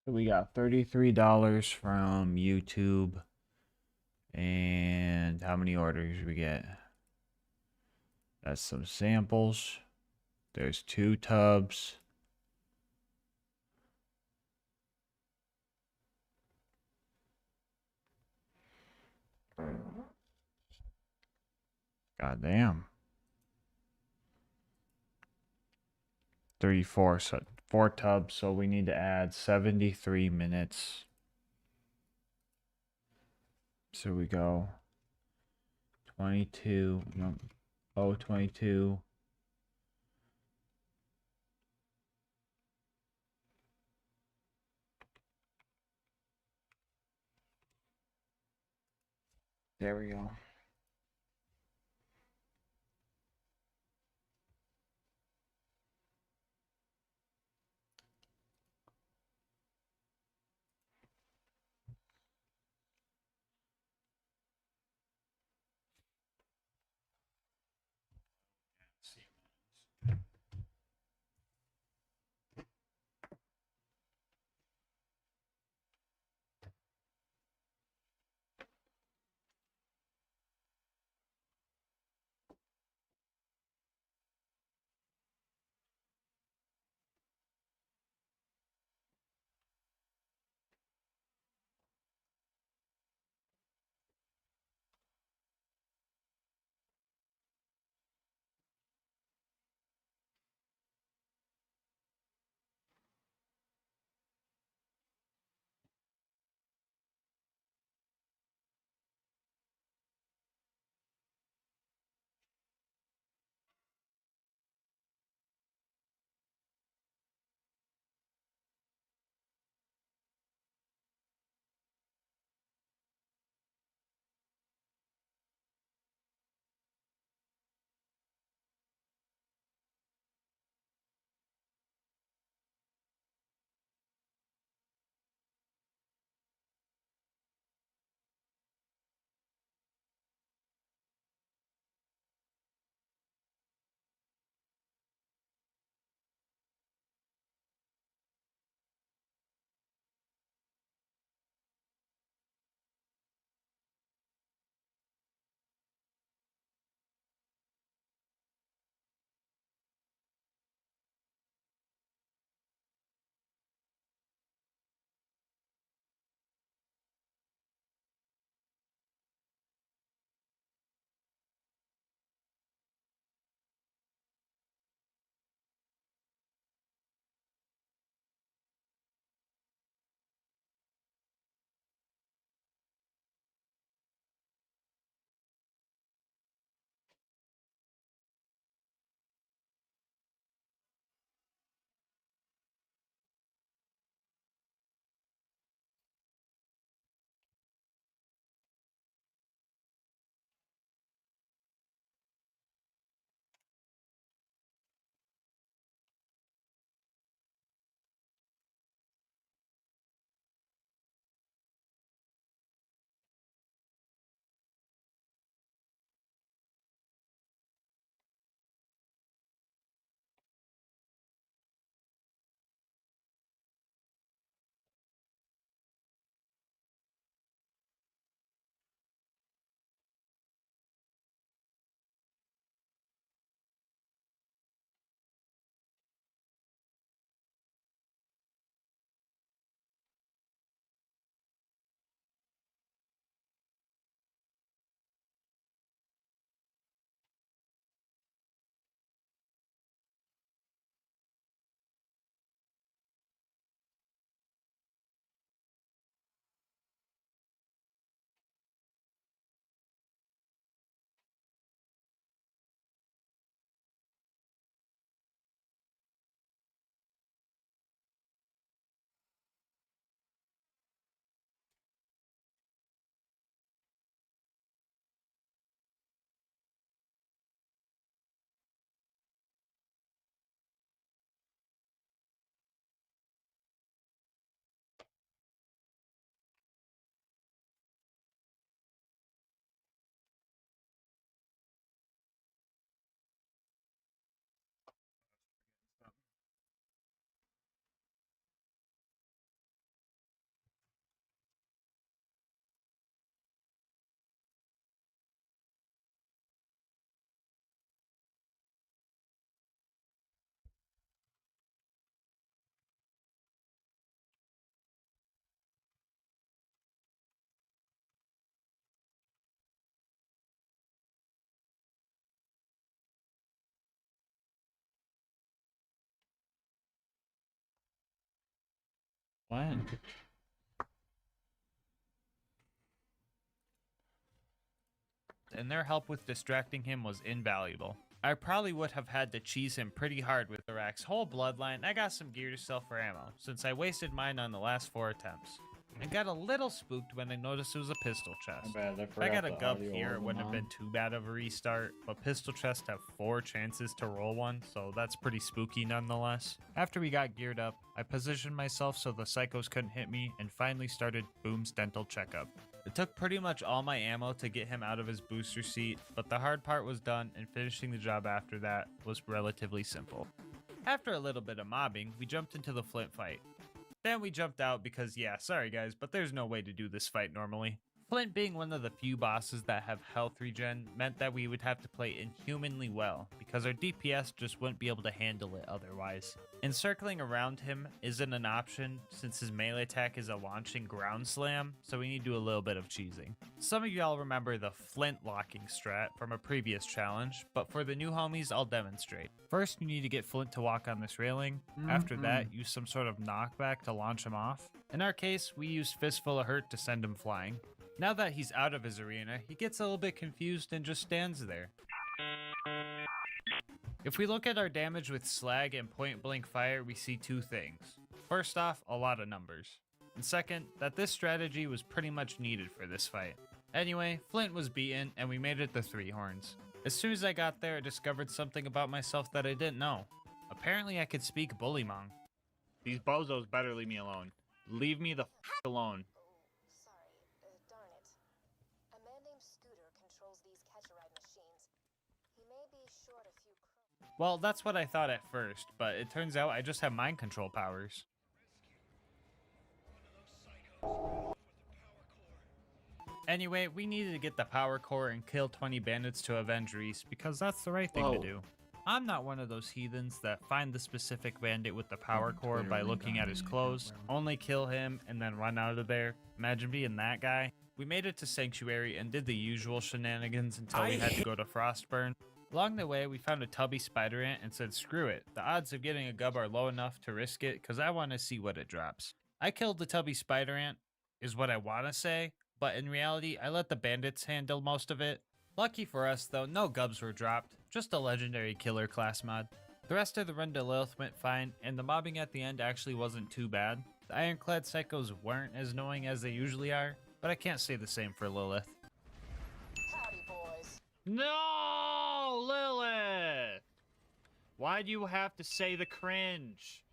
So we got $33 from YouTube. And how many orders we get? That's some samples. There's 2 tubs. God damn. 34, so 4 tubs, so we need to add 73 minutes. So we go 22, no, 022. There we go. What? And their help with distracting him was invaluable. I probably would have had to cheese him pretty hard with Thorak's whole bloodline. I got some gear to sell for ammo, since I wasted mine on the last 4 attempts. I got a little spooked when I noticed it was a pistol chest. If I got a gub here, it wouldn't have been too bad of a restart, but pistol chests have 4 chances to roll one, so that's pretty spooky nonetheless. After we got geared up, I positioned myself so the psychos couldn't hit me and finally started Boom's dental checkup. It took pretty much all my ammo to get him out of his booster seat, but the hard part was done and finishing the job after that was relatively simple. After a little bit of mobbing, we jumped into the Flint fight. Then we jumped out because yeah, sorry guys, but there's no way to do this fight normally. Flint being one of the few bosses that have health regen meant that we would have to play inhumanly well because our DPS just wouldn't be able to handle it otherwise. Encircling around him isn't an option since his melee attack is a launching ground slam, so we need to do a little bit of cheesing. Some of y'all remember the Flint locking strat from a previous challenge, but for the new homies I'll demonstrate. First you need to get Flint to walk on this railing. After that, use some sort of knockback to launch him off. In our case, we used Fistful of Hurt to send him flying. Now that he's out of his arena, he gets a little bit confused and just stands there. If we look at our damage with slag and point blank fire, we see 2 things. First off, a lot of numbers. And second, that this strategy was pretty much needed for this fight. Anyway, Flint was beaten and we made it to 3 horns. As soon as I got there, I discovered something about myself that I didn't know. Apparently I could speak Bullymong. These bozos better leave me alone. Leave me the f alone. Well, that's what I thought at first, but it turns out I just have mind control powers. Anyway, we needed to get the power core and kill 20 bandits to avenge Reese, because that's the right thing to do. I'm not one of those heathens that find the specific bandit with the power core by looking at his clothes, only kill him, and then run out of there. Imagine being that guy. We made it to Sanctuary and did the usual shenanigans until we had to go to Frostburn. Along the way, we found a tubby spider ant and said screw it. The odds of getting a gub are low enough to risk it because I want to see what it drops. I killed the tubby spider ant, is what I want to say, but in reality, I let the bandits handle most of it. Lucky for us though, no gubs were dropped, just a legendary killer class mod. The rest of the run to Lilith went fine, and the mobbing at the end actually wasn't too bad. The ironclad psychos weren't as annoying as they usually are, but I can't say the same for Lilith. Howdy, boys. No, Lilith! Why do you have to say the cringe?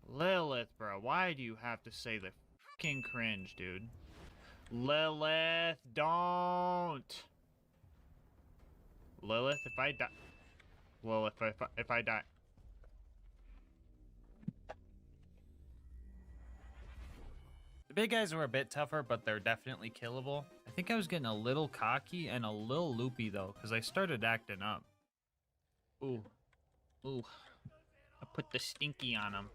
Lilith, bro, why do you have to say the fucking cringe, dude? Lilith, don't! Lilith, if I die... Lilith, if I die... The big guys were a bit tougher, but they're definitely killable. I think I was getting a little cocky and a little loopy though, because I started acting up. Ooh. Ooh. I put the stinky on him.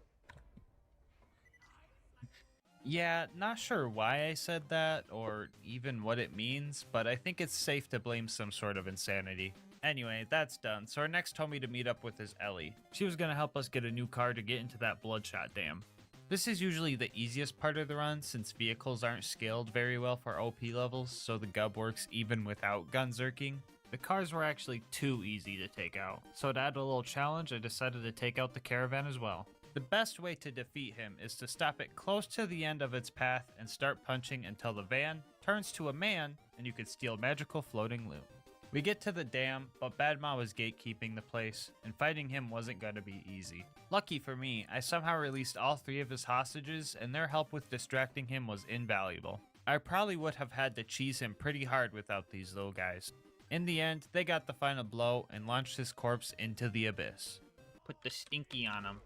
Yeah, not sure why I said that, or even what it means, but I think it's safe to blame some sort of insanity. Anyway, that's done, so our next homie to meet up with is Ellie. She was gonna help us get a new car to get into that Bloodshot Dam. This is usually the easiest part of the run since vehicles aren't scaled very well for OP levels, so the gub works even without gun zerking. The cars were actually too easy to take out, so to add a little challenge, I decided to take out the caravan as well. The best way to defeat him is to stop it close to the end of its path and start punching until the van turns to a man and you can steal magical floating loot. We get to the dam, but Badma was gatekeeping the place, and fighting him wasn't going to be easy. Lucky for me, I somehow released all 3 of his hostages, and their help with distracting him was invaluable. I probably would have had to cheese him pretty hard without these little guys. In the end, they got the final blow and launched his corpse into the abyss. Put the stinky on him.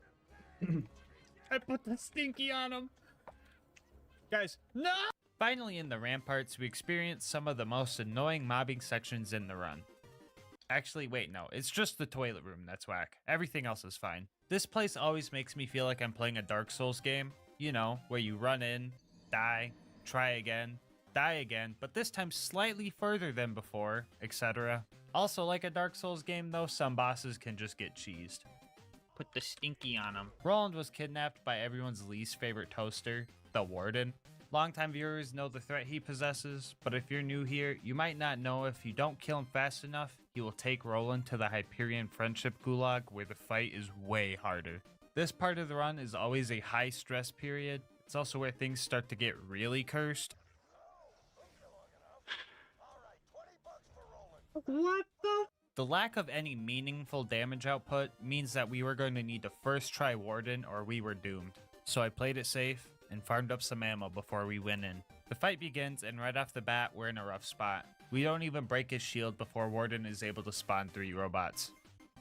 I put the stinky on him! Guys, no! Finally in the ramparts, we experienced some of the most annoying mobbing sections in the run. Actually, wait, no, it's just the toilet room that's whack. Everything else is fine. This place always makes me feel like I'm playing a Dark Souls game. You know, where you run in, die, try again, die again, but this time slightly further than before, etc. Also, like a Dark Souls game though, some bosses can just get cheesed. put the stinky on him. Roland was kidnapped by everyone's least favorite toaster, the Warden. Longtime viewers know the threat he possesses, but if you're new here, you might not know if you don't kill him fast enough, he will take Roland to the Hyperion Friendship Gulag where the fight is way harder. This part of the run is always a high stress period. It's also where things start to get really cursed. What the? The lack of any meaningful damage output means that we were going to need to first try Warden or we were doomed. So I played it safe and farmed up some ammo before we went in. The fight begins and right off the bat we're in a rough spot. We don't even break his shield before Warden is able to spawn 3 robots.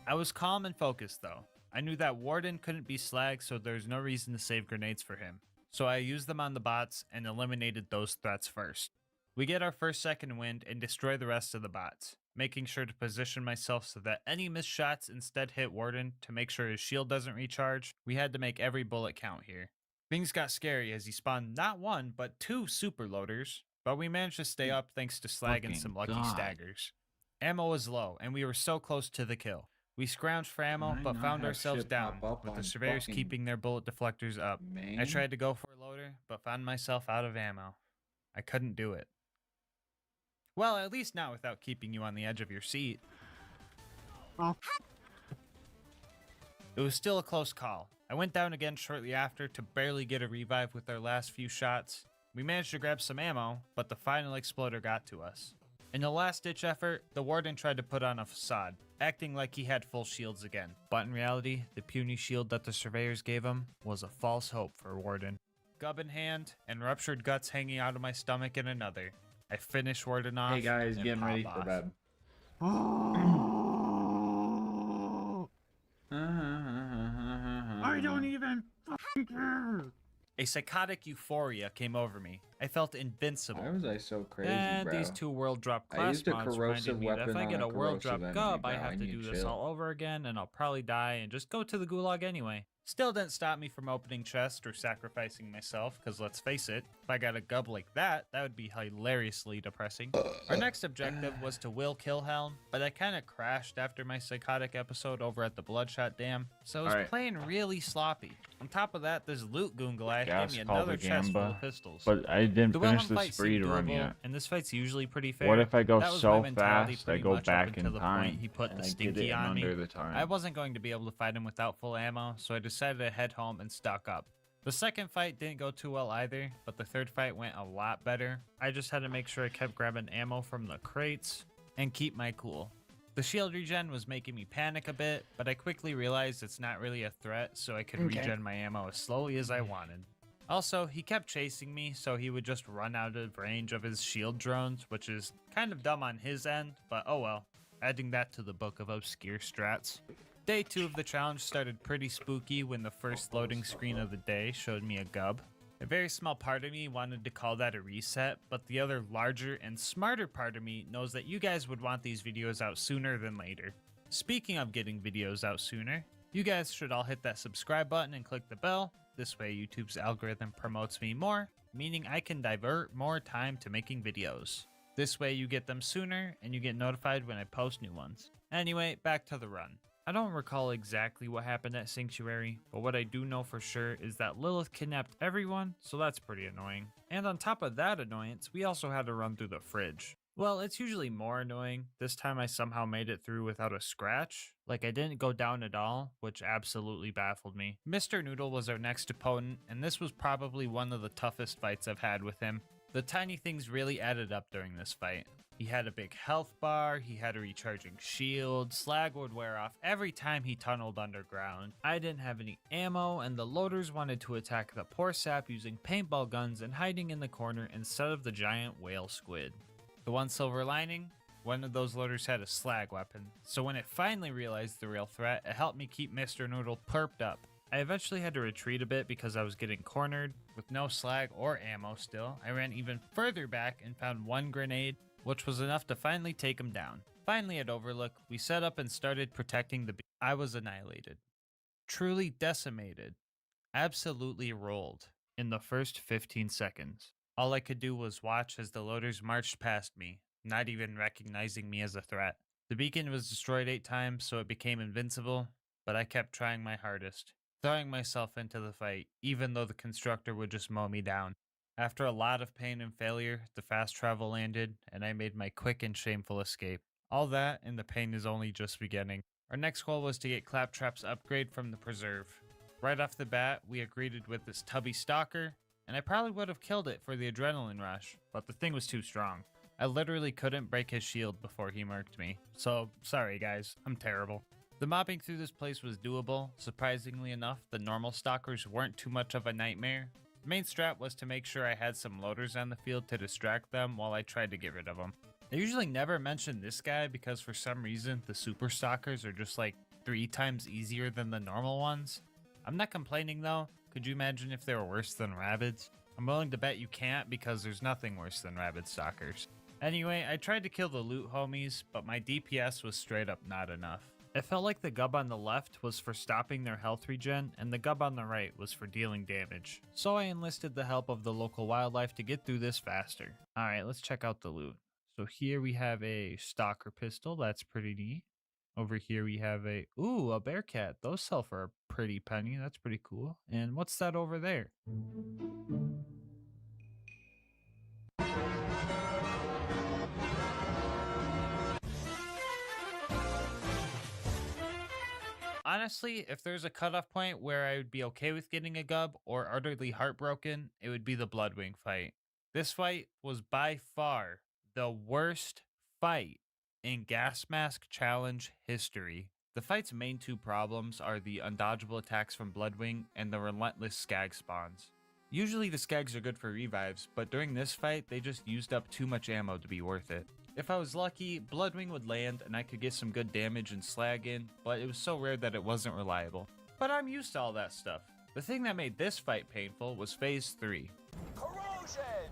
I was calm and focused though. I knew that Warden couldn't be slag, so there's no reason to save grenades for him. So I used them on the bots and eliminated those threats first. We get our first second wind and destroy the rest of the bots, making sure to position myself so that any missed shots instead hit Warden to make sure his shield doesn't recharge. We had to make every bullet count here. Things got scary as he spawned not 1 but 2 super loaders, but we managed to stay up thanks to slag and some lucky staggers. Ammo was low and we were so close to the kill. We scrounged for ammo but found ourselves down, with the surveyors keeping their bullet deflectors up. I tried to go for a loader but found myself out of ammo. I couldn't do it. Well, at least not without keeping you on the edge of your seat. Oh. It was still a close call. I went down again shortly after to barely get a revive with our last few shots. We managed to grab some ammo, but the final exploder got to us. In a last-ditch effort, the Warden tried to put on a facade, acting like he had full shields again. But in reality, the puny shield that the surveyors gave him was a false hope for Warden. Gub in hand, and ruptured guts hanging out of my stomach in another. I finished Warden off. Hey guys, and getting pop ready off. for bed. I don't even fucking care. A psychotic euphoria came over me. I felt invincible. Why was I so crazy, And bro? these 2 world drop I class used a mods reminded corrosive me that if weapon I get on a a world drop corrosive gub, I enemy, bro. have I to need do this chill. all over again, and I'll probably die and just go to the gulag anyway. Still didn't stop me from opening chests or sacrificing myself, because let's face it, if I got a gub like that, that would be hilariously depressing. Our next objective was to will Kilhelm, but I kind of crashed after my psychotic episode over at the Bloodshot Dam, so I was Alright. playing really sloppy. On top of that, this loot goon Goliath gave Gas me called another the chest full Gamba, of pistols. But I didn't The finish Wilhelm the fight spree seemed to run doable, yet. and this fight's usually pretty fair. What if I go That was so my mentality fast I pretty go much up back until in the time point he put and the I get stinky it in on me. under the time? I wasn't going to be able to fight him without full ammo, so I decided to head home and stock up. The second fight didn't go too well either, but the third fight went a lot better. I just had to make sure I kept grabbing ammo from the crates and keep my cool. The shield regen was making me panic a bit, but I quickly realized it's not really a threat, so I could regen my ammo as slowly as I wanted. Also, he kept chasing me, so he would just run out of range of his shield drones, which is kind of dumb on his end, but oh well. Adding that to the book of obscure strats. Day 2 of the challenge started pretty spooky when the first loading screen of the day showed me a gub. A very small part of me wanted to call that a reset, but the other larger and smarter part of me knows that you guys would want these videos out sooner than later. Speaking of getting videos out sooner, you guys should all hit that subscribe button and click the bell. This way YouTube's algorithm promotes me more, meaning I can divert more time to making videos. This way you get them sooner and you get notified when I post new ones. Anyway, back to the run. I don't recall exactly what happened at Sanctuary, but what I do know for sure is that Lilith kidnapped everyone, so that's pretty annoying. And on top of that annoyance, we also had to run through the fridge. Well, it's usually more annoying. This time I somehow made it through without a scratch. Like I didn't go down at all, which absolutely baffled me. Mr. Noodle was our next opponent, and this was probably one of the toughest fights I've had with him. The tiny things really added up during this fight. He had a big health bar, he had a recharging shield, slag would wear off every time he tunneled underground. I didn't have any ammo, and the loaders wanted to attack the poor sap using paintball guns and hiding in the corner instead of the giant whale squid. The one silver lining? One of those loaders had a slag weapon, so when it finally realized the real threat, it helped me keep Mr. Noodle perped up. I eventually had to retreat a bit because I was getting cornered. With no slag or ammo still, I ran even further back and found one grenade, which was enough to finally take him down. Finally at Overlook, we set up and started protecting the I was annihilated. Truly decimated. Absolutely rolled in the first 15 seconds. All I could do was watch as the loaders marched past me, not even recognizing me as a threat. The beacon was destroyed 8 times, so it became invincible, but I kept trying my hardest, throwing myself into the fight, even though the constructor would just mow me down. After a lot of pain and failure, the fast travel landed, and I made my quick and shameful escape. All that, and the pain is only just beginning. Our next goal was to get Claptrap's upgrade from the preserve. Right off the bat, we agreed with this tubby stalker, and I probably would have killed it for the adrenaline rush, but the thing was too strong. I literally couldn't break his shield before he murked me, so sorry guys, I'm terrible. The mobbing through this place was doable. Surprisingly enough, the normal stalkers weren't too much of a nightmare. The main strat was to make sure I had some loaders on the field to distract them while I tried to get rid of them. I usually never mention this guy because for some reason the super stalkers are just like 3 times easier than the normal ones. I'm not complaining though. Could you imagine if they were worse than rabbits? I'm willing to bet you can't because there's nothing worse than rabid stalkers. Anyway, I tried to kill the loot homies, but my DPS was straight up not enough. It felt like the gub on the left was for stopping their health regen, and the gub on the right was for dealing damage. So I enlisted the help of the local wildlife to get through this faster. Alright, let's check out the loot. So here we have a stalker pistol, that's pretty neat. Over here we have a bearcat. Those sell for a pretty penny, that's pretty cool. And what's that over there? Honestly, if there's a cutoff point where I would be okay with getting a gub or utterly heartbroken, it would be the Bloodwing fight. This fight was by far the worst fight in Gas Mask Challenge history. The fight's main 2 problems are the undodgeable attacks from Bloodwing and the relentless skag spawns. Usually the skags are good for revives, but during this fight, they just used up too much ammo to be worth it. If I was lucky, Bloodwing would land and I could get some good damage and slag in, but it was so rare that it wasn't reliable. But I'm used to all that stuff. The thing that made this fight painful was phase 3. Corrosion!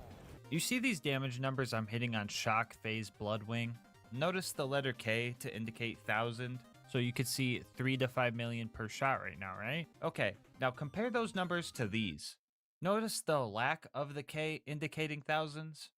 You see these damage numbers I'm hitting on shock phase Bloodwing? Notice the letter K to indicate 1,000, so you could see 3 to 5 million per shot right now, right? Okay, now compare those numbers to these. Notice the lack of the K indicating thousands?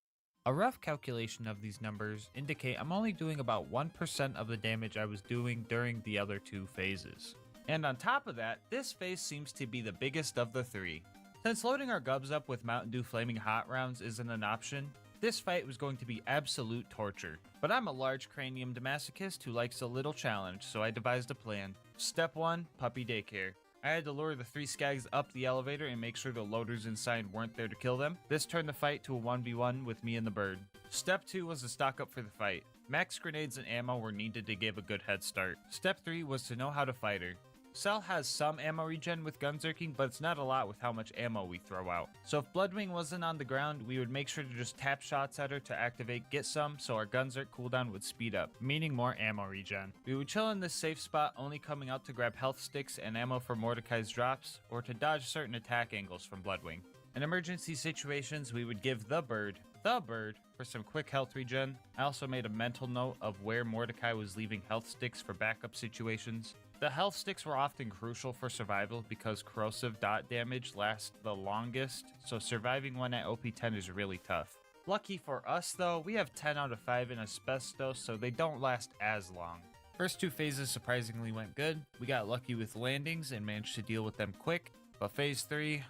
A rough calculation of these numbers indicate I'm only doing about 1% of the damage I was doing during the other 2 phases. And on top of that, this phase seems to be the biggest of the 3. Since loading our gubs up with Mountain Dew Flaming Hot rounds isn't an option, this fight was going to be absolute torture. But I'm a large craniumed masochist who likes a little challenge, so I devised a plan. Step 1, puppy daycare. I had to lure the 3 skags up the elevator and make sure the loaders inside weren't there to kill them. This turned the fight to a 1v1 with me and the bird. Step 2 was to stock up for the fight. Max grenades and ammo were needed to give a good head start. Step 3 was to know how to fight her. Cell has some ammo regen with gunzerking, but it's not a lot with how much ammo we throw out. So if Bloodwing wasn't on the ground, we would make sure to just tap shots at her to activate get some, so our gunzerk cooldown would speed up, meaning more ammo regen. We would chill in this safe spot, only coming out to grab health sticks and ammo for Mordecai's drops, or to dodge certain attack angles from Bloodwing. In emergency situations, we would give the bird, for some quick health regen. I also made a mental note of where Mordecai was leaving health sticks for backup situations. The health sticks were often crucial for survival because corrosive dot damage lasts the longest, so surviving one at OP10 is really tough. Lucky for us though, we have 10 out of 5 in asbestos, so they don't last as long. First 2 phases surprisingly went good. We got lucky with landings and managed to deal with them quick, but phase 3...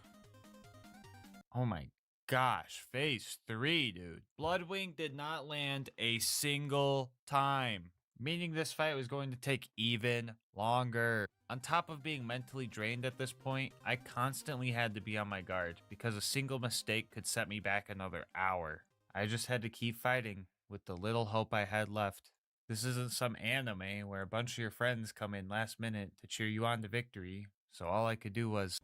oh my gosh, phase 3, dude. Bloodwing did not land a single time, meaning this fight was going to take even longer. On top of being mentally drained at this point, I constantly had to be on my guard because a single mistake could set me back another hour. I just had to keep fighting with the little hope I had left. This isn't some anime where a bunch of your friends come in last minute to cheer you on to victory, so all I could do was...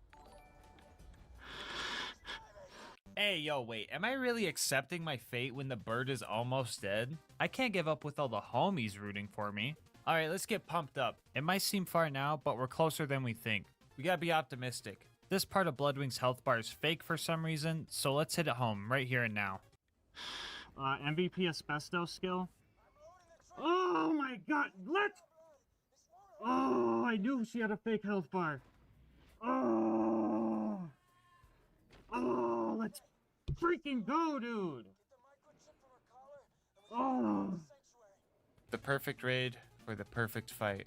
Hey, yo, wait, am I really accepting my fate when the bird is almost dead? I can't give up with all the homies rooting for me. Alright, let's get pumped up. It might seem far now, but we're closer than we think. We gotta be optimistic. This part of Bloodwing's health bar is fake for some reason, so let's hit it home, right here and now. MVP asbestos skill. Oh my god, let's... oh, I knew she had a fake health bar. Oh, let's freaking go, dude. Oh. The perfect raid for the perfect fight.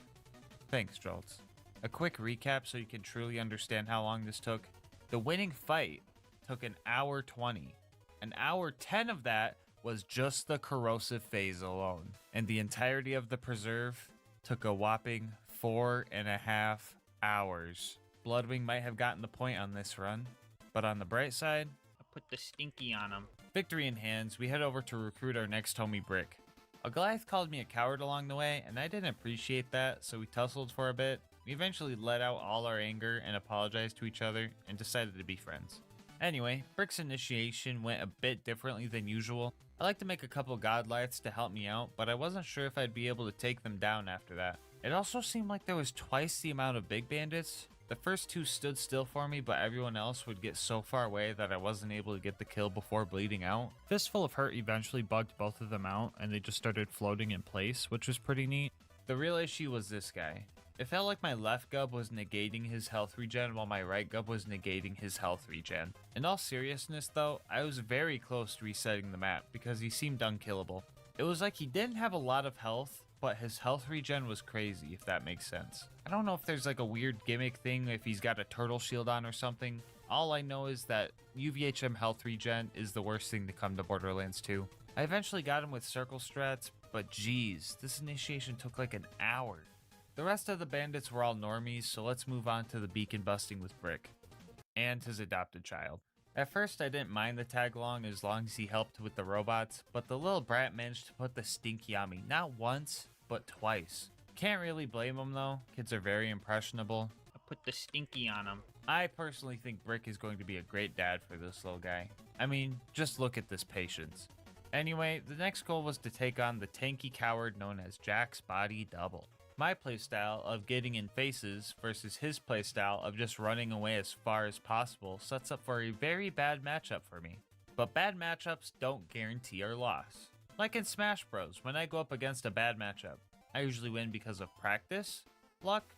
Thanks, Jolts. A quick recap so you can truly understand how long this took. The winning fight took an hour 20. An hour 10 of that was just the corrosive phase alone. And the entirety of the preserve took a whopping 4.5 hours. Bloodwing might have gotten the point on this run, but on the bright side, I put the stinky on him. victory in hands, we head over to recruit our next homie Brick. A Goliath called me a coward along the way, and I didn't appreciate that, so we tussled for a bit. We eventually let out all our anger and apologized to each other, and decided to be friends. Anyway, Brick's initiation went a bit differently than usual. I like to make a couple Godlights to help me out, but I wasn't sure if I'd be able to take them down after that. It also seemed like there was twice the amount of big bandits. The first two stood still for me, but everyone else would get so far away that I wasn't able to get the kill before bleeding out. Fistful of Hurt eventually bugged both of them out, and they just started floating in place, which was pretty neat. The real issue was this guy. It felt like my left gub was negating his health regen while my right gub was negating his health regen. In all seriousness though, I was very close to resetting the map because he seemed unkillable. It was like he didn't have a lot of health, but his health regen was crazy, if that makes sense. I don't know if there's like a weird gimmick thing, if he's got a turtle shield on or something. All I know is that UVHM health regen is the worst thing to come to Borderlands 2. I eventually got him with circle strats, but geez, this initiation took like an hour. The rest of the bandits were all normies, so let's move on to the beacon busting with Brick and his adopted child. At first I didn't mind the tag along as long as he helped with the robots, but the little brat managed to put the stinky on me, not once, but twice. Can't really blame him though, kids are very impressionable. I put the stinky on him. I personally think Brick is going to be a great dad for this little guy. I mean, just look at this patience. Anyway, the next goal was to take on the tanky coward known as Jack's Body Double. My playstyle of getting in faces versus his playstyle of just running away as far as possible sets up for a very bad matchup for me. But bad matchups don't guarantee our loss. Like in Smash Bros, when I go up against a bad matchup, I usually win because of practice, luck,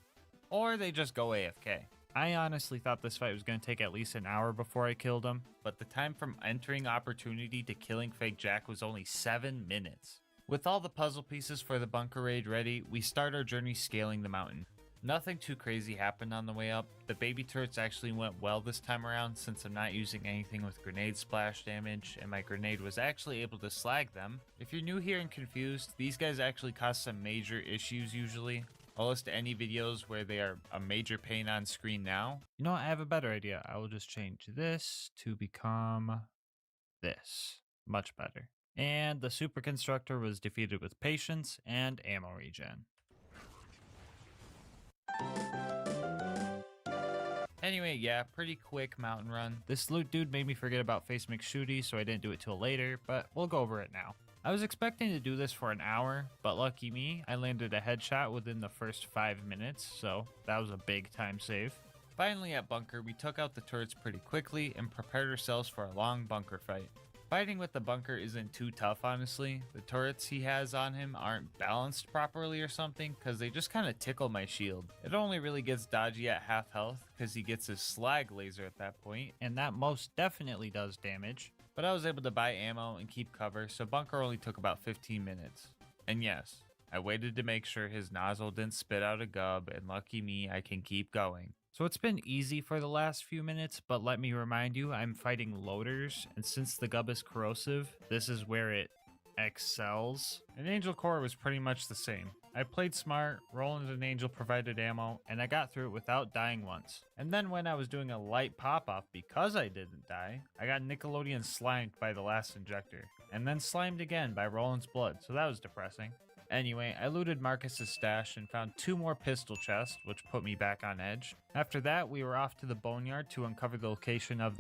or they just go AFK. I honestly thought this fight was going to take at least an hour before I killed him, but the time from entering opportunity to killing Fake Jack was only 7 minutes. With all the puzzle pieces for the bunker raid ready, we start our journey scaling the mountain. Nothing too crazy happened on the way up. The baby turrets actually went well this time around since I'm not using anything with grenade splash damage, and my grenade was actually able to slag them. If you're new here and confused, these guys actually cause some major issues usually. I'll list any videos where they are a major pain on screen now. You know what, I have a better idea. I will just change this to become this. Much better. And the super constructor was defeated with patience and ammo regen. Anyway, yeah, pretty quick mountain run. This loot dude made me forget about Face McShooty, so I didn't do it till later, but we'll go over it now. I was expecting to do this for an hour, but lucky me, I landed a headshot within the first 5 minutes, so that was a big time save. Finally at bunker, we took out the turrets pretty quickly and prepared ourselves for a long bunker fight. Fighting with the bunker isn't too tough, honestly. The turrets he has on him aren't balanced properly or something, because they just kind of tickle my shield. It only really gets dodgy at half health, because he gets his slag laser at that point, and that most definitely does damage. But I was able to buy ammo and keep cover, so bunker only took about 15 minutes. And yes, I waited to make sure his nozzle didn't spit out a gub, and lucky me, I can keep going. So it's been easy for the last few minutes, but let me remind you, I'm fighting loaders, and since the gub is corrosive, this is where it excels. And Angel Core was pretty much the same. I played smart, Roland and Angel provided ammo, and I got through it without dying once. And then when I was doing a light pop-off because I didn't die, I got Nickelodeon slimed by the last injector, and then slimed again by Roland's blood, so that was depressing. Anyway, I looted Marcus's stash and found 2 more pistol chests, which put me back on edge. After that, we were off to the boneyard to uncover the location of...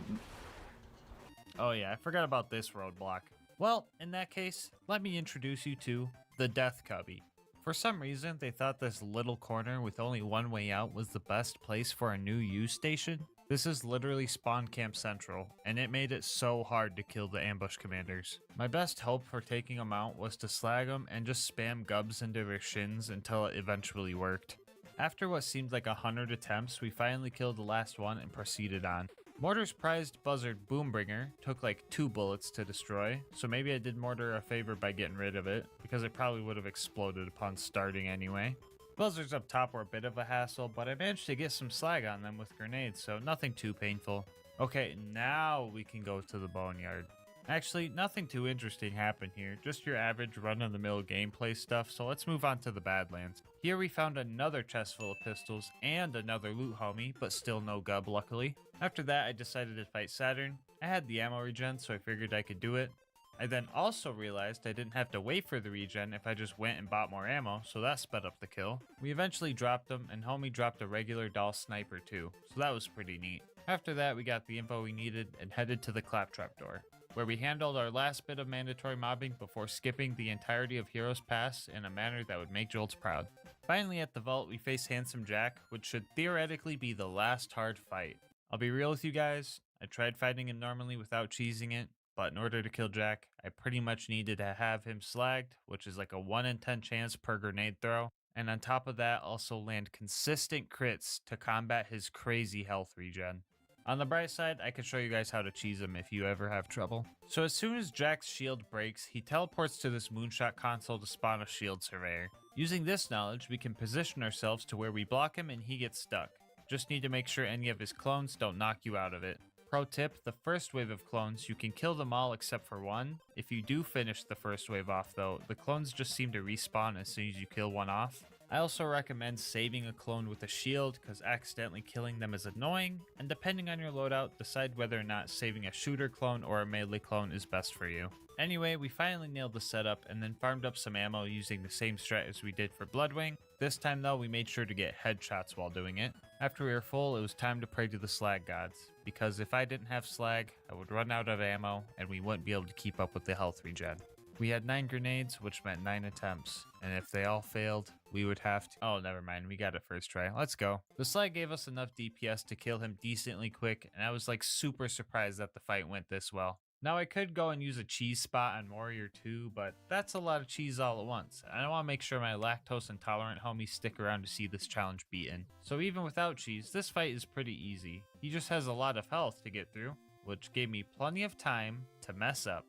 Oh yeah, I forgot about this roadblock. Well, in that case, let me introduce you to the Death Cubby. For some reason, they thought this little corner with only one way out was the best place for a new use station. This is literally Spawn Camp Central, and it made it so hard to kill the ambush commanders. My best hope for taking them out was to slag them and just spam gubs into their shins until it eventually worked. After what seemed like 100 attempts, we finally killed the last one and proceeded on. Mortar's prized buzzard Boombringer took like 2 bullets to destroy, so maybe I did Mortar a favor by getting rid of it, because it probably would have exploded upon starting anyway. Buzzards up top were a bit of a hassle, but I managed to get some slag on them with grenades, so nothing too painful. Okay, now we can go to the boneyard. Actually, nothing too interesting happened here, just your average run-of-the-mill gameplay stuff, so let's move on to the Badlands. Here we found another chest full of pistols and another loot homie, but still no gub luckily. After that, I decided to fight Saturn. I had the ammo regen, so I figured I could do it. I then also realized I didn't have to wait for the regen if I just went and bought more ammo, so that sped up the kill. We eventually dropped them, and homie dropped a regular doll sniper too, so that was pretty neat. After that, we got the info we needed and headed to the claptrap door, where we handled our last bit of mandatory mobbing before skipping the entirety of Heroes Pass in a manner that would make Jolts proud. Finally at the vault, we face Handsome Jack, which should theoretically be the last hard fight. I'll be real with you guys, I tried fighting him normally without cheesing it, but in order to kill Jack, I pretty much needed to have him slagged, which is like a 1 in 10 chance per grenade throw, and on top of that also land consistent crits to combat his crazy health regen. On the bright side, I can show you guys how to cheese him if you ever have trouble. So as soon as Jack's shield breaks, he teleports to this moonshot console to spawn a shield surveyor. Using this knowledge, we can position ourselves to where we block him and he gets stuck. Just need to make sure any of his clones don't knock you out of it. Pro tip, the first wave of clones, you can kill them all except for one. If you do finish the first wave off though, the clones just seem to respawn as soon as you kill one off. I also recommend saving a clone with a shield because accidentally killing them is annoying, and depending on your loadout, decide whether or not saving a shooter clone or a melee clone is best for you. Anyway, we finally nailed the setup and then farmed up some ammo using the same strat as we did for Bloodwing. This time though, we made sure to get headshots while doing it. After we were full, it was time to pray to the slag gods, because if I didn't have slag, I would run out of ammo and we wouldn't be able to keep up with the health regen. We had 9 grenades, which meant 9 attempts, and if they all failed, we would have to— oh, never mind, we got it first try. Let's go. The slag gave us enough DPS to kill him decently quick, and I was like super surprised that the fight went this well. Now I could go and use a cheese spot on Warrior 2, but that's a lot of cheese all at once, and I want to make sure my lactose intolerant homies stick around to see this challenge beaten. So even without cheese, this fight is pretty easy. He just has a lot of health to get through, which gave me plenty of time to mess up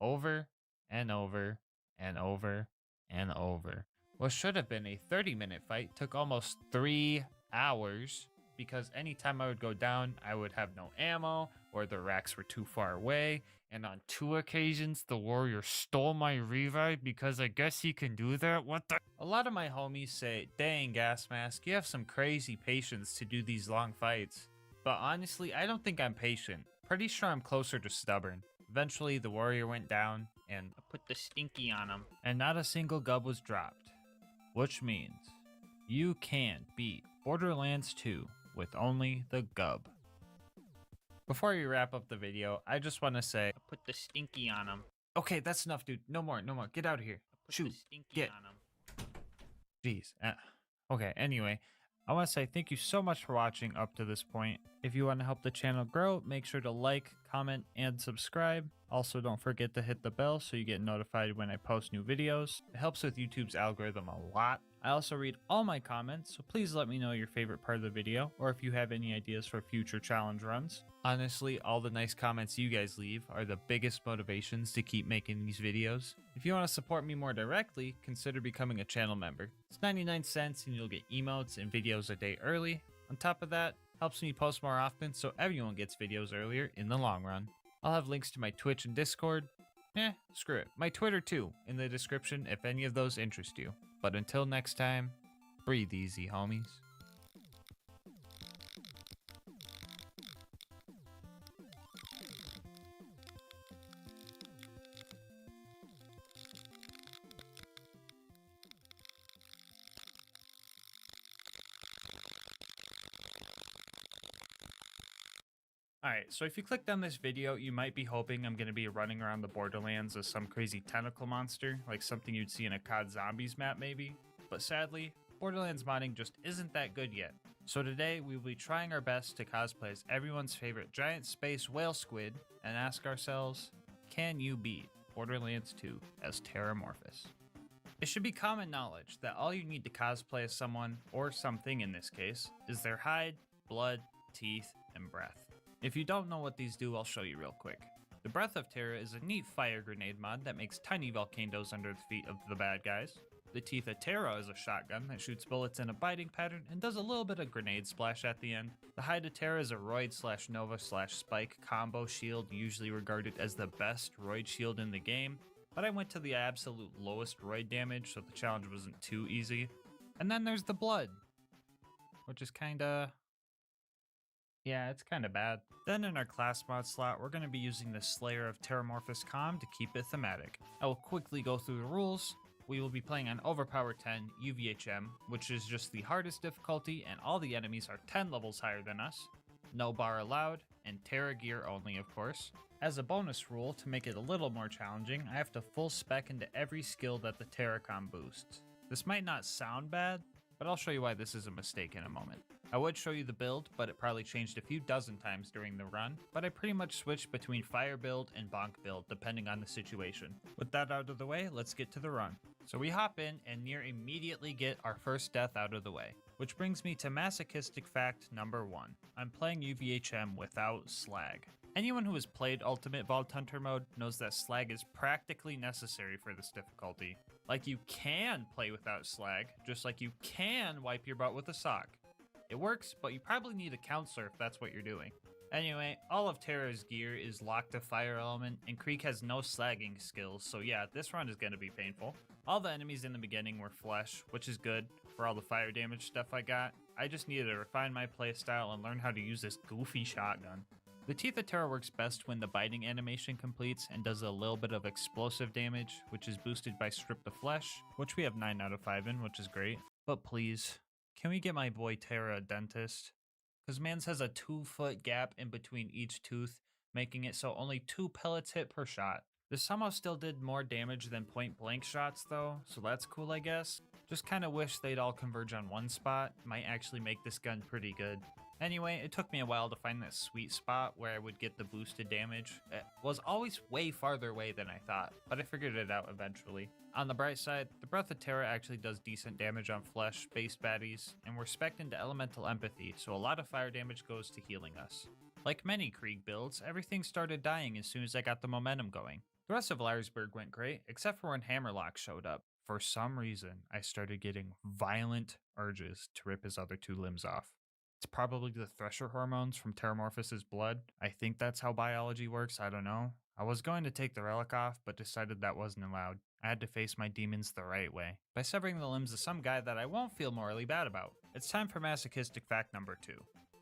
over and over and over and over. What should have been a 30-minute fight took almost 3 hours, because anytime I would go down, I would have no ammo, or the racks were too far away, and on 2 occasions, the warrior stole my revive because I guess he can do that? What the— a lot of my homies say, dang GASMASK, you have some crazy patience to do these long fights. But honestly, I don't think I'm patient. Pretty sure I'm closer to stubborn. Eventually, the warrior went down, and I put the stinky on him, and not a single gub was dropped. Which means you can't beat Borderlands 2 with only the gub. Before we wrap up the video, I just want to say, I put the stinky on him. Okay, that's enough, dude. No more, no more. Get out of here. Shoot. Get on him. Jeez. Okay, anyway, I want to say thank you so much for watching up to this point. If you want to help the channel grow, make sure to like, comment, and subscribe. Also, don't forget to hit the bell so you get notified when I post new videos. It helps with YouTube's algorithm a lot. I also read all my comments, so please let me know your favorite part of the video, or if you have any ideas for future challenge runs. Honestly, all the nice comments you guys leave are the biggest motivations to keep making these videos. If you want to support me more directly, consider becoming a channel member. It's 99 cents and you'll get emotes and videos a day early. On top of that, helps me post more often so everyone gets videos earlier in the long run. I'll have links to my Twitch and Discord. Screw it. My Twitter too, in the description if any of those interest you. But until next time, breathe easy, homies. Alright, so if you clicked on this video, you might be hoping I'm going to be running around the Borderlands as some crazy tentacle monster, like something you'd see in a COD Zombies map maybe. But sadly, Borderlands modding just isn't that good yet. So today, we will be trying our best to cosplay as everyone's favorite giant space whale squid, and ask ourselves, can you beat Borderlands 2 as Terramorphous? It should be common knowledge that all you need to cosplay as someone, or something in this case, is their hide, blood, teeth, and breath. If you don't know what these do, I'll show you real quick. The Breath of Terra is a neat fire grenade mod that makes tiny volcanoes under the feet of the bad guys. The Teeth of Terra is a shotgun that shoots bullets in a biting pattern and does a little bit of grenade splash at the end. The Hide of Terra is a Roid/Nova/Spike combo shield, usually regarded as the best Roid shield in the game, but I went to the absolute lowest Roid damage, so the challenge wasn't too easy. And then there's the Blood, which is kinda... yeah, it's kinda bad. Then in our class mod slot, we're gonna be using the Slayer of Terramorphous Com to keep it thematic. I will quickly go through the rules. We will be playing on Overpower 10 UVHM, which is just the hardest difficulty, and all the enemies are 10 levels higher than us. No bar allowed, and Terra gear only, of course. As a bonus rule, to make it a little more challenging, I have to full spec into every skill that the Terracom boosts. This might not sound bad, but I'll show you why this is a mistake in a moment. I would show you the build, but it probably changed a few dozen times during the run, but I pretty much switched between fire build and bonk build depending on the situation. With that out of the way, let's get to the run. So we hop in and near immediately get our first death out of the way, which brings me to masochistic fact number 1. I'm playing UVHM without slag. Anyone who has played Ultimate Vault Hunter mode knows that slag is practically necessary for this difficulty. Like, you can play without slag, just like you can wipe your butt with a sock. It works, but you probably need a counselor if that's what you're doing. Anyway, all of Terra's gear is locked to fire element, and Krieg has no slagging skills, so yeah, this run is going to be painful. All the enemies in the beginning were flesh, which is good for all the fire damage stuff I got. I just needed to refine my playstyle and learn how to use this goofy shotgun. The Teeth of Terra works best when the biting animation completes and does a little bit of explosive damage, which is boosted by Strip the Flesh, which we have 9 out of 5 in, which is great. But please, can we get my boy Terra a dentist? Because mans has a 2-foot gap in between each tooth, making it so only 2 pellets hit per shot. This somehow still did more damage than point blank shots though, so that's cool I guess. Just kinda wish they'd all converge on one spot, might actually make this gun pretty good. Anyway, it took me a while to find that sweet spot where I would get the boosted damage. It was always way farther away than I thought, but I figured it out eventually. On the bright side, the Breath of Terra actually does decent damage on flesh-based baddies, and we're spec'd into Elemental Empathy, so a lot of fire damage goes to healing us. Like many Krieg builds, everything started dying as soon as I got the momentum going. The rest of Larisburg went great, except for when Hammerlock showed up. For some reason, I started getting violent urges to rip his other 2 limbs off. It's probably the Thresher hormones from Terramorphous' blood. I think that's how biology works, I don't know. I was going to take the relic off, but decided that wasn't allowed. I had to face my demons the right way, by severing the limbs of some guy that I won't feel morally bad about. It's time for masochistic fact number 2.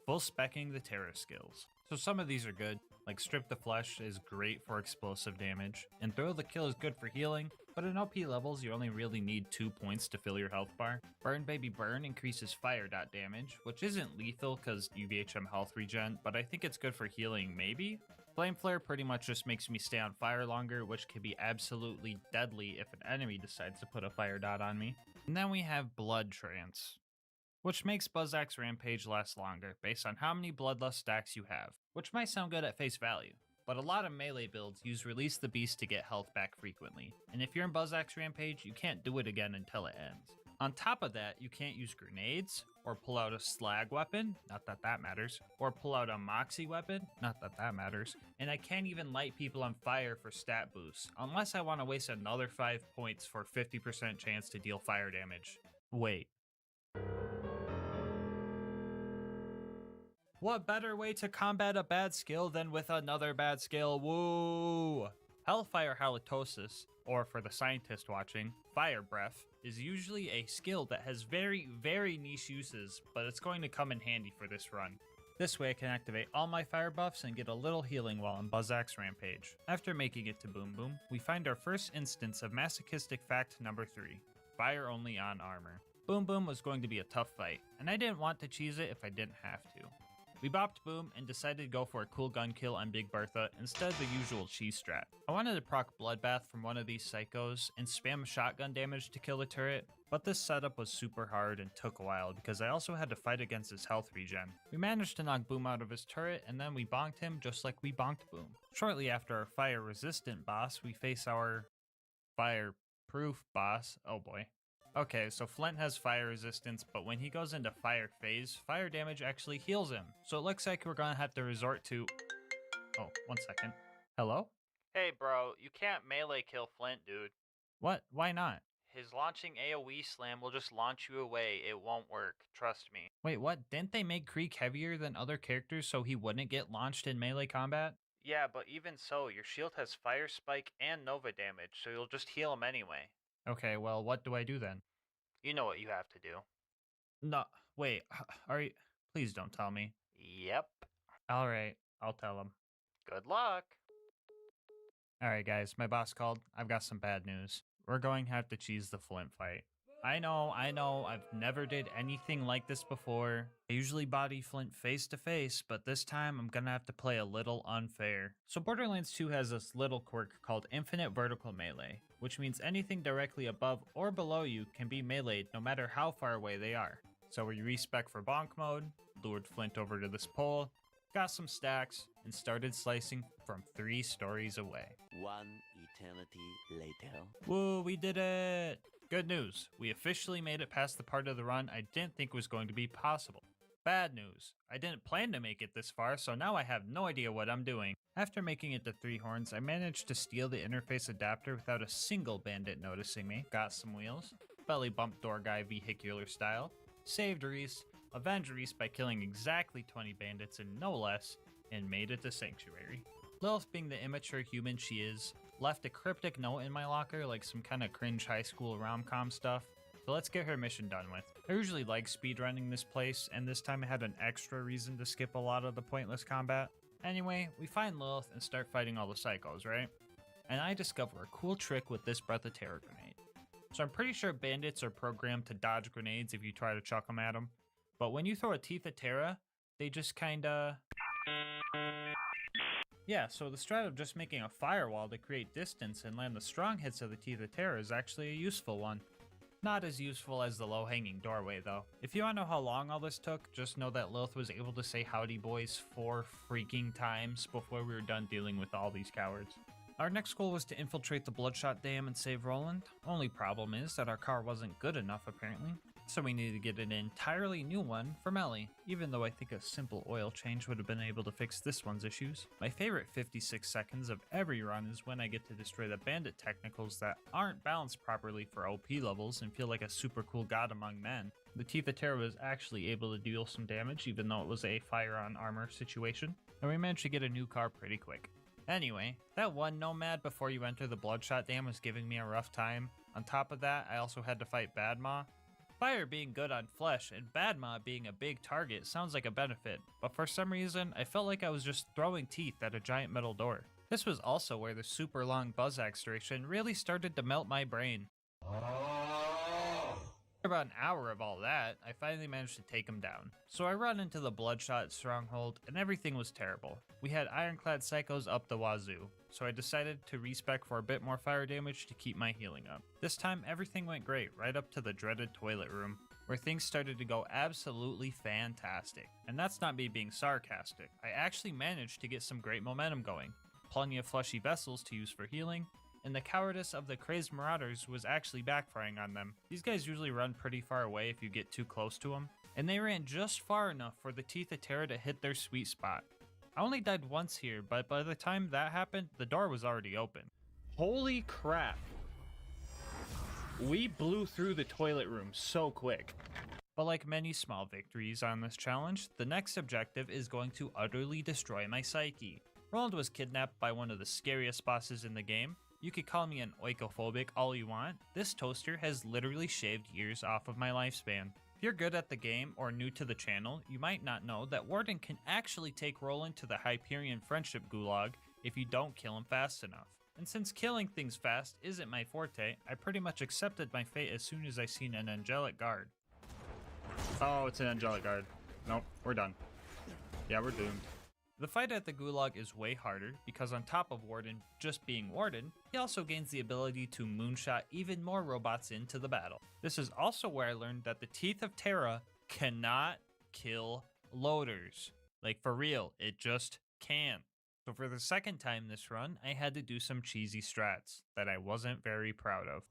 Full specking the Terra skills. So some of these are good, like Strip the Flesh is great for explosive damage, and Throw the Kill is good for healing, but in OP levels you only really need 2 points to fill your health bar. Burn Baby Burn increases fire dot damage, which isn't lethal because UVHM health regen, but I think it's good for healing maybe? Flame Flare pretty much just makes me stay on fire longer, which can be absolutely deadly if an enemy decides to put a fire dot on me. And then we have Blood Trance, which makes Buzzax Rampage last longer based on how many Bloodlust stacks you have, which might sound good at face value, but a lot of melee builds use Release the Beast to get health back frequently, and if you're in Buzzax Rampage, you can't do it again until it ends. On top of that, you can't use grenades, or pull out a slag weapon, not that that matters, or pull out a moxie weapon, not that that matters, and I can't even light people on fire for stat boosts, unless I want to waste another 5 points for 50% chance to deal fire damage. Wait. What better way to combat a bad skill than with another bad skill? Woo! Hellfire Halitosis, or for the scientist watching, Fire Breath, is usually a skill that has very, very niche uses, but it's going to come in handy for this run. This way I can activate all my fire buffs and get a little healing while in Buzzax Rampage. After making it to Boom Boom, we find our first instance of masochistic fact number 3, fire only on armor. Boom Boom was going to be a tough fight, and I didn't want to cheese it if I didn't have to. We bopped Boom and decided to go for a cool gun kill on Big Bertha instead of the usual cheese strat. I wanted to proc Bloodbath from one of these psychos and spam shotgun damage to kill the turret, but this setup was super hard and took a while because I also had to fight against his health regen. We managed to knock Boom out of his turret and then we bonked him just like we bonked Boom. Shortly after our fire resistant boss, we face our fireproof boss. Oh boy. Okay, so Flint has fire resistance, but when he goes into fire phase, fire damage actually heals him. So it looks like we're gonna have to resort to... Oh, 1 second. Hello? Hey bro, you can't melee kill Flint, dude. What? Why not? His launching AoE slam will just launch you away. It won't work. Trust me. Wait, what? Didn't they make Creek heavier than other characters so he wouldn't get launched in melee combat? Yeah, but even so, your shield has Fire Spike and Nova damage, so you'll just heal him anyway. Okay, well, what do I do then? You know what you have to do. No, wait, are you... Please don't tell me. Yep. Alright, I'll tell him. Good luck. Alright guys, my boss called. I've got some bad news. We're going to have to cheese the Flint fight. I know, I've never did anything like this before. I usually body Flint face to face, but this time I'm gonna have to play a little unfair. So Borderlands 2 has this little quirk called Infinite Vertical Melee, which means anything directly above or below you can be meleeed no matter how far away they are. So we respec for bonk mode, lured Flint over to this pole, got some stacks, and started slicing from 3 stories away. One eternity later. Woo, we did it! Good news, we officially made it past the part of the run I didn't think was going to be possible. Bad news, I didn't plan to make it this far, so now I have no idea what I'm doing. After making it to 3 horns, I managed to steal the interface adapter without a single bandit noticing me. Got some wheels, belly bump door guy vehicular style, saved Reese, avenged Reese by killing exactly 20 bandits and no less, and made it to Sanctuary. Lilith, being the immature human she is, left a cryptic note in my locker like some kind of cringe high school rom-com stuff, so let's get her mission done with. I usually like speedrunning this place, and this time I had an extra reason to skip a lot of the pointless combat. Anyway, we find Lilith and start fighting all the psychos, right? And I discover a cool trick with this Breath of Terror grenade. So I'm pretty sure bandits are programmed to dodge grenades if you try to chuck them at them, but when you throw a Teeth of Terra, they just kinda... Yeah, so the strat of just making a firewall to create distance and land the strong hits of the Teeth of Terror is actually a useful one. Not as useful as the low-hanging doorway, though. If you want to know how long all this took, just know that Lilith was able to say howdy boys 4 freaking times before we were done dealing with all these cowards. Our next goal was to infiltrate the Bloodshot Dam and save Roland. Only problem is that our car wasn't good enough apparently, so we needed to get an entirely new one from Ellie, even though I think a simple oil change would have been able to fix this one's issues. My favorite 56 seconds of every run is when I get to destroy the bandit technicals that aren't balanced properly for OP levels and feel like a super cool god among men. The Teeth of Terror was actually able to deal some damage even though it was a fire on armor situation, and we managed to get a new car pretty quick. Anyway, that one nomad before you enter the Bloodshot Dam was giving me a rough time. On top of that, I also had to fight Badmaw. Fire being good on flesh and Badmaw being a big target sounds like a benefit, but for some reason I felt like I was just throwing teeth at a giant metal door. This was also where the super long buzz extraction really started to melt my brain. After about an hour of all that, I finally managed to take him down. So I run into the Bloodshot stronghold and everything was terrible. We had ironclad psychos up the wazoo, so I decided to respec for a bit more fire damage to keep my healing up. This time everything went great, right up to the dreaded toilet room, where things started to go absolutely fantastic. And that's not me being sarcastic, I actually managed to get some great momentum going. Plenty of fleshy vessels to use for healing, and the cowardice of the crazed marauders was actually backfiring on them. These guys usually run pretty far away if you get too close to them, and they ran just far enough for the Teeth of Terror to hit their sweet spot. I only died once here, but by the time that happened, the door was already open. Holy crap! We blew through the toilet room so quick. But like many small victories on this challenge, the next objective is going to utterly destroy my psyche. Roland was kidnapped by one of the scariest bosses in the game. You could call me an oikophobic all you want. This toaster has literally shaved years off of my lifespan. If you're good at the game or new to the channel, you might not know that Warden can actually take Roland to the Hyperion Friendship Gulag if you don't kill him fast enough. And since killing things fast isn't my forte, I pretty much accepted my fate as soon as I seen an angelic guard. Oh, it's an angelic guard. Nope, we're done. Yeah, we're doomed. The fight at the Gulag is way harder because on top of Warden just being Warden, he also gains the ability to moonshot even more robots into the battle. This is also where I learned that the Teeth of Terra cannot kill loaders. Like for real, it just can't. So for the second time this run, I had to do some cheesy strats that I wasn't very proud of.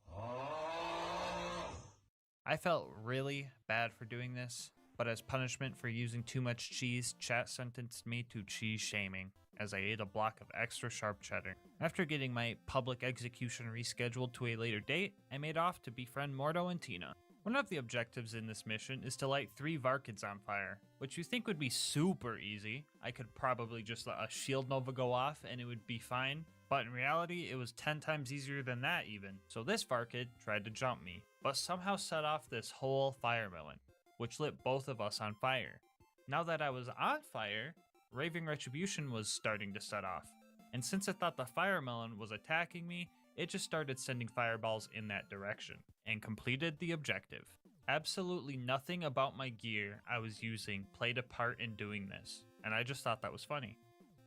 I felt really bad for doing this, but as punishment for using too much cheese, chat sentenced me to cheese shaming. as I ate a block of extra sharp cheddar. After getting my public execution rescheduled to a later date, I made off to befriend Mordo and Tina. One of the objectives in this mission is to light 3 Varkids on fire, which you think would be super easy. I could probably just let a shield nova go off and it would be fine, but in reality it was 10 times easier than that even. So this Varkid tried to jump me, but somehow set off this whole fire melon, which lit both of us on fire. Now that I was on fire, Raving Retribution was starting to set off, and since it thought the fire melon was attacking me, it just started sending fireballs in that direction, and completed the objective. Absolutely nothing about my gear I was using played a part in doing this, and I just thought that was funny.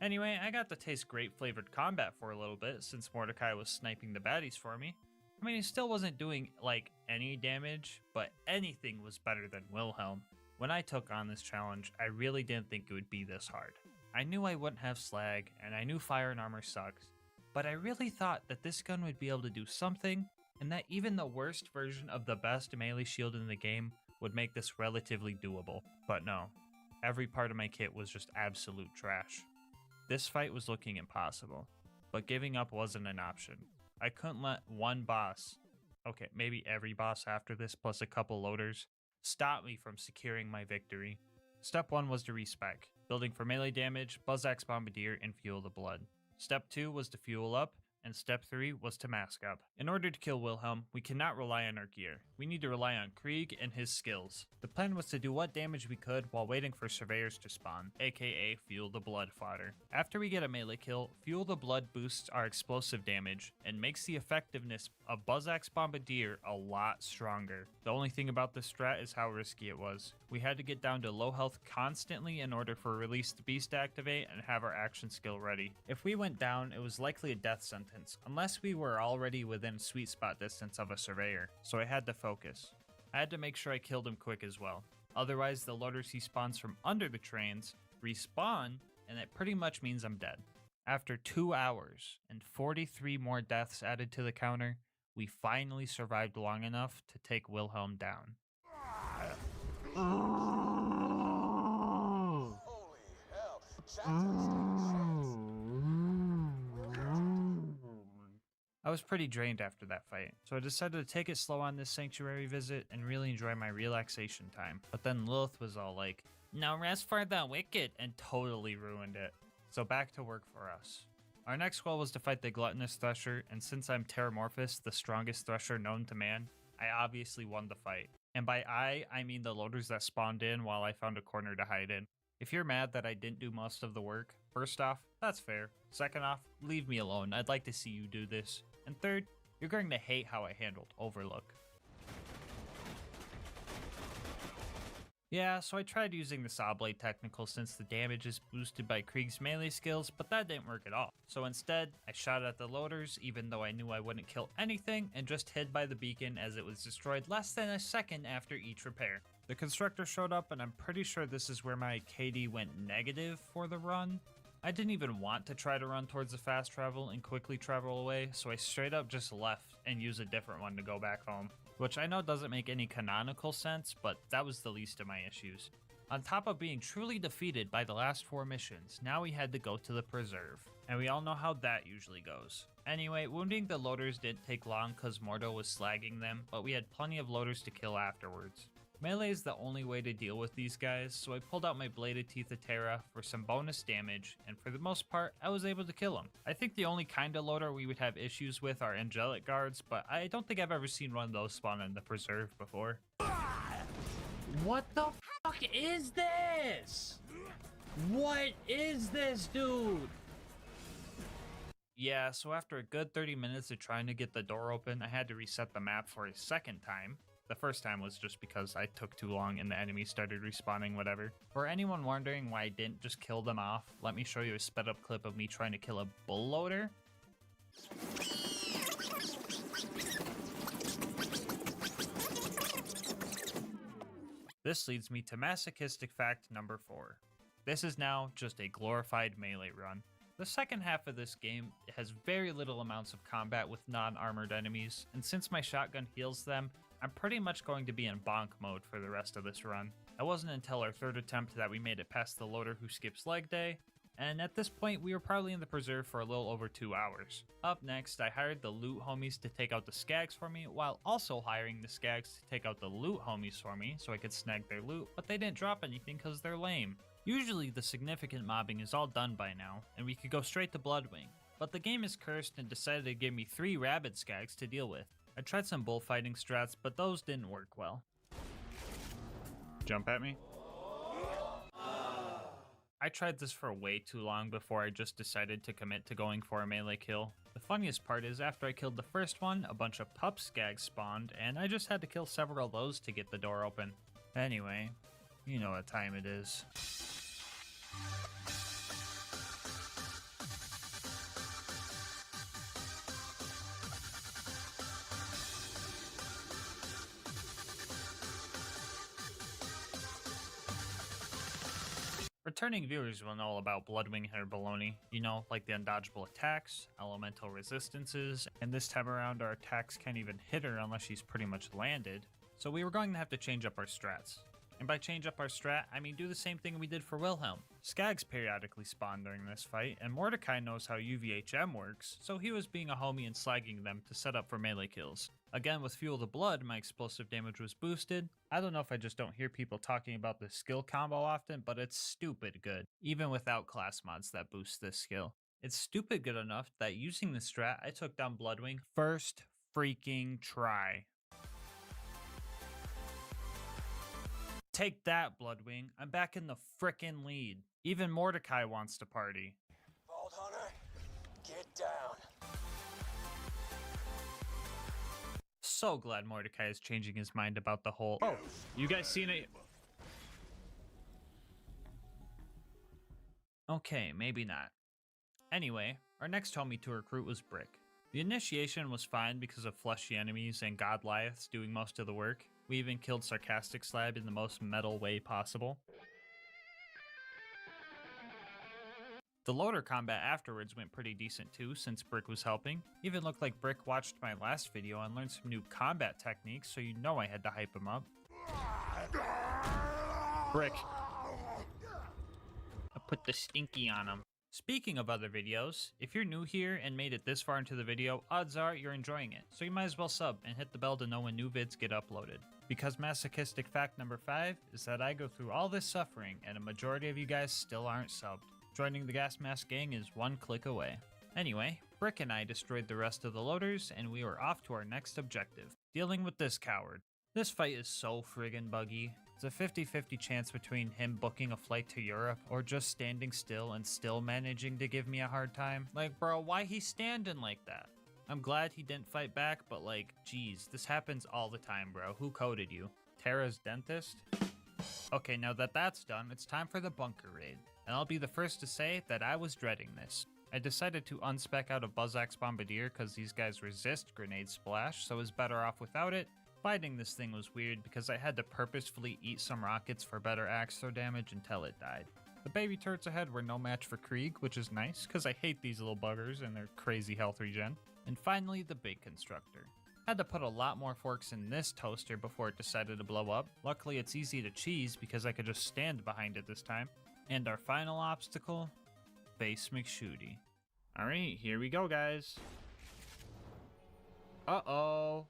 Anyway, I got to taste grape flavored combat for a little bit since Mordecai was sniping the baddies for me. I mean, he still wasn't doing like any damage, but anything was better than Wilhelm. When I took on this challenge, I really didn't think it would be this hard. I knew I wouldn't have slag, and I knew fire and armor sucks, but I really thought that this gun would be able to do something, and that even the worst version of the best melee shield in the game would make this relatively doable. But no, every part of my kit was just absolute trash. This fight was looking impossible, but giving up wasn't an option. I couldn't let one boss, okay, maybe every boss after this plus a couple loaders, stop me from securing my victory. Step 1 was to respec, building for melee damage, Buzzax Bombardier, and Fuel the Blood. Step 2 was to fuel up, and step 3 was to mask up. In order to kill Wilhelm, we cannot rely on our gear. We need to rely on Krieg and his skills. The plan was to do what damage we could while waiting for surveyors to spawn, aka Fuel the Blood fodder. After we get a melee kill, Fuel the Blood boosts our explosive damage and makes the effectiveness of Buzzax Bombardier a lot stronger. The only thing about this strat is how risky it was. We had to get down to low health constantly in order for Release the Beast to activate and have our action skill ready. If we went down, it was likely a death sentence, unless we were already within sweet spot distance of a surveyor, so I had to focus. I had to make sure I killed him quick as well. Otherwise, the loaders he spawns from under the trains respawn, and it pretty much means I'm dead. After 2 hours and 43 more deaths added to the counter, we finally survived long enough to take Wilhelm down. Oh. Holy hell. Jackson's I was pretty drained after that fight, so I decided to take it slow on this sanctuary visit and really enjoy my relaxation time. But then Lilith was all like, "No rest for the wicked," and totally ruined it. So back to work for us. Our next goal was to fight the Gluttonous Thresher, and since I'm Terramorphous, the strongest Thresher known to man, I obviously won the fight. And by I mean the loaders that spawned in while I found a corner to hide in. If you're mad that I didn't do most of the work, first off, that's fair. Second off, leave me alone. I'd like to see you do this. And third, you're going to hate how I handled Overlook. Yeah, so I tried using the Saw Blade technical since the damage is boosted by Krieg's melee skills, but that didn't work at all. So instead, I shot at the loaders even though I knew I wouldn't kill anything, and just hid by the beacon as it was destroyed less than a second after each repair. The Constructor showed up, and I'm pretty sure this is where my KD went negative for the run. I didn't even want to try to run towards the fast travel and quickly travel away, so I straight up just left and used a different one to go back home. Which I know doesn't make any canonical sense, but that was the least of my issues. On top of being truly defeated by the last 4 missions, now we had to go to the Preserve. And we all know how that usually goes. Anyway, wounding the loaders didn't take long cause Mordo was slagging them, but we had plenty of loaders to kill afterwards. Melee is the only way to deal with these guys, so I pulled out my Bladed Teeth of Terra for some bonus damage, and for the most part, I was able to kill them. I think the only kind of loader we would have issues with are Angelic Guards, but I don't think I've ever seen one of those spawn in the Preserve before. What the fuck is this? What is this, dude? Yeah, so after a good 30 minutes of trying to get the door open, I had to reset the map for a second time. The first time was just because I took too long and the enemies started respawning whatever. For anyone wondering why I didn't just kill them off, let me show you a sped up clip of me trying to kill a bull loader. This leads me to masochistic fact number 4. This is now just a glorified melee run. The second half of this game has very little amounts of combat with non-armored enemies, and since my shotgun heals them, I'm pretty much going to be in bonk mode for the rest of this run. It wasn't until our 3rd attempt that we made it past the loader who skips leg day, and at this point we were probably in the preserve for a little over 2 hours. Up next, I hired the loot homies to take out the skags for me, while also hiring the skags to take out the loot homies for me so I could snag their loot, but they didn't drop anything because they're lame. Usually the significant mobbing is all done by now, and we could go straight to Bloodwing, but the game is cursed and decided to give me 3 rabid skags to deal with. I tried some bullfighting strats, but those didn't work well. Jump at me? I tried this for way too long before I just decided to commit to going for a melee kill. The funniest part is after I killed the first one, a bunch of pup skags spawned, and I just had to kill several of those to get the door open. Anyway, you know what time it is. Returning viewers will know about Bloodwing hair baloney, you know, like the undodgeable attacks, elemental resistances, and this time around our attacks can't even hit her unless she's pretty much landed, so we were going to have to change up our strats. And by change up our strat, I mean do the same thing we did for Wilhelm. Skags periodically spawn during this fight, and Mordecai knows how UVHM works, so he was being a homie and slagging them to set up for melee kills. Again, with Fuel the Blood, my explosive damage was boosted. I don't know if I just don't hear people talking about this skill combo often, but it's stupid good, even without class mods that boost this skill. It's stupid good enough that using this strat, I took down Bloodwing first freaking try. Take that, Bloodwing. I'm back in the frickin' lead. Even Mordecai wants to party. Vault Hunter, get down. So glad Mordecai is changing his mind about the whole, oh, you guys seen it? Okay, maybe not. Anyway, our next homie to recruit was Brick. The initiation was fine because of fleshy enemies and Godliaths doing most of the work. We even killed Sarcastic Slab in the most metal way possible. The loader combat afterwards went pretty decent too, since Brick was helping. Even looked like Brick watched my last video and learned some new combat techniques, so you know I had to hype him up. Brick. I put the stinky on him. Speaking of other videos, if you're new here and made it this far into the video, odds are you're enjoying it, so you might as well sub and hit the bell to know when new vids get uploaded. Because masochistic fact number 5 is that I go through all this suffering and a majority of you guys still aren't subbed. Joining the GASMASK gang is one click away. Anyway, Brick and I destroyed the rest of the loaders and we were off to our next objective, dealing with this coward. This fight is so friggin' buggy. It's a 50-50 chance between him booking a flight to Europe or just standing still and still managing to give me a hard time. Like, bro, why he standing like that? I'm glad he didn't fight back, but like, geez, this happens all the time, bro. Who coded you? Tara's dentist? Okay, now that that's done, it's time for the bunker raid. And I'll be the first to say that I was dreading this. I decided to unspec out a Buzzax Bombardier because these guys resist grenade splash, so I was better off without it. Fighting this thing was weird because I had to purposefully eat some rockets for better axe throw damage until it died. The baby turrets ahead were no match for Krieg, which is nice because I hate these little buggers and their crazy health regen. And finally, the big constructor. Had to put a lot more forks in this toaster before it decided to blow up. Luckily it's easy to cheese because I could just stand behind it this time. And our final obstacle, Face McShooty. Alright, here we go guys. Uh-oh.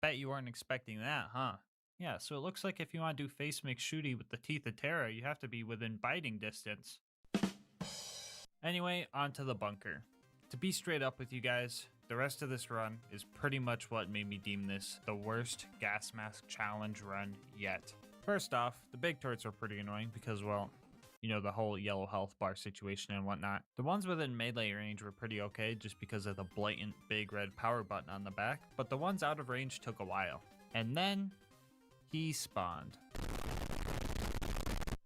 Bet you weren't expecting that, huh? Yeah, so it looks like if you want to do Face McShooty with the Teeth of Terra, you have to be within biting distance. Anyway, on to the bunker. To be straight up with you guys, the rest of this run is pretty much what made me deem this the worst gas mask challenge run yet. First off, the big turrets are pretty annoying because, well, you know, the whole yellow health bar situation and whatnot. The ones within melee range were pretty okay just because of the blatant big red power button on the back, but the ones out of range took a while. And then he spawned.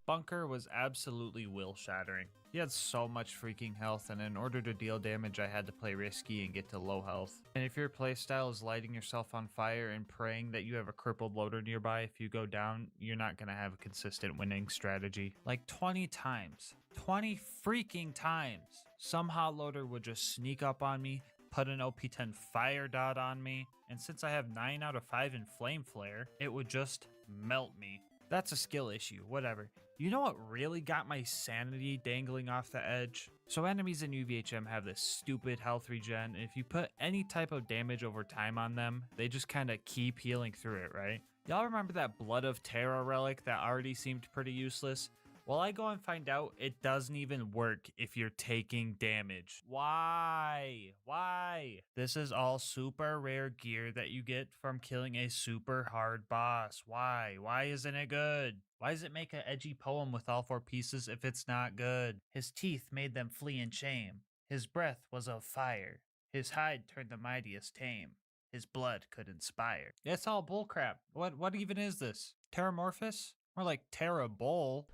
Bunker was absolutely will-shattering. He had so much freaking health, and in order to deal damage I had to play risky and get to low health. And if your playstyle is lighting yourself on fire and praying that you have a crippled loader nearby if you go down, you're not gonna have a consistent winning strategy. Like 20 times. 20 freaking times! Some hot loader would just sneak up on me, put an OP10 fire dot on me, and since I have 9 out of 5 in Flame Flare, it would just melt me. That's a skill issue, whatever. You know what really got my sanity dangling off the edge? So enemies in UVHM have this stupid health regen, and if you put any type of damage over time on them, they just kind of keep healing through it, right? Y'all remember that Blood of Terra relic that already seemed pretty useless? Well, I go and find out it doesn't even work if you're taking damage. Why? Why? This is all super rare gear that you get from killing a super hard boss. Why? Why isn't it good? Why does it make an edgy poem with all 4 pieces if it's not good? His teeth made them flee in shame. His breath was of fire. His hide turned the mightiest tame. His blood could inspire. It's all bullcrap. What even is this? Terramorphous? More like Terra Bull.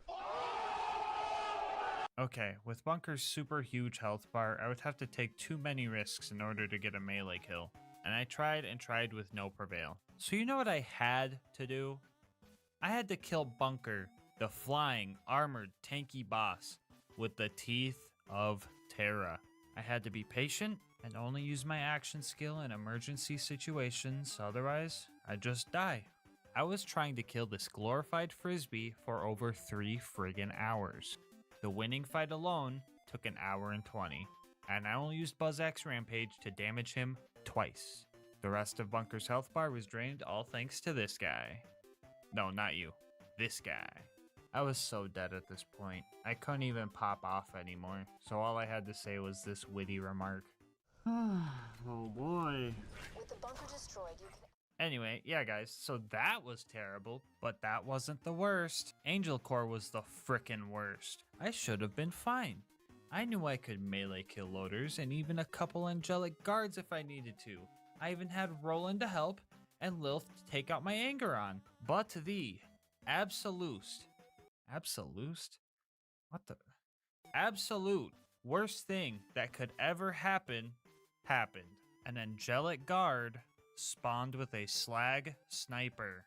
Okay, with Bunker's super huge health bar, I would have to take too many risks in order to get a melee kill. And I tried and tried with no prevail. So you know what I had to do? I had to kill Bunker, the flying, armored, tanky boss, with the teeth of Terra. I had to be patient and only use my action skill in emergency situations, otherwise I'd just die. I was trying to kill this glorified frisbee for over 3 friggin' hours. The winning fight alone took an hour and 20, and I only used Buzz X Rampage to damage him twice. The rest of Bunker's health bar was drained all thanks to this guy. No, not you. This guy. I was so dead at this point. I couldn't even pop off anymore, so all I had to say was this witty remark. Oh boy. With the bunker destroyed, you can. Anyway, yeah guys, so that was terrible, but that wasn't the worst. Angel Core was the frickin' worst. I should have been fine. I knew I could melee kill loaders and even a couple angelic guards if I needed to. I even had Roland to help and Lilith to take out my anger on. But the absolute worst thing that could ever happen happened. An angelic guard spawned with a slag sniper.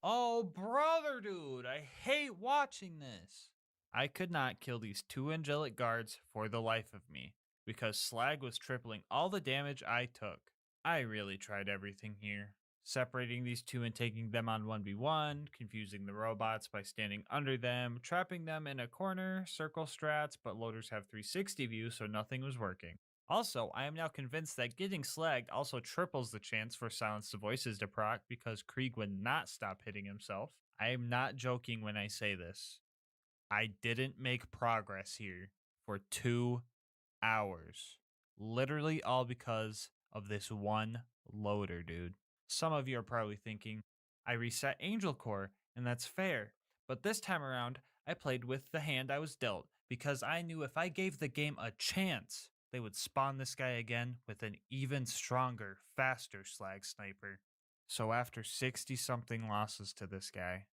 Oh, brother, dude, I hate watching this. I could not kill these 2 angelic guards for the life of me, because slag was tripling all the damage I took. I really tried everything here. Separating these 2 and taking them on 1v1, confusing the robots by standing under them, trapping them in a corner, circle strats, but loaders have 360 view, so nothing was working. Also, I am now convinced that getting slagged also triples the chance for silenced voices to proc because Krieg would not stop hitting himself. I am not joking when I say this. I didn't make progress here for 2 hours. Literally all because of this one loader, dude. Some of you are probably thinking, I reset Angel Core, and that's fair. But this time around, I played with the hand I was dealt, because I knew if I gave the game a chance, they would spawn this guy again with an even stronger, faster slag sniper. So after 60-something losses to this guy,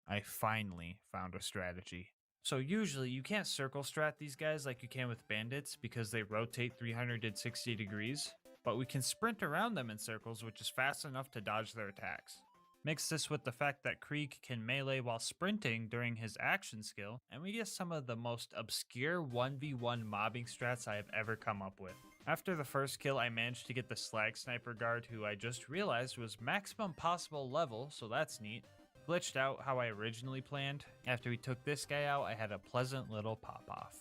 I finally found a strategy. So usually you can't circle strat these guys like you can with bandits because they rotate 360 degrees. But we can sprint around them in circles, which is fast enough to dodge their attacks. Mix this with the fact that Krieg can melee while sprinting during his action skill, and we get some of the most obscure 1v1 mobbing strats I have ever come up with. After the first kill, I managed to get the slag sniper guard, who I just realized was maximum possible level, so that's neat. Glitched out how I originally planned. After we took this guy out, I had a pleasant little pop-off.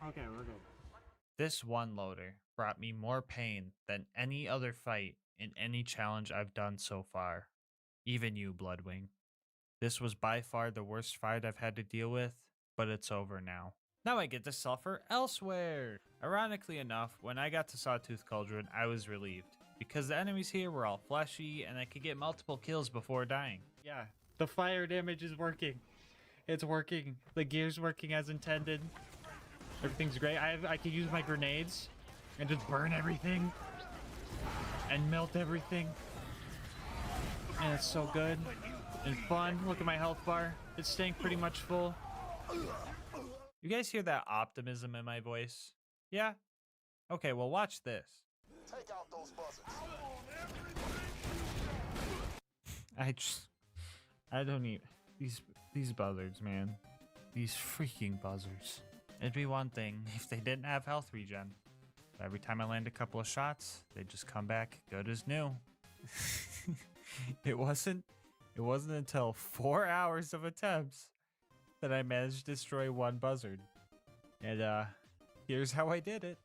Okay, we're good. This one loader brought me more pain than any other fight in any challenge I've done so far. Even you, Bloodwing. This was by far the worst fight I've had to deal with, but it's over now. Now I get to suffer elsewhere! Ironically enough, when I got to Sawtooth Cauldron, I was relieved, because the enemies here were all fleshy and I could get multiple kills before dying. Yeah, the fire damage is working. It's working. The gear's working as intended. Everything's great. I can use my grenades and just burn everything and melt everything. And it's so good and fun. Look at my health bar. It's staying pretty much full. You guys hear that optimism in my voice? Yeah? Okay, well watch this. Take out those buzzers. I don't need these buzzards, man. These freaking buzzards. It'd be one thing if they didn't have health regen. Every time I land a couple of shots, they just come back good as new. It wasn't until 4 hours of attempts that I managed to destroy one buzzard. And here's how I did it.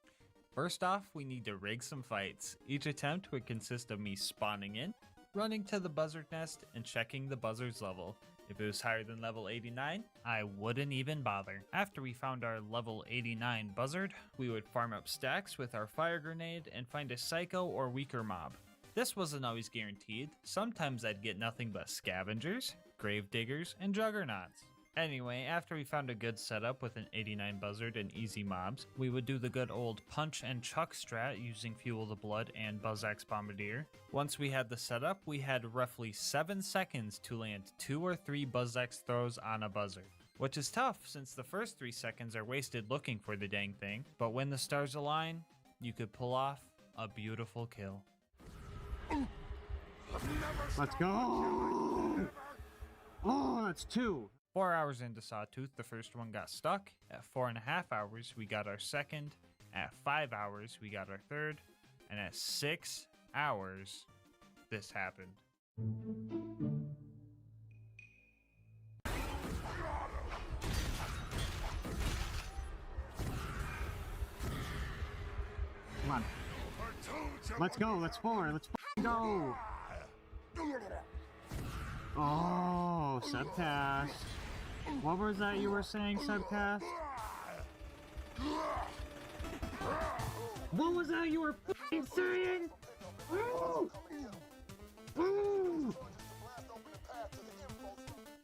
First off, we need to rig some fights. Each attempt would consist of me spawning in, running to the buzzard nest, and checking the buzzard's level. If it was higher than level 89, I wouldn't even bother. After we found our level 89 buzzard, we would farm up stacks with our fire grenade and find a psycho or weaker mob. This wasn't always guaranteed. Sometimes I'd get nothing but scavengers, grave diggers, and juggernauts. Anyway, after we found a good setup with an 89 buzzard and easy mobs, we would do the good old punch and chuck strat using Fuel the Blood and Buzzax Bombardier. Once we had the setup, we had roughly 7 seconds to land 2 or 3 Buzzax throws on a buzzard. Which is tough since the first 3 seconds are wasted looking for the dang thing, but when the stars align, you could pull off a beautiful kill. Let's go! Oh, that's 2. 4 hours into Sawtooth, the first one got stuck. At 4.5 hours, we got our second. At 5 hours, we got our third. And at 6 hours, this happened. Come on. Let's go. Let's 4. Let's go. Oh, subcast. What was that you were saying, subcast? What was that you were f***ing saying?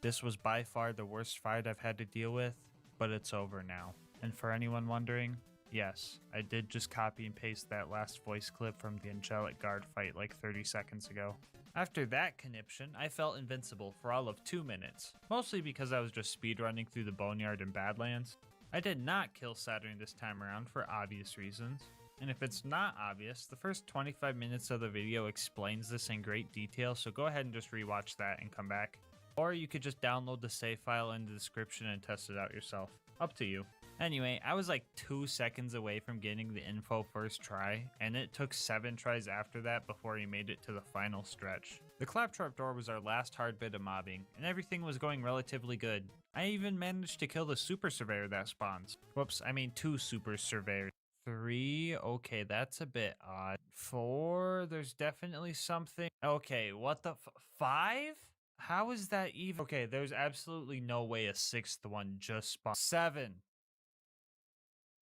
This was by far the worst fight I've had to deal with, but it's over now. And for anyone wondering, yes, I did just copy and paste that last voice clip from the Angelic Guard fight like 30 seconds ago. After that conniption, I felt invincible for all of 2 minutes, mostly because I was just speedrunning through the Boneyard and Badlands. I did not kill Saturn this time around for obvious reasons, and if it's not obvious, the first 25 minutes of the video explains this in great detail, so go ahead and just rewatch that and come back. Or you could just download the save file in the description and test it out yourself. Up to you. Anyway, I was like 2 seconds away from getting the info first try, and it took 7 tries after that before he made it to the final stretch. The claptrap door was our last hard bit of mobbing, and everything was going relatively good. I even managed to kill the super surveyor that spawns. Whoops, I mean 2 super surveyors. 3, okay, that's a bit odd. 4, there's definitely something. Okay, what the 5? How is that even? Okay, there's absolutely no way a 6th one just spawned.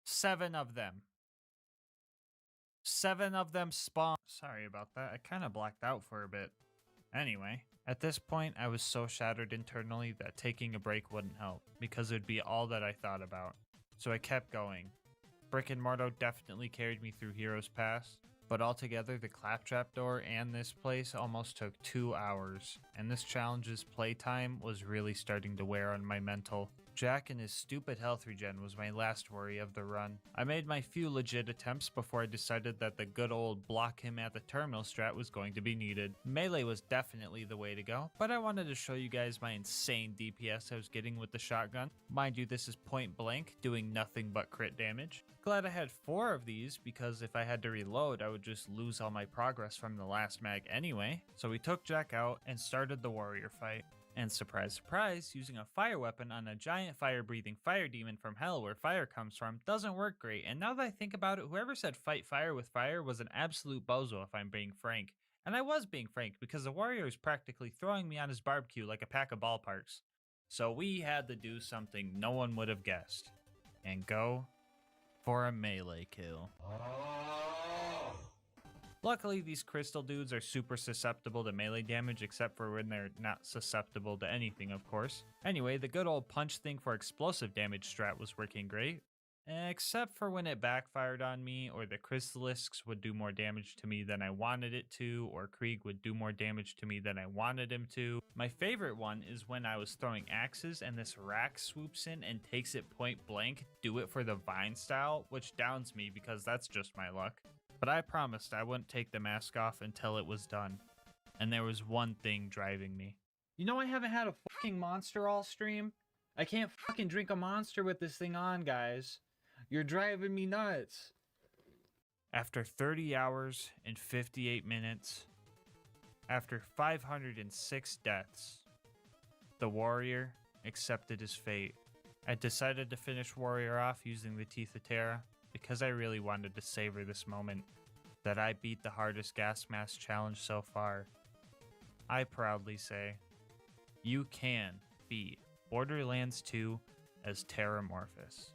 7 of them. 7 of them spawn. Sorry about that. I kind of blacked out for a bit. Anyway, at this point, I was so shattered internally that taking a break wouldn't help, because it would be all that I thought about. So I kept going. Brick and Mortar definitely carried me through Heroes Pass, but altogether the claptrap door and this place almost took 2 hours, and this challenge's playtime was really starting to wear on my mental. Jack and his stupid health regen was my last worry of the run. I made my few legit attempts before I decided that the good old block him at the terminal strat was going to be needed. Melee was definitely the way to go, but I wanted to show you guys my insane DPS I was getting with the shotgun. Mind you, this is point blank, doing nothing but crit damage. Glad I had 4 of these, because if I had to reload, I would just lose all my progress from the last mag anyway. So we took Jack out and started the warrior fight. And surprise, surprise, using a fire weapon on a giant fire-breathing fire demon from hell where fire comes from doesn't work great. And now that I think about it, whoever said fight fire with fire was an absolute bozo if I'm being frank. And I was being frank because the warrior is practically throwing me on his barbecue like a pack of ballparks. So we had to do something no one would have guessed. And go for a melee kill. Luckily, these crystal dudes are super susceptible to melee damage, except for when they're not susceptible to anything, of course. Anyway, the good old punch thing for explosive damage strat was working great. Except for when it backfired on me, or the crystalisks would do more damage to me than I wanted it to, or Krieg would do more damage to me than I wanted him to. My favorite one is when I was throwing axes and this rack swoops in and takes it point blank, do it for the vine style, which downs me because that's just my luck. But I promised I wouldn't take the mask off until it was done. And there was one thing driving me. You know I haven't had a fucking monster all stream? I can't fucking drink a monster with this thing on, guys. You're driving me nuts. After 30 hours and 58 minutes, after 506 deaths, the warrior accepted his fate. I decided to finish Warrior off using the Teeth of Terra because I really wanted to savor this moment that I beat the hardest gas mask challenge so far. I proudly say, you can beat Borderlands 2 as Terramorphous.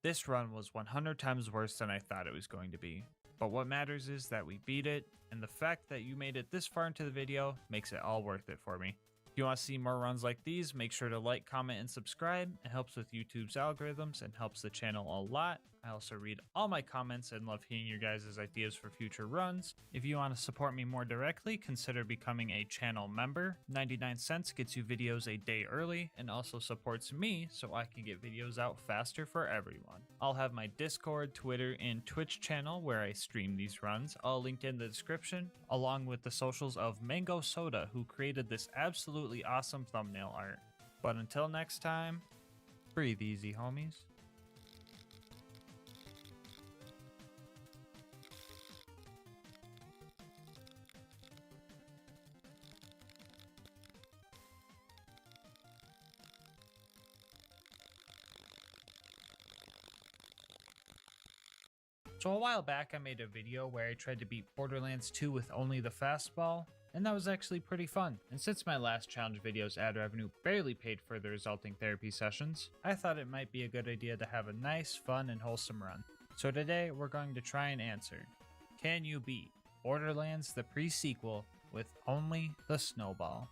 This run was 100 times worse than I thought it was going to be, but what matters is that we beat it, and the fact that you made it this far into the video makes it all worth it for me. If you want to see more runs like these, make sure to like, comment, and subscribe. It helps with YouTube's algorithms and helps the channel a lot. I also read all my comments and love hearing your guys' ideas for future runs. If you want to support me more directly, consider becoming a channel member. 99 cents gets you videos a day early and also supports me so I can get videos out faster for everyone. I'll have my Discord, Twitter, and Twitch channel where I stream these runs, all linked in the description, along with the socials of Mango Soda, who created this absolutely awesome thumbnail art. But until next time, breathe easy, homies. So a while back I made a video where I tried to beat Borderlands 2 with only the fastball, and that was actually pretty fun. And since my last challenge video's ad revenue barely paid for the resulting therapy sessions, I thought it might be a good idea to have a nice, fun, and wholesome run. So today we're going to try and answer, can you beat Borderlands the pre-sequel with only the snowball?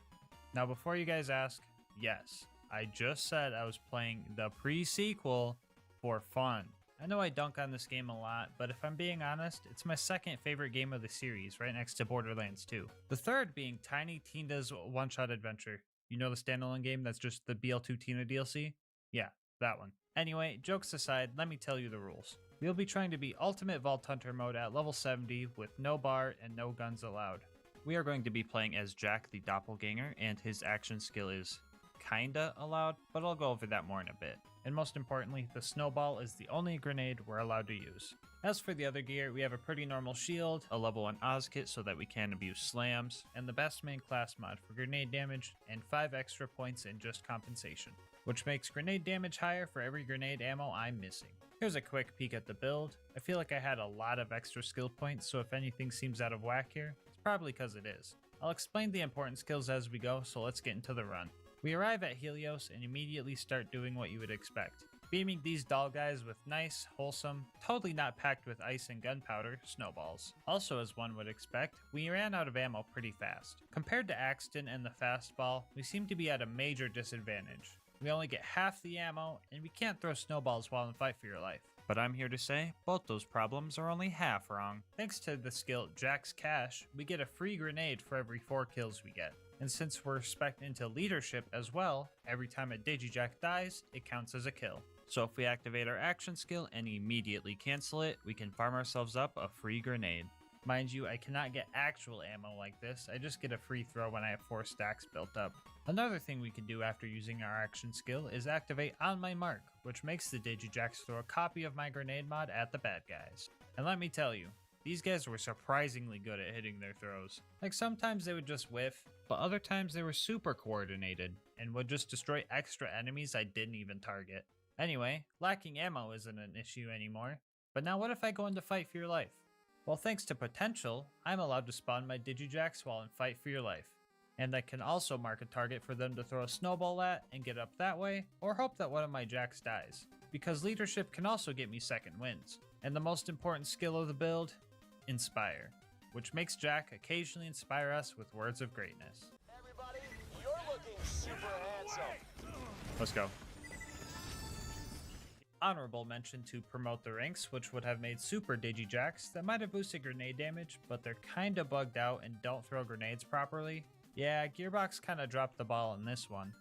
Now before you guys ask, yes, I just said I was playing the pre-sequel for fun. I know I dunk on this game a lot, but if I'm being honest, it's my second favorite game of the series, right next to Borderlands 2. The third being Tiny Tina's One Shot Adventure. You know the standalone game that's just the BL2 Tina DLC? Yeah, that one. Anyway, jokes aside, let me tell you the rules. We'll be trying to beat Ultimate Vault Hunter mode at level 70 with no bar and no guns allowed. We are going to be playing as Jack the Doppelganger, and his action skill is kinda allowed, but I'll go over that more in a bit. And most importantly, the snowball is the only grenade we're allowed to use. As for the other gear, we have a pretty normal shield, a level 1 Oz kit so that we can abuse slams, and the best main class mod for grenade damage, and 5 extra points in just compensation, which makes grenade damage higher for every grenade ammo I'm missing. Here's a quick peek at the build. I feel like I had a lot of extra skill points, so if anything seems out of whack here, it's probably because it is. I'll explain the important skills as we go, so let's get into the run. We arrive at Helios and immediately start doing what you would expect. Beaming these doll guys with nice, wholesome, totally not packed with ice and gunpowder, snowballs. Also, as one would expect, we ran out of ammo pretty fast. Compared to Axton and the fastball, we seem to be at a major disadvantage. We only get half the ammo, and we can't throw snowballs while in fight for your life. But I'm here to say, both those problems are only half wrong. Thanks to the skill Jack's Cash, we get a free grenade for every 4 kills we get. And since we're spec'd into leadership as well, every time a Digijack dies, it counts as a kill. So if we activate our action skill and immediately cancel it, we can farm ourselves up a free grenade. Mind you, I cannot get actual ammo like this, I just get a free throw when I have 4 stacks built up. Another thing we can do after using our action skill is activate On My Mark, which makes the Digijacks throw a copy of my grenade mod at the bad guys. And let me tell you, these guys were surprisingly good at hitting their throws. Like sometimes they would just whiff, but other times they were super coordinated and would just destroy extra enemies I didn't even target. Anyway, lacking ammo isn't an issue anymore. But now what if I go into Fight for Your Life? Well, thanks to Potential, I'm allowed to spawn my Digijacks while in Fight for Your Life. And I can also mark a target for them to throw a snowball at and get up that way, or hope that one of my Jacks dies. Because leadership can also get me second wins. And the most important skill of the build, Inspire, which makes Jack occasionally inspire us with words of greatness. Everybody, you're looking super handsome. Let's go. Honorable mention to promote the ranks, which would have made super Digijacks that might have boosted grenade damage, but they're kinda bugged out and don't throw grenades properly. Yeah, Gearbox kinda dropped the ball on this one.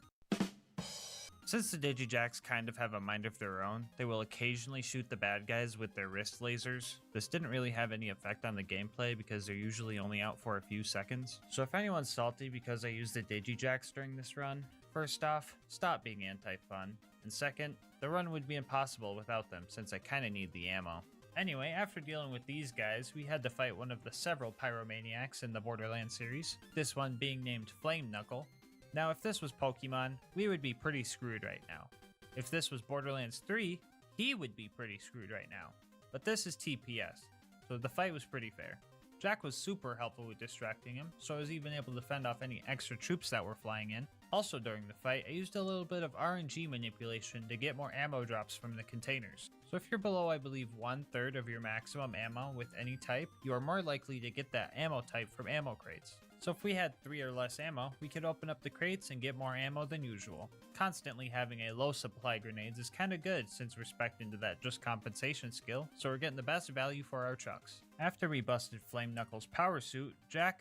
Since the Digijacks kind of have a mind of their own, they will occasionally shoot the bad guys with their wrist lasers. This didn't really have any effect on the gameplay because they're usually only out for a few seconds. So if anyone's salty because I used the Digijacks during this run, first off, stop being anti-fun. and second, the run would be impossible without them since I kinda need the ammo. Anyway, after dealing with these guys, we had to fight one of the several pyromaniacs in the Borderlands series, this one being named Flame Knuckle. Now if this was Pokemon, we would be pretty screwed right now. If this was Borderlands 3, he would be pretty screwed right now. But this is TPS, so the fight was pretty fair. Jack was super helpful with distracting him, so I was even able to fend off any extra troops that were flying in. Also during the fight, I used a little bit of RNG manipulation to get more ammo drops from the containers. So if you're below, I believe, 1/3 of your maximum ammo with any type, you are more likely to get that ammo type from ammo crates. So if we had 3 or less ammo, we could open up the crates and get more ammo than usual. Constantly having a low supply grenades is kinda good since we're spec'd into that just compensation skill, so we're getting the best value for our chucks. After we busted Flame Knuckles' power suit, Jack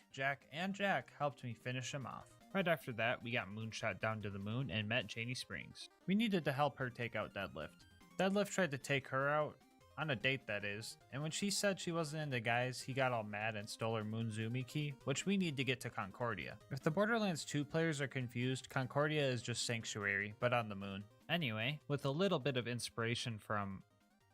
helped me finish him off. Right after that, we got moonshot down to the moon and met Janie Springs. We needed to help her take out Deadlift. Deadlift tried to take her out, on a date that is, and when she said she wasn't into guys, he got all mad and stole her Moonzumi key, which we need to get to Concordia. If the Borderlands 2 players are confused, Concordia is just Sanctuary, but on the moon. Anyway, with a little bit of inspiration from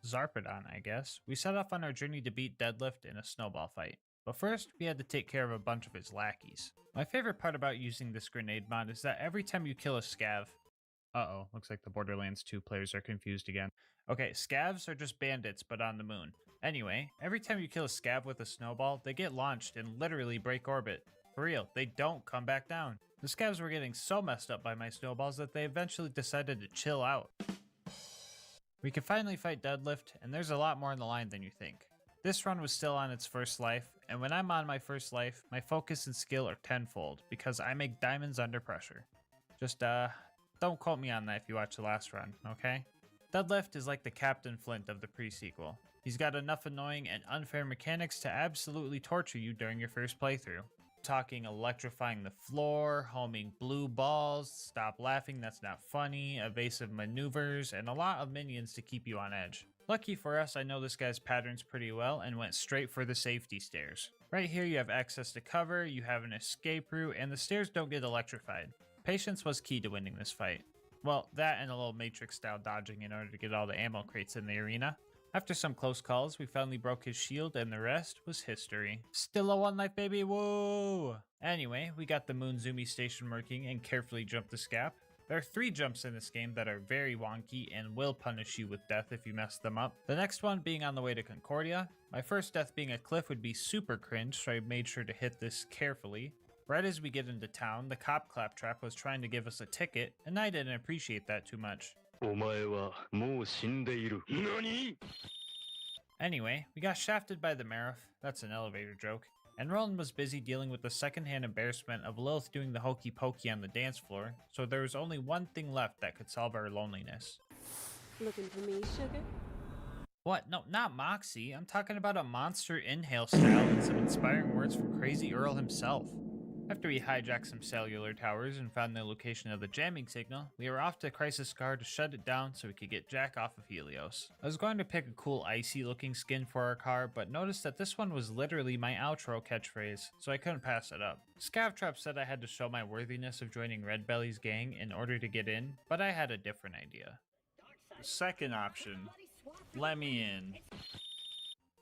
Zarpedon, I guess, we set off on our journey to beat Deadlift in a snowball fight. But first, we had to take care of a bunch of his lackeys. My favorite part about using this grenade mod is that every time you kill a scav... Uh-oh, looks like the Borderlands 2 players are confused again. Okay, scavs are just bandits, but on the moon. Anyway, every time you kill a scav with a snowball, they get launched and literally break orbit. For real, they don't come back down. The scavs were getting so messed up by my snowballs that they eventually decided to chill out. We can finally fight Deadlift, and there's a lot more on the line than you think. This run was still on its first life, and when I'm on my first life, my focus and skill are tenfold, because I make diamonds under pressure. Just, don't quote me on that if you watch the last run, okay? Deadlift is like the Captain Flint of the pre-sequel. He's got enough annoying and unfair mechanics to absolutely torture you during your first playthrough. Talking electrifying the floor, homing blue balls, stop laughing that's not funny, evasive maneuvers, and a lot of minions to keep you on edge. Lucky for us, I know this guy's patterns pretty well and went straight for the safety stairs. Right here you have access to cover, you have an escape route, and the stairs don't get electrified. Patience was key to winning this fight. Well, that and a little Matrix style dodging in order to get all the ammo crates in the arena. After some close calls, we finally broke his shield and the rest was history. Still a 1 life, baby, woo! Anyway, we got the Moonzumi station working and carefully jumped the scap. There are 3 jumps in this game that are very wonky and will punish you with death if you mess them up. The next one being on the way to Concordia. My first death being a cliff would be super cringe, so I made sure to hit this carefully. Right as we get into town, the cop claptrap was trying to give us a ticket, and I didn't appreciate that too much. Anyway, we got shafted by the Marif, that's an elevator joke, and Roland was busy dealing with the secondhand embarrassment of Lilith doing the hokey pokey on the dance floor, so there was only one thing left that could solve our loneliness. Looking for me, sugar? What? No, not Moxie. I'm talking about a monster inhale style and some inspiring words from Crazy Earl himself. After we hijacked some cellular towers and found the location of the jamming signal, we were off to Crisis Scar to shut it down so we could get Jack off of Helios. I was going to pick a cool icy looking skin for our car, but noticed that this one was literally my outro catchphrase, so I couldn't pass it up. Scavtrap said I had to show my worthiness of joining Redbelly's gang in order to get in, but I had a different idea. The second option, let me in.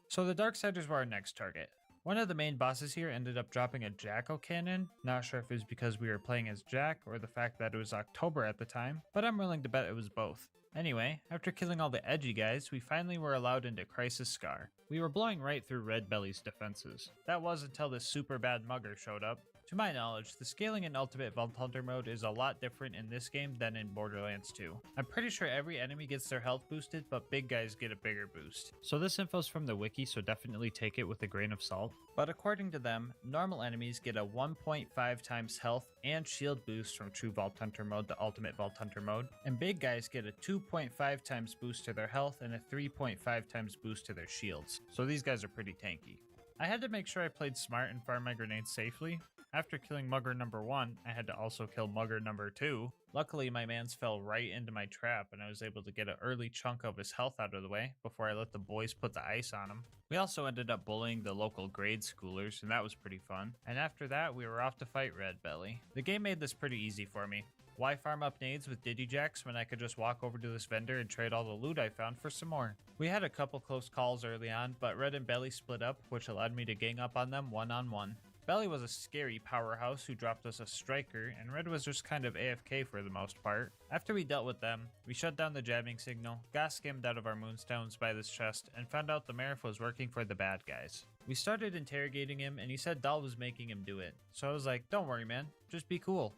So the Darksiders were our next target. One of the main bosses here ended up dropping a Jacko cannon. Not sure if it was because we were playing as Jack or the fact that it was October at the time, but I'm willing to bet it was both. Anyway, after killing all the edgy guys, we finally were allowed into Crisis Scar. We were blowing right through Redbelly's defenses. That was until this super bad mugger showed up. To my knowledge, the scaling in Ultimate Vault Hunter mode is a lot different in this game than in Borderlands 2. I'm pretty sure every enemy gets their health boosted, but big guys get a bigger boost. So this info's from the wiki, so definitely take it with a grain of salt. But according to them, normal enemies get a 1.5 times health and shield boost from True Vault Hunter mode to Ultimate Vault Hunter mode, and big guys get a 2.5 times boost to their health and a 3.5 times boost to their shields. So these guys are pretty tanky. I had to make sure I played smart and farmed my grenades safely. After killing Mugger number 1, I had to also kill Mugger number 2. Luckily, my mans fell right into my trap and I was able to get an early chunk of his health out of the way before I let the boys put the ice on him. We also ended up bullying the local grade schoolers, and that was pretty fun. And after that, we were off to fight Red Belly. The game made this pretty easy for me. Why farm up nades with Digijacks when I could just walk over to this vendor and trade all the loot I found for some more? We had a couple close calls early on, but Red and Belly split up, which allowed me to gang up on them one-on-one. Belly was a scary powerhouse who dropped us a striker, and Red was just kind of AFK for the most part. After we dealt with them, we shut down the jamming signal, got skimmed out of our moonstones by this chest, and found out the Marif was working for the bad guys. We started interrogating him, and he said Dahl was making him do it. So I was like, don't worry man, just be cool.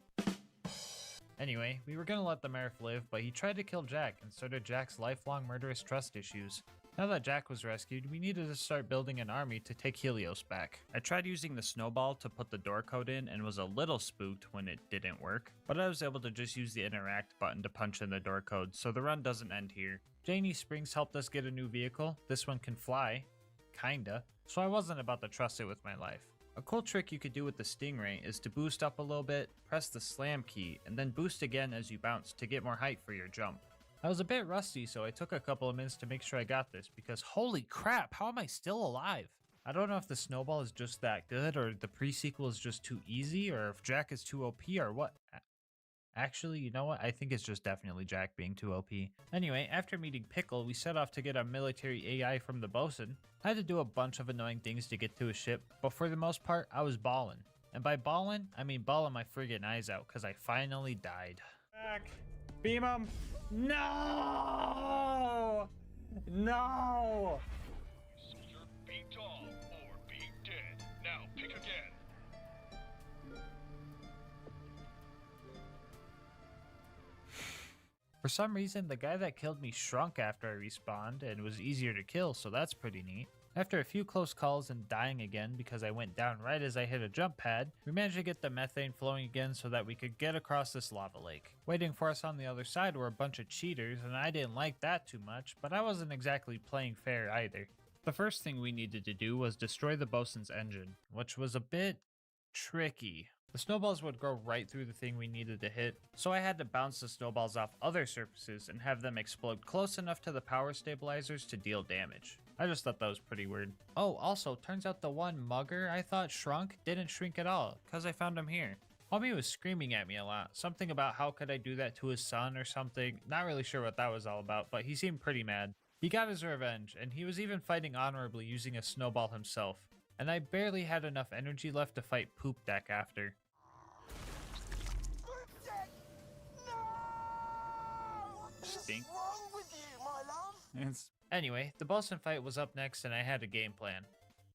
Anyway, we were gonna let the Marif live, but he tried to kill Jack and started Jack's lifelong murderous trust issues. Now that Jack was rescued, we needed to start building an army to take Helios back. I tried using the snowball to put the door code in and was a little spooked when it didn't work, but I was able to just use the interact button to punch in the door code, so the run doesn't end here. Janie Springs helped us get a new vehicle. This one can fly, kinda, so I wasn't about to trust it with my life. A cool trick you could do with the Stingray is to boost up a little bit, press the slam key, and then boost again as you bounce to get more height for your jump. I was a bit rusty, so I took a couple of minutes to make sure I got this, because holy crap, how am I still alive? I don't know if the snowball is just that good, or the pre-sequel is just too easy, or if Jack is too OP, or what. Actually, you know what? I think it's just definitely Jack being too OP. Anyway, after meeting Pickle, we set off to get a military AI from the bosun. I had to do a bunch of annoying things to get to his ship, but for the most part, I was ballin'. And by ballin', I mean bawling my friggin' eyes out, because I finally died. Back. Beam him. No! No! Soldier, be tall or be dead. Now pick again. For some reason, the guy that killed me shrunk after I respawned and was easier to kill, so that's pretty neat. After a few close calls and dying again because I went down right as I hit a jump pad, we managed to get the methane flowing again so that we could get across this lava lake. Waiting for us on the other side were a bunch of cheaters, and I didn't like that too much, but I wasn't exactly playing fair either. The first thing we needed to do was destroy the bosun's engine, which was a bit tricky. The snowballs would go right through the thing we needed to hit, so I had to bounce the snowballs off other surfaces and have them explode close enough to the power stabilizers to deal damage. I just thought that was pretty weird. Oh, also, turns out the one mugger I thought shrunk didn't shrink at all, cause I found him here. Homie was screaming at me a lot, something about how could I do that to his son or something, not really sure what that was all about, but he seemed pretty mad. He got his revenge, and he was even fighting honorably using a snowball himself, and I barely had enough energy left to fight Poop Deck after. Stink. What's wrong with you, my love? Anyway, the bosun fight was up next and I had a game plan.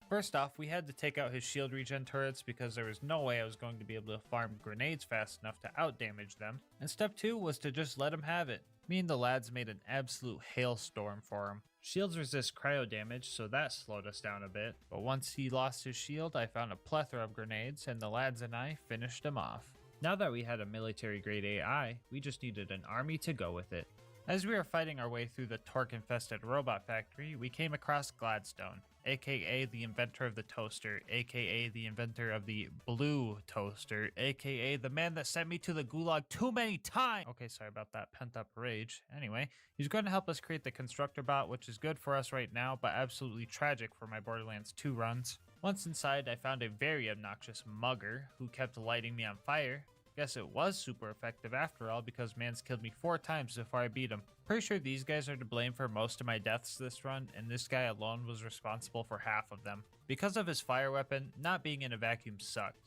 First off, we had to take out his shield regen turrets because there was no way I was going to be able to farm grenades fast enough to outdamage them. And step 2 was to just let him have it. Me and the lads made an absolute hailstorm for him. Shields resist cryo damage, so that slowed us down a bit. But once he lost his shield, I found a plethora of grenades and the lads and I finished him off. Now that we had a military grade AI, we just needed an army to go with it. As we were fighting our way through the torque-infested robot factory, we came across Gladstone, aka the inventor of the toaster, aka the inventor of the blue toaster, aka the man that sent me to the gulag too many times. Okay, sorry about that pent-up rage. Anyway, he's going to help us create the constructor bot, which is good for us right now, but absolutely tragic for my Borderlands 2 runs. Once inside, I found a very obnoxious mugger who kept lighting me on fire. Guess it was super effective after all because man's killed me 4 times before I beat him. Pretty sure these guys are to blame for most of my deaths this run, and this guy alone was responsible for half of them. Because of his fire weapon, not being in a vacuum sucked.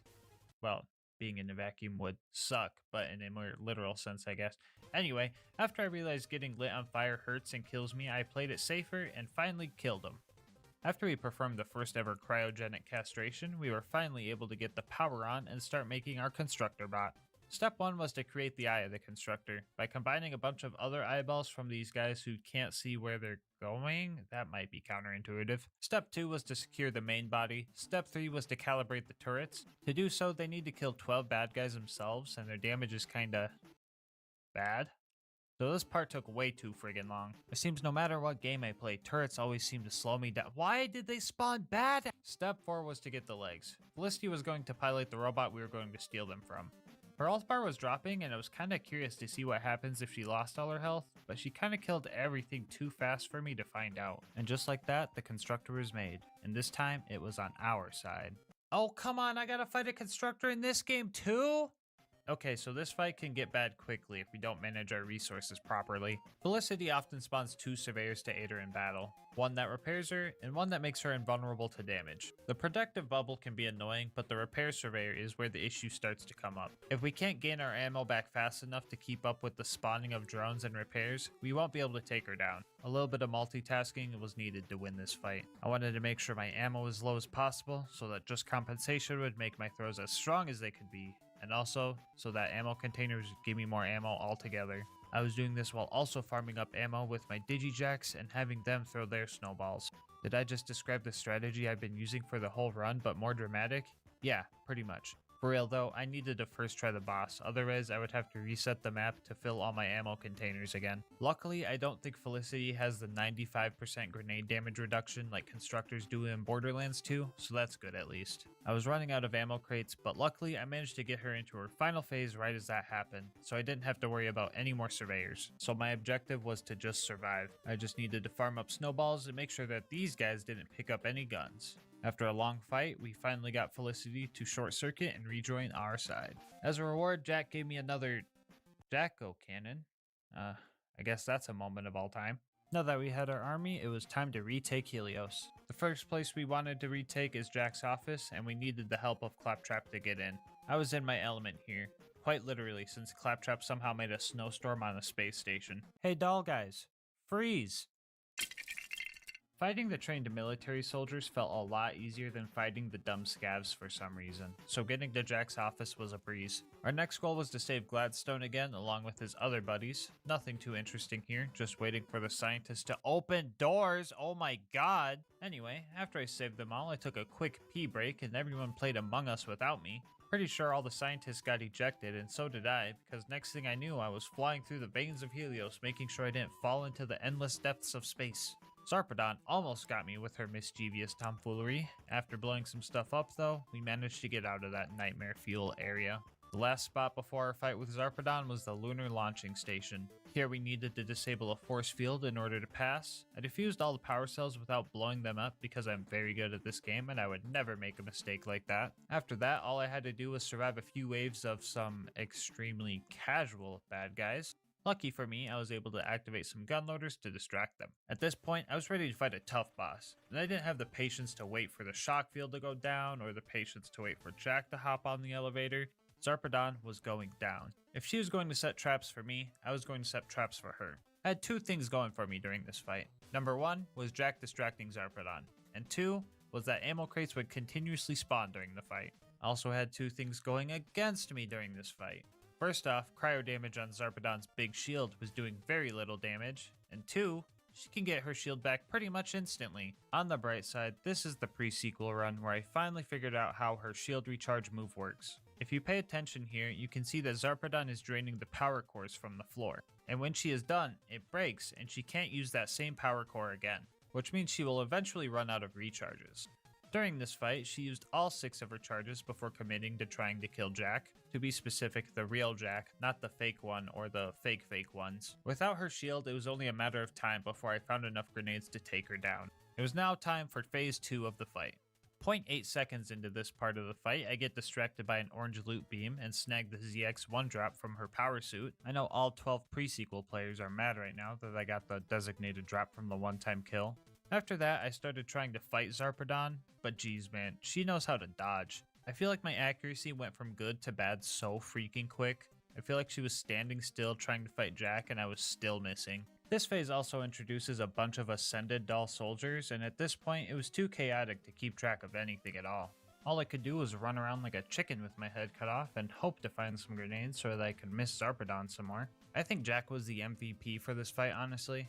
Well, being in a vacuum would suck, but in a more literal sense, I guess. Anyway, after I realized getting lit on fire hurts and kills me, I played it safer and finally killed him. After we performed the first ever cryogenic castration, we were finally able to get the power on and start making our constructor bot. Step 1 was to create the eye of the constructor. By combining a bunch of other eyeballs from these guys who can't see where they're going, that might be counterintuitive. Step 2 was to secure the main body. Step 3 was to calibrate the turrets. To do so, they need to kill 12 bad guys themselves, and their damage is kinda bad. So this part took way too friggin' long. It seems no matter what game I play, turrets always seem to slow me down. Why did they spawn bad? Step 4 was to get the legs. Felicity was going to pilot the robot we were going to steal them from. Her health bar was dropping, and I was kind of curious to see what happens if she lost all her health, but she kind of killed everything too fast for me to find out. And just like that, the constructor was made, and this time it was on our side. Oh, come on, I gotta fight a constructor in this game too? Okay, so this fight can get bad quickly if we don't manage our resources properly. Felicity often spawns 2 surveyors to aid her in battle, one that repairs her and one that makes her invulnerable to damage. The protective bubble can be annoying, but the repair surveyor is where the issue starts to come up. If we can't gain our ammo back fast enough to keep up with the spawning of drones and repairs, we won't be able to take her down. A little bit of multitasking was needed to win this fight. I wanted to make sure my ammo was as low as possible, so that just compensation would make my throws as strong as they could be, and also so that ammo containers would give me more ammo altogether. I was doing this while also farming up ammo with my digijacks and having them throw their snowballs. Did I just describe the strategy I've been using for the whole run, but more dramatic? Yeah, pretty much. For real though, I needed to first try the boss, otherwise I would have to reset the map to fill all my ammo containers again. Luckily, I don't think Felicity has the 95% grenade damage reduction like constructors do in Borderlands 2, so that's good at least. I was running out of ammo crates, but luckily I managed to get her into her final phase right as that happened, so I didn't have to worry about any more surveyors. So my objective was to just survive. I just needed to farm up snowballs and make sure that these guys didn't pick up any guns. After a long fight, we finally got Felicity to short circuit and rejoin our side. As a reward, Jack gave me another Jacko cannon. I guess that's a moment of all time. Now that we had our army, it was time to retake Helios. The first place we wanted to retake is Jack's office, and we needed the help of Claptrap to get in. I was in my element here, quite literally, since Claptrap somehow made a snowstorm on a space station. Hey doll guys, freeze! Fighting the trained military soldiers felt a lot easier than fighting the dumb scavs for some reason, so getting to Jack's office was a breeze. Our next goal was to save Gladstone again along with his other buddies. Nothing too interesting here, just waiting for the scientists to open doors, oh my god! Anyway, after I saved them all, I took a quick pee break and everyone played Among Us without me. Pretty sure all the scientists got ejected, and so did I, because next thing I knew I was flying through the veins of Helios, making sure I didn't fall into the endless depths of space. Zarpedon almost got me with her mischievous tomfoolery. After blowing some stuff up though, we managed to get out of that nightmare fuel area. The last spot before our fight with Zarpedon was the lunar launching station. Here we needed to disable a force field in order to pass. I defused all the power cells without blowing them up because I'm very good at this game and I would never make a mistake like that. After that, all I had to do was survive a few waves of some extremely casual bad guys. Lucky for me, I was able to activate some gun loaders to distract them. At this point, I was ready to fight a tough boss, and I didn't have the patience to wait for the shock field to go down or the patience to wait for Jack to hop on the elevator. Zarpedon was going down. If she was going to set traps for me, I was going to set traps for her. I had 2 things going for me during this fight. Number 1 was Jack distracting Zarpedon, and 2 was that ammo crates would continuously spawn during the fight. I also had 2 things going against me during this fight. First off, cryo damage on Zarpedon's big shield was doing very little damage, and 2, she can get her shield back pretty much instantly. On the bright side, this is the pre-sequel run where I finally figured out how her shield recharge move works. If you pay attention here, you can see that Zarpedon is draining the power cores from the floor, and when she is done, it breaks and she can't use that same power core again, which means she will eventually run out of recharges. During this fight, she used all 6 of her charges before committing to trying to kill Jack. To be specific, the real Jack, not the fake one or the fake ones. Without her shield, it was only a matter of time before I found enough grenades to take her down. It was now time for phase 2 of the fight. 0.8 seconds into this part of the fight, I get distracted by an orange loot beam and snag the ZX-1 drop from her power suit. I know all 12 pre-sequel players are mad right now that I got the designated drop from the one-time kill. After that, I started trying to fight Zarpedon, but geez man, she knows how to dodge. I feel like my accuracy went from good to bad so freaking quick. I feel like she was standing still trying to fight Jack and I was still missing. This phase also introduces a bunch of ascended doll soldiers, and at this point it was too chaotic to keep track of anything at all. All I could do was run around like a chicken with my head cut off and hope to find some grenades so that I could miss Zarpedon some more. I think Jack was the MVP for this fight, honestly.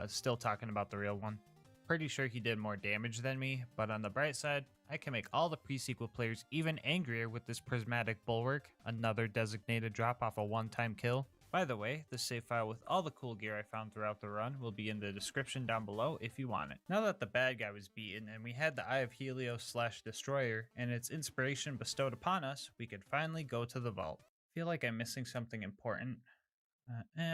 Still talking about the real one. Pretty sure he did more damage than me, but on the bright side, I can make all the pre-sequel players even angrier with this prismatic bulwark, another designated drop off a one-time kill. By the way, the save file with all the cool gear I found throughout the run will be in the description down below if you want it. Now that the bad guy was beaten and we had the Eye of Helios / Destroyer and its inspiration bestowed upon us, we could finally go to the vault. Feel like I'm missing something important.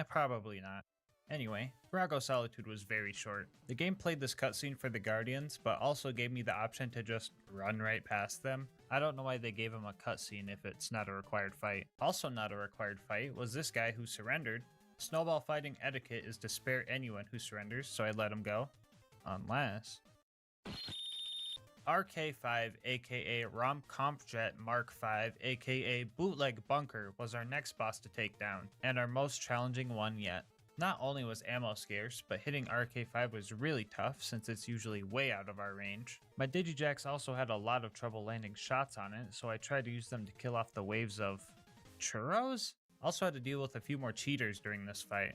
Probably not. Anyway, Virago Solitude was very short. The game played this cutscene for the Guardians, but also gave me the option to just run right past them. I don't know why they gave him a cutscene if it's not a required fight. Also not a required fight was this guy who surrendered. Snowball fighting etiquette is to spare anyone who surrenders, so I let him go. Unless... RK5 aka Romkampfjet Mark V aka Bootleg Bunker was our next boss to take down, and our most challenging one yet. Not only was ammo scarce, but hitting RK5 was really tough since it's usually way out of our range. My Digijax also had a lot of trouble landing shots on it, so I tried to use them to kill off the waves of... churros? Also had to deal with a few more cheaters during this fight.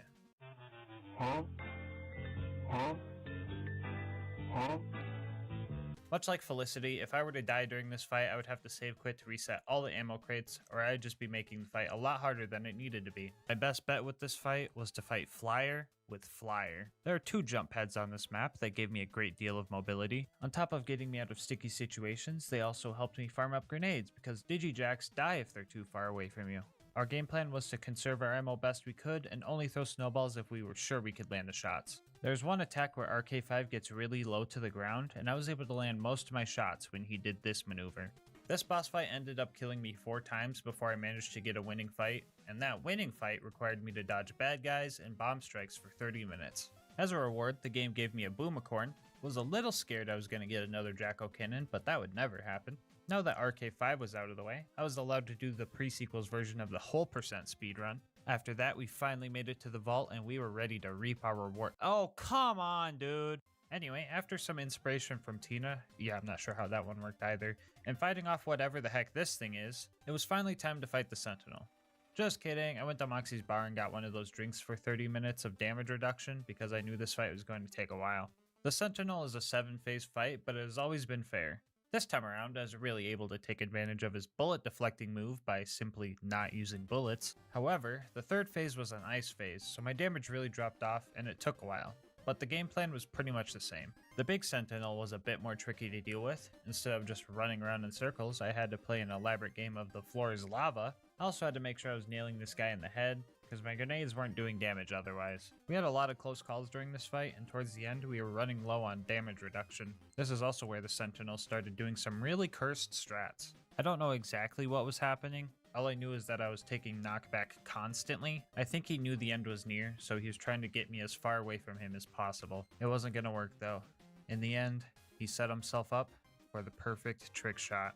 Much like Felicity, if I were to die during this fight, I would have to save quit to reset all the ammo crates, or I'd just be making the fight a lot harder than it needed to be. My best bet with this fight was to fight Flyer with Flyer. There are 2 jump pads on this map that gave me a great deal of mobility. On top of getting me out of sticky situations, they also helped me farm up grenades, because Digijax die if they're too far away from you. Our game plan was to conserve our ammo best we could and only throw snowballs if we were sure we could land the shots. There's one attack where RK5 gets really low to the ground, and I was able to land most of my shots when he did this maneuver. This boss fight ended up killing me 4 times before I managed to get a winning fight, and that winning fight required me to dodge bad guys and bomb strikes for 30 minutes. As a reward, the game gave me a Boomacorn. Was a little scared I was going to get another Jacko Cannon, but that would never happen. Now that RK5 was out of the way, I was allowed to do the pre-sequels version of the whole percent speedrun. After that, we finally made it to the vault and we were ready to reap our reward. Oh, come on, dude! Anyway, after some inspiration from Tina, yeah, I'm not sure how that one worked either, and fighting off whatever the heck this thing is, it was finally time to fight the Sentinel. Just kidding, I went to Moxie's bar and got one of those drinks for 30 minutes of damage reduction because I knew this fight was going to take a while. The Sentinel is a 7-phase fight, but it has always been fair. This time around, I was really able to take advantage of his bullet deflecting move by simply not using bullets. However, the 3rd phase was an ice phase, so my damage really dropped off and it took a while. But the game plan was pretty much the same. The big Sentinel was a bit more tricky to deal with. Instead of just running around in circles, I had to play an elaborate game of the floor is lava. I also had to make sure I was nailing this guy in the head, because my grenades weren't doing damage otherwise. We had a lot of close calls during this fight, and towards the end we were running low on damage reduction. This is also where the Sentinel started doing some really cursed strats. I don't know exactly what was happening. All I knew is that I was taking knockback constantly. I think he knew the end was near, so he was trying to get me as far away from him as possible. It wasn't gonna work though. In the end, he set himself up for the perfect trick shot,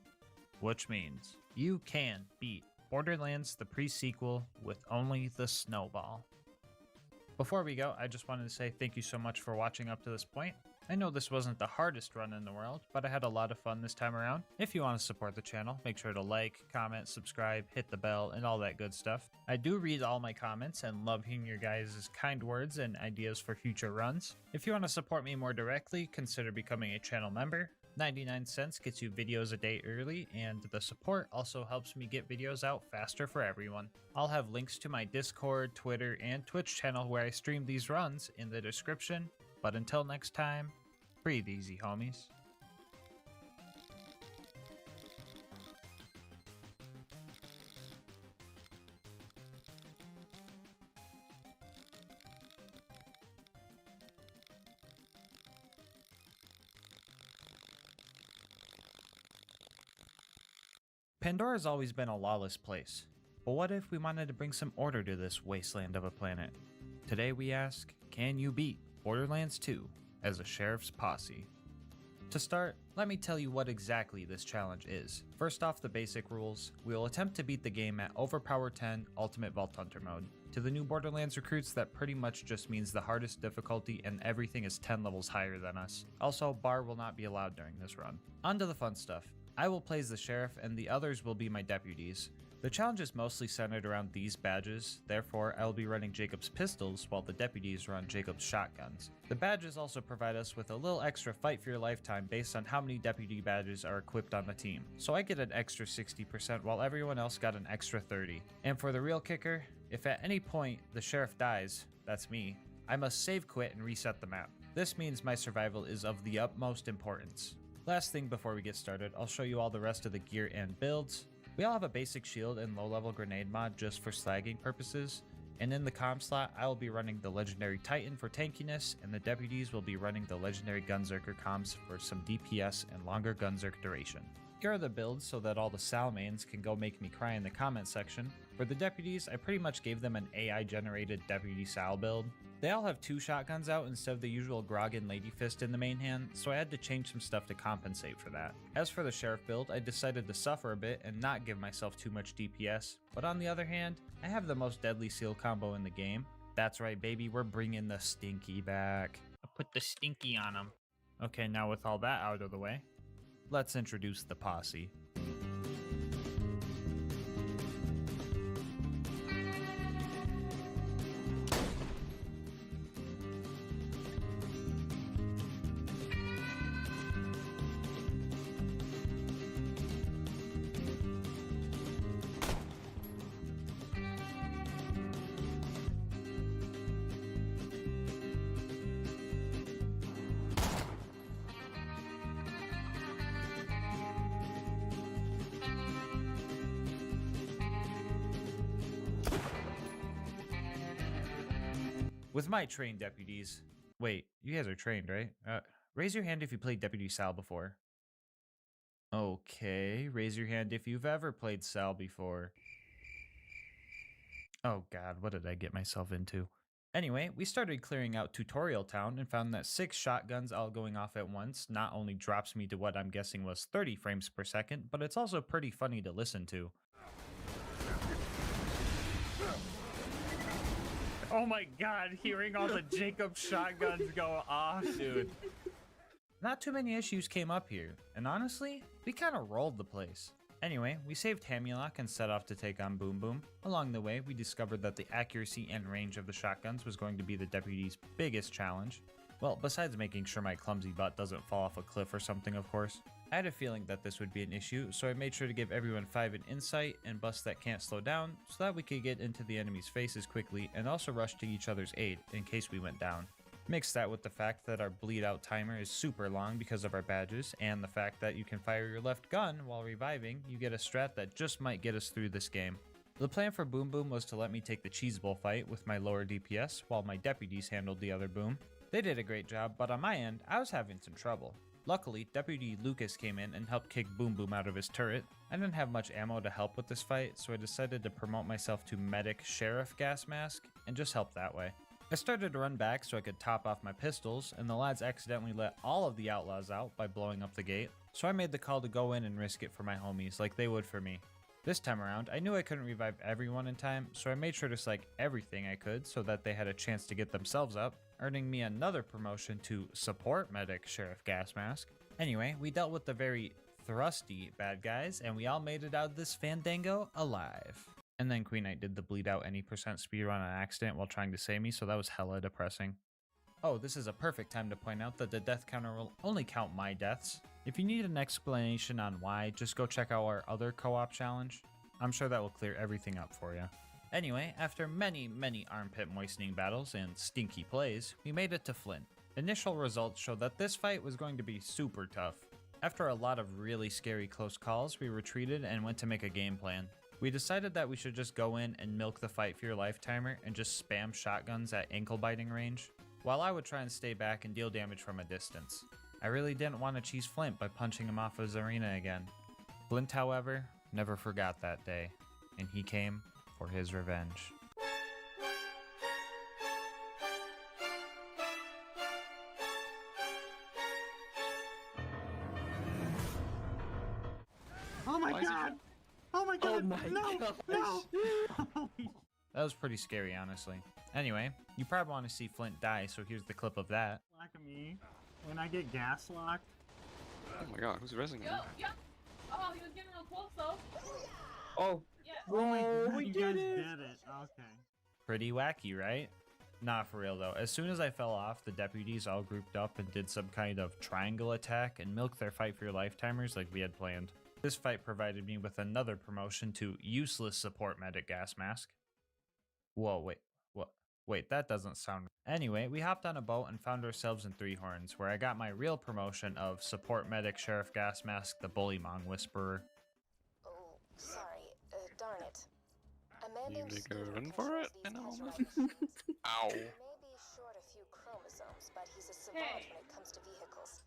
which means you can beat Borderlands the pre-sequel with only the snowball. Before we go, I just wanted to say thank you so much for watching up to this point. I know this wasn't the hardest run in the world, but I had a lot of fun this time around. If you want to support the channel, make sure to like, comment, subscribe, hit the bell, and all that good stuff. I do read all my comments and love hearing your guys' kind words and ideas for future runs. If you want to support me more directly, consider becoming a channel member. 99 cents gets you videos a day early, and the support also helps me get videos out faster for everyone. I'll have links to my Discord, Twitter, and Twitch channel where I stream these runs in the description. But until next time, breathe easy, homies. Pandora's always been a lawless place, but what if we wanted to bring some order to this wasteland of a planet? Today we ask, can you beat Borderlands 2 as a sheriff's posse? To start, let me tell you what exactly this challenge is. First off, the basic rules. We will attempt to beat the game at Overpower 10 Ultimate Vault Hunter mode. To the new Borderlands recruits, that pretty much just means the hardest difficulty and everything is 10 levels higher than us. Also, bar will not be allowed during this run. On to the fun stuff. I will play as the sheriff and the others will be my deputies. The challenge is mostly centered around these badges, therefore I will be running Jacob's pistols while the deputies run Jacob's shotguns. The badges also provide us with a little extra fight for your lifetime based on how many deputy badges are equipped on the team. So I get an extra 60% while everyone else got an extra 30%. And for the real kicker, if at any point the sheriff dies, that's me, I must save quit and reset the map. This means my survival is of the utmost importance. Last thing before we get started, I'll show you all the rest of the gear and builds. We all have a basic shield and low-level grenade mod just for slagging purposes, and in the comm slot, I will be running the legendary Titan for tankiness, and the deputies will be running the legendary Gunzerker comms for some DPS and longer Gunzerk duration. Here are the builds so that all the Sal mains can go make me cry in the comment section. For the deputies, I pretty much gave them an AI-generated deputy Sal build. They all have 2 shotguns out instead of the usual Grog and Lady Fist in the main hand, so I had to change some stuff to compensate for that. As for the Sheriff build, I decided to suffer a bit and not give myself too much DPS, but on the other hand, I have the most deadly seal combo in the game. That's right, baby, we're bringing the Stinky back. I put the Stinky on him. Okay, now with all that out of the way, let's introduce the posse. With my trained deputies, wait, you guys are trained, right? Raise your hand if you played Deputy Sal before. Okay, raise your hand if you've ever played Sal before. Oh god, what did I get myself into? Anyway, we started clearing out Tutorial Town and found that 6 shotguns all going off at once not only drops me to what I'm guessing was 30 frames per second, but it's also pretty funny to listen to. Oh my god, hearing all the Jacob shotguns go off, dude. Not too many issues came up here, and honestly, we kind of rolled the place. Anyway, we saved Hamulok and set off to take on Boom Boom. Along the way, we discovered that the accuracy and range of the shotguns was going to be the deputy's biggest challenge. Well, besides making sure my clumsy butt doesn't fall off a cliff or something, of course. I had a feeling that this would be an issue, so I made sure to give everyone 5 in insight and busts that can't slow down, so that we could get into the enemy's faces quickly and also rush to each other's aid in case we went down. Mix that with the fact that our bleed out timer is super long because of our badges, and the fact that you can fire your left gun while reviving, you get a strat that just might get us through this game. The plan for Boom Boom was to let me take the Cheese Bowl fight with my lower DPS while my deputies handled the other boom. They did a great job, but on my end, I was having some trouble. Luckily, Deputy Lucas came in and helped kick Boom Boom out of his turret. I didn't have much ammo to help with this fight, so I decided to promote myself to Medic Sheriff GASMASK and just help that way. I started to run back so I could top off my pistols, and the lads accidentally let all of the outlaws out by blowing up the gate, so I made the call to go in and risk it for my homies like they would for me. This time around, I knew I couldn't revive everyone in time, so I made sure to psych everything I could so that they had a chance to get themselves up, earning me another promotion to Support Medic Sheriff GASMASK. Anyway, we dealt with the very thrusty bad guys, and we all made it out of this fandango alive. And then Queen Knight did the bleed out any % speedrun on accident while trying to save me, so that was hella depressing. Oh, this is a perfect time to point out that the death counter will only count my deaths. If you need an explanation on why, just go check out our other co-op challenge. I'm sure that will clear everything up for you. Anyway, after many armpit moistening battles and stinky plays, we made it to Flint. Initial results showed that this fight was going to be super tough. After a lot of really scary close calls, we retreated and went to make a game plan. We decided that we should just go in and milk the fight for your life timer and just spam shotguns at ankle biting range, while I would try and stay back and deal damage from a distance. I really didn't want to cheese Flint by punching him off his arena again. Flint, however, never forgot that day, and he came for his revenge. Oh my god! Oh my god! No! No! That was pretty scary, honestly. Anyway, you probably want to see Flint die, so here's the clip of that. Lock of me. When I get gas locked. Oh my god, who's resing him? Yo. Oh, he was getting real close though. Oh, Yeah. Oh my god, we you did guys it! did it. Okay. Pretty wacky, right? Nah, for real though. As soon as I fell off, the deputies all grouped up and did some kind of triangle attack and milked their fight for your life timers like we had planned. This fight provided me with another promotion to Useless Support Medic GASMASK. Whoa, wait, what? Wait, that doesn't sound... Anyway, we hopped on a boat and found ourselves in Three Horns, where I got my real promotion of Support Medic Sheriff GASMASK, the Bullymong Whisperer. Oh, sorry. You Standard make a Scooter run for it? controls I know. these measurements. Ow. He may be short a few chromosomes, but he's a savant Hey. when it comes to vehicles.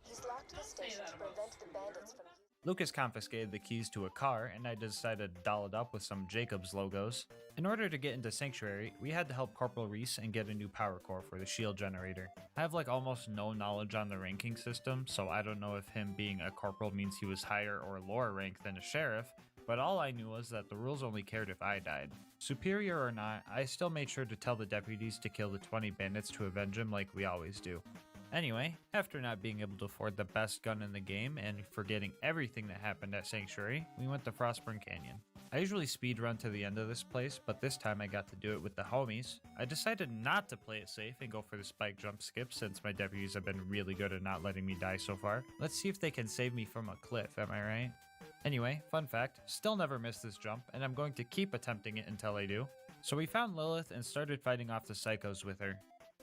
He's locked the Don't say station that to about prevent the Scooter. bandits from Lucas confiscated the keys to a car, and I decided to doll it up with some Jacobs logos. In order to get into Sanctuary, we had to help Corporal Reese and get a new power core for the shield generator. I have like almost no knowledge on the ranking system, so I don't know if him being a corporal means he was higher or lower rank than a sheriff, but all I knew was that the rules only cared if I died. Superior or not, I still made sure to tell the deputies to kill the 20 bandits to avenge him like we always do. Anyway, after not being able to afford the best gun in the game and forgetting everything that happened at Sanctuary, we went to Frostburn Canyon. I usually speedrun to the end of this place, but this time I got to do it with the homies. I decided not to play it safe and go for the spike jump skip since my deputies have been really good at not letting me die so far. Let's see if they can save me from a cliff, am I right? Anyway, fun fact, still never missed this jump, and I'm going to keep attempting it until I do. So we found Lilith and started fighting off the psychos with her.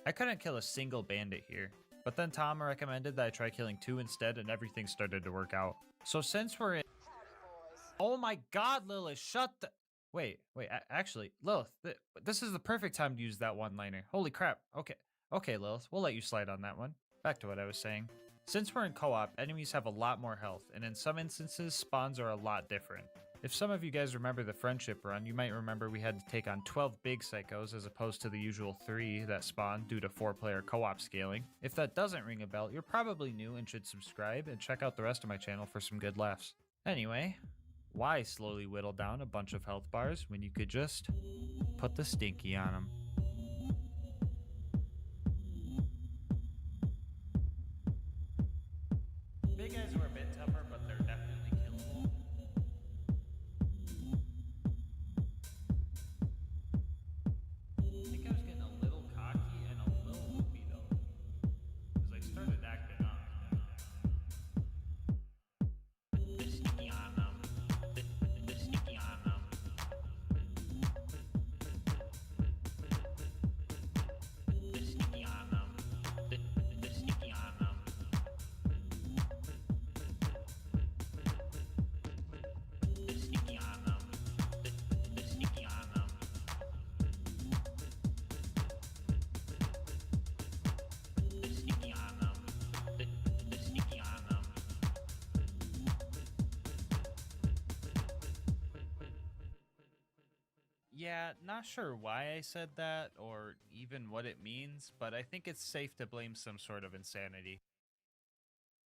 I couldn't kill a single bandit here. But then Tom recommended that I try killing 2 instead and everything started to work out. So since we're in... Oh my god, Lilith, shut the... Wait, actually, Lilith, this is the perfect time to use that one-liner. Holy crap. Okay, Lilith, we'll let you slide on that one. Back to what I was saying. Since we're in co-op, enemies have a lot more health, and in some instances, spawns are a lot different. If some of you guys remember the friendship run, you might remember we had to take on 12 big psychos as opposed to the usual 3 that spawn due to 4-player co-op scaling. If that doesn't ring a bell, you're probably new and should subscribe and check out the rest of my channel for some good laughs. Anyway, why slowly whittle down a bunch of health bars when you could just put the stinky on them? Big guys were a bit tougher, but they're definitely killable. I think I was getting a little cocky and a little loopy though, because I started acting up. The sneaky on them. The sneaky on them. The sneaky on them. The sneaky on them. The sneaky on them. The sneaky on them. The sneaky on them. The sneaky on them. Yeah, not sure why I said that or even what it means, but I think it's safe to blame some sort of insanity.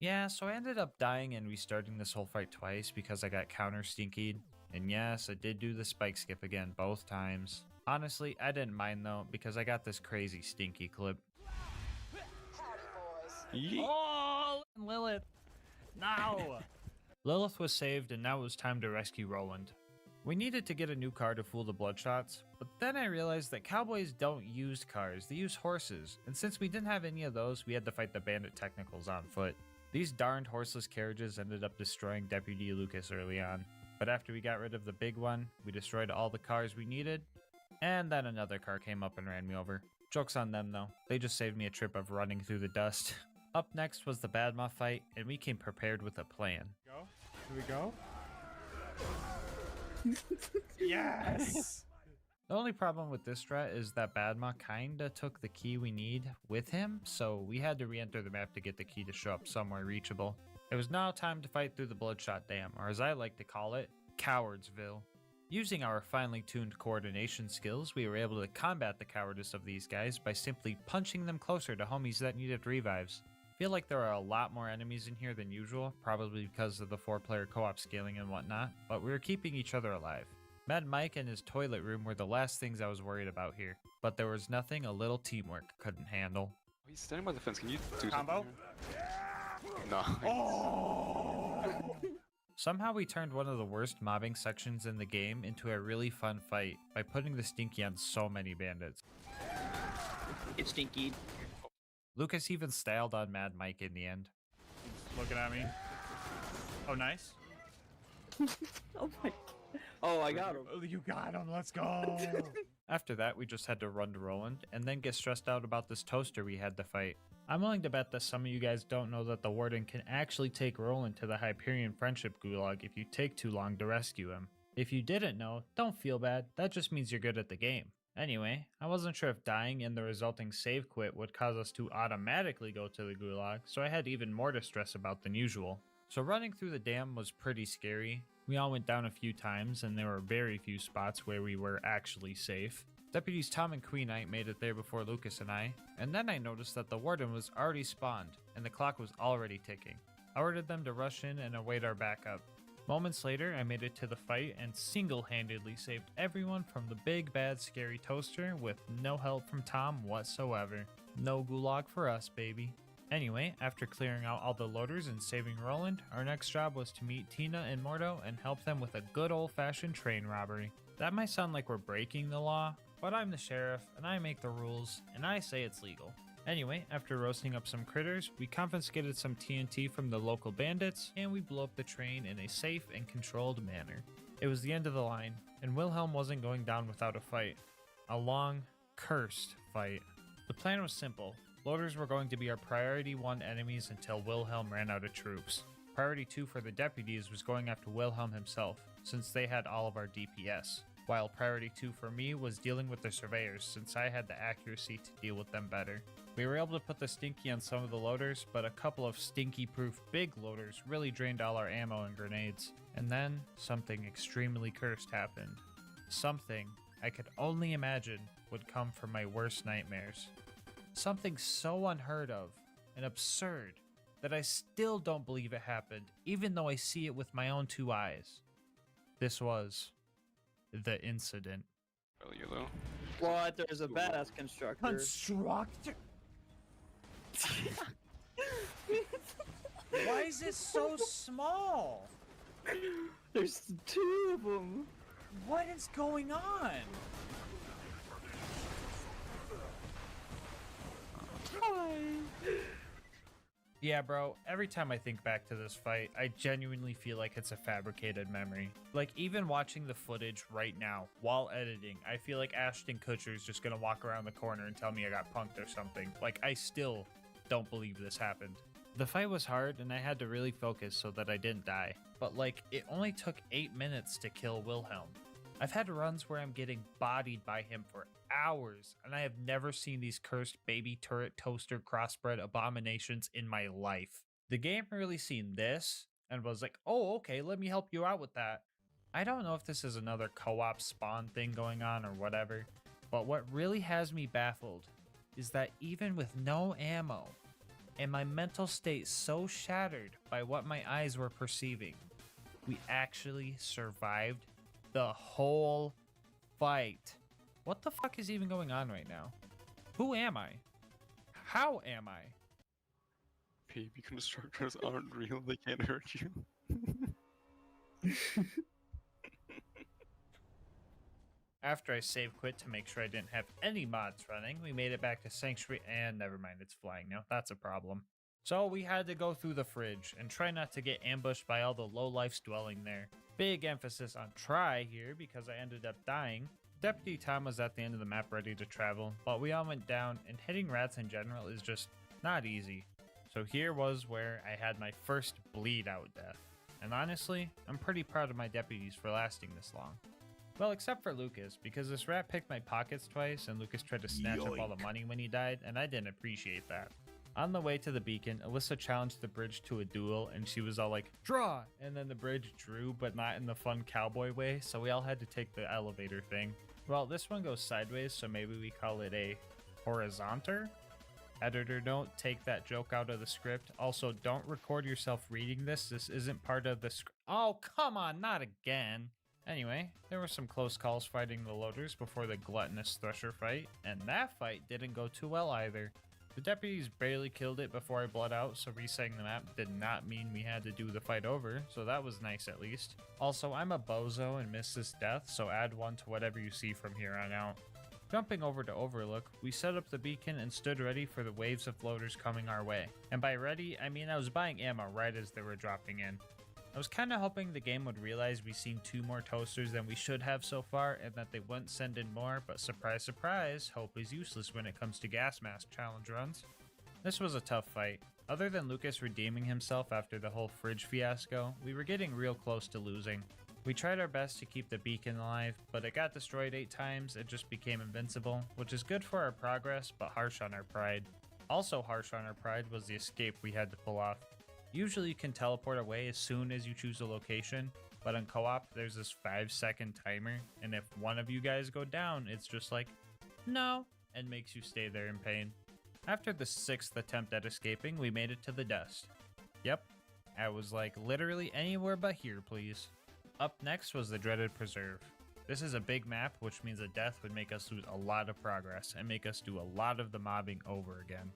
Yeah, so I ended up dying and restarting this whole fight twice because I got counter stinkied. And yes, I did do the spike skip again both times. Honestly, I didn't mind though because I got this crazy stinky clip. Oh, Lilith! No! Lilith was saved and now it was time to rescue Roland. We needed to get a new car to fool the Bloodshots, but then I realized that cowboys don't use cars, they use horses, and since we didn't have any of those, we had to fight the bandit technicals on foot. These darned horseless carriages ended up destroying Deputy Lucas early on, but after we got rid of the big one, we destroyed all the cars we needed, and then another car came up and ran me over. Joke's on them though, they just saved me a trip of running through the dust. Up next was the Badma fight, and we came prepared with a plan. Go? Here we go? Yes! The only problem with this strat is that Badma kinda took the key we need with him, so we had to re-enter the map to get the key to show up somewhere reachable. It was now time to fight through the Bloodshot Dam, or as I like to call it, Cowardsville. Using our finely tuned coordination skills, we were able to combat the cowardice of these guys by simply punching them closer to homies that needed revives. Feel like there are a lot more enemies in here than usual, probably because of the 4-player co-op scaling and whatnot, but we were keeping each other alive. Mad Mike and his toilet room were the last things I was worried about here, but there was nothing a little teamwork couldn't handle. He's standing by the fence. Can you do Combo? something? No. Oh! Somehow we turned one of the worst mobbing sections in the game into a really fun fight by putting the Stinky on so many bandits. It's stinky. Lucas even styled on Mad Mike in the end. Looking at me. Oh, nice. Oh my. Oh, I got him. Oh, you got him. Let's go. After that, we just had to run to Roland and then get stressed out about this toaster we had to fight. I'm willing to bet that some of you guys don't know that the Warden can actually take Roland to the Hyperion Friendship Gulag if you take too long to rescue him. If you didn't know, don't feel bad, that just means you're good at the game. Anyway, I wasn't sure if dying and the resulting save quit would cause us to automatically go to the gulag, so I had even more to stress about than usual. So running through the dam was pretty scary. We all went down a few times and there were very few spots where we were actually safe. Deputies Tom and Queen Knight made it there before Lucas and I, and then I noticed that the warden was already spawned and the clock was already ticking. I ordered them to rush in and await our backup. Moments later, I made it to the fight and single-handedly saved everyone from the big bad scary toaster with no help from Tom whatsoever. No gulag for us, baby. Anyway, after clearing out all the loaders and saving Roland, our next job was to meet Tina and Mordo and help them with a good old-fashioned train robbery. That might sound like we're breaking the law, but I'm the sheriff and I make the rules and I say it's legal. Anyway, after roasting up some critters, we confiscated some TNT from the local bandits, and we blew up the train in a safe and controlled manner. It was the end of the line, and Wilhelm wasn't going down without a fight. A long, cursed fight. The plan was simple. Loaders were going to be our priority 1 enemies until Wilhelm ran out of troops. Priority 2 for the deputies was going after Wilhelm himself, since they had all of our DPS. While priority 2 for me was dealing with the surveyors, since I had the accuracy to deal with them better. We were able to put the stinky on some of the loaders, but a couple of stinky-proof big loaders really drained all our ammo and grenades. And then, something extremely cursed happened. Something I could only imagine would come from my worst nightmares. Something so unheard of and absurd that I still don't believe it happened, even though I see it with my own 2 eyes. This was the incident. Well, yellow. What? There's a badass constructor. Constructor? Why is it so small? There's 2 of them. What is going on? Hi. Yeah, bro, every time I think back to this fight, I genuinely feel like it's a fabricated memory. Like, even watching the footage right now, while editing, I feel like Ashton Kutcher's just gonna walk around the corner and tell me I got punked or something. Like, I still don't believe this happened. The fight was hard, and I had to really focus so that I didn't die. But, like, it only took 8 minutes to kill Wilhelm. I've had runs where I'm getting bodied by him for hours, and I have never seen these cursed baby turret toaster crossbred abominations in my life. The game really seen this and was like, oh, okay, let me help you out with that. I don't know if this is another co-op spawn thing going on or whatever, but what really has me baffled is that even with no ammo, and my mental state so shattered by what my eyes were perceiving, we actually survived the whole fight. What the fuck is even going on right now? Who am I? How am I? Baby constructors aren't real, they can't hurt you. After I save quit to make sure I didn't have any mods running, we made it back to Sanctuary, and never mind, it's flying now. That's a problem. So we had to go through the fridge and try not to get ambushed by all the lowlifes dwelling there. Big emphasis on try here because I ended up dying. Deputy Tom was at the end of the map ready to travel, but we all went down, and hitting rats in general is just not easy. So here was where I had my first bleed out death. And honestly, I'm pretty proud of my deputies for lasting this long. Well, except for Lucas, because this rat picked my pockets twice and Lucas tried to snatch up all the money when he died, and I didn't appreciate that. On the way to the beacon, Alyssa challenged the bridge to a duel, and she was all like, draw! And then the bridge drew, but not in the fun cowboy way, so we all had to take the elevator thing. Well, this one goes sideways, so maybe we call it a horizontal? Editor, don't take that joke out of the script. Also, don't record yourself reading this. This isn't part of the script. Oh, come on, not again. Anyway, there were some close calls fighting the loaders before the gluttonous Thresher fight, and that fight didn't go too well either. The deputies barely killed it before I bled out, so resetting the map did not mean we had to do the fight over, so that was nice at least. Also, I'm a bozo and missed this death, so add 1 to whatever you see from here on out. Jumping over to Overlook, we set up the beacon and stood ready for the waves of loaders coming our way. And by ready, I mean I was buying ammo right as they were dropping in. I was kinda hoping the game would realize we seen 2 more toasters than we should have so far and that they wouldn't send in more, but surprise surprise, hope is useless when it comes to gas mask challenge runs. This was a tough fight. Other than Lucas redeeming himself after the whole fridge fiasco, we were getting real close to losing. We tried our best to keep the beacon alive, but it got destroyed 8 times and just became invincible, which is good for our progress, but harsh on our pride. Also harsh on our pride was the escape we had to pull off. Usually you can teleport away as soon as you choose a location, but in co-op there's this 5-second timer, and if one of you guys go down, it's just like, no, and makes you stay there in pain. After the 6th attempt at escaping, we made it to the dust. Yep, I was like, literally anywhere but here, please. Up next was the dreaded preserve. This is a big map, which means a death would make us lose a lot of progress and make us do a lot of the mobbing over again.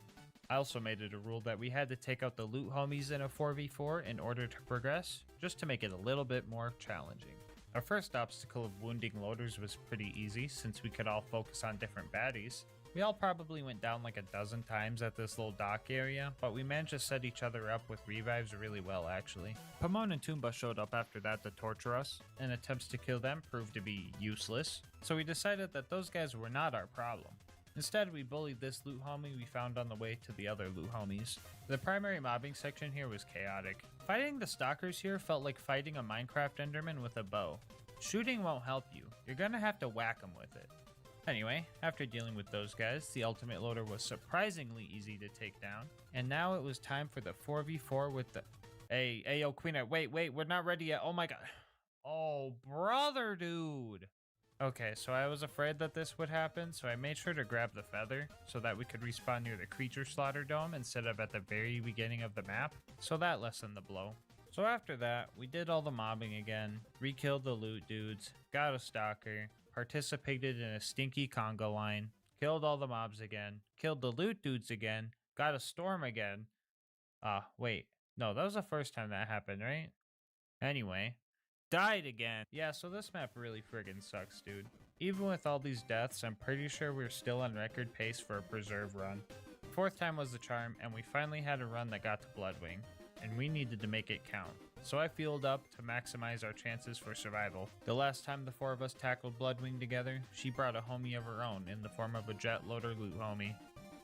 I also made it a rule that we had to take out the loot homies in a 4v4 in order to progress, just to make it a little bit more challenging. Our first obstacle of wounding loaders was pretty easy since we could all focus on different baddies. We all probably went down like a dozen times at this little dock area, but we managed to set each other up with revives really well actually. Pomone and Toomba showed up after that to torture us, and attempts to kill them proved to be useless, so we decided that those guys were not our problem. Instead, we bullied this loot homie we found on the way to the other loot homies. The primary mobbing section here was chaotic. Fighting the stalkers here felt like fighting a Minecraft Enderman with a bow. Shooting won't help you, you're gonna have to whack them with it. Anyway, after dealing with those guys, the ultimate loader was surprisingly easy to take down, and now it was time for the 4v4 with the... Hey, yo, Queen, wait, we're not ready yet, oh my god. Oh, brother, dude. Okay, so I was afraid that this would happen, so I made sure to grab the feather so that we could respawn near the creature slaughter dome instead of at the very beginning of the map, so that lessened the blow. So after that, we did all the mobbing again, re-killed the loot dudes, got a stalker, participated in a stinky conga line, killed all the mobs again, killed the loot dudes again, got a storm again. Wait, no, that was the first time that happened, right? Anyway, died again. Yeah, so this map really friggin' sucks, dude. Even with all these deaths, I'm pretty sure we're still on record pace for a preserve run. 4th time was the charm, and we finally had a run that got to Bloodwing, and we needed to make it count. So I fueled up to maximize our chances for survival. The last time the 4 of us tackled Bloodwing together, she brought a homie of her own in the form of a jet loader loot homie.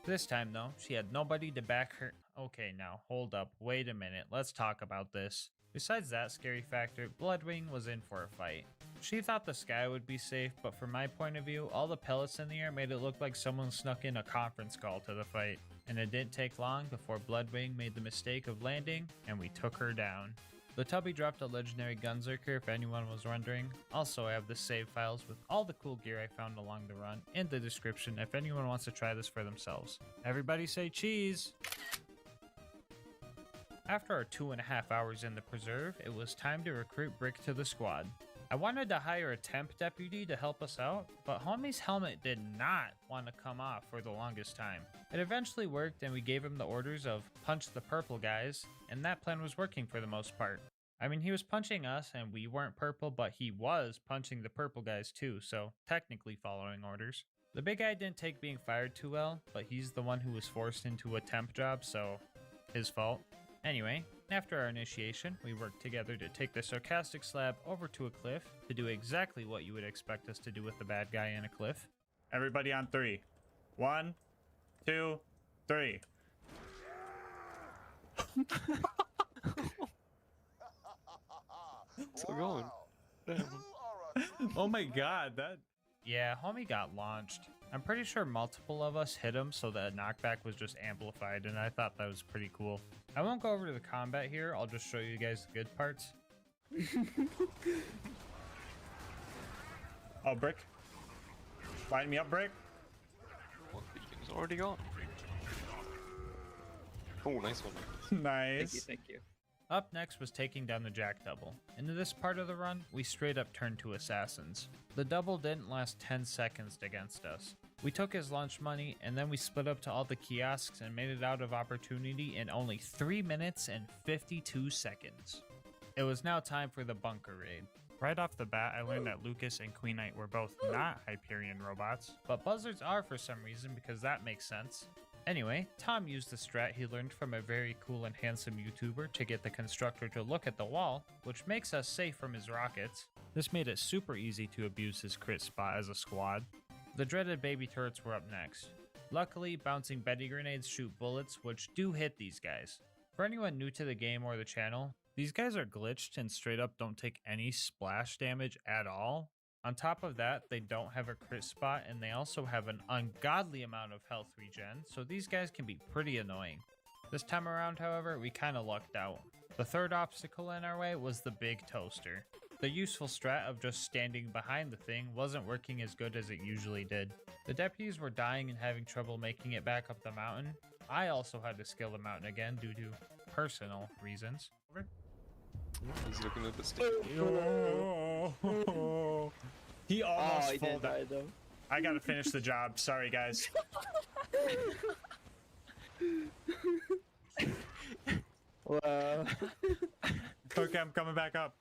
This time though, she had nobody to back her. Okay, now hold up, wait a minute, let's talk about this. Besides that scary factor, Bloodwing was in for a fight. She thought the sky would be safe, but from my point of view, all the pellets in the air made it look like someone snuck in a conference call to the fight. And it didn't take long before Bloodwing made the mistake of landing, and we took her down. The Tubby dropped a legendary Gunzerker if anyone was wondering. Also, I have the save files with all the cool gear I found along the run in the description if anyone wants to try this for themselves. Everybody say cheese! After our 2.5 hours in the preserve, it was time to recruit Brick to the squad. I wanted to hire a temp deputy to help us out, but homie's helmet did not want to come off for the longest time. It eventually worked and we gave him the orders of punch the purple guys, and that plan was working for the most part. I mean, he was punching us and we weren't purple, but he was punching the purple guys too, so technically following orders. The big guy didn't take being fired too well, but he's the one who was forced into a temp job, so his fault. Anyway, after our initiation, we worked together to take the sarcastic slab over to a cliff to do exactly what you would expect us to do with the bad guy in a cliff. Everybody on 3. 1, 2, 3. Still going. Damn. Oh my god, that... Yeah, homie got launched. I'm pretty sure multiple of us hit him, so that knockback was just amplified, and I thought that was pretty cool. I won't go over to the combat here, I'll just show you guys the good parts. Oh, Brick. Line me up, Brick. What beacon's already gone? Oh, nice one. Nice. Thank you. Up next was taking down the Jack Double. In this part of the run, we straight up turned to assassins. The double didn't last 10 seconds against us. We took his lunch money and then we split up to all the kiosks and made it out of opportunity in only 3 minutes and 52 seconds. It was now time for the bunker raid. Right off the bat, I learned that Lucas and Queen Knight were both not Hyperion robots, but buzzards are for some reason because that makes sense. Anyway, Tom used the strat he learned from a very cool and handsome YouTuber to get the constructor to look at the wall, which makes us safe from his rockets. This made it super easy to abuse his crit spot as a squad. The dreaded baby turrets were up next. Luckily, bouncing Betty grenades shoot bullets which do hit these guys. For anyone new to the game or the channel, These guys are glitched and straight up don't take any splash damage at all. On top of that, they don't have a crit spot, and they also have an ungodly amount of health regen, so these guys can be pretty annoying. This time around, however, we kinda lucked out. The third obstacle in our way was the big toaster. The useful strat of just standing behind the thing wasn't working as good as it usually did. The deputies were dying and having trouble making it back up the mountain. I also had to scale the mountain again due to personal reasons. He's looking at the stick. He almost he full did die though. I gotta finish the job. Sorry, guys. Wow. Okay, I'm coming back up.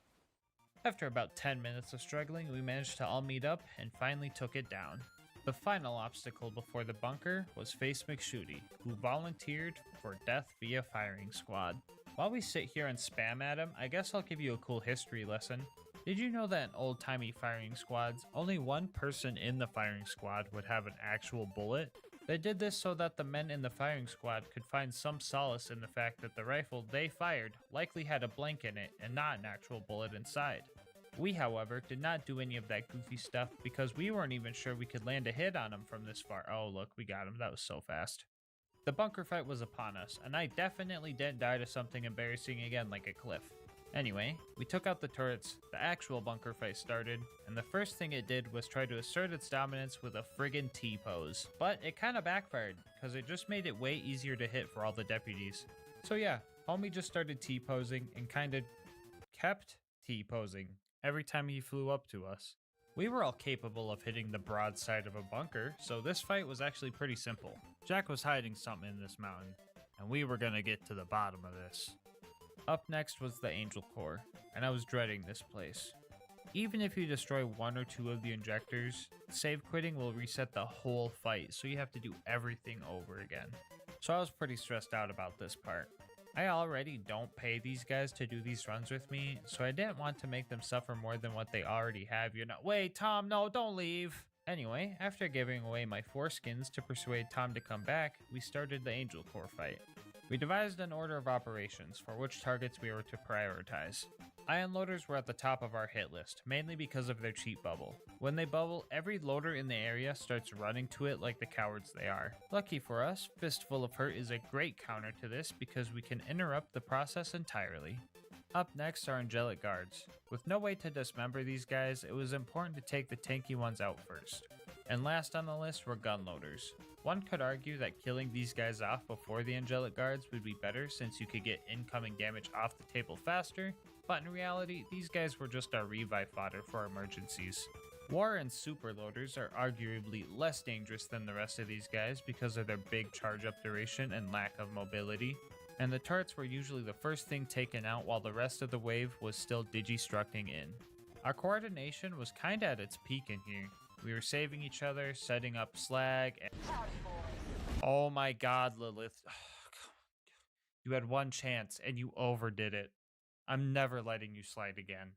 After about 10 minutes of struggling, we managed to all meet up and finally took it down. The final obstacle before the bunker was Face McShooty, who volunteered for death via firing squad. While we sit here and spam at him, I guess I'll give you a cool history lesson. Did you know that in old-timey firing squads, only one person in the firing squad would have an actual bullet? They did this so that the men in the firing squad could find some solace in the fact that the rifle they fired likely had a blank in it and not an actual bullet inside. We, however, did not do any of that goofy stuff because we weren't even sure we could land a hit on him from this far. Oh, look, we got him. That was so fast. The bunker fight was upon us, and I definitely didn't die to something embarrassing again like a cliff. Anyway, we took out the turrets, the actual bunker fight started, and the first thing it did was try to assert its dominance with a friggin' T-pose. But it kinda backfired, because it just made it way easier to hit for all the deputies. So yeah, homie just started T-posing and kinda kept T-posing every time he flew up to us. We were all capable of hitting the broad side of a bunker, so this fight was actually pretty simple. Jack was hiding something in this mountain, and we were gonna get to the bottom of this. Up next was the Angel Core, and I was dreading this place. Even if you destroy one or two of the injectors, save quitting will reset the whole fight, so you have to do everything over again. So I was pretty stressed out about this part. I already don't pay these guys to do these runs with me, so I didn't want to make them suffer more than what they already have. Wait, Tom, no, don't leave! Anyway, after giving away my foreskins to persuade Tom to come back, we started the Angel Core fight. We devised an order of operations for which targets we were to prioritize. Ion loaders were at the top of our hit list, mainly because of their cheap bubble. When they bubble, every loader in the area starts running to it like the cowards they are. Lucky for us, Fistful of Hurt is a great counter to this because we can interrupt the process entirely. Up next are Angelic Guards. With no way to dismember these guys, it was important to take the tanky ones out first. And last on the list were gun loaders. One could argue that killing these guys off before the Angelic Guards would be better since you could get incoming damage off the table faster, but in reality, these guys were just our revive fodder for emergencies. War and super loaders are arguably less dangerous than the rest of these guys because of their big charge up duration and lack of mobility, and the turrets were usually the first thing taken out while the rest of the wave was still digistructing in. Our coordination was kinda at its peak in here. We were saving each other, setting up slag, and oh my god, Lilith. You had one chance and you overdid it. I'm never letting you slide again.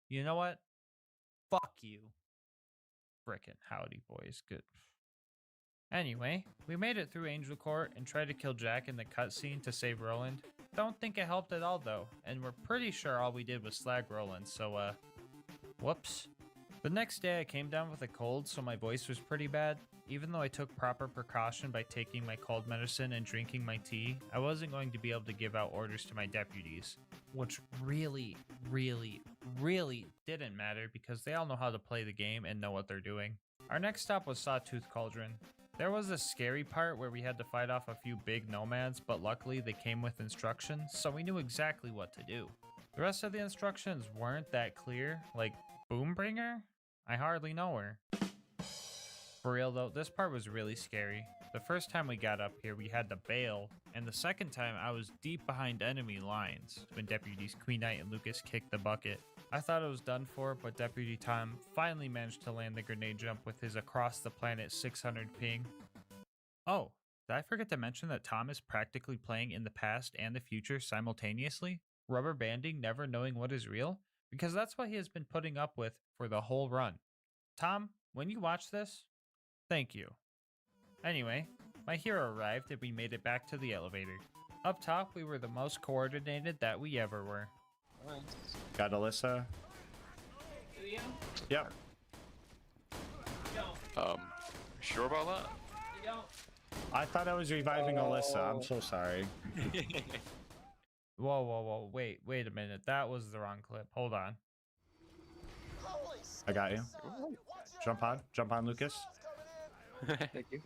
You know what? Fuck you. Frickin' howdy, boys. Good. Anyway, we made it through Angel Court and tried to kill Jack in the cutscene to save Roland. Don't think it helped at all though, and we're pretty sure all we did was slag Roland, so whoops. The next day I came down with a cold, so my voice was pretty bad. Even though I took proper precaution by taking my cold medicine and drinking my tea, I wasn't going to be able to give out orders to my deputies. Which really didn't matter because they all know how to play the game and know what they're doing. Our next stop was Sawtooth Cauldron. There was a scary part where we had to fight off a few big nomads, but luckily they came with instructions, so we knew exactly what to do. The rest of the instructions weren't that clear, like Boombringer? I hardly know her. For real though, this part was really scary. The first time we got up here, we had to bail, and the second time I was deep behind enemy lines when Deputies Queen Knight and Lucas kicked the bucket. I thought it was done for, but Deputy Tom finally managed to land the grenade jump with his across the planet 600 ping. Oh, did I forget to mention that Tom is practically playing in the past and the future simultaneously? Rubber banding, never knowing what is real? Because that's what he has been putting up with for the whole run. Tom, when you watch this, thank you. Anyway, my hero arrived and we made it back to the elevator. Up top, we were the most coordinated that we ever were. Got Alyssa. Do you? Yep. Don't. Sure about that? You don't. I thought I was reviving Alyssa. I'm so sorry. Whoa, whoa, whoa. Wait a minute. That was the wrong clip. Hold on. I got you. Jump on, Lucas. Thank you.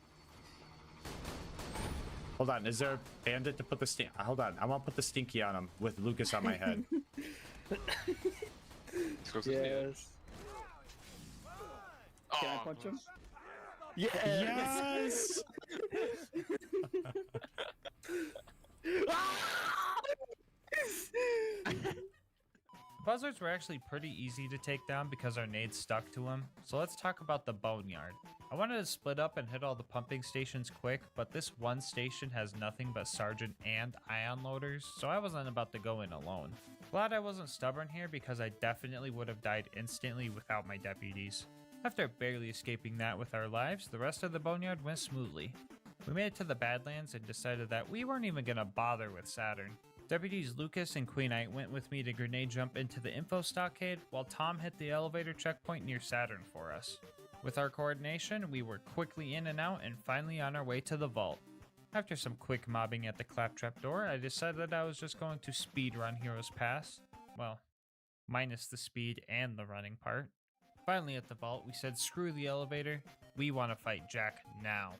Hold on. Is there a bandit to put the stink? Hold on. I want to put the stinky on him with Lucas on my head. Let's go to the Yes. Can I Oh, punch him? Yes. Buzzards were actually pretty easy to take down because our nades stuck to them, so let's talk about the boneyard. I wanted to split up and hit all the pumping stations quick, but this one station has nothing but sergeant and ion loaders, so I wasn't about to go in alone. Glad I wasn't stubborn here because I definitely would have died instantly without my deputies. After barely escaping that with our lives, the rest of the boneyard went smoothly. We made it to the Badlands and decided that we weren't even gonna bother with Saturn. Deputies Lucas and Queenite went with me to grenade jump into the info stockade, while Tom hit the elevator checkpoint near Saturn for us. With our coordination, we were quickly in and out and finally on our way to the vault. After some quick mobbing at the claptrap door, I decided that I was just going to speedrun Heroes Pass. Well, minus the speed and the running part. Finally at the vault, we said screw the elevator, we want to fight Jack now.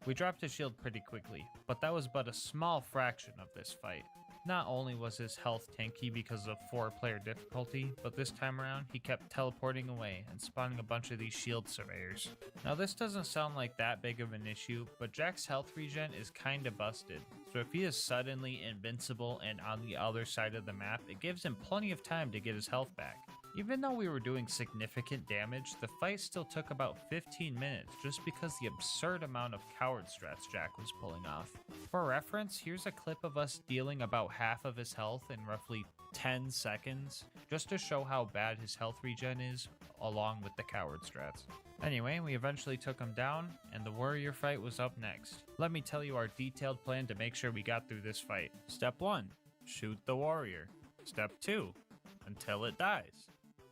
We dropped his shield pretty quickly, but that was but a small fraction of this fight. Not only was his health tanky because of 4-player difficulty, but this time around he kept teleporting away and spawning a bunch of these shield surveyors. Now this doesn't sound like that big of an issue, but Jack's health regen is kinda busted, so if he is suddenly invincible and on the other side of the map, it gives him plenty of time to get his health back. Even though we were doing significant damage, the fight still took about 15 minutes just because the absurd amount of coward strats Jack was pulling off. For reference, here's a clip of us dealing about half of his health in roughly 10 seconds, just to show how bad his health regen is, along with the coward strats. Anyway, we eventually took him down, and the warrior fight was up next. Let me tell you our detailed plan to make sure we got through this fight. Step 1, shoot the warrior. Step 2, until it dies.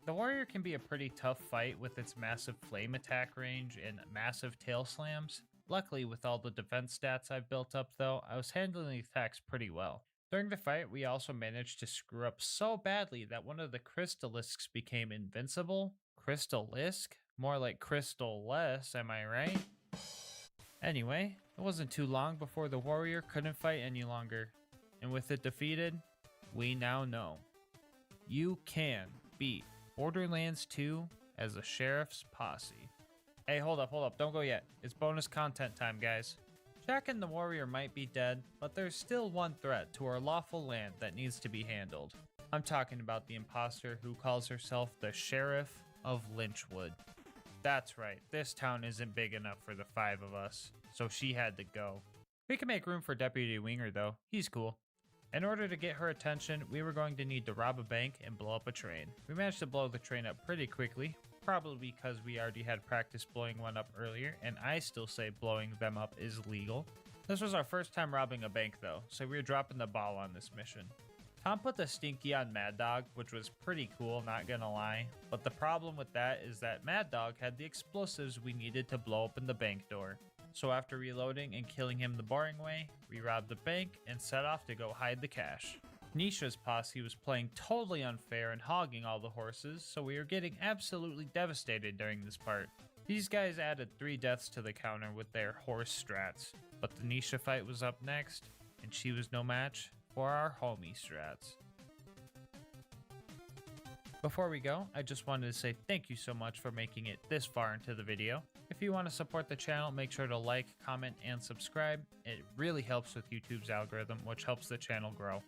The warrior can be a pretty tough fight with its massive flame attack range and massive tail slams. Luckily, with all the defense stats I've built up though, I was handling the attacks pretty well. During the fight, we also managed to screw up so badly that one of the crystalisks became invincible. Crystalisk? More like crystal-less, am I right? Anyway, it wasn't too long before the warrior couldn't fight any longer. And with it defeated, we now know. You can beat Borderlands 2 as a sheriff's posse. Hey, hold up, don't go yet. It's bonus content time, guys. Jack and the warrior might be dead, but there's still one threat to our lawful land that needs to be handled. I'm talking about the imposter who calls herself the Sheriff of Lynchwood. That's right, this town isn't big enough for the 5 of us, so she had to go. We can make room for Deputy Winger though, he's cool. In order to get her attention, we were going to need to rob a bank and blow up a train. We managed to blow the train up pretty quickly, probably because we already had practice blowing one up earlier, and I still say blowing them up is legal. This was our first time robbing a bank though, so we were dropping the ball on this mission. Tom put the Stinky on Mad Dog, which was pretty cool, not gonna lie, but the problem with that is that Mad Dog had the explosives we needed to blow open the bank door. So after reloading and killing him the boring way, we robbed the bank and set off to go hide the cash. Nisha's posse was playing totally unfair and hogging all the horses, so we were getting absolutely devastated during this part. These guys added 3 deaths to the counter with their horse strats, but the Nisha fight was up next, and she was no match for our homie strats. Before we go, I just wanted to say thank you so much for making it this far into the video. If you want to support the channel, make sure to like, comment, and subscribe. It really helps with YouTube's algorithm, which helps the channel grow.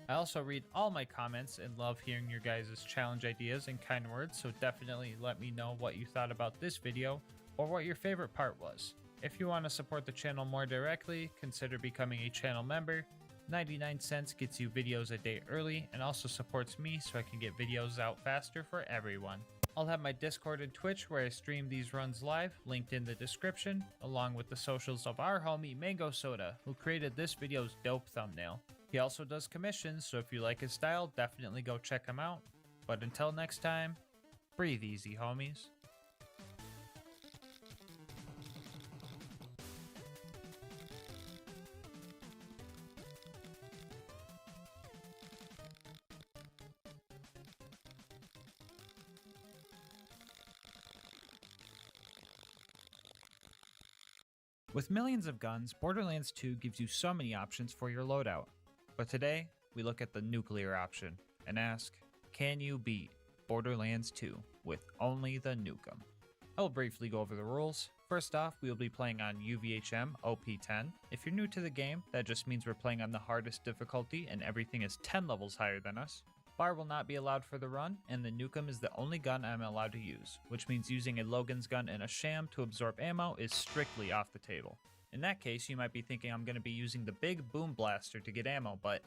I also read all my comments and love hearing your guys' challenge ideas and kind words, so definitely let me know what you thought about this video or what your favorite part was. If you want to support the channel more directly, consider becoming a channel member. 99 cents gets you videos a day early and also supports me so I can get videos out faster for everyone. I'll have my Discord and Twitch where I stream these runs live, linked in the description, along with the socials of our homie Mango Soda, who created this video's dope thumbnail. He also does commissions, so if you like his style, definitely go check him out. But until next time, breathe easy, homies. With millions of guns, Borderlands 2 gives you so many options for your loadout. But today, we look at the nuclear option and ask, can you beat Borderlands 2 with only the nukem? I will briefly go over the rules. First off, we will be playing on UVHM OP10. If you're new to the game, that just means we're playing on the hardest difficulty and everything is 10 levels higher than us. Bar will not be allowed for the run, and the nukem is the only gun I'm allowed to use, which means using a Logan's gun and a sham to absorb ammo is strictly off the table. In that case, you might be thinking I'm going to be using the big boom blaster to get ammo, but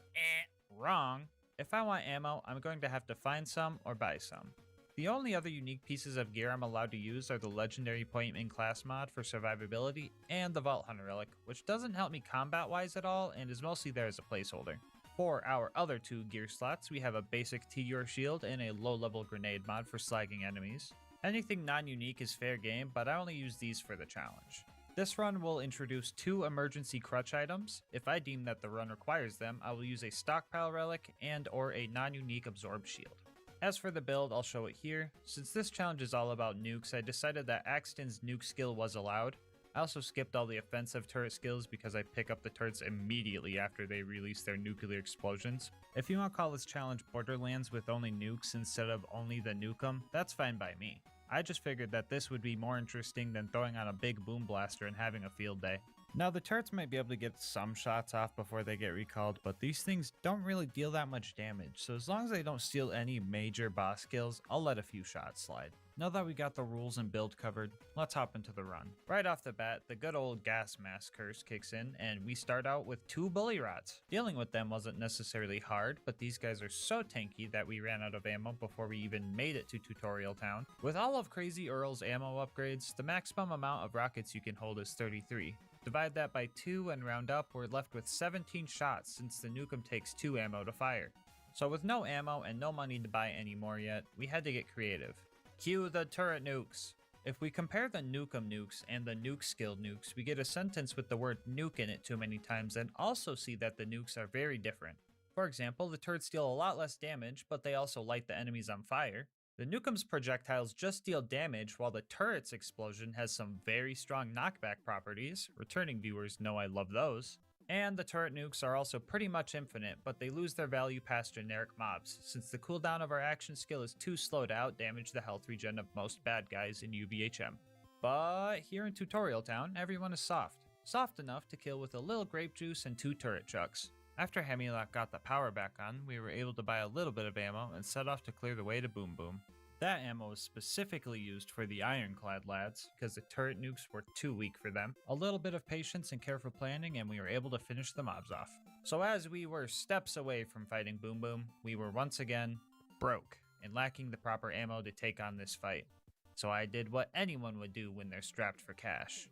wrong. If I want ammo, I'm going to have to find some or buy some. The only other unique pieces of gear I'm allowed to use are the legendary point in class mod for survivability and the Vault Hunter relic, which doesn't help me combat wise at all and is mostly there as a placeholder. For our other two gear slots, we have a basic T-Yor shield and a low-level grenade mod for slagging enemies. Anything non-unique is fair game, but I only use these for the challenge. This run will introduce 2 emergency crutch items. If I deem that the run requires them, I will use a stockpile relic and or a non-unique absorb shield. As for the build, I'll show it here. Since this challenge is all about nukes, I decided that Axton's nuke skill was allowed. I also skipped all the offensive turret skills because I pick up the turrets immediately after they release their nuclear explosions. If you want to call this challenge Borderlands with only nukes instead of only the nukem, that's fine by me. I just figured that this would be more interesting than throwing on a big boom blaster and having a field day. Now the turrets might be able to get some shots off before they get recalled, but these things don't really deal that much damage, so as long as they don't steal any major boss kills, I'll let a few shots slide. Now that we got the rules and build covered, let's hop into the run. Right off the bat, the good old gas mask curse kicks in, and we start out with 2 bully rots. Dealing with them wasn't necessarily hard, but these guys are so tanky that we ran out of ammo before we even made it to Tutorial Town. With all of Crazy Earl's ammo upgrades, the maximum amount of rockets you can hold is 33. Divide that by 2 and round up, we're left with 17 shots since the nukem takes 2 ammo to fire. So with no ammo and no money to buy any more yet, we had to get creative. Cue the turret nukes. If we compare the nukem nukes and the nuke skilled nukes, we get a sentence with the word nuke in it too many times and also see that the nukes are very different. For example, the turrets deal a lot less damage, but they also light the enemies on fire. The nukem's projectiles just deal damage, while the turret's explosion has some very strong knockback properties. Returning viewers know I love those. And the turret nukes are also pretty much infinite, but they lose their value past generic mobs, since the cooldown of our action skill is too slow to outdamage the health regen of most bad guys in UVHM. But here in Tutorial Town, everyone is soft. Soft enough to kill with a little grape juice and 2 turret chucks. After Hemlock got the power back on, we were able to buy a little bit of ammo and set off to clear the way to Boom Boom. That ammo was specifically used for the Ironclad lads, because the turret nukes were too weak for them. A little bit of patience and careful planning and we were able to finish the mobs off. So as we were steps away from fighting Boom Boom, we were once again broke and lacking the proper ammo to take on this fight. So I did what anyone would do when they're strapped for cash.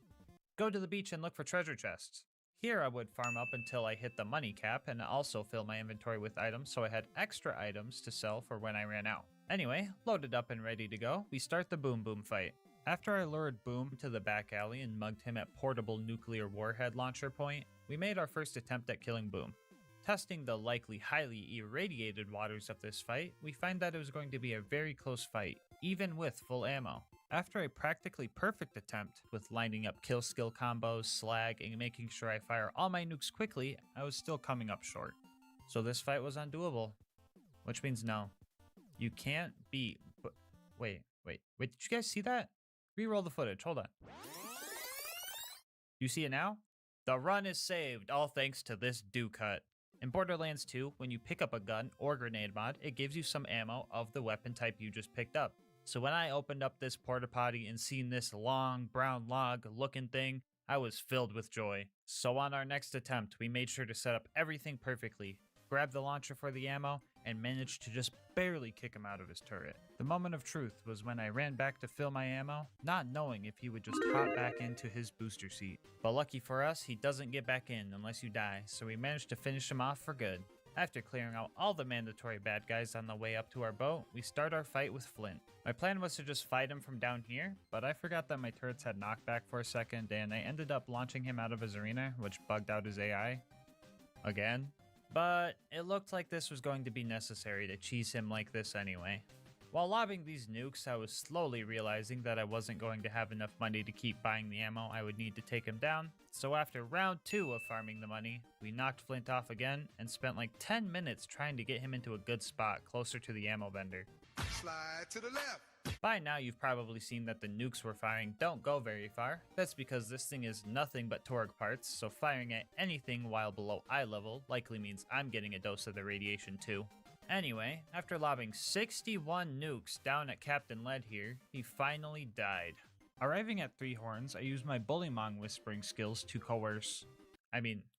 Go to the beach and look for treasure chests. Here I would farm up until I hit the money cap and also fill my inventory with items so I had extra items to sell for when I ran out. Anyway, loaded up and ready to go, we start the Boom Boom fight. After I lured Boom to the back alley and mugged him at portable nuclear warhead launcher point, we made our first attempt at killing Boom. Testing the likely highly irradiated waters of this fight, we find that it was going to be a very close fight, even with full ammo. After a practically perfect attempt with lining up kill skill combos, slag, and making sure I fire all my nukes quickly, I was still coming up short. So this fight was undoable, which means no. You can't beat, but wait, did you guys see that? Reroll the footage, hold on. You see it now? The run is saved, all thanks to this do cut. In Borderlands 2, when you pick up a gun or grenade mod, it gives you some ammo of the weapon type you just picked up. So when I opened up this porta potty and seen this long brown log looking thing, I was filled with joy. So on our next attempt, we made sure to set up everything perfectly, grab the launcher for the ammo, and managed to just barely kick him out of his turret. The moment of truth was when I ran back to fill my ammo, not knowing if he would just hop back into his booster seat. But lucky for us, he doesn't get back in unless you die, so we managed to finish him off for good. After clearing out all the mandatory bad guys on the way up to our boat, we start our fight with Flint. My plan was to just fight him from down here, but I forgot that my turrets had knockback for a second, and I ended up launching him out of his arena, which bugged out his AI. Again. But it looked like this was going to be necessary to cheese him like this anyway. While lobbing these nukes, I was slowly realizing that I wasn't going to have enough money to keep buying the ammo I would need to take him down, so after round 2 of farming the money, we knocked Flint off again and spent like 10 minutes trying to get him into a good spot closer to the ammo vendor. Slide to the left. By now you've probably seen that the nukes we're firing don't go very far. That's because this thing is nothing but Torg parts, so firing at anything while below eye level likely means I'm getting a dose of the radiation too. Anyway, after lobbing 61 nukes down at Captain Lead here, he finally died. Arriving at 3 Horns, I used my Bullymong whispering skills to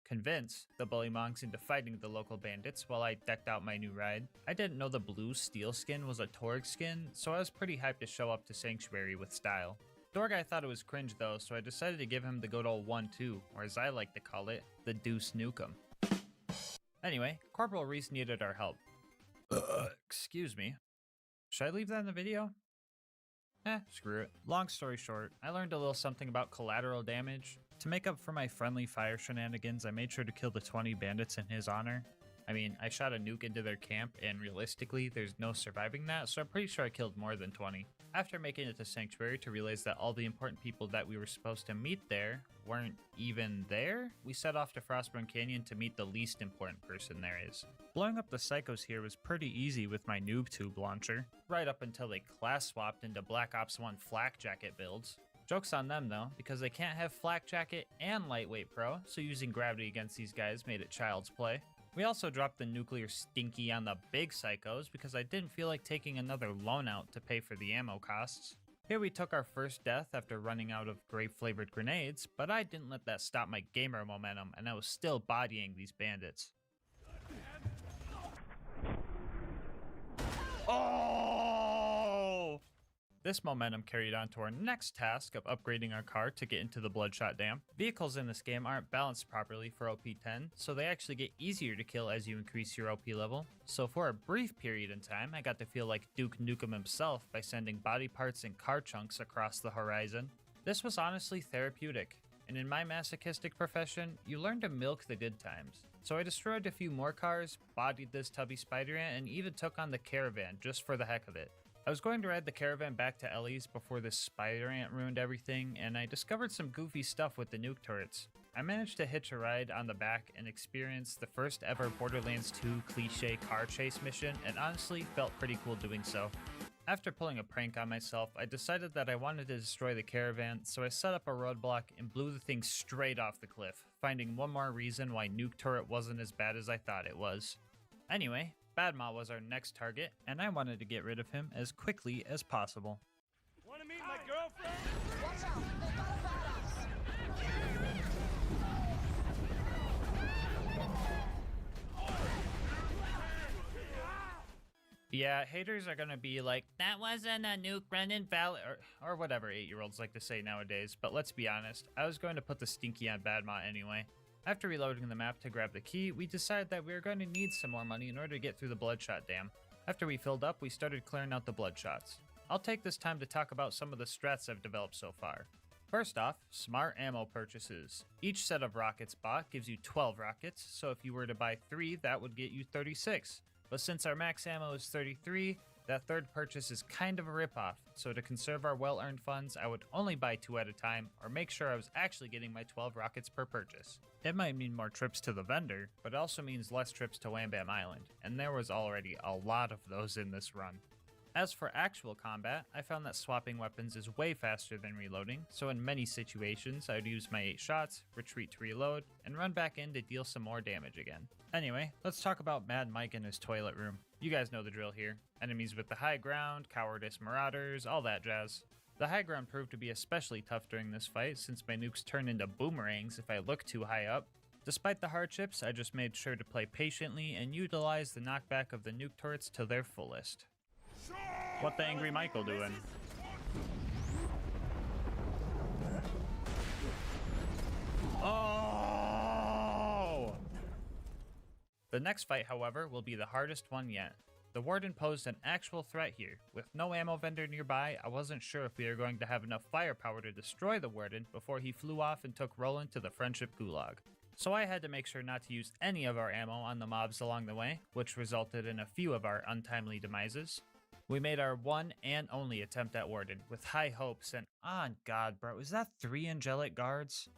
convince the Bullymongs into fighting the local bandits while I decked out my new ride. I didn't know the blue steel skin was a Torg skin, so I was pretty hyped to show up to Sanctuary with style. Dorguy thought it was cringe though, so I decided to give him the good old 1-2, or as I like to call it, the Deuce Nukem. Anyway, Corporal Reese needed our help. Excuse me. Should I leave that in the video? Screw it. Long story short, I learned a little something about collateral damage. To make up for my friendly fire shenanigans, I made sure to kill the 20 bandits in his honor. I shot a nuke into their camp, and realistically, there's no surviving that, so I'm pretty sure I killed more than 20. After making it to Sanctuary to realize that all the important people that we were supposed to meet there weren't even there, we set off to Frostburn Canyon to meet the least important person there is. Blowing up the psychos here was pretty easy with my noob tube launcher, right up until they class swapped into Black Ops 1 flak jacket builds. Joke's on them though, because they can't have flak jacket and lightweight pro, so using gravity against these guys made it child's play. We also dropped the nuclear stinky on the big psychos because I didn't feel like taking another loan out to pay for the ammo costs. Here we took our first death after running out of grape-flavored grenades, but I didn't let that stop my gamer momentum and I was still bodying these bandits. Oh! This momentum carried on to our next task of upgrading our car to get into the Bloodshot Dam. Vehicles in this game aren't balanced properly for OP10, so they actually get easier to kill as you increase your OP level. So for a brief period in time, I got to feel like Duke Nukem himself by sending body parts and car chunks across the horizon. This was honestly therapeutic, and in my masochistic profession, you learn to milk the good times. So I destroyed a few more cars, bodied this tubby spider ant, and even took on the caravan just for the heck of it. I was going to ride the caravan back to Ellie's before this spider ant ruined everything, and I discovered some goofy stuff with the nuke turrets. I managed to hitch a ride on the back and experience the first ever Borderlands 2 cliche car chase mission, and honestly felt pretty cool doing so. After pulling a prank on myself, I decided that I wanted to destroy the caravan, so I set up a roadblock and blew the thing straight off the cliff, finding one more reason why nuke turret wasn't as bad as I thought it was. Anyway, Badma was our next target, and I wanted to get rid of him as quickly as possible. Want to meet my girlfriend? Watch out, they got a badass. Yeah, haters are gonna be like, that wasn't a nuke, Brendan Valley, or whatever 8-year-olds like to say nowadays, but let's be honest, I was going to put the stinky on Badma anyway. After reloading the map to grab the key, we decided that we were going to need some more money in order to get through the Bloodshot Dam. After we filled up, we started clearing out the Bloodshots. I'll take this time to talk about some of the strats I've developed so far. First off, smart ammo purchases. Each set of rockets bought gives you 12 rockets, so if you were to buy 3, that would get you 36. But since our max ammo is 33, that third purchase is kind of a ripoff, so to conserve our well-earned funds, I would only buy 2 at a time, or make sure I was actually getting my 12 rockets per purchase. It might mean more trips to the vendor, but it also means less trips to Wham Bam Island, and there was already a lot of those in this run. As for actual combat, I found that swapping weapons is way faster than reloading, so in many situations I would use my 8 shots, retreat to reload, and run back in to deal some more damage again. Anyway, let's talk about Mad Mike and his toilet room. You guys know the drill here. Enemies with the high ground, cowardice marauders, all that jazz. The high ground proved to be especially tough during this fight since my nukes turn into boomerangs if I look too high up. Despite the hardships, I just made sure to play patiently and utilize the knockback of the nuke turrets to their fullest. What the Angry Michael doing? Oh! The next fight, however, will be the hardest one yet. The Warden posed an actual threat here. With no ammo vendor nearby, I wasn't sure if we were going to have enough firepower to destroy the Warden before he flew off and took Roland to the Friendship Gulag. So I had to make sure not to use any of our ammo on the mobs along the way, which resulted in a few of our untimely demises. We made our one and only attempt at Warden, with high hopes, and on God, bro, is that 3 angelic guards?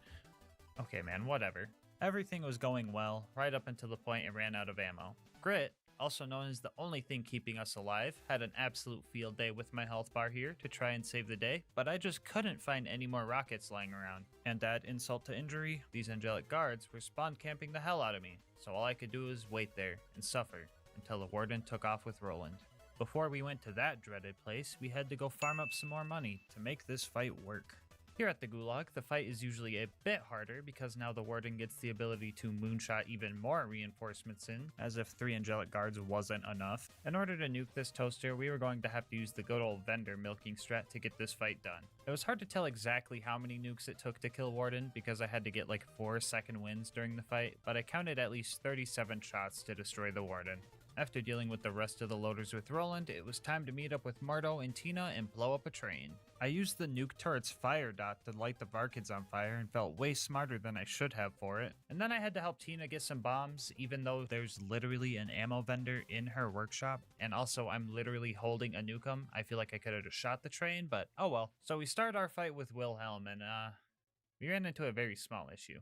Okay man, whatever. Everything was going well, right up until the point it ran out of ammo. Grit, also known as the only thing keeping us alive, had an absolute field day with my health bar here to try and save the day, but I just couldn't find any more rockets lying around. And add insult to injury, these angelic guards were spawn camping the hell out of me, so all I could do was wait there and suffer until the Warden took off with Roland. Before we went to that dreaded place, we had to go farm up some more money to make this fight work. Here at the Gulag, the fight is usually a bit harder because now the Warden gets the ability to moonshot even more reinforcements in, as if 3 angelic guards wasn't enough. In order to nuke this toaster, we were going to have to use the good old vendor milking strat to get this fight done. It was hard to tell exactly how many nukes it took to kill Warden because I had to get like 4 second wins during the fight, but I counted at least 37 shots to destroy the Warden. After dealing with the rest of the loaders with Roland, it was time to meet up with Marto and Tina and blow up a train. I used the nuke turret's fire dot to light the Varkids on fire and felt way smarter than I should have for it. And then I had to help Tina get some bombs, even though there's literally an ammo vendor in her workshop, and also I'm literally holding a nukem. I feel like I could have just shot the train, but oh well. So we start our fight with Wilhelm, and we ran into a very small issue.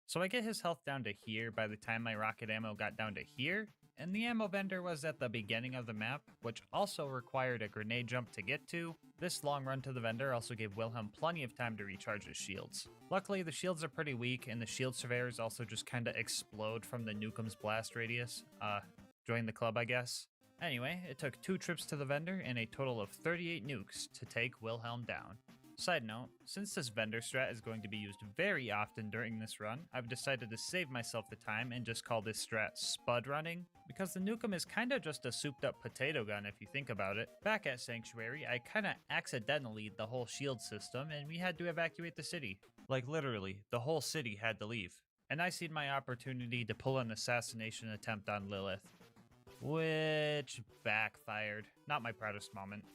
So I get his health down to here by the time my rocket ammo got down to here, and the ammo vendor was at the beginning of the map, which also required a grenade jump to get to. This long run to the vendor also gave Wilhelm plenty of time to recharge his shields. Luckily, the shields are pretty weak, and the shield surveyors also just kinda explode from the nukem's blast radius. Join the club, I guess. Anyway, it took 2 trips to the vendor and a total of 38 nukes to take Wilhelm down. Side note, since this vendor strat is going to be used very often during this run, I've decided to save myself the time and just call this strat Spud Running, because the nukem is kinda just a souped up potato gun if you think about it. Back at Sanctuary, I kinda accidentally the whole shield system and we had to evacuate the city. Like literally, the whole city had to leave. And I seen my opportunity to pull an assassination attempt on Lilith, which backfired. Not my proudest moment.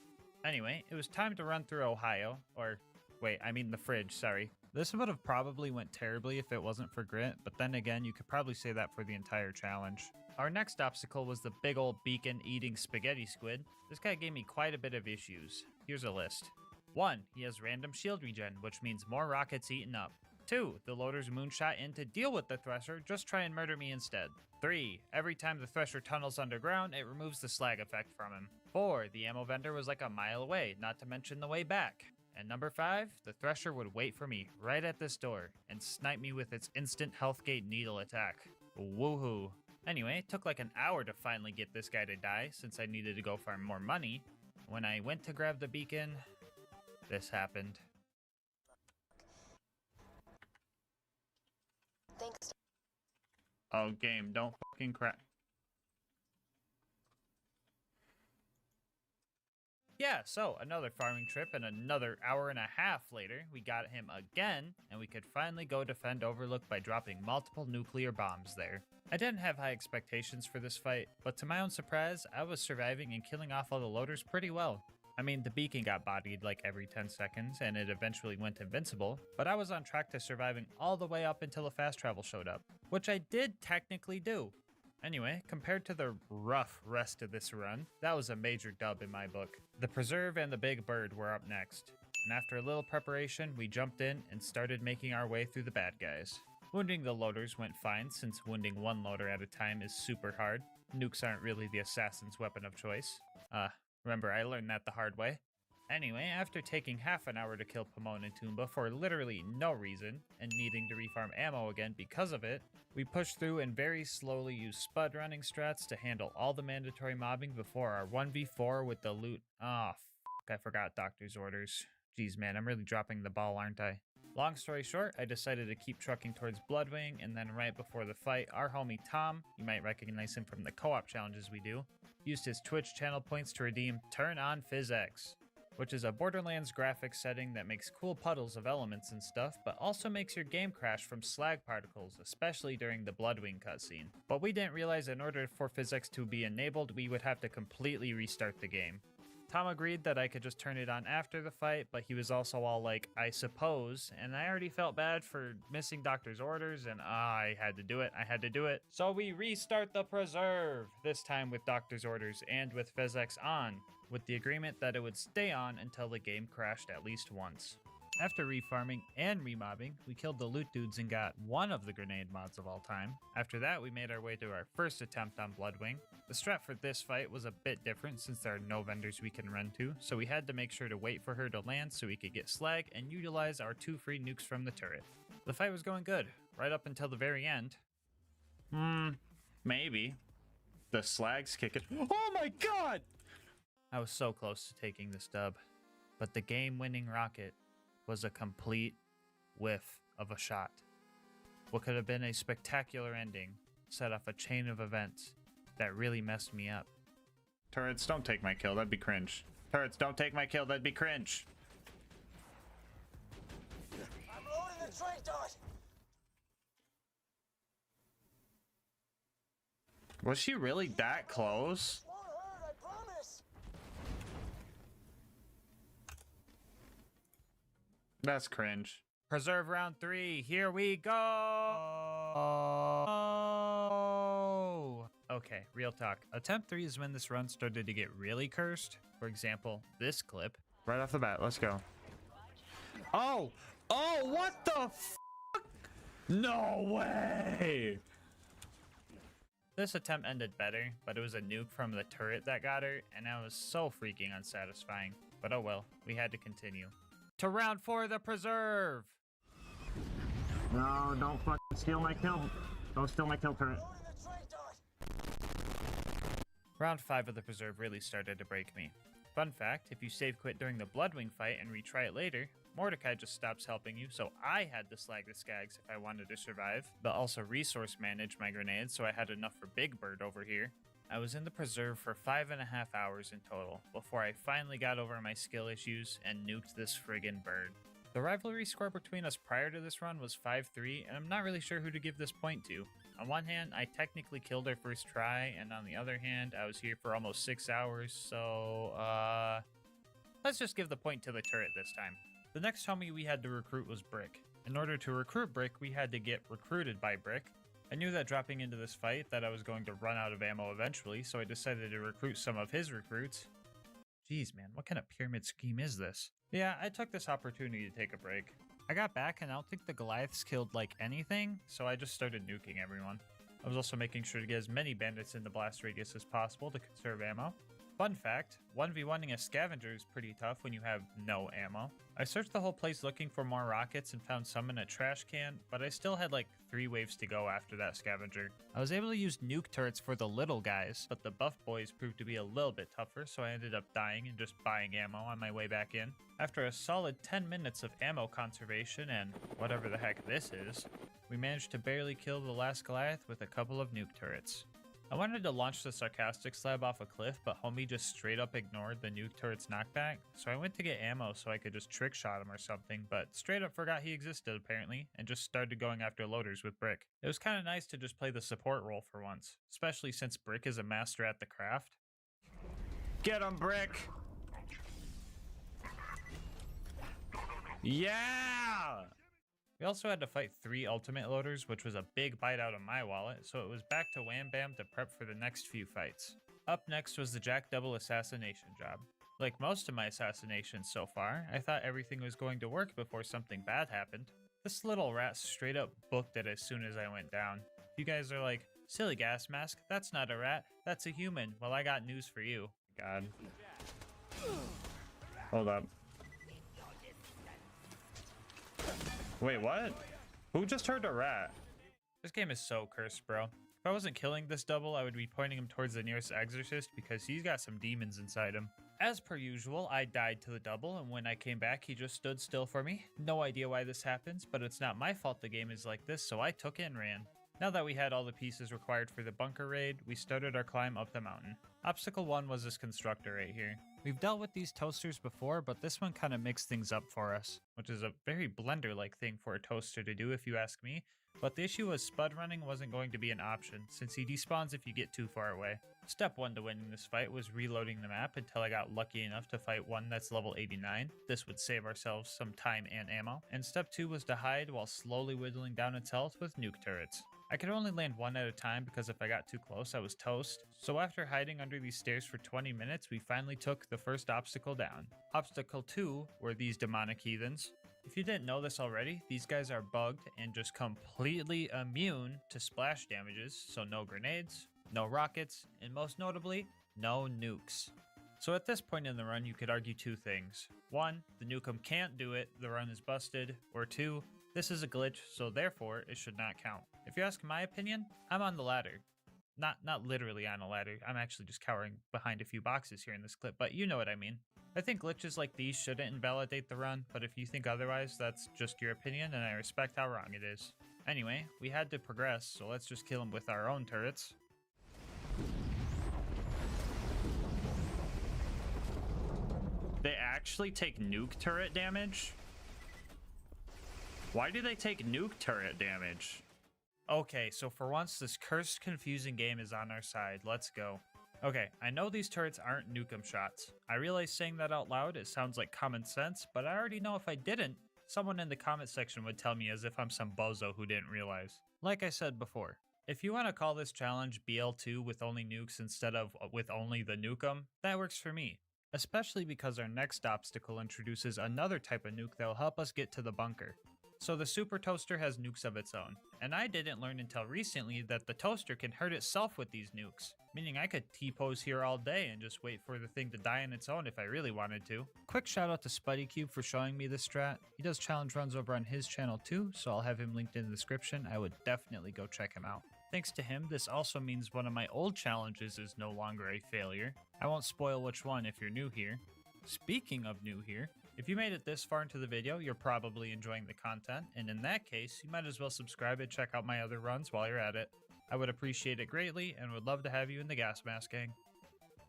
Anyway, it was time to run through Ohio, or wait, I mean the fridge, sorry. This would have probably went terribly if it wasn't for Grit, but then again, you could probably say that for the entire challenge. Our next obstacle was the big old beacon eating spaghetti squid. This guy gave me quite a bit of issues. Here's a list. 1. He has random shield regen, which means more rockets eaten up. 2. The loaders moonshot in to deal with the Thresher, just try and murder me instead. 3. Every time the Thresher tunnels underground, it removes the slag effect from him. 4. The ammo vendor was like a mile away, not to mention the way back. And number 5, the Thresher would wait for me right at this door and snipe me with its instant health gate needle attack. Woohoo. Anyway, it took like an hour to finally get this guy to die since I needed to go farm more money. When I went to grab the beacon, this happened. Thanks. Oh, game, don't fucking crack. Yeah, so another farming trip and another hour and a half later, we got him again, and we could finally go defend Overlook by dropping multiple nuclear bombs there. I didn't have high expectations for this fight, but to my own surprise, I was surviving and killing off all the loaders pretty well. I mean, the beacon got bodied like every 10 seconds, and it eventually went invincible, but I was on track to surviving all the way up until a fast travel showed up, which I did technically do. Anyway, compared to the rough rest of this run, that was a major dub in my book. The Preserve and the Big Bird were up next, and after a little preparation, we jumped in and started making our way through the bad guys. Wounding the loaders went fine, since wounding one loader at a time is super hard. Nukes aren't really the assassin's weapon of choice. Remember, I learned that the hard way. Anyway, after taking half an hour to kill Pomone and Toomba for literally no reason, and needing to refarm ammo again because of it, we pushed through and very slowly used spud running strats to handle all the mandatory mobbing before our 1v4 with the loot. Ah, I forgot doctor's orders. Jeez man, I'm really dropping the ball, aren't I? Long story short, I decided to keep trucking towards Bloodwing, and then right before the fight, our homie Tom, you might recognize him from the co-op challenges we do, used his Twitch channel points to redeem Turn On PhysX, which is a Borderlands graphics setting that makes cool puddles of elements and stuff, but also makes your game crash from slag particles, especially during the Bloodwing cutscene. But we didn't realize in order for PhysX to be enabled, we would have to completely restart the game. Tom agreed that I could just turn it on after the fight, but he was also all like, I suppose, and I already felt bad for missing Doctor's orders, and I had to do it. So we restart the preserve, this time with Doctor's orders and with PhysX on, with the agreement that it would stay on until the game crashed at least once. After refarming and remobbing, we killed the loot dudes and got one of the grenade mods of all time. After that, we made our way to our first attempt on Bloodwing. The strat for this fight was a bit different since there are no vendors we can run to, so we had to make sure to wait for her to land so we could get slag and utilize our 2 free nukes from the turret. The fight was going good, right up until the very end. Maybe. The slags kick it. Oh my god! I was so close to taking this dub, but the game-winning rocket was a complete whiff of a shot. What could have been a spectacular ending set off a chain of events that really messed me up. Turrets, don't take my kill. That'd be cringe. Turrets, don't take my kill. That'd be cringe. I'm loading the trade dot. Was she really that close? Won't hurt, I promise. That's cringe. Preserve round 3, here we go! Okay, real talk. Attempt 3 is when this run started to get really cursed. For example, this clip. Right off the bat, let's go. Oh! Oh, what the f***? No way! This attempt ended better, but it was a nuke from the turret that got her, and that was so freaking unsatisfying. But oh well, we had to continue. To round 4, the preserve! No, don't fucking steal my kill. Don't steal my kill, turret. Loading the trade dot. Round 5 of the preserve really started to break me. Fun fact, if you save quit during the Bloodwing fight and retry it later, Mordecai just stops helping you, so I had to slag the skags if I wanted to survive, but also resource manage my grenades so I had enough for Big Bird over here. I was in the preserve for 5.5 hours in total, before I finally got over my skill issues and nuked this friggin' bird. The rivalry score between us prior to this run was 5-3, and I'm not really sure who to give this point to. On one hand, I technically killed our first try, and on the other hand, I was here for almost 6 hours, so, let's just give the point to the turret this time. The next homie we had to recruit was Brick. In order to recruit Brick, we had to get recruited by Brick. I knew that dropping into this fight that I was going to run out of ammo eventually, so I decided to recruit some of his recruits. Jeez, man, what kind of pyramid scheme is this? Yeah, I took this opportunity to take a break. I got back and I don't think the Goliaths killed like anything, so I just started nuking everyone. I was also making sure to get as many bandits in the blast radius as possible to conserve ammo. Fun fact, 1v1ing a scavenger is pretty tough when you have no ammo. I searched the whole place looking for more rockets and found some in a trash can, but I still had like 3 waves to go after that scavenger. I was able to use nuke turrets for the little guys, but the buff boys proved to be a little bit tougher, so I ended up dying and just buying ammo on my way back in. After a solid 10 minutes of ammo conservation and whatever the heck this is, we managed to barely kill the last Goliath with a couple of nuke turrets. I wanted to launch the sarcastic slab off a cliff, but homie just straight up ignored the nuke turret's knockback, so I went to get ammo so I could just trick shot him or something, but straight up forgot he existed apparently, and just started going after loaders with Brick. It was kinda nice to just play the support role for once, especially since Brick is a master at the craft. Get him, Brick! Yeah! We also had to fight 3 ultimate loaders, which was a big bite out of my wallet, so it was back to Wham Bam to prep for the next few fights. Up next was the Jack Double assassination job. Like most of my assassinations so far, I thought everything was going to work before something bad happened. This little rat straight up booked it as soon as I went down. You guys are like, silly gas mask, that's not a rat, that's a human. Well, I got news for you. God. Hold up. Wait, what? Who just heard a rat? This game is so cursed, bro. If I wasn't killing this double, I would be pointing him towards the nearest exorcist because he's got some demons inside him. As per usual, I died to the double, and when I came back, he just stood still for me. No idea why this happens, but it's not my fault the game is like this, so I took it and ran. Now that we had all the pieces required for the bunker raid, we started our climb up the mountain. Obstacle 1 was this constructor right here. We've dealt with these toasters before, but this one kind of mixed things up for us, which is a very Blender-like thing for a toaster to do if you ask me. But the issue was spud running wasn't going to be an option, since he despawns if you get too far away. Step 1 to winning this fight was reloading the map until I got lucky enough to fight one that's level 89. This would save ourselves some time and ammo. And step 2 was to hide while slowly whittling down its health with nuke turrets. I could only land one at a time because if I got too close, I was toast. So after hiding under these stairs for 20 minutes, we finally took the first obstacle down. Obstacle 2 were these demonic heathens. If you didn't know this already, these guys are bugged and just completely immune to splash damages, so no grenades, no rockets, and most notably, no nukes. So at this point in the run, you could argue two things. 1, the nukem can't do it, the run is busted, or 2, this is a glitch, so therefore it should not count. If you ask my opinion, I'm on the ladder. Not literally on a ladder, I'm actually just cowering behind a few boxes here in this clip, but you know what I mean. I think glitches like these shouldn't invalidate the run, but if you think otherwise, that's just your opinion and I respect how wrong it is. Anyway, we had to progress, so let's just kill him with our own turrets. They actually take nuke turret damage? Why do they take nuke turret damage? Okay, so for once, this cursed, confusing game is on our side. Let's go. Okay, I know these turrets aren't nukem shots. I realize saying that out loud, it sounds like common sense, but I already know if I didn't, someone in the comment section would tell me as if I'm some bozo who didn't realize. Like I said before, if you want to call this challenge BL2 with only nukes instead of with only the nukem, that works for me. Especially because our next obstacle introduces another type of nuke that will help us get to the bunker. So the super toaster has nukes of its own, and I didn't learn until recently that the toaster can hurt itself with these nukes, meaning I could T-pose here all day and just wait for the thing to die on its own if I really wanted to. Quick shout out to SpuddyCube for showing me this strat. He does challenge runs over on his channel too, so I'll have him linked in the description. I would definitely go check him out. Thanks to him, this also means one of my old challenges is no longer a failure. I won't spoil which one if you're new here. Speaking of new here, if you made it this far into the video, you're probably enjoying the content, and in that case, you might as well subscribe and check out my other runs while you're at it. I would appreciate it greatly and would love to have you in the GASMASK gang.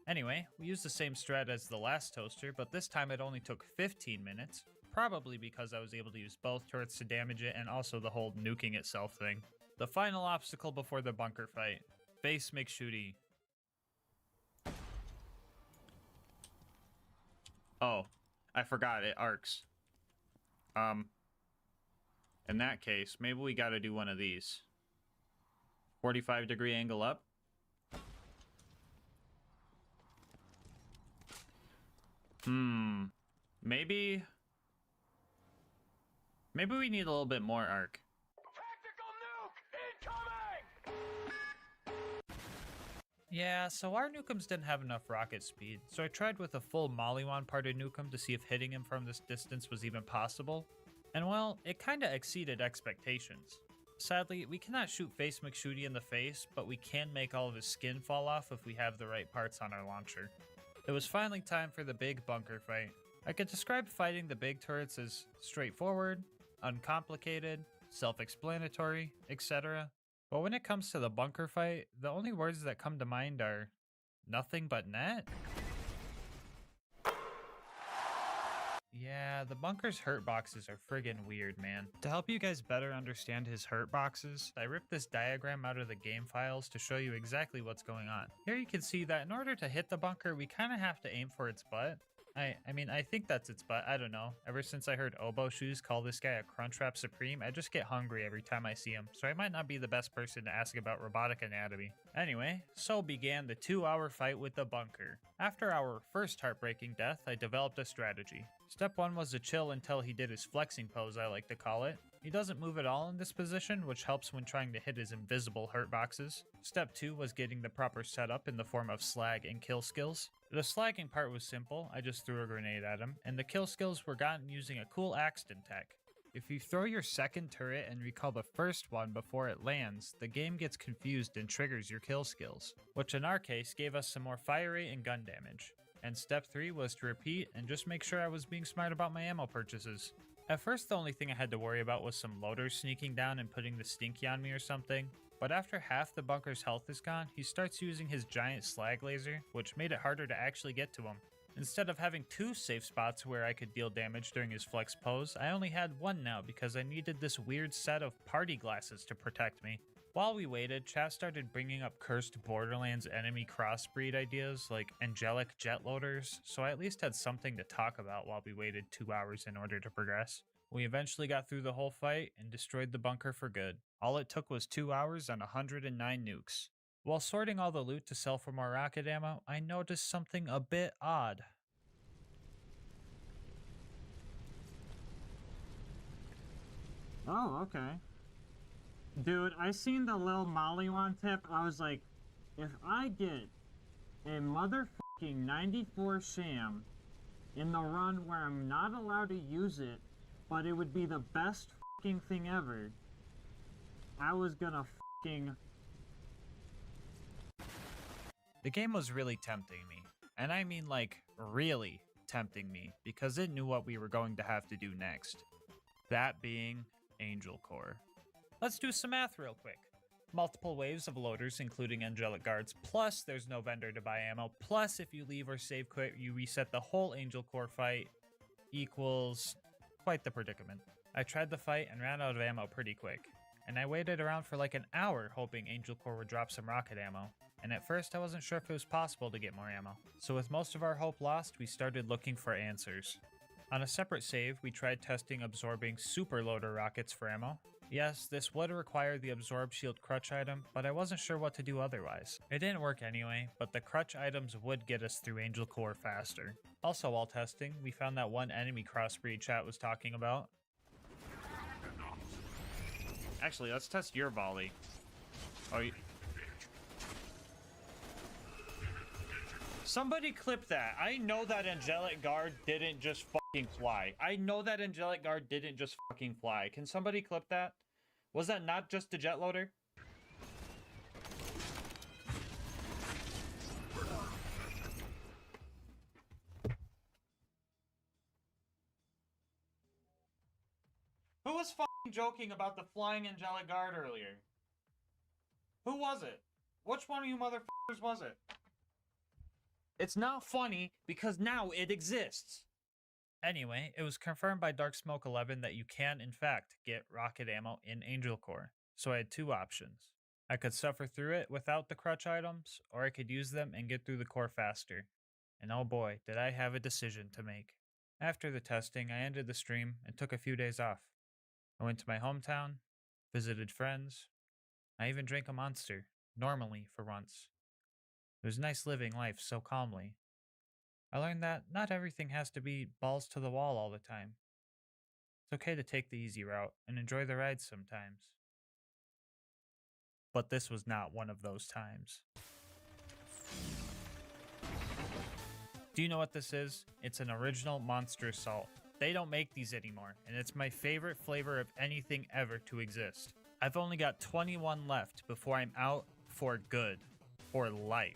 Anyway, we used the same strat as the last toaster, but this time it only took 15 minutes, probably because I was able to use both turrets to damage it and also the whole nuking itself thing. The final obstacle before the bunker fight. Face McShooty. Oh, I forgot it arcs. In that case, maybe we gotta do one of these. 45-degree angle up. Maybe we need a little bit more arc. Tactical nuke incoming! Yeah, so our nukems didn't have enough rocket speed, so I tried with a full Mollywan parted nukem to see if hitting him from this distance was even possible. And well, it kinda exceeded expectations. Sadly, we cannot shoot Face McShooty in the face, but we can make all of his skin fall off if we have the right parts on our launcher. It was finally time for the big bunker fight. I could describe fighting the big turrets as straightforward, uncomplicated, self-explanatory, etc. But when it comes to the bunker fight, the only words that come to mind are nothing but net. Yeah, the bunker's hurt boxes are friggin' weird, man. To help you guys better understand his hurt boxes, I ripped this diagram out of the game files to show you exactly what's going on. Here you can see that in order to hit the bunker, we kinda have to aim for its butt. I mean, I think that's its butt, I don't know. Ever since I heard Oboe Shoes call this guy a Crunchwrap Supreme, I just get hungry every time I see him, so I might not be the best person to ask about robotic anatomy. Anyway, so began the 2-hour fight with the bunker. After our first heartbreaking death, I developed a strategy. Step 1 was to chill until he did his flexing pose, I like to call it. He doesn't move at all in this position, which helps when trying to hit his invisible hurt boxes. Step 2 was getting the proper setup in the form of slag and kill skills. The slagging part was simple, I just threw a grenade at him, and the kill skills were gotten using a cool Axton tech. If you throw your second turret and recall the first one before it lands, the game gets confused and triggers your kill skills, which in our case gave us some more fire rate and gun damage. And step 3 was to repeat and just make sure I was being smart about my ammo purchases. At first, the only thing I had to worry about was some loaders sneaking down and putting the stinky on me or something. But after half the bunker's health is gone, he starts using his giant slag laser, which made it harder to actually get to him. Instead of having 2 safe spots where I could deal damage during his flex pose, I only had 1 now because I needed this weird set of party glasses to protect me. While we waited, chat started bringing up cursed Borderlands enemy crossbreed ideas like angelic jet loaders, so I at least had something to talk about while we waited 2 hours in order to progress. We eventually got through the whole fight and destroyed the bunker for good. All it took was 2 hours and 109 nukes. While sorting all the loot to sell for more rocket ammo, I noticed something a bit odd. Oh, okay. Dude, I seen the Lil Mollywon tip. I was like, if I get a motherfucking 94 sham in the run where I'm not allowed to use it, but it would be the best fucking thing ever, I was gonna fucking... The game was really tempting me, and I mean like really tempting me, because it knew what we were going to have to do next. That being Angel Core. Let's do some math real quick. Multiple waves of loaders including angelic guards, plus there's no vendor to buy ammo, plus if you leave or save quit you reset the whole Angel Core fight, equals quite the predicament. I tried the fight and ran out of ammo pretty quick, and I waited around for like an hour hoping Angel Core would drop some rocket ammo, and at first I wasn't sure if it was possible to get more ammo. So with most of our hope lost, we started looking for answers. On a separate save, we tried testing absorbing super loader rockets for ammo. Yes, this would require the absorb shield crutch item, but I wasn't sure what to do otherwise. It didn't work anyway, but the crutch items would get us through Angel Core faster. Also while testing, we found that one enemy crossbreed chat was talking about. Actually, let's test your volley. Oh, somebody clip that. I know that angelic guard didn't just fucking fly. I know that angelic guard didn't just fucking fly. Can somebody clip that? Was that not just a jet loader? Who was fucking joking about the flying angelic guard earlier? Who was it? Which one of you motherfuckers was it? It's not funny because now it exists. Anyway, it was confirmed by Dark Smoke 11 that you can in fact get rocket ammo in Angel Core. So I had 2 options. I could suffer through it without the crutch items, or I could use them and get through the core faster. And oh boy, did I have a decision to make. After the testing, I ended the stream and took a few days off. I went to my hometown, visited friends. I even drank a Monster, normally for once. It was nice living life so calmly. I learned that not everything has to be balls to the wall all the time. It's okay to take the easy route and enjoy the ride sometimes. But this was not one of those times. Do you know what this is? It's an original Monster Assault. They don't make these anymore, and it's my favorite flavor of anything ever to exist. I've only got 21 left before I'm out for good. For life.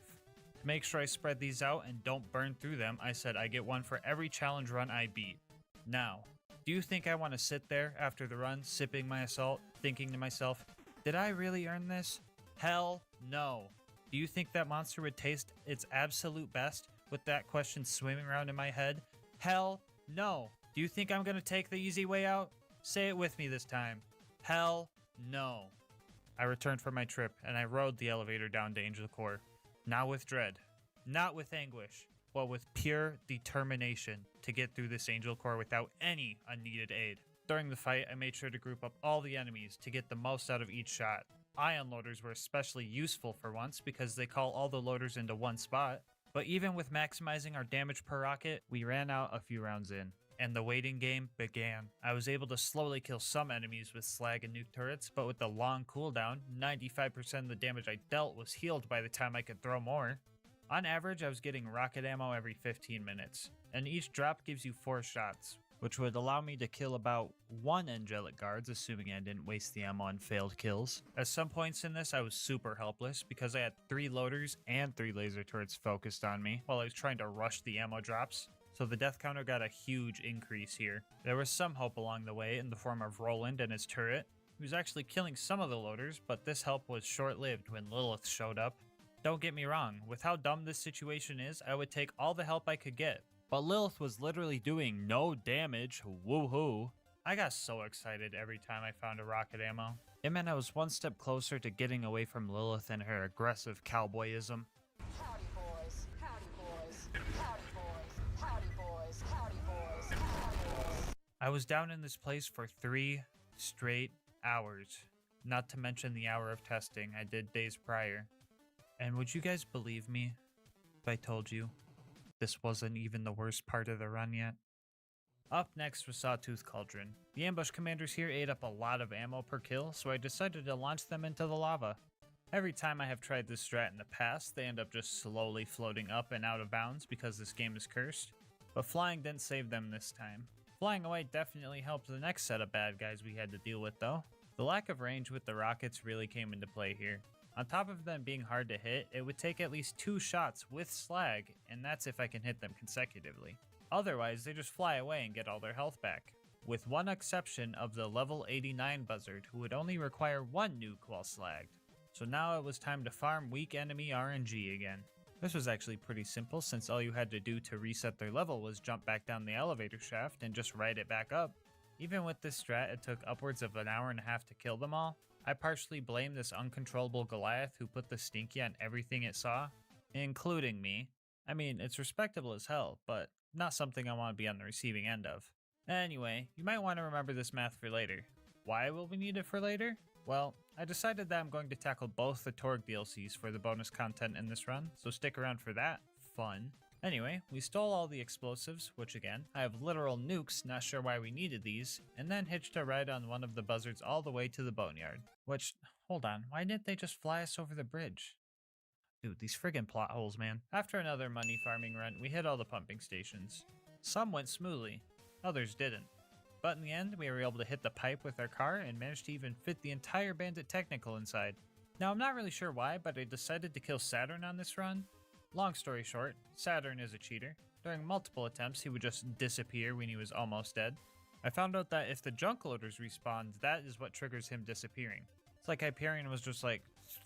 To make sure I spread these out and don't burn through them, I said I get one for every challenge run I beat. Now, do you think I want to sit there after the run, sipping my assault, thinking to myself, did I really earn this? Hell no. Do you think that monster would taste its absolute best with that question swimming around in my head? Hell no. Do you think I'm going to take the easy way out? Say it with me this time. Hell no. I returned from my trip, and I rode the elevator down to Angel Core. Not with dread, not with anguish, but with pure determination to get through this Angel Core without any unneeded aid. During the fight, I made sure to group up all the enemies to get the most out of each shot. Ion loaders were especially useful for once because they call all the loaders into one spot. But even with maximizing our damage per rocket, we ran out a few rounds in. And the waiting game began. I was able to slowly kill some enemies with slag and nuke turrets, but with the long cooldown, 95% of the damage I dealt was healed by the time I could throw more. On average, I was getting rocket ammo every 15 minutes, and each drop gives you 4 shots, which would allow me to kill about 1 angelic guards, assuming I didn't waste the ammo on failed kills. At some points in this, I was super helpless because I had 3 loaders and 3 laser turrets focused on me while I was trying to rush the ammo drops. So the death counter got a huge increase here. There was some hope along the way in the form of Roland and his turret. He was actually killing some of the loaders, but this help was short-lived when Lilith showed up. Don't get me wrong, with how dumb this situation is, I would take all the help I could get. But Lilith was literally doing no damage, woohoo. I got so excited every time I found a rocket ammo. It meant I was one step closer to getting away from Lilith and her aggressive cowboyism. Howdy boys, howdy boys, howdy boys, howdy boys, howdy boys, howdy boys. I was down in this place for 3 straight hours, not to mention the hour of testing I did days prior. And would you guys believe me if I told you this wasn't even the worst part of the run yet? Up next was Sawtooth Cauldron. The ambush commanders here ate up a lot of ammo per kill, so I decided to launch them into the lava. Every time I have tried this strat in the past, they end up just slowly floating up and out of bounds because this game is cursed. But flying didn't save them this time. Flying away definitely helped the next set of bad guys we had to deal with though. The lack of range with the rockets really came into play here. On top of them being hard to hit, it would take at least 2 shots with slag, and that's if I can hit them consecutively. Otherwise, they just fly away and get all their health back. With one exception of the level 89 buzzard, who would only require 1 nuke while slagged. So now it was time to farm weak enemy RNG again. This was actually pretty simple since all you had to do to reset their level was jump back down the elevator shaft and just ride it back up. Even with this strat, it took upwards of an hour and a half to kill them all. I partially blame this uncontrollable Goliath who put the stinky on everything it saw, including me. I mean, it's respectable as hell, but not something I want to be on the receiving end of. Anyway, you might want to remember this math for later. Why will we need it for later? Well, I decided that I'm going to tackle both the Torg DLCs for the bonus content in this run, so stick around for that. Fun. Anyway, we stole all the explosives, which again, I have literal nukes, not sure why we needed these, and then hitched a ride on one of the buzzards all the way to the boneyard. Which, hold on, why didn't they just fly us over the bridge? Dude, these friggin' plot holes, man. After another money farming run, we hit all the pumping stations. Some went smoothly, others didn't. But in the end, we were able to hit the pipe with our car and managed to even fit the entire bandit technical inside. Now I'm not really sure why, but I decided to kill Saturn on this run. Long story short, Saturn is a cheater. During multiple attempts, he would just disappear when he was almost dead. I found out that if the junk loaders respawned, that is what triggers him disappearing. It's like Hyperion was just like,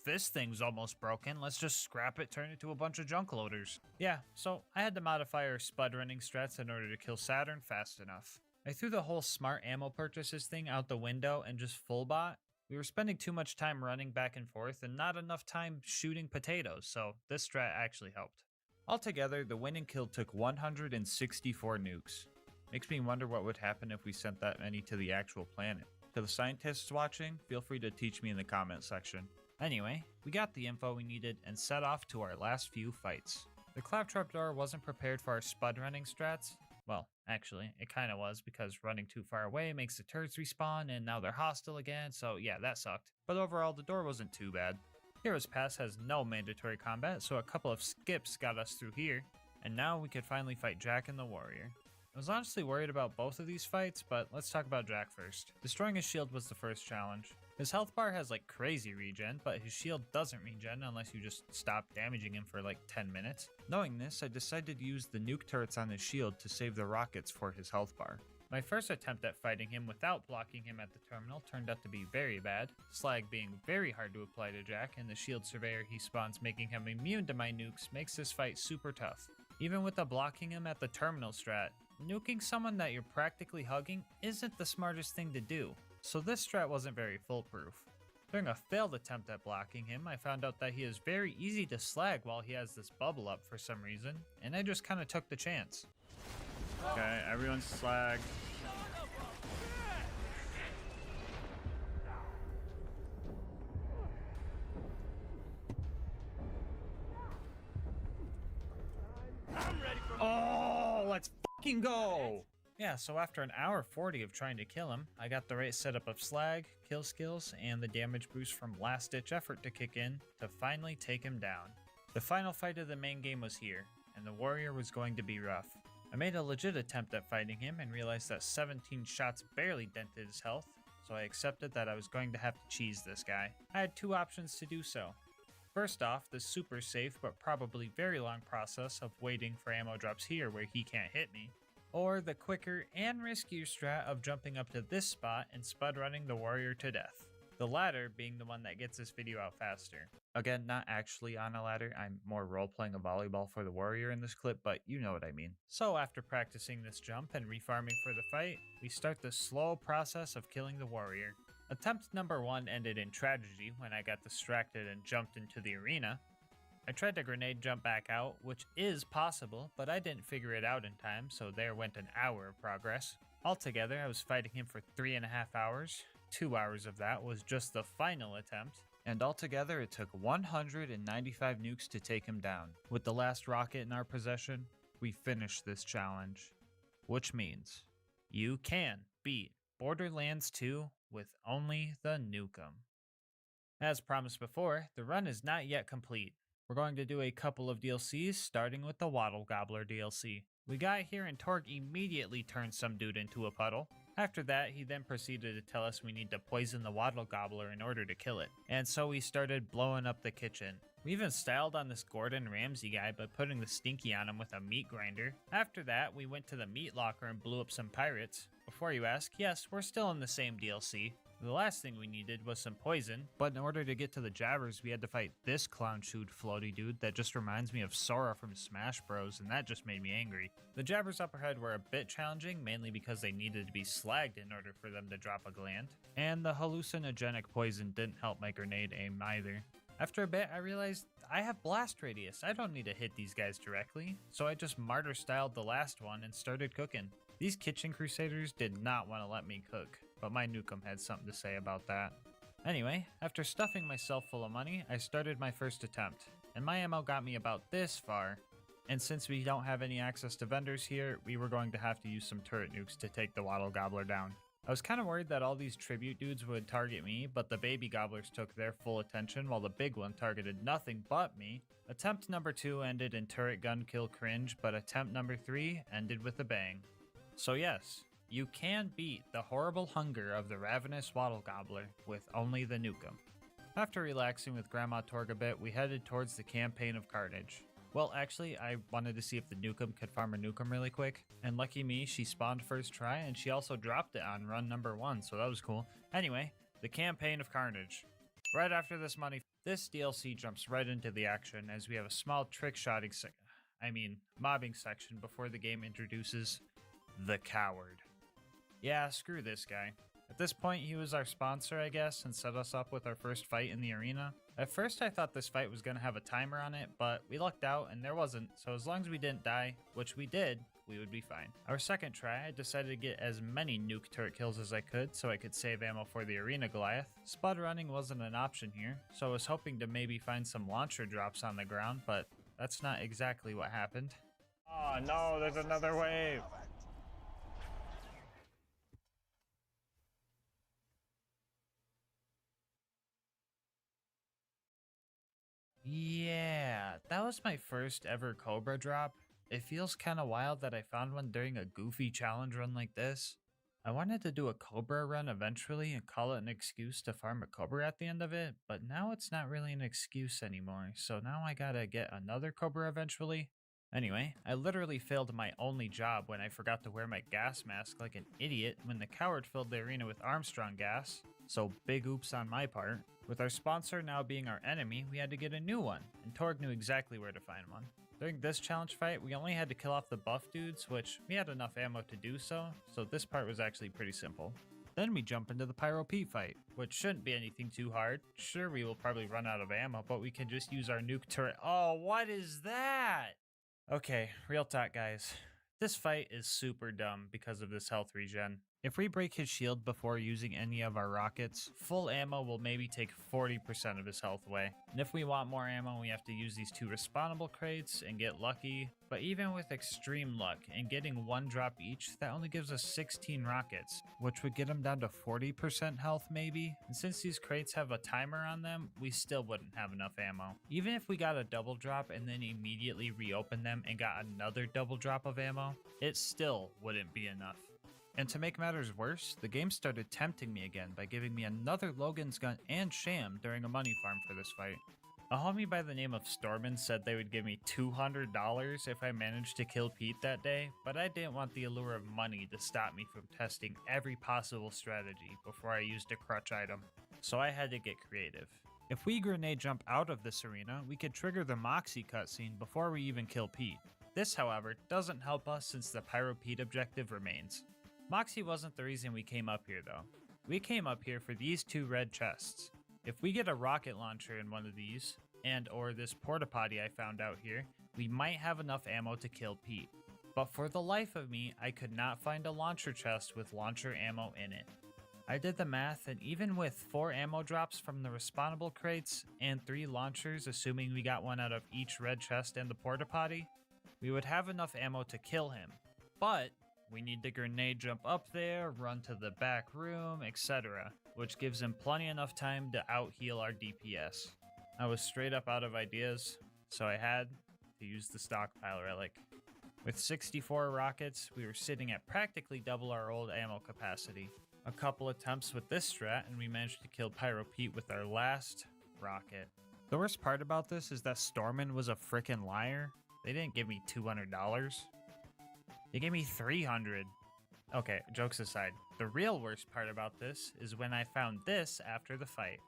this thing's almost broken, let's just scrap it, turn it to a bunch of junk loaders. Yeah, so I had to modify our spud running strats in order to kill Saturn fast enough. I threw the whole smart ammo purchases thing out the window and just full bot. We were spending too much time running back and forth and not enough time shooting potatoes, so this strat actually helped. Altogether, the win and kill took 164 nukes. Makes me wonder what would happen if we sent that many to the actual planet. To the scientists watching, feel free to teach me in the comment section. Anyway, we got the info we needed and set off to our last few fights. The claptrap door wasn't prepared for our spud running strats. Well, actually, it kinda was because running too far away makes the turrets respawn and now they're hostile again, so yeah, that sucked. But overall, the door wasn't too bad. Hero's Pass has no mandatory combat, so a couple of skips got us through here, and now we could finally fight Jack and the Warrior. I was honestly worried about both of these fights, but let's talk about Jack first. Destroying his shield was the first challenge. His health bar has like crazy regen, but his shield doesn't regen unless you just stop damaging him for like 10 minutes. Knowing this, I decided to use the nuke turrets on his shield to save the rockets for his health bar. My first attempt at fighting him without blocking him at the terminal turned out to be very bad, slag being very hard to apply to Jack, and the shield surveyor he spawns making him immune to my nukes makes this fight super tough. Even with the blocking him at the terminal strat, nuking someone that you're practically hugging isn't the smartest thing to do, so this strat wasn't very foolproof. During a failed attempt at blocking him, I found out that he is very easy to slag while he has this bubble up for some reason, and I just kinda took the chance. Okay, everyone's slag. Oh, let's fucking go! Yeah, so after an hour 40 of trying to kill him, I got the right setup of slag, kill skills, and the damage boost from last ditch effort to kick in to finally take him down. The final fight of the main game was here, and the warrior was going to be rough. I made a legit attempt at fighting him and realized that 17 shots barely dented his health, so I accepted that I was going to have to cheese this guy. I had two options to do so. First off, the super safe but probably very long process of waiting for ammo drops here where he can't hit me, or the quicker and riskier strat of jumping up to this spot and spud running the warrior to death. The latter being the one that gets this video out faster. Again, not actually on a ladder, I'm more role-playing a volleyball for the warrior in this clip, but you know what I mean. So after practicing this jump and refarming for the fight, we start the slow process of killing the warrior. Attempt number 1 ended in tragedy when I got distracted and jumped into the arena. I tried to grenade jump back out, which is possible, but I didn't figure it out in time, so there went an hour of progress. Altogether, I was fighting him for 3.5 hours. 2 hours of that was just the final attempt, and altogether it took 195 nukes to take him down. With the last rocket in our possession, we finished this challenge. Which means you can beat Borderlands 2 with only the Nukem. As promised before, the run is not yet complete. We're going to do a couple of DLCs, starting with the Waddle Gobbler DLC. We got here and Torg immediately turned some dude into a puddle. After that, he then proceeded to tell us we need to poison the Waddle Gobbler in order to kill it. And so we started blowing up the kitchen. We even styled on this Gordon Ramsay guy by putting the stinky on him with a meat grinder. After that, we went to the meat locker and blew up some pirates. Before you ask, yes, we're still in the same DLC. The last thing we needed was some poison, but in order to get to the jabbers, we had to fight this clown-shoed floaty dude that just reminds me of Sora from Smash Bros, and that just made me angry. The jabbers up ahead were a bit challenging, mainly because they needed to be slagged in order for them to drop a gland, and the hallucinogenic poison didn't help my grenade aim either. After a bit, I realized I have blast radius. I don't need to hit these guys directly, so I just martyr-styled the last one and started cooking. These kitchen crusaders did not want to let me cook, but my Nukem had something to say about that. Anyway, after stuffing myself full of money, I started my first attempt, and my ammo got me about this far, and since we don't have any access to vendors here, we were going to have to use some turret nukes to take the Waddle Gobbler down. I was kind of worried that all these tribute dudes would target me, but the baby gobblers took their full attention while the big one targeted nothing but me. Attempt number 2 ended in turret gun kill cringe, but attempt number 3 ended with a bang. So yes, you can beat the horrible hunger of the ravenous Waddle Gobbler with only the Nukem. After relaxing with Grandma Torg a bit, we headed towards the Campaign of Carnage. Well, actually, I wanted to see if the Nukem could farm a Nukem really quick, and lucky me, she spawned first try, and she also dropped it on run number 1, so that was cool. Anyway, the Campaign of Carnage. Right after this this DLC jumps right into the action, as we have a small mobbing section before the game introduces the Coward. Yeah, screw this guy. At this point, he was our sponsor, I guess, and set us up with our first fight in the arena. At first, I thought this fight was going to have a timer on it, but we lucked out and there wasn't, so as long as we didn't die, which we did, we would be fine. Our second try, I decided to get as many nuke turret kills as I could so I could save ammo for the arena Goliath. Spud running wasn't an option here, so I was hoping to maybe find some launcher drops on the ground, but that's not exactly what happened. Oh no, there's another wave! Yeah, that was my first ever Cobra drop. It feels kinda wild that I found one during a goofy challenge run like this. I wanted to do a Cobra run eventually and call it an excuse to farm a Cobra at the end of it, but now it's not really an excuse anymore, so now I gotta get another Cobra eventually. Anyway, I literally failed my only job when I forgot to wear my gas mask like an idiot when the Coward filled the arena with Armstrong gas, so big oops on my part. With our sponsor now being our enemy, we had to get a new one, and Torg knew exactly where to find one. During this challenge fight, we only had to kill off the buff dudes, which we had enough ammo to do so this part was actually pretty simple. Then we jump into the Pyro Pete fight, which shouldn't be anything too hard. Sure, we will probably run out of ammo, but we can just use our nuke turret. Oh, what is that? Okay, real talk guys. This fight is super dumb because of this health regen. If we break his shield before using any of our rockets, full ammo will maybe take 40% of his health away. And if we want more ammo, we have to use these 2 respawnable crates and get lucky. But even with extreme luck and getting 1 drop each, that only gives us 16 rockets, which would get him down to 40% health maybe. And since these crates have a timer on them, we still wouldn't have enough ammo. Even if we got a double drop and then immediately reopened them and got another double drop of ammo, it still wouldn't be enough. And to make matters worse, the game started tempting me again by giving me another Logan's gun and sham during a money farm for this fight. A homie by the name of Stormin said they would give me $200 if I managed to kill Pete that day, but I didn't want the allure of money to stop me from testing every possible strategy before I used a crutch item. So I had to get creative. If we grenade jump out of this arena, we could trigger the Moxie cutscene before we even kill Pete. This, however, doesn't help us since the Pyro Pete objective remains. Moxie wasn't the reason we came up here though. We came up here for these 2 red chests. If we get a rocket launcher in one of these, and or this porta potty I found out here, we might have enough ammo to kill Pete. But for the life of me, I could not find a launcher chest with launcher ammo in it. I did the math, and even with 4 ammo drops from the respawnable crates and 3 launchers, assuming we got 1 out of each red chest and the porta potty, we would have enough ammo to kill him. But we need to grenade jump up there, run to the back room, etc., which gives him plenty enough time to out-heal our DPS. I was straight up out of ideas, so I had to use the stockpile relic. With 64 rockets, we were sitting at practically double our old ammo capacity. A couple attempts with this strat, and we managed to kill Pyro Pete with our last rocket. The worst part about this is that Stormin was a frickin' liar. They didn't give me $200. They gave me 300. Okay, jokes aside, the real worst part about this is when I found this after the fight.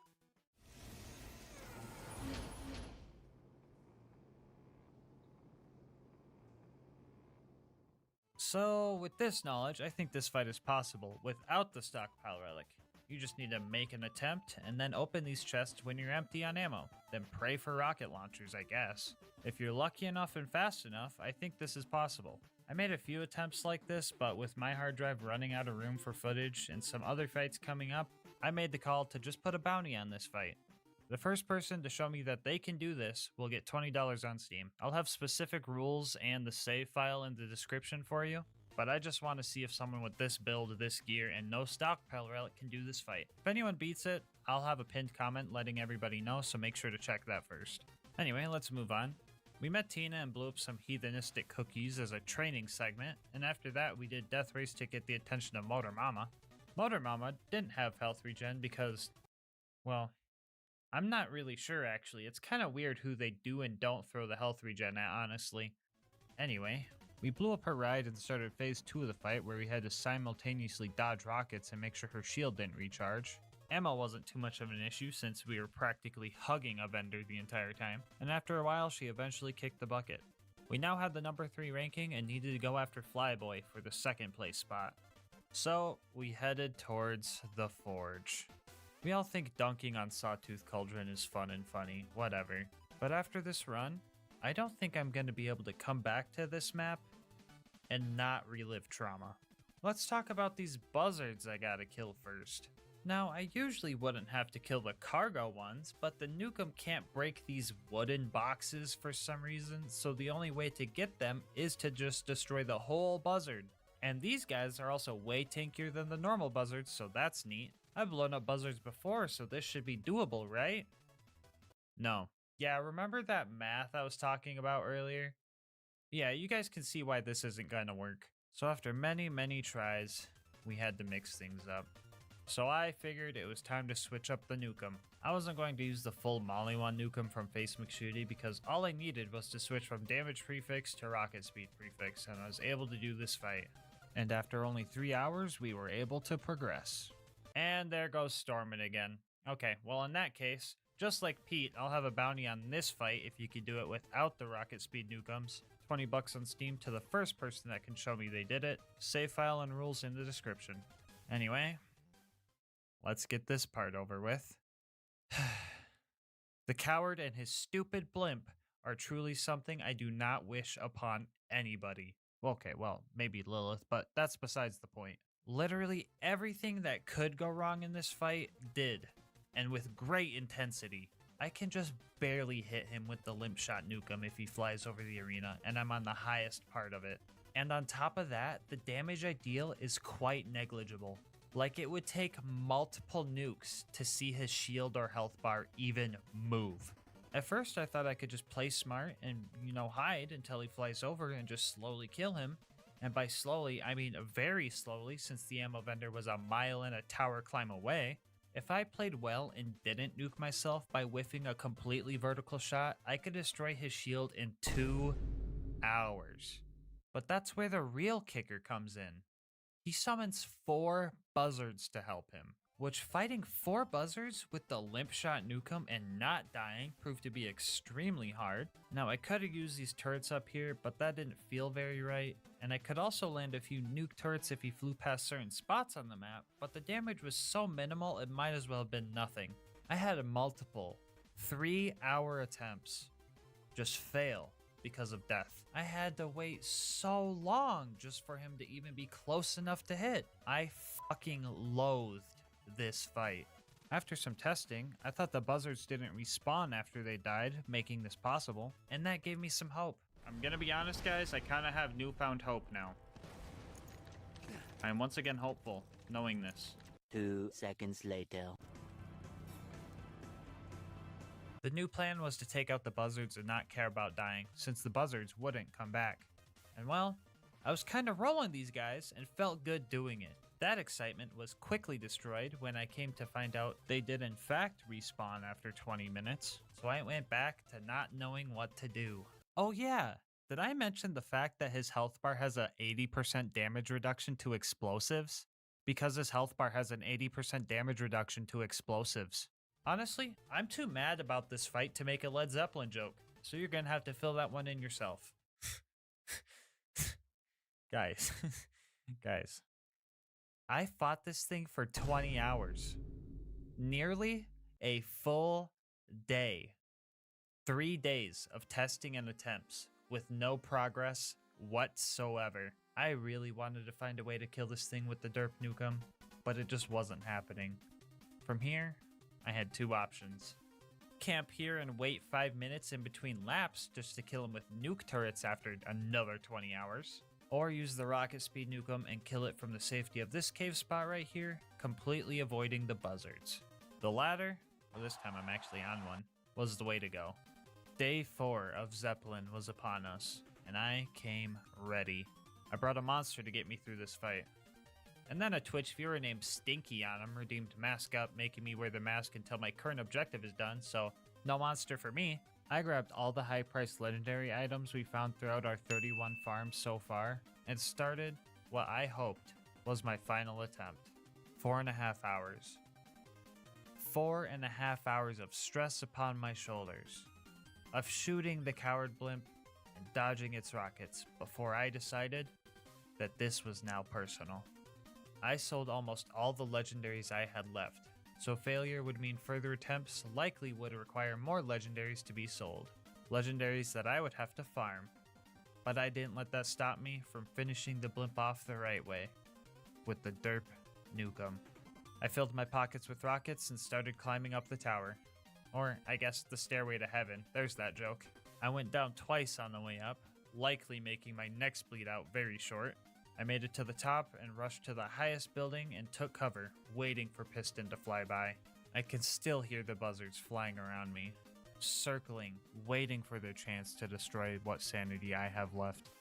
So, with this knowledge, I think this fight is possible without the stockpile relic. You just need to make an attempt and then open these chests when you're empty on ammo. Then pray for rocket launchers, I guess. If you're lucky enough and fast enough, I think this is possible. I made a few attempts like this, but with my hard drive running out of room for footage and some other fights coming up, I made the call to just put a bounty on this fight. The first person to show me that they can do this will get $20 on Steam. I'll have specific rules and the save file in the description for you, but I just want to see if someone with this build, this gear, and no stockpile relic can do this fight. If anyone beats it, I'll have a pinned comment letting everybody know, so make sure to check that first. Anyway, let's move on. We met Tina and blew up some heathenistic cookies as a training segment, and after that we did Death Race to get the attention of Motor Mama. Motor Mama didn't have health regen because, well, I'm not really sure actually. It's kind of weird who they do and don't throw the health regen at, honestly. Anyway, we blew up her ride and started phase 2 of the fight where we had to simultaneously dodge rockets and make sure her shield didn't recharge. Ammo wasn't too much of an issue since we were practically hugging a vendor the entire time, and after a while she eventually kicked the bucket. We now had the number 3 ranking and needed to go after Flyboy for the 2nd place spot. So we headed towards the Forge. We all think dunking on Sawtooth Cauldron is fun and funny, whatever. But after this run, I don't think I'm going to be able to come back to this map and not relive trauma. Let's talk about these buzzards I gotta kill first. Now, I usually wouldn't have to kill the cargo ones, but the Nukem can't break these wooden boxes for some reason, so the only way to get them is to just destroy the whole buzzard. And these guys are also way tankier than the normal buzzards, so that's neat. I've blown up buzzards before, so this should be doable, right? No. Yeah, remember that math I was talking about earlier? Yeah, you guys can see why this isn't gonna work. So after many tries, we had to mix things up. So I figured it was time to switch up the Nukem. I wasn't going to use the full Molly 1 Nukem from Face McShooty because all I needed was to switch from damage prefix to rocket speed prefix, and I was able to do this fight. And after only 3 hours, we were able to progress. And there goes Stormin again. Okay, well in that case, just like Pete, I'll have a bounty on this fight if you can do it without the rocket speed Nukums. $20 on Steam to the first person that can show me they did it. Save file and rules in the description. Anyway, let's get this part over with. The coward and his stupid blimp are truly something I do not wish upon anybody. Okay, well, maybe Lilith, but that's besides the point. Literally everything that could go wrong in this fight did, and with great intensity. I can just barely hit him with the limp shot nukem if he flies over the arena, and I'm on the highest part of it. And on top of that, the damage I deal is quite negligible. Like it would take multiple nukes to see his shield or health bar even move. At first I thought I could just play smart and, hide until he flies over and just slowly kill him. And by slowly, I mean very slowly, since the ammo vendor was a mile and a tower climb away. If I played well and didn't nuke myself by whiffing a completely vertical shot, I could destroy his shield in 2 hours. But that's where the real kicker comes in. He summons 4 buzzards to help him, which fighting 4 buzzards with the limp shot nukem and not dying proved to be extremely hard. Now I could have used these turrets up here, but that didn't feel very right. And I could also land a few nuke turrets if he flew past certain spots on the map, but the damage was so minimal it might as well have been nothing. I had multiple 3-hour attempts just fail because of death. I had to wait so long just for him to even be close enough to hit. I fucking loathed this fight. After some testing, I thought the buzzards didn't respawn after they died, making this possible, and that gave me some hope. I'm gonna be honest, guys, I kinda have newfound hope now. I am once again hopeful, knowing this. 2 seconds later. The new plan was to take out the buzzards and not care about dying, since the buzzards wouldn't come back. And well, I was kinda rolling these guys and felt good doing it. That excitement was quickly destroyed when I came to find out they did in fact respawn after 20 minutes, so I went back to not knowing what to do. Oh yeah, did I mention the fact that his health bar has a 80% damage reduction to explosives? Because his health bar has an 80% damage reduction to explosives. Honestly, I'm too mad about this fight to make a Led Zeppelin joke, so you're gonna have to fill that one in yourself. Guys, guys. I fought this thing for 20 hours. Nearly a full day. 3 days of testing and attempts with no progress whatsoever. I really wanted to find a way to kill this thing with the derp nukem, but it just wasn't happening. From here, I had 2 options. Camp here and wait 5 minutes in between laps just to kill him with nuke turrets after another 20 hours. Or use the rocket speed nukem and kill it from the safety of this cave spot right here, completely avoiding the buzzards. The latter, or this time I'm actually on one, was the way to go. Day 4 of Zeppelin was upon us, and I came ready. I brought a monster to get me through this fight. And then a Twitch viewer named Stinky on him redeemed Mask Up, making me wear the mask until my current objective is done, so no monster for me. I grabbed all the high-priced legendary items we found throughout our 31 farms so far, and started what I hoped was my final attempt. 4.5 hours. 4.5 hours of stress upon my shoulders, of shooting the coward blimp and dodging its rockets before I decided that this was now personal. I sold almost all the legendaries I had left, so failure would mean further attempts likely would require more legendaries to be sold. Legendaries that I would have to farm. But I didn't let that stop me from finishing the blimp off the right way, with the derp nukem. I filled my pockets with rockets and started climbing up the tower. Or, I guess, the stairway to heaven. There's that joke. I went down twice on the way up, likely making my next bleed out very short. I made it to the top and rushed to the highest building and took cover, waiting for Piston to fly by. I can still hear the buzzards flying around me, circling, waiting for their chance to destroy what sanity I have left.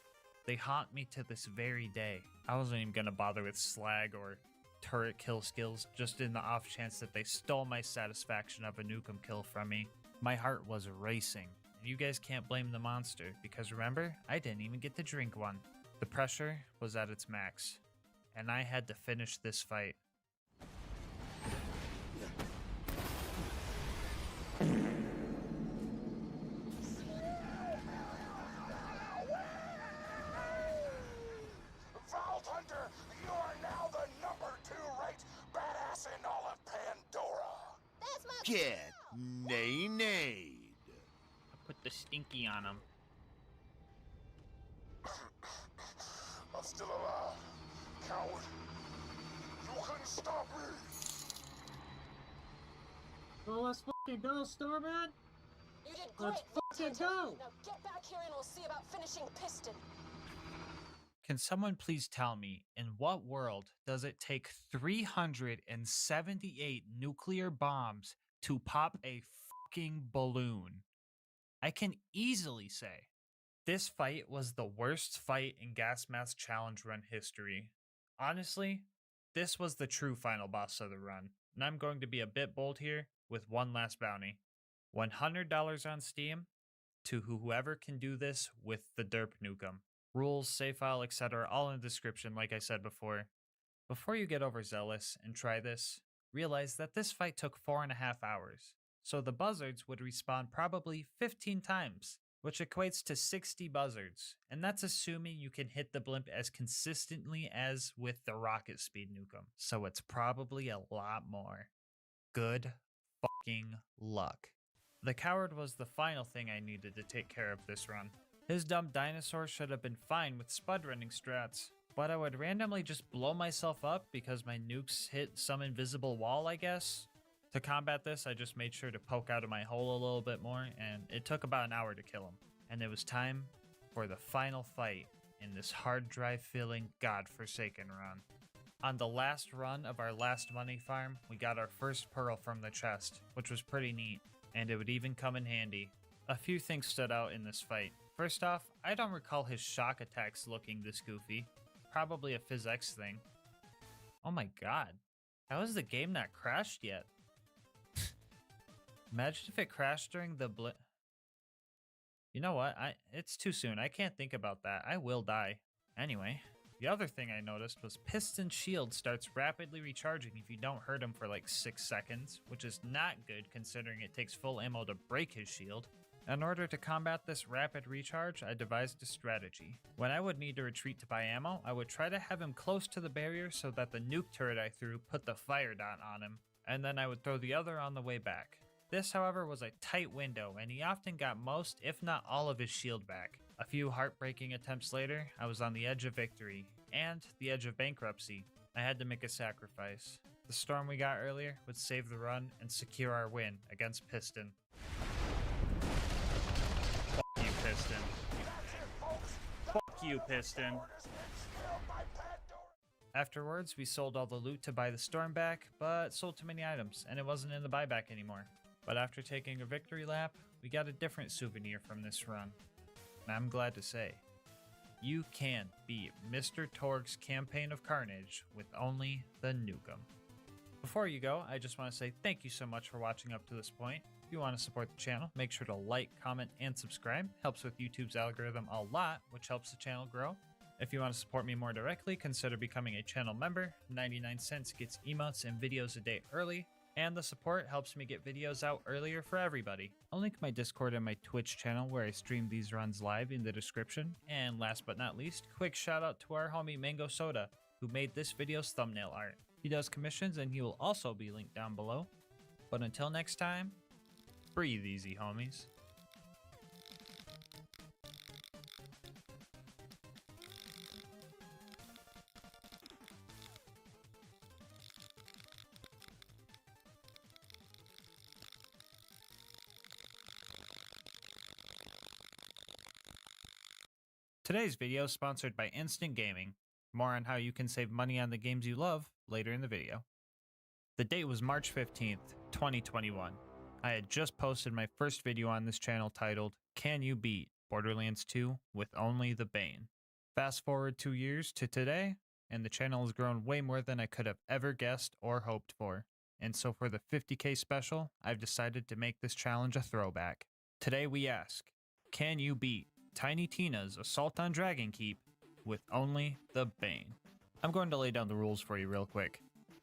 They haunt me to this very day. I wasn't even gonna bother with slag or turret kill skills, just in the off chance that they stole my satisfaction of a nukem kill from me. My heart was racing, and you guys can't blame the monster, because remember, I didn't even get to drink one. The pressure was at its max, and I had to finish this fight. Vault Hunter, you are now the number 2 ranked badass in all of Pandora. That's my Get nay. I put the stinky on him. I'm still alive, coward. can stop me! Well, let's fucking go, Starman. You did great, Let's fucking Tente. go. Now get back here and we'll see about finishing Piston. Can someone please tell me, in what world does it take 378 nuclear bombs to pop a fucking balloon? I can easily say this fight was the worst fight in Gas Mask Challenge Run history. Honestly, this was the true final boss of the run, and I'm going to be a bit bold here with one last bounty. $100 on Steam to whoever can do this with the Derp Nukem. Rules, save file, etc. all in the description like I said before. Before you get overzealous and try this, realize that this fight took 4.5 hours. So the buzzards would respawn probably 15 times, which equates to 60 buzzards. And that's assuming you can hit the blimp as consistently as with the rocket speed nukem. So it's probably a lot more. Good fucking luck. The coward was the final thing I needed to take care of this run. His dumb dinosaur should have been fine with spud running strats, but I would randomly just blow myself up because my nukes hit some invisible wall, I guess. To combat this, I just made sure to poke out of my hole a little bit more, and it took about an hour to kill him. And it was time for the final fight in this hard drive filling godforsaken run. On the last run of our last money farm, we got our first pearl from the chest, which was pretty neat, and it would even come in handy. A few things stood out in this fight. First off, I don't recall his shock attacks looking this goofy. Probably a PhysX thing. Oh my god. How is the game not crashed yet? Imagine if it crashed during the You know what? It's too soon. I can't think about that. I will die. Anyway, the other thing I noticed was Piston's shield starts rapidly recharging if you don't hurt him for like 6 seconds, which is not good considering it takes full ammo to break his shield. In order to combat this rapid recharge, I devised a strategy. When I would need to retreat to buy ammo, I would try to have him close to the barrier so that the nuke turret I threw put the fire dot on him, and then I would throw the other on the way back. This, however, was a tight window, and he often got most, if not all, of his shield back. A few heartbreaking attempts later, I was on the edge of victory, and the edge of bankruptcy. I had to make a sacrifice. The storm we got earlier would save the run and secure our win against Piston. Fuck you, Piston. Fuck you, Piston. Afterwards, we sold all the loot to buy the storm back, but sold too many items, and it wasn't in the buyback anymore. But after taking a victory lap, we got a different souvenir from this run. And I'm glad to say, you can beat Mr. Torg's Campaign of Carnage with only the Nukem. Before you go, I just want to say thank you so much for watching up to this point. If you want to support the channel, make sure to like, comment, and subscribe. Helps with YouTube's algorithm a lot, which helps the channel grow. If you want to support me more directly, consider becoming a channel member. 99 cents gets emotes and videos a day early, and the support helps me get videos out earlier for everybody. I'll link my Discord and my Twitch channel where I stream these runs live in the description. And last but not least, quick shout out to our homie Mango Soda, who made this video's thumbnail art. He does commissions and he will also be linked down below. But until next time, breathe easy, homies. Today's video is sponsored by Instant Gaming. More on how you can save money on the games you love later in the video. The date was March 15th, 2021. I had just posted my first video on this channel titled, Can You Beat Borderlands 2 with Only the Bane? Fast forward 2 years to today, and the channel has grown way more than I could have ever guessed or hoped for. And so for the 50k special, I've decided to make this challenge a throwback. Today we ask, can you beat Tiny Tina's Assault on Dragon Keep with only the Bane? I'm going to lay down the rules for you real quick.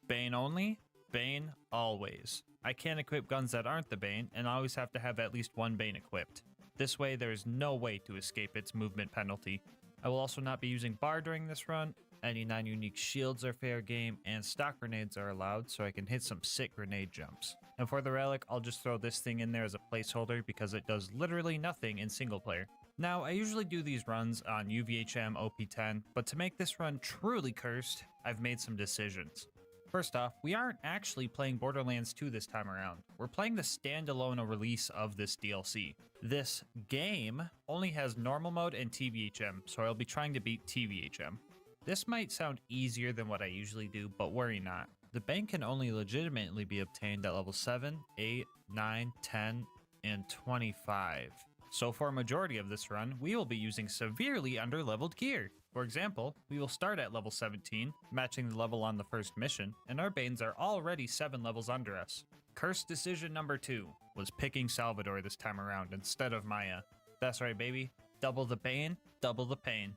Bane only, Bane always. I can't equip guns that aren't the Bane, and I always have to have at least one Bane equipped. This way there is no way to escape its movement penalty. I will also not be using bar during this run. Any non-unique shields are fair game, and stock grenades are allowed so I can hit some sick grenade jumps. And for the relic, I'll just throw this thing in there as a placeholder because it does literally nothing in single player. Now, I usually do these runs on UVHM OP10, but to make this run truly cursed, I've made some decisions. First off, we aren't actually playing Borderlands 2 this time around. We're playing the standalone release of this DLC. This game only has normal mode and TVHM, so I'll be trying to beat TVHM. This might sound easier than what I usually do, but worry not. The bank can only legitimately be obtained at level 7, 8, 9, 10, and 25. So for a majority of this run, we will be using severely underleveled gear. For example, we will start at level 17, matching the level on the first mission, and our Banes are already 7 levels under us. Curse decision number 2 was picking Salvador this time around instead of Maya. That's right, baby. Double the Bane, double the pain.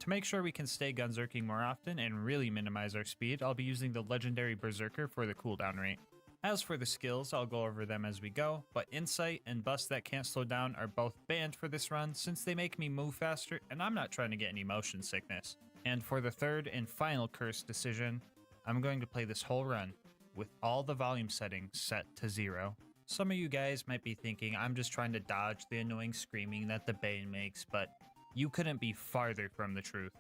To make sure we can stay gunzerking more often and really minimize our speed, I'll be using the legendary Berserker for the cooldown rate. As for the skills, I'll go over them as we go, but Insight and Bust That Can't Slow Down are both banned for this run since they make me move faster and I'm not trying to get any motion sickness. And for the third and final curse decision, I'm going to play this whole run with all the volume settings set to 0. Some of you guys might be thinking I'm just trying to dodge the annoying screaming that the Bane makes, but you couldn't be farther from the truth.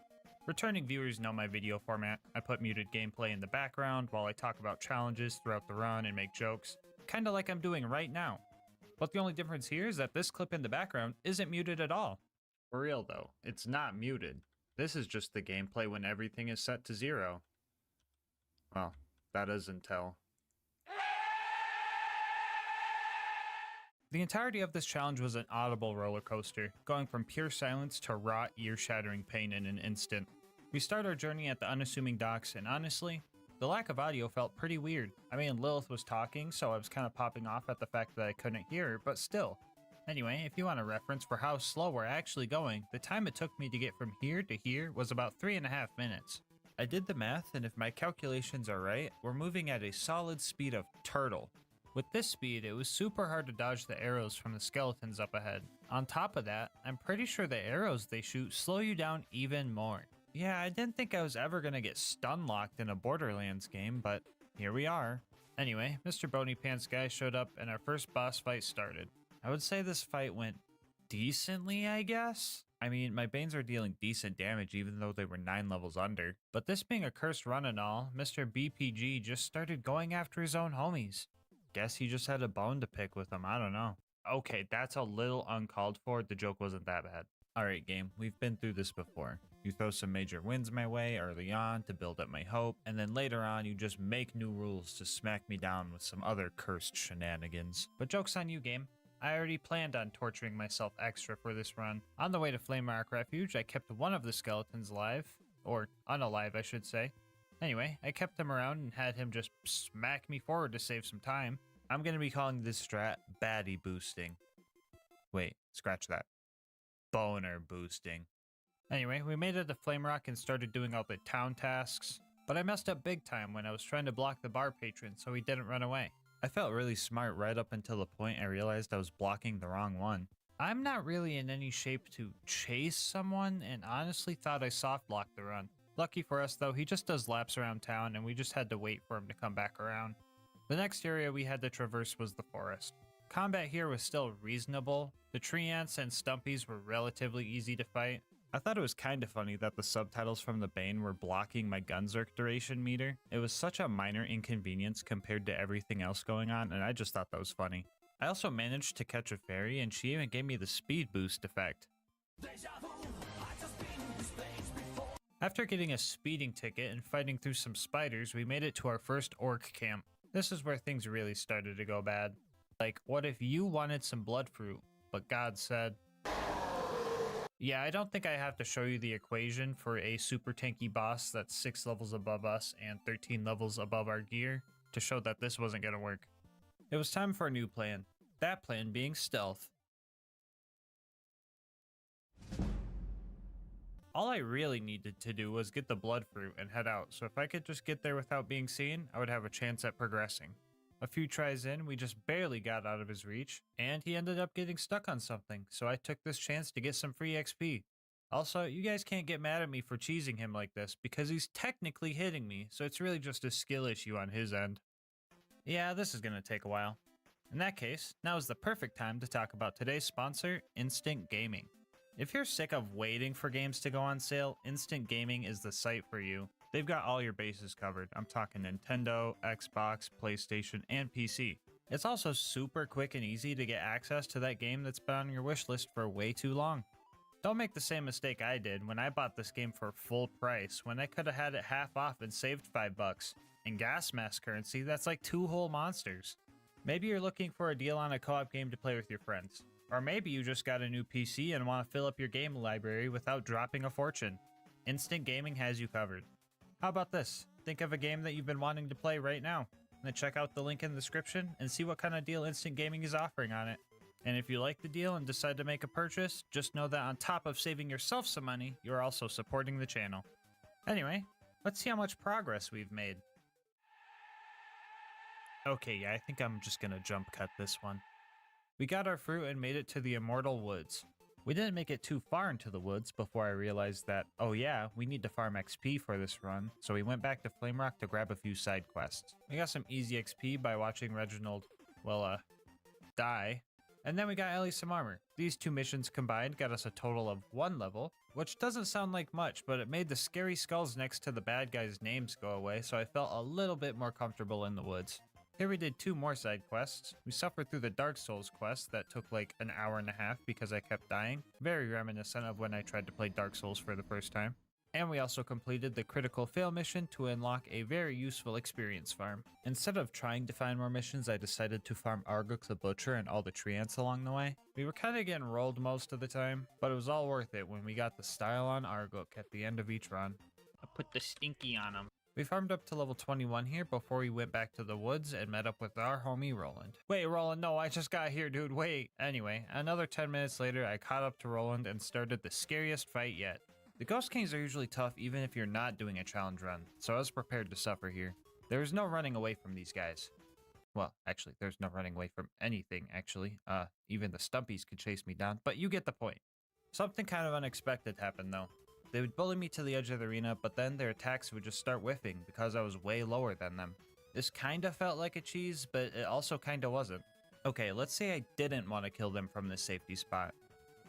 Returning viewers know my video format. I put muted gameplay in the background while I talk about challenges throughout the run and make jokes, kinda like I'm doing right now. But the only difference here is that this clip in the background isn't muted at all. For real though, it's not muted. This is just the gameplay when everything is set to 0. Well, that is until. The entirety of this challenge was an audible roller coaster, going from pure silence to raw, ear-shattering pain in an instant. We start our journey at the unassuming docks, and honestly, the lack of audio felt pretty weird. I mean, Lilith was talking, so I was kind of popping off at the fact that I couldn't hear her, but still. Anyway, if you want a reference for how slow we're actually going, the time it took me to get from here to here was about 3.5 minutes. I did the math, and if my calculations are right, we're moving at a solid speed of turtle. With this speed, it was super hard to dodge the arrows from the skeletons up ahead. On top of that, I'm pretty sure the arrows they shoot slow you down even more. Yeah, I didn't think I was ever gonna get stun locked in a Borderlands game, but here we are. Anyway, Mr. Bony Pants guy showed up and our first boss fight started. I would say this fight went decently, I guess? I mean, my Banes are dealing decent damage even though they were 9 levels under. But this being a cursed run and all, Mr. BPG just started going after his own homies. Guess he just had a bone to pick with them, I don't know. Okay, that's a little uncalled for, the joke wasn't that bad. Alright game, we've been through this before. You throw some major wins my way early on to build up my hope, and then later on you just make new rules to smack me down with some other cursed shenanigans. But joke's on you game. I already planned on torturing myself extra for this run. On the way to Flame Rock Refuge, I kept one of the skeletons alive, or unalive I should say. Anyway, I kept him around and had him just smack me forward to save some time. I'm going to be calling this strat baddie boosting. Wait, scratch that. Boner boosting. Anyway, we made it to Flame Rock and started doing all the town tasks, but I messed up big time when I was trying to block the bar patron so he didn't run away. I felt really smart right up until the point I realized I was blocking the wrong one. I'm not really in any shape to chase someone and honestly thought I soft blocked the run. Lucky for us though, he just does laps around town and we just had to wait for him to come back around. The next area we had to traverse was the forest. Combat here was still reasonable. The tree ants and stumpies were relatively easy to fight. I thought it was kinda funny that the subtitles from the Bane were blocking my Gunzerk duration meter. It was such a minor inconvenience compared to everything else going on, and I just thought that was funny. I also managed to catch a fairy, and she even gave me the speed boost effect. After getting a speeding ticket and fighting through some spiders, we made it to our first orc camp. This is where things really started to go bad. Like, what if you wanted some blood fruit, but God said... Yeah, I don't think I have to show you the equation for a super tanky boss that's 6 levels above us and 13 levels above our gear to show that this wasn't gonna work. It was time for a new plan. That plan being stealth. All I really needed to do was get the blood fruit and head out, so if I could just get there without being seen, I would have a chance at progressing. A few tries in, we just barely got out of his reach, and he ended up getting stuck on something, so I took this chance to get some free XP. Also, you guys can't get mad at me for cheesing him like this, because he's technically hitting me, so it's really just a skill issue on his end. Yeah, this is gonna take a while. In that case, now is the perfect time to talk about today's sponsor, Instant Gaming. If you're sick of waiting for games to go on sale, Instant Gaming is the site for you. They've got all your bases covered. I'm talking Nintendo, Xbox, PlayStation, and PC. It's also super quick and easy to get access to that game that's been on your wish list for way too long. Don't make the same mistake I did when I bought this game for full price when I could have had it half off and saved $5. In GASMASK currency, that's like 2 whole monsters. Maybe you're looking for a deal on a co-op game to play with your friends. Or maybe you just got a new PC and want to fill up your game library without dropping a fortune. Instant Gaming has you covered. How about this? Think of a game that you've been wanting to play right now. Then check out the link in the description and see what kind of deal Instant Gaming is offering on it. And if you like the deal and decide to make a purchase, just know that on top of saving yourself some money, you're also supporting the channel. Anyway, let's see how much progress we've made. Okay, yeah, I think I'm just gonna jump cut this one. We got our fruit and made it to the Immortal Woods. We didn't make it too far into the woods before I realized that, oh yeah, we need to farm XP for this run, so we went back to Flame Rock to grab a few side quests. We got some easy XP by watching Reginald, die. And then we got Ellie some armor. These 2 missions combined got us a total of 1 level, which doesn't sound like much, but it made the scary skulls next to the bad guys' names go away, so I felt a little bit more comfortable in the woods. Here we did 2 more side quests. We suffered through the Dark Souls quest that took like an hour and a half because I kept dying. Very reminiscent of when I tried to play Dark Souls for the first time. And we also completed the critical fail mission to unlock a very useful experience farm. Instead of trying to find more missions, I decided to farm Arguk the Butcher and all the tree ants along the way. We were kind of getting rolled most of the time, but it was all worth it when we got the style on Arguk at the end of each run. I put the stinky on him. We farmed up to level 21 here before we went back to the woods and met up with our homie Roland. Wait, Roland, no, I just got here, dude, wait. Anyway, another 10 minutes later, I caught up to Roland and started the scariest fight yet. The Ghost Kings are usually tough even if you're not doing a challenge run, so I was prepared to suffer here. There is no running away from these guys. Well, actually, there's no running away from anything, actually. Even the Stumpies could chase me down, but you get the point. Something kind of unexpected happened, though. They would bully me to the edge of the arena, but then their attacks would just start whiffing because I was way lower than them. This kinda felt like a cheese, but it also kinda wasn't. Okay, let's say I didn't want to kill them from this safety spot.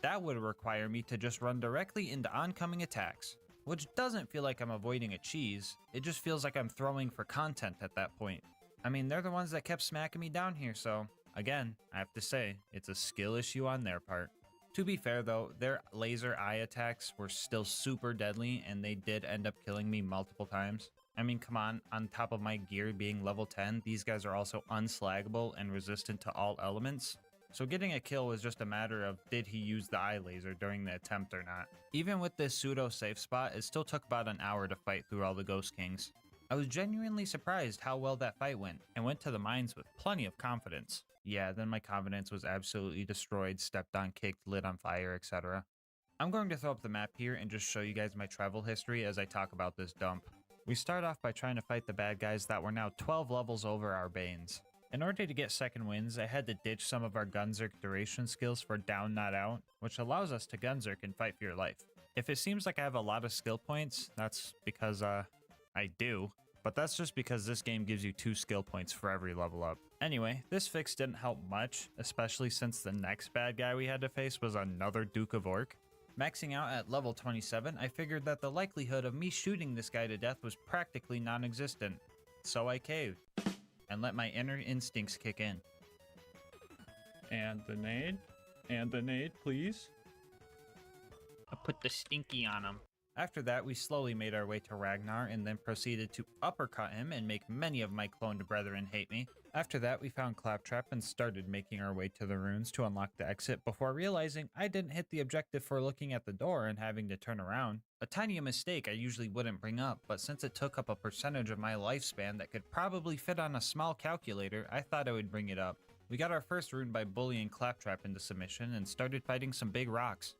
That would require me to just run directly into oncoming attacks, which doesn't feel like I'm avoiding a cheese, it just feels like I'm throwing for content at that point. I mean, they're the ones that kept smacking me down here, so again, I have to say, it's a skill issue on their part. To be fair though, their laser eye attacks were still super deadly and they did end up killing me multiple times. I mean, come on top of my gear being level 10, these guys are also unslaggable and resistant to all elements. So getting a kill was just a matter of did he use the eye laser during the attempt or not. Even with this pseudo safe spot, it still took about an hour to fight through all the Ghost Kings. I was genuinely surprised how well that fight went and went to the mines with plenty of confidence. Yeah, then my confidence was absolutely destroyed, stepped on, kicked, lit on fire, etc. I'm going to throw up the map here and just show you guys my travel history as I talk about this dump. We start off by trying to fight the bad guys that were now 12 levels over our Banes. In order to get second wins, I had to ditch some of our Gunzerk duration skills for down not out, which allows us to Gunzerk and fight for your life. If it seems like I have a lot of skill points, that's because I do. But that's just because this game gives you 2 skill points for every level up. Anyway, this fix didn't help much, especially since the next bad guy we had to face was another Duke of Orc. Maxing out at level 27, I figured that the likelihood of me shooting this guy to death was practically non-existent. So I caved, and let my inner instincts kick in. And the nade, please. I put the stinky on him. After that, we slowly made our way to Ragnar and then proceeded to uppercut him and make many of my cloned brethren hate me. After that, we found Claptrap and started making our way to the runes to unlock the exit before realizing I didn't hit the objective for looking at the door and having to turn around. A tiny mistake I usually wouldn't bring up, but since it took up a percentage of my lifespan that could probably fit on a small calculator, I thought I would bring it up. We got our first rune by bullying Claptrap into submission and started fighting some big rocks.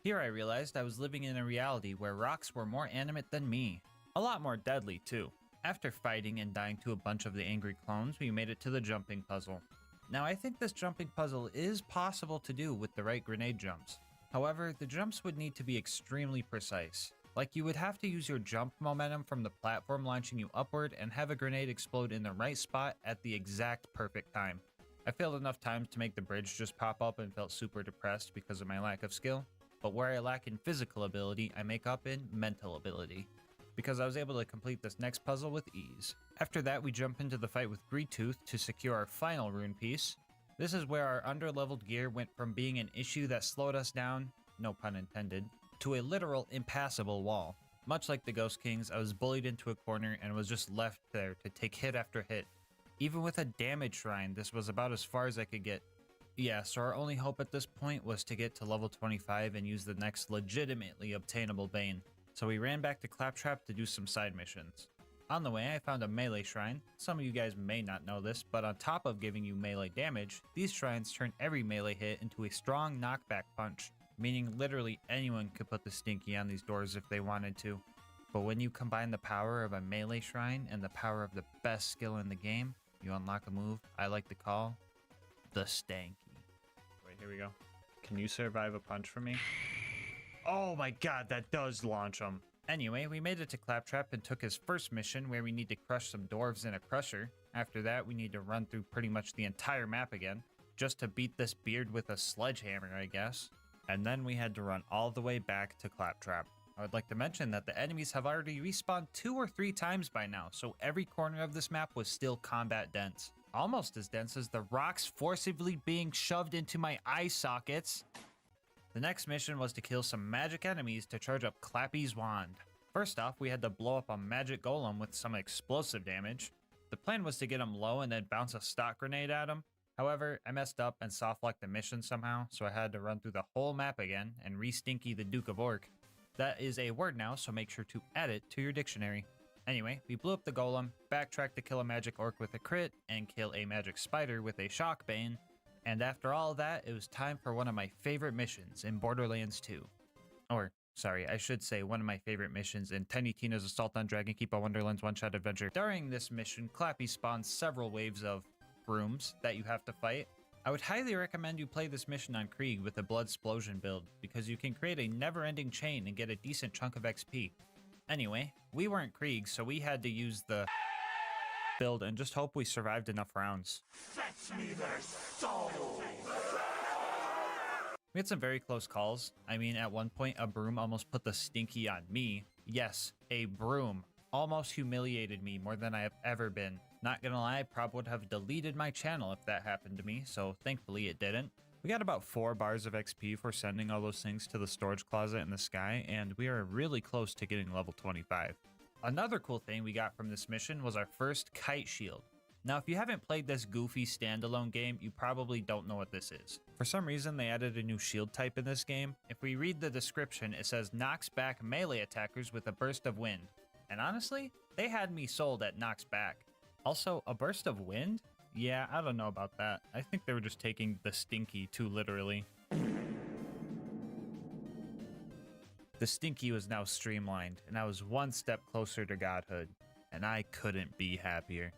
Here I realized I was living in a reality where rocks were more animate than me. A lot more deadly too. After fighting and dying to a bunch of the angry clones, we made it to the jumping puzzle. Now I think this jumping puzzle is possible to do with the right grenade jumps. However, the jumps would need to be extremely precise. Like you would have to use your jump momentum from the platform launching you upward and have a grenade explode in the right spot at the exact perfect time. I failed enough times to make the bridge just pop up and felt super depressed because of my lack of skill. But where I lack in physical ability, I make up in mental ability. because I was able to complete this next puzzle with ease. After that, we jump into the fight with Greedtooth to secure our final rune piece. This is where our underleveled gear went from being an issue that slowed us down, no pun intended, to a literal impassable wall. Much like the Ghost Kings, I was bullied into a corner and was just left there to take hit after hit. Even with a damage shrine, this was about as far as I could get. Yeah, so our only hope at this point was to get to level 25 and use the next legitimately obtainable Bane. So we ran back to Claptrap to do some side missions. On the way, I found a melee shrine. Some of you guys may not know this, but on top of giving you melee damage, these shrines turn every melee hit into a strong knockback punch, meaning literally anyone could put the stinky on these doors if they wanted to. But when you combine the power of a melee shrine and the power of the best skill in the game, you unlock a move I like to call the stanky. Wait, here we go. Can you survive a punch from me? Oh my god, that does launch him. Anyway, we made it to Claptrap and took his first mission where we need to crush some dwarves in a crusher. After that, we need to run through pretty much the entire map again, just to beat this beard with a sledgehammer, I guess. And then we had to run all the way back to Claptrap. I would like to mention that the enemies have already respawned 2 or 3 times by now, so every corner of this map was still combat dense. Almost as dense as the rocks forcibly being shoved into my eye sockets. The next mission was to kill some magic enemies to charge up Clappy's wand. First off, we had to blow up a magic golem with some explosive damage. The plan was to get him low and then bounce a stock grenade at him. However, I messed up and soft-locked the mission somehow, so I had to run through the whole map again and re-stinky the Duke of Orc. That is a word now, so make sure to add it to your dictionary. Anyway, we blew up the golem, backtracked to kill a magic orc with a crit, and kill a magic spider with a shock bane. And after all of that, it was time for one of my favorite missions in Borderlands 2. Or, sorry, I should say one of my favorite missions in Tiny Tina's Assault on Dragon Keep a Wonderland's one-shot adventure. During this mission, Clappy spawns several waves of brooms that you have to fight. I would highly recommend you play this mission on Krieg with a Bloodsplosion build, because you can create a never-ending chain and get a decent chunk of XP. Anyway, we weren't Krieg, so we had to use the build and just hope we survived enough rounds. Fetch me their souls! We had some very close calls. I mean, at one point, a broom almost put the stinky on me. Yes, a broom almost humiliated me more than I have ever been. Not gonna lie, I probably would have deleted my channel if that happened to me, so thankfully it didn't. We got about 4 bars of XP for sending all those things to the storage closet in the sky, and we are really close to getting level 25. Another cool thing we got from this mission was our first kite shield. Now, if you haven't played this goofy standalone game, you probably don't know what this is. For some reason, they added a new shield type in this game. If we read the description, it says knocks back melee attackers with a burst of wind. And honestly, they had me sold at knocks back. Also, a burst of wind? Yeah, I don't know about that. I think they were just taking the stinky too literally. The stinky was now streamlined, and I was one step closer to godhood, and I couldn't be happier.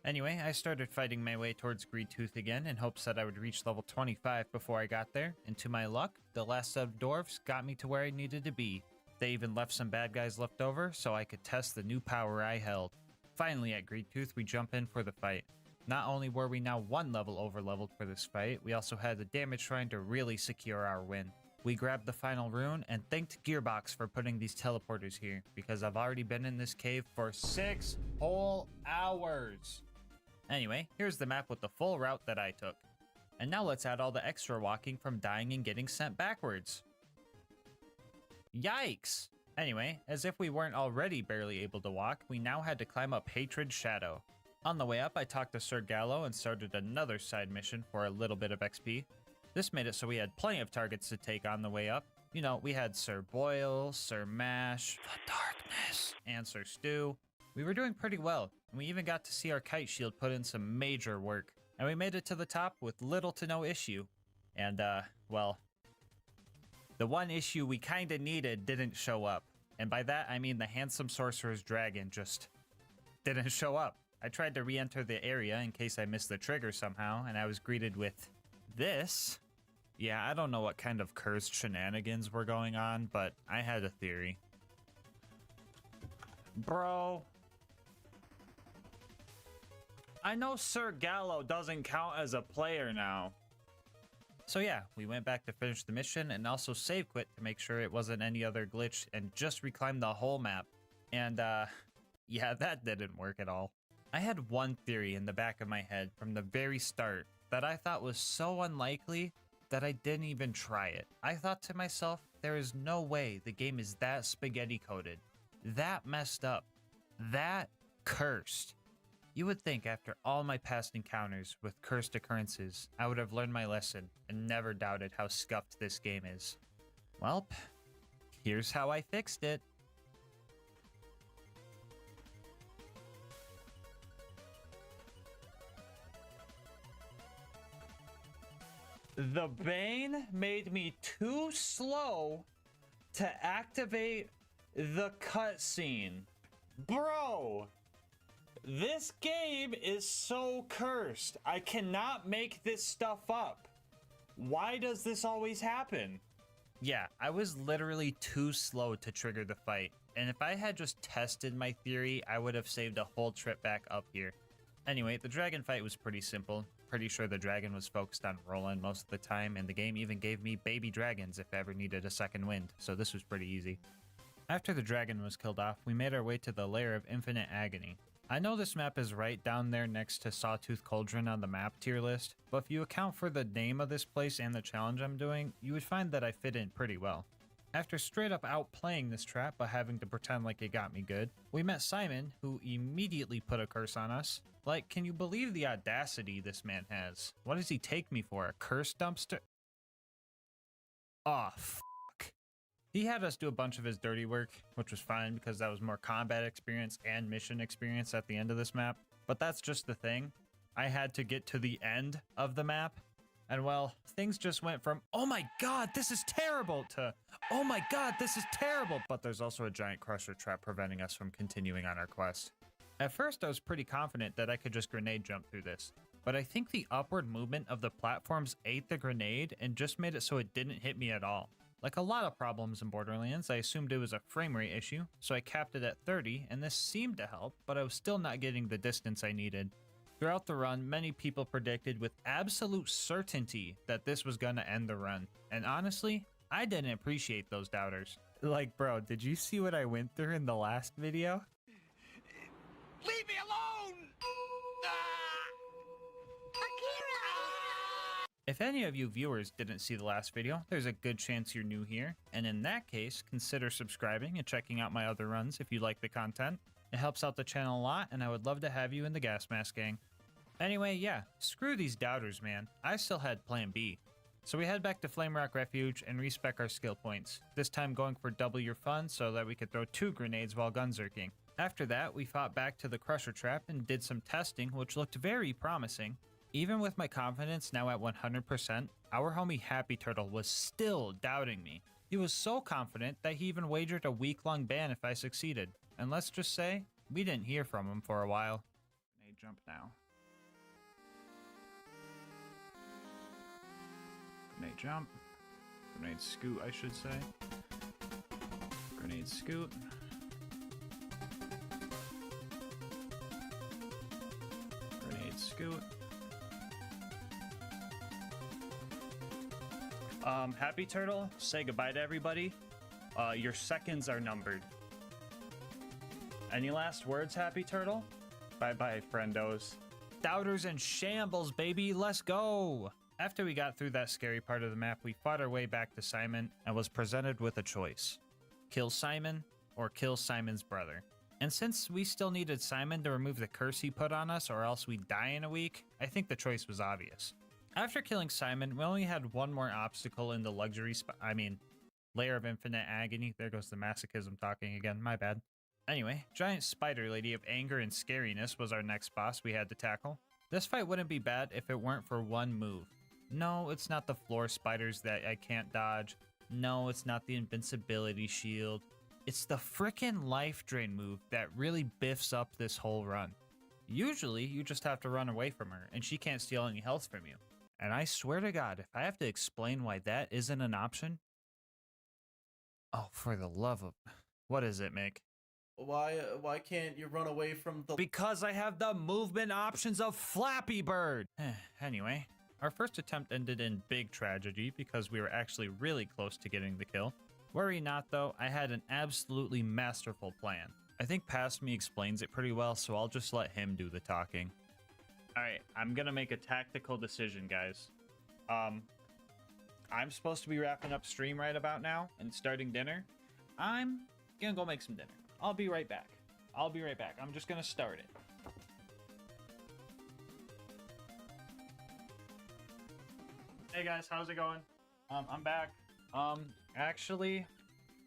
Anyway, I started fighting my way towards Greedtooth again in hopes that I would reach level 25 before I got there, and to my luck, the last set of dwarves got me to where I needed to be. They even left some bad guys left over so I could test the new power I held. Finally at Greedtooth, we jump in for the fight. Not only were we now 1 level over-leveled for this fight, we also had the damage shrine to really secure our win. We grabbed the final rune and thanked Gearbox for putting these teleporters here, because I've already been in this cave for 6 whole hours. Anyway, here's the map with the full route that I took. And now let's add all the extra walking from dying and getting sent backwards. Yikes! Anyway, as if we weren't already barely able to walk, we now had to climb up Hatred's Shadow. On the way up, I talked to Sir Gallo and started another side mission for a little bit of XP. This made it so we had plenty of targets to take on the way up. You know, we had Sir Boyle, Sir Mash, the Darkness, and Sir Stew. We were doing pretty well, and we even got to see our kite shield put in some major work. And we made it to the top with little to no issue. And, well, the one issue we kinda needed didn't show up. And by that, I mean the handsome sorcerer's dragon just didn't show up. I tried to re-enter the area in case I missed the trigger somehow, and I was greeted with this. Yeah, I don't know what kind of cursed shenanigans were going on, but I had a theory. Bro. I know Sir Gallo doesn't count as a player now. So yeah, we went back to finish the mission and also save quit to make sure it wasn't any other glitch and just reclimbed the whole map. And, yeah, that didn't work at all. I had one theory in the back of my head from the very start that I thought was so unlikely that I didn't even try it. I thought to myself, there is no way the game is that spaghetti coated, that messed up, that cursed. You would think after all my past encounters with cursed occurrences, I would have learned my lesson and never doubted how scuffed this game is. Welp, here's how I fixed it. The Bane made me too slow to activate the cutscene. Bro, this game is so cursed. I cannot make this stuff up. Why does this always happen? Yeah, I was literally too slow to trigger the fight. And if I had just tested my theory, I would have saved a whole trip back up here. Anyway, the dragon fight was pretty simple. Pretty sure the dragon was focused on Roland most of the time, and the game even gave me baby dragons if I ever needed a second wind, so this was pretty easy. After the dragon was killed off, we made our way to the Lair of Infinite Agony. I know this map is right down there next to Sawtooth Cauldron on the map tier list, but if you account for the name of this place and the challenge I'm doing, you would find that I fit in pretty well. After straight up outplaying this trap by having to pretend like it got me good, we met Simon, who immediately put a curse on us. Like, can you believe the audacity this man has? What does he take me for, a curse dumpster? Aw, fuck. He had us do a bunch of his dirty work, which was fine because that was more combat experience and mission experience at the end of this map. But that's just the thing. I had to get to the end of the map. And well, things just went from, oh my god, this is terrible, to, oh my god, this is terrible. But there's also a giant crusher trap preventing us from continuing on our quest. At first, I was pretty confident that I could just grenade jump through this. But I think the upward movement of the platforms ate the grenade and just made it so it didn't hit me at all. Like a lot of problems in Borderlands, I assumed it was a frame rate issue, so I capped it at 30, and this seemed to help, but I was still not getting the distance I needed. Throughout the run, many people predicted with absolute certainty that this was gonna end the run. And honestly, I didn't appreciate those doubters. Like, bro, did you see what I went through in the last video? Leave me alone! If any of you viewers didn't see the last video, there's a good chance you're new here. And in that case, consider subscribing and checking out my other runs if you like the content. It helps out the channel a lot, and I would love to have you in the GASMASK gang. Anyway, yeah, screw these doubters, man. I still had plan B. So we head back to Flamerock Refuge and respec our skill points, this time going for double your fun so that we could throw 2 grenades while gunzerking. After that, we fought back to the Crusher Trap and did some testing, which looked very promising. Even with my confidence now at 100%, our homie Happy Turtle was still doubting me. He was so confident that he even wagered a week-long ban if I succeeded. And let's just say, we didn't hear from him for a while. Grenade jump now. Grenade jump. Grenade scoot, I should say. Grenade scoot. Grenade scoot. Happy Turtle, say goodbye to everybody. Your seconds are numbered. Any last words, Happy Turtle? Bye-bye, friendos. Doubters and shambles, baby, let's go! After we got through that scary part of the map, we fought our way back to Simon and was presented with a choice. Kill Simon or kill Simon's brother. And since we still needed Simon to remove the curse he put on us or else we'd die in a week, I think the choice was obvious. After killing Simon, we only had one more obstacle in the Lair of Infinite Agony. There goes the masochism talking again, my bad. Anyway, Giant Spider Lady of Anger and Scariness was our next boss we had to tackle. This fight wouldn't be bad if it weren't for one move. No, it's not the floor spiders that I can't dodge. No, it's not the invincibility shield. It's the frickin' life drain move that really biffs up this whole run. Usually, you just have to run away from her, and she can't steal any health from you. And I swear to God, if I have to explain why that isn't an option... Oh, for the love of... What is it, Mick? Why can't you run away from the... Because I have the movement options of Flappy Bird! Anyway, our first attempt ended in big tragedy because we were actually really close to getting the kill. Worry not though, I had an absolutely masterful plan. I think Past Me explains it pretty well, so I'll just let him do the talking. Alright, I'm gonna make a tactical decision, guys. I'm supposed to be wrapping up stream right about now and starting dinner. I'm gonna go make some dinner. I'll be right back. I'm just gonna start it. Hey guys, how's it going? I'm back. Actually,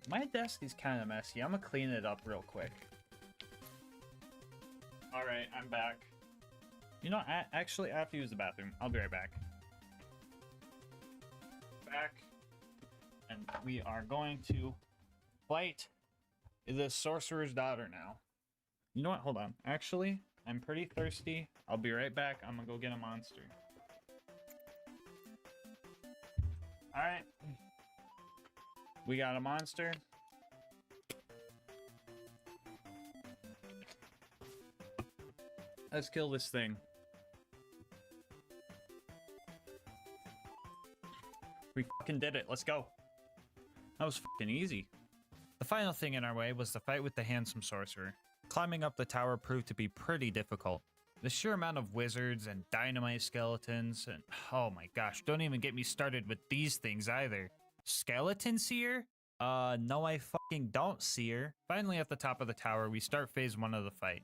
my desk is kind of messy. I'm gonna clean it up real quick. All right, I'm back. You know, actually, I have to use the bathroom. I'll be right back. And we are going to fight the sorcerer's daughter now. You know what? Hold on. Actually, I'm pretty thirsty. I'll be right back. I'm gonna go get a monster. All right. We got a monster. Let's kill this thing. We fucking did it. Let's go. That was fucking easy. The final thing in our way was the fight with the handsome sorcerer. Climbing up the tower proved to be pretty difficult. The sheer amount of wizards and dynamite skeletons and oh my gosh, don't even get me started with these things either. Skeleton seer? No I fucking don't, seer. Finally at the top of the tower, we start phase 1 of the fight.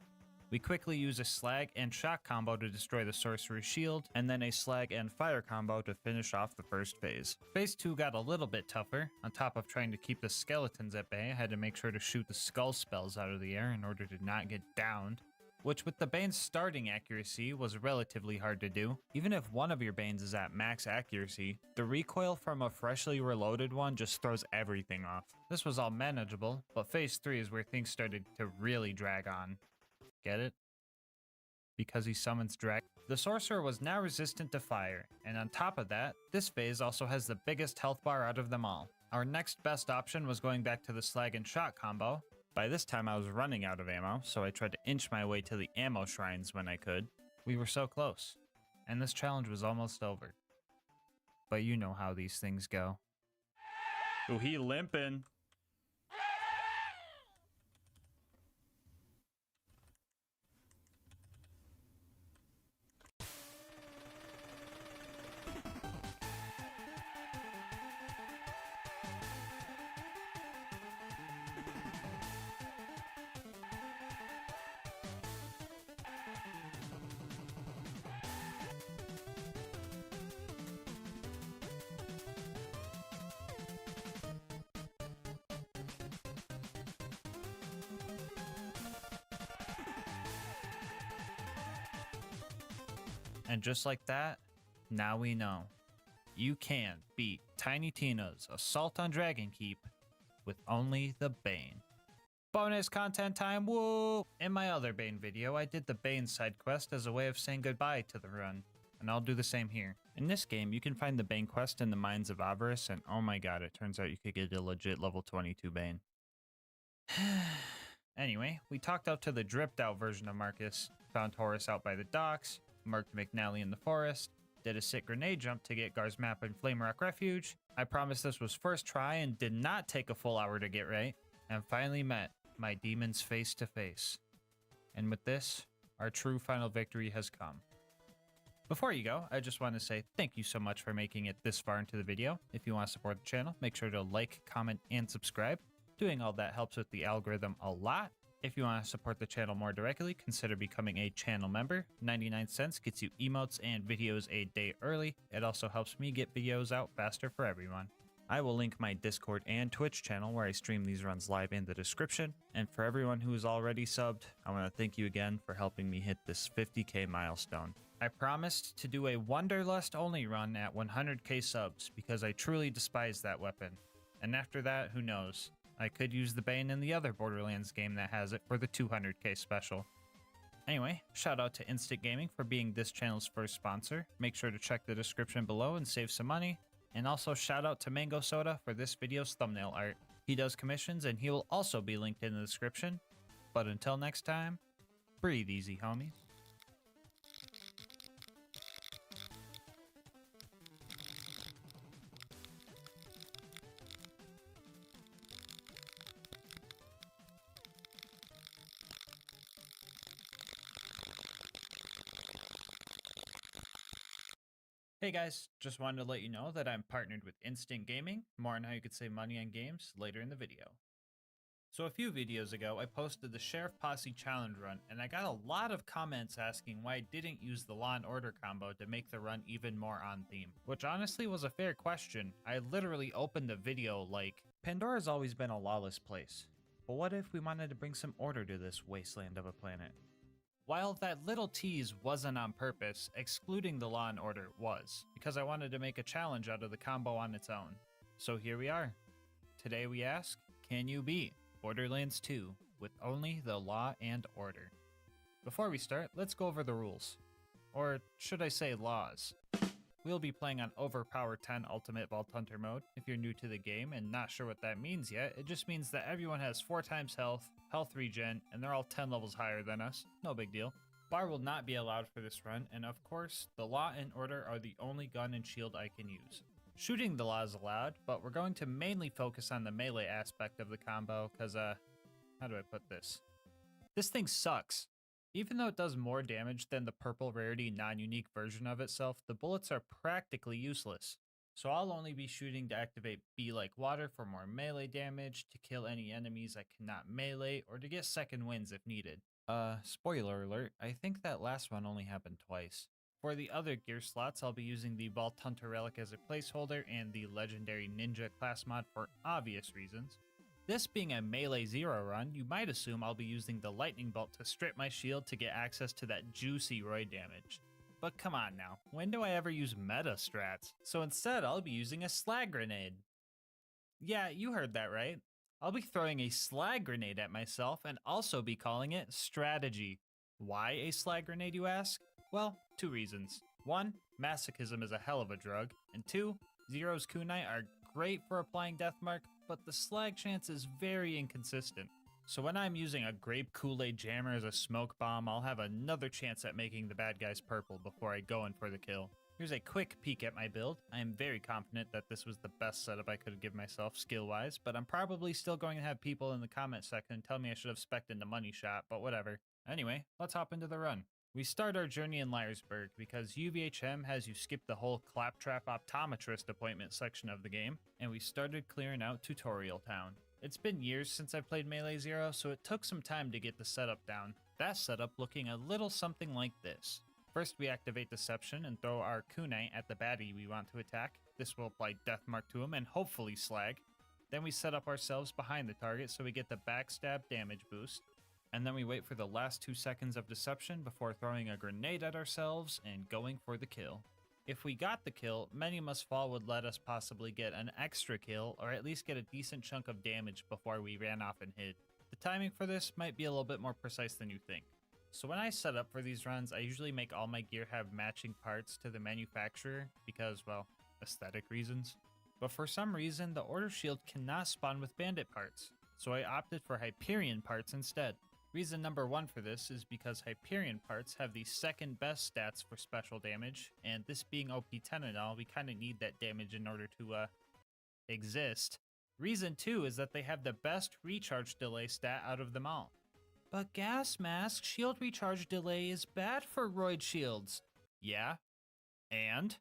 We quickly use a slag and shock combo to destroy the sorcerer's shield, and then a slag and fire combo to finish off the first phase. Phase 2 got a little bit tougher. On top of trying to keep the skeletons at bay, I had to make sure to shoot the skull spells out of the air in order to not get downed, which with the Bane's starting accuracy was relatively hard to do. Even if one of your Banes is at max accuracy, the recoil from a freshly reloaded one just throws everything off. This was all manageable, but phase 3 is where things started to really drag on. Get it? Because he summons drag. The sorcerer was now resistant to fire, and on top of that, this phase also has the biggest health bar out of them all. Our next best option was going back to the slag and shot combo. By this time I was running out of ammo, so I tried to inch my way to the ammo shrines when I could. We were so close, and this challenge was almost over. But you know how these things go. Oh, he limping. And just like that, now we know. You can beat Tiny Tina's Assault on Dragon Keep with only the Bane. Bonus content time, woo! In my other Bane video, I did the Bane side quest as a way of saying goodbye to the run, and I'll do the same here. In this game, you can find the Bane quest in the Mines of Avarice, and oh my god, it turns out you could get a legit level 22 Bane. Anyway, we talked out to the dripped out version of Marcus, found Horus out by the docks, marked McNally in the forest, did a sick grenade jump to get Gar's map in Flame Rock Refuge. I promised this was first try and did not take a full hour to get right, and finally met my demons face to face. And with this, our true final victory has come. Before you go, I just want to say thank you so much for making it this far into the video. If you want to support the channel, make sure to like, comment, and subscribe. Doing all that helps with the algorithm a lot. If you want to support the channel more directly, consider becoming a channel member. 99 cents gets you emotes and videos a day early. It also helps me get videos out faster for everyone. I will link my Discord and Twitch channel where I stream these runs live in the description. And for everyone who is already subbed, I want to thank you again for helping me hit this 50k milestone. I promised to do a Wanderlust only run at 100k subs because I truly despise that weapon. And after that, who knows? I could use the Bane in the other Borderlands game that has it for the 200k special. Anyway, shout out to Instant Gaming for being this channel's first sponsor. Make sure to check the description below and save some money. And also shout out to Mango Soda for this video's thumbnail art. He does commissions and he will also be linked in the description. But until next time, breathe easy, homies. Hey guys, just wanted to let you know that I'm partnered with Instant Gaming. More on how you could save money on games later in the video. So a few videos ago, I posted the Sheriff Posse Challenge run, and I got a lot of comments asking why I didn't use the Law and Order combo to make the run even more on theme. Which honestly was a fair question. I literally opened the video like, Pandora's always been a lawless place. But what if we wanted to bring some order to this wasteland of a planet? While that little tease wasn't on purpose, excluding the Law and Order was, because I wanted to make a challenge out of the combo on its own. So here we are. Today we ask, can you beat Borderlands 2 with only the Law and Order? Before we start, let's go over the rules. Or should I say laws. We'll be playing on Overpower 10 Ultimate Vault Hunter mode. If you're new to the game and not sure what that means yet, it just means that everyone has 4 times health, health regen, and they're all 10 levels higher than us. No big deal. Bar will not be allowed for this run, and of course, the Law and Order are the only gun and shield I can use. Shooting the Law is allowed, but we're going to mainly focus on the melee aspect of the combo, cause how do I put this? This thing sucks. Even though it does more damage than the purple rarity non-unique version of itself, the bullets are practically useless. So I'll only be shooting to activate Be Like Water for more melee damage, to kill any enemies I cannot melee, or to get second wins if needed. Spoiler alert, I think that last one only happened twice. For the other gear slots, I'll be using the Vault Hunter Relic as a placeholder and the Legendary Ninja class mod for obvious reasons. This being a Melee Zero run, you might assume I'll be using the Lightning Bolt to strip my shield to get access to that juicy Roy damage. But come on now, when do I ever use meta strats? So instead, I'll be using a Slag Grenade. Yeah, you heard that right. I'll be throwing a Slag Grenade at myself and also be calling it Strategy. Why a Slag Grenade, you ask? Well, 2 reasons. 1, masochism is a hell of a drug, and 2, Zero's kunai are great for applying Deathmark, but the slag chance is very inconsistent. So when I'm using a grape Kool-Aid jammer as a smoke bomb, I'll have another chance at making the bad guys purple before I go in for the kill. Here's a quick peek at my build. I am very confident that this was the best setup I could give myself skill-wise, but I'm probably still going to have people in the comment section tell me I should have spec'd in the money shot, but whatever. Anyway, let's hop into the run. We start our journey in Liarsburg because UVHM has you skip the whole Claptrap Optometrist appointment section of the game, and we started clearing out Tutorial Town. It's been years since I played Melee Zero, so it took some time to get the setup down. That setup looking a little something like this. First we activate Deception and throw our kunai at the baddie we want to attack. This will apply Deathmark to him and hopefully slag. Then we set up ourselves behind the target so we get the backstab damage boost. And then we wait for the last 2 seconds of Deception before throwing a grenade at ourselves and going for the kill. If we got the kill, Many Must Fall would let us possibly get an extra kill or at least get a decent chunk of damage before we ran off and hid. The timing for this might be a little bit more precise than you think. So when I set up for these runs, I usually make all my gear have matching parts to the manufacturer because, well, aesthetic reasons. But for some reason, the Order Shield cannot spawn with Bandit parts, so I opted for Hyperion parts instead. Reason number 1 for this is because Hyperion parts have the second best stats for special damage, and this being OP10 and all, we kinda need that damage in order to, exist. Reason 2 is that they have the best recharge delay stat out of them all. But GASMASK shield recharge delay is bad for roid shields. Yeah? And?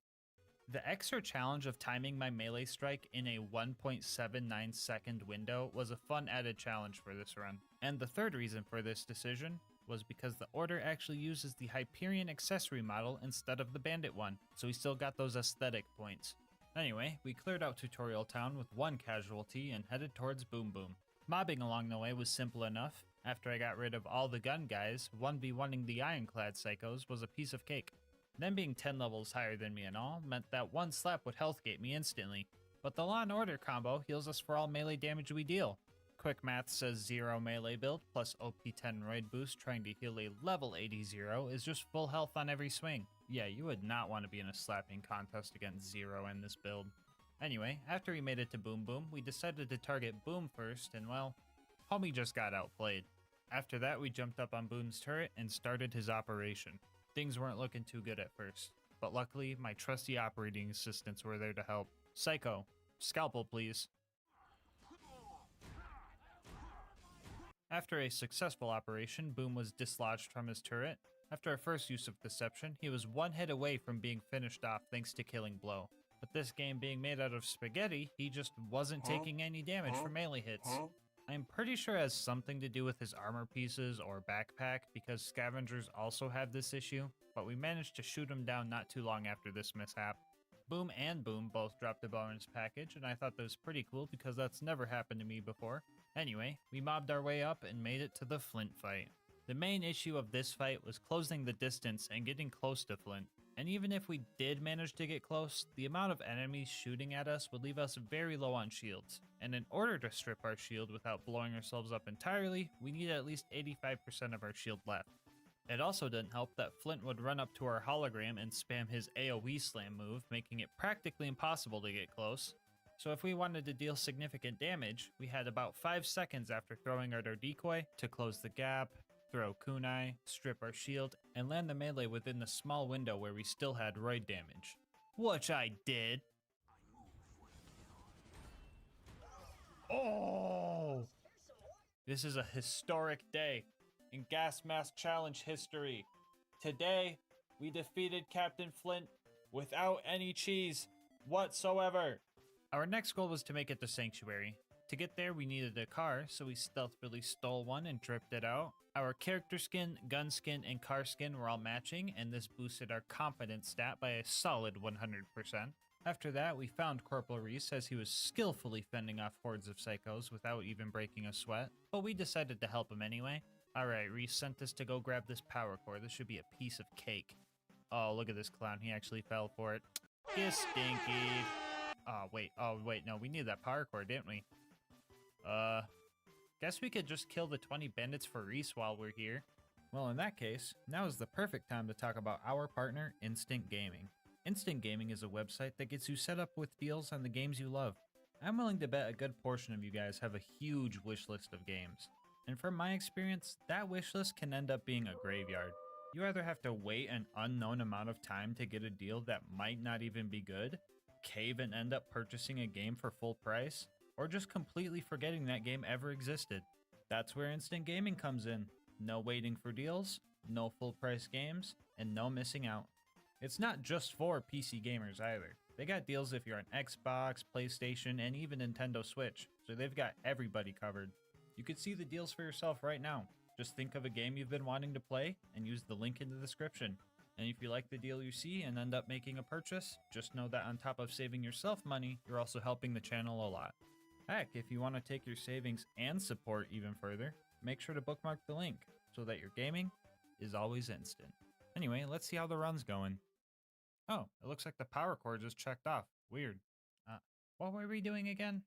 The extra challenge of timing my melee strike in a 1.79 second window was a fun added challenge for this run. And the third reason for this decision was because the Order actually uses the Hyperion accessory model instead of the Bandit one, so we still got those aesthetic points. Anyway, we cleared out Tutorial Town with 1 casualty and headed towards Boom Boom. Mobbing along the way was simple enough. After I got rid of all the gun guys, 1v1ing the Ironclad Psychos was a piece of cake. Them being 10 levels higher than me and all meant that 1 slap would healthgate me instantly, but the Law and Order combo heals us for all melee damage we deal. Quick math says 0 melee build plus OP10 roid boost trying to heal a level 80 Zero is just full health on every swing. Yeah, you would not want to be in a slapping contest against Zero in this build. Anyway, after we made it to Boom Boom, we decided to target Boom first and well, homie just got outplayed. After that we jumped up on Boom's turret and started his operation. Things weren't looking too good at first, but luckily my trusty operating assistants were there to help. Psycho, scalpel please. After a successful operation, Boom was dislodged from his turret. After our first use of deception, he was one hit away from being finished off thanks to killing blow. But this game being made out of spaghetti, he just wasn't taking any damage from melee hits. I'm pretty sure it has something to do with his armor pieces or backpack, because scavengers also have this issue, but we managed to shoot him down not too long after this mishap. Boom and Boom both dropped a bonus package, and I thought that was pretty cool because that's never happened to me before. Anyway, we mobbed our way up and made it to the Flint fight. The main issue of this fight was closing the distance and getting close to Flint. And even if we did manage to get close, the amount of enemies shooting at us would leave us very low on shields. And in order to strip our shield without blowing ourselves up entirely, we need at least 85% of our shield left. It also didn't help that Flint would run up to our hologram and spam his AoE slam move, making it practically impossible to get close. So if we wanted to deal significant damage, we had about 5 seconds after throwing out our decoy to close the gap, throw kunai, strip our shield, and land the melee within the small window where we still had roid damage. Which I did. Oh! This is a historic day in Gas Mask Challenge history. Today, we defeated Captain Flint without any cheese whatsoever. Our next goal was to make it to Sanctuary. To get there, we needed a car, so we stealthily stole one and dripped it out. Our character skin, gun skin, and car skin were all matching, and this boosted our confidence stat by a solid 100%. After that, we found Corporal Reese as he was skillfully fending off hordes of psychos without even breaking a sweat, but we decided to help him anyway. Alright, Reese sent us to go grab this power core. This should be a piece of cake. Oh, look at this clown. He actually fell for it. You stinky. Oh, wait, no, we need that power core, didn't we? Guess we could just kill the 20 bandits for Reese while we're here. Well, in that case, now is the perfect time to talk about our partner, Instant Gaming. Instant Gaming is a website that gets you set up with deals on the games you love. I'm willing to bet a good portion of you guys have a huge wish list of games. And from my experience, that wish list can end up being a graveyard. You either have to wait an unknown amount of time to get a deal that might not even be good, cave and end up purchasing a game for full price, or just completely forgetting that game ever existed. That's where Instant Gaming comes in. No waiting for deals, no full price games, and no missing out. It's not just for PC gamers either. They got deals if you're on Xbox, PlayStation, and even Nintendo Switch, so they've got everybody covered. You could see the deals for yourself right now. Just think of a game you've been wanting to play and use the link in the description. And if you like the deal you see and end up making a purchase, just know that on top of saving yourself money, you're also helping the channel a lot. Heck, if you want to take your savings and support even further, make sure to bookmark the link so that your gaming is always instant. Anyway, let's see how the run's going. Oh, it looks like the power core just checked off. Weird. What were we doing again?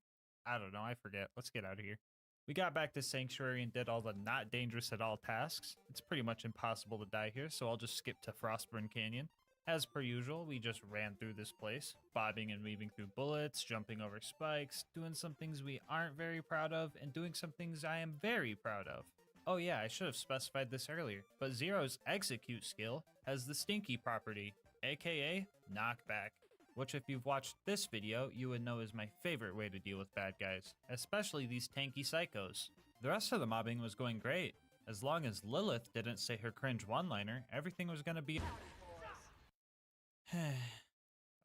I don't know, I forget. Let's get out of here. We got back to Sanctuary and did all the not dangerous at all tasks. It's pretty much impossible to die here, so I'll just skip to Frostburn Canyon. As per usual, we just ran through this place, bobbing and weaving through bullets, jumping over spikes, doing some things we aren't very proud of, and doing some things I am very proud of. Oh yeah, I should have specified this earlier, but Zero's execute skill has the stinky property, aka knockback, which if you've watched this video, you would know is my favorite way to deal with bad guys, especially these tanky psychos. The rest of the mobbing was going great. As long as Lilith didn't say her cringe one-liner, everything was gonna be...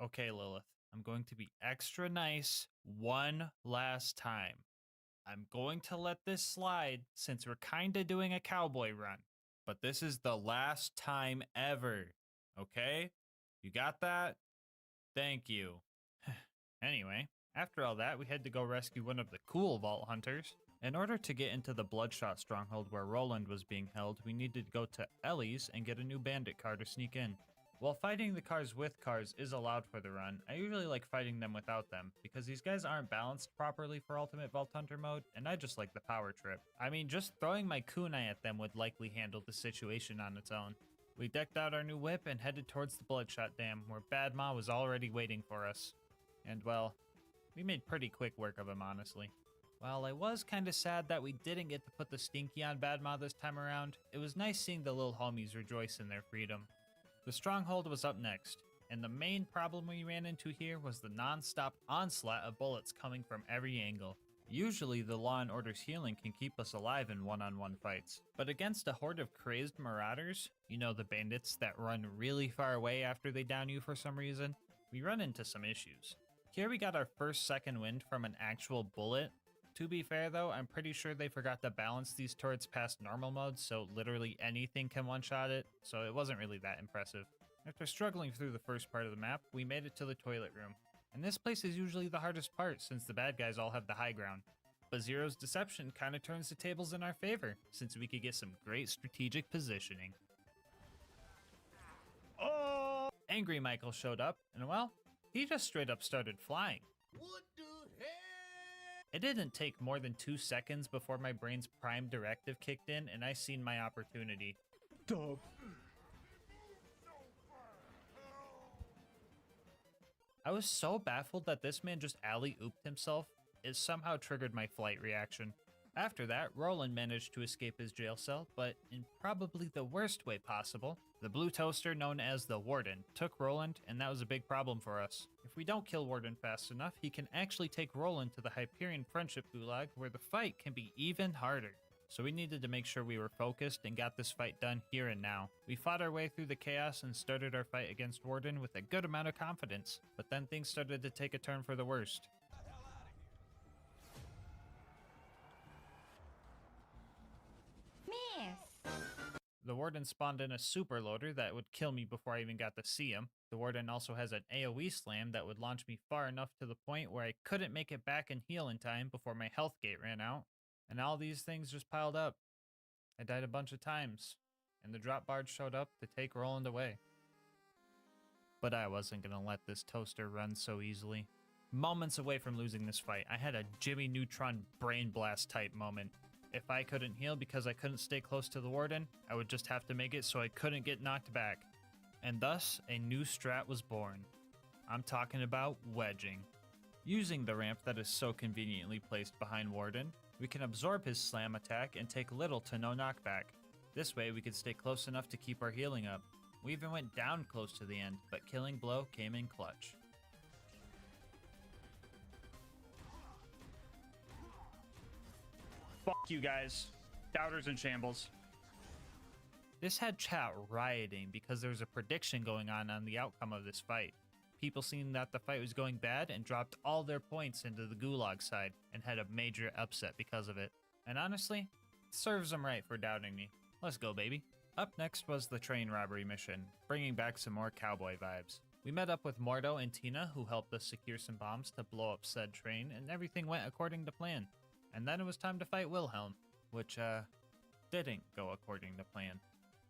Okay, Lilith, I'm going to be extra nice one last time. I'm going to let this slide since we're kinda doing a cowboy run, but this is the last time ever, okay? You got that? Thank you. Anyway, after all that, we had to go rescue one of the cool vault hunters. In order to get into the Bloodshot stronghold where Roland was being held, we needed to go to Ellie's and get a new bandit car to sneak in. While fighting the cars with cars is allowed for the run, I usually like fighting them without them, because these guys aren't balanced properly for Ultimate Vault Hunter mode, and I just like the power trip. I mean, just throwing my kunai at them would likely handle the situation on its own. We decked out our new whip and headed towards the Bloodshot Dam, where Bad Ma was already waiting for us. And well, we made pretty quick work of him, honestly. While I was kinda sad that we didn't get to put the stinky on Bad Ma this time around, it was nice seeing the little homies rejoice in their freedom. The stronghold was up next, and the main problem we ran into here was the non-stop onslaught of bullets coming from every angle. Usually the Law and Order's healing can keep us alive in one-on-one fights, but against a horde of crazed marauders, you know, the bandits that run really far away after they down you for some reason, we run into some issues. Here we got our first second wind from an actual bullet. To be fair though, I'm pretty sure they forgot to balance these turrets past normal mode, so literally anything can one-shot it, so it wasn't really that impressive. After struggling through the first part of the map, we made it to the toilet room. And this place is usually the hardest part since the bad guys all have the high ground. But Zero's deception kinda turns the tables in our favor, since we could get some great strategic positioning. Oh! Angry Michael showed up, and well, he just straight up started flying. What the hell? It didn't take more than 2 seconds before my brain's prime directive kicked in and I seen my opportunity. Dub. I was so baffled that this man just alley-ooped himself, it somehow triggered my flight reaction. After that, Roland managed to escape his jail cell, but in probably the worst way possible. The blue toaster known as the Warden took Roland, and that was a big problem for us. If we don't kill Warden fast enough, he can actually take Roland to the Hyperion Friendship Gulag, where the fight can be even harder. So we needed to make sure we were focused and got this fight done here and now. We fought our way through the chaos and started our fight against Warden with a good amount of confidence, but then things started to take a turn for the worst. The Warden spawned in a super loader that would kill me before I even got to see him. The Warden also has an AoE slam that would launch me far enough to the point where I couldn't make it back and heal in time before my health gate ran out. And all these things just piled up. I died a bunch of times, and the drop barge showed up to take Roland away. But I wasn't gonna let this toaster run so easily. Moments away from losing this fight, I had a Jimmy Neutron brain blast type moment. If I couldn't heal because I couldn't stay close to the Warden, I would just have to make it so I couldn't get knocked back. And thus, a new strat was born. I'm talking about wedging. Using the ramp that is so conveniently placed behind Warden, we can absorb his slam attack and take little to no knockback. This way we could stay close enough to keep our healing up. We even went down close to the end, but killing blow came in clutch. Fuck you guys. Doubters in shambles. This had chat rioting because there was a prediction going on the outcome of this fight. People seen that the fight was going bad and dropped all their points into the Gulag side and had a major upset because of it. And honestly, it serves them right for doubting me. Let's go, baby. Up next was the train robbery mission, bringing back some more cowboy vibes. We met up with Mordo and Tina, who helped us secure some bombs to blow up said train, and everything went according to plan. And then it was time to fight Wilhelm, which, didn't go according to plan.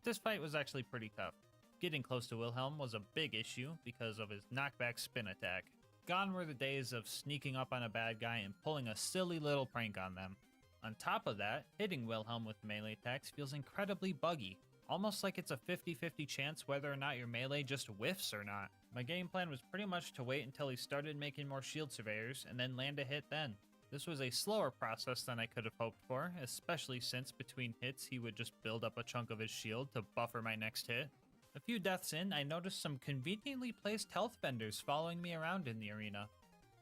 This fight was actually pretty tough. Getting close to Wilhelm was a big issue because of his knockback spin attack. Gone were the days of sneaking up on a bad guy and pulling a silly little prank on them. On top of that, hitting Wilhelm with melee attacks feels incredibly buggy, almost like it's a 50-50 chance whether or not your melee just whiffs or not. My game plan was pretty much to wait until he started making more shield surveyors and then land a hit then. This was a slower process than I could have hoped for, especially since between hits he would just build up a chunk of his shield to buffer my next hit. A few deaths in, I noticed some conveniently placed health benders following me around in the arena.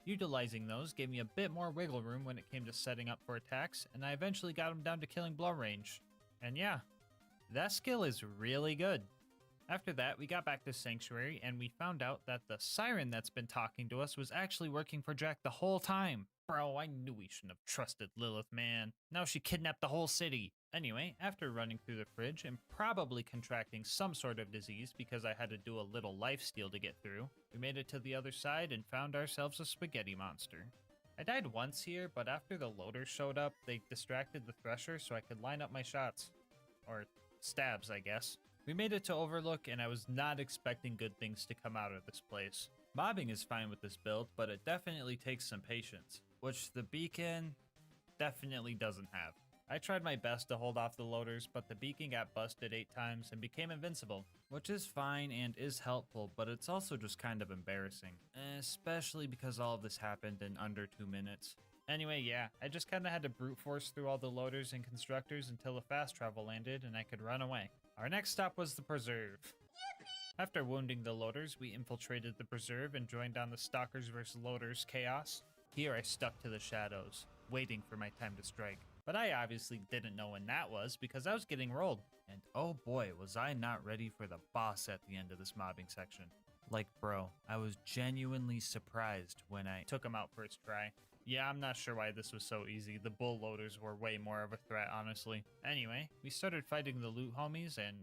Utilizing those gave me a bit more wiggle room when it came to setting up for attacks, and I eventually got him down to killing blow range. And yeah, that skill is really good. After that, we got back to Sanctuary, and we found out that the siren that's been talking to us was actually working for Jack the whole time. Bro, I knew we shouldn't have trusted Lilith, man. Now she kidnapped the whole city. Anyway, after running through the fridge and probably contracting some sort of disease because I had to do a little lifesteal to get through, we made it to the other side and found ourselves a spaghetti monster. I died once here, but after the loaders showed up, they distracted the Thresher so I could line up my shots. Or stabs, I guess. We made it to Overlook, and I was not expecting good things to come out of this place. Mobbing is fine with this build, but it definitely takes some patience, which the beacon definitely doesn't have. I tried my best to hold off the loaders, but the beacon got busted 8 times and became invincible, which is fine and is helpful, but it's also just kind of embarrassing, especially because all of this happened in under 2 minutes. Anyway, yeah, I just kinda had to brute force through all the loaders and constructors until the fast travel landed and I could run away. Our next stop was the Preserve. After wounding the loaders, we infiltrated the Preserve and joined on the Stalkers vs. Loaders chaos. Here I stuck to the shadows, waiting for my time to strike. But I obviously didn't know when that was because I was getting rolled. And oh boy, was I not ready for the boss at the end of this mobbing section. Like bro, I was genuinely surprised when I took him out first try. Yeah, I'm not sure why this was so easy. The bull loaders were way more of a threat, honestly. Anyway, we started fighting the loot homies and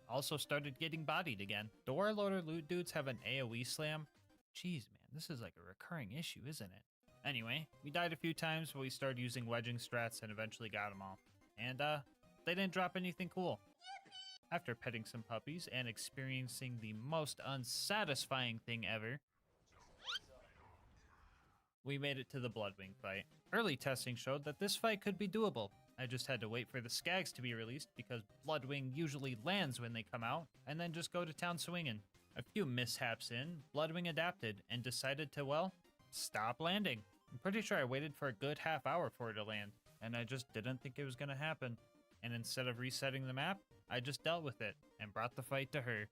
also started getting bodied again. Door loader loot dudes have an AoE slam. Jeez, man, this is like a recurring issue, isn't it? Anyway, we died a few times, but we started using wedging strats and eventually got them all. And they didn't drop anything cool. After petting some puppies and experiencing the most unsatisfying thing ever, we made it to the Bloodwing fight. Early testing showed that this fight could be doable. I just had to wait for the skags to be released because Bloodwing usually lands when they come out, and then just go to town swinging. A few mishaps in, Bloodwing adapted and decided to, well, stop landing. I'm pretty sure I waited for a good half hour for it to land, and I just didn't think it was gonna happen. And instead of resetting the map, I just dealt with it and brought the fight to her.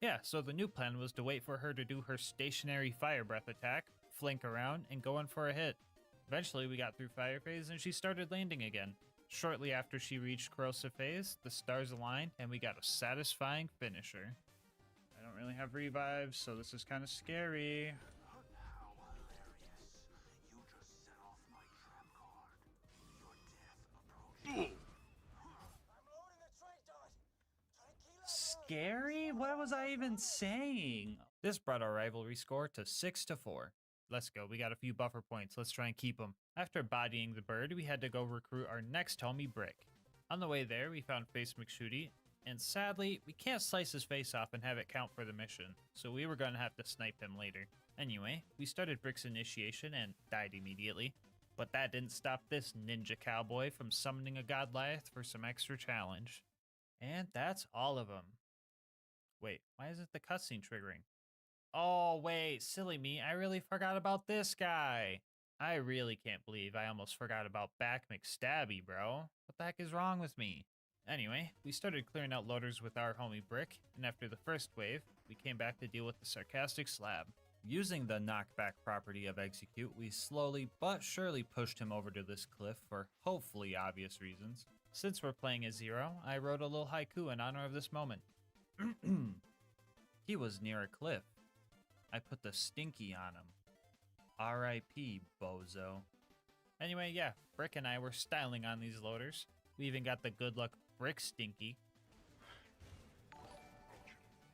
Yeah, so the new plan was to wait for her to do her stationary fire breath attack, flank around, and go in for a hit. Eventually we got through fire phase and she started landing again. Shortly after she reached corrosive phase, the stars aligned and we got a satisfying finisher. I don't really have revives, so this is kind of scary. Scary? What was I even saying? This brought our rivalry score to 6-4. Let's go, we got a few buffer points, let's try and keep them. After bodying the bird, we had to go recruit our next homie, Brick. On the way there, we found Face McShooty, and sadly, we can't slice his face off and have it count for the mission, so we were gonna have to snipe him later. Anyway, we started Brick's initiation and died immediately. But that didn't stop this ninja cowboy from summoning a Godliath for some extra challenge. And that's all of them. Wait, why isn't the cutscene triggering? Oh, wait, silly me, I really forgot about this guy. I really can't believe I almost forgot about Back McStabby, bro. What the heck is wrong with me? Anyway, we started clearing out loaders with our homie Brick, and after the first wave, we came back to deal with the sarcastic slab. Using the knockback property of Execute, we slowly but surely pushed him over to this cliff for hopefully obvious reasons. Since we're playing as Zero, I wrote a little haiku in honor of this moment. He was near a cliff. I put the stinky on him. R.I.P. bozo. Anyway, yeah, Brick and I were styling on these loaders. We even got the good luck Brick Stinky.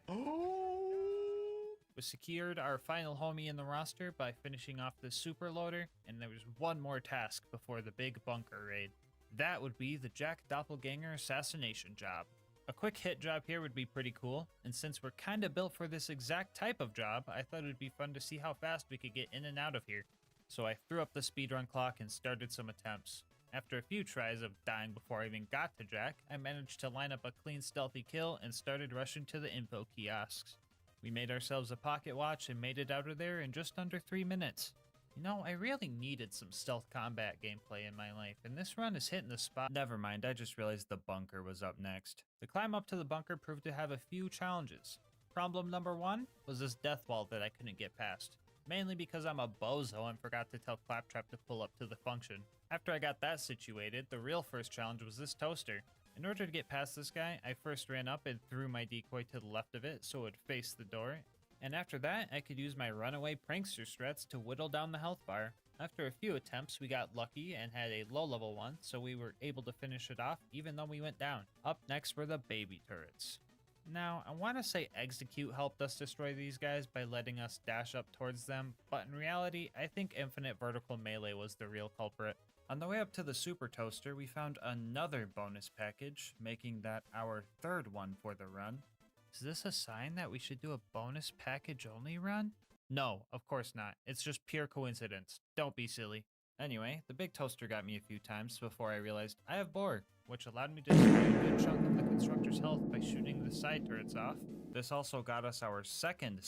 We secured our final homie in the roster by finishing off the super loader, and there was one more task before the big bunker raid. That would be the Jack Doppelganger assassination job. A quick hit job here would be pretty cool, and since we're kinda built for this exact type of job, I thought it would be fun to see how fast we could get in and out of here. So I threw up the speedrun clock and started some attempts. After a few tries of dying before I even got to Jack, I managed to line up a clean stealthy kill and started rushing to the info kiosks. We made ourselves a pocket watch and made it out of there in just under 3 minutes. You know, I really needed some stealth combat gameplay in my life, and this run is hitting the spot. Never mind, I just realized the bunker was up next. The climb up to the bunker proved to have a few challenges. Problem number 1 was this death wall that I couldn't get past. Mainly because I'm a bozo and forgot to tell Claptrap to pull up to the function. After I got that situated, the real first challenge was this toaster. In order to get past this guy, I first ran up and threw my decoy to the left of it so it would face the door. And after that, I could use my runaway prankster strats to whittle down the health bar. After a few attempts, we got lucky and had a low level one, so we were able to finish it off even though we went down. Up next were the baby turrets. Now, I want to say Execute helped us destroy these guys by letting us dash up towards them, but in reality, I think infinite vertical melee was the real culprit. On the way up to the super toaster, we found another bonus package, making that our third one for the run. Is this a sign that we should do a bonus package only run? No, of course not. It's just pure coincidence. Don't be silly. Anyway, the big toaster got me a few times before I realized I have Boar, which allowed me to destroy a good chunk of the constructor's health by shooting the side turrets off. This also got us our second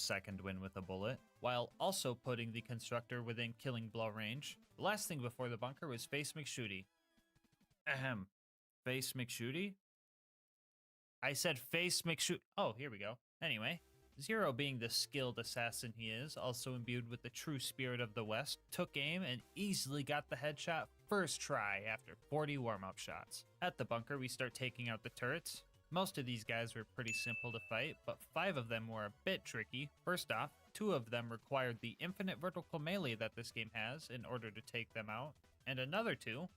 win with a bullet, while also putting the constructor within killing blow range. The last thing before the bunker was Face McShooty. Ahem. Face McShooty? I said Face McShoot. Oh, here we go. Anyway, Zero, being the skilled assassin he is, also imbued with the true spirit of the West, took aim and easily got the headshot first try after 40 warm-up shots. At the bunker, we start taking out the turrets. Most of these guys were pretty simple to fight, but 5 of them were a bit tricky. First off, 2 of them required the infinite vertical melee that this game has in order to take them out, and another 2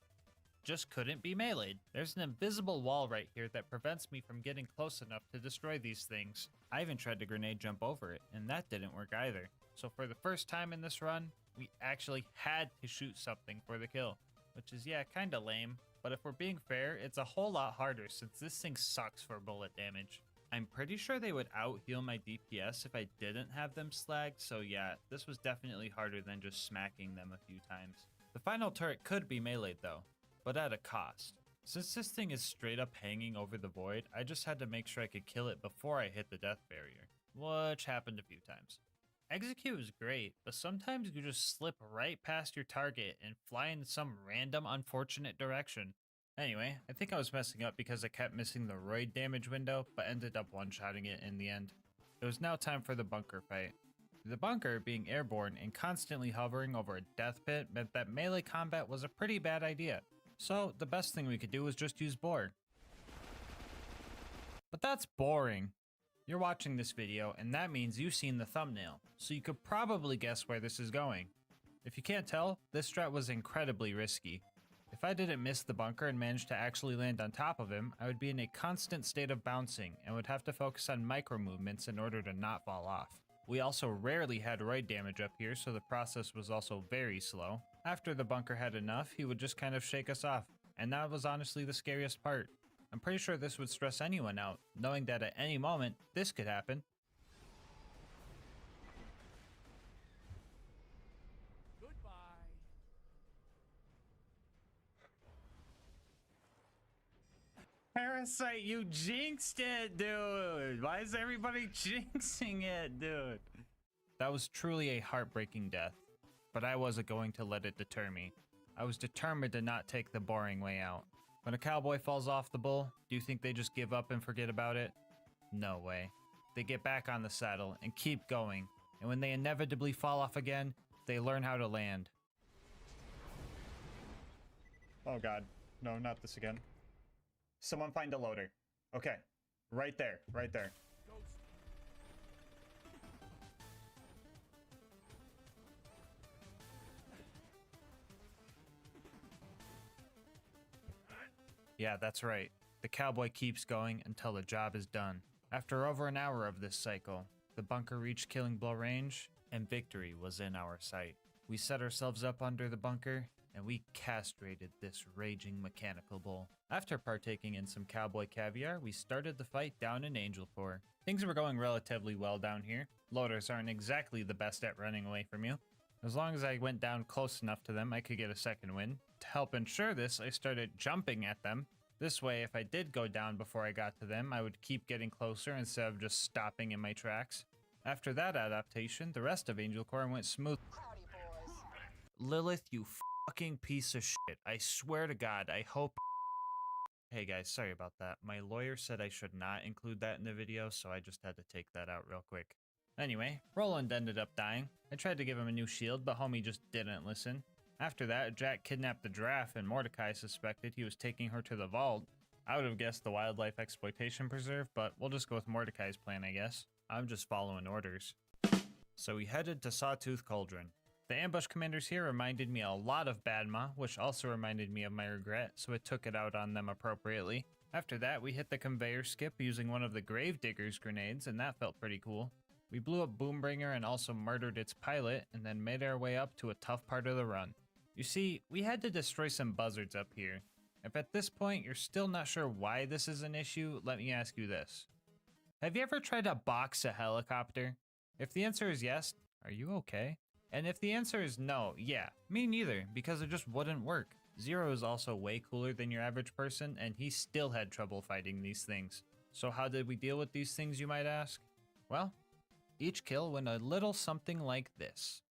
just couldn't be meleeed. There's an invisible wall right here that prevents me from getting close enough to destroy these things. I even tried to grenade jump over it, and that didn't work either. So for the first time in this run, we actually had to shoot something for the kill, which is, yeah, kinda lame. But if we're being fair, it's a whole lot harder since this thing sucks for bullet damage. I'm pretty sure they would out-heal my DPS if I didn't have them slagged, so yeah, this was definitely harder than just smacking them a few times. The final turret could be meleeed though, but at a cost. Since this thing is straight up hanging over the void, I just had to make sure I could kill it before I hit the death barrier, which happened a few times. Execute is great, but sometimes you just slip right past your target and fly in some random unfortunate direction. Anyway, I think I was messing up because I kept missing the roid damage window, but ended up one-shotting it in the end. It was now time for the bunker fight. The bunker, being airborne and constantly hovering over a death pit, meant that melee combat was a pretty bad idea. So the best thing we could do was just use bore. But that's boring. You're watching this video, and that means you've seen the thumbnail, so you could probably guess where this is going. If you can't tell, this strat was incredibly risky. If I didn't miss the bunker and managed to actually land on top of him, I would be in a constant state of bouncing and would have to focus on micro movements in order to not fall off. We also rarely had roid damage up here, so the process was also very slow. After the bunker had enough, he would just kind of shake us off, and that was honestly the scariest part. I'm pretty sure this would stress anyone out, knowing that at any moment, this could happen. Parasite, you jinxed it, dude. Why is everybody jinxing it, dude? That was truly a heartbreaking death, but I wasn't going to let it deter me. I was determined to not take the boring way out. When a cowboy falls off the bull, do you think they just give up and forget about it? No way. They get back on the saddle and keep going, and when they inevitably fall off again, they learn how to land. Oh god, no, not this again. Someone find a loader. Okay, right there, right there. Yeah, that's right. The cowboy keeps going until the job is done. After over an hour of this cycle, the bunker reached killing blow range, and victory was in our sight. We set ourselves up under the bunker, and we castrated this raging mechanical bull. After partaking in some cowboy caviar, we started the fight down in Angel Core. Things were going relatively well down here. Loaders aren't exactly the best at running away from you. As long as I went down close enough to them, I could get a second win. To help ensure this, I started jumping at them. This way, if I did go down before I got to them, I would keep getting closer instead of just stopping in my tracks. After that adaptation, the rest of Angel Core went smooth. Howdy, boys. Lilith, you fucking piece of shit. I swear to God, I hope... Hey guys, sorry about that. My lawyer said I should not include that in the video, so I just had to take that out real quick. Anyway, Roland ended up dying. I tried to give him a new shield, but homie just didn't listen. After that, Jack kidnapped the giraffe, and Mordecai suspected he was taking her to the vault. I would have guessed the wildlife exploitation preserve, but we'll just go with Mordecai's plan, I guess. I'm just following orders. So we headed to Sawtooth Cauldron. The ambush commanders here reminded me a lot of Badma, which also reminded me of my regret, so I took it out on them appropriately. After that, we hit the conveyor skip using one of the Gravedigger's grenades, and that felt pretty cool. We blew up Boombringer and also murdered its pilot, and then made our way up to a tough part of the run. You see, we had to destroy some buzzards up here. If at this point you're still not sure why this is an issue, let me ask you this. Have you ever tried to box a helicopter? If the answer is yes, are you okay? And if the answer is no, yeah, me neither, because it just wouldn't work. Zero is also way cooler than your average person, and he still had trouble fighting these things. So how did we deal with these things, you might ask? Well, each kill went a little something like this.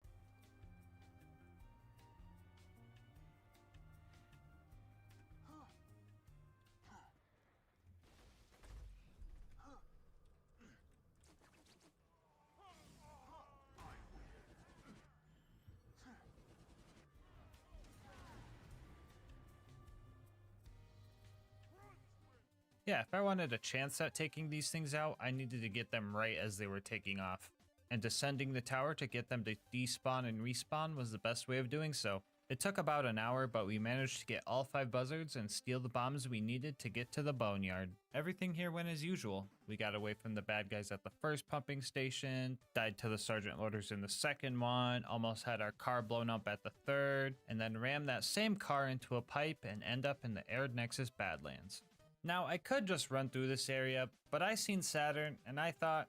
Yeah, if I wanted a chance at taking these things out, I needed to get them right as they were taking off. And descending the tower to get them to despawn and respawn was the best way of doing so. It took about an hour, but we managed to get all 5 buzzards and steal the bombs we needed to get to the boneyard. Everything here went as usual. We got away from the bad guys at the first pumping station, died to the sergeant loaders in the second one, almost had our car blown up at the third, and then rammed that same car into a pipe and end up in the Arid Nexus Badlands. Now, I could just run through this area, but I seen Saturn and I thought,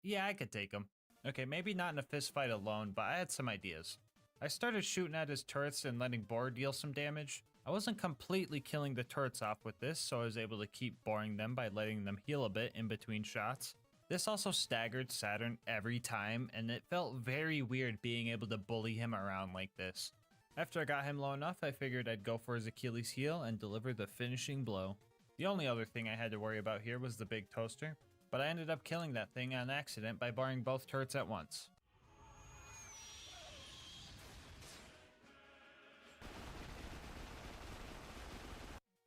yeah, I could take him. Okay, maybe not in a fist fight alone, but I had some ideas. I started shooting at his turrets and letting Boar deal some damage. I wasn't completely killing the turrets off with this, so I was able to keep boring them by letting them heal a bit in between shots. This also staggered Saturn every time, and it felt very weird being able to bully him around like this. After I got him low enough, I figured I'd go for his Achilles heel and deliver the finishing blow. The only other thing I had to worry about here was the big toaster, but I ended up killing that thing on accident by barring both turrets at once.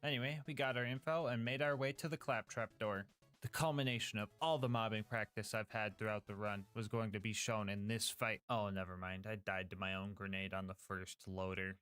Anyway, we got our info and made our way to the claptrap door. The culmination of all the mobbing practice I've had throughout the run was going to be shown in this fight. Oh, never mind. I died to my own grenade on the first loader.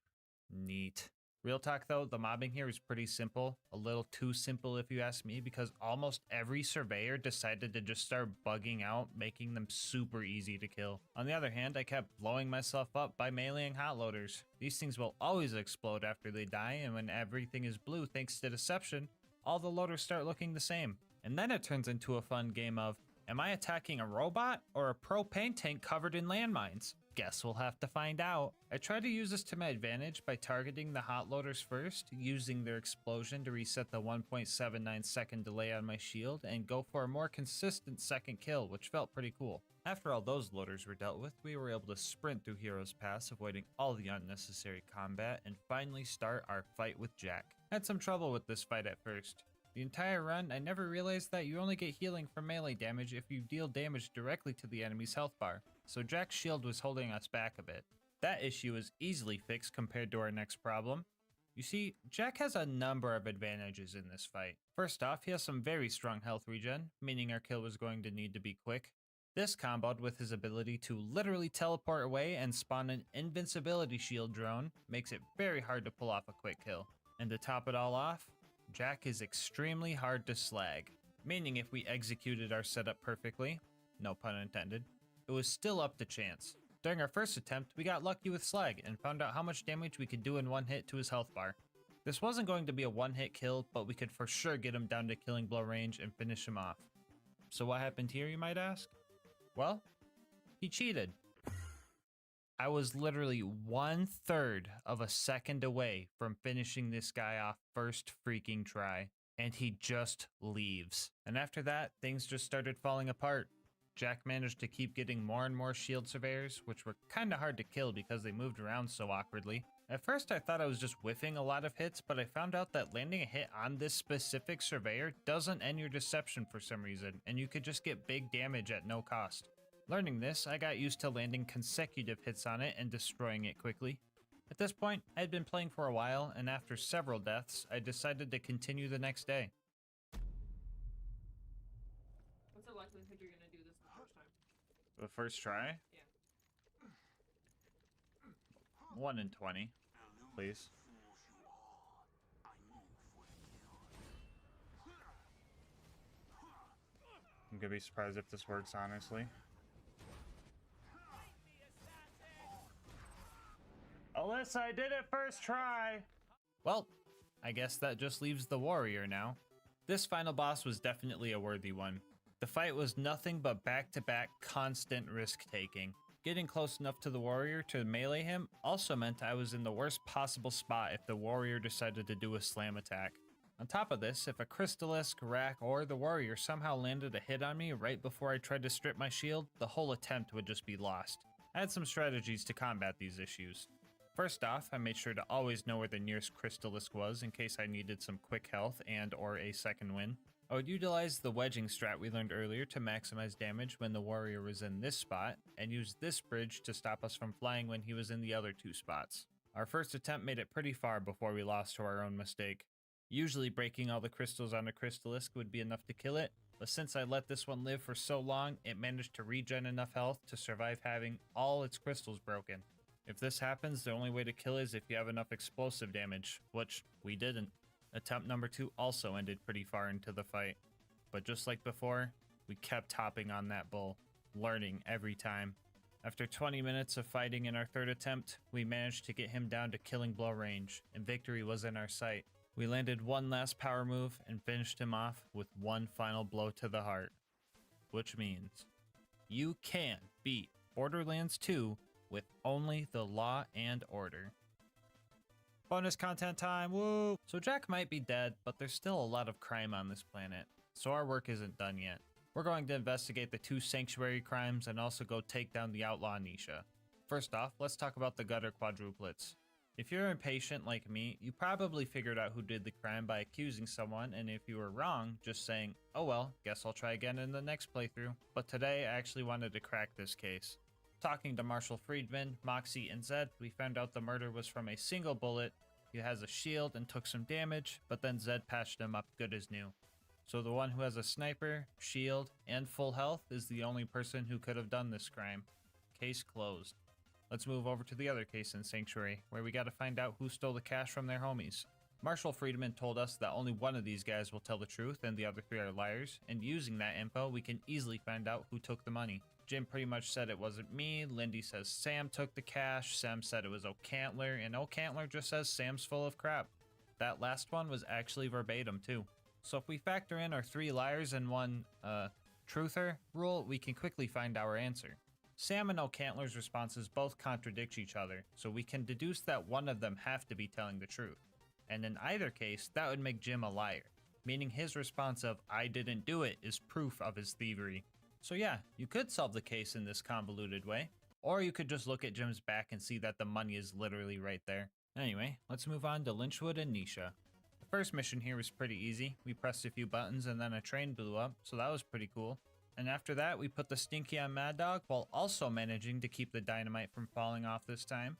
Neat. Real talk though, the mobbing here is pretty simple. A little too simple if you ask me, because almost every surveyor decided to just start bugging out, making them super easy to kill. On the other hand, I kept blowing myself up by meleeing hot loaders. These things will always explode after they die, and when everything is blue thanks to deception, all the loaders start looking the same. And then it turns into a fun game of, am I attacking a robot or a propane tank covered in landmines? Guess we'll have to find out. I tried to use this to my advantage by targeting the hot loaders first, using their explosion to reset the 1.79 second delay on my shield, and go for a more consistent second kill, which felt pretty cool. After all those loaders were dealt with, we were able to sprint through Hero's Pass, avoiding all the unnecessary combat, and finally start our fight with Jack. I had some trouble with this fight at first. The entire run, I never realized that you only get healing from melee damage if you deal damage directly to the enemy's health bar, so Jack's shield was holding us back a bit. That issue is easily fixed compared to our next problem. You see, Jack has a number of advantages in this fight. First off, he has some very strong health regen, meaning our kill was going to need to be quick. This comboed with his ability to literally teleport away and spawn an invincibility shield drone makes it very hard to pull off a quick kill. And to top it all off, Jack is extremely hard to slag, meaning if we executed our setup perfectly, no pun intended, it was still up to chance. During our first attempt, we got lucky with slag and found out how much damage we could do in one hit to his health bar. This wasn't going to be a one-hit kill, but we could for sure get him down to killing blow range and finish him off. So what happened here, you might ask? Well, he cheated. I was literally 1/3 of a second away from finishing this guy off first freaking try, and he just leaves. And after that, things just started falling apart. Jack managed to keep getting more and more shield surveyors, which were kinda hard to kill because they moved around so awkwardly. At first I thought I was just whiffing a lot of hits, but I found out that landing a hit on this specific surveyor doesn't end your deception for some reason, and you could just get big damage at no cost. Learning this, I got used to landing consecutive hits on it and destroying it quickly. At this point, I had been playing for a while, and after several deaths, I decided to continue the next day. What's the likelihood you're gonna do this the first time? The first try? Yeah. 1 in 20, please. I'm gonna be surprised if this works, honestly. Alyssa, I did it first try! Well, I guess that just leaves the warrior now. This final boss was definitely a worthy one. The fight was nothing but back-to-back constant risk-taking. Getting close enough to the warrior to melee him also meant I was in the worst possible spot if the warrior decided to do a slam attack. On top of this, if a Crystallisk, Rack, or the warrior somehow landed a hit on me right before I tried to strip my shield, the whole attempt would just be lost. I had some strategies to combat these issues. First off, I made sure to always know where the nearest Crystallisk was in case I needed some quick health and or a second win. I would utilize the wedging strat we learned earlier to maximize damage when the warrior was in this spot, and use this bridge to stop us from flying when he was in the other two spots. Our first attempt made it pretty far before we lost to our own mistake. Usually breaking all the crystals on a Crystallisk would be enough to kill it, but since I let this one live for so long, it managed to regen enough health to survive having all its crystals broken. If this happens, the only way to kill is if you have enough explosive damage, which we didn't. Attempt number 2 also ended pretty far into the fight, but just like before, we kept hopping on that bull, learning every time. After 20 minutes of fighting in our third attempt, we managed to get him down to killing blow range, and victory was in our sight. We landed one last power move and finished him off with one final blow to the heart. Which means, you can beat Borderlands 2 with only the law and order. Bonus content time, woo! So Jack might be dead, but there's still a lot of crime on this planet, so our work isn't done yet. We're going to investigate the 2 sanctuary crimes and also go take down the outlaw Nisha. First off, let's talk about the gutter quadruplets. If you're impatient like me, you probably figured out who did the crime by accusing someone, and if you were wrong, just saying, oh well, guess I'll try again in the next playthrough. But today, I actually wanted to crack this case. Talking to Marshall Friedman, Moxie, and Zed, we found out the murder was from a single bullet. He has a shield and took some damage, but then Zed patched him up good as new. So the one who has a sniper, shield, and full health is the only person who could have done this crime. Case closed. Let's move over to the other case in Sanctuary, where we gotta find out who stole the cash from their homies. Marshall Friedman told us that only one of these guys will tell the truth and the other 3 are liars, and using that info, we can easily find out who took the money. Jim pretty much said it wasn't me, Lindy says Sam took the cash, Sam said it was O'Cantler, and O'Cantler just says Sam's full of crap. That last one was actually verbatim too. So if we factor in our 3 liars and 1, truther rule, we can quickly find our answer. Sam and O'Cantler's responses both contradict each other, so we can deduce that one of them have to be telling the truth. And in either case, that would make Jim a liar, meaning his response of, I didn't do it, is proof of his thievery. So yeah, you could solve the case in this convoluted way, or you could just look at Jim's back and see that the money is literally right there. Anyway, let's move on to Lynchwood and Nisha. The first mission here was pretty easy. We pressed a few buttons and then a train blew up, so that was pretty cool. And after that, we put the Stinky on Mad Dog while also managing to keep the dynamite from falling off this time.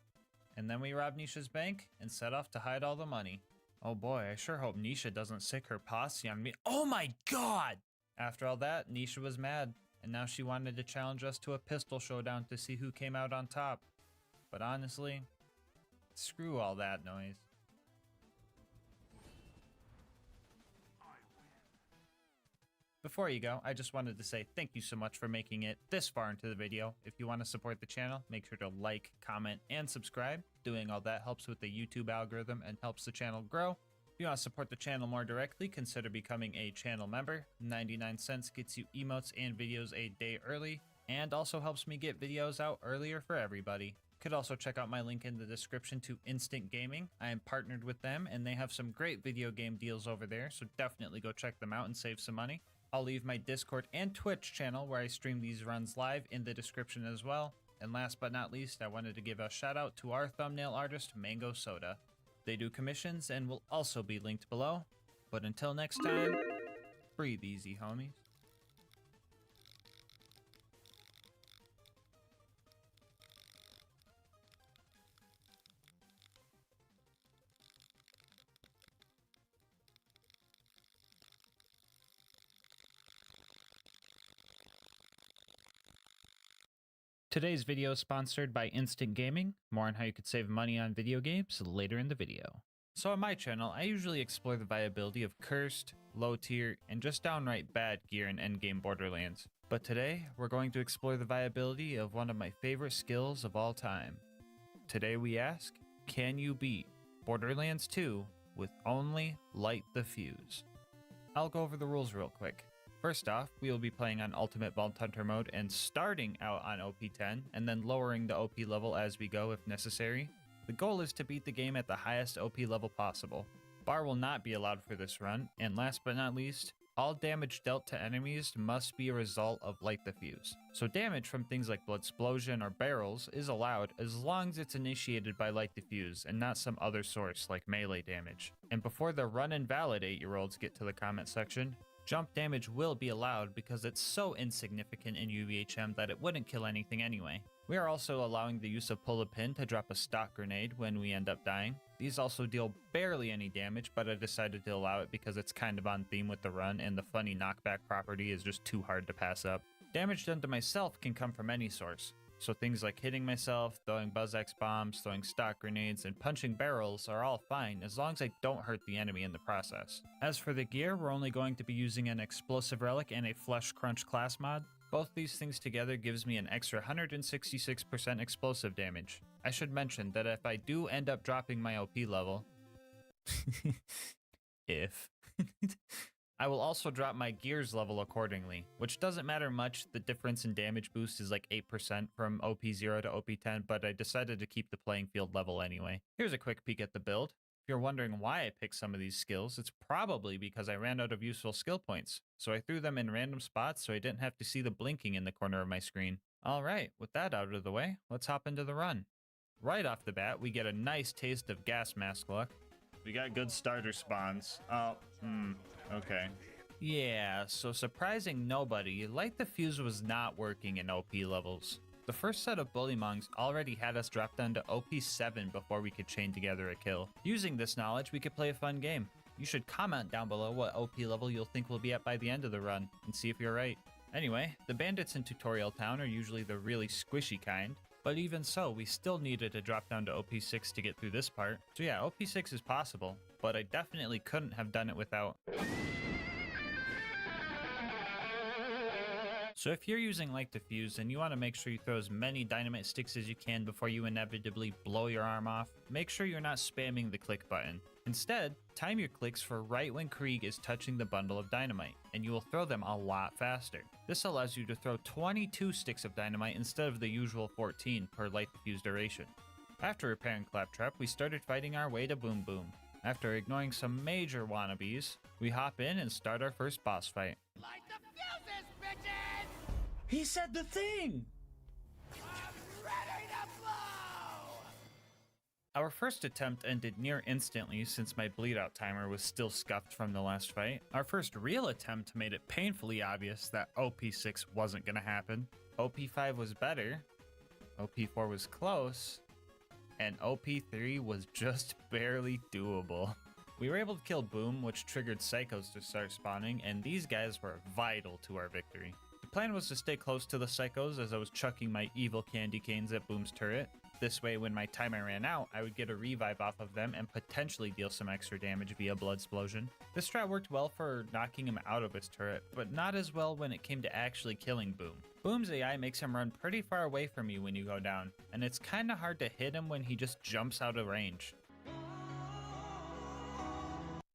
And then we robbed Nisha's bank and set off to hide all the money. Oh boy, I sure hope Nisha doesn't sick her posse on me. Oh my god! After all that, Nisha was mad, and now she wanted to challenge us to a pistol showdown to see who came out on top. But honestly, screw all that noise. Before you go, I just wanted to say thank you so much for making it this far into the video. If you want to support the channel, make sure to like, comment, and subscribe. Doing all that helps with the YouTube algorithm and helps the channel grow. If you want to support the channel more directly, consider becoming a channel member. 99 cents gets you emotes and videos a day early, and also helps me get videos out earlier for everybody. You could also check out my link in the description to Instant Gaming. I am partnered with them, and they have some great video game deals over there, so definitely go check them out and save some money. I'll leave my Discord and Twitch channel where I stream these runs live in the description as well. And last but not least, I wanted to give a shout out to our thumbnail artist, Mango Soda. They do commissions and will also be linked below. But until next time, breathe easy, homies. Today's video is sponsored by Instant Gaming. More on how you could save money on video games later in the video. So on my channel, I usually explore the viability of cursed, low tier, and just downright bad gear in endgame Borderlands. But today, we're going to explore the viability of one of my favorite skills of all time. Today we ask, can you beat Borderlands 2 with only light the fuse? I'll go over the rules real quick. First off, we will be playing on Ultimate Vault Hunter mode and starting out on OP10, and then lowering the OP level as we go if necessary. The goal is to beat the game at the highest OP level possible. Bar will not be allowed for this run, and last but not least, all damage dealt to enemies must be a result of light the fuse. So damage from things like Bloodsplosion or barrels is allowed as long as it's initiated by light the fuse and not some other source like melee damage. And before the run and valid 8-year-olds get to the comment section, jump damage will be allowed because it's so insignificant in UVHM that it wouldn't kill anything anyway. We are also allowing the use of pull a pin to drop a stock grenade when we end up dying. These also deal barely any damage, but I decided to allow it because it's kind of on theme with the run, and the funny knockback property is just too hard to pass up. Damage done to myself can come from any source, so things like hitting myself, throwing Buzz-X bombs, throwing stock grenades, and punching barrels are all fine as long as I don't hurt the enemy in the process. As for the gear, we're only going to be using an explosive relic and a flesh crunch class mod. Both these things together gives me an extra 166% explosive damage. I should mention that if I do end up dropping my OP level, I will also drop my gears level accordingly, which doesn't matter much. The difference in damage boost is like 8% from OP0 to OP10, but I decided to keep the playing field level anyway. Here's a quick peek at the build. If you're wondering why I picked some of these skills, it's probably because I ran out of useful skill points, so I threw them in random spots so I didn't have to see the blinking in the corner of my screen. Alright, with that out of the way, let's hop into the run. Right off the bat, we get a nice taste of gas mask luck. We got good starter spawns. Okay. Yeah, so surprising nobody, Light the Fuse was not working in OP levels. The first set of Bullymongs already had us drop down to OP7 before we could chain together a kill. Using this knowledge, we could play a fun game. You should comment down below what OP level you'll think we'll be at by the end of the run, and see if you're right. Anyway, the bandits in Tutorial Town are usually the really squishy kind, but even so, we still needed to drop down to OP6 to get through this part. So yeah, OP6 is possible, but I definitely couldn't have done it without. So if you're using Light the Fuse and you want to make sure you throw as many dynamite sticks as you can before you inevitably blow your arm off, make sure you're not spamming the click button. Instead, time your clicks for right when Krieg is touching the bundle of dynamite, and you will throw them a lot faster. This allows you to throw 22 sticks of dynamite instead of the usual 14 per Light the Fuse duration. After repairing Claptrap, we started fighting our way to Boom Boom. After ignoring some major wannabes, we hop in and start our first boss fight. Light the fuses, bitches! He said the thing! I'm ready to blow! Our first attempt ended near instantly since my bleed out timer was still scuffed from the last fight. Our first real attempt made it painfully obvious that OP6 wasn't gonna happen. OP5 was better, OP4 was close, and OP3 was just barely doable. We were able to kill Boom, which triggered Psychos to start spawning, and these guys were vital to our victory. The plan was to stay close to the Psychos as I was chucking my evil candy canes at Boom's turret. This way, when my timer ran out, I would get a revive off of them and potentially deal some extra damage via Blood Explosion. This strat worked well for knocking him out of his turret, but not as well when it came to actually killing Boom. Boom's AI makes him run pretty far away from you when you go down, and it's kinda hard to hit him when he just jumps out of range.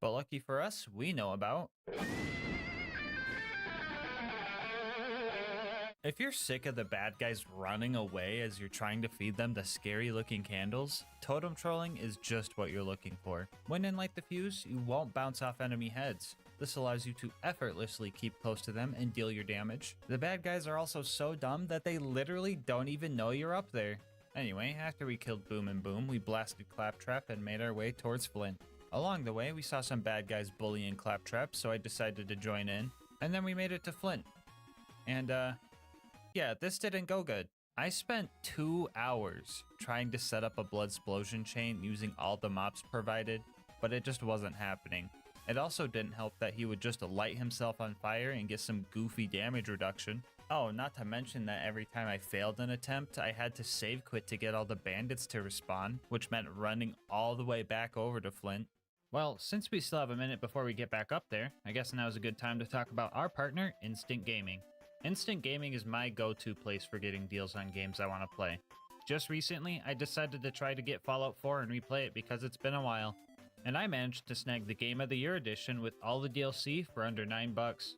But lucky for us, we know about... If you're sick of the bad guys running away as you're trying to feed them the scary looking candles, totem trolling is just what you're looking for. When in Light the Fuse, you won't bounce off enemy heads. This allows you to effortlessly keep close to them and deal your damage. The bad guys are also so dumb that they literally don't even know you're up there. Anyway, after we killed Boom and Boom, we blasted Claptrap and made our way towards Flint. Along the way, we saw some bad guys bullying Claptrap, so I decided to join in, and then we made it to Flint. And yeah, this didn't go good. I spent 2 hours trying to set up a blood explosion chain using all the mobs provided, but it just wasn't happening. It also didn't help that he would just light himself on fire and get some goofy damage reduction. Oh, not to mention that every time I failed an attempt, I had to save quit to get all the bandits to respawn, which meant running all the way back over to Flint. Well, since we still have a minute before we get back up there, I guess now's a good time to talk about our partner, Instant Gaming. Instant Gaming is my go-to place for getting deals on games I want to play. Just recently, I decided to try to get Fallout 4 and replay it because it's been a while, and I managed to snag the Game of the Year edition with all the DLC for under $9.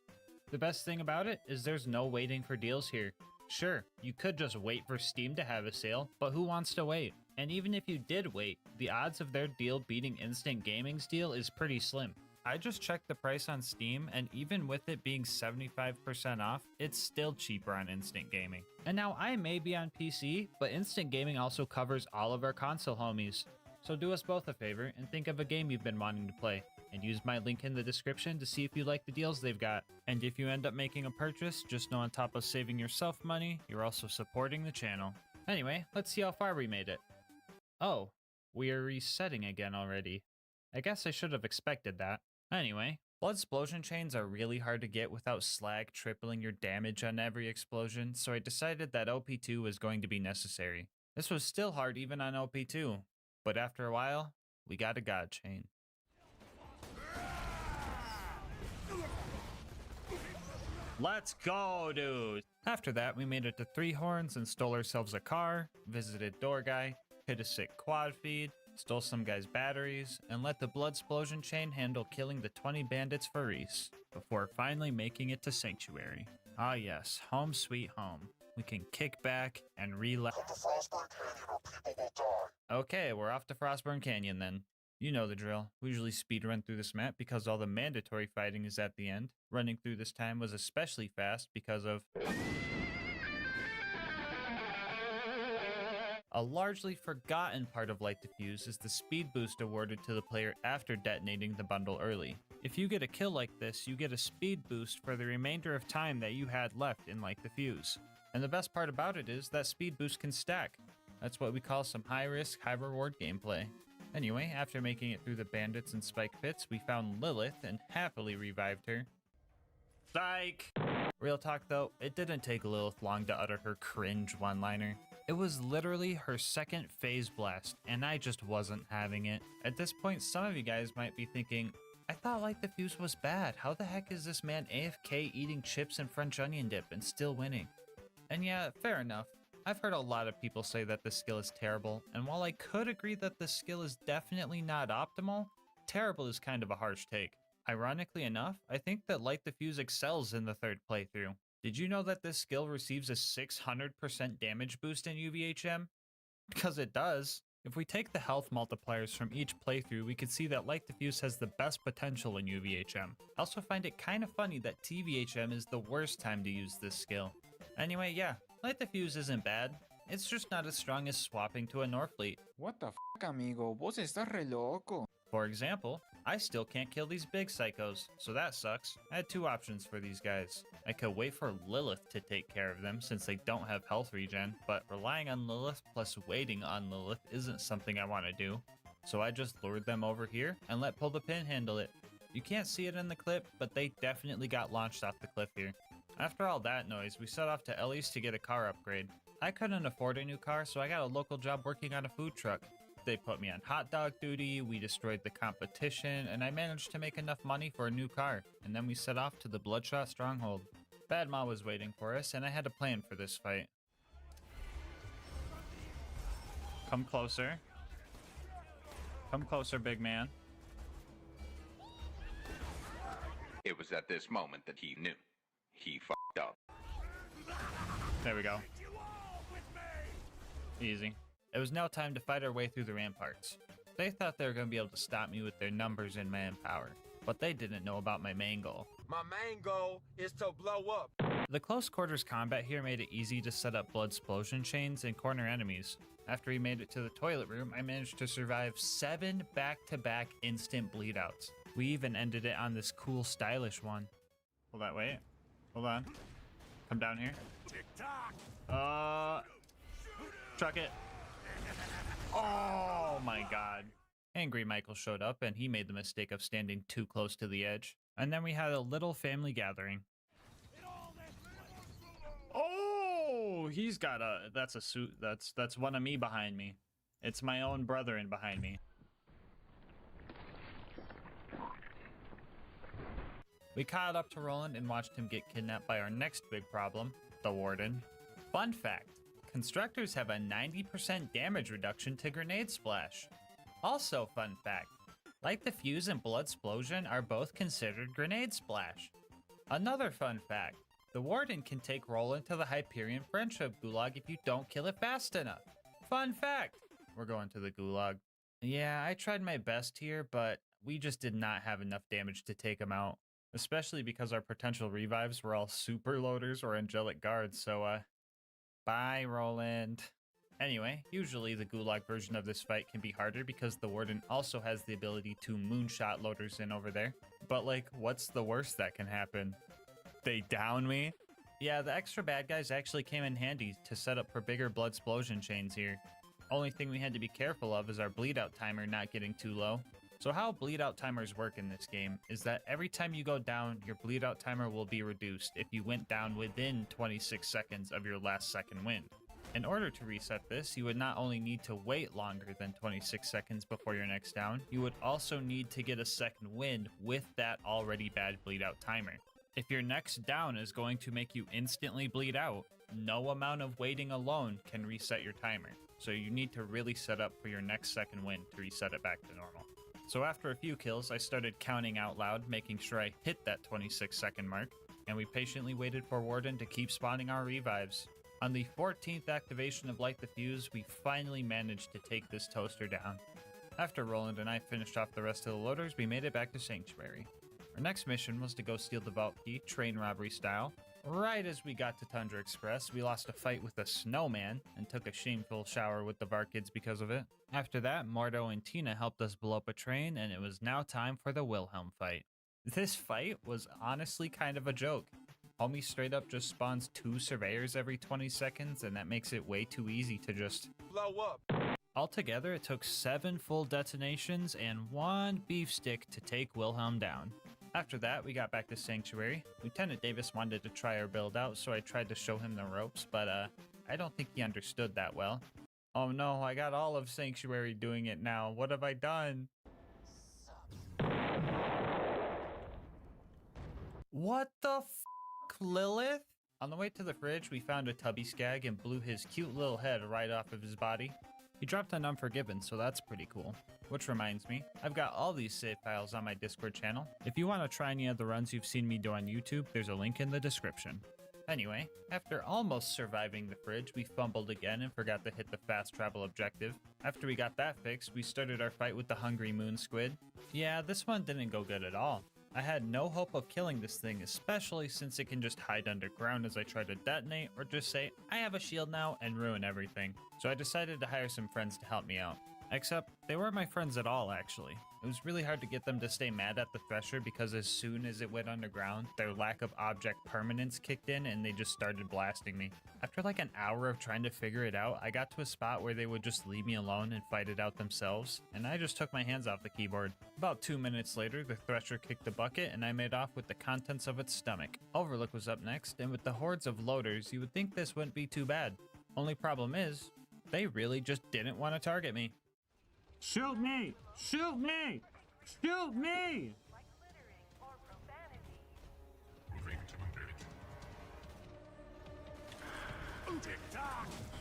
The best thing about it is there's no waiting for deals here. Sure, you could just wait for Steam to have a sale, but who wants to wait? And even if you did wait, the odds of their deal beating Instant Gaming's deal is pretty slim. I just checked the price on Steam, and even with it being 75% off, it's still cheaper on Instant Gaming. And now I may be on PC, but Instant Gaming also covers all of our console homies. So do us both a favor and think of a game you've been wanting to play, and use my link in the description to see if you like the deals they've got. And if you end up making a purchase, just know on top of saving yourself money, you're also supporting the channel. Anyway, let's see how far we made it. Oh, we are resetting again already. I guess I should have expected that. Anyway, blood explosion chains are really hard to get without slag tripling your damage on every explosion, so I decided that OP2 was going to be necessary. This was still hard even on OP2, but after a while, we got a god chain. Let's go, dude! After that, we made it to 3 Horns and stole ourselves a car, visited Door Guy, hit a sick quad feed, stole some guy's batteries, and let the blood explosion chain handle killing the 20 bandits for Reese, before finally making it to Sanctuary. Ah yes, home sweet home. We can kick back and relax. Come to Frostburn Canyon or people will die. Okay, we're off to Frostburn Canyon then. You know the drill. We usually speedrun through this map because all the mandatory fighting is at the end. Running through this time was especially fast because of a largely forgotten part of Light Diffuse is the speed boost awarded to the player after detonating the bundle early. If you get a kill like this, you get a speed boost for the remainder of time that you had left in Light Diffuse. And the best part about it is that speed boost can stack. That's what we call some high risk, high reward gameplay. Anyway, after making it through the bandits and spike pits, we found Lilith and happily revived her. Psych! Real talk though, it didn't take Lilith long to utter her cringe one-liner. It was literally her second phase blast, and I just wasn't having it. At this point, some of you guys might be thinking, I thought Light Diffuse was bad. How the heck is this man AFK eating chips and French onion dip and still winning? And yeah, fair enough. I've heard a lot of people say that this skill is terrible, and while I could agree that this skill is definitely not optimal, terrible is kind of a harsh take. Ironically enough, I think that Light Diffuse excels in the 3rd playthrough. Did you know that this skill receives a 600% damage boost in UVHM? Because it does. If we take the health multipliers from each playthrough, we can see that Light Diffuse has the best potential in UVHM. I also find it kind of funny that TVHM is the worst time to use this skill. Anyway, yeah, Light Diffuse isn't bad. It's just not as strong as swapping to a Norfleet. What the f, amigo? Vos estás re loco. For example, I still can't kill these big psychos, so that sucks. I had 2 options for these guys. I could wait for Lilith to take care of them since they don't have health regen, but relying on Lilith plus waiting on Lilith isn't something I want to do. So I just lured them over here and let Pull the Pin handle it. You can't see it in the clip, but they definitely got launched off the cliff here. After all that noise, we set off to Ellie's to get a car upgrade. I couldn't afford a new car, so I got a local job working on a food truck. They put me on hot dog duty, we destroyed the competition, and I managed to make enough money for a new car, and then we set off to the Bloodshot Stronghold. Bad Ma was waiting for us, and I had a plan for this fight. Come closer. Come closer, big man. It was at this moment that he knew. He f***ed up. There we go. Easy. It was now time to fight our way through the ramparts. They thought they were going to be able to stop me with their numbers and manpower, but they didn't know about my main goal. My main goal is to blow up. The close quarters combat here made it easy to set up blood explosion chains and corner enemies. After we made it to the toilet room, I managed to survive 7 back-to-back instant bleedouts. We even ended it on this cool stylish one. Hold that, wait. Hold on. Come down here. Truck it. Oh my god. Angry Michael showed up and he made the mistake of standing too close to the edge. And then we had a little family gathering. Oh, he's got a, that's a suit, that's one of me behind me. It's my own brethren behind me. We caught up to Roland and watched him get kidnapped by our next big problem, the Warden. Fun fact, Constructors have a 90% damage reduction to Grenade Splash. Also fun fact, Light Diffuse and Blood Explosion are both considered Grenade Splash. Another fun fact, the Warden can take Roland to the Hyperion Friendship Gulag if you don't kill it fast enough. Fun fact, we're going to the Gulag. Yeah, I tried my best here, but we just did not have enough damage to take him out. Especially because our potential revives were all super loaders or angelic guards, so bye, Roland. Anyway, usually the Gulag version of this fight can be harder because the Warden also has the ability to moonshot loaders in over there. But like, what's the worst that can happen? They down me? Yeah, the extra bad guys actually came in handy to set up for bigger blood explosion chains here. Only thing we had to be careful of is our bleed out timer not getting too low. So how bleed out timers work in this game is that every time you go down, your bleed out timer will be reduced if you went down within 26 seconds of your last second wind. In order to reset this, you would not only need to wait longer than 26 seconds before your next down, you would also need to get a second wind with that already bad bleed out timer. If your next down is going to make you instantly bleed out, no amount of waiting alone can reset your timer. So you need to really set up for your next second wind to reset it back to normal. So after a few kills, I started counting out loud, making sure I hit that 26-second mark, and we patiently waited for Warden to keep spawning our revives. On the 14th activation of Light the Fuse, we finally managed to take this toaster down. After Roland and I finished off the rest of the loaders, we made it back to Sanctuary. Our next mission was to go steal the vault key, train robbery style. Right as we got to Tundra Express, we lost a fight with a snowman and took a shameful shower with the bar kids because of it. After that, Mordo and Tina helped us blow up a train, and it was now time for the Wilhelm fight. This fight was honestly kind of a joke. Homie straight up just spawns 2 surveyors every 20 seconds, and that makes it way too easy to just blow up. Altogether, it took 7 full detonations and 1 beef stick to take Wilhelm down. After that, we got back to Sanctuary. Lieutenant Davis wanted to try our build out, so I tried to show him the ropes, but I don't think he understood that well. Oh no, I got all of Sanctuary doing it now. What have I done? What the f***, Lilith? On the way to the fridge, we found a tubby skag and blew his cute little head right off of his body. He dropped an Unforgiven, so that's pretty cool. Which reminds me, I've got all these save files on my Discord channel. If you want to try any of the runs you've seen me do on YouTube, there's a link in the description. Anyway, after almost surviving the fridge, we fumbled again and forgot to hit the fast travel objective. After we got that fixed, we started our fight with the hungry moon squid. Yeah, this one didn't go good at all. I had no hope of killing this thing, especially since it can just hide underground as I try to detonate, or just say, I have a shield now, and ruin everything. So I decided to hire some friends to help me out. Except, they weren't my friends at all, actually. It was really hard to get them to stay mad at the Thresher because as soon as it went underground, their lack of object permanence kicked in and they just started blasting me. After like an hour of trying to figure it out, I got to a spot where they would just leave me alone and fight it out themselves, and I just took my hands off the keyboard. About 2 minutes later, the Thresher kicked the bucket and I made off with the contents of its stomach. Overlook was up next, and with the hordes of loaders, you would think this wouldn't be too bad. Only problem is, they really just didn't want to target me. Shoot me! Shoot me! Shoot me!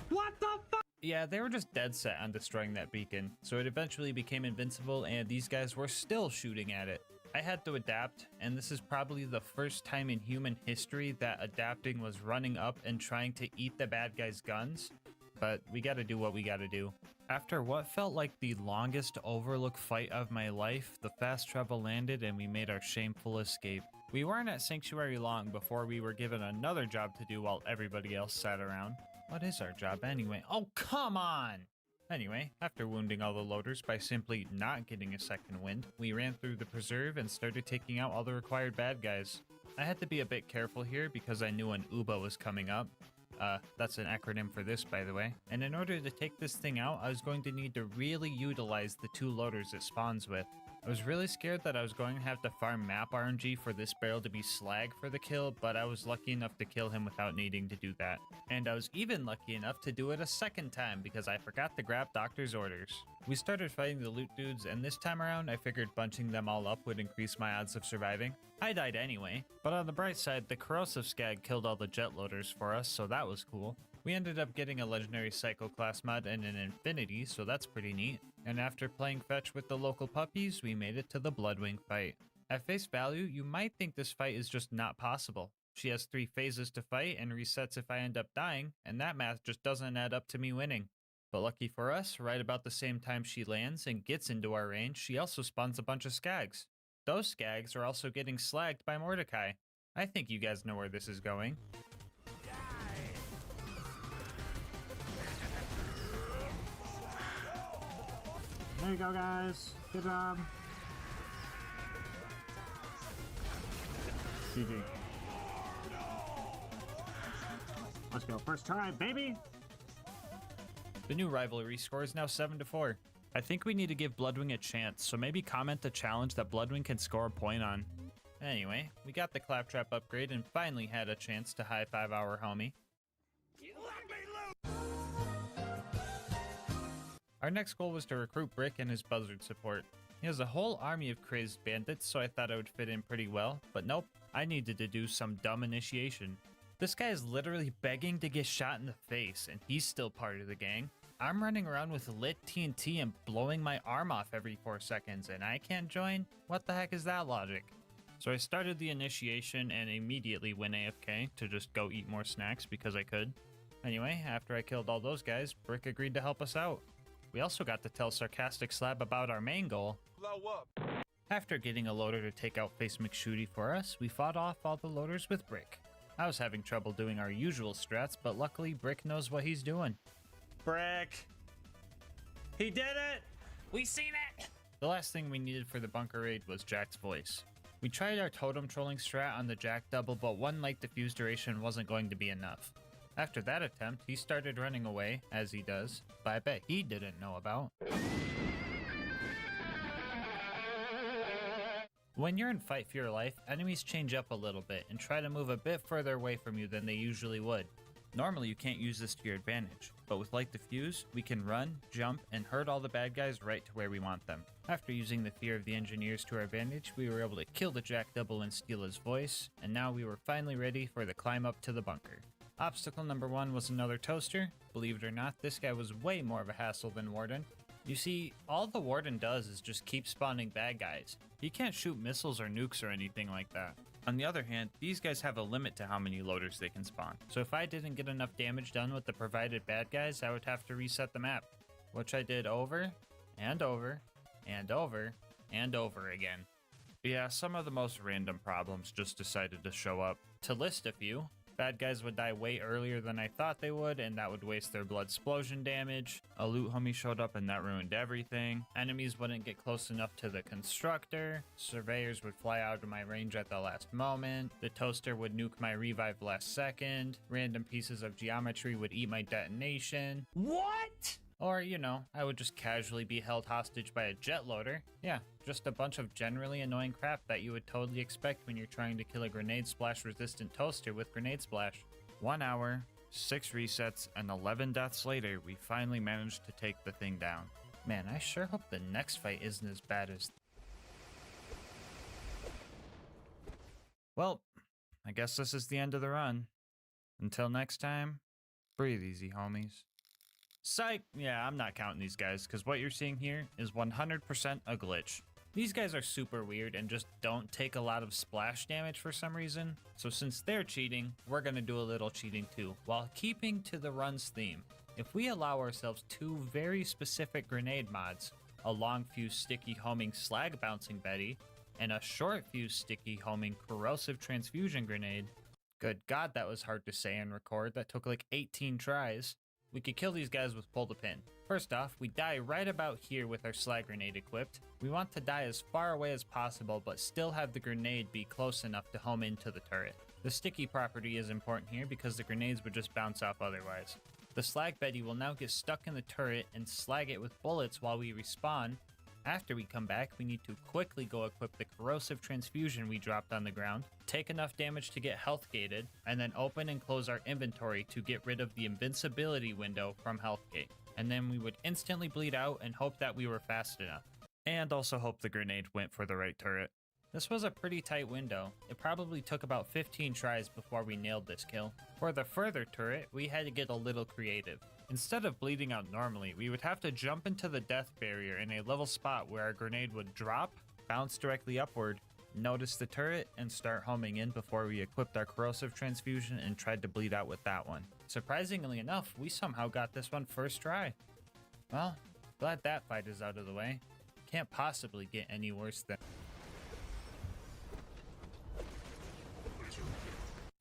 What the fuck? Yeah, they were just dead set on destroying that beacon, so it eventually became invincible and these guys were still shooting at it. I had to adapt, and this is probably the first time in human history that adapting was running up and trying to eat the bad guys' guns. But we gotta do what we gotta do. After what felt like the longest Overlook fight of my life, the fast travel landed and we made our shameful escape. We weren't at Sanctuary long before we were given another job to do while everybody else sat around. What is our job anyway? Oh, come on! Anyway, after wounding all the loaders by simply not getting a second wind, we ran through the preserve and started taking out all the required bad guys. I had to be a bit careful here because I knew an UBA was coming up. That's an acronym for this, by the way. And in order to take this thing out, I was going to need to really utilize the 2 loaders it spawns with. I was really scared that I was going to have to farm map RNG for this barrel to be slag for the kill, but I was lucky enough to kill him without needing to do that. And I was even lucky enough to do it a second time because I forgot to grab Doctor's orders. We started fighting the loot dudes, and this time around I figured bunching them all up would increase my odds of surviving. I died anyway, but on the bright side, the corrosive skag killed all the jet loaders for us, so that was cool. We ended up getting a legendary Psycho class mod and an Infinity, so that's pretty neat. And after playing fetch with the local puppies, we made it to the Bloodwing fight. At face value, you might think this fight is just not possible. She has 3 phases to fight and resets if I end up dying, and that math just doesn't add up to me winning. But lucky for us, right about the same time she lands and gets into our range, she also spawns a bunch of skags. Those skags are also getting slagged by Mordecai. I think you guys know where this is going. There you go, guys. Good job. GG. Let's go. First try, baby. The new rivalry score is now 7-4. I think we need to give Bloodwing a chance, so maybe comment the challenge that Bloodwing can score a point on. Anyway, we got the Claptrap upgrade and finally had a chance to high-five our homie. Our next goal was to recruit Brick and his buzzard support. He has a whole army of crazed bandits, so I thought I would fit in pretty well, but nope, I needed to do some dumb initiation. This guy is literally begging to get shot in the face, and he's still part of the gang. I'm running around with lit TNT and blowing my arm off every 4 seconds, and I can't join? What the heck is that logic? So I started the initiation and immediately went AFK to just go eat more snacks because I could. Anyway, after I killed all those guys, Brick agreed to help us out. We also got to tell Sarcastic Slab about our main goal. Blow up. After getting a loader to take out Face McShooty for us, we fought off all the loaders with Brick. I was having trouble doing our usual strats, but luckily Brick knows what he's doing. Brick! He did it! We seen it! The last thing we needed for the bunker raid was Jack's voice. We tried our totem trolling strat on the Jack double, but one light diffuse duration wasn't going to be enough. After that attempt, he started running away, as he does, but I bet he didn't know about. When you're in Fight for Your Life, enemies change up a little bit and try to move a bit further away from you than they usually would. Normally you can't use this to your advantage, but with Light Diffuse, we can run, jump, and hurt all the bad guys right to where we want them. After using the fear of the engineers to our advantage, we were able to kill the Jack double and steal his voice, and now we were finally ready for the climb up to the bunker. Obstacle number 1 was another toaster. Believe it or not, this guy was way more of a hassle than Warden. You see, all the Warden does is just keep spawning bad guys. He can't shoot missiles or nukes or anything like that. On the other hand, these guys have a limit to how many loaders they can spawn. So if I didn't get enough damage done with the provided bad guys, I would have to reset the map. Which I did over, and over, and over, and over again. Yeah, some of the most random problems just decided to show up. To list a few, bad guys would die way earlier than I thought they would, and that would waste their blood explosion damage. A loot homie showed up and that ruined everything. Enemies wouldn't get close enough to the constructor. Surveyors would fly out of my range at the last moment. The toaster would nuke my revive last second. Random pieces of geometry would eat my detonation. What? Or, you know, I would just casually be held hostage by a jet loader. Yeah, just a bunch of generally annoying crap that you would totally expect when you're trying to kill a grenade splash resistant toaster with grenade splash. 1 hour, 6 resets, and 11 deaths later, we finally managed to take the thing down. Man, I sure hope the next fight isn't as bad as... Well, I guess this is the end of the run. Until next time, breathe easy, homies. Psych! Yeah, I'm not counting these guys, because what you're seeing here is 100% a glitch. These guys are super weird and just don't take a lot of splash damage for some reason, so since they're cheating, we're gonna do a little cheating too, while keeping to the run's theme. If we allow ourselves 2 very specific grenade mods, a long fuse sticky homing slag bouncing Betty, and a short fuse sticky homing corrosive transfusion grenade, good god that was hard to say and record, that took like 18 tries, we could kill these guys with pull the pin. First off, we die right about here with our slag grenade equipped. We want to die as far away as possible, but still have the grenade be close enough to home into the turret. The sticky property is important here because the grenades would just bounce off otherwise. The slag Betty will now get stuck in the turret and slag it with bullets while we respawn. After we come back, we need to quickly go equip the corrosive transfusion we dropped on the ground, take enough damage to get health gated, and then open and close our inventory to get rid of the invincibility window from health gate. And then we would instantly bleed out and hope that we were fast enough. And also hope the grenade went for the right turret. This was a pretty tight window. It probably took about 15 tries before we nailed this kill. For the further turret, we had to get a little creative. Instead of bleeding out normally, we would have to jump into the death barrier in a level spot where our grenade would drop, bounce directly upward, notice the turret, and start homing in before we equipped our corrosive transfusion and tried to bleed out with that one. Surprisingly enough, we somehow got this one first try. Well, glad that fight is out of the way. Can't possibly get any worse than...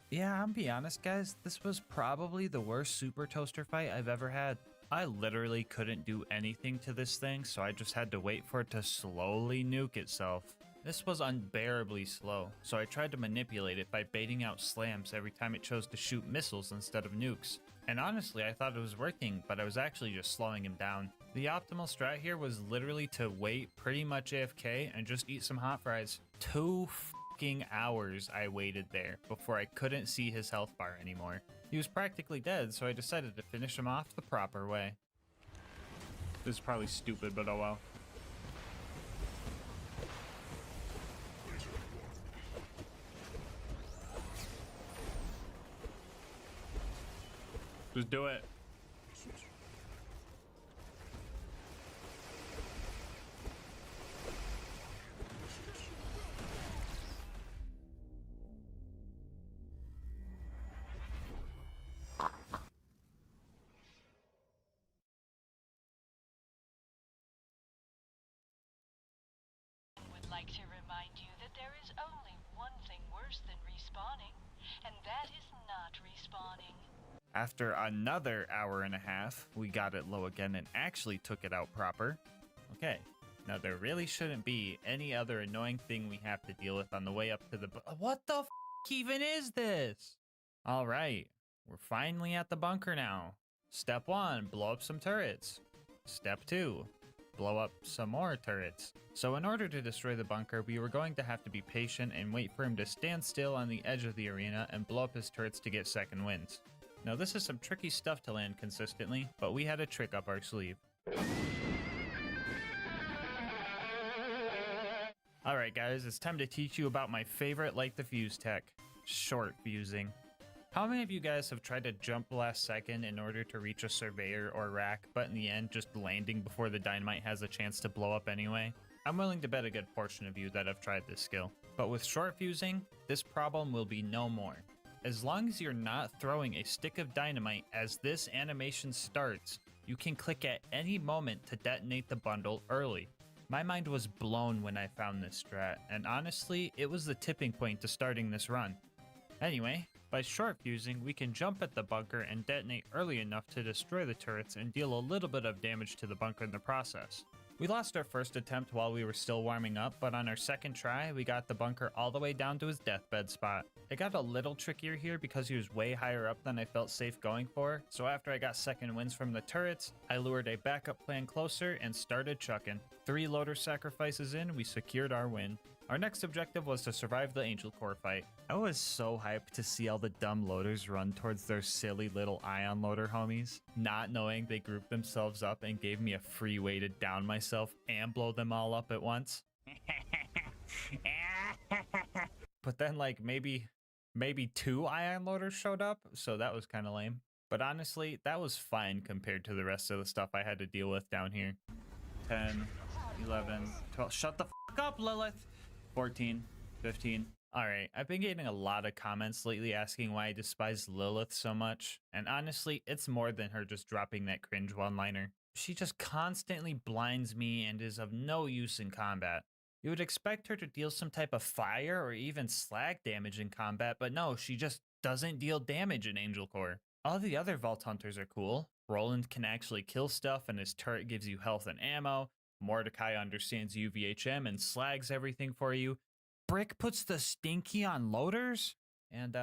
Yeah, I'll be honest guys, this was probably the worst super toaster fight I've ever had. I literally couldn't do anything to this thing, so I just had to wait for it to slowly nuke itself. This was unbearably slow, so I tried to manipulate it by baiting out slams every time it chose to shoot missiles instead of nukes. And honestly, I thought it was working, but I was actually just slowing him down. The optimal strat here was literally to wait pretty much AFK and just eat some hot fries. 2 fucking hours I waited there before I couldn't see his health bar anymore. He was practically dead, so I decided to finish him off the proper way. This is probably stupid, but oh well. Just do it. Would like to remind you that there is only one thing worse than respawning, and that is not respawning. After another hour and a half, we got it low again and actually took it out proper. Okay, now there really shouldn't be any other annoying thing we have to deal with on the way up to the what the f even is this? All right, we're finally at the bunker now. Step 1, blow up some turrets. Step 2, blow up some more turrets. So in order to destroy the bunker, we were going to have to be patient and wait for him to stand still on the edge of the arena and blow up his turrets to get second wins. Now this is some tricky stuff to land consistently, but we had a trick up our sleeve. Alright guys, it's time to teach you about my favorite light the fuse tech, short fusing. How many of you guys have tried to jump last second in order to reach a surveyor or rack, but in the end just landing before the dynamite has a chance to blow up anyway? I'm willing to bet a good portion of you that have tried this skill. But with short fusing, this problem will be no more. As long as you're not throwing a stick of dynamite as this animation starts, you can click at any moment to detonate the bundle early. My mind was blown when I found this strat, and honestly, it was the tipping point to starting this run. Anyway, by short fusing, we can jump at the bunker and detonate early enough to destroy the turrets and deal a little bit of damage to the bunker in the process. We lost our first attempt while we were still warming up, but on our second try, we got the bunker all the way down to his deathbed spot. It got a little trickier here because he was way higher up than I felt safe going for, so after I got second wins from the turrets, I lured a backup plan closer and started chucking. 3 loader sacrifices in, we secured our win. Our next objective was to survive the Angel Core fight. I was so hyped to see all the dumb loaders run towards their silly little ion loader homies, not knowing they grouped themselves up and gave me a free way to down myself and blow them all up at once. But then like maybe 2 ion loaders showed up, so that was kind of lame. But honestly, that was fine compared to the rest of the stuff I had to deal with down here. 10, 11, 12, shut the f up, Lilith! 14, 15. Alright, I've been getting a lot of comments lately asking why I despise Lilith so much, and honestly, it's more than her just dropping that cringe one-liner. She just constantly blinds me and is of no use in combat. You would expect her to deal some type of fire or even slag damage in combat, but no, she just doesn't deal damage in Angel Core. All the other Vault Hunters are cool. Roland can actually kill stuff and his turret gives you health and ammo. Mordecai understands UVHM and slags everything for you. Brick puts the stinky on loaders? And,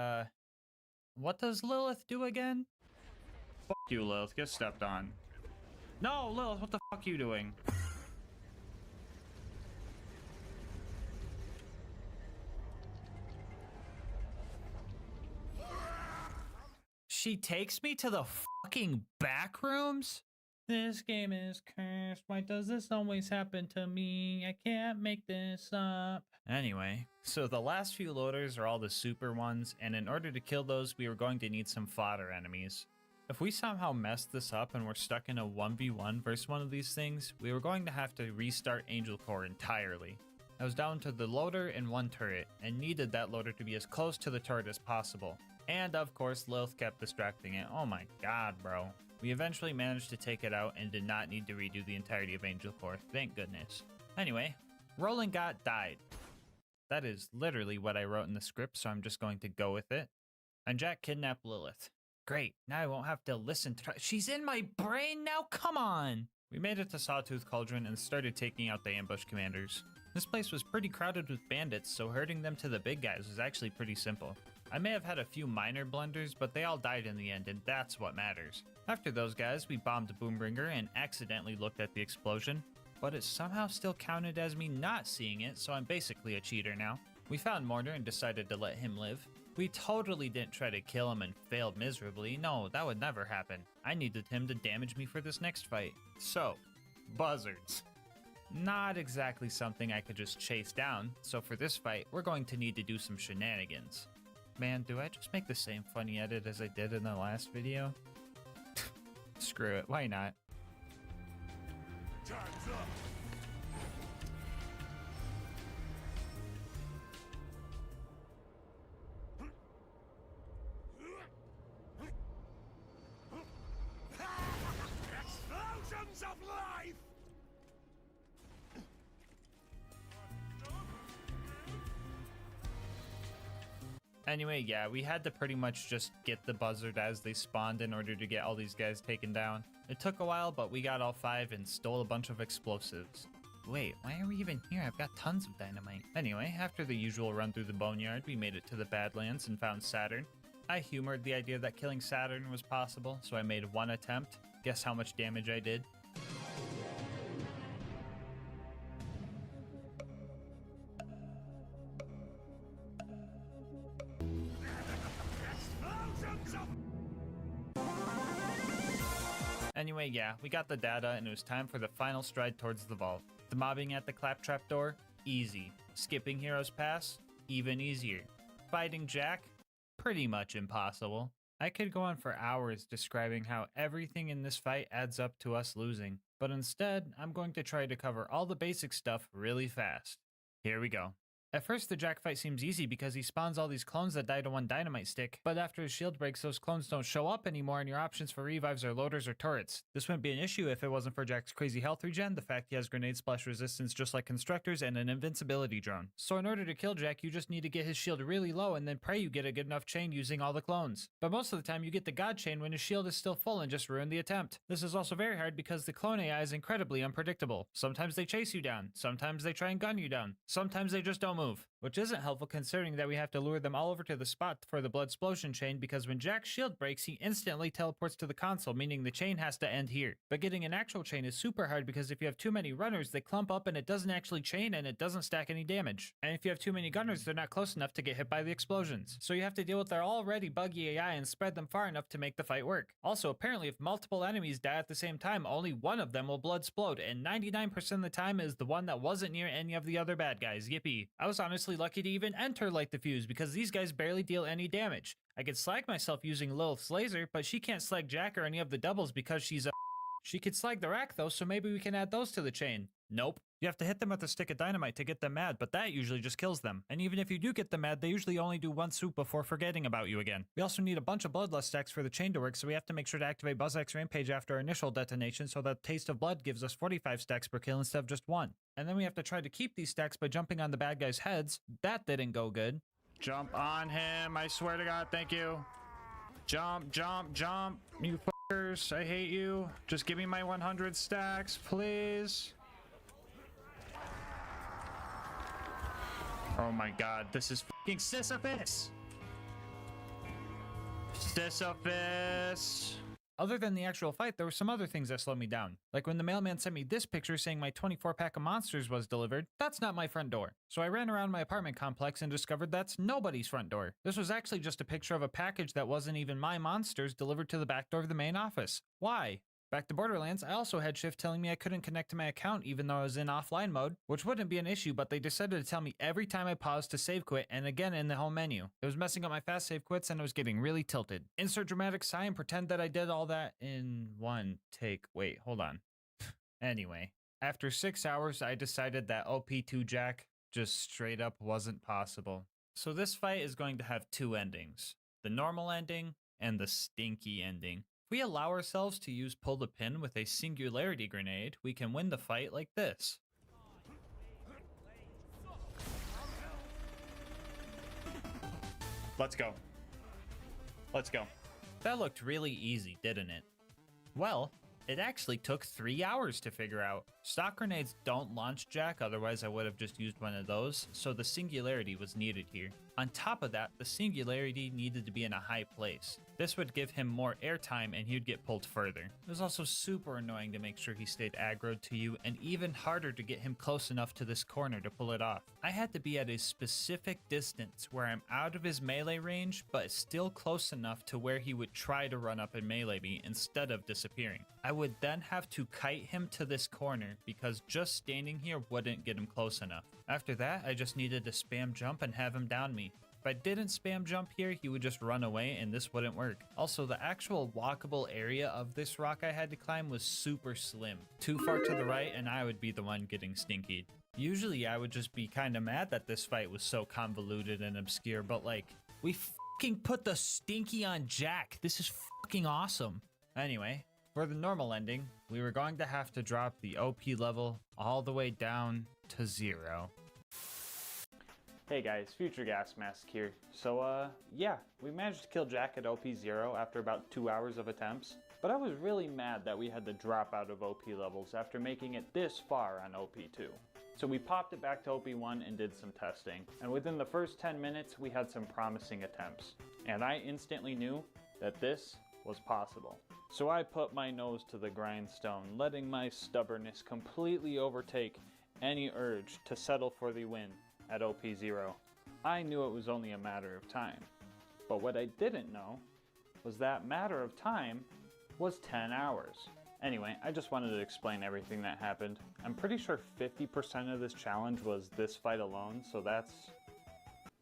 what does Lilith do again? Fuck you, Lilith. Get stepped on. No, Lilith, what the fuck are you doing? She takes me to the fucking back rooms? This game is cursed. Why does this always happen to me? I can't make this up. Anyway, so the last few loaders are all the super ones, and in order to kill those, we were going to need some fodder enemies. If we somehow messed this up and we're stuck in a 1v1 versus one of these things, we were going to have to restart Angel Core entirely. I was down to the loader and 1 turret, and needed that loader to be as close to the turret as possible. And of course, Lilith kept distracting it. Oh my god, bro. We eventually managed to take it out and did not need to redo the entirety of Angel Core, thank goodness. Anyway, Roland died. That is literally what I wrote in the script, so I'm just going to go with it. And Jack kidnapped Lilith. Great, now I won't have to listen to her. She's in my brain now, come on! We made it to Sawtooth Cauldron and started taking out the ambush commanders. This place was pretty crowded with bandits, so herding them to the big guys was actually pretty simple. I may have had a few minor blunders, but they all died in the end, and that's what matters. After those guys, we bombed Boombringer and accidentally looked at the explosion, but it somehow still counted as me not seeing it, so I'm basically a cheater now. We found Mortar and decided to let him live. We totally didn't try to kill him and failed miserably. No, that would never happen. I needed him to damage me for this next fight. So, buzzards. Not exactly something I could just chase down, so for this fight, we're going to need to do some shenanigans. Man, do I just make the same funny edit as I did in the last video? Screw it, why not? Time's up. Explosions of life! Anyway, yeah, we had to pretty much just get the buzzard as they spawned in order to get all these guys taken down. It took a while, but we got all 5 and stole a bunch of explosives. Wait, why are we even here? I've got tons of dynamite. Anyway, after the usual run through the boneyard, we made it to the Badlands and found Saturn. I humored the idea that killing Saturn was possible, so I made one attempt. Guess how much damage I did? Anyway, yeah, we got the data and it was time for the final stride towards the vault. The mobbing at the claptrap door? Easy. Skipping Heroes Pass? Even easier. Fighting Jack? Pretty much impossible. I could go on for hours describing how everything in this fight adds up to us losing, but instead, I'm going to try to cover all the basic stuff really fast. Here we go. At first, the Jack fight seems easy because he spawns all these clones that die to one dynamite stick, but after his shield breaks, those clones don't show up anymore and your options for revives are loaders or turrets. This wouldn't be an issue if it wasn't for Jack's crazy health regen, the fact he has grenade splash resistance just like constructors, and an invincibility drone. So in order to kill Jack, you just need to get his shield really low and then pray you get a good enough chain using all the clones. But most of the time, you get the god chain when his shield is still full and just ruin the attempt. This is also very hard because the clone AI is incredibly unpredictable. Sometimes they chase you down, sometimes they try and gun you down, sometimes they just don't move. Which isn't helpful considering that we have to lure them all over to the spot for the blood explosion chain, because when Jack's shield breaks, he instantly teleports to the console, meaning the chain has to end here. But getting an actual chain is super hard because if you have too many runners, they clump up and it doesn't actually chain and it doesn't stack any damage. And if you have too many gunners, they're not close enough to get hit by the explosions. So you have to deal with their already buggy AI and spread them far enough to make the fight work. Also, apparently if multiple enemies die at the same time, only one of them will blood explode, and 99% of the time is the one that wasn't near any of the other bad guys. Yippee. I was honestly lucky to even enter Light the Fuse because these guys barely deal any damage. I could slag myself using Lilith's laser, but she can't slag Jack or any of the doubles because she's a She could slag the rack though, so maybe we can add those to the chain. Nope. You have to hit them with a stick of dynamite to get them mad, but that usually just kills them. And even if you do get them mad, they usually only do one swoop before forgetting about you again. We also need a bunch of bloodlust stacks for the chain to work, so we have to make sure to activate BuzzX Rampage after our initial detonation so that Taste of Blood gives us 45 stacks per kill instead of just 1. And then we have to try to keep these stacks by jumping on the bad guys' heads. That didn't go good. Jump on him, I swear to God, thank you. Jump, jump, jump, you fuckers, I hate you. Just give me my 100 stacks, please. Oh my God, this is fucking Sisyphus! Sisyphus! Other than the actual fight, there were some other things that slowed me down. Like when the mailman sent me this picture saying my 24-pack of monsters was delivered, that's not my front door. So I ran around my apartment complex and discovered that's nobody's front door. This was actually just a picture of a package that wasn't even my monsters delivered to the back door of the main office. Why? Back to Borderlands, I also had Shift telling me I couldn't connect to my account even though I was in offline mode, which wouldn't be an issue, but they decided to tell me every time I paused to save quit and again in the home menu. It was messing up my fast save quits and I was getting really tilted. Insert dramatic sigh and pretend that I did all that in one take. Wait, hold on. Anyway, after 6 hours, I decided that OP2 Jack just straight up wasn't possible. So this fight is going to have two endings. The normal ending and the stinky ending. If we allow ourselves to use pull the pin with a singularity grenade, we can win the fight like this. Let's go. Let's go. That looked really easy, didn't it? Well, it actually took 3 hours to figure out. Stock grenades don't launch Jack, otherwise I would have just used one of those, so the singularity was needed here. On top of that, the singularity needed to be in a high place. This would give him more airtime and he'd get pulled further. It was also super annoying to make sure he stayed aggroed to you, and even harder to get him close enough to this corner to pull it off. I had to be at a specific distance where I'm out of his melee range, but still close enough to where he would try to run up and melee me instead of disappearing. I would then have to kite him to this corner because just standing here wouldn't get him close enough. After that, I just needed to spam jump and have him down me. If I didn't spam jump here, he would just run away and this wouldn't work. Also, the actual walkable area of this rock I had to climb was super slim. Too far to the right and I would be the one getting stinkied. Usually I would just be kinda mad that this fight was so convoluted and obscure, but like, we fucking put the stinky on Jack. This is fucking awesome. Anyway, for the normal ending, we were going to have to drop the OP level all the way down to 0. Hey guys, Future GASMASK here. So yeah, we managed to kill Jack at OP 0 after about 2 hours of attempts, but I was really mad that we had to drop out of OP levels after making it this far on OP 2. So we popped it back to OP 1 and did some testing, and within the first 10 minutes we had some promising attempts, and I instantly knew that this was possible. So I put my nose to the grindstone, letting my stubbornness completely overtake any urge to settle for the win at OP 0. I knew it was only a matter of time, but what I didn't know was that matter of time was 10 hours. Anyway, I just wanted to explain everything that happened. I'm pretty sure 50% of this challenge was this fight alone, so that's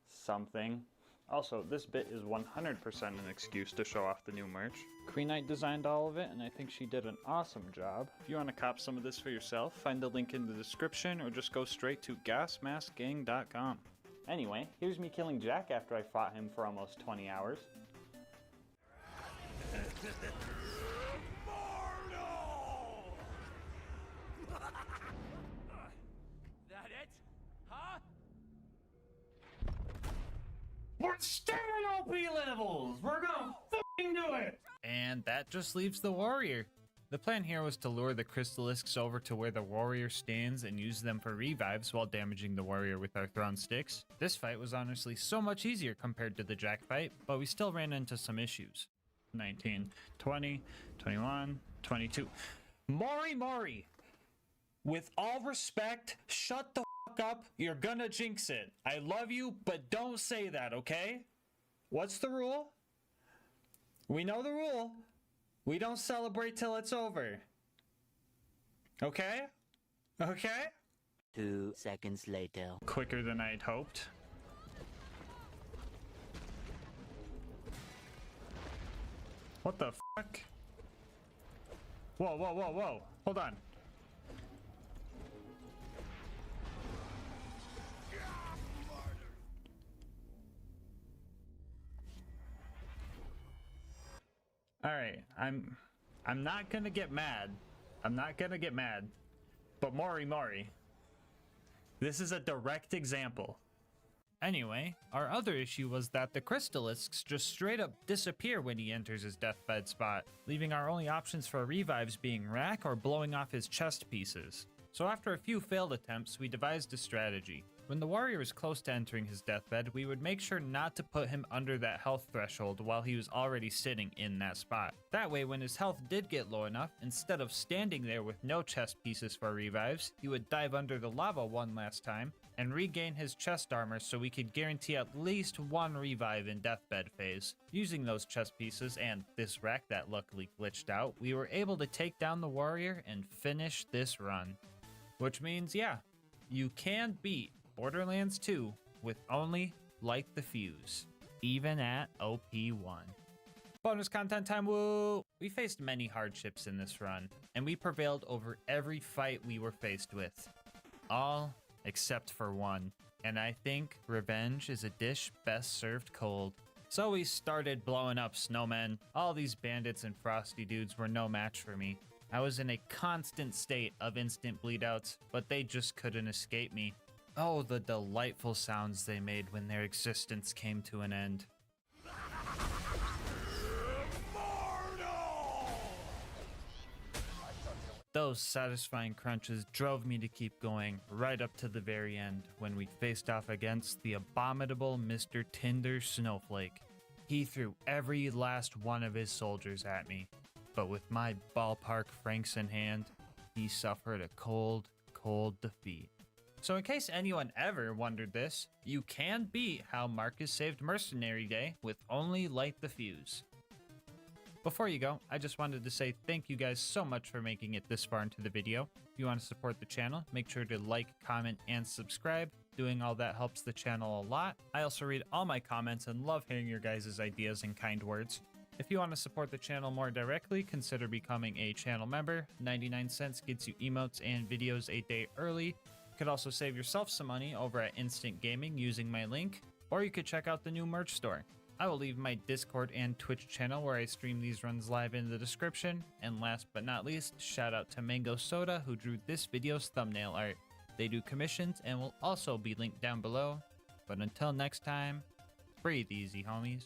something. Also, this bit is 100% an excuse to show off the new merch. Queen Knight designed all of it, and I think she did an awesome job. If you want to cop some of this for yourself, find the link in the description or just go straight to GASMASK'S.com. Anyway, here's me killing Jack after I fought him for almost 20 hours. That it? Huh? We're staying OP levels! We're gonna fucking do it! And that just leaves the warrior. The plan here was to lure the crystalisks over to where the warrior stands and use them for revives while damaging the warrior with our thrown sticks. This fight was honestly so much easier compared to the Jack fight, but we still ran into some issues. 19, 20, 21, 22. Mori! With all respect, shut the fuck up. You're gonna jinx it. I love you, but don't say that, okay? What's the rule? We know the rule. We don't celebrate till it's over. Okay? Okay? 2 seconds later. Quicker than I'd hoped. What the fuck? Whoa. Hold on. Alright, I'm not gonna get mad. But Mori. This is a direct example. Anyway, our other issue was that the crystalisks just straight up disappear when he enters his deathbed spot, leaving our only options for revives being rack or blowing off his chest pieces. So after a few failed attempts, we devised a strategy. When the warrior was close to entering his deathbed, we would make sure not to put him under that health threshold while he was already sitting in that spot. That way, when his health did get low enough, instead of standing there with no chest pieces for revives, he would dive under the lava one last time and regain his chest armor so we could guarantee at least one revive in deathbed phase. Using those chest pieces and this rack that luckily glitched out, we were able to take down the warrior and finish this run. Which means, yeah, you can beat Borderlands 2 with only Light the Fuse, even at OP1. Bonus content time, woo! We faced many hardships in this run, and we prevailed over every fight we were faced with. All except for one. And I think revenge is a dish best served cold. So we started blowing up snowmen. All these bandits and frosty dudes were no match for me. I was in a constant state of instant bleedouts, but they just couldn't escape me. Oh, the delightful sounds they made when their existence came to an end. Those satisfying crunches drove me to keep going right up to the very end when we faced off against the abominable Mr. Tinder Snowflake. He threw every last one of his soldiers at me, but with my ballpark Franks in hand, he suffered a cold, cold defeat. So in case anyone ever wondered this, you can beat how Marcus saved Mercenary Day with only light the fuse. Before you go, I just wanted to say thank you guys so much for making it this far into the video. If you want to support the channel, make sure to like, comment, and subscribe. Doing all that helps the channel a lot. I also read all my comments and love hearing your guys' ideas and kind words. If you want to support the channel more directly, consider becoming a channel member. 99 cents gets you emotes and videos a day early. You could also save yourself some money over at Instant Gaming using my link, or you could check out the new merch store. I will leave my Discord and Twitch channel where I stream these runs live in the description. And last but not least, shout out to Mango Soda who drew this video's thumbnail art. They do commissions and will also be linked down below. But until next time, breathe easy, homies.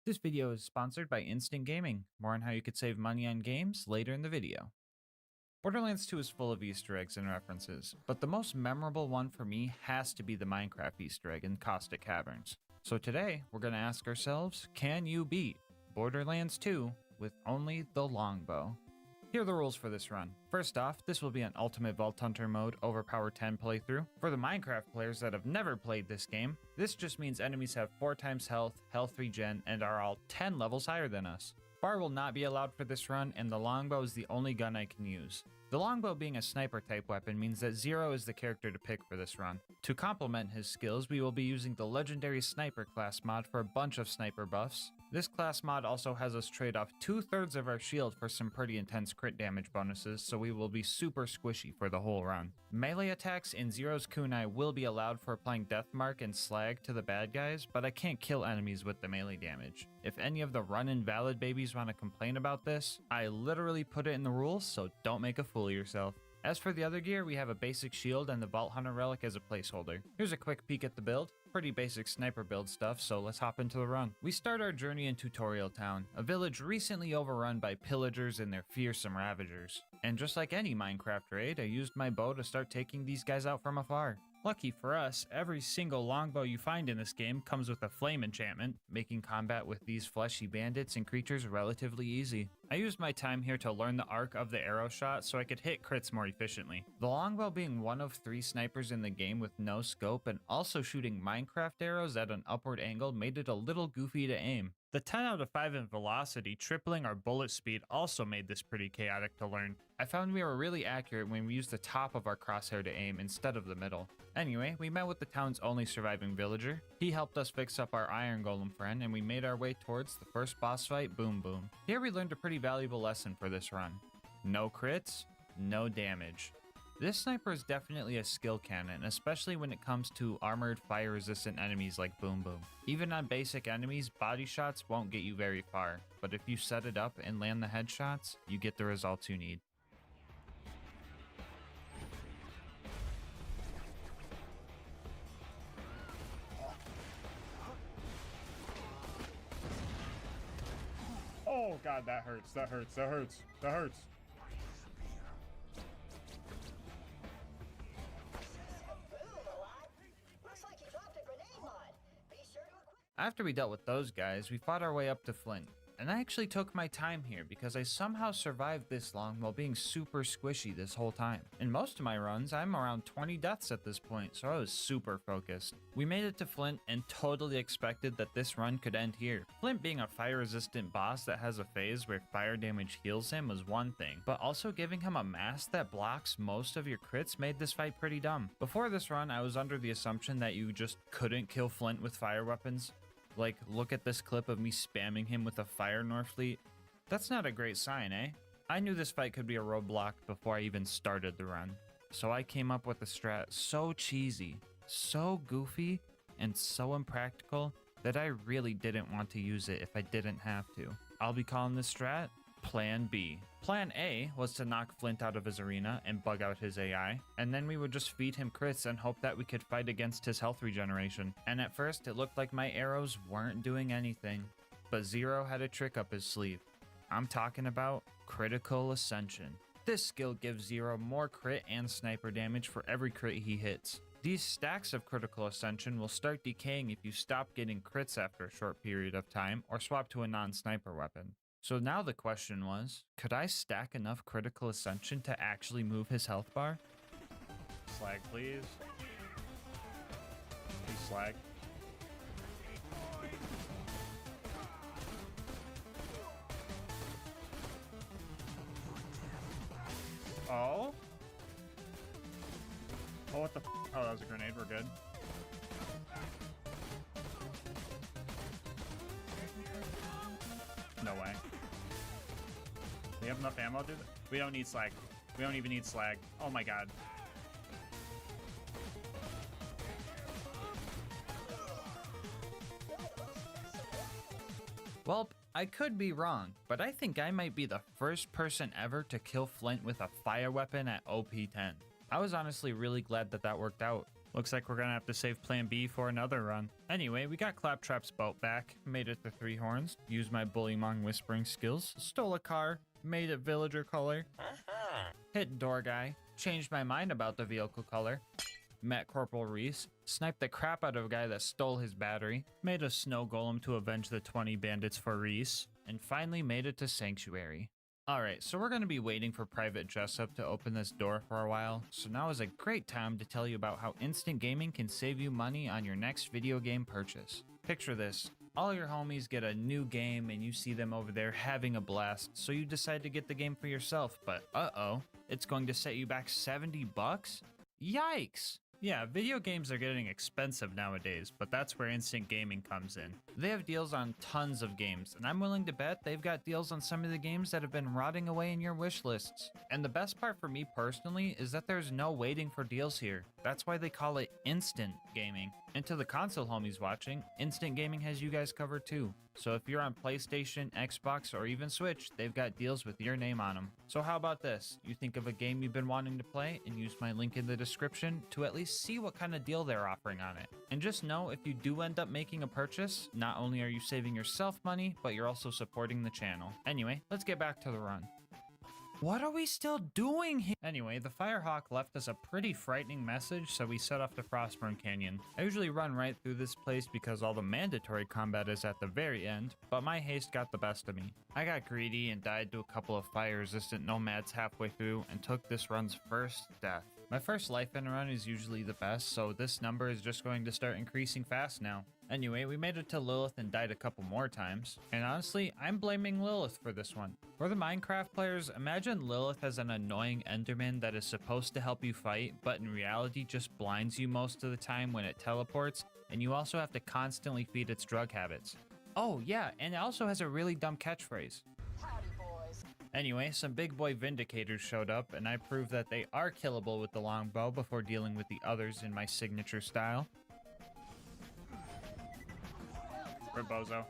This video is sponsored by Instant Gaming. More on how you could save money on games later in the video. Borderlands 2 is full of Easter eggs and references, but the most memorable one for me has to be the Minecraft Easter egg in Caustic Caverns. So today, we're going to ask ourselves, can you beat Borderlands 2 with only the longbow? Here are the rules for this run. First off, this will be an Ultimate Vault Hunter mode Overpower 10 playthrough. For the Minecraft players that have never played this game, this just means enemies have 4 times health, health regen, and are all 10 levels higher than us. Bar will not be allowed for this run, and the longbow is the only gun I can use. The longbow being a sniper type weapon means that Zero is the character to pick for this run. To complement his skills, we will be using the legendary sniper class mod for a bunch of sniper buffs. This class mod also has us trade off 2/3 of our shield for some pretty intense crit damage bonuses, so we will be super squishy for the whole run. Melee attacks in Zero's kunai will be allowed for applying Deathmark and Slag to the bad guys, but I can't kill enemies with the melee damage. If any of the run invalid babies want to complain about this, I literally put it in the rules, so don't make a fool of yourself. As for the other gear, we have a basic shield and the Vault Hunter relic as a placeholder. Here's a quick peek at the build. Pretty basic sniper build stuff, so let's hop into the run. We start our journey in Tutorial Town, a village recently overrun by pillagers and their fearsome ravagers. And just like any Minecraft raid, I used my bow to start taking these guys out from afar. Lucky for us, every single longbow you find in this game comes with a flame enchantment, making combat with these fleshy bandits and creatures relatively easy. I used my time here to learn the arc of the arrow shot so I could hit crits more efficiently. The longbow being one of 3 snipers in the game with no scope and also shooting Minecraft arrows at an upward angle made it a little goofy to aim. The 10 out of 5 in velocity, tripling our bullet speed, also made this pretty chaotic to learn. I found we were really accurate when we used the top of our crosshair to aim instead of the middle. Anyway, we met with the town's only surviving villager. He helped us fix up our iron golem friend, and we made our way towards the first boss fight, Boom Boom. Here we learned a pretty valuable lesson for this run. No crits, no damage. This sniper is definitely a skill cannon, especially when it comes to armored fire-resistant enemies like Boom Boom. Even on basic enemies, body shots won't get you very far, but if you set it up and land the headshots, you get the results you need. Oh god, that hurts, that hurts, that hurts, that hurts. After we dealt with those guys, we fought our way up to Flint. And I actually took my time here because I somehow survived this long while being super squishy this whole time. In most of my runs, I'm around 20 deaths at this point, so I was super focused. We made it to Flint and totally expected that this run could end here. Flint being a fire-resistant boss that has a phase where fire damage heals him was one thing, but also giving him a mask that blocks most of your crits made this fight pretty dumb. Before this run, I was under the assumption that you just couldn't kill Flint with fire weapons. Like, look at this clip of me spamming him with a fire Norfleet. That's not a great sign, eh? I knew this fight could be a roadblock before I even started the run. So I came up with a strat so cheesy, so goofy, and so impractical that I really didn't want to use it if I didn't have to. I'll be calling this strat Plan B. Plan A was to knock Flint out of his arena and bug out his AI, and then we would just feed him crits and hope that we could fight against his health regeneration. And at first it looked like my arrows weren't doing anything, but Zero had a trick up his sleeve. I'm talking about Critical Ascension. This skill gives Zero more crit and sniper damage for every crit he hits. These stacks of Critical Ascension will start decaying if you stop getting crits after a short period of time or swap to a non-sniper weapon. So now the question was, could I stack enough Critical Ascension to actually move his health bar? Slag, please. Please slag. Oh? Oh, what the f? Oh, that was a grenade. We're good. No way. We have enough ammo, dude? We don't need slag. We don't even need slag. Oh my god. Well, I could be wrong, but I think I might be the first person ever to kill Flint with a fire weapon at OP10. I was honestly really glad that that worked out. Looks like we're gonna have to save Plan B for another run. Anyway, we got Claptrap's boat back, made it to Three Horns, used my Bullymong whispering skills, stole a car, made it villager color, hit door guy, changed my mind about the vehicle color, met Corporal Reese, sniped the crap out of a guy that stole his battery, made a snow golem to avenge the 20 bandits for Reese, and finally made it to Sanctuary. Alright, so we're going to be waiting for Private Jessup to open this door for a while, so now is a great time to tell you about how instant gaming can save you money on your next video game purchase. Picture this. All your homies get a new game and you see them over there having a blast, so you decide to get the game for yourself, but uh-oh, it's going to set you back $70? Yikes! Yeah, video games are getting expensive nowadays, but that's where instant gaming comes in. They have deals on tons of games, and I'm willing to bet they've got deals on some of the games that have been rotting away in your wish lists. And the best part for me personally is that there's no waiting for deals here. That's why they call it instant gaming. And to the console homies watching, instant gaming has you guys covered too. So if you're on PlayStation, Xbox, or even Switch, they've got deals with your name on them. So how about this? You think of a game you've been wanting to play and use my link in the description to at least see what kind of deal they're offering on it. And just know if you do end up making a purchase, not only are you saving yourself money, but you're also supporting the channel. Anyway, let's get back to the run. What are we still doing here? Anyway, the Firehawk left us a pretty frightening message, so we set off to Frostburn Canyon. I usually run right through this place because all the mandatory combat is at the very end, but my haste got the best of me. I got greedy and died to a couple of fire-resistant nomads halfway through and took this run's first death. My first life in a run is usually the best, so this number is just going to start increasing fast now. Anyway, we made it to Lilith and died a couple more times, and honestly, I'm blaming Lilith for this one. For the Minecraft players, imagine Lilith as an annoying Enderman that is supposed to help you fight, but in reality just blinds you most of the time when it teleports, and you also have to constantly feed its drug habits. Oh yeah, and it also has a really dumb catchphrase. Anyway, some big boy Vindicators showed up, and I proved that they are killable with the longbow before dealing with the others in my signature style. Rebozo.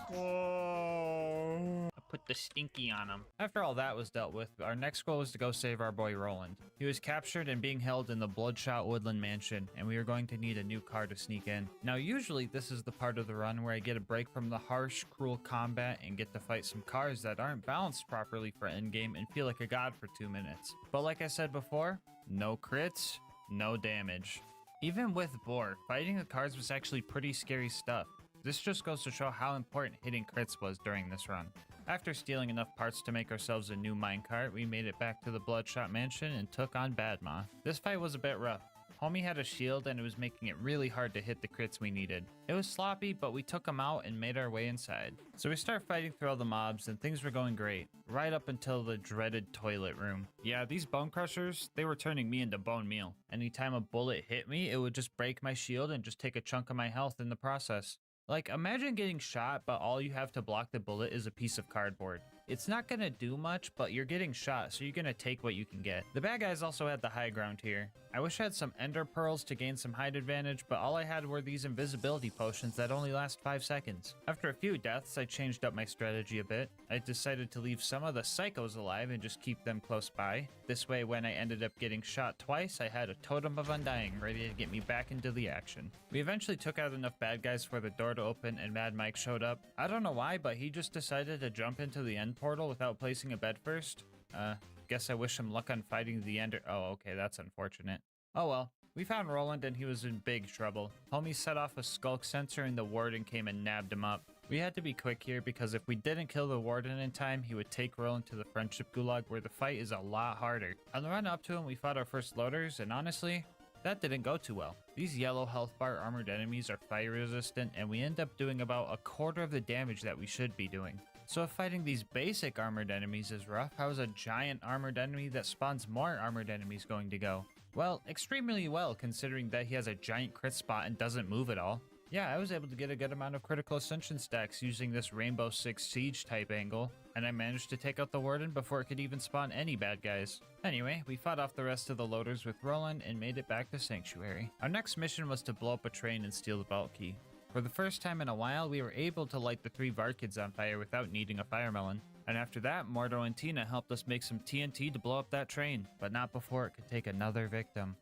Whoa. I put the stinky on him. After all that was dealt with, our next goal was to go save our boy Roland. He was captured and being held in the Bloodshot Woodland Mansion, and we were going to need a new car to sneak in. Now usually this is the part of the run where I get a break from the harsh, cruel combat and get to fight some cars that aren't balanced properly for endgame and feel like a god for 2 minutes. But like I said before, no crits, no damage. Even with Boar, fighting the cars was actually pretty scary stuff. This just goes to show how important hitting crits was during this run. After stealing enough parts to make ourselves a new minecart, we made it back to the Bloodshot Mansion and took on Badma. This fight was a bit rough. Homie had a shield and it was making it really hard to hit the crits we needed. It was sloppy, but we took him out and made our way inside. So we start fighting through all the mobs and things were going great, right up until the dreaded toilet room. Yeah, these bone crushers, they were turning me into bone meal. Anytime a bullet hit me, it would just break my shield and just take a chunk of my health in the process. Like, imagine getting shot, but all you have to block the bullet is a piece of cardboard. it's not gonna do much, but you're getting shot, so you're gonna take what you can get. The bad guys also had the high ground here. I wish I had some ender pearls to gain some height advantage, but all I had were these invisibility potions that only last 5 seconds. After a few deaths, I changed up my strategy a bit. I decided to leave some of the psychos alive and just keep them close by. This way, when I ended up getting shot twice, I had a totem of undying ready to get me back into the action. We eventually took out enough bad guys for the door to open and Mad Mike showed up. I don't know why, but he just decided to jump into the end portal without placing a bed first. Guess I wish him luck on fighting the ender. Oh, okay, that's unfortunate. Oh well. We found Roland and he was in big trouble. Homie set off a skulk sensor and the warden came and nabbed him up. We had to be quick here because if we didn't kill the warden in time, he would take Roland to the friendship gulag where the fight is a lot harder. On the run up to him, we fought our first loaders and honestly, that didn't go too well. These yellow health bar armored enemies are fire resistant and we end up doing about a quarter of the damage that we should be doing. So if fighting these basic armored enemies is rough, how is a giant armored enemy that spawns more armored enemies going to go? Well, extremely well considering that he has a giant crit spot and doesn't move at all. Yeah, I was able to get a good amount of critical ascension stacks using this Rainbow Six Siege type angle, and I managed to take out the warden before it could even spawn any bad guys. Anyway, we fought off the rest of the loaders with Roland and made it back to Sanctuary. Our next mission was to blow up a train and steal the vault key. For the first time in a while, we were able to light the 3 Varkids on fire without needing a firemelon. And after that, Mordo and Tina helped us make some TNT to blow up that train, but not before it could take another victim.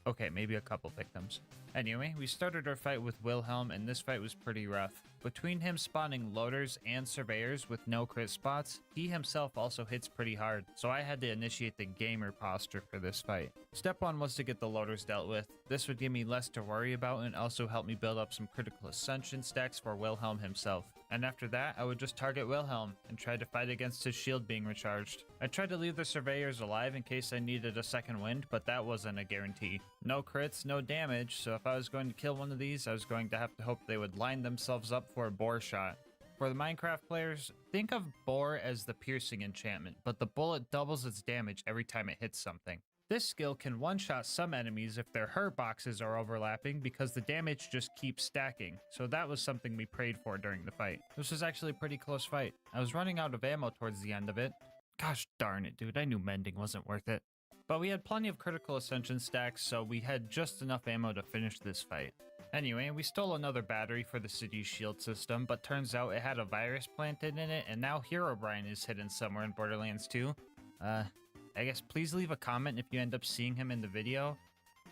Okay, maybe a couple victims. Anyway, we started our fight with Wilhelm, and this fight was pretty rough. Between him spawning loaders and surveyors with no crit spots, he himself also hits pretty hard, so I had to initiate the gamer posture for this fight. Step 1 was to get the loaders dealt with. This would give me less to worry about and also help me build up some critical ascension stacks for Wilhelm himself. And after that, I would just target Wilhelm and try to fight against his shield being recharged. I tried to leave the surveyors alive in case I needed a second wind, but that wasn't a guarantee. No crits, no damage, so if I was going to kill one of these, I was going to have to hope they would line themselves up for a boar shot. For the Minecraft players, think of boar as the piercing enchantment, but the bullet doubles its damage every time it hits something. This skill can one-shot some enemies if their hurt boxes are overlapping because the damage just keeps stacking, so that was something we prayed for during the fight. This was actually a pretty close fight. I was running out of ammo towards the end of it. Gosh darn it, dude, I knew mending wasn't worth it. But we had plenty of critical ascension stacks, so we had just enough ammo to finish this fight. Anyway, we stole another battery for the city's shield system, but turns out it had a virus planted in it, and now Herobrine is hidden somewhere in Borderlands 2. I guess please leave a comment if you end up seeing him in the video.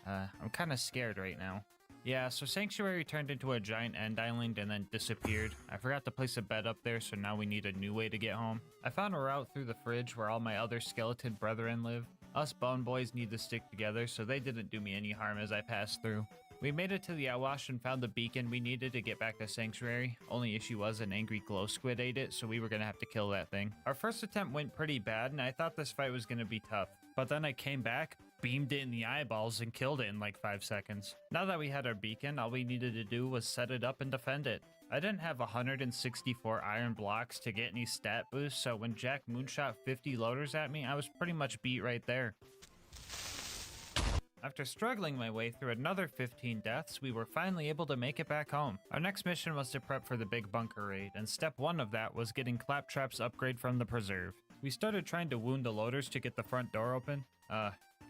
I'm kind of scared right now. Yeah, so Sanctuary turned into a giant end island and then disappeared. I forgot to place a bed up there, so now we need a new way to get home. I found a route through the fridge where all my other skeleton brethren live. Us bone boys need to stick together, so they didn't do me any harm as I passed through. We made it to the Outwash and found the beacon we needed to get back to Sanctuary. Only issue was an angry glow squid ate it, so we were gonna have to kill that thing. Our first attempt went pretty bad, and I thought this fight was gonna be tough. But then I came back, beamed it in the eyeballs, and killed it in like 5 seconds. Now that we had our beacon, all we needed to do was set it up and defend it. I didn't have 164 iron blocks to get any stat boosts, so when Jack moonshot 50 loaders at me, I was pretty much beat right there. After struggling my way through another 15 deaths, we were finally able to make it back home. Our next mission was to prep for the big bunker raid, and step 1 of that was getting Claptrap's upgrade from the preserve. We started trying to wound the loaders to get the front door open.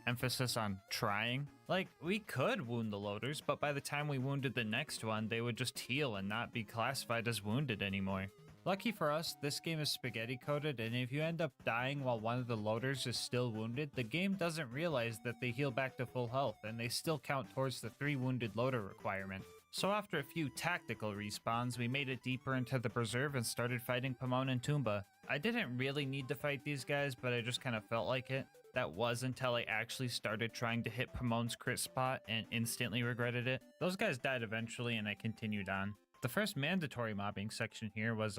Emphasis on trying. Like, we could wound the loaders, but by the time we wounded the next one, they would just heal and not be classified as wounded anymore. Lucky for us, this game is spaghetti coded, and if you end up dying while one of the loaders is still wounded, the game doesn't realize that they heal back to full health, and they still count towards the 3 wounded loader requirement. So after a few tactical respawns, we made it deeper into the preserve and started fighting Pomone and Toomba. I didn't really need to fight these guys, but I just kind of felt like it. That was until I actually started trying to hit Pomone's crit spot and instantly regretted it. Those guys died eventually and I continued on. The first mandatory mobbing section here was,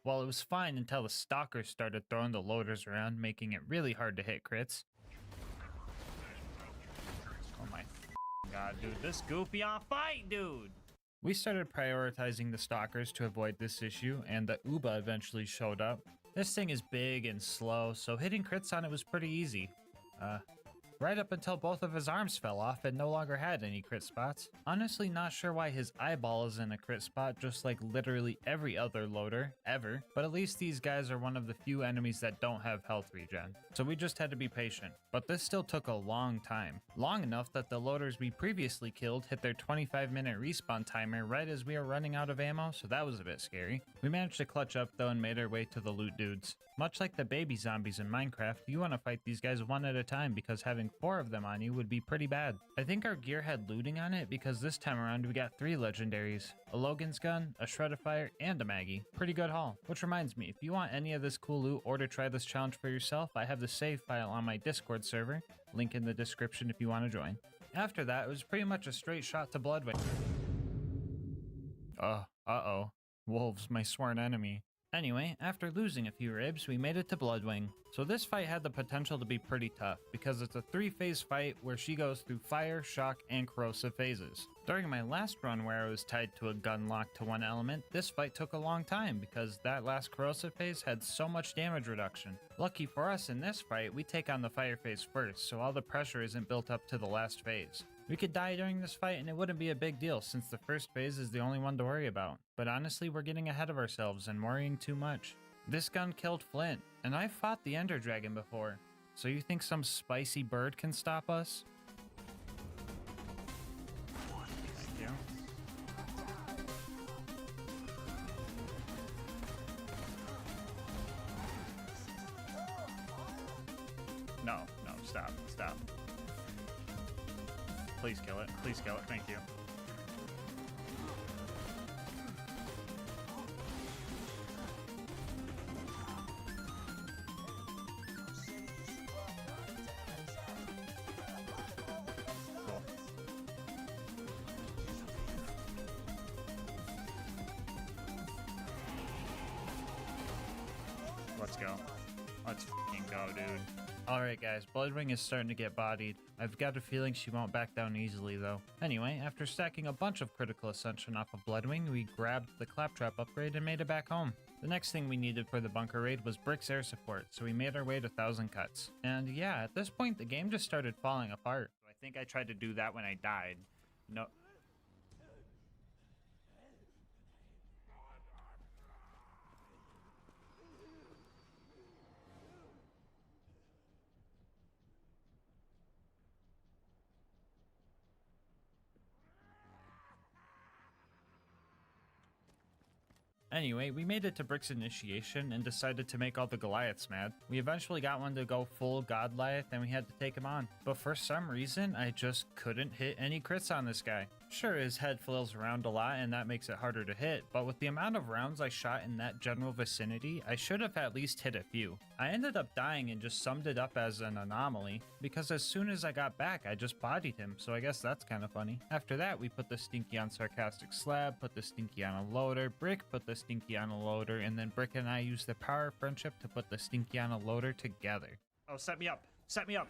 well, it was fine until the stalkers started throwing the loaders around, making it really hard to hit crits. Oh my god, dude, this goofy off fight, dude! We started prioritizing the stalkers to avoid this issue, and the Uba eventually showed up. This thing is big and slow, so hitting crits on it was pretty easy. right up until both of his arms fell off and no longer had any crit spots. Honestly not sure why his eyeball is in a crit spot just like literally every other loader ever, but at least these guys are one of the few enemies that don't have health regen. So we just had to be patient. But this still took a long time. Long enough that the loaders we previously killed hit their 25-minute respawn timer right as we were running out of ammo, so that was a bit scary. We managed to clutch up though and made our way to the loot dudes. Much like the baby zombies in Minecraft, you want to fight these guys one at a time because having 4 of them on you would be pretty bad. I think our gear had looting on it because this time around we got 3 legendaries. A Logan's gun, a Shred-a-Fire, and a Maggie. Pretty good haul. Which reminds me, if you want any of this cool loot or to try this challenge for yourself, I have the save file on my Discord server. Link in the description if you want to join. After that, it was pretty much a straight shot to Bloodwing. Uh-oh. Wolves, my sworn enemy. Anyway, after losing a few ribs, we made it to Bloodwing. So this fight had the potential to be pretty tough, because it's a 3-phase fight where she goes through fire, shock, and corrosive phases. During my last run where I was tied to a gun locked to one element, this fight took a long time because that last corrosive phase had so much damage reduction. Lucky for us in this fight, we take on the fire phase first, so all the pressure isn't built up to the last phase. We could die during this fight and it wouldn't be a big deal since the first phase is the only one to worry about. But honestly, we're getting ahead of ourselves and worrying too much. This gun killed Flint, and I've fought the Ender Dragon before. So you think some spicy bird can stop us? Thank you. No, stop. Please kill it. Thank you. Cool. Let's go. Let's fucking go, dude. Alright guys, Bloodwing is starting to get bodied. I've got a feeling she won't back down easily though. Anyway, after stacking a bunch of critical ascension off of Bloodwing, we grabbed the Claptrap upgrade and made it back home. The next thing we needed for the bunker raid was Brick's air support, so we made our way to 1000 Cuts. And yeah, at this point the game just started falling apart. I think I tried to do that when I died. No. Anyway, we made it to Brick's initiation and decided to make all the Goliaths mad. We eventually got one to go full Godliath and we had to take him on. But for some reason, I just couldn't hit any crits on this guy. Sure, his head flails around a lot and that makes it harder to hit, but with the amount of rounds I shot in that general vicinity, I should have at least hit a few. I ended up dying and just summed it up as an anomaly, because as soon as I got back, I just bodied him, so I guess that's kind of funny. After that, we put the Stinky on Sarcastic Slab, put the Stinky on a loader, Brick put the Stinky on a loader, and then Brick and I used the power of friendship to put the Stinky on a loader together. Oh, set me up! Set me up!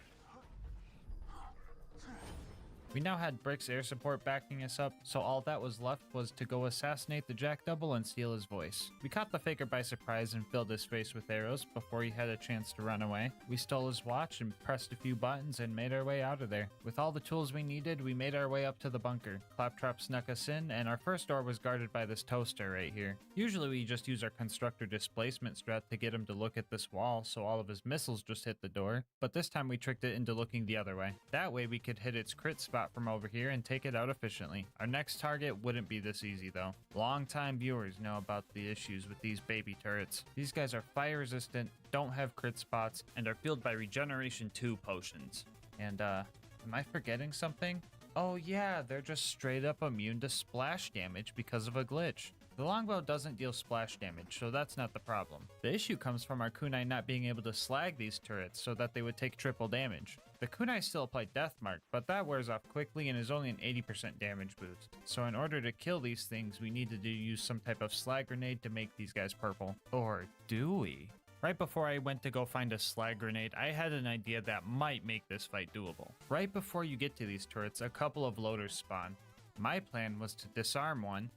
We now had Brick's air support backing us up, so all that was left was to go assassinate the Jack Double and steal his voice. We caught the Faker by surprise and filled his face with arrows before he had a chance to run away. We stole his watch and pressed a few buttons and made our way out of there. With all the tools we needed, we made our way up to the bunker. Claptrap snuck us in, and our first door was guarded by this toaster right here. Usually we just use our constructor displacement strat to get him to look at this wall so all of his missiles just hit the door, but this time we tricked it into looking the other way. That way we could hit its crit spot from over here and take it out efficiently. Our next target wouldn't be this easy though. Long-time viewers know about the issues with these baby turrets. These guys are fire resistant, don't have crit spots, and are fueled by Regeneration 2 potions. And am I forgetting something? Oh yeah, they're just straight up immune to splash damage because of a glitch. The longbow doesn't deal splash damage, so that's not the problem. The issue comes from our kunai not being able to slag these turrets so that they would take triple damage. The kunai still apply Deathmark, but that wears off quickly and is only an 80% damage boost. So in order to kill these things, we needed to use some type of slag grenade to make these guys purple. Or do we? Right before I went to go find a slag grenade, I had an idea that might make this fight doable. Right before you get to these turrets, a couple of loaders spawn. My plan was to disarm one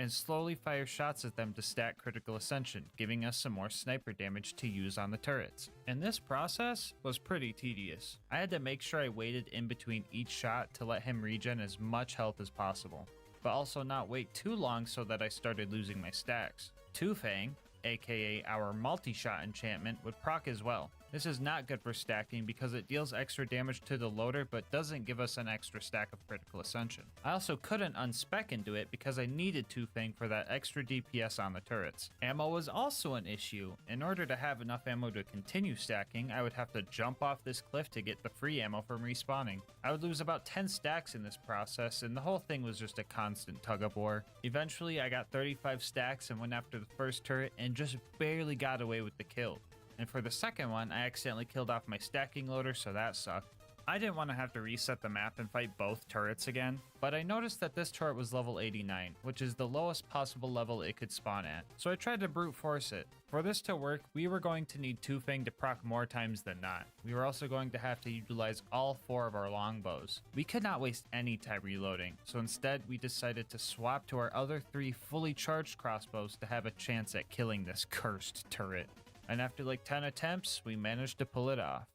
and slowly fire shots at them to stack critical ascension, giving us some more sniper damage to use on the turrets. And this process was pretty tedious. I had to make sure I waited in between each shot to let him regen as much health as possible, but also not wait too long so that I started losing my stacks. Two Fang, aka our multi-shot enchantment, would proc as well. This is not good for stacking because it deals extra damage to the loader but doesn't give us an extra stack of critical ascension. I also couldn't unspec into it because I needed Two Fang for that extra DPS on the turrets. Ammo was also an issue. In order to have enough ammo to continue stacking, I would have to jump off this cliff to get the free ammo from respawning. I would lose about 10 stacks in this process, and the whole thing was just a constant tug of war. Eventually I got 35 stacks and went after the first turret and just barely got away with the kill. And for the second one, I accidentally killed off my stacking loader, so that sucked. I didn't want to have to reset the map and fight both turrets again, but I noticed that this turret was level 89, which is the lowest possible level it could spawn at, so I tried to brute force it. For this to work, we were going to need Two Fang to proc more times than not. We were also going to have to utilize all 4 of our longbows. We could not waste any time reloading, so instead we decided to swap to our other 3 fully charged crossbows to have a chance at killing this cursed turret. And after like 10 attempts, we managed to pull it off.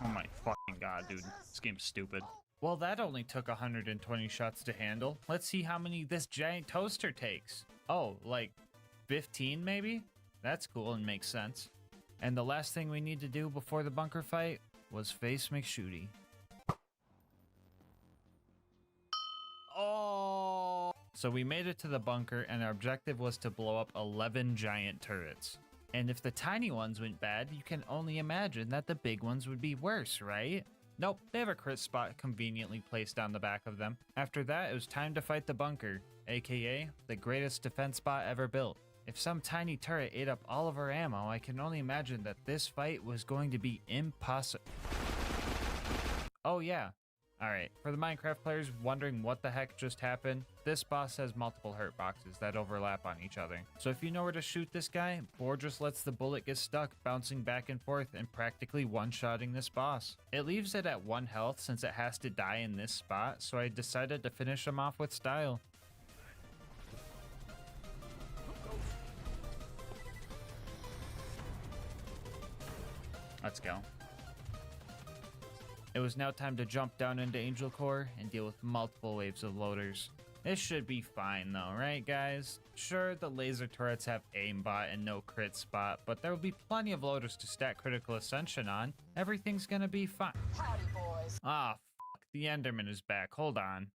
Oh my fucking god, dude. This game's stupid. Well, that only took 120 shots to handle. Let's see how many this giant toaster takes. Oh, like 15 maybe? That's cool and makes sense. And the last thing we need to do before the bunker fight was face McShooty. Oh! So we made it to the bunker and our objective was to blow up 11 giant turrets. And if the tiny ones went bad, you can only imagine that the big ones would be worse, right? Nope, they have a crit spot conveniently placed on the back of them. After that, it was time to fight the bunker, aka the greatest defense spot ever built. If some tiny turret ate up all of our ammo, I can only imagine that this fight was going to be impossible. Oh yeah. Alright, for the Minecraft players wondering what the heck just happened, this boss has multiple hurt boxes that overlap on each other. So if you know where to shoot this guy, Boar just lets the bullet get stuck, bouncing back and forth and practically one-shotting this boss. It leaves it at 1 health since it has to die in this spot, so I decided to finish him off with style. Let's go. It was now time to jump down into Angel Core and deal with multiple waves of loaders. This should be fine though, right guys? Sure, the laser turrets have aimbot and no crit spot, but there will be plenty of loaders to stack critical ascension on. Everything's gonna be fine. Howdy, boys. Ah, fuck, the Enderman is back, hold on.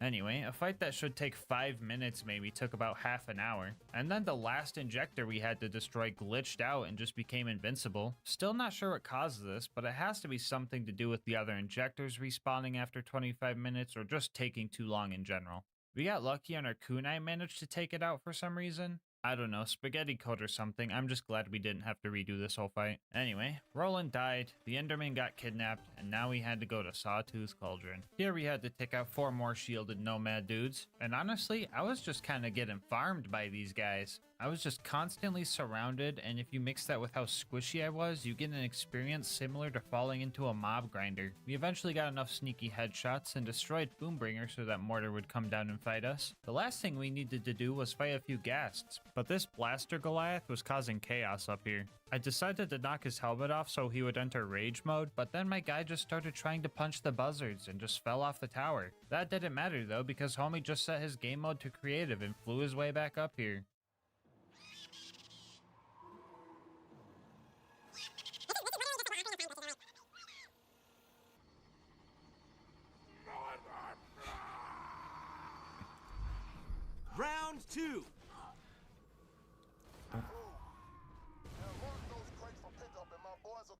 Anyway, a fight that should take 5 minutes maybe took about half an hour, and then the last injector we had to destroy glitched out and just became invincible. Still not sure what caused this, but it has to be something to do with the other injectors respawning after 25 minutes or just taking too long in general. We got lucky and our kunai managed to take it out for some reason. I don't know, spaghetti code or something. I'm just glad we didn't have to redo this whole fight. Anyway, Roland died, the Enderman got kidnapped, and now we had to go to Sawtooth Cauldron. Here we had to take out 4 more shielded nomad dudes, and honestly, I was just kind of getting farmed by these guys. I was just constantly surrounded, and if you mix that with how squishy I was, you get an experience similar to falling into a mob grinder. We eventually got enough sneaky headshots and destroyed Boombringer so that Mortar would come down and fight us. The last thing we needed to do was fight a few ghasts, but this Blaster Goliath was causing chaos up here. I decided to knock his helmet off so he would enter rage mode, but then my guy just started trying to punch the buzzards and just fell off the tower. That didn't matter though, because homie just set his game mode to creative and flew his way back up here. Round 2.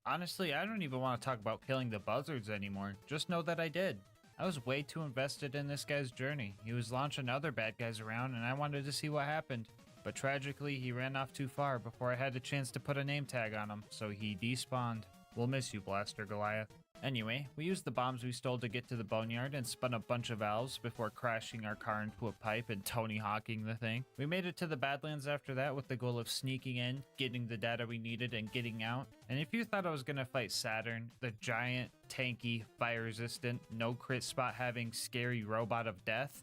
Honestly, I don't even want to talk about killing the buzzards anymore. Just know that I did. I was way too invested in this guy's journey. He was launching other bad guys around and I wanted to see what happened. But tragically, he ran off too far before I had a chance to put a name tag on him, so he despawned. We'll miss you, Blaster Goliath. Anyway, we used the bombs we stole to get to the boneyard and spun a bunch of valves before crashing our car into a pipe and Tony Hawking the thing. We made it to the Badlands after that with the goal of sneaking in, getting the data we needed, and getting out. And if you thought I was gonna fight Saturn, the giant, tanky, fire-resistant, no crit spot having scary robot of death,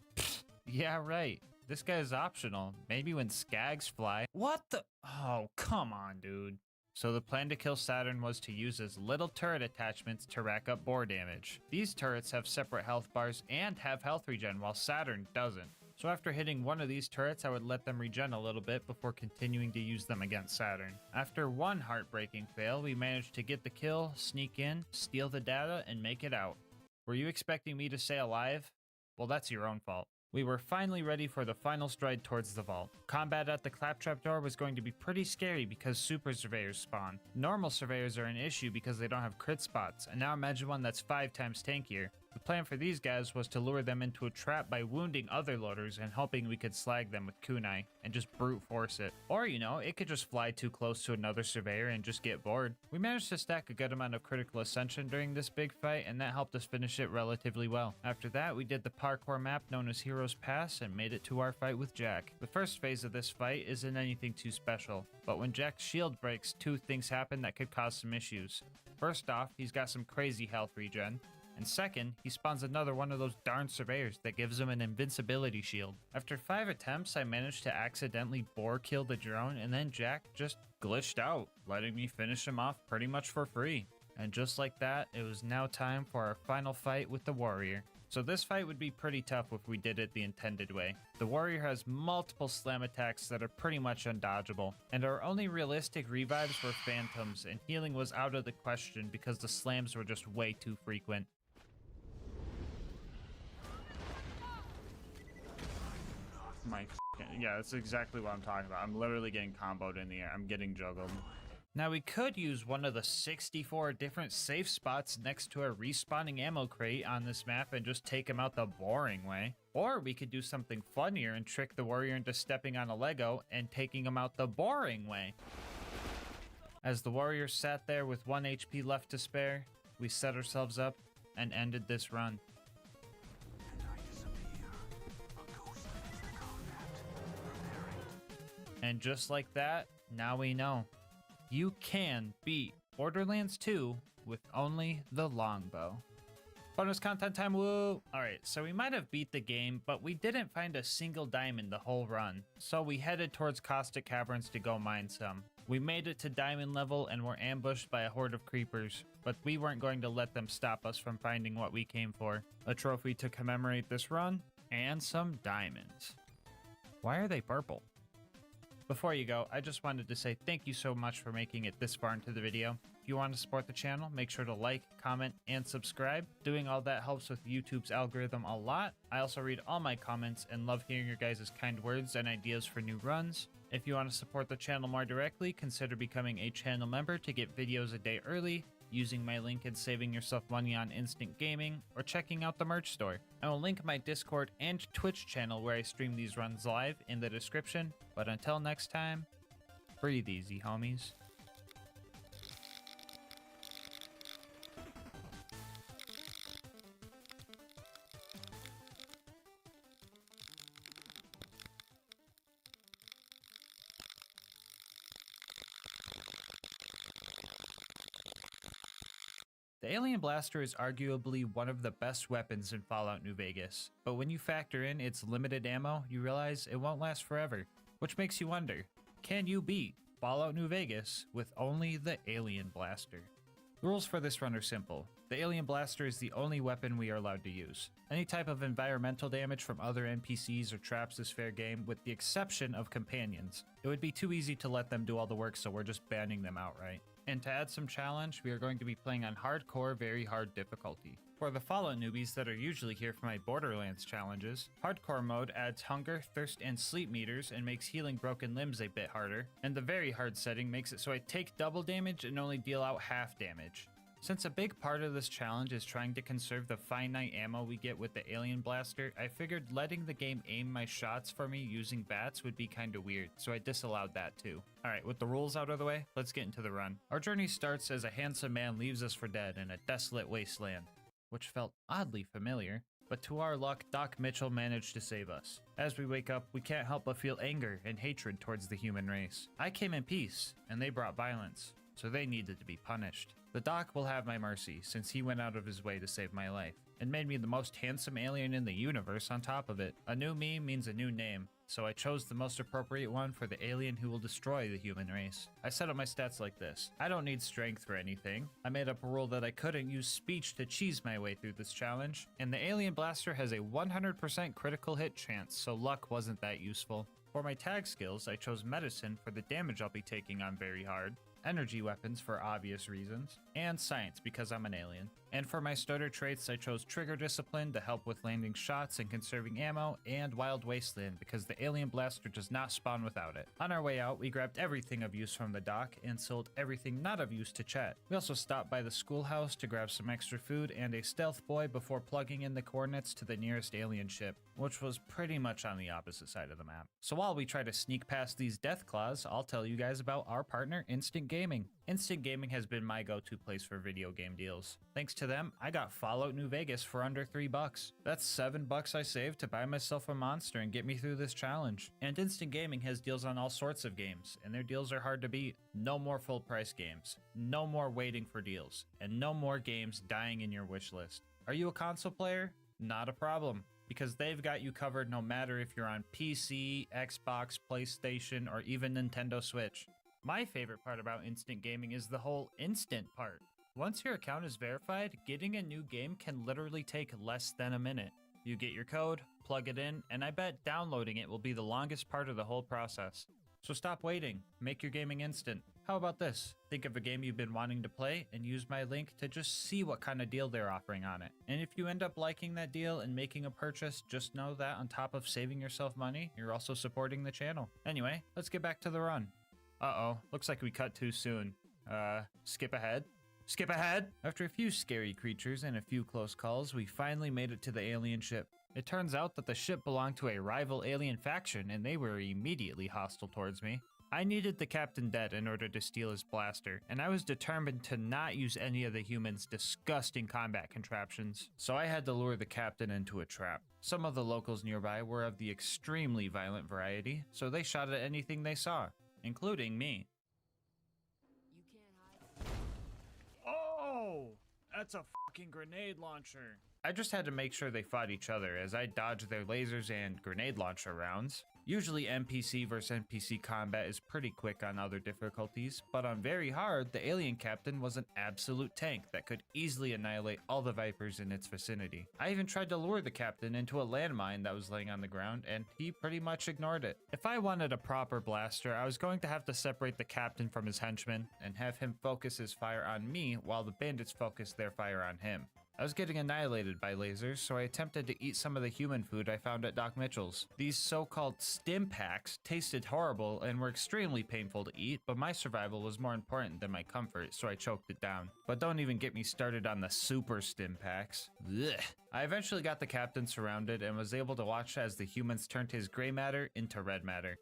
yeah, right. This guy is optional. Maybe when Skags fly. What the? Oh, come on, dude. So the plan to kill Saturn was to use his little turret attachments to rack up bore damage. These turrets have separate health bars and have health regen, while Saturn doesn't. So after hitting one of these turrets, I would let them regen a little bit before continuing to use them against Saturn. After one heartbreaking fail, we managed to get the kill, sneak in, steal the data, and make it out. Were you expecting me to stay alive? Well, that's your own fault. We were finally ready for the final stride towards the vault. Combat at the claptrap door was going to be pretty scary because super surveyors spawn. Normal surveyors are an issue because they don't have crit spots, and now imagine one that's 5 times tankier. The plan for these guys was to lure them into a trap by wounding other loaders and hoping we could slag them with kunai and just brute force it. Or, you know, it could just fly too close to another surveyor and just get bored. We managed to stack a good amount of critical ascension during this big fight, and that helped us finish it relatively well. After that, we did the parkour map known as Heroes Pass and made it to our fight with Jack. The first phase of this fight isn't anything too special, but when Jack's shield breaks, 2 things happen that could cause some issues. First off, he's got some crazy health regen. And second, he spawns another one of those darn surveyors that gives him an invincibility shield. After 5 attempts, I managed to accidentally bore kill the drone, and then Jack just glitched out, letting me finish him off pretty much for free. And just like that, it was now time for our final fight with the warrior. So this fight would be pretty tough if we did it the intended way. The warrior has multiple slam attacks that are pretty much undodgeable, and our only realistic revives were phantoms, and healing was out of the question because the slams were just way too frequent. Yeah, that's exactly what I'm talking about. I'm literally getting comboed in the air. I'm getting juggled. Now we could use one of the 64 different safe spots next to a respawning ammo crate on this map and just take him out the boring way. Or we could do something funnier and trick the warrior into stepping on a Lego and taking him out the boring way. As the warrior sat there with 1 HP left to spare, we set ourselves up and ended this run. And just like that, now we know. You can beat Borderlands 2 with only the longbow. Bonus content time, woo! Alright, so we might have beat the game, but we didn't find a single diamond the whole run. So we headed towards Caustic Caverns to go mine some. We made it to diamond level and were ambushed by a horde of creepers, but we weren't going to let them stop us from finding what we came for. A trophy to commemorate this run, and some diamonds. Why are they purple? Before you go, I just wanted to say thank you so much for making it this far into the video. If you want to support the channel, make sure to like, comment, and subscribe. Doing all that helps with YouTube's algorithm a lot. I also read all my comments and love hearing your guys' kind words and ideas for new runs. If you want to support the channel more directly, consider becoming a channel member to get videos a day early, using my link and saving yourself money on instant gaming, or checking out the merch store. I will link my Discord and Twitch channel where I stream these runs live in the description. But until next time, breathe easy, homies. The Alien Blaster is arguably one of the best weapons in Fallout New Vegas, but when you factor in its limited ammo, you realize it won't last forever. Which makes you wonder, can you beat Fallout New Vegas with only the Alien Blaster? The rules for this run are simple. The Alien Blaster is the only weapon we are allowed to use. Any type of environmental damage from other NPCs or traps is fair game, with the exception of companions. It would be too easy to let them do all the work, so we're just banning them outright. And to add some challenge, we are going to be playing on hardcore, very hard difficulty. For the Fallout newbies that are usually here for my Borderlands challenges, hardcore mode adds hunger, thirst, and sleep meters and makes healing broken limbs a bit harder, and the very hard setting makes it so I take double damage and only deal out half damage. Since a big part of this challenge is trying to conserve the finite ammo we get with the alien blaster, I figured letting the game aim my shots for me using bats would be kinda weird, so I disallowed that too. Alright, with the rules out of the way, let's get into the run. Our journey starts as a handsome man leaves us for dead in a desolate wasteland, which felt oddly familiar. But to our luck, Doc Mitchell managed to save us. As we wake up, we can't help but feel anger and hatred towards the human race. I came in peace, and they brought violence, so they needed to be punished. The Doc will have my mercy, since he went out of his way to save my life, and made me the most handsome alien in the universe on top of it. A new me means a new name, so I chose the most appropriate one for the alien who will destroy the human race. I set up my stats like this. I don't need strength for anything. I made up a rule that I couldn't use speech to cheese my way through this challenge, and the alien blaster has a 100% critical hit chance, so luck wasn't that useful. For my tag skills, I chose medicine for the damage I'll be taking on very hard, energy weapons for obvious reasons, and science because I'm an alien. And for my starter traits, I chose trigger discipline to help with landing shots and conserving ammo, and wild wasteland because the alien blaster does not spawn without it. On our way out, we grabbed everything of use from the dock and sold everything not of use to Chet. We also stopped by the schoolhouse to grab some extra food and a stealth boy before plugging in the coordinates to the nearest alien ship, which was pretty much on the opposite side of the map. So while we try to sneak past these death claws, I'll tell you guys about our partner, Instant Gaming. Instant Gaming has been my go-to place for video game deals. Thanks to them, I got Fallout New Vegas for under $3. That's $7 I saved to buy myself a monster and get me through this challenge. And Instant Gaming has deals on all sorts of games, and their deals are hard to beat. No more full price games, no more waiting for deals, and no more games dying in your wish list. Are you a console player? Not a problem, because they've got you covered no matter if you're on PC, Xbox, PlayStation, or even Nintendo Switch. My favorite part about Instant Gaming is the whole instant part. Once your account is verified, getting a new game can literally take less than a minute. You get your code, plug it in, and I bet downloading it will be the longest part of the whole process. So stop waiting, make your gaming instant. How about this? Think of a game you've been wanting to play and use my link to just see what kind of deal they're offering on it. And if you end up liking that deal and making a purchase, just know that on top of saving yourself money, you're also supporting the channel. Anyway, let's get back to the run. Uh-oh, looks like we cut too soon. Skip ahead? Skip ahead! After a few scary creatures and a few close calls, we finally made it to the alien ship. It turns out that the ship belonged to a rival alien faction and they were immediately hostile towards me. I needed the captain dead in order to steal his blaster, and I was determined to not use any of the humans' disgusting combat contraptions, so I had to lure the captain into a trap. Some of the locals nearby were of the extremely violent variety, so they shot at anything they saw, including me. Oh! That's a fucking grenade launcher. I just had to make sure they fought each other as I dodged their lasers and grenade launcher rounds. Usually NPC versus NPC combat is pretty quick on other difficulties, but on very hard, the alien captain was an absolute tank that could easily annihilate all the Vipers in its vicinity. I even tried to lure the captain into a landmine that was laying on the ground, and he pretty much ignored it. If I wanted a proper blaster, I was going to have to separate the captain from his henchmen and have him focus his fire on me while the bandits focused their fire on him. I was getting annihilated by lasers, so I attempted to eat some of the human food I found at Doc Mitchell's. These so-called stim packs tasted horrible and were extremely painful to eat, but my survival was more important than my comfort, so I choked it down. But don't even get me started on the super stim packs. Ugh. I eventually got the captain surrounded and was able to watch as the humans turned his gray matter into red matter.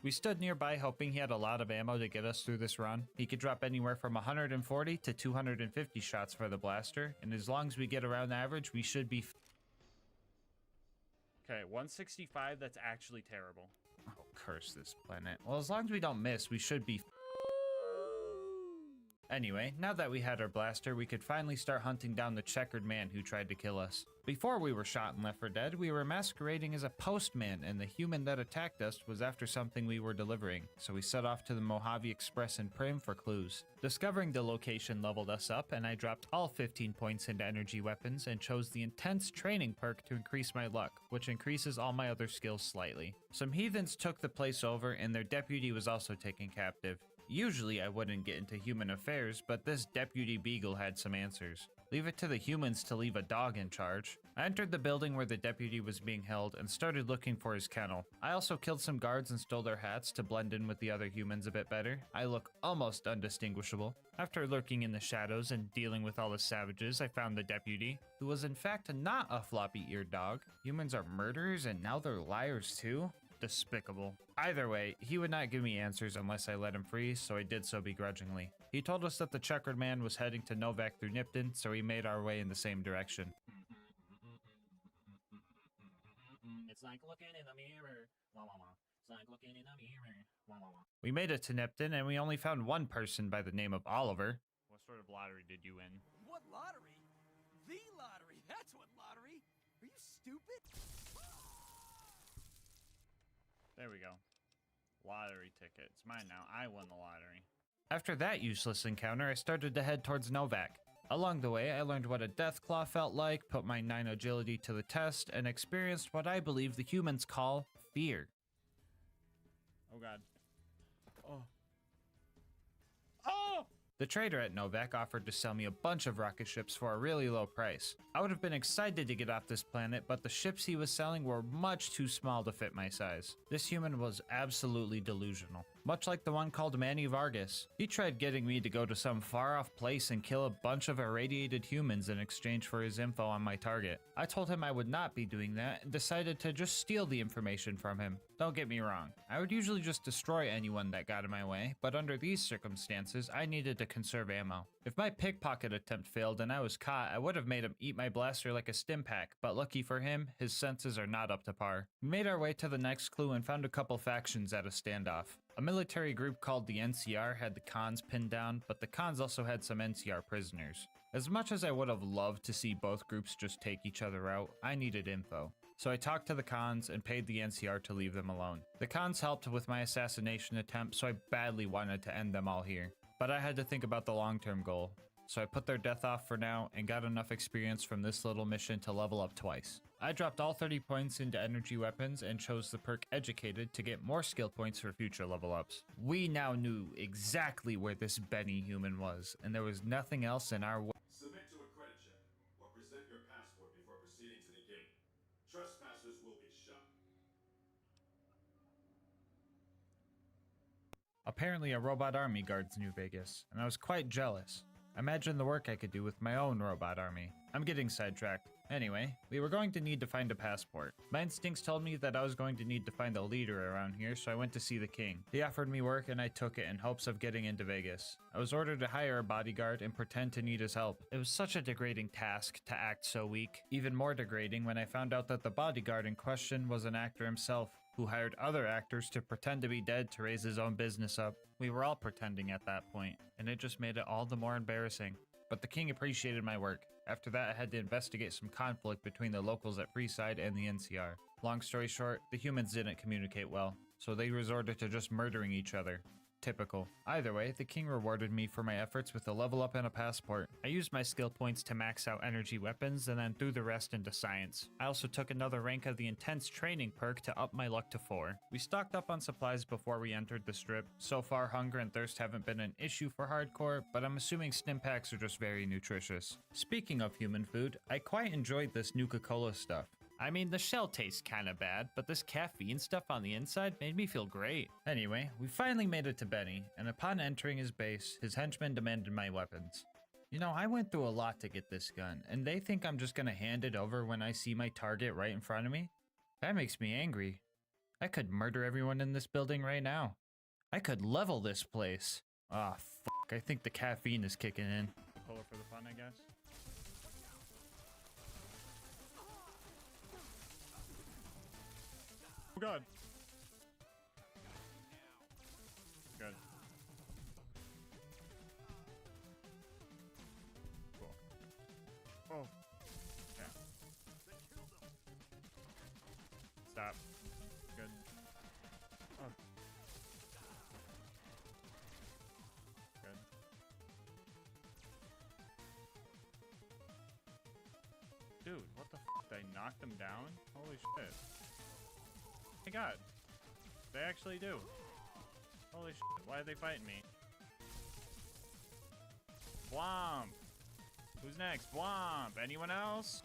We stood nearby hoping he had a lot of ammo to get us through this run. He could drop anywhere from 140 to 250 shots for the blaster, and as long as we get around average, we should be Okay, 165, that's actually terrible. Oh, curse this planet. Well, as long as we don't miss, we should be Anyway, now that we had our blaster, we could finally start hunting down the checkered man who tried to kill us. Before we were shot and left for dead, we were masquerading as a postman, and the human that attacked us was after something we were delivering, so we set off to the Mojave Express in Prim for clues. Discovering the location leveled us up, and I dropped all 15 points into energy weapons and chose the intense training perk to increase my luck, which increases all my other skills slightly. Some heathens took the place over, and their deputy was also taken captive. Usually I wouldn't get into human affairs, but this deputy beagle had some answers. Leave it to the humans to leave a dog in charge. I entered the building where the deputy was being held and started looking for his kennel. I also killed some guards and stole their hats to blend in with the other humans a bit better. I look almost undistinguishable. After lurking in the shadows and dealing with all the savages, I found the deputy, who was in fact not a floppy-eared dog. Humans are murderers and now they're liars too? Despicable. Either way, he would not give me answers unless I let him free, so I did so begrudgingly. He told us that the checkered man was heading to Novak through Nipton, so we made our way in the same direction. It's like looking in a mirror. Wah, wah, wah. It's like looking in a mirror. Wah, wah, wah. We made it to Nipton, and we only found one person by the name of Oliver. What sort of lottery did you win? What lottery? The lottery. That's what lottery. Are you stupid? There we go. Lottery ticket. It's mine now. I won the lottery. After that useless encounter, I started to head towards Novak. Along the way, I learned what a Deathclaw felt like, put my 9 agility to the test, and experienced what I believe the humans call fear. Oh god. Oh. Oh! The trader at Novak offered to sell me a bunch of rocket ships for a really low price. I would have been excited to get off this planet, but the ships he was selling were much too small to fit my size. This human was absolutely delusional. Much like the one called Manny Vargas. He tried getting me to go to some far-off place and kill a bunch of irradiated humans in exchange for his info on my target. I told him I would not be doing that and decided to just steal the information from him. Don't get me wrong, I would usually just destroy anyone that got in my way, but under these circumstances, I needed to conserve ammo. If my pickpocket attempt failed and I was caught, I would have made him eat my blaster like a stim pack, but lucky for him, his senses are not up to par. We made our way to the next clue and found a couple factions at a standoff. A military group called the NCR had the Khans pinned down, but the Khans also had some NCR prisoners. As much as I would have loved to see both groups just take each other out, I needed info. So I talked to the Khans and paid the NCR to leave them alone. The Khans helped with my assassination attempt, so I badly wanted to end them all here. But I had to think about the long-term goal. So I put their death off for now and got enough experience from this little mission to level up twice. I dropped all 30 points into energy weapons and chose the perk Educated to get more skill points for future level ups. We now knew exactly where this Benny human was, and there was nothing else in our way. Submit to a credit check or present your passport before proceeding to the gate. Trespassers will be shot. Apparently a robot army guards New Vegas, and I was quite jealous. Imagine the work I could do with my own robot army. I'm getting sidetracked. Anyway, we were going to need to find a passport. My instincts told me that I was going to need to find a leader around here, so I went to see the king. He offered me work and I took it in hopes of getting into Vegas. I was ordered to hire a bodyguard and pretend to need his help. It was such a degrading task to act so weak. Even more degrading when I found out that the bodyguard in question was an actor himself, who hired other actors to pretend to be dead to raise his own business up. We were all pretending at that point, and it just made it all the more embarrassing. But the king appreciated my work. After that, I had to investigate some conflict between the locals at Freeside and the NCR. Long story short, the humans didn't communicate well, so they resorted to just murdering each other. Typical. Either way, the king rewarded me for my efforts with a level up and a passport. I used my skill points to max out energy weapons and then threw the rest into science. I also took another rank of the intense training perk to up my luck to 4. We stocked up on supplies before we entered the strip. So far, hunger and thirst haven't been an issue for hardcore, but I'm assuming stim packs are just very nutritious. Speaking of human food, I quite enjoyed this Nuka-Cola stuff. I mean, the shell tastes kinda bad, but this caffeine stuff on the inside made me feel great. Anyway, we finally made it to Benny, and upon entering his base, his henchmen demanded my weapons. You know, I went through a lot to get this gun, and they think I'm just gonna hand it over when I see my target right in front of me? That makes me angry. I could murder everyone in this building right now. I could level this place. Ah, fuck, I think the caffeine is kicking in. Cola for the fun, I guess. Oh god. Good. Cool. Oh. Okay. Stop. Good. Oh. Good. Dude, what the f***? Did I knock them down? Holy shit. Oh my god. They actually do. Holy shit. Why are they fighting me? Womp. Who's next? Womp. Anyone else?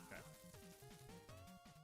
Okay.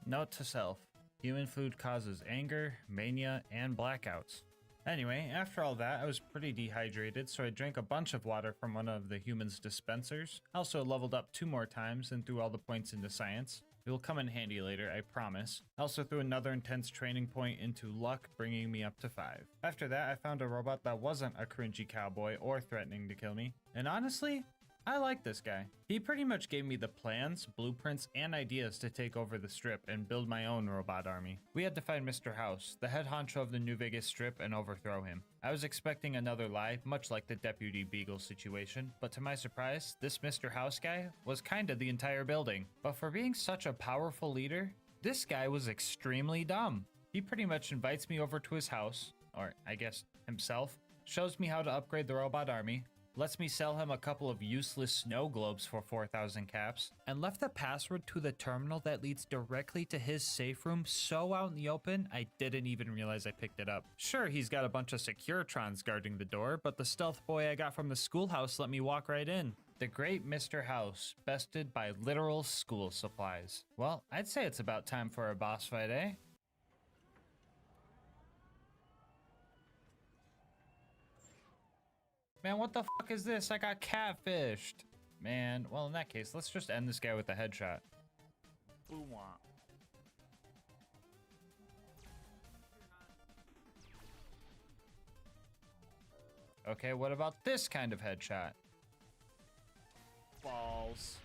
Note to self. Human food causes anger, mania, and blackouts. Anyway, after all that, I was pretty dehydrated, so I drank a bunch of water from one of the humans' dispensers. I also leveled up 2 more times and threw all the points into science. It will come in handy later, I promise. I also threw another intense training point into luck, bringing me up to 5. After that, I found a robot that wasn't a cringy cowboy or threatening to kill me. And honestly, I like this guy. He pretty much gave me the plans, blueprints, and ideas to take over the strip and build my own robot army. We had to find Mr. House, the head honcho of the New Vegas strip, and overthrow him. I was expecting another lie, much like the Deputy Beagle situation, but to my surprise, this Mr. House guy was kinda the entire building. But for being such a powerful leader, this guy was extremely dumb. He pretty much invites me over to his house, or I guess himself, shows me how to upgrade the robot army, lets me sell him a couple of useless snow globes for 4,000 caps, and left the password to the terminal that leads directly to his safe room so out in the open, I didn't even realize I picked it up. Sure, he's got a bunch of Securitrons guarding the door, but the stealth boy I got from the schoolhouse let me walk right in. The great Mr. House, bested by literal school supplies. Well, I'd say it's about time for a boss fight, eh? Man, what the fuck is this? I got catfished. Man, well, in that case, let's just end this guy with a headshot. Okay, what about this kind of headshot? Balls.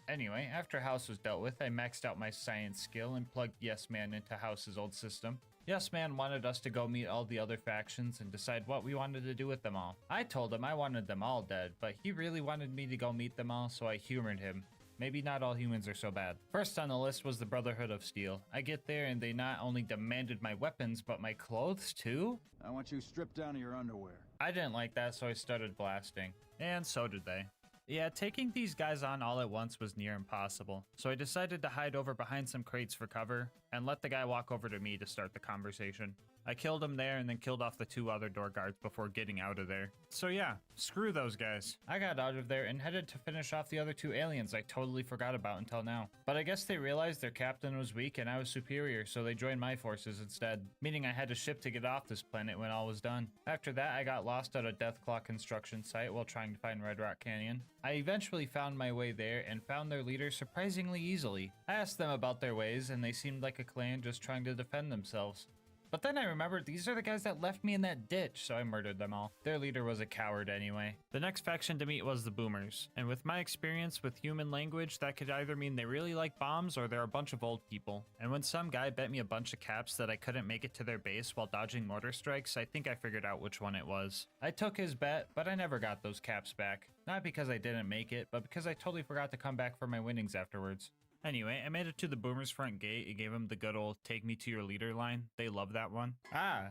Anyway, after House was dealt with, I maxed out my science skill and plugged Yes Man into House's old system. Yes Man wanted us to go meet all the other factions and decide what we wanted to do with them all. I told him I wanted them all dead, but he really wanted me to go meet them all, so I humored him. Maybe not all humans are so bad. First on the list was the Brotherhood of Steel. I get there and they not only demanded my weapons, but my clothes too? I want you stripped down to your underwear. I didn't like that, so I started blasting. And so did they. Yeah, taking these guys on all at once was near impossible, so I decided to hide over behind some crates for cover and let the guy walk over to me to start the conversation. I killed him there and then killed off the 2 other door guards before getting out of there. So yeah, screw those guys. I got out of there and headed to finish off the other 2 aliens I totally forgot about until now. But I guess they realized their captain was weak and I was superior, so they joined my forces instead, meaning I had a ship to get off this planet when all was done. After that, I got lost at a Deathclaw construction site while trying to find Red Rock Canyon. I eventually found my way there and found their leader surprisingly easily. I asked them about their ways and they seemed like a clan just trying to defend themselves. But then I remembered these are the guys that left me in that ditch, so I murdered them all. Their leader was a coward anyway. The next faction to meet was the Boomers, and with my experience with human language, that could either mean they really like bombs or they're a bunch of old people. And when some guy bet me a bunch of caps that I couldn't make it to their base while dodging mortar strikes, I think I figured out which one it was. I took his bet, but I never got those caps back. Not because I didn't make it, but because I totally forgot to come back for my winnings afterwards. Anyway, I made it to the Boomers' front gate and gave them the good old "take me to your leader" line. They love that one. I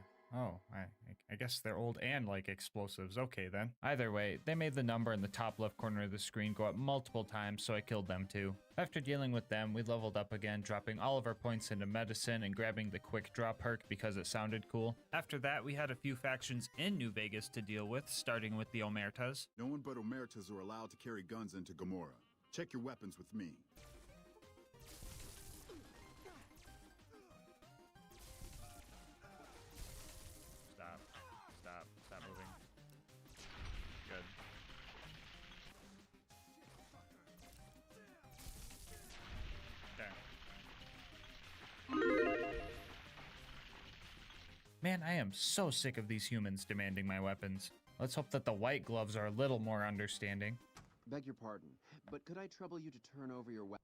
guess they're old and like explosives. Okay then. Either way, they made the number in the top left corner of the screen go up multiple times, so I killed them too. After dealing with them, we leveled up again, dropping all of our points into medicine and grabbing the quick draw perk because it sounded cool. After that, we had a few factions in New Vegas to deal with, starting with the Omertas. No one but Omertas are allowed to carry guns into Gomorrah. Check your weapons with me. Stop moving. Good. Okay. Man, I am so sick of these humans demanding my weapons. Let's hope that the white gloves are a little more understanding. Beg your pardon, but could I trouble you to turn over your weapon?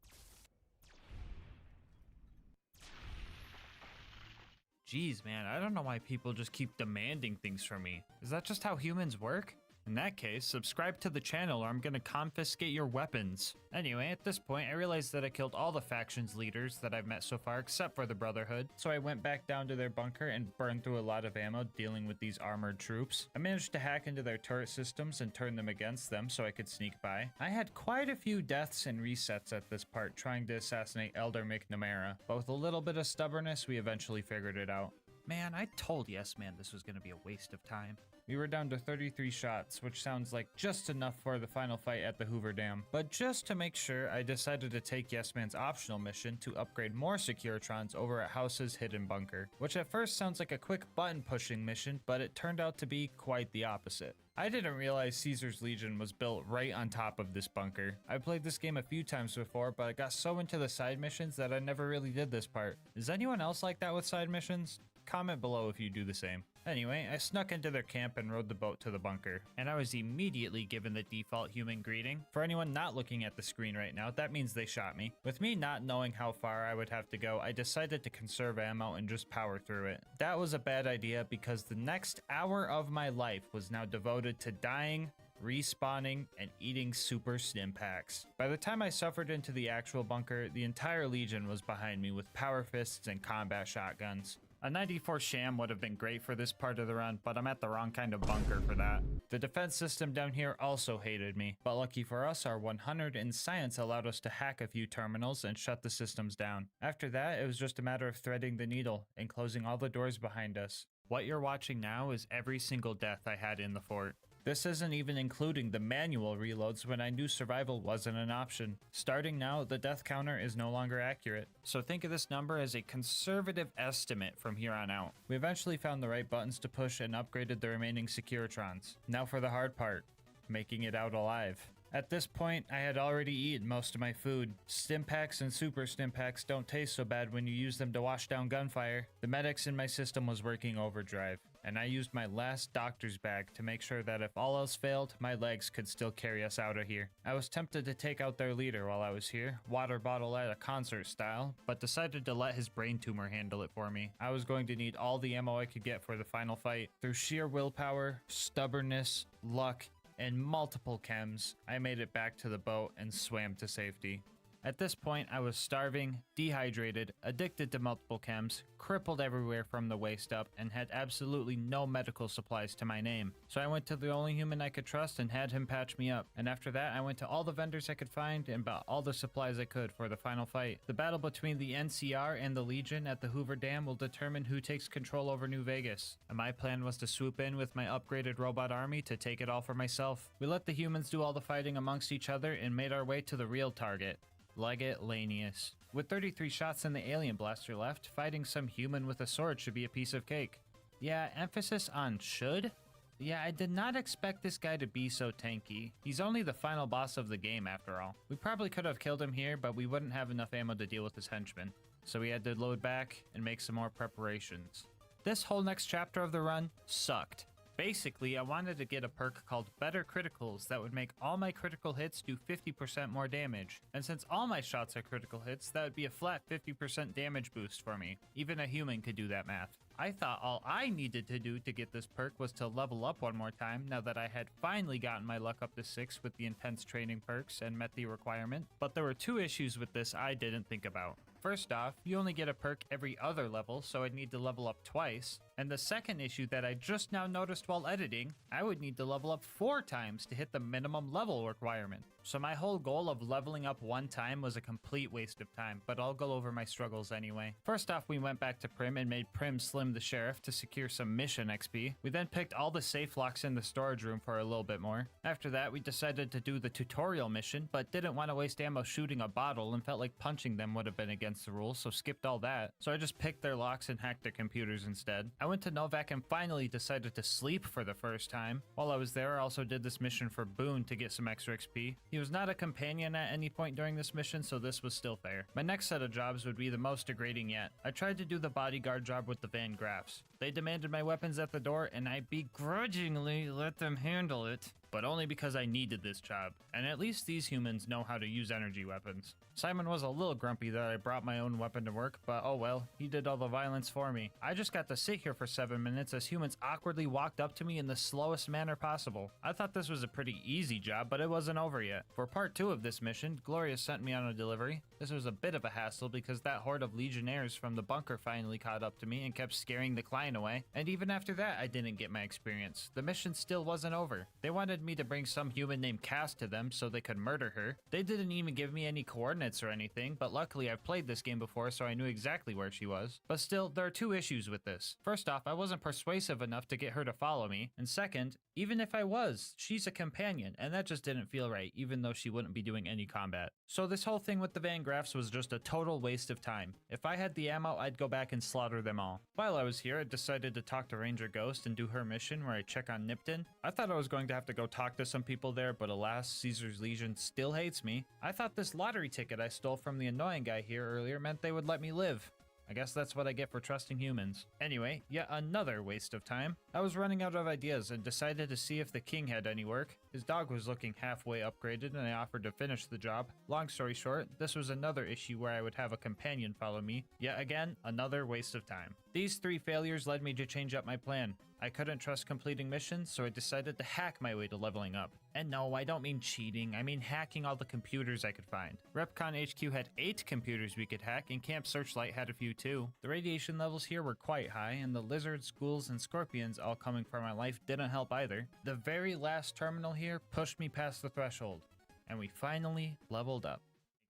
Jeez, man, I don't know why people just keep demanding things from me. Is that just how humans work? In that case, subscribe to the channel or I'm gonna confiscate your weapons. Anyway, at this point, I realized that I killed all the factions leaders that I've met so far except for the Brotherhood, so I went back down to their bunker and burned through a lot of ammo dealing with these armored troops. I managed to hack into their turret systems and turn them against them so I could sneak by. I had quite a few deaths and resets at this part trying to assassinate Elder McNamara, but with a little bit of stubbornness, we eventually figured it out. Man, I told Yes Man this was going to be a waste of time. We were down to 33 shots, which sounds like just enough for the final fight at the Hoover Dam. But just to make sure, I decided to take Yes Man's optional mission to upgrade more Securitrons over at House's hidden bunker, which at first sounds like a quick button pushing mission, but it turned out to be quite the opposite. I didn't realize Caesar's Legion was built right on top of this bunker. I played this game a few times before, but I got so into the side missions that I never really did this part. Is anyone else like that with side missions? Comment below if you do the same. Anyway, I snuck into their camp and rode the boat to the bunker, and I was immediately given the default human greeting. For anyone not looking at the screen right now, that means they shot me. With me not knowing how far I would have to go, I decided to conserve ammo and just power through it. That was a bad idea because the next hour of my life was now devoted to dying, respawning, and eating super stim packs. By the time I suffered into the actual bunker, the entire Legion was behind me with power fists and combat shotguns. A 94 sham would have been great for this part of the run, but I'm at the wrong kind of bunker for that. The defense system down here also hated me, but lucky for us, our 100 in science allowed us to hack a few terminals and shut the systems down. After that, it was just a matter of threading the needle and closing all the doors behind us. What you're watching now is every single death I had in the fort. This isn't even including the manual reloads when I knew survival wasn't an option. Starting now, the death counter is no longer accurate, so think of this number as a conservative estimate from here on out. We eventually found the right buttons to push and upgraded the remaining Securitrons. Now for the hard part, making it out alive. At this point, I had already eaten most of my food. Stim packs and super stim packs don't taste so bad when you use them to wash down gunfire. The medics in my system was working overdrive, and I used my last doctor's bag to make sure that if all else failed, my legs could still carry us out of here. I was tempted to take out their leader while I was here, water bottle at a concert style, but decided to let his brain tumor handle it for me. I was going to need all the ammo I could get for the final fight. Through sheer willpower, stubbornness, luck, and multiple chems, I made it back to the boat and swam to safety. At this point, I was starving, dehydrated, addicted to multiple chems, crippled everywhere from the waist up, and had absolutely no medical supplies to my name. So I went to the only human I could trust and had him patch me up. And after that, I went to all the vendors I could find and bought all the supplies I could for the final fight. The battle between the NCR and the Legion at the Hoover Dam will determine who takes control over New Vegas. And my plan was to swoop in with my upgraded robot army to take it all for myself. We let the humans do all the fighting amongst each other and made our way to the real target, Legate Lanius. With 33 shots in the alien blaster left, fighting some human with a sword should be a piece of cake. Yeah, emphasis on should? Yeah, I did not expect this guy to be so tanky. He's only the final boss of the game after all. We probably could have killed him here, but we wouldn't have enough ammo to deal with his henchmen. So we had to load back and make some more preparations. This whole next chapter of the run sucked. Basically, I wanted to get a perk called Better Criticals that would make all my critical hits do 50% more damage. And since all my shots are critical hits, that would be a flat 50% damage boost for me. Even a human could do that math. I thought all I needed to do to get this perk was to level up one more time now that I had finally gotten my luck up to 6 with the intense training perks and met the requirement. But there were two issues with this I didn't think about. First off, you only get a perk every other level, so I'd need to level up twice. And the second issue that I just now noticed while editing, I would need to level up 4 times to hit the minimum level requirement. So my whole goal of leveling up 1 time was a complete waste of time, but I'll go over my struggles anyway. First off, we went back to Prim and made Prim slim the sheriff to secure some mission XP. We then picked all the safe locks in the storage room for a little bit more. After that, we decided to do the tutorial mission, but didn't want to waste ammo shooting a bottle and felt like punching them would have been against the rules, so skipped all that. So I just picked their locks and hacked their computers instead. I went to Novak and finally decided to sleep for the first time. While I was there, I also did this mission for Boone to get some extra XP. He was not a companion at any point during this mission, so this was still fair. My next set of jobs would be the most degrading yet. I tried to do the bodyguard job with the Van Graffs. They demanded my weapons at the door, and I begrudgingly let them handle it. But only because I needed this job, and at least these humans know how to use energy weapons. Simon was a little grumpy that I brought my own weapon to work, but oh well, he did all the violence for me. I just got to sit here for 7 minutes as humans awkwardly walked up to me in the slowest manner possible. I thought this was a pretty easy job, but it wasn't over yet. For part 2 of this mission, Gloria sent me on a delivery. This was a bit of a hassle because that horde of legionnaires from the bunker finally caught up to me and kept scaring the client away, and even after that I didn't get my experience. The mission still wasn't over. They wanted me to bring some human named Cass to them so they could murder her. They didn't even give me any coordinates or anything, but luckily I've played this game before so I knew exactly where she was. But still, there are two issues with this. First off, I wasn't persuasive enough to get her to follow me, and second, even if I was, she's a companion, and that just didn't feel right, even though she wouldn't be doing any combat. So this whole thing with the Van Graffs was just a total waste of time. If I had the ammo, I'd go back and slaughter them all. While I was here, I decided to talk to Ranger Ghost and do her mission where I check on Nipton. I thought I was going to have to go talk to some people there, but alas, Caesar's Legion still hates me. I thought this lottery ticket I stole from the annoying guy here earlier meant they would let me live. I guess that's what I get for trusting humans. Anyway, yet another waste of time. I was running out of ideas and decided to see if the king had any work. His dog was looking halfway upgraded and I offered to finish the job. Long story short, this was another issue where I would have a companion follow me. Yet again, another waste of time. These 3 failures led me to change up my plan. I couldn't trust completing missions, so I decided to hack my way to leveling up. And no, I don't mean cheating, I mean hacking all the computers I could find. Repcon HQ had 8 computers we could hack, and Camp Searchlight had a few too. The radiation levels here were quite high, and the lizards, ghouls, and scorpions all coming for my life didn't help either. The very last terminal here pushed me past the threshold, and we finally leveled up.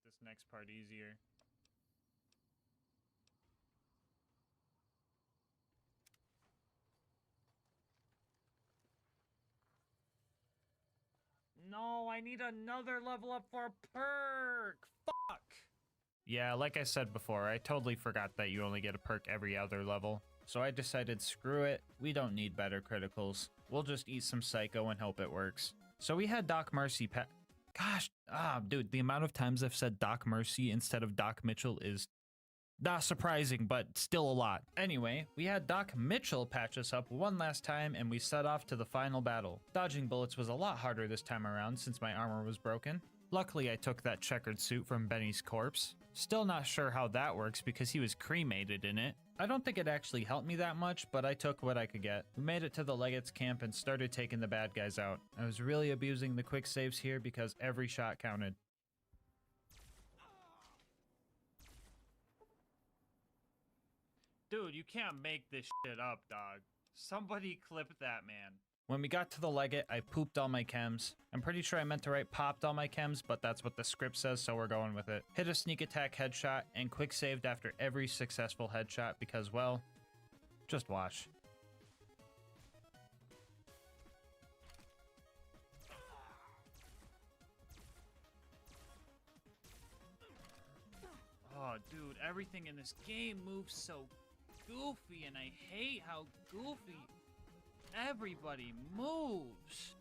Make this next part easier. No, I need another level up for a perk. Fuck. Yeah, like I said before, I totally forgot that you only get a perk every other level. So I decided screw it, we don't need better criticals. We'll just eat some Psycho and hope it works. So we had Doc Mercy Gosh, dude, the amount of times I've said Doc Mercy instead of Doc Mitchell is not surprising, but still a lot. Anyway, we had Doc Mitchell patch us up one last time and we set off to the final battle. Dodging bullets was a lot harder this time around since my armor was broken. Luckily, I took that checkered suit from Benny's corpse. Still not sure how that works because he was cremated in it. I don't think it actually helped me that much, but I took what I could get. We made it to the Legate's camp and started taking the bad guys out. I was really abusing the quick saves here because every shot counted. Dude, you can't make this shit up, dog. Somebody clip that, man. When we got to the Legate, I pooped all my chems. I'm pretty sure I meant to write popped all my chems, but that's what the script says, so we're going with it. Hit a sneak attack headshot, and quick saved after every successful headshot because, well, just watch. Oh, dude, everything in this game moves so goofy, and I hate how goofy everybody moves.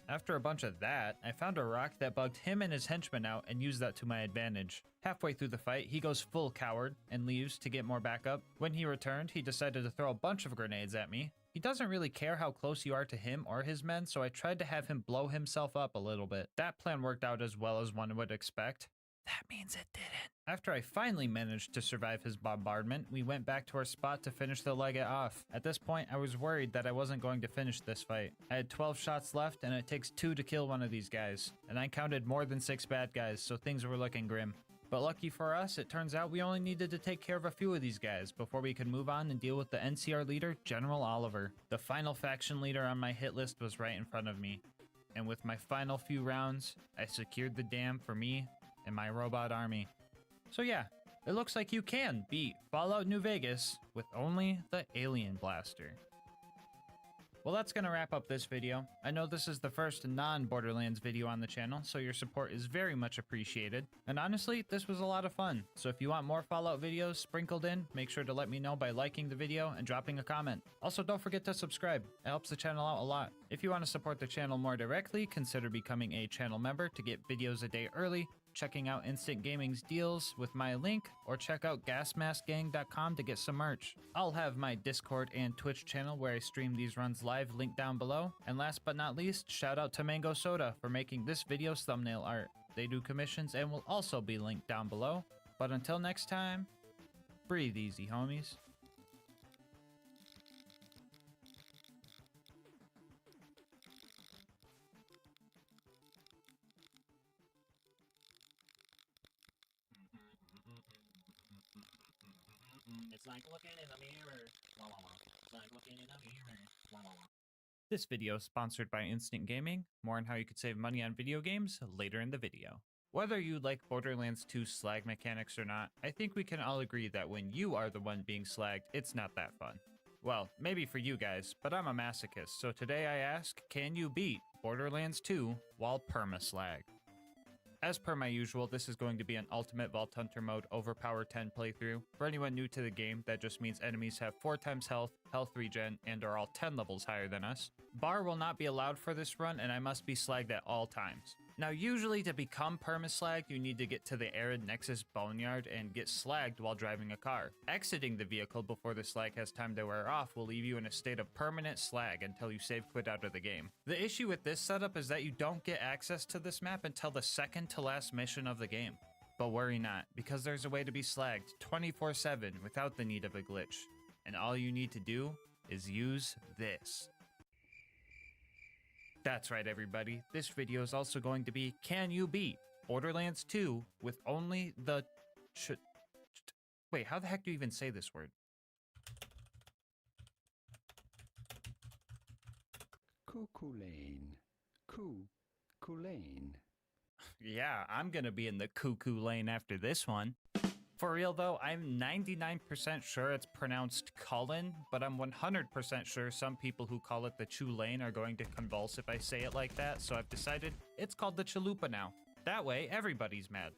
After a bunch of that, I found a rock that bugged him and his henchmen out and used that to my advantage. Halfway through the fight, he goes full coward and leaves to get more backup. When he returned, he decided to throw a bunch of grenades at me. He doesn't really care how close you are to him or his men, so I tried to have him blow himself up a little bit. That plan worked out as well as one would expect. That means it didn't. After I finally managed to survive his bombardment, we went back to our spot to finish the Legate off. At this point, I was worried that I wasn't going to finish this fight. I had 12 shots left, and it takes 2 to kill one of these guys. And I counted more than 6 bad guys, so things were looking grim. But lucky for us, it turns out we only needed to take care of a few of these guys before we could move on and deal with the NCR leader, General Oliver. The final faction leader on my hit list was right in front of me. And with my final few rounds, I secured the dam for me and my robot army. So yeah, it looks like you can beat Fallout New Vegas with only the Alien Blaster. Well, that's gonna wrap up this video. I know this is the first non-Borderlands video on the channel, so your support is very much appreciated. And honestly, this was a lot of fun. So if you want more Fallout videos sprinkled in, make sure to let me know by liking the video and dropping a comment. Also, don't forget to subscribe. It helps the channel out a lot. If you want to support the channel more directly, consider becoming a channel member to get videos a day early, checking out Instant Gaming's deals with my link, or check out GASMASK'S.com to get some merch. I'll have my Discord and Twitch channel where I stream these runs live linked down below. And last but not least, shout out to Mango Soda for making this video's thumbnail art. They do commissions and will also be linked down below. But until next time, breathe easy, homies. It's like looking in a mirror. Wah, wah, wah. It's like looking in a mirror. Wah, wah, wah. This video is sponsored by Instant Gaming. More on how you could save money on video games later in the video. Whether you like Borderlands 2 slag mechanics or not, I think we can all agree that when you are the one being slagged, it's not that fun. Well, maybe for you guys, but I'm a masochist, so today I ask, can you beat Borderlands 2 while perma-slagged? As per my usual, this is going to be an Ultimate Vault Hunter mode Overpower 10 playthrough. For anyone new to the game, that just means enemies have 4 times health, health regen, and are all 10 levels higher than us. Bar will not be allowed for this run, and I must be slagged at all times. Now, usually to become perma-slagged, you need to get to the Arid Nexus Boneyard and get slagged while driving a car. Exiting the vehicle before the slag has time to wear off will leave you in a state of permanent slag until you save quit out of the game. The issue with this setup is that you don't get access to this map until the second to last mission of the game. But worry not, because there's a way to be slagged 24/7 without the need of a glitch. And all you need to do is use this. That's right, everybody. This video is also going to be, can you beat Borderlands 2 with only the wait, how the heck do you even say this word? Cuckoo lane. Cuckoo lane. Yeah, I'm gonna be in the cuckoo lane after this one. For real though, I'm 99% sure it's pronounced Cullen, but I'm 100% sure some people who call it the Chulane are going to convulse if I say it like that, so I've decided it's called the Chalupa now. That way, everybody's mad.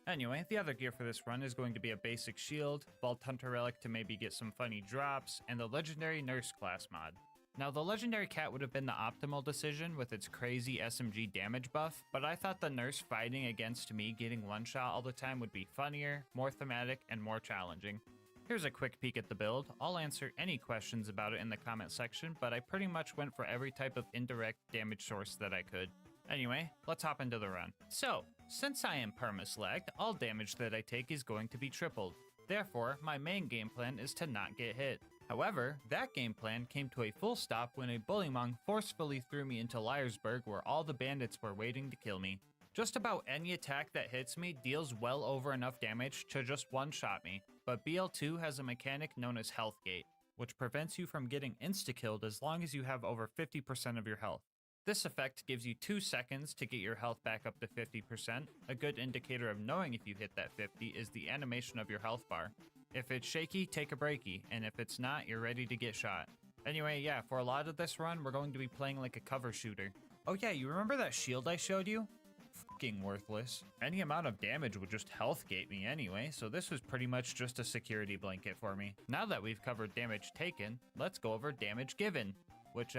Anyway, the other gear for this run is going to be a basic shield, Vault Hunter Relic to maybe get some funny drops, and the legendary Nurse class mod. Now, the legendary cat would have been the optimal decision with its crazy SMG damage buff, but I thought the nurse fighting against me getting one shot all the time would be funnier, more thematic, and more challenging. Here's a quick peek at the build. I'll answer any questions about it in the comment section, but I pretty much went for every type of indirect damage source that I could. Anyway, let's hop into the run. So, since I am perma-slagged, all damage that I take is going to be tripled. Therefore, my main game plan is to not get hit. However, that game plan came to a full stop when a bullymong forcefully threw me into Liarsburg where all the bandits were waiting to kill me. Just about any attack that hits me deals well over enough damage to just one-shot me, but BL2 has a mechanic known as Health Gate, which prevents you from getting insta-killed as long as you have over 50% of your health. This effect gives you 2 seconds to get your health back up to 50%. A good indicator of knowing if you hit that 50 is the animation of your health bar. If it's shaky, take a breaky, and if it's not, you're ready to get shot. Anyway, yeah, for a lot of this run, we're going to be playing like a cover shooter. Oh yeah, you remember that shield I showed you? Fucking worthless. Any amount of damage would just health gate me anyway, so this was pretty much just a security blanket for me. Now that we've covered damage taken, let's go over damage given, which,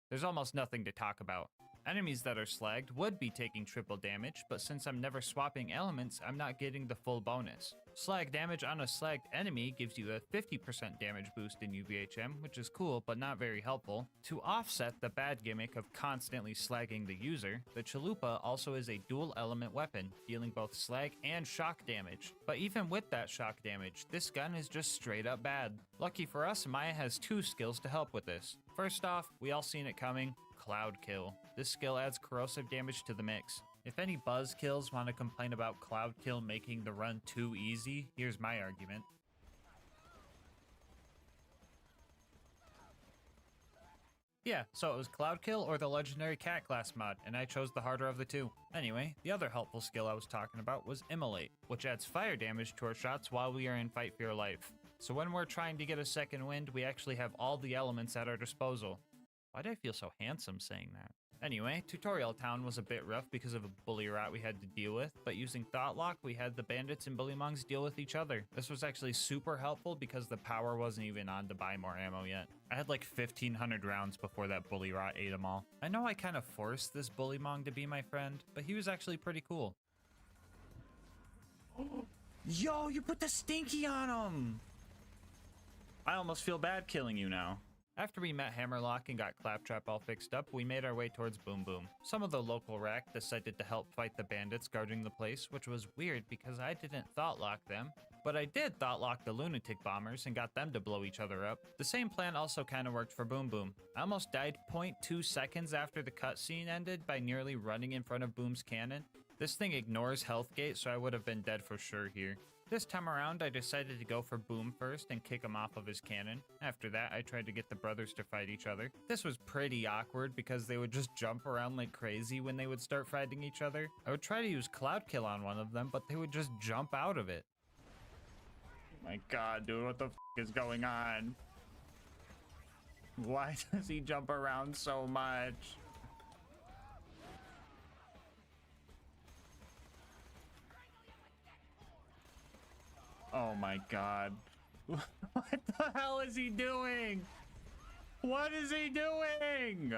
there's almost nothing to talk about. Enemies that are slagged would be taking triple damage, but since I'm never swapping elements, I'm not getting the full bonus. Slag damage on a slagged enemy gives you a 50% damage boost in UVHM, which is cool, but not very helpful. To offset the bad gimmick of constantly slagging the user, the Chalupa also is a dual element weapon, dealing both slag and shock damage. But even with that shock damage, this gun is just straight up bad. Lucky for us, Maya has 2 skills to help with this. First off, we all seen it coming, Cloud Kill. This skill adds corrosive damage to the mix. If any buzzkills want to complain about Cloud Kill making the run too easy, here's my argument. Yeah, so it was Cloud Kill or the legendary cat class mod, and I chose the harder of the two. Anyway, the other helpful skill I was talking about was Immolate, which adds fire damage to our shots while we are in fight for your life. So when we're trying to get a second wind, we actually have all the elements at our disposal. Why do I feel so handsome saying that? Anyway, Tutorial Town was a bit rough because of a bully rat we had to deal with, but using Thought Lock, we had the bandits and bullymongs deal with each other. This was actually super helpful because the power wasn't even on to buy more ammo yet. I had like 1,500 rounds before that bully rat ate them all. I know I kind of forced this bullymong to be my friend, but he was actually pretty cool. Yo, you put the stinky on him! I almost feel bad killing you now. After we met Hammerlock and got Claptrap all fixed up, we made our way towards Boom Boom. Some of the local rack decided to help fight the bandits guarding the place, which was weird because I didn't Thought Lock them, but I did Thought Lock the Lunatic Bombers and got them to blow each other up. The same plan also kind of worked for Boom Boom. I almost died 0.2 seconds after the cutscene ended by nearly running in front of Boom's cannon. This thing ignores health gate, so I would have been dead for sure here. This time around, I decided to go for Boom first and kick him off of his cannon. After that, I tried to get the brothers to fight each other. This was pretty awkward because they would just jump around like crazy when they would start fighting each other. I would try to use Cloud Kill on one of them, but they would just jump out of it. My god, dude, what the f is going on? Why does he jump around so much? Oh my god. What the hell is he doing? What is he doing?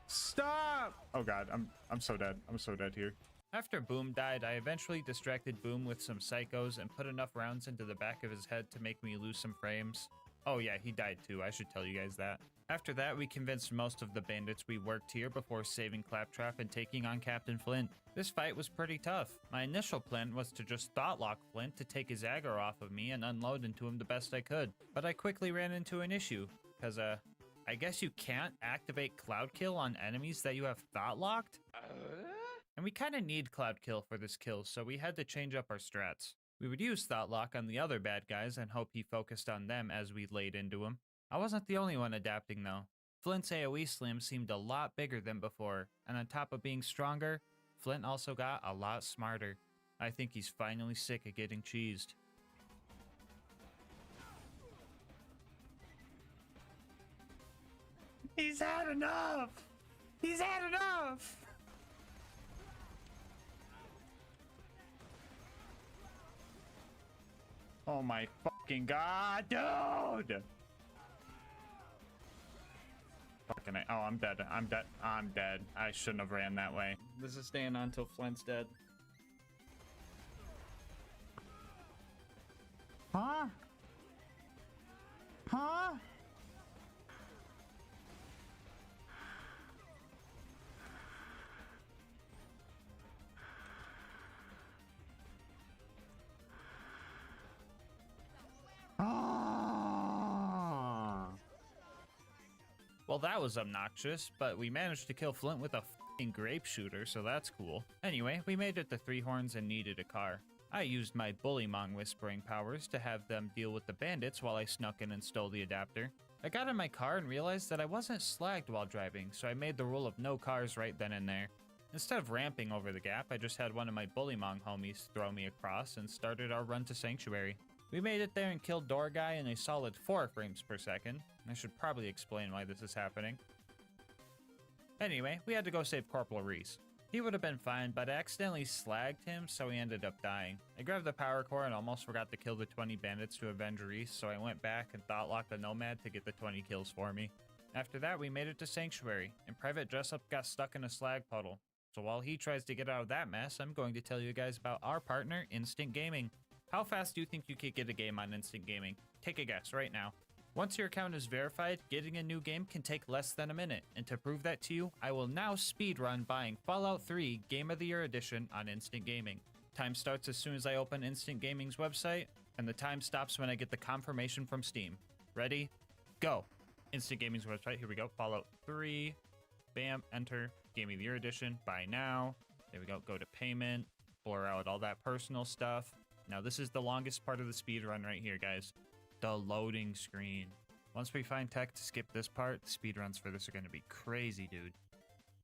Stop! Oh god, I'm so dead. I'm so dead here. After Boom died, I eventually distracted Boom with some psychos and put enough rounds into the back of his head to make me lose some frames. Oh yeah, he died too. I should tell you guys that. After that, we convinced most of the bandits we worked here before saving Claptrap and taking on Captain Flint. This fight was pretty tough. My initial plan was to just thought lock Flint to take his aggro off of me and unload into him the best I could. But I quickly ran into an issue, because I guess you can't activate Cloud Kill on enemies that you have thought locked? And we kinda need Cloud Kill for this kill, so we had to change up our strats. We would use Thought Lock on the other bad guys and hope he focused on them as we laid into him. I wasn't the only one adapting though. Flint's AoE slam seemed a lot bigger than before, and on top of being stronger, Flint also got a lot smarter. I think he's finally sick of getting cheesed. He's had enough! He's had enough! Oh my fucking god, dude! Fucking oh, I'm dead. I'm dead. I'm dead. I shouldn't have ran that way. This is staying on until Flint's dead. Huh? Huh? Well, that was obnoxious, but we managed to kill Flint with a f***ing grape shooter, so that's cool. Anyway, we made it to Three Horns and needed a car. I used my Bullymong whispering powers to have them deal with the bandits while I snuck in and stole the adapter. I got in my car and realized that I wasn't slagged while driving, so I made the rule of no cars right then and there. Instead of ramping over the gap, I just had one of my Bullymong homies throw me across and started our run to Sanctuary. We made it there and killed Door Guy in a solid 4 frames per second. I should probably explain why this is happening. Anyway, we had to go save Corporal Reese. He would have been fine, but I accidentally slagged him, so he ended up dying. I grabbed the power core and almost forgot to kill the 20 bandits to avenge Reese, so I went back and thought locked the Nomad to get the 20 kills for me. After that, we made it to Sanctuary, and Private Jessup got stuck in a slag puddle. So while he tries to get out of that mess, I'm going to tell you guys about our partner, Instant Gaming. How fast do you think you could get a game on Instant Gaming? Take a guess right now. Once your account is verified, getting a new game can take less than a minute, and to prove that to you, I will now speedrun buying Fallout 3 Game of the Year Edition on Instant Gaming. Time starts as soon as I open Instant Gaming's website, and the time stops when I get the confirmation from Steam. Ready? Go! Instant Gaming's website, here we go, Fallout 3, bam, enter, Game of the Year Edition, buy now, there we go, go to payment, blur out all that personal stuff. Now this is the longest part of the speedrun right here, guys. The loading screen. Once we find tech to skip this part, the speedruns for this are going to be crazy, dude.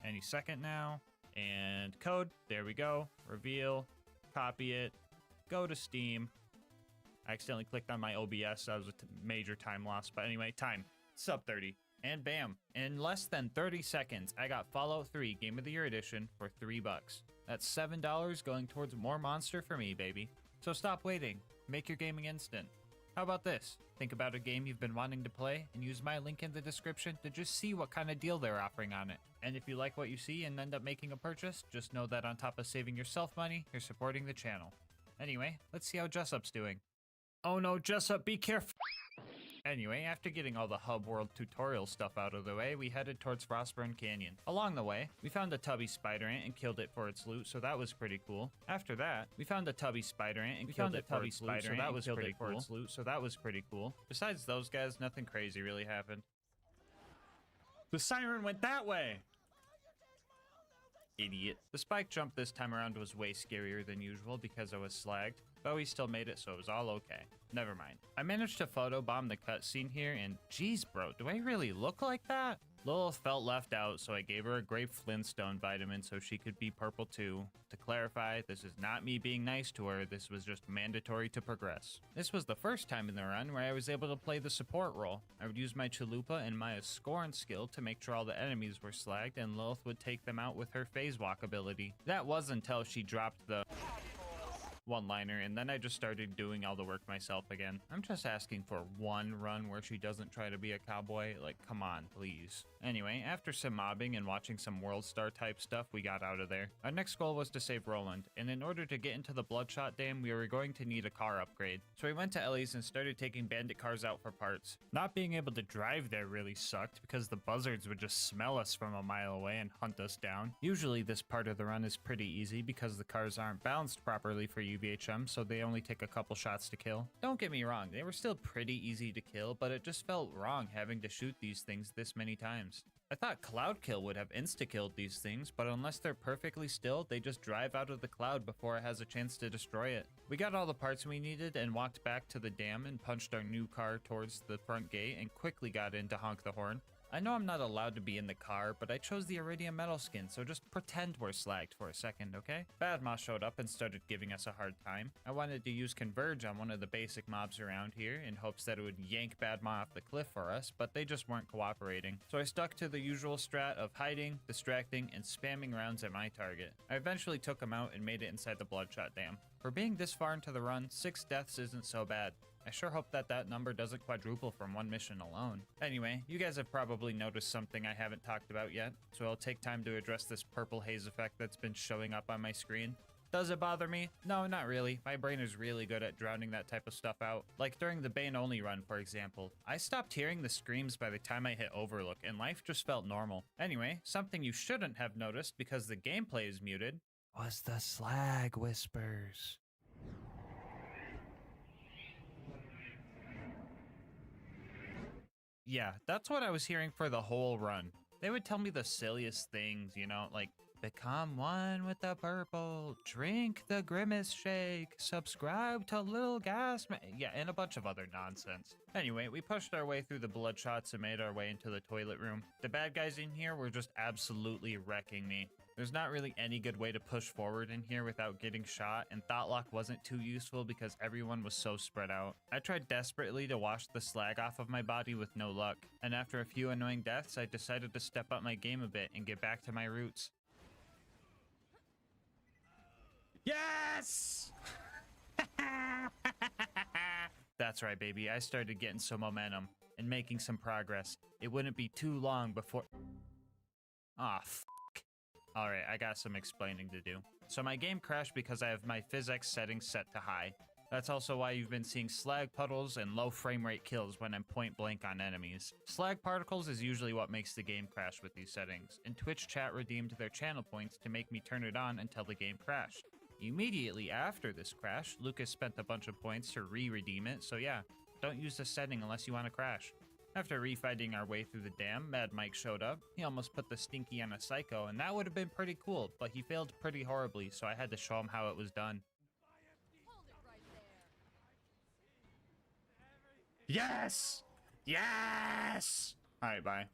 Any second now. And code. There we go. Reveal. Copy it. Go to Steam. I accidentally clicked on my OBS. That was a major time loss. But anyway, time. Sub 30. And bam. In less than 30 seconds, I got Fallout 3 Game of the Year Edition for $3. That's $7 going towards more Monster for me, baby. So stop waiting. Make your gaming instant. How about this? Think about a game you've been wanting to play and use my link in the description to just see what kind of deal they're offering on it. And if you like what you see and end up making a purchase, just know that on top of saving yourself money, you're supporting the channel. Anyway, let's see how Jessup's doing. Oh no, Jessup, be careful! Anyway, after getting all the hub world tutorial stuff out of the way, we headed towards Frostburn Canyon. Along the way, we found a tubby spider ant and killed it for its loot, so that was pretty cool. After that, we found a tubby spider ant and killed it for its loot, so that was pretty cool. Besides those guys, nothing crazy really happened. The siren went that way! Idiot. The spike jump this time around was way scarier than usual because I was slagged, but we still made it, so it was all okay. Never mind. I managed to photobomb the cutscene here, and geez bro, do I really look like that? Lilith felt left out, so I gave her a grape flintstone vitamin so she could be purple too. To clarify, this is not me being nice to her, this was just mandatory to progress. This was the first time in the run where I was able to play the support role. I would use my Chalupa and Maya's Scorn skill to make sure all the enemies were slagged, and Lilith would take them out with her phase walk ability. That was until she dropped the one-liner, and then I just started doing all the work myself again. I'm just asking for one run where she doesn't try to be a cowboy. Like, come on, please. Anyway, after some mobbing and watching some World Star type stuff, we got out of there. Our next goal was to save Roland, and in order to get into the Bloodshot Dam, we were going to need a car upgrade. So we went to Ellie's and started taking bandit cars out for parts. Not being able to drive there really sucked because the buzzards would just smell us from a mile away and hunt us down. Usually this part of the run is pretty easy because the cars aren't balanced properly for UVHM, so they only take a couple shots to kill. Don't get me wrong, they were still pretty easy to kill, but it just felt wrong having to shoot these things this many times. I thought Cloud Kill would have insta-killed these things, but unless they're perfectly still, they just drive out of the cloud before it has a chance to destroy it. We got all the parts we needed and walked back to the dam and punched our new car towards the front gate and quickly got in to honk the horn. I know I'm not allowed to be in the car, but I chose the Iridium metal skin, so just pretend we're slagged for a second, okay? Badma showed up and started giving us a hard time. I wanted to use Converge on one of the basic mobs around here in hopes that it would yank Badma off the cliff for us, but they just weren't cooperating. So I stuck to the usual strat of hiding, distracting, and spamming rounds at my target. I eventually took him out and made it inside the Bloodshot Dam. For being this far into the run, 6 deaths isn't so bad. I sure hope that that number doesn't quadruple from one mission alone. Anyway, you guys have probably noticed something I haven't talked about yet, so I'll take time to address this purple haze effect that's been showing up on my screen. Does it bother me? No, not really. My brain is really good at drowning that type of stuff out. Like during the Bane only run, for example. I stopped hearing the screams by the time I hit Overlook, and life just felt normal. Anyway, something you shouldn't have noticed because the gameplay is muted was the slag whispers. Yeah, that's what I was hearing for the whole run. They would tell me the silliest things, you know, like, become one with the purple, drink the Grimace Shake, subscribe to LilGasmask, yeah, and a bunch of other nonsense. Anyway, we pushed our way through the Bloodshots and made our way into the toilet room. The bad guys in here were just absolutely wrecking me. There's not really any good way to push forward in here without getting shot, and Thoughtlock wasn't too useful because everyone was so spread out. I tried desperately to wash the slag off of my body with no luck, and after a few annoying deaths, I decided to step up my game a bit and get back to my roots. Yes! That's right, baby. I started getting some momentum and making some progress. It wouldn't be too long before... Aw, Alright, I got some explaining to do. So my game crashed because I have my physics settings set to high. That's also why you've been seeing slag puddles and low frame rate kills when I'm point blank on enemies. Slag particles is usually what makes the game crash with these settings, and Twitch chat redeemed their channel points to make me turn it on until the game crashed. Immediately after this crash, Lucas spent a bunch of points to re-redeem it, so yeah, don't use this setting unless you want to crash. After refighting our way through the dam, Mad Mike showed up. He almost put the Stinky on a Psycho, and that would have been pretty cool, but he failed pretty horribly, so I had to show him how it was done. Yes! Yes! Alright, bye.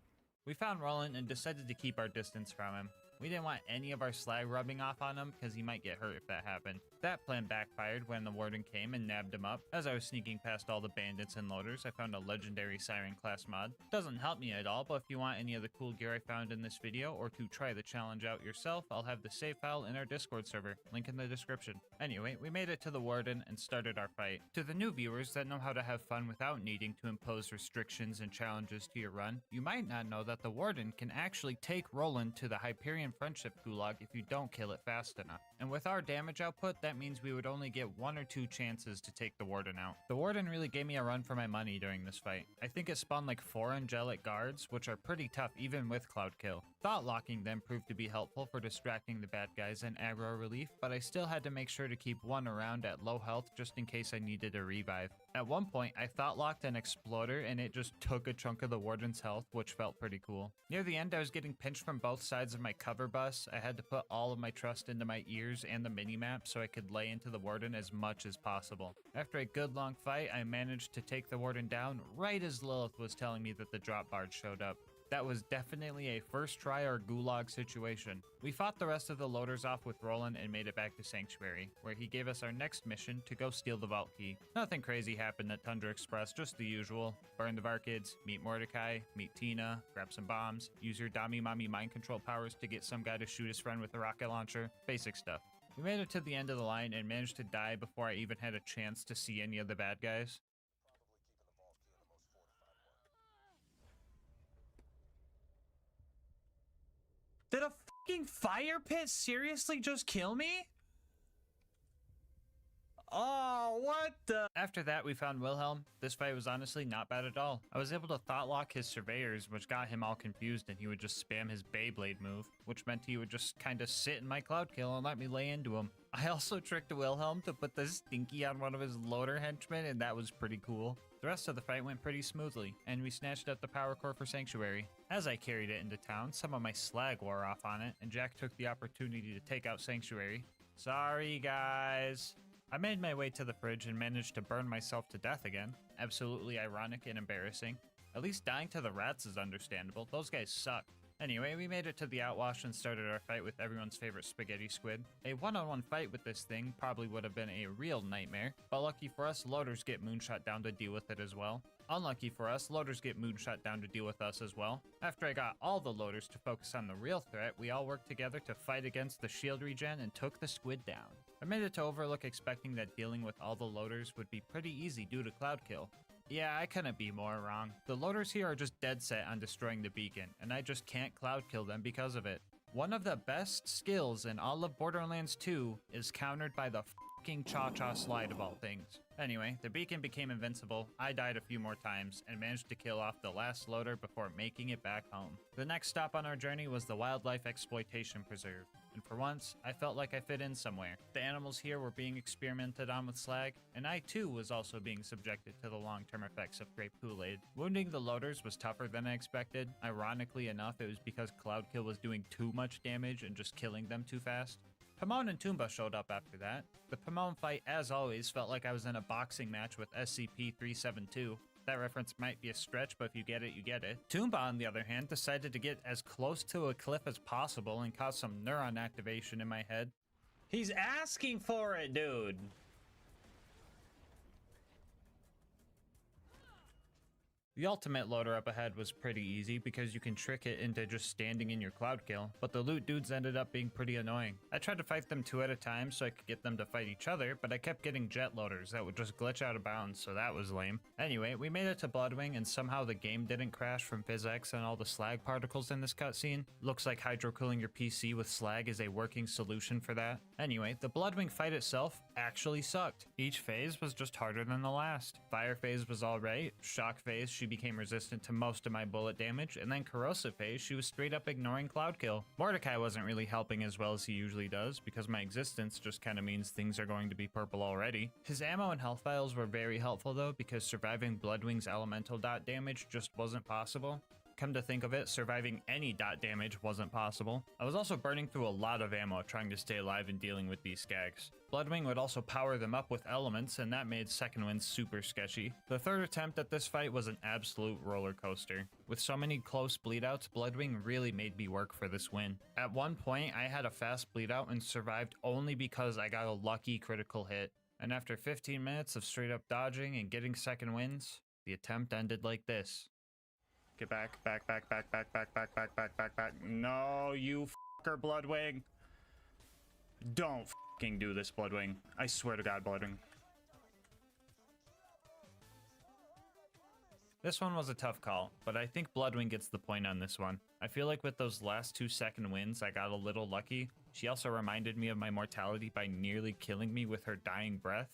We found Roland and decided to keep our distance from him. We didn't want any of our slag rubbing off on him because he might get hurt if that happened. That plan backfired when the warden came and nabbed him up. As I was sneaking past all the bandits and loaders, I found a legendary Siren class mod. Doesn't help me at all, but if you want any of the cool gear I found in this video or to try the challenge out yourself, I'll have the save file in our Discord server. Link in the description. Anyway, we made it to the warden and started our fight. To the new viewers that know how to have fun without needing to impose restrictions and challenges to your run, you might not know that the warden can actually take Roland to the Hyperion Friendship Gulag if you don't kill it fast enough. And with our damage output, that means we would only get 1 or 2 chances to take the warden out. The warden really gave me a run for my money during this fight. I think it spawned like 4 angelic guards, which are pretty tough even with Cloud Kill. Thought locking then proved to be helpful for distracting the bad guys and aggro relief, but I still had to make sure to keep one around at low health just in case I needed a revive. At one point, I thought locked an exploder and it just took a chunk of the warden's health, which felt pretty cool. Near the end, I was getting pinched from both sides of my cover bus. I had to put all of my trust into my ears and the minimap so I could lay into the warden as much as possible. After a good long fight, I managed to take the warden down right as Lilith was telling me that the drop bard showed up. That was definitely a first try or gulag situation. We fought the rest of the loaders off with Roland and made it back to Sanctuary, where he gave us our next mission to go steal the vault key. Nothing crazy happened at Tundra Express, just the usual. Burn the Varkids, meet Mordecai, meet Tina, grab some bombs, use your Dami Mami mind control powers to get some guy to shoot his friend with a rocket launcher. Basic stuff. We made it to the end of the line and managed to die before I even had a chance to see any of the bad guys. Did a fucking fire pit seriously just kill me? Oh, what the? After that, we found Wilhelm. This fight was honestly not bad at all. I was able to thought lock his surveyors, which got him all confused, and he would just spam his Beyblade move, which meant he would just kind of sit in my cloud kill and let me lay into him. I also tricked Wilhelm to put the stinky on one of his loader henchmen, and that was pretty cool. The rest of the fight went pretty smoothly, and we snatched up the power core for Sanctuary. As I carried it into town, some of my slag wore off on it, and Jack took the opportunity to take out Sanctuary. Sorry, guys. I made my way to the fridge and managed to burn myself to death again. Absolutely ironic and embarrassing. At least dying to the rats is understandable. Those guys suck. Anyway, we made it to the outwash and started our fight with everyone's favorite spaghetti squid. A one-on-one fight with this thing probably would have been a real nightmare, but lucky for us, loaders get moonshot down to deal with it as well. Unlucky for us, loaders get moonshot down to deal with us as well. After I got all the loaders to focus on the real threat, we all worked together to fight against the shield regen and took the squid down. I made it to Overlook expecting that dealing with all the loaders would be pretty easy due to cloud kill. Yeah, I couldn't be more wrong. The loaders here are just dead set on destroying the beacon, and I just can't cloud kill them because of it. One of the best skills in all of Borderlands 2 is countered by the fucking Cha-Cha slide of all things. Anyway, the beacon became invincible, I died a few more times, and managed to kill off the last loader before making it back home. The next stop on our journey was the Wildlife Exploitation Preserve, and for once, I felt like I fit in somewhere. The animals here were being experimented on with slag, and I too was also being subjected to the long-term effects of grape Kool-Aid. Wounding the loaders was tougher than I expected. Ironically enough, it was because Cloud Kill was doing too much damage and just killing them too fast. Pomone and Toomba showed up after that. The Pomone fight, as always, felt like I was in a boxing match with SCP-372. That reference might be a stretch, but if you get it, you get it. Toomba, on the other hand, decided to get as close to a cliff as possible and cause some neuron activation in my head. He's asking for it, dude. The ultimate loader up ahead was pretty easy because you can trick it into just standing in your cloud kill, but the loot dudes ended up being pretty annoying. I tried to fight them 2 at a time so I could get them to fight each other, but I kept getting jet loaders that would just glitch out of bounds, so that was lame. Anyway, we made it to Bloodwing and somehow the game didn't crash from physics and all the slag particles in this cutscene. Looks like hydro cooling your PC with slag is a working solution for that. Anyway, the Bloodwing fight itself actually sucked. Each phase was just harder than the last. Fire phase was alright, shock phase she became resistant to most of my bullet damage, and then corrosive phase she was straight up ignoring cloud kill. Mordecai wasn't really helping as well as he usually does, because my existence just kinda means things are going to be purple already. His ammo and health vials were very helpful though, because surviving Bloodwing's elemental dot damage just wasn't possible. Come to think of it, surviving any dot damage wasn't possible. I was also burning through a lot of ammo trying to stay alive and dealing with these skags. Bloodwing would also power them up with elements, and that made second wind super sketchy. The third attempt at this fight was an absolute roller coaster. With so many close bleedouts, Bloodwing really made me work for this win. At one point, I had a fast bleedout and survived only because I got a lucky critical hit. And after 15 minutes of straight up dodging and getting second wins, the attempt ended like this. Get back, back, back, back, back, back, back, back, back, back, back. No, you fucker, Bloodwing. Don't fucking do this, Bloodwing. I swear to God, Bloodwing. This one was a tough call, but I think Bloodwing gets the point on this one. I feel like with those last 2 second wins, I got a little lucky. She also reminded me of my mortality by nearly killing me with her dying breath.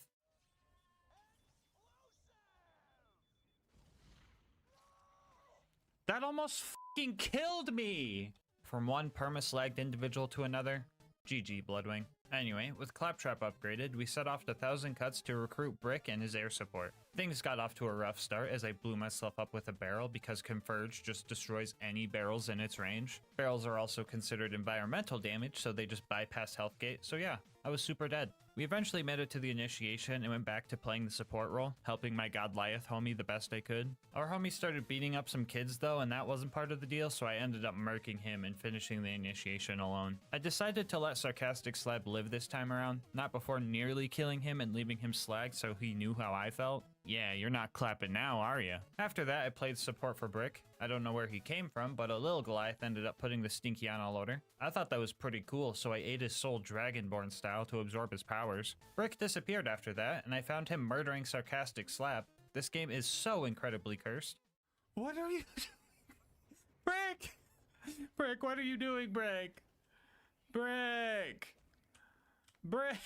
That almost fucking killed me! from one perma-slagged individual to another. GG, Bloodwing. Anyway, with Claptrap upgraded, we set off to 1000 Cuts to recruit Brick and his air support. Things got off to a rough start as I blew myself up with a barrel because Converge just destroys any barrels in its range. Barrels are also considered environmental damage, so they just bypass health gate, so yeah, I was super dead. We eventually made it to the initiation and went back to playing the support role, helping my Godliath homie the best I could. Our homie started beating up some kids though, and that wasn't part of the deal, so I ended up murking him and finishing the initiation alone. I decided to let Sarcastic Slab live this time around, not before nearly killing him and leaving him slagged so he knew how I felt. Yeah, you're not clapping now, are ya? After that, I played support for Brick. I don't know where he came from, but a little Goliath ended up putting the Stinky on a loader. I thought that was pretty cool, so I ate his soul Dragonborn style to absorb his powers. Brick disappeared after that, and I found him murdering Sarcastic Slab. This game is so incredibly cursed. What are you Brick! Brick, what are you doing, Brick? Brick! Brick!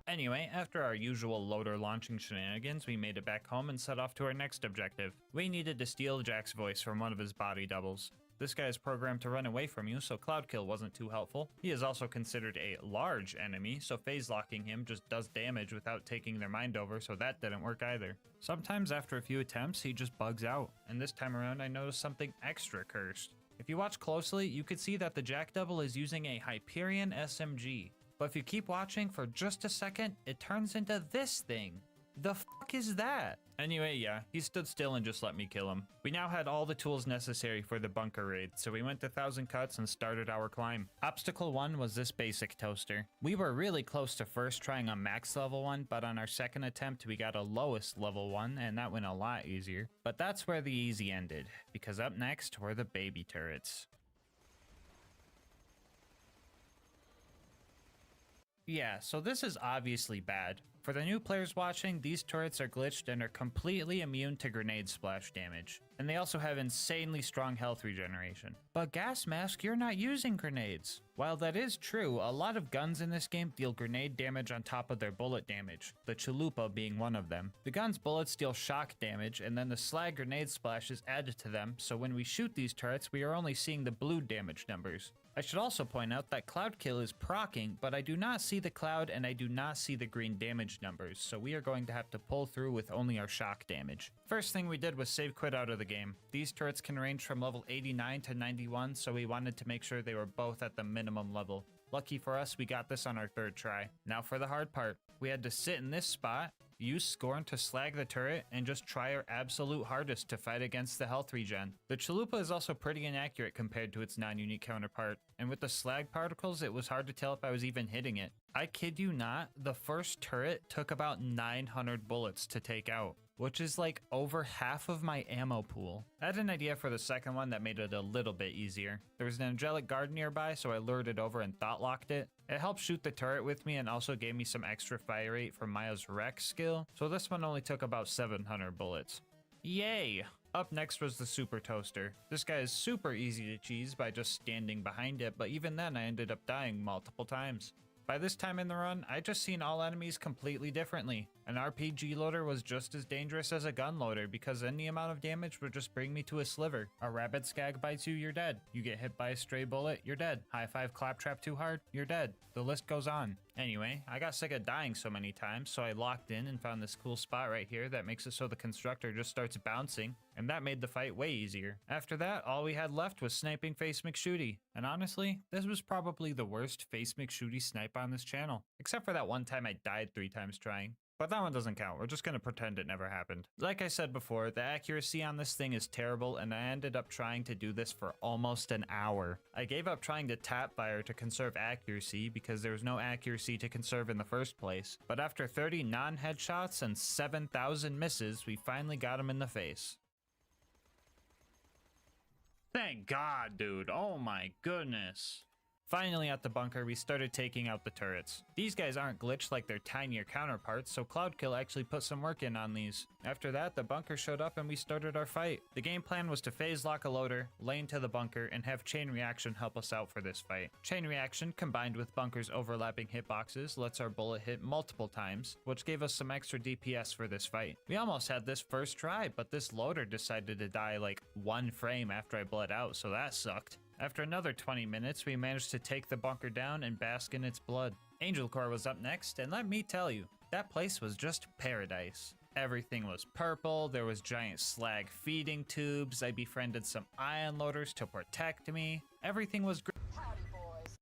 Anyway, after our usual loader launching shenanigans, we made it back home and set off to our next objective. We needed to steal Jack's voice from one of his body doubles. This guy is programmed to run away from you, so Cloud Kill wasn't too helpful. He is also considered a large enemy, so phase locking him just does damage without taking their mind over, so that didn't work either. Sometimes after a few attempts, he just bugs out, and this time around I noticed something extra cursed. If you watch closely, you could see that the Jack double is using a Hyperion SMG. But if you keep watching for just a second, it turns into this thing. The fuck is that? Anyway, yeah, he stood still and just let me kill him. We now had all the tools necessary for the bunker raid, so we went to 1000 Cuts and started our climb. Obstacle 1 was this basic toaster. We were really close to first trying a max level one, but on our second attempt we got a lowest level one, and that went a lot easier. But that's where the easy ended, because up next were the baby turrets. Yeah, so this is obviously bad. For the new players watching, these turrets are glitched and are completely immune to grenade splash damage. And they also have insanely strong health regeneration. But GASMASK, you're not using grenades. While that is true, a lot of guns in this game deal grenade damage on top of their bullet damage, the Chalupa being one of them. The gun's bullets deal shock damage, and then the slag grenade splash is added to them, so when we shoot these turrets, we are only seeing the blue damage numbers. I should also point out that Cloud Kill is proccing, but I do not see the cloud and I do not see the green damage numbers, so we are going to have to pull through with only our shock damage. First thing we did was save quit out of the game. These turrets can range from level 89 to 91, so we wanted to make sure they were both at the minimum level. Lucky for us, we got this on our third try. Now for the hard part. We had to sit in this spot, use Scorn to slag the turret, and just try our absolute hardest to fight against the health regen. The Chalupa is also pretty inaccurate compared to its non-unique counterpart, and with the slag particles, it was hard to tell if I was even hitting it. I kid you not, the first turret took about 900 bullets to take out, which is like over half of my ammo pool. I had an idea for the second one that made it a little bit easier. There was an angelic guard nearby, so I lured it over and thought locked it. It helped shoot the turret with me and also gave me some extra fire rate from Maya's Wreck skill, so this one only took about 700 bullets. Yay! Up next was the Super Toaster. This guy is super easy to cheese by just standing behind it, but even then I ended up dying multiple times. By this time in the run, I just seen all enemies completely differently. An RPG loader was just as dangerous as a gun loader because any amount of damage would just bring me to a sliver. A rabbit skag bites you, you're dead. You get hit by a stray bullet, you're dead. High five claptrap too hard, you're dead. The list goes on. Anyway, I got sick of dying so many times, so I locked in and found this cool spot right here that makes it so the constructor just starts bouncing, and that made the fight way easier. After that, all we had left was sniping Face McShooty, and honestly, this was probably the worst Face McShooty snipe on this channel, except for that one time I died 3 times trying. But that one doesn't count, we're just gonna pretend it never happened. Like I said before, the accuracy on this thing is terrible, and I ended up trying to do this for almost an hour. I gave up trying to tap fire to conserve accuracy because there was no accuracy to conserve in the first place. But after 30 non-headshots and 7,000 misses, we finally got him in the face. Thank God, dude. Oh my goodness. Finally at the bunker, we started taking out the turrets. These guys aren't glitched like their tinier counterparts, so Cloudkill actually put some work in on these. After that, the bunker showed up and we started our fight. The game plan was to phase lock a loader, lane to the bunker, and have chain reaction help us out for this fight. Chain reaction, combined with bunker's overlapping hitboxes, lets our bullet hit multiple times, which gave us some extra DPS for this fight. We almost had this first try, but this loader decided to die like 1 frame after I bled out, so that sucked. After another 20 minutes, we managed to take the bunker down and bask in its blood. Angel Core was up next, and let me tell you, that place was just paradise. Everything was purple, there was giant slag feeding tubes, I befriended some ion loaders to protect me. Everything was great.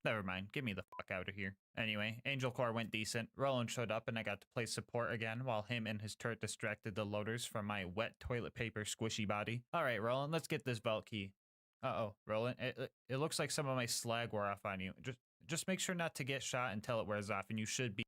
Never mind, get me the fuck out of here. Anyway, Angel Core went decent, Roland showed up and I got to play support again while him and his turret distracted the loaders from my wet toilet paper squishy body. Alright Roland, let's get this vault key. Uh-oh, Roland, it looks like some of my slag wore off on you. Just make sure not to get shot until it wears off, and you should be—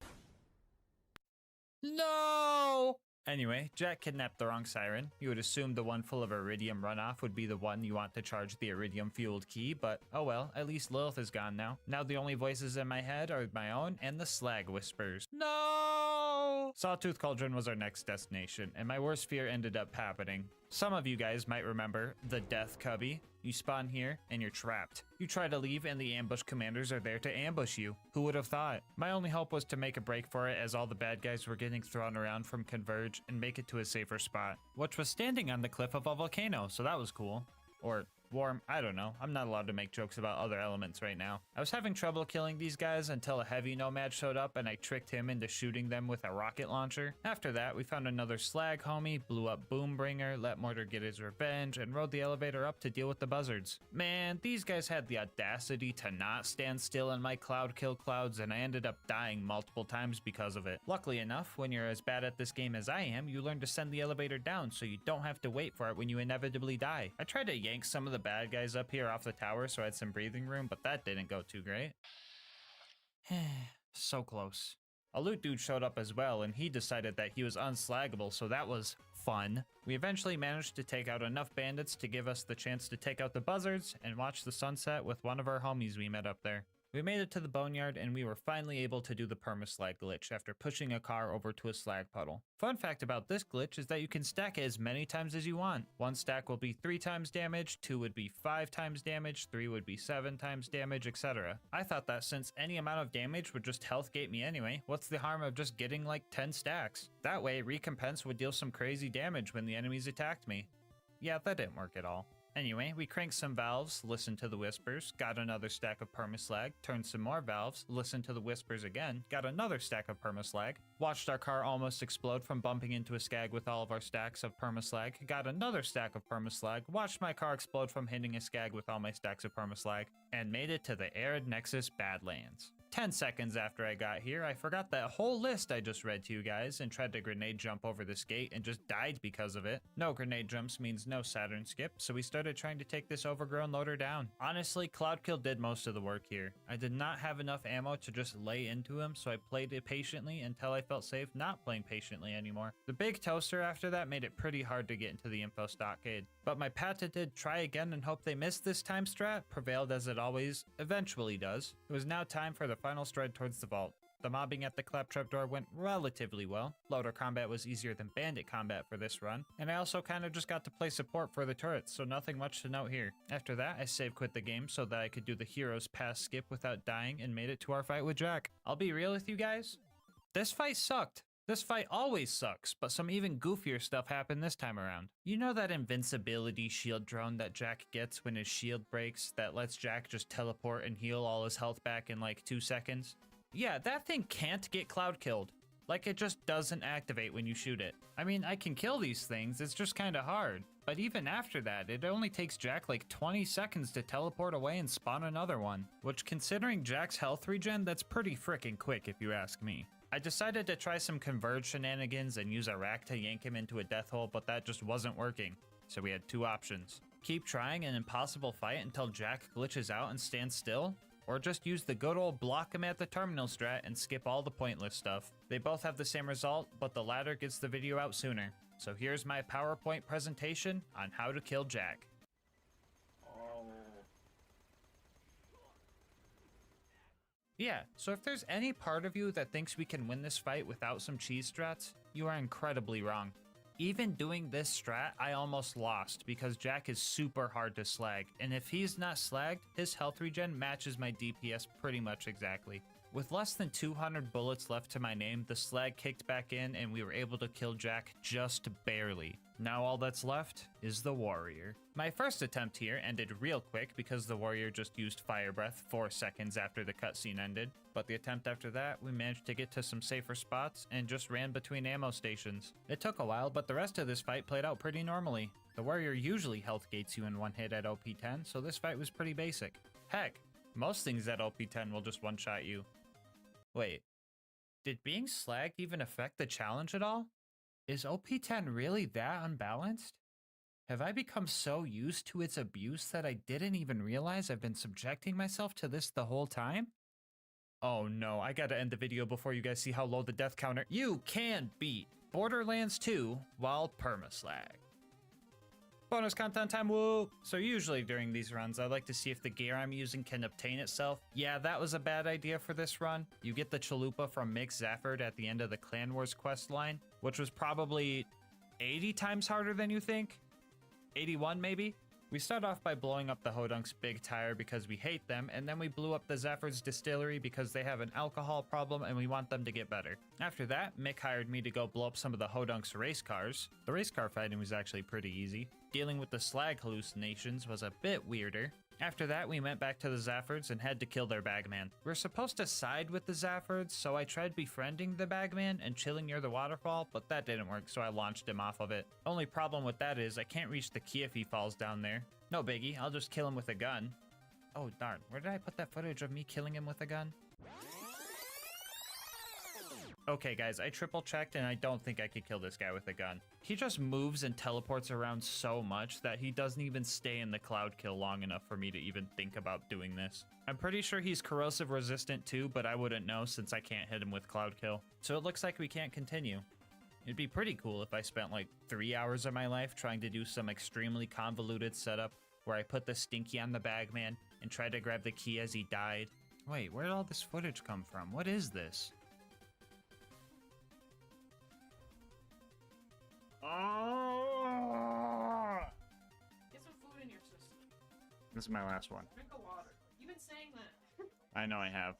No! Anyway, Jack kidnapped the wrong siren. You would assume the one full of iridium runoff would be the one you want to charge the iridium-fueled key, but oh well, at least Lilith is gone now. Now the only voices in my head are my own and the slag whispers. No! Sawtooth Cauldron was our next destination, and my worst fear ended up happening. Some of you guys might remember the Death Cubby. You spawn here, and you're trapped. You try to leave, and the ambush commanders are there to ambush you. Who would have thought? My only hope was to make a break for it as all the bad guys were getting thrown around from Converge and make it to a safer spot, which was standing on the cliff of a volcano, so that was cool. Or warm, I don't know. I'm not allowed to make jokes about other elements right now. I was having trouble killing these guys until a heavy nomad showed up and I tricked him into shooting them with a rocket launcher. After that, we found another slag homie, blew up Boombringer, let Mortar get his revenge, and rode the elevator up to deal with the buzzards. Man, these guys had the audacity to not stand still in my cloud kill clouds, and I ended up dying multiple times because of it. Luckily enough, when you're as bad at this game as I am, you learn to send the elevator down so you don't have to wait for it when you inevitably die. I tried to yank some of the bad guys up here off the tower so I had some breathing room, but that didn't go too great. So close. A loot dude showed up as well, and he decided that he was unslaggable, so that was fun. We eventually managed to take out enough bandits to give us the chance to take out the buzzards and watch the sunset with one of our homies we met up there. We made it to the boneyard and we were finally able to do the permaslag glitch after pushing a car over to a slag puddle. Fun fact about this glitch is that you can stack it as many times as you want. One stack will be 3 times damage, 2 would be 5 times damage, 3 would be 7 times damage, etc. I thought that since any amount of damage would just health gate me anyway, what's the harm of just getting like 10 stacks? That way, Recompense would deal some crazy damage when the enemies attacked me. Yeah, that didn't work at all. Anyway, we cranked some valves, listened to the whispers, got another stack of permaslag, turned some more valves, listened to the whispers again, got another stack of permaslag, watched our car almost explode from bumping into a skag with all of our stacks of permaslag, got another stack of permaslag, watched my car explode from hitting a skag with all my stacks of permaslag, and made it to the Arid Nexus Badlands. 10 seconds after I got here, I forgot that whole list I just read to you guys and tried to grenade jump over this gate and just died because of it. No grenade jumps means no Saturn skip, so we started trying to take this overgrown loader down. Honestly, Cloudkill did most of the work here. I did not have enough ammo to just lay into him, so I played it patiently until I felt safe not playing patiently anymore. The big toaster after that made it pretty hard to get into the info stockade, but my patented try again and hope they miss this time strat prevailed as it always eventually does. It was now time for the final stride towards the vault. The mobbing at the claptrap door went relatively well. Loader combat was easier than bandit combat for this run, and I also kind of just got to play support for the turrets, so nothing much to note here. After that, I save quit the game so that I could do the hero's pass skip without dying and made it to our fight with Jack. I'll be real with you guys, this fight sucked. This fight always sucks, but some even goofier stuff happened this time around. You know that invincibility shield drone that Jack gets when his shield breaks that lets Jack just teleport and heal all his health back in like 2 seconds? Yeah, that thing can't get cloud killed. Like, it just doesn't activate when you shoot it. I mean, I can kill these things, it's just kinda hard. But even after that, it only takes Jack like 20 seconds to teleport away and spawn another one. Which, considering Jack's health regen, that's pretty frickin' quick if you ask me. I decided to try some Converge shenanigans and use a rack to yank him into a death hole, but that just wasn't working. So we had 2 options. Keep trying an impossible fight until Jack glitches out and stands still, or just use the good old block him at the terminal strat and skip all the pointless stuff. They both have the same result, but the latter gets the video out sooner. So here's my PowerPoint presentation on how to kill Jack. Yeah, so if there's any part of you that thinks we can win this fight without some cheese strats, you are incredibly wrong. Even doing this strat, I almost lost because Jack is super hard to slag, and if he's not slagged, his health regen matches my DPS pretty much exactly. With less than 200 bullets left to my name, the slag kicked back in and we were able to kill Jack just barely. Now all that's left is the warrior. My first attempt here ended real quick because the warrior just used fire breath 4 seconds after the cutscene ended, but the attempt after that, we managed to get to some safer spots and just ran between ammo stations. It took a while, but the rest of this fight played out pretty normally. The warrior usually health gates you in one hit at OP 10, so this fight was pretty basic. Heck, most things at OP 10 will just one-shot you. Wait, did being slagged even affect the challenge at all? Is OP 10 really that unbalanced? Have I become so used to its abuse that I didn't even realize I've been subjecting myself to this the whole time? Oh no, I gotta end the video before you guys see how low the death counter— You can beat Borderlands 2 while permaslag. Bonus content time, woo! So usually during these runs, I like to see if the gear I'm using can obtain itself. Yeah, that was a bad idea for this run. You get the chalupa from Mick Zafford at the end of the Clan Wars quest line, which was probably 80 times harder than you think? 81 maybe? We start off by blowing up the Hodunk's big tire because we hate them, and then we blew up the Zafford's distillery because they have an alcohol problem and we want them to get better. After that, Mick hired me to go blow up some of the Hodunk's race cars. The race car fighting was actually pretty easy. Dealing with the slag hallucinations was a bit weirder. After that, we went back to the Zaffords and had to kill their bagman. We're supposed to side with the Zaffords, so I tried befriending the bagman and chilling near the waterfall, but that didn't work, so I launched him off of it. Only problem with that is I can't reach the key if he falls down there. No biggie, I'll just kill him with a gun. Oh darn, where did I put that footage of me killing him with a gun? Okay guys, I triple checked and I don't think I could kill this guy with a gun. He just moves and teleports around so much that he doesn't even stay in the cloud kill long enough for me to even think about doing this. I'm pretty sure he's corrosive resistant too, but I wouldn't know since I can't hit him with cloud kill. So it looks like we can't continue. It'd be pretty cool if I spent like 3 hours of my life trying to do some extremely convoluted setup where I put the stinky on the bagman and tried to grab the key as he died. Wait, where did all this footage come from? What is this? Oh! Get some food in your system. This is my last one. Drink of water. You've been saying that. I know I have.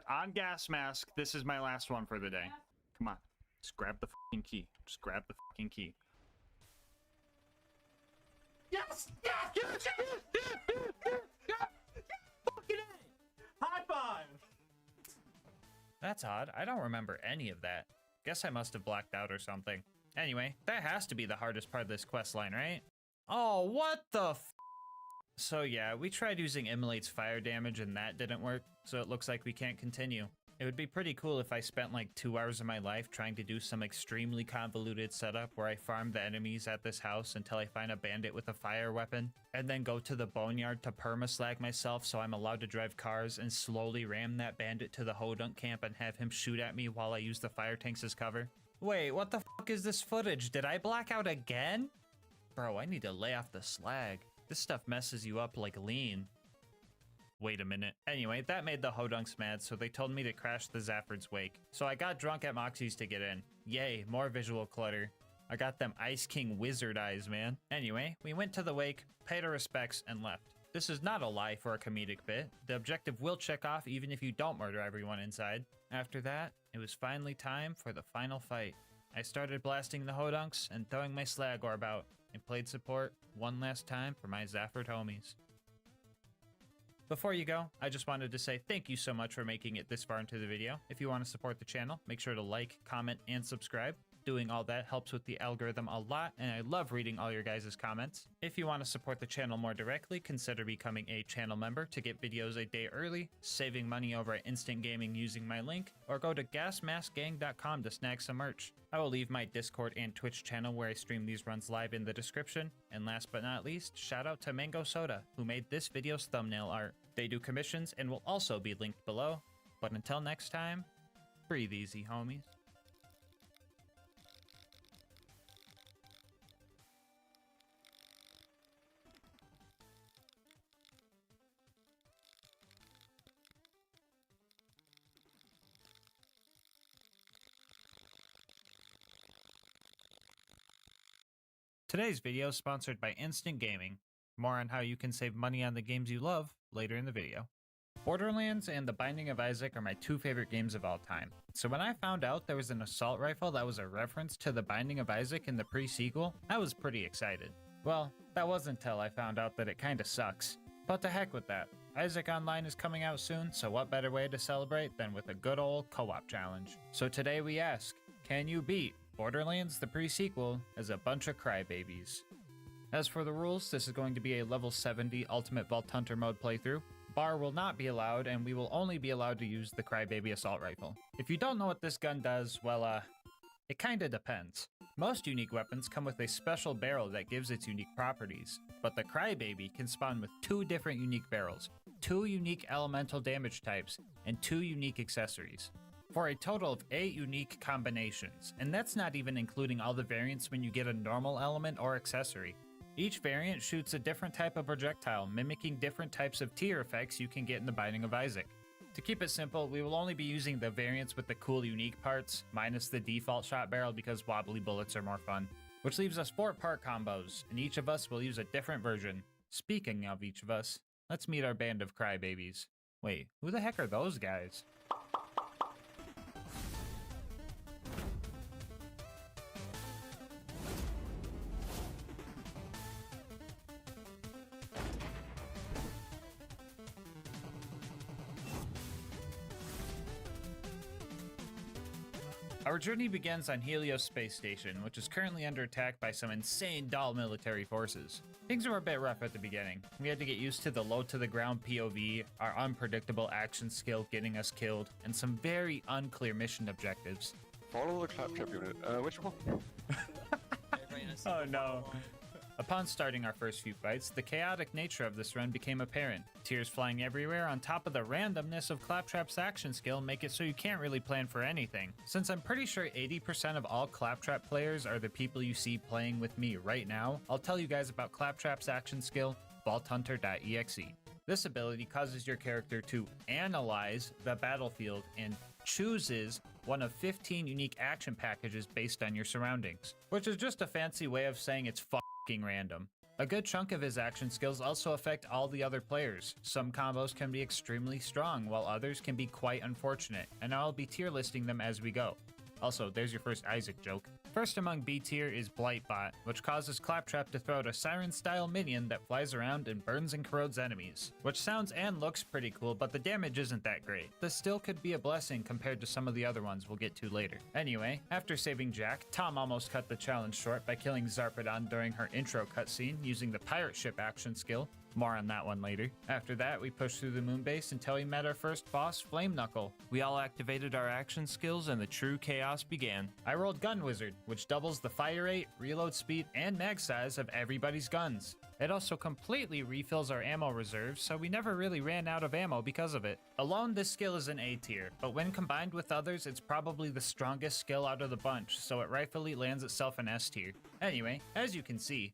On GASMASK, this is my last one for the day. Come on. Just grab the fucking key. Just grab the fucking key. Yes! Yes! Yes! Yes! Yes! Yes! Yes! Yes! Fucking A! High five! That's odd. I don't remember any of that. Guess I must have blacked out or something. Anyway, that has to be the hardest part of this quest line, right? Oh, what the f— So yeah, we tried using Immolate's fire damage and that didn't work, so it looks like we can't continue. It would be pretty cool if I spent like 2 hours of my life trying to do some extremely convoluted setup where I farm the enemies at this house until I find a bandit with a fire weapon, and then go to the boneyard to permaslag myself so I'm allowed to drive cars and slowly ram that bandit to the Hodunk camp and have him shoot at me while I use the fire tanks as cover. Wait, what the fuck is this footage? Did I black out again? Bro, I need to lay off the slag. This stuff messes you up like lean. Wait a minute. Anyway, that made the Hodunks mad, so they told me to crash the Zafford's wake. So I got drunk at Moxie's to get in. Yay, more visual clutter. I got them Ice King wizard eyes, man. Anyway, we went to the wake, paid our respects, and left. This is not a lie for a comedic bit. The objective will check off even if you don't murder everyone inside. After that, it was finally time for the final fight. I started blasting the Hodunks and throwing my slag orb out, and played support one last time for my Zafford homies. Before you go, I just wanted to say thank you so much for making it this far into the video. If you want to support the channel, make sure to like, comment, and subscribe. Doing all that helps with the algorithm a lot, and I love reading all your guys' comments. If you want to support the channel more directly, consider becoming a channel member to get videos a day early, saving money over at Instant Gaming using my link, or go to GASMASK'Gang.com to snag some merch. I will leave my Discord and Twitch channel where I stream these runs live in the description. And last but not least, shout out to Mango Soda, who made this video's thumbnail art. They do commissions and will also be linked below. But until next time, breathe easy, homies. Today's video is sponsored by Instant Gaming. More on how you can save money on the games you love later in the video. Borderlands and The Binding of Isaac are my two favorite games of all time. So when I found out there was an assault rifle that was a reference to The Binding of Isaac in the pre-sequel, I was pretty excited. Well, that wasn't until I found out that it kinda sucks. But to heck with that. Isaac Online is coming out soon, so what better way to celebrate than with a good old co-op challenge. So today we ask, can you beat Borderlands the pre-sequel as a bunch of crybabies? As for the rules, this is going to be a level 70 Ultimate Vault Hunter mode playthrough. Bar will not be allowed, and we will only be allowed to use the Crybaby Assault Rifle. If you don't know what this gun does, well, it kinda depends. Most unique weapons come with a special barrel that gives its unique properties, but the Crybaby can spawn with 2 different unique barrels, 2 unique elemental damage types, and 2 unique accessories, for a total of 8 unique combinations, and that's not even including all the variants when you get a normal element or accessory. Each variant shoots a different type of projectile, mimicking different types of tier effects you can get in The Binding of Isaac. To keep it simple, we will only be using the variants with the cool unique parts, minus the default shot barrel because wobbly bullets are more fun. Which leaves us 4 part combos, and each of us will use a different version. Speaking of each of us, let's meet our band of crybabies. Wait, who the heck are those guys? Our journey begins on Helios Space Station, which is currently under attack by some insane doll military forces. Things were a bit rough at the beginning. We had to get used to the low to the ground POV, our unpredictable action skill getting us killed, and some very unclear mission objectives. Follow the claptrap unit. Which one? Oh no. Upon starting our first few fights, the chaotic nature of this run became apparent. Tears flying everywhere on top of the randomness of Claptrap's action skill make it so you can't really plan for anything. Since I'm pretty sure 80% of all Claptrap players are the people you see playing with me right now, I'll tell you guys about Claptrap's action skill, VaultHunter.exe. This ability causes your character to analyze the battlefield and chooses one of 15 unique action packages based on your surroundings, which is just a fancy way of saying it's fucking random. A good chunk of his action skills also affect all the other players. Some combos can be extremely strong, while others can be quite unfortunate, and I'll be tier listing them as we go. Also, there's your first Isaac joke. First among B tier is Blightbot, which causes Claptrap to throw out a siren-style minion that flies around and burns and corrodes enemies, which sounds and looks pretty cool, but the damage isn't that great. This still could be a blessing compared to some of the other ones we'll get to later. Anyway, after saving Jack, Tom almost cut the challenge short by killing Zarpedon during her intro cutscene using the pirate ship action skill. More on that one later. After that, we pushed through the moon base until we met our first boss, Flame Knuckle. We all activated our action skills and the true chaos began. I rolled Gun Wizard, which doubles the fire rate, reload speed, and mag size of everybody's guns. It also completely refills our ammo reserves, so we never really ran out of ammo because of it. Alone, this skill is an A tier, but when combined with others, it's probably the strongest skill out of the bunch, so it rightfully lands itself an S tier. Anyway, as you can see,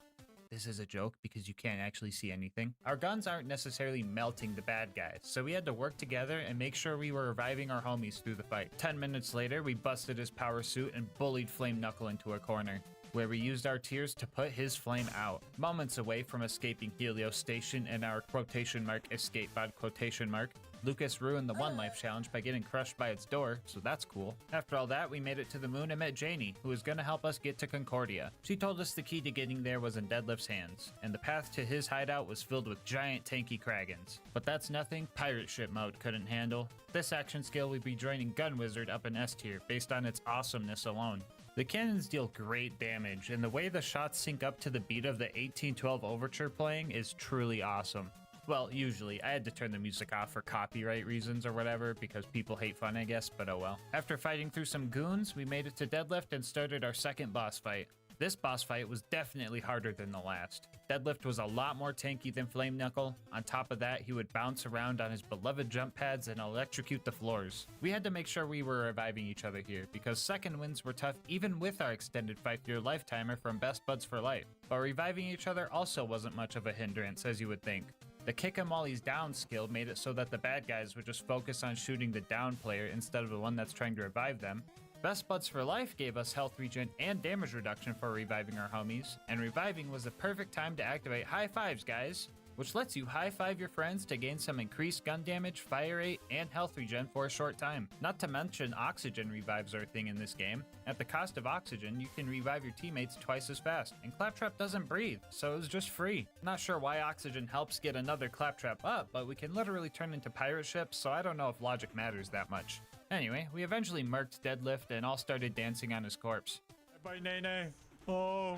this is a joke because you can't actually see anything. Our guns aren't necessarily melting the bad guys, so we had to work together and make sure we were reviving our homies through the fight. 10 minutes later, we busted his power suit and bullied Flame Knuckle into a corner, where we used our tears to put his flame out. Moments away from escaping Helios Station and our quotation mark escape pod quotation mark, Lucas ruined the One Life challenge by getting crushed by its door, so that's cool. After all that, we made it to the moon and met Janie, who was gonna help us get to Concordia. She told us the key to getting there was in Deadlift's hands, and the path to his hideout was filled with giant tanky Kragans. But that's nothing pirate ship mode couldn't handle. This action skill would be joining Gun Wizard up in S tier based on its awesomeness alone. The cannons deal great damage, and the way the shots sync up to the beat of the 1812 Overture playing is truly awesome. Well, usually. I had to turn the music off for copyright reasons or whatever, because people hate fun, I guess, but oh well. After fighting through some goons, we made it to Deadlift and started our second boss fight. This boss fight was definitely harder than the last. Deadlift was a lot more tanky than Flame Knuckle. On top of that, he would bounce around on his beloved jump pads and electrocute the floors. We had to make sure we were reviving each other here, because second wins were tough even with our extended 5-year lifetimer from Best Buds for Life. But reviving each other also wasn't much of a hindrance, as you would think. The kick 'em while he's down skill made it so that the bad guys would just focus on shooting the down player instead of the one that's trying to revive them. Best Buds for Life gave us health regen and damage reduction for reviving our homies, and reviving was the perfect time to activate High Fives, guys, which lets you high-five your friends to gain some increased gun damage, fire rate, and health regen for a short time. Not to mention oxygen revives are a thing in this game. At the cost of oxygen, you can revive your teammates twice as fast, and Claptrap doesn't breathe, so it was just free. Not sure why oxygen helps get another Claptrap up, but we can literally turn into pirate ships, so I don't know if logic matters that much. Anyway, we eventually murked Deadlift and all started dancing on his corpse. Bye, Nene. Oh.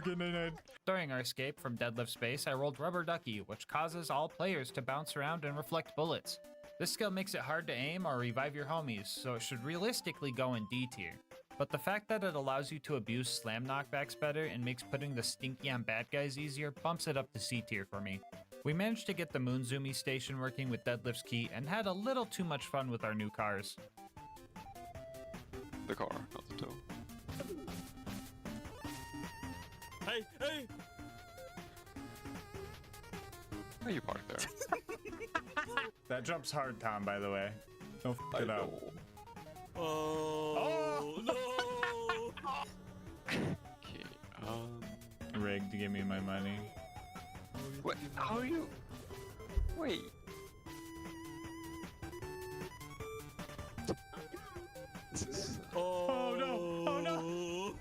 Get Nene. During our escape from Deadlift's base, I rolled Rubber Ducky, which causes all players to bounce around and reflect bullets. This skill makes it hard to aim or revive your homies, so it should realistically go in D tier. But the fact that it allows you to abuse slam knockbacks better and makes putting the stinky on bad guys easier bumps it up to C tier for me. We managed to get the Moonzoomy station working with Deadlift's key and had a little too much fun with our new cars. The car, not the tow. Hey, hey! Why are you parked there? That jump's hard, Tom, by the way. Don't f it up. Oh, no! Okay, Rigged to give me my money. What? How are you? Wait. Oh no! Oh no!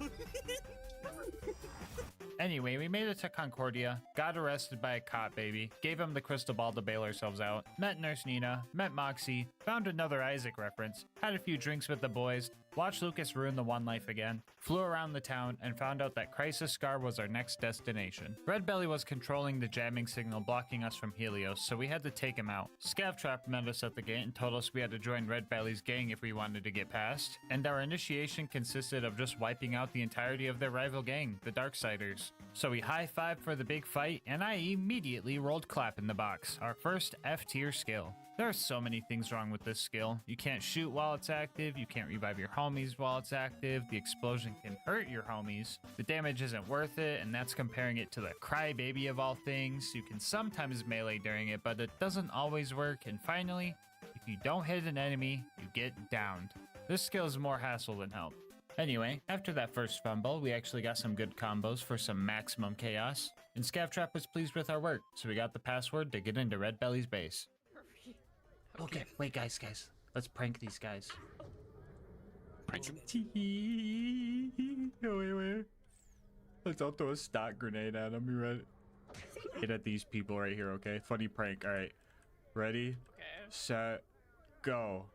Anyway, we made it to Concordia, got arrested by a cop baby, gave him the crystal ball to bail ourselves out, met Nurse Nina, met Moxie, found another Isaac reference, had a few drinks with the boys, watched Lucas ruin the One Life again, flew around the town, and found out that Crisis Scar was our next destination. Red Belly was controlling the jamming signal blocking us from Helios, so we had to take him out. Scavtrap met us at the gate and told us we had to join Red Belly's gang if we wanted to get past, and our initiation consisted of just wiping out the entirety of their rival gang, the Darksiders. So we high-fived for the big fight, and I immediately rolled Clap in the box, our first F-tier skill. There are so many things wrong with this skill. You can't shoot while it's active, you can't revive your homies while it's active, the explosion can hurt your homies, the damage isn't worth it, and that's comparing it to the Crybaby of all things. You can sometimes melee during it, but it doesn't always work, and finally, if you don't hit an enemy, you get downed. This skill is more hassle than help. Anyway, after that first fumble, we actually got some good combos for some maximum chaos, and Scavtrap was pleased with our work, so we got the password to get into Red Belly's base. Okay, wait guys, let's prank these guys. Prank him. Wait. Let's all throw a stock grenade at them. You ready? Hit at these people right here, okay? Funny prank. All right. Ready? Okay. Set. Go.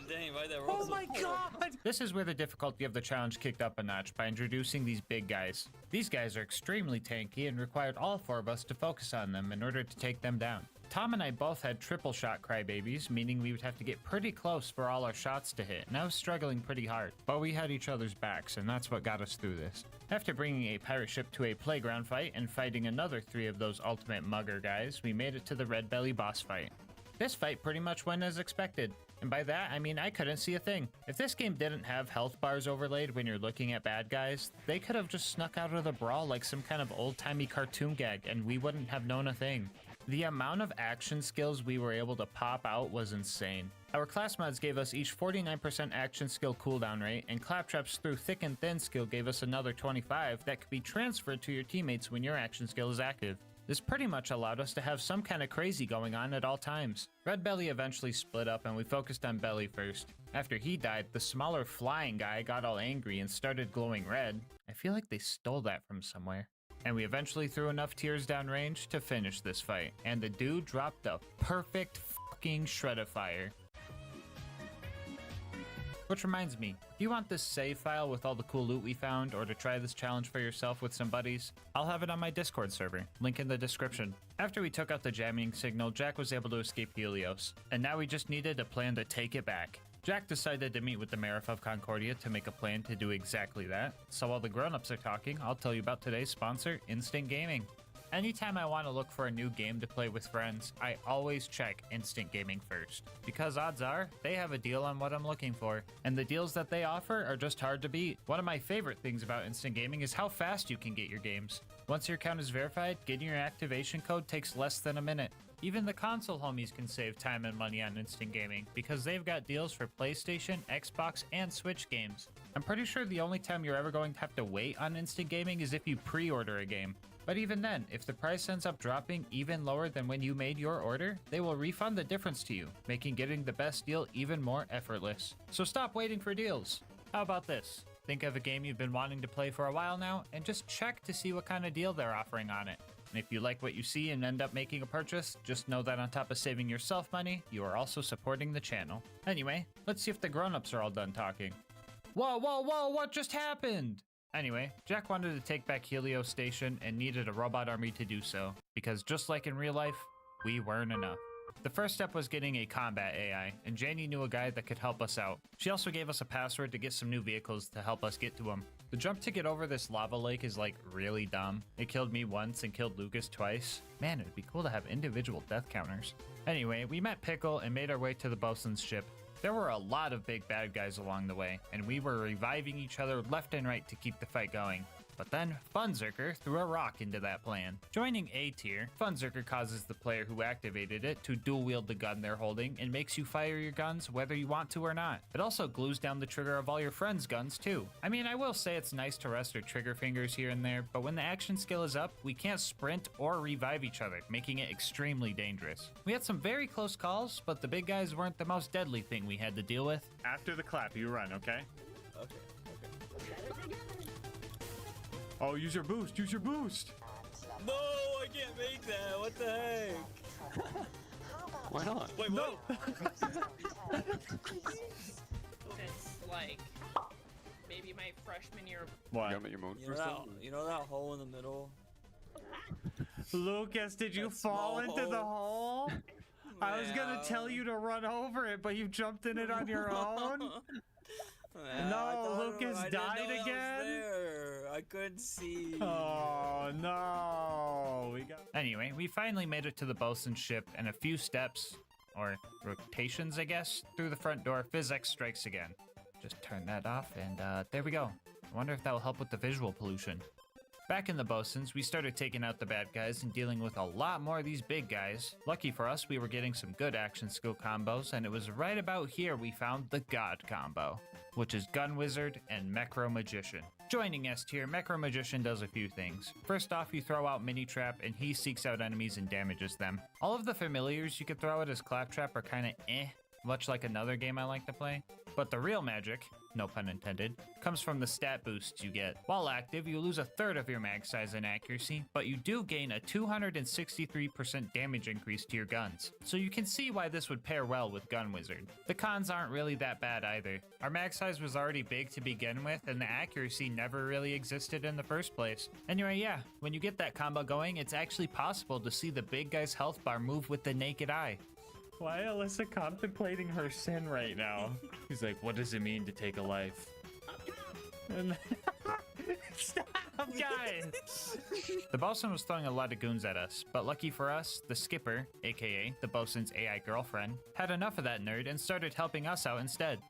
Dang, why that Oh my god! This is where the difficulty of the challenge kicked up a notch by introducing these big guys. These guys are extremely tanky and required all four of us to focus on them in order to take them down. Tom and I both had triple shot crybabies, meaning we would have to get pretty close for all our shots to hit, and I was struggling pretty hard. But we had each other's backs, and that's what got us through this. After bringing a pirate ship to a playground fight and fighting another 3 of those ultimate mugger guys, we made it to the Red Belly boss fight. This fight pretty much went as expected. And by that, I mean I couldn't see a thing. If this game didn't have health bars overlaid when you're looking at bad guys, they could have just snuck out of the brawl like some kind of old-timey cartoon gag and we wouldn't have known a thing. The amount of action skills we were able to pop out was insane. Our class mods gave us each 49% action skill cooldown rate, and Claptrap's Through Thick and Thin skill gave us another 25 that could be transferred to your teammates when your action skill is active. This pretty much allowed us to have some kind of crazy going on at all times. Red Belly eventually split up and we focused on Belly first. After he died, the smaller flying guy got all angry and started glowing red. I feel like they stole that from somewhere. And we eventually threw enough tears down range to finish this fight. And the dude dropped the perfect fucking Shred-a-Fire. Which reminds me, if you want this save file with all the cool loot we found, or to try this challenge for yourself with some buddies, I'll have it on my Discord server, link in the description. After we took out the jamming signal, Jack was able to escape Helios, and now we just needed a plan to take it back. Jack decided to meet with the Mayor of Concordia to make a plan to do exactly that, so while the grown-ups are talking, I'll tell you about today's sponsor, Instant Gaming. Anytime I want to look for a new game to play with friends, I always check Instant Gaming first, because odds are they have a deal on what I'm looking for, and the deals that they offer are just hard to beat. One of my favorite things about Instant Gaming is how fast you can get your games. Once your account is verified, getting your activation code takes less than a minute. Even the console homies can save time and money on Instant Gaming because they've got deals for PlayStation, Xbox, and Switch games. I'm pretty sure the only time you're ever going to have to wait on Instant Gaming is if you pre-order a game. But even then, if the price ends up dropping even lower than when you made your order, they will refund the difference to you, making getting the best deal even more effortless. So stop waiting for deals. How about this? Think of a game you've been wanting to play for a while now, and just check to see what kind of deal they're offering on it. And if you like what you see and end up making a purchase, just know that on top of saving yourself money, you are also supporting the channel. Anyway, let's see if the grown-ups are all done talking. Whoa, whoa, whoa, what just happened? Anyway, Jack wanted to take back Helios Station and needed a robot army to do so, because just like in real life, we weren't enough. The first step was getting a combat AI, and Janie knew a guy that could help us out. She also gave us a password to get some new vehicles to help us get to them. The jump to get over this lava lake is like really dumb. It killed me once and killed Lucas twice. Man, it'd be cool to have individual death counters. Anyway, we met Pickle and made our way to the bosun's ship. There were a lot of big bad guys along the way, and we were reviving each other left and right to keep the fight going. But then, Funzerker threw a rock into that plan. Joining A tier, Funzerker causes the player who activated it to dual wield the gun they're holding and makes you fire your guns whether you want to or not. It also glues down the trigger of all your friends' guns too. I mean, I will say it's nice to rest our trigger fingers here and there, but when the action skill is up, we can't sprint or revive each other, making it extremely dangerous. We had some very close calls, but the big guys weren't the most deadly thing we had to deal with. After the clap, you run, okay? Okay. Oh, use your boost, use your boost! No, I can't make that. What the heck? Why not? Wait, no. It's like maybe my freshman year. What? You gotta make your moan first. You know that hole in the middle? Lucas, did you fall into the hole? I was gonna tell you to run over it, but you jumped in it on your own? No, Lucas died again? I couldn't see. Oh, no. Anyway, we finally made it to the bosun's ship, and a few steps, or rotations, I guess, through the front door, Physics strikes again. Just turn that off, and there we go. I wonder if that will help with the visual pollution. Back in the bosun's, we started taking out the bad guys and dealing with a lot more of these big guys. Lucky for us, we were getting some good action skill combos, and it was right about here we found the God combo, which is Gun Wizard and Mecro Magician. Joining S tier, Mecro Magician does a few things. First off, you throw out Mini Trap and he seeks out enemies and damages them. All of the familiars you could throw out as Claptrap are kinda much like another game I like to play. But the real magic, no pun intended, comes from the stat boosts you get. While active, you lose a third of your mag size and accuracy, but you do gain a 263% damage increase to your guns. So you can see why this would pair well with Gun Wizard. The cons aren't really that bad either. Our mag size was already big to begin with, and the accuracy never really existed in the first place. Anyway, yeah, when you get that combo going, it's actually possible to see the big guy's health bar move with the naked eye. Why Alyssa contemplating her sin right now? He's like, what does it mean to take a life? And stop, guys! The bosun was throwing a lot of goons at us, but lucky for us, the skipper, aka the bosun's AI girlfriend, had enough of that nerd and started helping us out instead.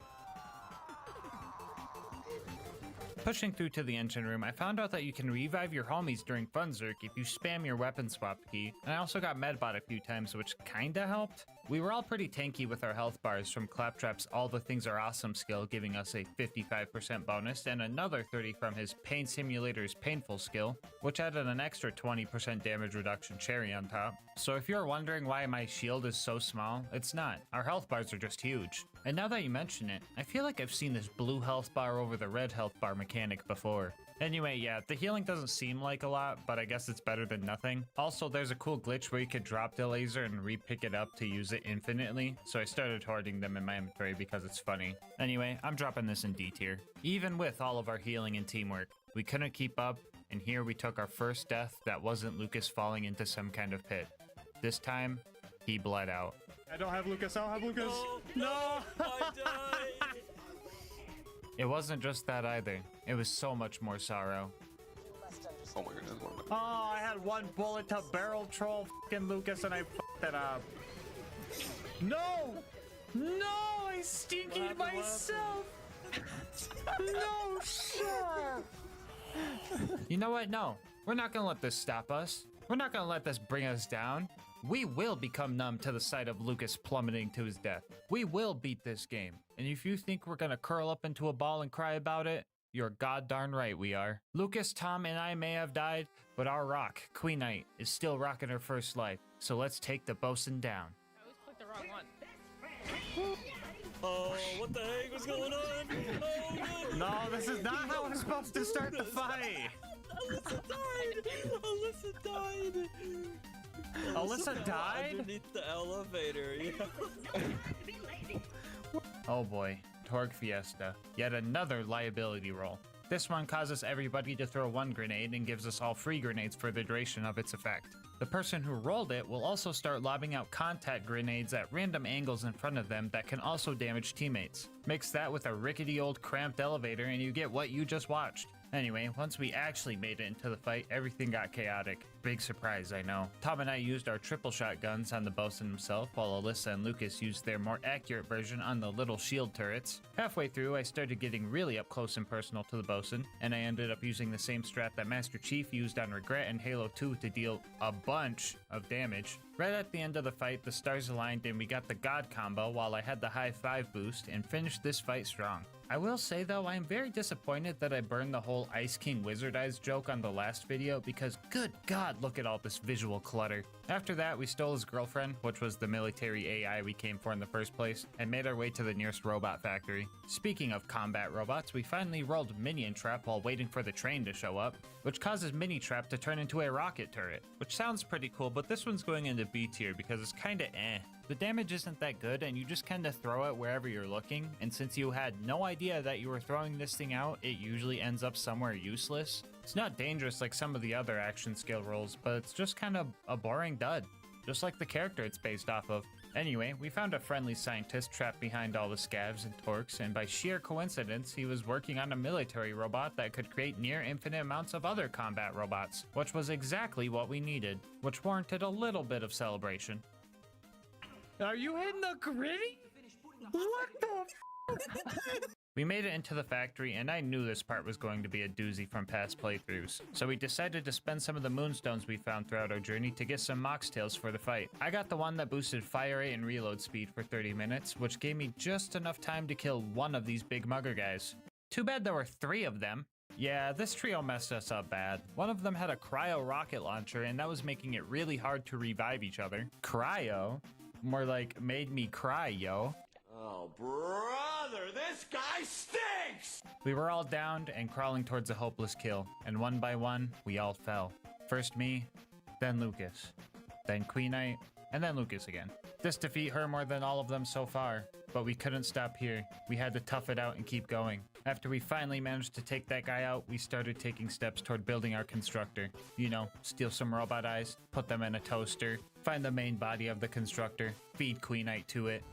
Pushing through to the engine room, I found out that you can revive your homies during Funzerk if you spam your weapon swap key, and I also got medbot a few times, which kinda helped. We were all pretty tanky with our health bars from Claptrap's All the Things Are Awesome skill, giving us a 55% bonus, and another 30 from his Pain Simulator's Painful skill, which added an extra 20% damage reduction cherry on top. So if you're wondering why my shield is so small, it's not. Our health bars are just huge. And now that you mention it, I feel like I've seen this blue health bar over the red health bar mechanic before. Anyway, yeah, the healing doesn't seem like a lot, but I guess it's better than nothing. Also, there's a cool glitch where you could drop the laser and re-pick it up to use it infinitely, so I started hoarding them in my inventory because it's funny. Anyway, I'm dropping this in D tier. Even with all of our healing and teamwork, we couldn't keep up, and here we took our first death that wasn't Lucas falling into some kind of pit. This time, he bled out. I don't have Lucas, I don't have Lucas! No! I died! It wasn't just that either. It was so much more sorrow. Oh my goodness, what am Oh, I had one bullet to barrel troll fucking Lucas and I fucked it up. No! No! I stinkied myself! No shit! You know what? No. We're not gonna let this stop us. We're not gonna let this bring us down. We will become numb to the sight of Lucas plummeting to his death. We will beat this game. And if you think we're gonna curl up into a ball and cry about it, you're goddarn right we are. Lucas, Tom, and I may have died, but our rock, Queen Knight, is still rocking her first life. So let's take the bosun down. I always clicked the wrong one. Oh, what the heck was going on? Oh, no, this is not how we're supposed to start the fight. Alyssa died. Alyssa died? Underneath the elevator, yeah. Oh boy, Torg Fiesta. Yet another liability roll. This one causes everybody to throw one grenade and gives us all free grenades for the duration of its effect. The person who rolled it will also start lobbing out contact grenades at random angles in front of them that can also damage teammates. Mix that with a rickety old cramped elevator and you get what you just watched. Anyway, once we actually made it into the fight, everything got chaotic. Big surprise, I know. Tom and I used our triple shot guns on the bosun himself, while Alyssa and Lucas used their more accurate version on the little shield turrets. Halfway through, I started getting really up close and personal to the bosun, and I ended up using the same strat that Master Chief used on Regret and Halo 2 to deal a bunch of damage. Right at the end of the fight, the stars aligned and we got the God combo while I had the high 5 boost and finished this fight strong. I will say though, I am very disappointed that I burned the whole Ice King Wizard Eyes joke on the last video because good god, look at all this visual clutter. After that, we stole his girlfriend, which was the military AI we came for in the first place, and made our way to the nearest robot factory. Speaking of combat robots, we finally rolled Minion Trap while waiting for the train to show up, which causes Mini Trap to turn into a rocket turret, which sounds pretty cool, but this one's going into B tier because it's kinda eh. The damage isn't that good and you just kinda throw it wherever you're looking, and since you had no idea that you were throwing this thing out, it usually ends up somewhere useless. It's not dangerous like some of the other action skill rolls, but it's just kind of a boring dud, just like the character it's based off of. Anyway, we found a friendly scientist trapped behind all the scavs and torques, and by sheer coincidence, he was working on a military robot that could create near infinite amounts of other combat robots, which was exactly what we needed, which warranted a little bit of celebration. Are you hitting the gritty? What the We made it into the factory, and I knew this part was going to be a doozy from past playthroughs, so we decided to spend some of the moonstones we found throughout our journey to get some moxtails for the fight. I got the one that boosted fire rate and reload speed for 30 minutes, which gave me just enough time to kill one of these big mugger guys. Too bad there were 3 of them. Yeah, this trio messed us up bad. One of them had a cryo rocket launcher, and that was making it really hard to revive each other. Cryo? More like made me cry, yo. Oh, brother, this guy stinks! We were all downed and crawling towards a hopeless kill, and one by one, we all fell. First me, then Lucas, then Queen Knight, and then Lucas again. This defeat hurt more than all of them so far, but we couldn't stop here. We had to tough it out and keep going. After we finally managed to take that guy out, we started taking steps toward building our constructor. You know, steal some robot eyes, put them in a toaster, find the main body of the constructor, feed Queen Knight to it.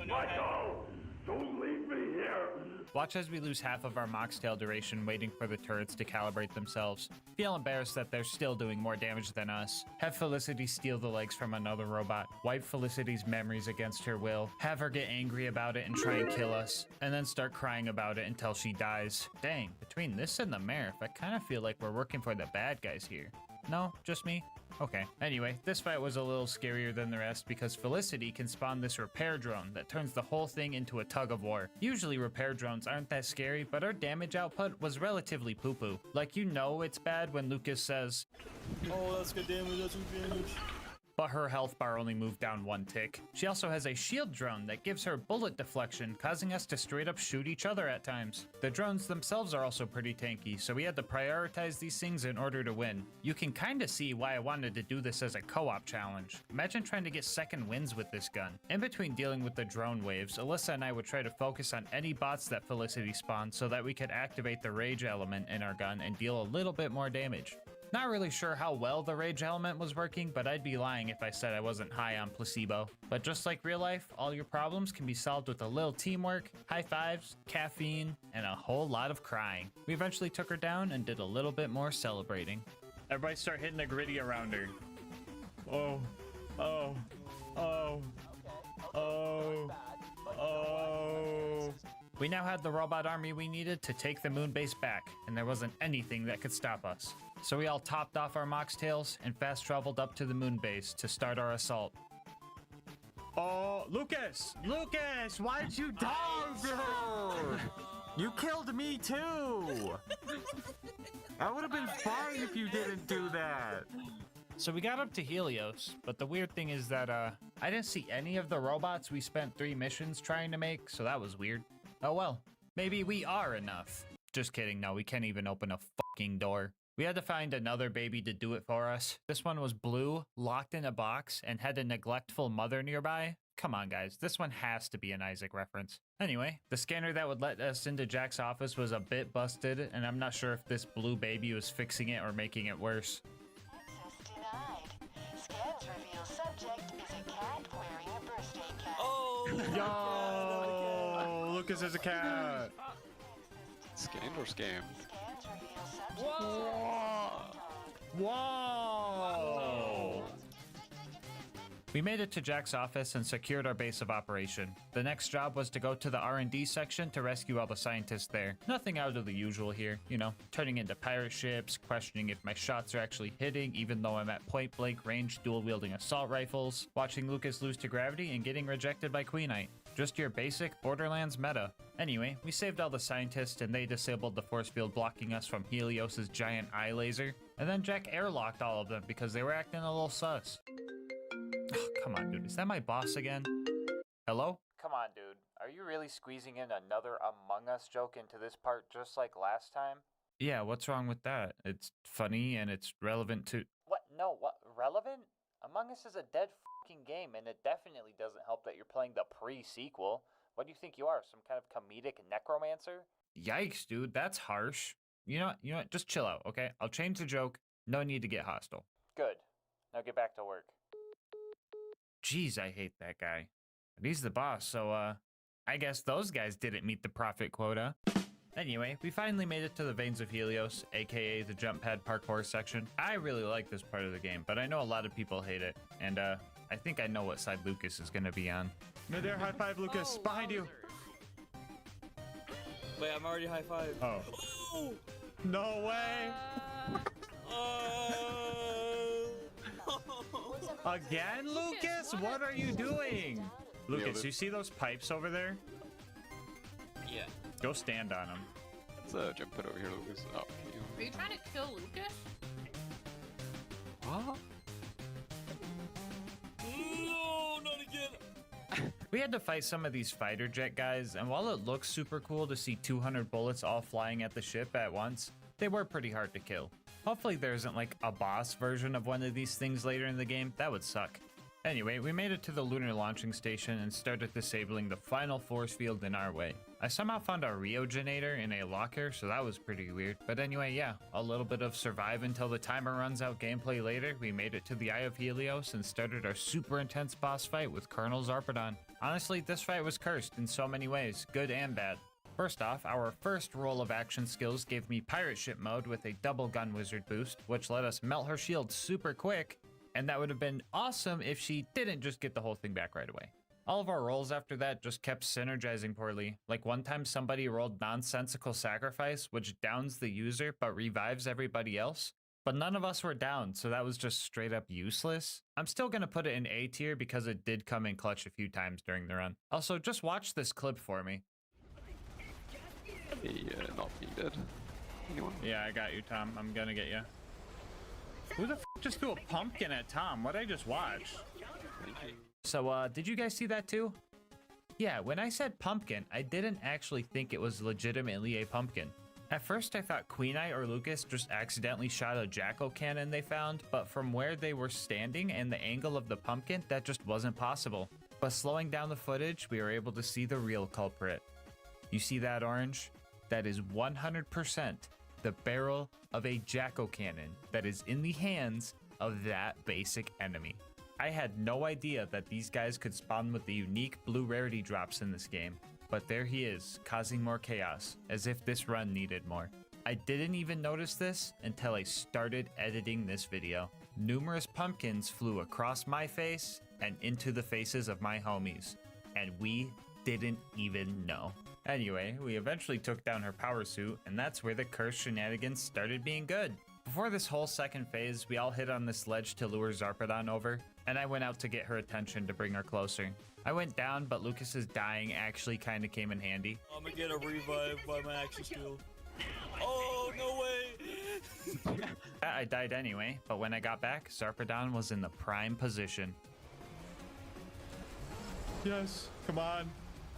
Michael, don't leave me here! Watch as we lose half of our Moxtail duration waiting for the turrets to calibrate themselves. Feel embarrassed that they're still doing more damage than us. Have Felicity steal the legs from another robot. Wipe Felicity's memories against her will. Have her get angry about it and try and kill us. And then start crying about it until she dies. Dang, between this and the Marath, I kind of feel like we're working for the bad guys here. No, just me? Okay. Anyway, this fight was a little scarier than the rest because Felicity can spawn this repair drone that turns the whole thing into a tug of war. Usually repair drones aren't that scary, but our damage output was relatively poo-poo. Like, you know it's bad when Lucas says, "Oh, that's good damage, that's good damage." But her health bar only moved down 1 tick. She also has a shield drone that gives her bullet deflection, causing us to straight up shoot each other at times. The drones themselves are also pretty tanky, so we had to prioritize these things in order to win. You can kinda see why I wanted to do this as a co-op challenge. Imagine trying to get second wins with this gun. In between dealing with the drone waves, Alyssa and I would try to focus on any bots that Felicity spawned so that we could activate the rage element in our gun and deal a little bit more damage. Not really sure how well the rage element was working, but I'd be lying if I said I wasn't high on placebo. But just like real life, all your problems can be solved with a little teamwork, high fives, caffeine, and a whole lot of crying. We eventually took her down and did a little bit more celebrating. Everybody start hitting the gritty around her. Oh. Oh. Oh. Oh. Oh. We now had the robot army we needed to take the moon base back, and there wasn't anything that could stop us. So we all topped off our moxtails and fast traveled up to the moon base to start our assault. Oh, Lucas! Lucas, why'd you die, dude? You killed me too! That would have been fine if you didn't do that. So we got up to Helios, but the weird thing is that I didn't see any of the robots we spent 3 missions trying to make, so that was weird. Oh well, maybe we are enough. Just kidding, no, we can't even open a fucking door. We had to find another baby to do it for us. This one was blue, locked in a box, and had a neglectful mother nearby. Come on, guys, this one has to be an Isaac reference. Anyway, the scanner that would let us into Jack's office was a bit busted, and I'm not sure if this blue baby was fixing it or making it worse. Access denied. Scans reveal subject is a cat wearing a birthday cap. Oh! Yo! Lucas is a cat! Scanned or scammed? Scans reveal subject Whoa! Whoa! We made it to Jack's office and secured our base of operation. The next job was to go to the R&D section to rescue all the scientists there. Nothing out of the usual here, you know, turning into pirate ships, questioning if my shots are actually hitting even though I'm at point blank range dual-wielding assault rifles, watching Lucas lose to gravity and getting rejected by Queenite. Just your basic Borderlands meta. Anyway, we saved all the scientists and they disabled the force field blocking us from Helios's giant eye laser. And then Jack airlocked all of them because they were acting a little sus. Oh, come on, dude. Is that my boss again? Hello? Come on, dude. Are you really squeezing in another Among Us joke into this part just like last time? Yeah, what's wrong with that? It's funny and it's relevant to... What? No, what? Relevant? Among Us is a dead fucking game, and it definitely doesn't help that you're playing the pre-sequel. What do you think you are, some kind of comedic necromancer? Yikes, dude. That's harsh. You know what? Just chill out, okay? I'll change the joke. No need to get hostile. Good. Now get back to work. Jeez, I hate that guy. But he's the boss, so, I guess those guys didn't meet the profit quota. Anyway, we finally made it to the Veins of Helios, aka the jump pad parkour section. I really like this part of the game, but I know a lot of people hate it. And, I think I know what side Lucas is gonna be on. No, there, high five, Lucas, behind you. Wait, I'm already high five. Oh. Oh! No way! Again, Lucas? What are you doing? Lucas, you see those pipes over there? Yeah. Go stand on them. Let's jump it over here, Lucas. Oh, Are you trying to kill Lucas? What? No, not again. We had to fight some of these fighter jet guys, and while it looks super cool to see 200 bullets all flying at the ship at once, they were pretty hard to kill. Hopefully there isn't like a boss version of one of these things later in the game. That would suck. Anyway, we made it to the lunar launching station and started disabling the final force field in our way. I somehow found a Rheogenator in a locker, so that was pretty weird. But anyway, yeah, a little bit of survive until the timer runs out gameplay later. We made it to the Eye of Helios and started our super intense boss fight with Colonel Zarpedon. Honestly, this fight was cursed in so many ways, good and bad. First off, our first roll of action skills gave me pirate ship mode with a double gun wizard boost, which let us melt her shield super quick, and that would have been awesome if she didn't just get the whole thing back right away. All of our rolls after that just kept synergizing poorly. Like one time somebody rolled nonsensical sacrifice, which downs the user but revives everybody else. But none of us were down, so that was just straight up useless. I'm still gonna put it in A tier because it did come in clutch a few times during the run. Also, just watch this clip for me. Not needed. Anyone? Yeah, I got you, Tom. I'm gonna get you. Who the f just threw a pumpkin at Tom? What'd I just watch? So, did you guys see that too? Yeah, when I said pumpkin, I didn't actually think it was legitimately a pumpkin. At first, I thought Queenite or Lucas just accidentally shot a Jackal cannon they found, but from where they were standing and the angle of the pumpkin, that just wasn't possible. But slowing down the footage, we were able to see the real culprit. You see that orange? That is 100% the barrel of a Jackal cannon that is in the hands of that basic enemy. I had no idea that these guys could spawn with the unique blue rarity drops in this game, but there he is, causing more chaos, as if this run needed more. I didn't even notice this until I started editing this video. Numerous pumpkins flew across my face and into the faces of my homies, and we didn't even know. Anyway, we eventually took down her power suit, and that's where the curse shenanigans started being good. Before this whole second phase, we all hid on this ledge to lure Zarpedon over, and I went out to get her attention to bring her closer. I went down, but Lucas's dying actually kind of came in handy. I'm gonna get a revive by my action skill. Oh, no way! I died anyway, but when I got back, Zarpedon was in the prime position. Yes, come on.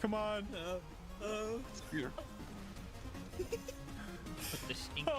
Come on. Here. Put the stinky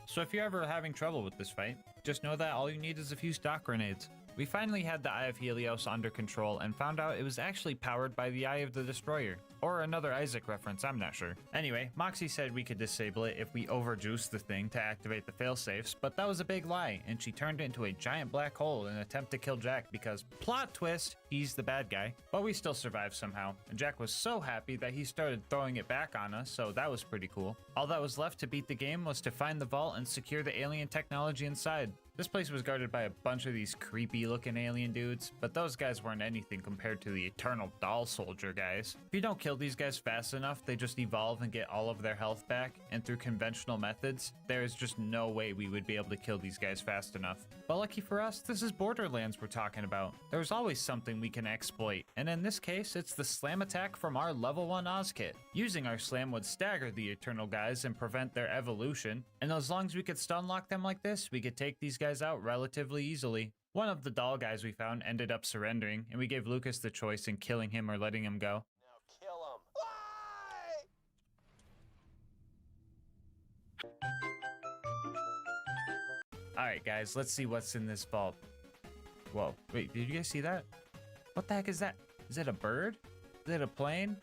So if you're ever having trouble with this fight, just know that all you need is a few stock grenades. We finally had the Eye of Helios under control and found out it was actually powered by the Eye of the Destroyer. Or another Isaac reference, I'm not sure. Anyway, Moxie said we could disable it if we overjuiced the thing to activate the failsafes, but that was a big lie, and she turned it into a giant black hole in an attempt to kill Jack because, plot twist, he's the bad guy. But we still survived somehow, and Jack was so happy that he started throwing it back on us, so that was pretty cool. All that was left to beat the game was to find the vault and secure the alien technology inside. This place was guarded by a bunch of these creepy looking alien dudes, but those guys weren't anything compared to the Eternal Doll Soldier guys. If you don't kill these guys fast enough, they just evolve and get all of their health back, and through conventional methods, there is just no way we would be able to kill these guys fast enough. But lucky for us, this is Borderlands we're talking about. There's always something we can exploit, and in this case, it's the slam attack from our level 1 Oz kit. Using our slam would stagger the Eternal guys and prevent their evolution, and as long as we could stun lock them like this, we could take these guys out relatively easily. One of the doll guys we found ended up surrendering, and we gave Lucas the choice in killing him or letting him go. Alright guys, let's see what's in this vault. Whoa, wait, did you guys see that? What the heck is that? Is it a bird? Is it a plane?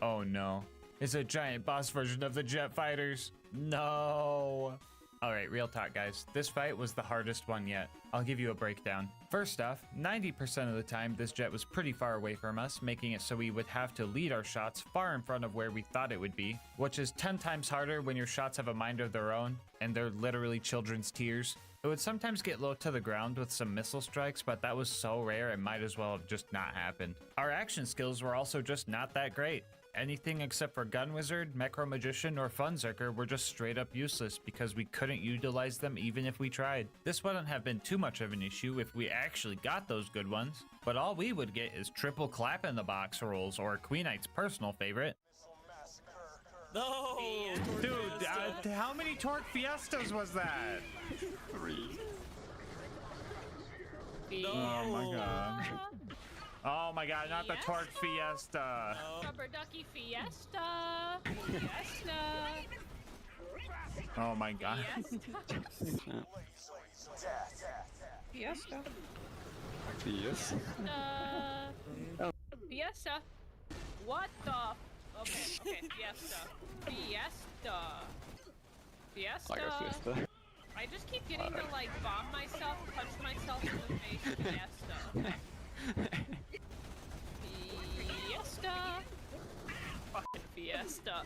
Oh no. It's a giant boss version of the jet fighters. No. Alright, real talk guys, this fight was the hardest one yet. I'll give you a breakdown. First off, 90% of the time this jet was pretty far away from us, making it so we would have to lead our shots far in front of where we thought it would be, which is 10 times harder when your shots have a mind of their own, and they're literally children's tears. It would sometimes get low to the ground with some missile strikes, but that was so rare it might as well have just not happened. Our action skills were also just not that great. Anything except for Gun Wizard, Mecro Magician, or Funzerker were just straight up useless because we couldn't utilize them even if we tried. This wouldn't have been too much of an issue if we actually got those good ones, but all we would get is triple clap in the box rolls or Queen Knight's personal favorite. No! Dude, how many Torque Fiestas was that? 3. No. Oh my god. Oh my god, not the Torque Fiesta. Rubber Ducky Fiesta. Fiesta. Oh my god. Fiesta. Yes. Fiesta. What the? Okay, Fiesta. Fiesta. Fiesta. I got Fiesta. I just keep getting to like bomb myself, punch myself in the face. Fiesta. Fiesta. Fucking Fiesta.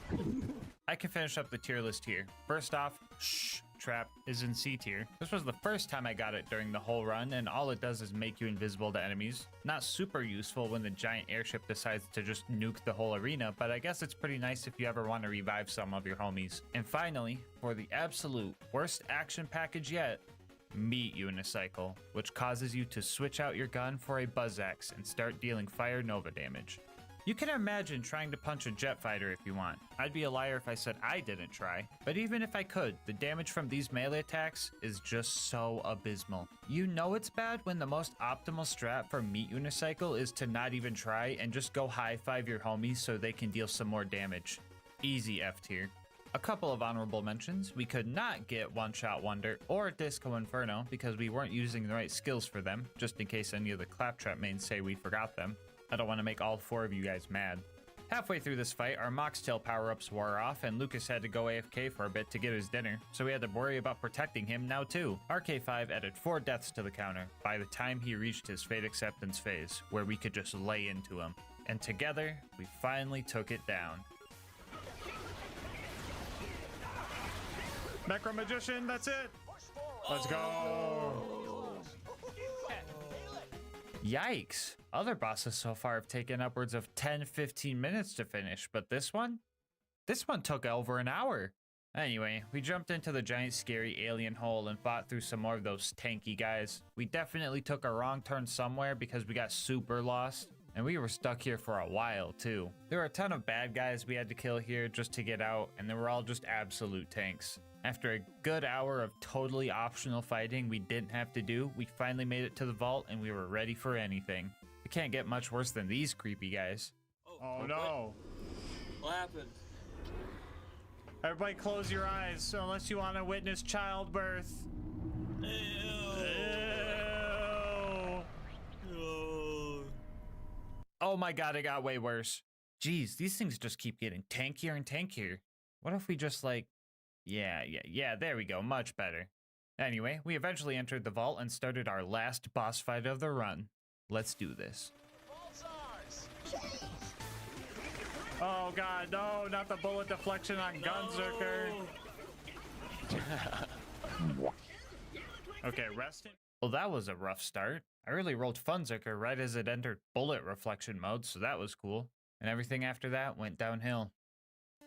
I can finish up the tier list here. First off, shh, trap is in C tier. This was the first time I got it during the whole run, and all it does is make you invisible to enemies. Not super useful when the giant airship decides to just nuke the whole arena, but I guess it's pretty nice if you ever want to revive some of your homies. And finally, for the absolute worst action package yet, Meat Unicycle, which causes you to switch out your gun for a Buzz Axe and start dealing fire nova damage. You can imagine trying to punch a jet fighter if you want. I'd be a liar if I said I didn't try, but even if I could, the damage from these melee attacks is just so abysmal. You know it's bad when the most optimal strat for Meat Unicycle is to not even try and just go high-five your homies so they can deal some more damage. Easy F tier. A couple of honorable mentions. We could not get One Shot Wonder or Disco Inferno because we weren't using the right skills for them, just in case any of the Claptrap mains say we forgot them. I don't want to make all 4 of you guys mad. Halfway through this fight, our Moxtail power-ups wore off, and Lucas had to go AFK for a bit to get his dinner, so we had to worry about protecting him now too. RK5 added 4 deaths to the counter by the time he reached his Fate Acceptance phase, where we could just lay into him. And together, we finally took it down. Macro Magician, that's it. Let's go. Yikes. Other bosses so far have taken upwards of 10-15 minutes to finish, but this one took over an hour. Anyway, we jumped into the giant scary alien hole and fought through some more of those tanky guys. We definitely took a wrong turn somewhere because we got super lost, and we were stuck here for a while too. There were a ton of bad guys we had to kill here just to get out, and they were all just absolute tanks. After a good hour of totally optional fighting we didn't have to do, we finally made it to the vault and we were ready for anything. It can't get much worse than these creepy guys. Oh no. What happened? Everybody close your eyes unless you want to witness childbirth. Ew. Ew. Oh my god, it got way worse. Jeez, these things just keep getting tankier and tankier. What if we just like... Yeah, there we go, much better. Anyway, we eventually entered the vault and started our last boss fight of the run. Let's do this. Oh god, no, not the bullet deflection on Gunzerker. Okay, resting. Well, that was a rough start. I really rolled Funzerker right as it entered bullet reflection mode, so that was cool. And everything after that went downhill.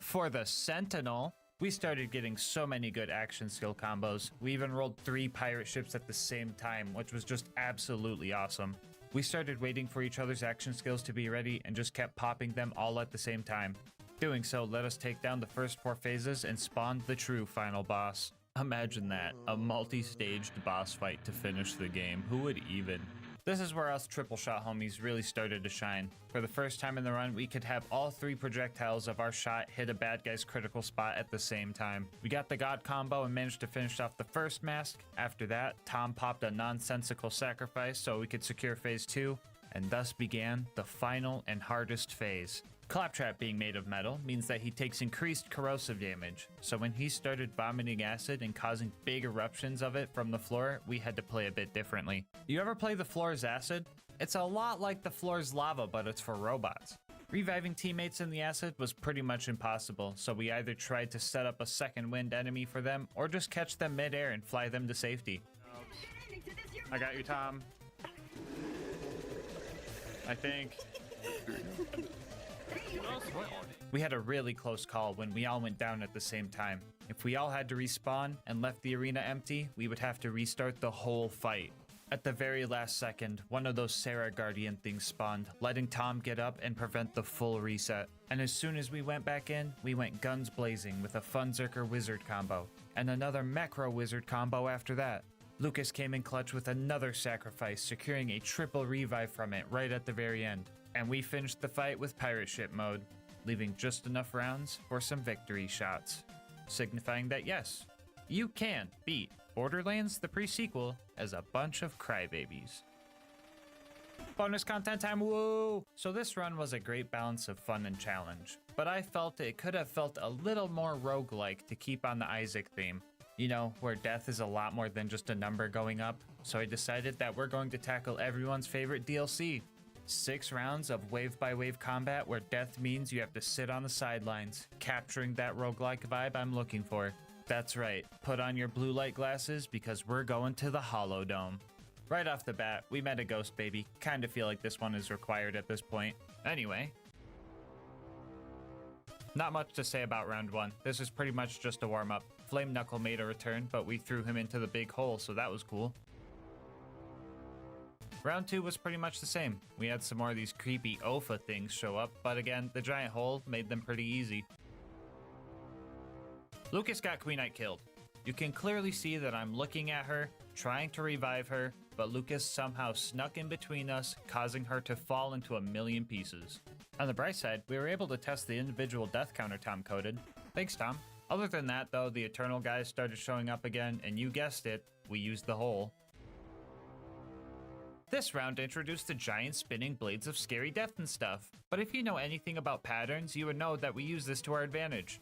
For the Sentinel, we started getting so many good action skill combos. We even rolled 3 pirate ships at the same time, which was just absolutely awesome. We started waiting for each other's action skills to be ready and just kept popping them all at the same time. Doing so let us take down the first 4 phases and spawned the true final boss. Imagine that, a multi-staged boss fight to finish the game. Who would even? This is where us triple shot homies really started to shine. For the first time in the run, we could have all 3 projectiles of our shot hit a bad guy's critical spot at the same time. We got the God combo and managed to finish off the first mask. After that, Tom popped a nonsensical sacrifice so we could secure phase 2, and thus began the final and hardest phase. Claptrap being made of metal means that he takes increased corrosive damage, so when he started vomiting acid and causing big eruptions of it from the floor, we had to play a bit differently. You ever play the floor's acid? It's a lot like the floor's lava, but it's for robots. Reviving teammates in the acid was pretty much impossible, so we either tried to set up a second wind enemy for them, or just catch them mid-air and fly them to safety. I got you, Tom. I think. We had a really close call when we all went down at the same time. If we all had to respawn and left the arena empty, we would have to restart the whole fight. At the very last second, one of those Sarah Guardian things spawned, letting Tom get up and prevent the full reset. And as soon as we went back in, we went guns blazing with a Funzerker Wizard combo, and another Macro Wizard combo after that. Lucas came in clutch with another sacrifice, securing a triple revive from it right at the very end. And we finished the fight with pirate ship mode, leaving just enough rounds for some victory shots, signifying that yes, you can beat Borderlands the pre-sequel as a bunch of crybabies. Bonus content time, woo! So this run was a great balance of fun and challenge, but I felt it could have felt a little more roguelike to keep on the Isaac theme. You know, where death is a lot more than just a number going up, so I decided that we're going to tackle everyone's favorite DLC. 6 rounds of wave-by-wave combat where death means you have to sit on the sidelines, capturing that roguelike vibe I'm looking for. That's right, put on your blue light glasses because we're going to the Hollow Dome. Right off the bat, we met a ghost baby. Kinda feel like this one is required at this point. Anyway. Not much to say about round 1. This is pretty much just a warm-up. Flame Knuckle made a return, but we threw him into the big hole, so that was cool. Round 2 was pretty much the same. We had some more of these creepy Ofa things show up, but again, the giant hole made them pretty easy. Lucas got Queen Knight killed. You can clearly see that I'm looking at her, trying to revive her, but Lucas somehow snuck in between us, causing her to fall into a million pieces. On the bright side, we were able to test the individual death counter Tom coded. Thanks, Tom. Other than that, though, the Eternal guys started showing up again, and you guessed it, we used the hole. This round introduced the giant spinning blades of scary death and stuff, but if you know anything about patterns, you would know that we use this to our advantage.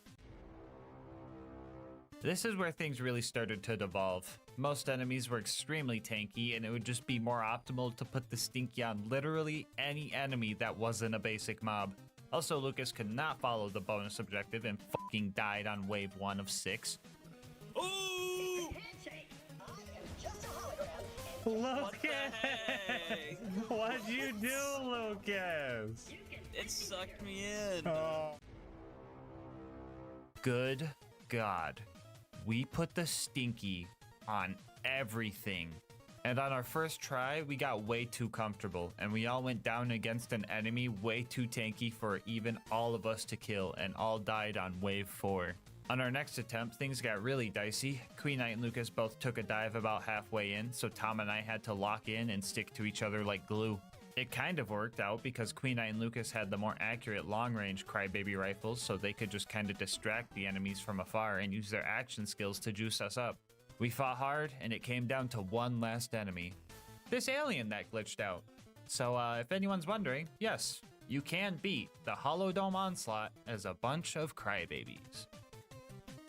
This is where things really started to devolve. Most enemies were extremely tanky, and it would just be more optimal to put the Stinky on literally any enemy that wasn't a basic mob. Also, Lucas could not follow the bonus objective and fucking died on wave 1 of 6. Ooh! Lucas! What'd you do, Lucas? It sucked me in. Oh. Good God. We put the stinky on everything. And on our first try, we got way too comfortable, and we all went down against an enemy way too tanky for even all of us to kill, and all died on wave 4. On our next attempt, things got really dicey. Queen Knight and Lucas both took a dive about halfway in, so Tom and I had to lock in and stick to each other like glue. It kind of worked out because Queen Knight and Lucas had the more accurate long-range crybaby rifles, so they could just kind of distract the enemies from afar and use their action skills to juice us up. We fought hard, and it came down to one last enemy. This alien that glitched out. So if anyone's wondering, yes, you can beat the Hollow Dome Onslaught as a bunch of crybabies.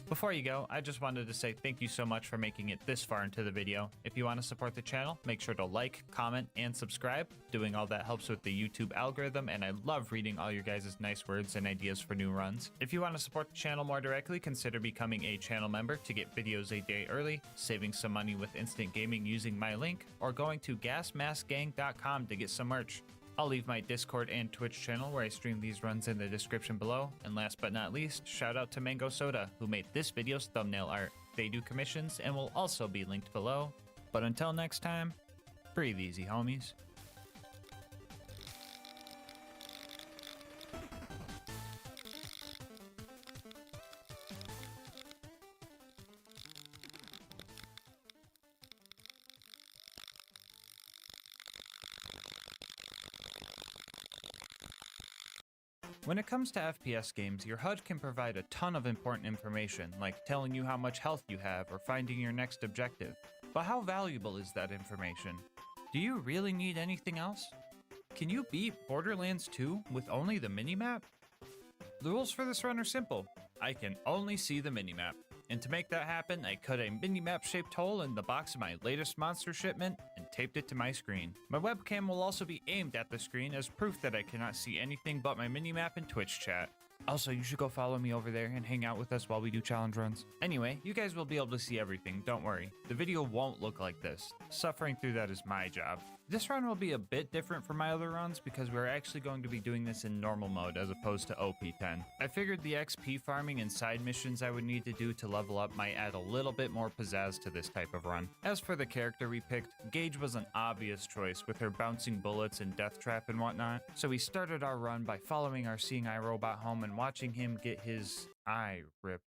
Before you go, I just wanted to say thank you so much for making it this far into the video. If you want to support the channel, make sure to like, comment, and subscribe. Doing all that helps with the YouTube algorithm, and I love reading all your guys' nice words and ideas for new runs. If you want to support the channel more directly, consider becoming a channel member to get videos a day early, saving some money with instant gaming using my link, or going to GASMASK'S.com to get some merch. I'll leave my Discord and Twitch channel where I stream these runs in the description below. And last but not least, shout out to Mango Soda, who made this video's thumbnail art. They do commissions and will also be linked below. But until next time, breathe easy, homies. When it comes to FPS games, your HUD can provide a ton of important information, like telling you how much health you have or finding your next objective. But how valuable is that information? Do you really need anything else? Can you beat Borderlands 2 with only the minimap? The rules for this run are simple. I can only see the minimap. And to make that happen, I cut a minimap-shaped hole in the box of my latest monster shipment and taped it to my screen. My webcam will also be aimed at the screen as proof that I cannot see anything but my minimap and Twitch chat. Also, you should go follow me over there and hang out with us while we do challenge runs. Anyway, you guys will be able to see everything, don't worry. The video won't look like this. Suffering through that is my job. This run will be a bit different from my other runs because we're actually going to be doing this in normal mode as opposed to OP10. I figured the XP farming and side missions I would need to do to level up might add a little bit more pizzazz to this type of run. As for the character we picked, Gage was an obvious choice with her bouncing bullets and death trap and whatnot, so we started our run by following our seeing eye robot home and watching him get his eye ripped.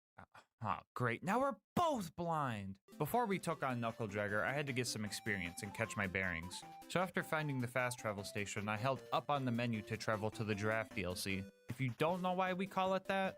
Oh, great. Now we're both blind! Before we took on Knuckle Dragger, I had to get some experience and catch my bearings. So after finding the fast travel station, I held up on the menu to travel to the Giraffe DLC. If you don't know why we call it that,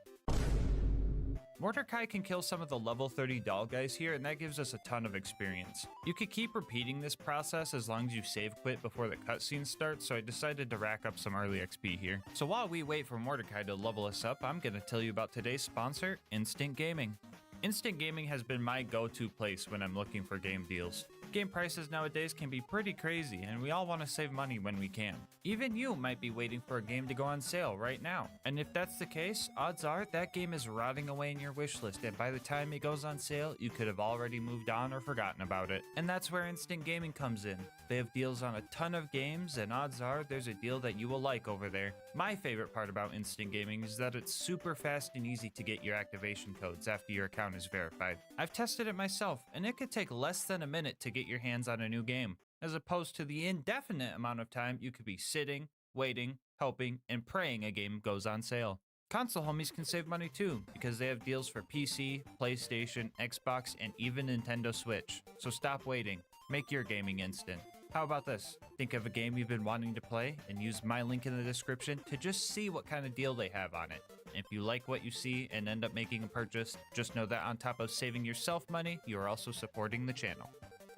Mordecai can kill some of the level 30 doll guys here, and that gives us a ton of experience. You could keep repeating this process as long as you save quit before the cutscene starts, so I decided to rack up some early XP here. So while we wait for Mordecai to level us up, I'm gonna tell you about today's sponsor, Instant Gaming. Instant Gaming has been my go-to place when I'm looking for game deals. Game prices nowadays can be pretty crazy, and we all want to save money when we can. Even you might be waiting for a game to go on sale right now. And if that's the case, odds are that game is rotting away in your wishlist, and by the time it goes on sale, you could have already moved on or forgotten about it. And that's where Instant Gaming comes in. They have deals on a ton of games, and odds are there's a deal that you will like over there. My favorite part about Instant Gaming is that it's super fast and easy to get your activation codes after your account is verified. I've tested it myself, and it could take less than a minute to get your hands on a new game, as opposed to the indefinite amount of time you could be sitting, waiting, hoping, and praying a game goes on sale. Console homies can save money too, because they have deals for PC, PlayStation, Xbox, and even Nintendo Switch. So stop waiting. Make your gaming instant. How about this? Think of a game you've been wanting to play and use my link in the description to just see what kind of deal they have on it. If you like what you see and end up making a purchase, just know that on top of saving yourself money, you are also supporting the channel.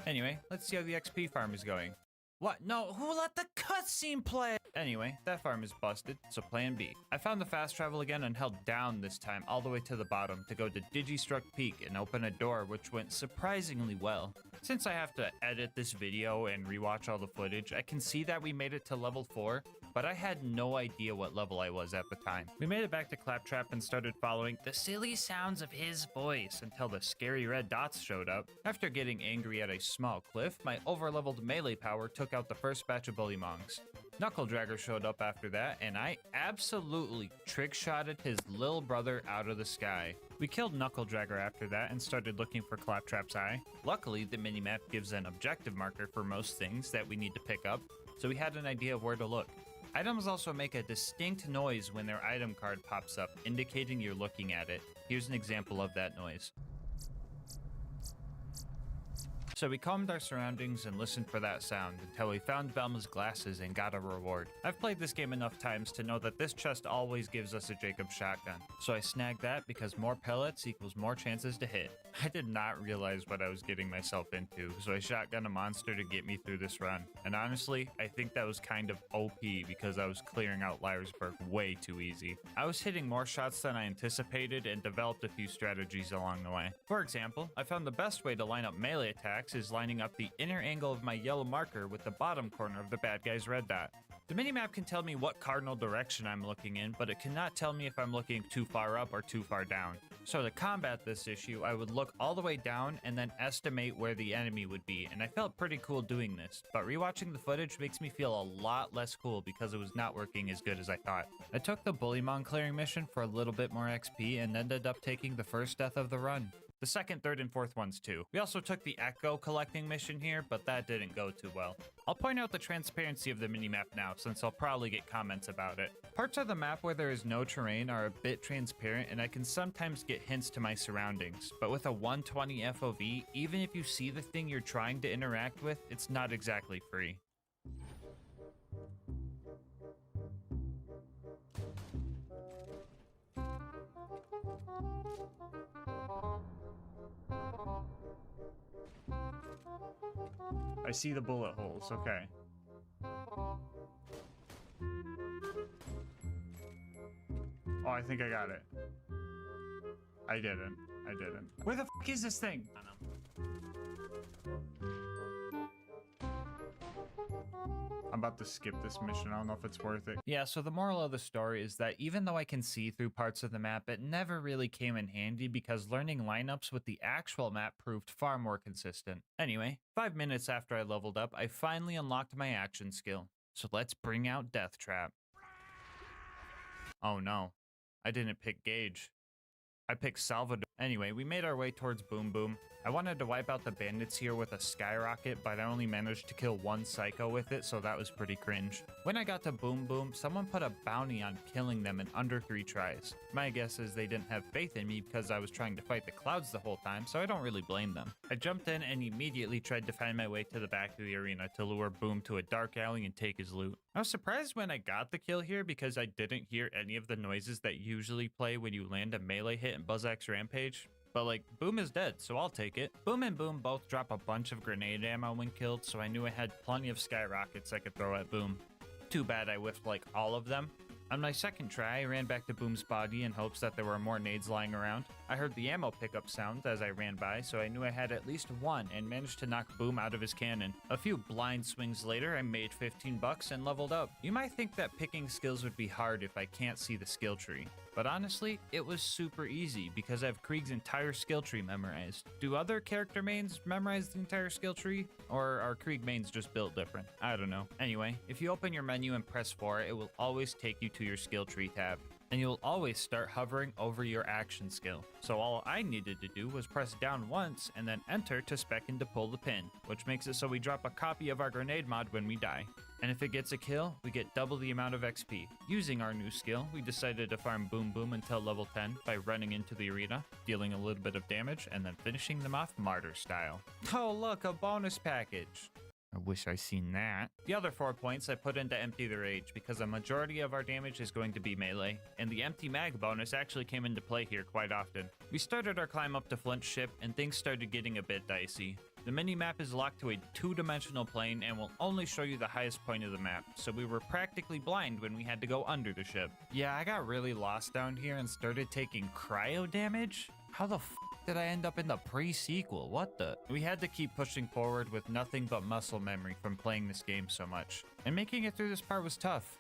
Anyway, let's see how the XP farm is going. What? No, who let the cutscene play? Anyway, that farm is busted, so plan B. I found the fast travel again and held down this time all the way to the bottom to go to Digistruct Peak and open a door, which went surprisingly well. Since I have to edit this video and rewatch all the footage, I can see that we made it to level 4, but I had no idea what level I was at the time. We made it back to Claptrap and started following the silly sounds of his voice until the scary red dots showed up. After getting angry at a small cliff, my overleveled melee power took out the first batch of Bullymongs. Knuckle Dragger showed up after that, and I absolutely trick-shotted his little brother out of the sky. We killed Knuckle Dragger after that and started looking for Claptrap's eye. Luckily, the minimap gives an objective marker for most things that we need to pick up, so we had an idea of where to look. Items also make a distinct noise when their item card pops up, indicating you're looking at it. Here's an example of that noise. So we calmed our surroundings and listened for that sound until we found Velma's glasses and got a reward. I've played this game enough times to know that this chest always gives us a Jacob's shotgun. So I snagged that because more pellets equals more chances to hit. I did not realize what I was getting myself into, so I shotgun a monster to get me through this run. And honestly, I think that was kind of OP because I was clearing out Liarsburg way too easy. I was hitting more shots than I anticipated and developed a few strategies along the way. For example, I found the best way to line up melee attacks is lining up the inner angle of my yellow marker with the bottom corner of the bad guy's red dot. The minimap can tell me what cardinal direction I'm looking in, but it cannot tell me if I'm looking too far up or too far down. So to combat this issue, I would look all the way down and then estimate where the enemy would be, and I felt pretty cool doing this, but rewatching the footage makes me feel a lot less cool because it was not working as good as I thought. I took the Bullymon clearing mission for a little bit more XP and ended up taking the first death of the run. The second, third, and fourth ones too. We also took the Echo collecting mission here, but that didn't go too well. I'll point out the transparency of the minimap now, since I'll probably get comments about it. Parts of the map where there is no terrain are a bit transparent, and I can sometimes get hints to my surroundings. But with a 120 FOV, even if you see the thing you're trying to interact with, it's not exactly free. I see the bullet holes, okay. Oh, I think I got it. I didn't. Where the f is this thing? I don't know. I'm about to skip this mission. I don't know if it's worth it. Yeah, so the moral of the story is that even though I can see through parts of the map, it never really came in handy because learning lineups with the actual map proved far more consistent. Anyway, 5 minutes after I leveled up, I finally unlocked my action skill. So let's bring out Death Trap. Oh no, I didn't pick Gage. I picked Salvador. Anyway, we made our way towards Boom Boom. I wanted to wipe out the bandits here with a skyrocket, but I only managed to kill one psycho with it, so that was pretty cringe. When I got to Boom Boom, someone put a bounty on killing them in under 3 tries. My guess is they didn't have faith in me because I was trying to fight the clouds the whole time, so I don't really blame them. I jumped in and immediately tried to find my way to the back of the arena to lure Boom to a dark alley and take his loot. I was surprised when I got the kill here because I didn't hear any of the noises that usually play when you land a melee hit in Buzzak's Rampage. But like, Boom is dead, so I'll take it. Boom and Boom both drop a bunch of grenade ammo when killed, so I knew I had plenty of skyrockets I could throw at Boom. Too bad I whiffed like all of them. On my second try, I ran back to Boom's body in hopes that there were more nades lying around. I heard the ammo pickup sound as I ran by, so I knew I had at least one and managed to knock Boom out of his cannon. A few blind swings later, I made 15 bucks and leveled up. You might think that picking skills would be hard if I can't see the skill tree. But honestly, it was super easy because I have Krieg's entire skill tree memorized. Do other character mains memorize the entire skill tree? Or are Krieg mains just built different? I don't know. Anyway, if you open your menu and press 4, it will always take you to your skill tree tab. And you'll always start hovering over your action skill. So all I needed to do was press down once and then enter to spec in to pull the pin, which makes it so we drop a copy of our grenade mod when we die. And if it gets a kill, we get double the amount of XP. Using our new skill, we decided to farm Boom Boom until level 10 by running into the arena, dealing a little bit of damage, and then finishing them off martyr style. Oh look, a bonus package! I wish I seen that. The other 4 points I put into Empty the Rage because a majority of our damage is going to be melee, and the empty mag bonus actually came into play here quite often. We started our climb up to Flint's ship, and things started getting a bit dicey. The mini-map is locked to a 2-dimensional plane and will only show you the highest point of the map, so we were practically blind when we had to go under the ship. Yeah, I got really lost down here and started taking cryo damage? How the f did I end up in the pre-sequel? What the? We had to keep pushing forward with nothing but muscle memory from playing this game so much. And making it through this part was tough.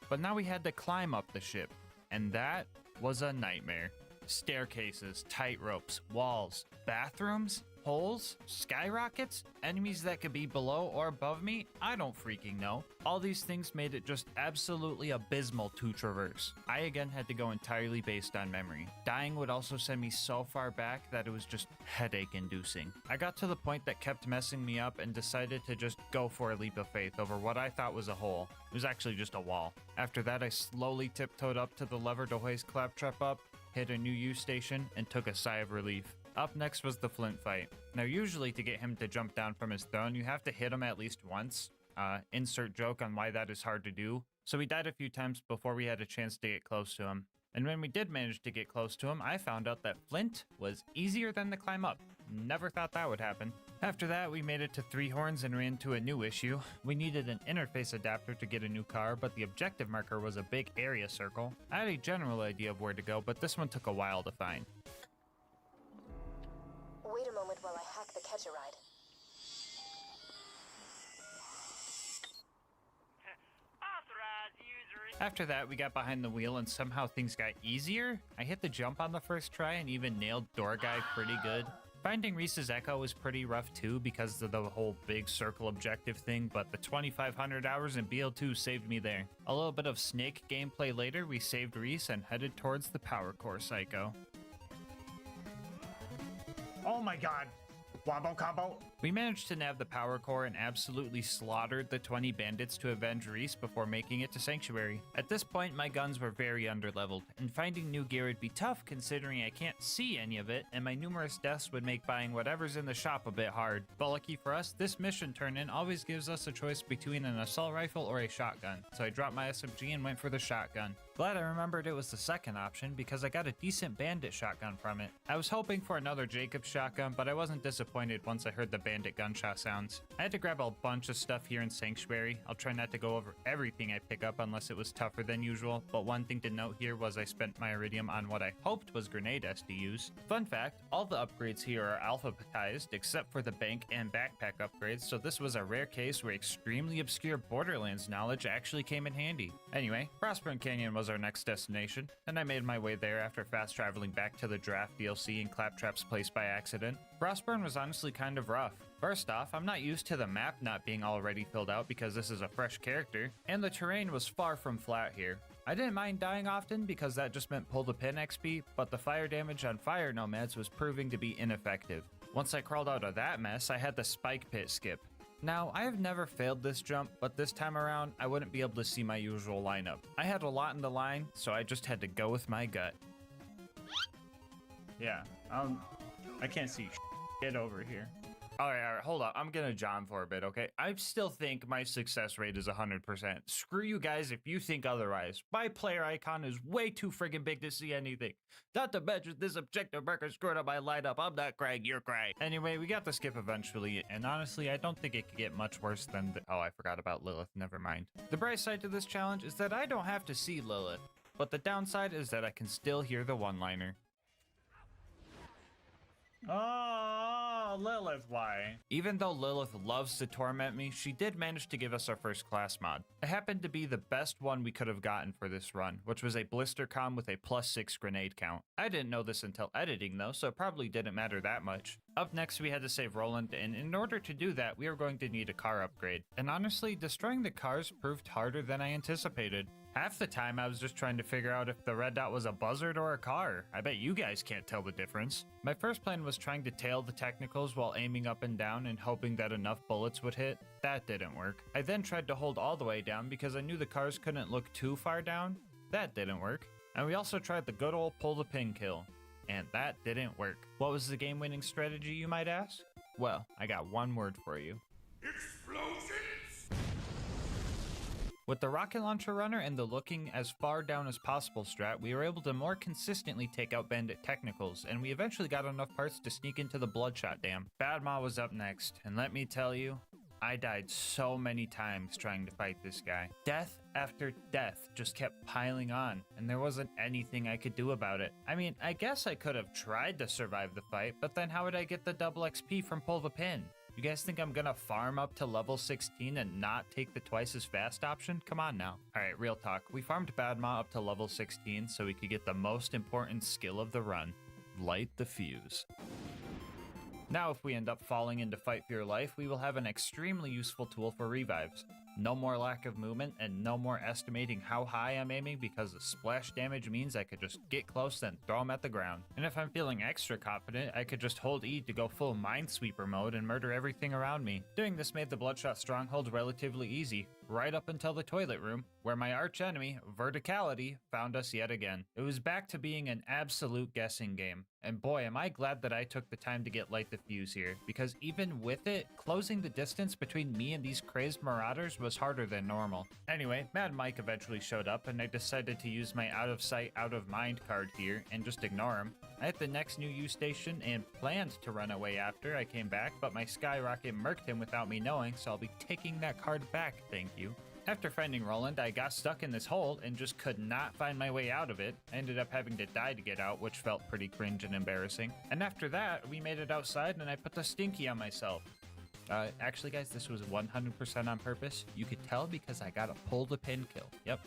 But now we had to climb up the ship, and that was a nightmare. Staircases, tight ropes, walls, bathrooms, holes, skyrockets, enemies that could be below or above me, I don't freaking know. All these things made it just absolutely abysmal to traverse. I again had to go entirely based on memory. Dying would also send me so far back that it was just headache inducing. I got to the point that kept messing me up and decided to just go for a leap of faith over what I thought was a hole. It was actually just a wall. After that, I slowly tiptoed up to the lever to hoist Claptrap up, hit a new U station, and took a sigh of relief. Up next was the Flint fight. Now usually to get him to jump down from his throne, you have to hit him at least once. Insert joke on why that is hard to do. So we died a few times before we had a chance to get close to him. And when we did manage to get close to him, I found out that Flint was easier than the climb up. Never thought that would happen. After that, we made it to Three Horns and ran into a new issue. We needed an interface adapter to get a new car, but the objective marker was a big area circle. I had a general idea of where to go, but this one took a while to find. Wait a moment while I hack the catch-a-ride. After that, we got behind the wheel and somehow things got easier. I hit the jump on the first try and even nailed Door Guy pretty good. Finding Reese's Echo was pretty rough too because of the whole big circle objective thing, but the 2,500 hours in BL2 saved me there. A little bit of Snake gameplay later, we saved Reese and headed towards the Power Core Psycho. Oh my god. Wombo combo. We managed to nab the power core and absolutely slaughtered the 20 bandits to avenge Reese before making it to Sanctuary. At this point, my guns were very underleveled, and finding new gear would be tough considering I can't see any of it, and my numerous deaths would make buying whatever's in the shop a bit hard. But lucky for us, this mission turn-in always gives us a choice between an assault rifle or a shotgun, so I dropped my SMG and went for the shotgun. Glad I remembered it was the second option because I got a decent bandit shotgun from it. I was hoping for another Jacobs shotgun, but I wasn't disappointed once I heard the bandit gunshot sounds. I had to grab a bunch of stuff here in Sanctuary. I'll try not to go over everything I pick up unless it was tougher than usual, but one thing to note here was I spent my iridium on what I hoped was grenade SDUs. Fun fact, all the upgrades here are alphabetized except for the bank and backpack upgrades, so this was a rare case where extremely obscure Borderlands knowledge actually came in handy. Anyway, Frostburn Canyon was our next destination, and I made my way there after fast traveling back to the Draft DLC in Claptrap's place by accident. Frostburn was honestly kind of rough. First off, I'm not used to the map not being already filled out because this is a fresh character, and the terrain was far from flat here. I didn't mind dying often because that just meant pull the pin XP, but the fire damage on fire nomads was proving to be ineffective. Once I crawled out of that mess, I had the spike pit skip. Now, I have never failed this jump, but this time around, I wouldn't be able to see my usual lineup. I had a lot in the line, so I just had to go with my gut. Yeah, I can't see shit over here. Alright, hold up. I'm gonna John for a bit, okay? I still think my success rate is 100%. Screw you guys if you think otherwise. My player icon is way too friggin' big to see anything. Not to mention this objective marker screwed up my lineup. I'm not Craig, you're Craig. Anyway, we got the skip eventually, and honestly, I don't think it could get much worse than the— oh, I forgot about Lilith, never mind. The bright side to this challenge is that I don't have to see Lilith, but the downside is that I can still hear the one-liner. Oh, Lilith, why? Even though Lilith loves to torment me, she did manage to give us our first class mod. It happened to be the best one we could have gotten for this run, which was a blister com with a +6 grenade count. I didn't know this until editing though, so it probably didn't matter that much. Up next, we had to save Roland, and in order to do that, we were going to need a car upgrade. And honestly, destroying the cars proved harder than I anticipated. Half the time I was just trying to figure out if the red dot was a buzzard or a car. I bet you guys can't tell the difference. My first plan was trying to tail the technicals while aiming up and down and hoping that enough bullets would hit. That didn't work. I then tried to hold all the way down because I knew the cars couldn't look too far down. That didn't work. And we also tried the good old pull the pin kill. And that didn't work. What was the game-winning strategy, you might ask? Well, I got one word for you. It's With the rocket launcher runner and the looking as far down as possible strat, we were able to more consistently take out bandit technicals, and we eventually got enough parts to sneak into the Bloodshot Dam. Bad Ma was up next, and let me tell you, I died so many times trying to fight this guy. Death after death just kept piling on, and there wasn't anything I could do about it. I mean, I guess I could have tried to survive the fight, but then how would I get the double XP from pull the pin? You guys think I'm gonna farm up to level 16 and not take the twice as fast option? Come on now. Alright, real talk. We farmed Badma up to level 16 so we could get the most important skill of the run. Light the fuse. Now if we end up falling into fight for your life, we will have an extremely useful tool for revives. No more lack of movement and no more estimating how high I'm aiming because the splash damage means I could just get close and throw them at the ground. And if I'm feeling extra confident, I could just hold E to go full Minesweeper mode and murder everything around me. Doing this made the Bloodshot Stronghold relatively easy, right up until the toilet room, where my arch enemy, Verticality, found us yet again. It was back to being an absolute guessing game. And boy, am I glad that I took the time to get Light the Fuse here, because even with it, closing the distance between me and these crazed marauders was harder than normal. Anyway, Mad Mike eventually showed up, and I decided to use my out of sight, out of mind card here and just ignore him. I hit the next new U station and planned to run away after I came back, but my Skyrocket murked him without me knowing, so I'll be taking that card back, thank you. After finding Roland, I got stuck in this hole and just could not find my way out of it. I ended up having to die to get out, which felt pretty cringe and embarrassing. And after that, we made it outside and I put the stinky on myself. Actually guys, this was 100% on purpose. You could tell because I got a pull the pin kill. Yep,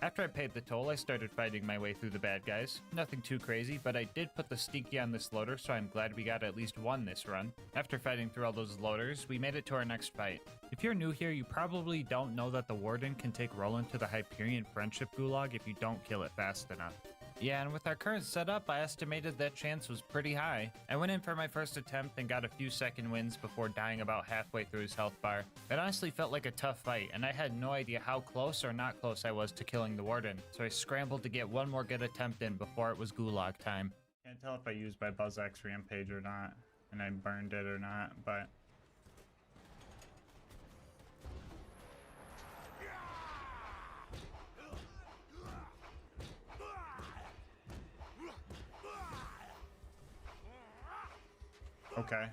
After I paid the toll, I started fighting my way through the bad guys. Nothing too crazy, but I did put the stinky on this loader, so I'm glad we got at least one this run. After fighting through all those loaders, we made it to our next fight. If you're new here, you probably don't know that the Warden can take Roland to the Hyperion Friendship Gulag if you don't kill it fast enough. Yeah, and with our current setup, I estimated that chance was pretty high. I went in for my first attempt and got a few second wins before dying about halfway through his health bar. It honestly felt like a tough fight, and I had no idea how close or not close I was to killing the Warden, so I scrambled to get one more good attempt in before it was Gulag time. Can't tell if I used my BuzzX Rampage or not, and I burned it or not, but... Okay.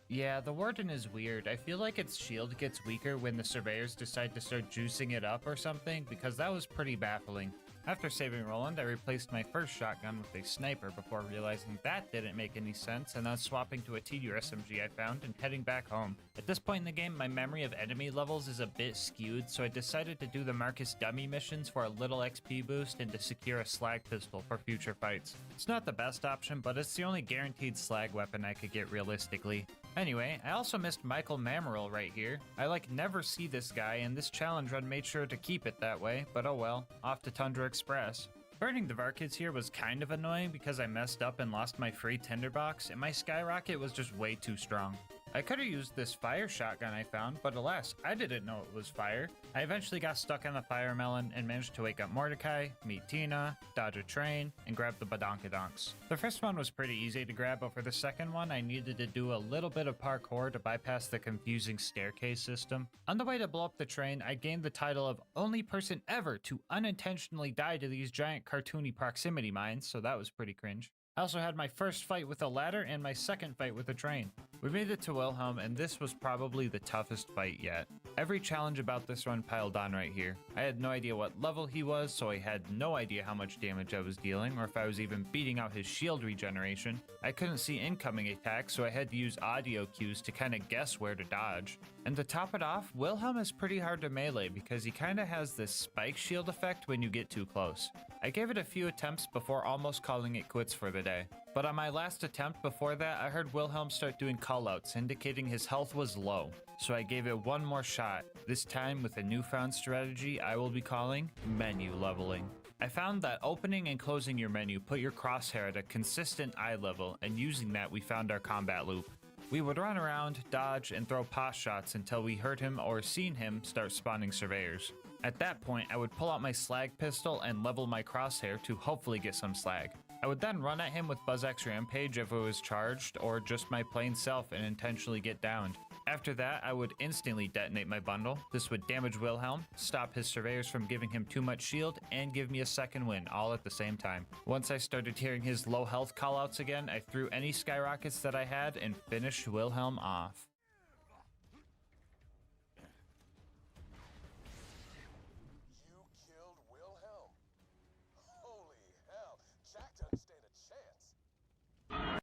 Yeah, the Warden is weird. I feel like its shield gets weaker when the surveyors decide to start juicing it up or something, because that was pretty baffling. After saving Roland, I replaced my first shotgun with a sniper before realizing that didn't make any sense, and then swapping to a TDR SMG I found and heading back home. At this point in the game, my memory of enemy levels is a bit skewed, so I decided to do the Marcus dummy missions for a little XP boost and to secure a slag pistol for future fights. It's not the best option, but it's the only guaranteed slag weapon I could get realistically. Anyway, I also missed Michael Mamaril right here. I never see this guy, and this challenge run made sure to keep it that way, but oh well, off to Tundra Express. Burning the Varkids here was kind of annoying because I messed up and lost my free tinderbox, and my Skyrocket was just way too strong. I could have used this fire shotgun I found, but alas, I didn't know it was fire. I eventually got stuck on the fire melon and managed to wake up Mordecai, meet Tina, dodge a train, and grab the badonkadonks. The first one was pretty easy to grab, but for the second one, I needed to do a little bit of parkour to bypass the confusing staircase system. On the way to blow up the train, I gained the title of only person ever to unintentionally die to these giant cartoony proximity mines, so that was pretty cringe. I also had my first fight with a ladder and my second fight with a train. We made it to Wilhelm, and this was probably the toughest fight yet. Every challenge about this run piled on right here. I had no idea what level he was, so I had no idea how much damage I was dealing, or if I was even beating out his shield regeneration. I couldn't see incoming attacks, so I had to use audio cues to kinda guess where to dodge. And to top it off, Wilhelm is pretty hard to melee because he kinda has this spike shield effect when you get too close. I gave it a few attempts before almost calling it quits for the day. But on my last attempt before that, I heard Wilhelm start doing callouts indicating his health was low. So I gave it one more shot, this time with a newfound strategy I will be calling menu leveling. I found that opening and closing your menu put your crosshair at a consistent eye level, and using that we found our combat loop. We would run around, dodge, and throw pos shots until we heard him or seen him start spawning surveyors. At that point, I would pull out my slag pistol and level my crosshair to hopefully get some slag. I would then run at him with BuzzX Rampage if it was charged, or just my plain self and intentionally get downed. After that, I would instantly detonate my bundle. This would damage Wilhelm, stop his surveyors from giving him too much shield, and give me a second win, all at the same time. Once I started hearing his low health callouts again, I threw any skyrockets that I had and finished Wilhelm off.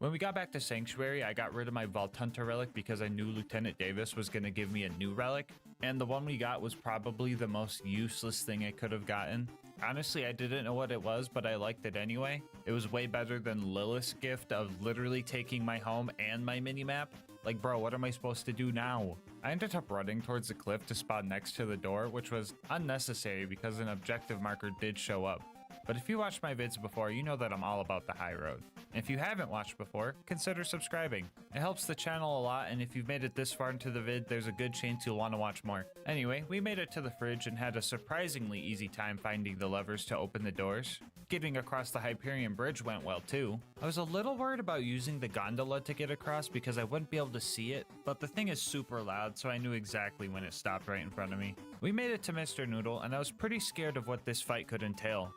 When we got back to Sanctuary, I got rid of my Valtunta relic because I knew Lieutenant Davis was going to give me a new relic, and the one we got was probably the most useless thing I could have gotten. Honestly, I didn't know what it was, but I liked it anyway. It was way better than Lilith's gift of literally taking my home and my minimap. Like, bro, what am I supposed to do now? I ended up running towards the cliff to spawn next to the door, which was unnecessary because an objective marker did show up. But if you watched my vids before, you know that I'm all about the high road. And if you haven't watched before, consider subscribing. It helps the channel a lot, and if you've made it this far into the vid, there's a good chance you'll want to watch more. Anyway, we made it to the fridge and had a surprisingly easy time finding the levers to open the doors. Getting across the Hyperion Bridge went well too. I was a little worried about using the gondola to get across because I wouldn't be able to see it, but the thing is super loud, so I knew exactly when it stopped right in front of me. We made it to Mr. Noodle, and I was pretty scared of what this fight could entail.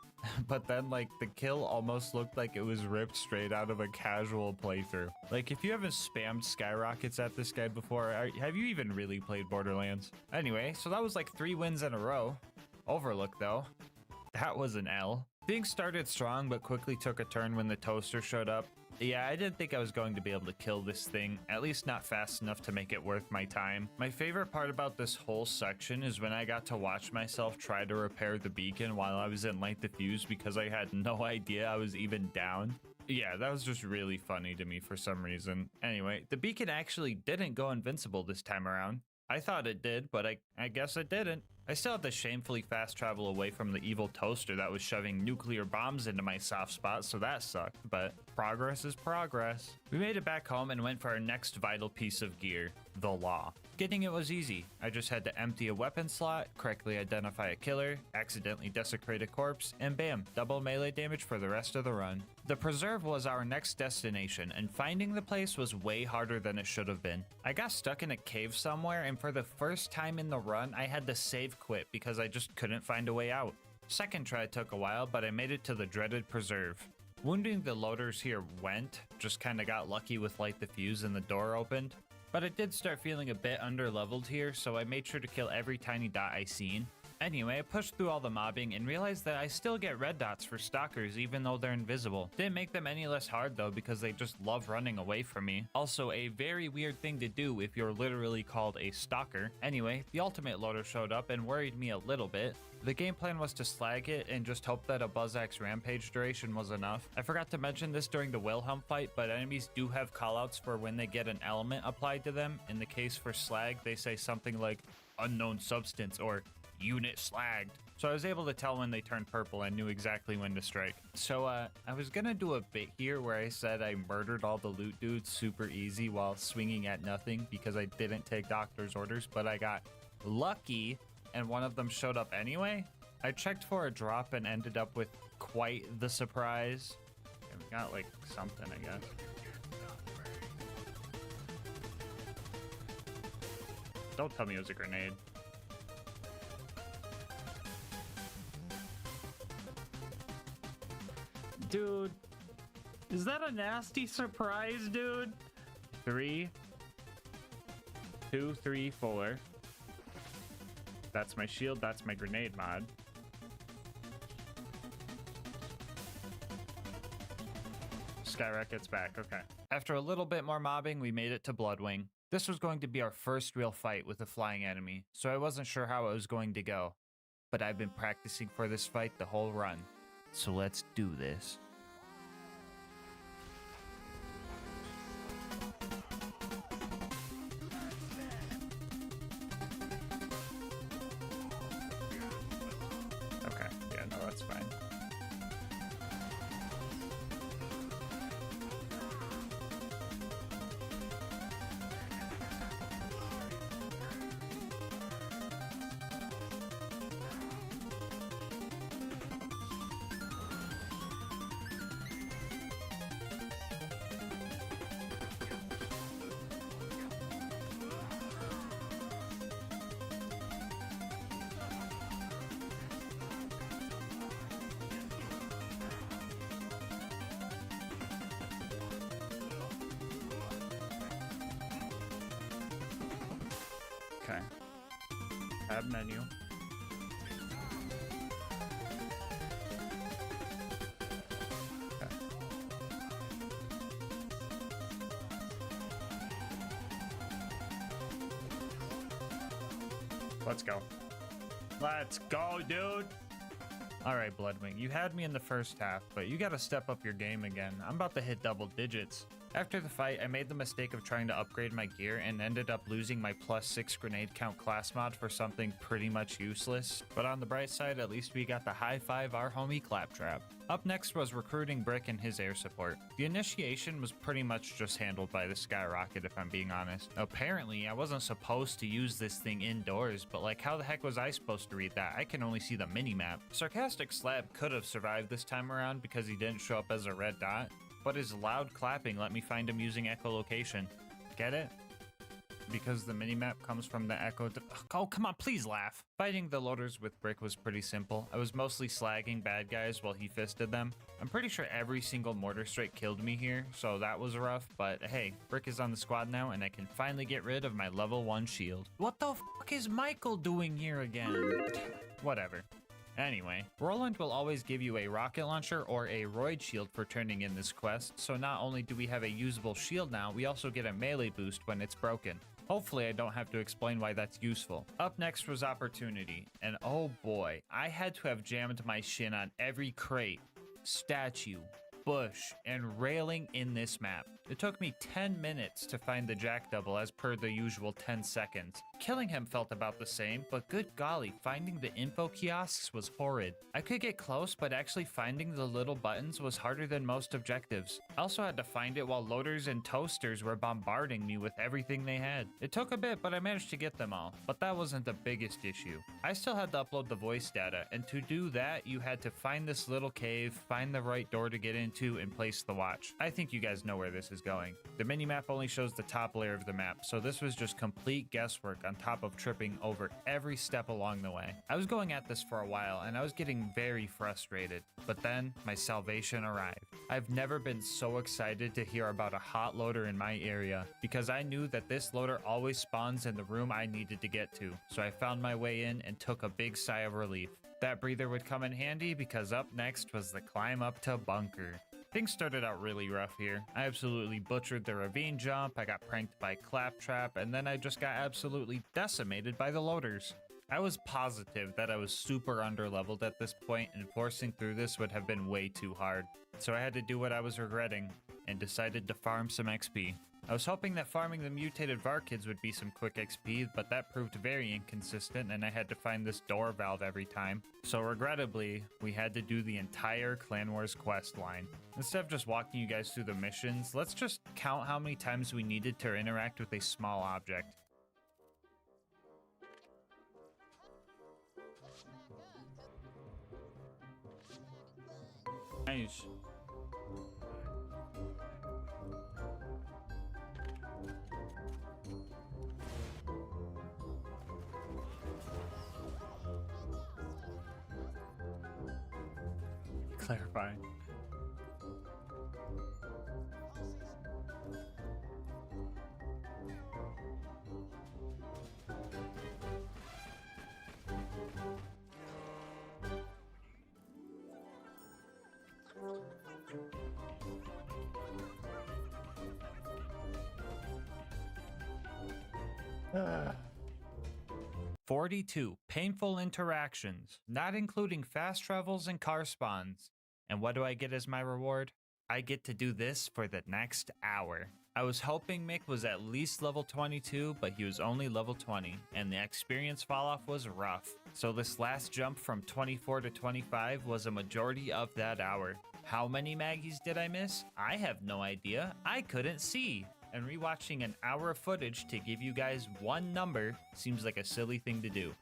But then, like, the kill almost looked like it was ripped straight out of a casual playthrough. Like, if you haven't spammed skyrockets at this guy before, have you even really played Borderlands? Anyway, so that was like 3 wins in a row. Overlook, though. That was an L. Things started strong, but quickly took a turn when the toaster showed up. Yeah, I didn't think I was going to be able to kill this thing, at least not fast enough to make it worth my time. My favorite part about this whole section is when I got to watch myself try to repair the beacon while I was in Light the Fuse because I had no idea I was even down. Yeah, that was just really funny to me for some reason. Anyway, the beacon actually didn't go invincible this time around. I thought it did, but I guess it didn't. I still had to shamefully fast travel away from the evil toaster that was shoving nuclear bombs into my soft spot, so that sucked, but progress is progress. We made it back home and went for our next vital piece of gear, the Law. Getting it was easy. I just had to empty a weapon slot, correctly identify a killer, accidentally desecrate a corpse, and bam, double melee damage for the rest of the run. The Preserve was our next destination, and finding the place was way harder than it should have been. I got stuck in a cave somewhere, and for the first time in the run, I had to save quit because I just couldn't find a way out. Second try took a while, but I made it to the dreaded Preserve. Wounding the loaders here went, just kinda got lucky with Light the Fuse and the door opened. But I did start feeling a bit underleveled here, so I made sure to kill every tiny dot I seen. Anyway, I pushed through all the mobbing and realized that I still get red dots for stalkers even though they're invisible. Didn't make them any less hard though because they just love running away from me. Also a very weird thing to do if you're literally called a stalker. Anyway, the ultimate loader showed up and worried me a little bit. The game plan was to slag it and just hope that a BuzzX Rampage duration was enough. I forgot to mention this during the Wilhelm fight, but enemies do have callouts for when they get an element applied to them. In the case for slag, they say something like unknown substance or unit slagged. So I was able to tell when they turned purple and knew exactly when to strike. So I was gonna do a bit here where I said I murdered all the loot dudes super easy while swinging at nothing because I didn't take doctor's orders, but I got lucky and one of them showed up anyway. I checked for a drop and ended up with quite the surprise. And we got like something, I guess. Don't tell me it was a grenade. Dude, is that a nasty surprise, dude? 3, 2, 3, 4. That's my shield, that's my grenade mod. Skyrocket's back, okay. After a little bit more mobbing, we made it to Bloodwing. This was going to be our first real fight with a flying enemy, so I wasn't sure how it was going to go. But I've been practicing for this fight the whole run, so let's do this. Okay, yeah, no, that's fine. Okay. Tab menu. Okay. Let's go. Let's go, dude. All right, Bloodwing, you had me in the first half, but you gotta step up your game again. I'm about to hit double digits. After the fight, I made the mistake of trying to upgrade my gear and ended up losing my +6 grenade count class mod for something pretty much useless. But on the bright side, at least we got to high-five our homie Claptrap. Up next was recruiting Brick and his air support. The initiation was pretty much just handled by the Skyrocket, if I'm being honest. Apparently, I wasn't supposed to use this thing indoors, but like how the heck was I supposed to read that? I can only see the mini-map. Sarcastic Slab could have survived this time around because he didn't show up as a red dot, but his loud clapping let me find him using echolocation. Get it? Because the minimap comes from the echo. Oh, come on, please laugh. Fighting the loaders with Brick was pretty simple. I was mostly slagging bad guys while he fisted them. I'm pretty sure every single mortar strike killed me here, so that was rough, but hey, Brick is on the squad now and I can finally get rid of my level 1 shield. What the fuck is Michael doing here again? Whatever. Anyway, Roland will always give you a rocket launcher or a roid shield for turning in this quest, so not only do we have a usable shield now, we also get a melee boost when it's broken. Hopefully I don't have to explain why that's useful. Up next was Opportunity, and oh boy, I had to have jammed my shin on every crate, statue, bush, and railing in this map. It took me 10 minutes to find the Jack Double as per the usual 10 seconds. Killing him felt about the same, but good golly, finding the info kiosks was horrid. I could get close, but actually finding the little buttons was harder than most objectives. I also had to find it while loaders and toasters were bombarding me with everything they had. It took a bit, but I managed to get them all. But that wasn't the biggest issue. I still had to upload the voice data, and to do that, you had to find this little cave, find the right door to get into, and place the watch. I think you guys know where this is going. The minimap only shows the top layer of the map, so this was just complete guesswork on top of tripping over every step along the way. I was going at this for a while, and I was getting very frustrated, but then my salvation arrived. I've never been so excited to hear about a hot loader in my area, because I knew that this loader always spawns in the room I needed to get to, so I found my way in and took a big sigh of relief. That breather would come in handy because up next was the climb up to bunker. Things started out really rough here. I absolutely butchered the ravine jump, I got pranked by Claptrap, and then I just got absolutely decimated by the loaders. I was positive that I was super underleveled at this point, and forcing through this would have been way too hard. So I had to do what I was regretting, and decided to farm some XP. I was hoping that farming the mutated Varkids would be some quick XP, but that proved very inconsistent and I had to find this door valve every time. So regrettably, we had to do the entire Clan Wars quest line. Instead of just walking you guys through the missions, let's just count how many times we needed to interact with a small object. Nice. Clarifying. Uh. 42 painful interactions, not including fast travels and car spawns. And what do I get as my reward? I get to do this for the next hour. I was hoping Mick was at least level 22, but he was only level 20, and the experience falloff was rough. So this last jump from 24 to 25 was a majority of that hour. How many Maggies did I miss? I have no idea. I couldn't see. And rewatching an hour of footage to give you guys one number seems like a silly thing to do.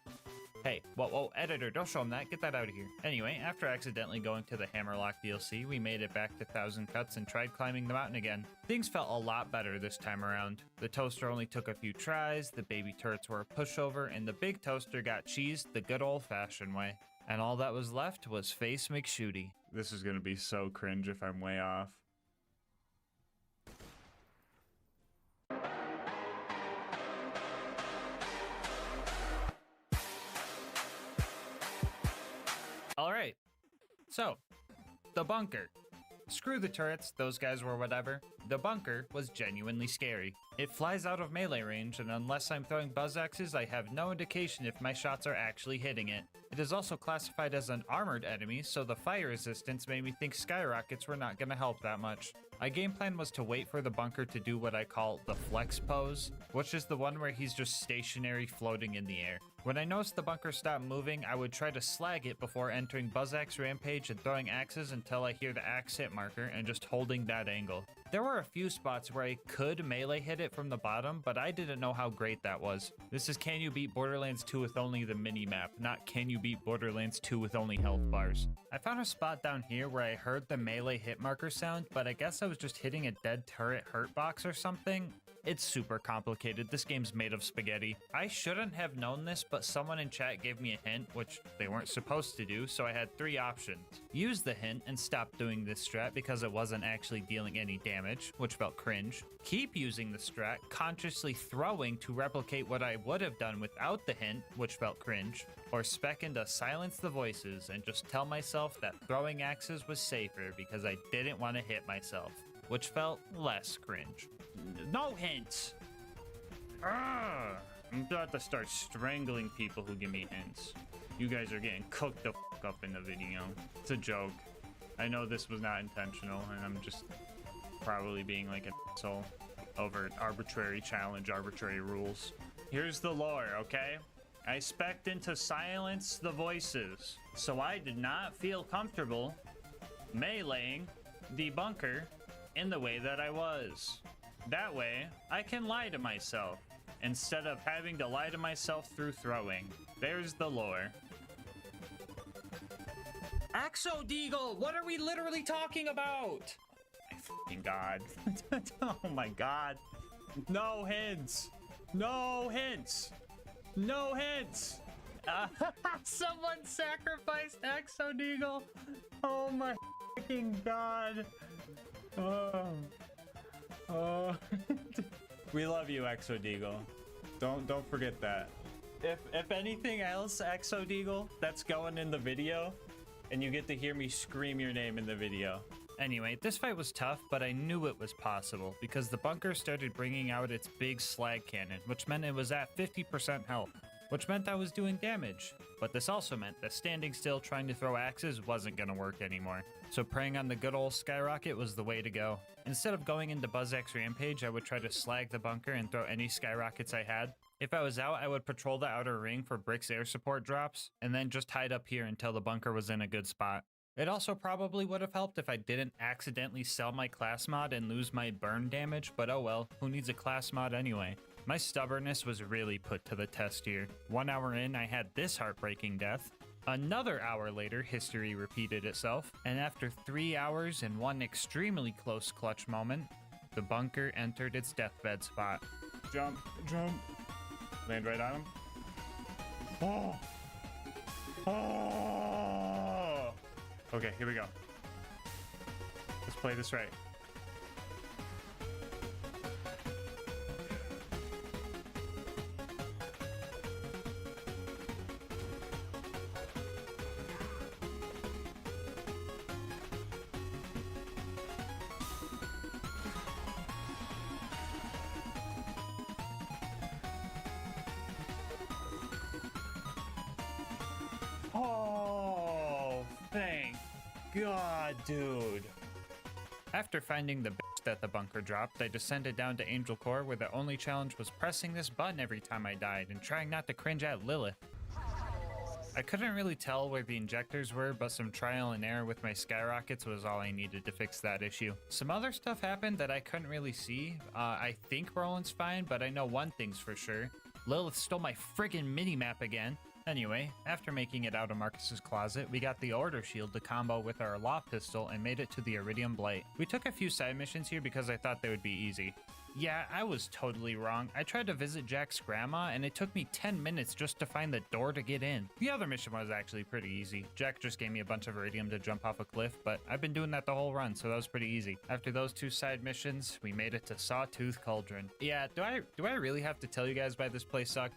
Hey, whoa, editor, don't show him that. Get that out of here. Anyway, after accidentally going to the Hammerlock DLC, we made it back to 1000 Cuts and tried climbing the mountain again. Things felt a lot better this time around. The toaster only took a few tries, the baby turrets were a pushover, and the big toaster got cheesed the good old-fashioned way. And all that was left was Face McShooty. This is gonna be so cringe if I'm way off. So, the bunker. Screw the turrets, those guys were whatever. The bunker was genuinely scary. It flies out of melee range, and unless I'm throwing buzz axes, I have no indication if my shots are actually hitting it. It is also classified as an armored enemy, so the fire resistance made me think skyrockets were not going to help that much. My game plan was to wait for the bunker to do what I call the flex pose, which is the one where he's just stationary floating in the air. When I noticed the bunker stopped moving, I would try to slag it before entering Buzz Axe Rampage and throwing axes until I hear the axe hit marker and just holding that angle. There were a few spots where I could melee hit it from the bottom, but I didn't know how great that was. This is Can You Beat Borderlands 2 with only the mini-map, not Can You Beat Borderlands 2 with only health bars. I found a spot down here where I heard the melee hit marker sound, but I guess I was just hitting a dead turret hurt box or something. It's super complicated. This game's made of spaghetti. I shouldn't have known this, but someone in chat gave me a hint, which they weren't supposed to do, so I had 3 options. Use the hint and stop doing this strat because it wasn't actually dealing any damage, which felt cringe. Keep using the strat, consciously throwing to replicate what I would have done without the hint, which felt cringe. Or spec into silence the voices and just tell myself that throwing axes was safer because I didn't want to hit myself, which felt less cringe. No hints! I'm about to start strangling people who give me hints. You guys are getting cooked the f up in the video. It's a joke. I know this was not intentional, and I'm just probably being like an asshole over arbitrary challenge, arbitrary rules. Here's the lore, okay? I spec'd into silence the voices, so I did not feel comfortable meleeing the bunker in the way that I was. That way, I can lie to myself, instead of having to lie to myself through throwing. There's the lore. Axodeagle! What are we literally talking about? My fucking god. Oh my god. No hints! No hints! No hints! Someone sacrificed Axodeagle! Oh my fucking god. We love you, Exodeagle. Don't forget that. If anything else, Exodeagle, that's going in the video, and you get to hear me scream your name in the video. Anyway, this fight was tough, but I knew it was possible because the bunker started bringing out its big slag cannon, which meant it was at 50% health, which meant I was doing damage. But this also meant that standing still trying to throw axes wasn't gonna work anymore. So preying on the good old skyrocket was the way to go. Instead of going into Buzz Axe Rampage, I would try to slag the bunker and throw any skyrockets I had. If I was out, I would patrol the outer ring for Brick's air support drops, and then just hide up here until the bunker was in a good spot. It also probably would have helped if I didn't accidentally sell my class mod and lose my burn damage, but oh well, who needs a class mod anyway? My stubbornness was really put to the test here. 1 hour in, I had this heartbreaking death. Another hour later, history repeated itself, and after 3 hours and one extremely close clutch moment, the bunker entered its deathbed spot. Jump, jump. Land right on him. Oh! Oh! Okay, here we go. Let's play this right. Oh, thank God, dude. After finding the bitch that the bunker dropped, I descended down to Angel Core, where the only challenge was pressing this button every time I died and trying not to cringe at Lilith. I couldn't really tell where the injectors were, but some trial and error with my skyrockets was all I needed to fix that issue. Some other stuff happened that I couldn't really see. I think Roland's fine, but I know one thing's for sure. Lilith stole my friggin' minimap again. Anyway, after making it out of Marcus's closet, we got the Order Shield to combo with our Law Pistol and made it to the Iridium Blight. We took a few side missions here because I thought they would be easy. Yeah, I was totally wrong. I tried to visit Jack's grandma, and it took me 10 minutes just to find the door to get in. The other mission was actually pretty easy. Jack just gave me a bunch of Iridium to jump off a cliff, but I've been doing that the whole run, so that was pretty easy. After those 2 side missions, we made it to Sawtooth Cauldron. Yeah, do I really have to tell you guys why this place sucked?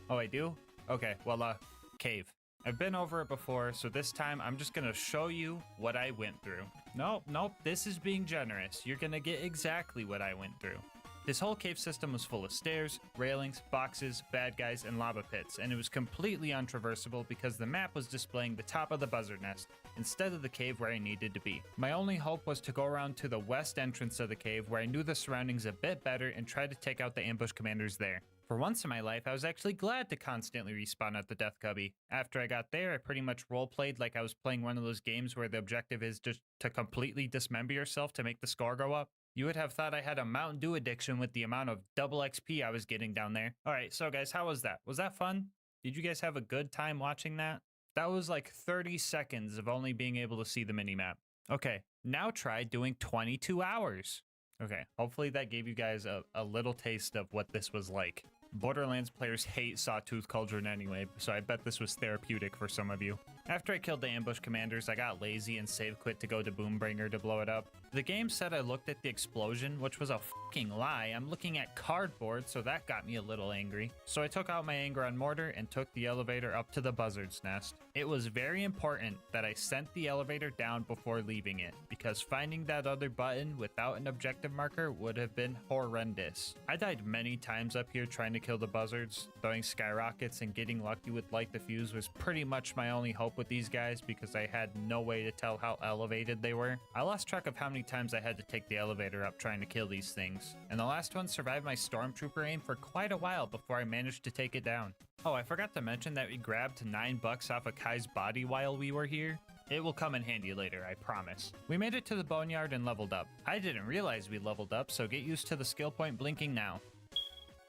Oh, I do? Okay, well, cave. I've been over it before, so this time I'm just gonna show you what I went through. Nope, this is being generous. You're gonna get exactly what I went through. This whole cave system was full of stairs, railings, boxes, bad guys, and lava pits, and it was completely untraversable because the map was displaying the top of the buzzard nest instead of the cave where I needed to be. My only hope was to go around to the west entrance of the cave where I knew the surroundings a bit better and try to take out the ambush commanders there. For once in my life, I was actually glad to constantly respawn at the Death Cubby. After I got there, I pretty much roleplayed like I was playing one of those games where the objective is just to completely dismember yourself to make the score go up. You would have thought I had a Mountain Dew addiction with the amount of double XP I was getting down there. Alright, so guys, how was that? Was that fun? Did you guys have a good time watching that? That was like 30 seconds of only being able to see the minimap. Okay, now try doing 22 hours. Okay, hopefully that gave you guys a little taste of what this was like. Borderlands players hate Sawtooth Cauldron anyway, so I bet this was therapeutic for some of you. After I killed the ambush commanders, I got lazy and save quit to go to Boombringer to blow it up. The game said I looked at the explosion, which was a fucking lie. I'm looking at cardboard, so that got me a little angry. So I took out my anger on Mortar and took the elevator up to the buzzard's nest. It was very important that I sent the elevator down before leaving it, because finding that other button without an objective marker would have been horrendous. I died many times up here trying to kill the buzzards. Throwing skyrockets and getting lucky with light the fuse was pretty much my only hope with these guys because I had no way to tell how elevated they were. I lost track of how many times I had to take the elevator up trying to kill these things, and the last one survived my stormtrooper aim for quite a while before I managed to take it down. Oh, I forgot to mention that we grabbed $9 off of Kai's body while we were here. It will come in handy later, I promise. We made it to the boneyard and leveled up. I didn't realize we leveled up, so get used to the skill point blinking now.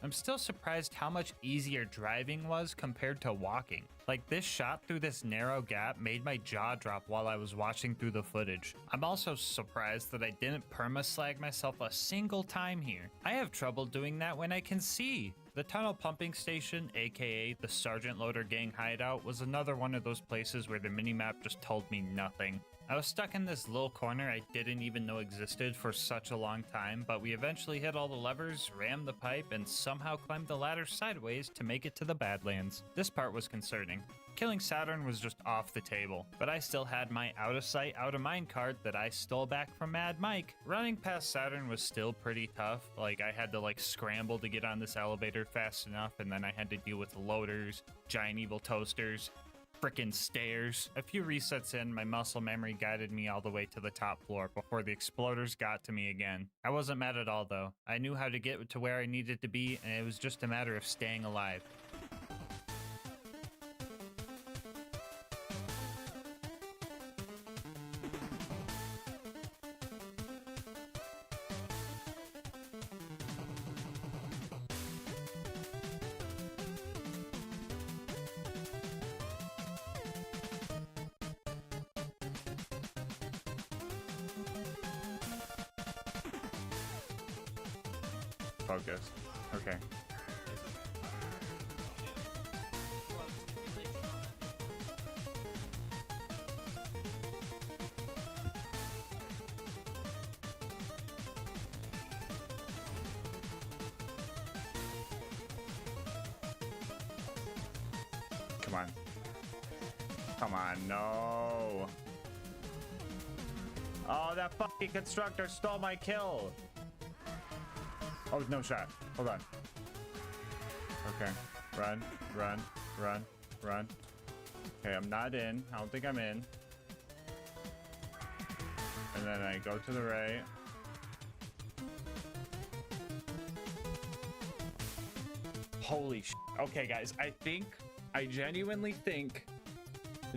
I'm still surprised how much easier driving was compared to walking. Like, this shot through this narrow gap made my jaw drop while I was watching through the footage. I'm also surprised that I didn't perma-slag myself a single time here. I have trouble doing that when I can see. The tunnel pumping station, aka the Sergeant Loader Gang hideout, was another one of those places where the minimap just told me nothing. I was stuck in this little corner I didn't even know existed for such a long time, but we eventually hit all the levers, rammed the pipe, and somehow climbed the ladder sideways to make it to the Badlands. This part was concerning. Killing Saturn was just off the table, but I still had my out of sight, out of mind card that I stole back from Mad Mike. Running past Saturn was still pretty tough. Like, I had to scramble to get on this elevator fast enough, and then I had to deal with loaders, giant evil toasters, frickin' stairs. A few resets in, my muscle memory guided me all the way to the top floor before the exploders got to me again. I wasn't mad at all though. I knew how to get to where I needed to be, and it was just a matter of staying alive. Focus. Okay. Come on. Come on, no. Oh, that fucking constructor stole my kill. Oh, no shot. Hold on. Okay. Run, run, run, run. Okay, I'm not in. I don't think I'm in. And then I go to the right. Holy shit. Okay, guys, I genuinely think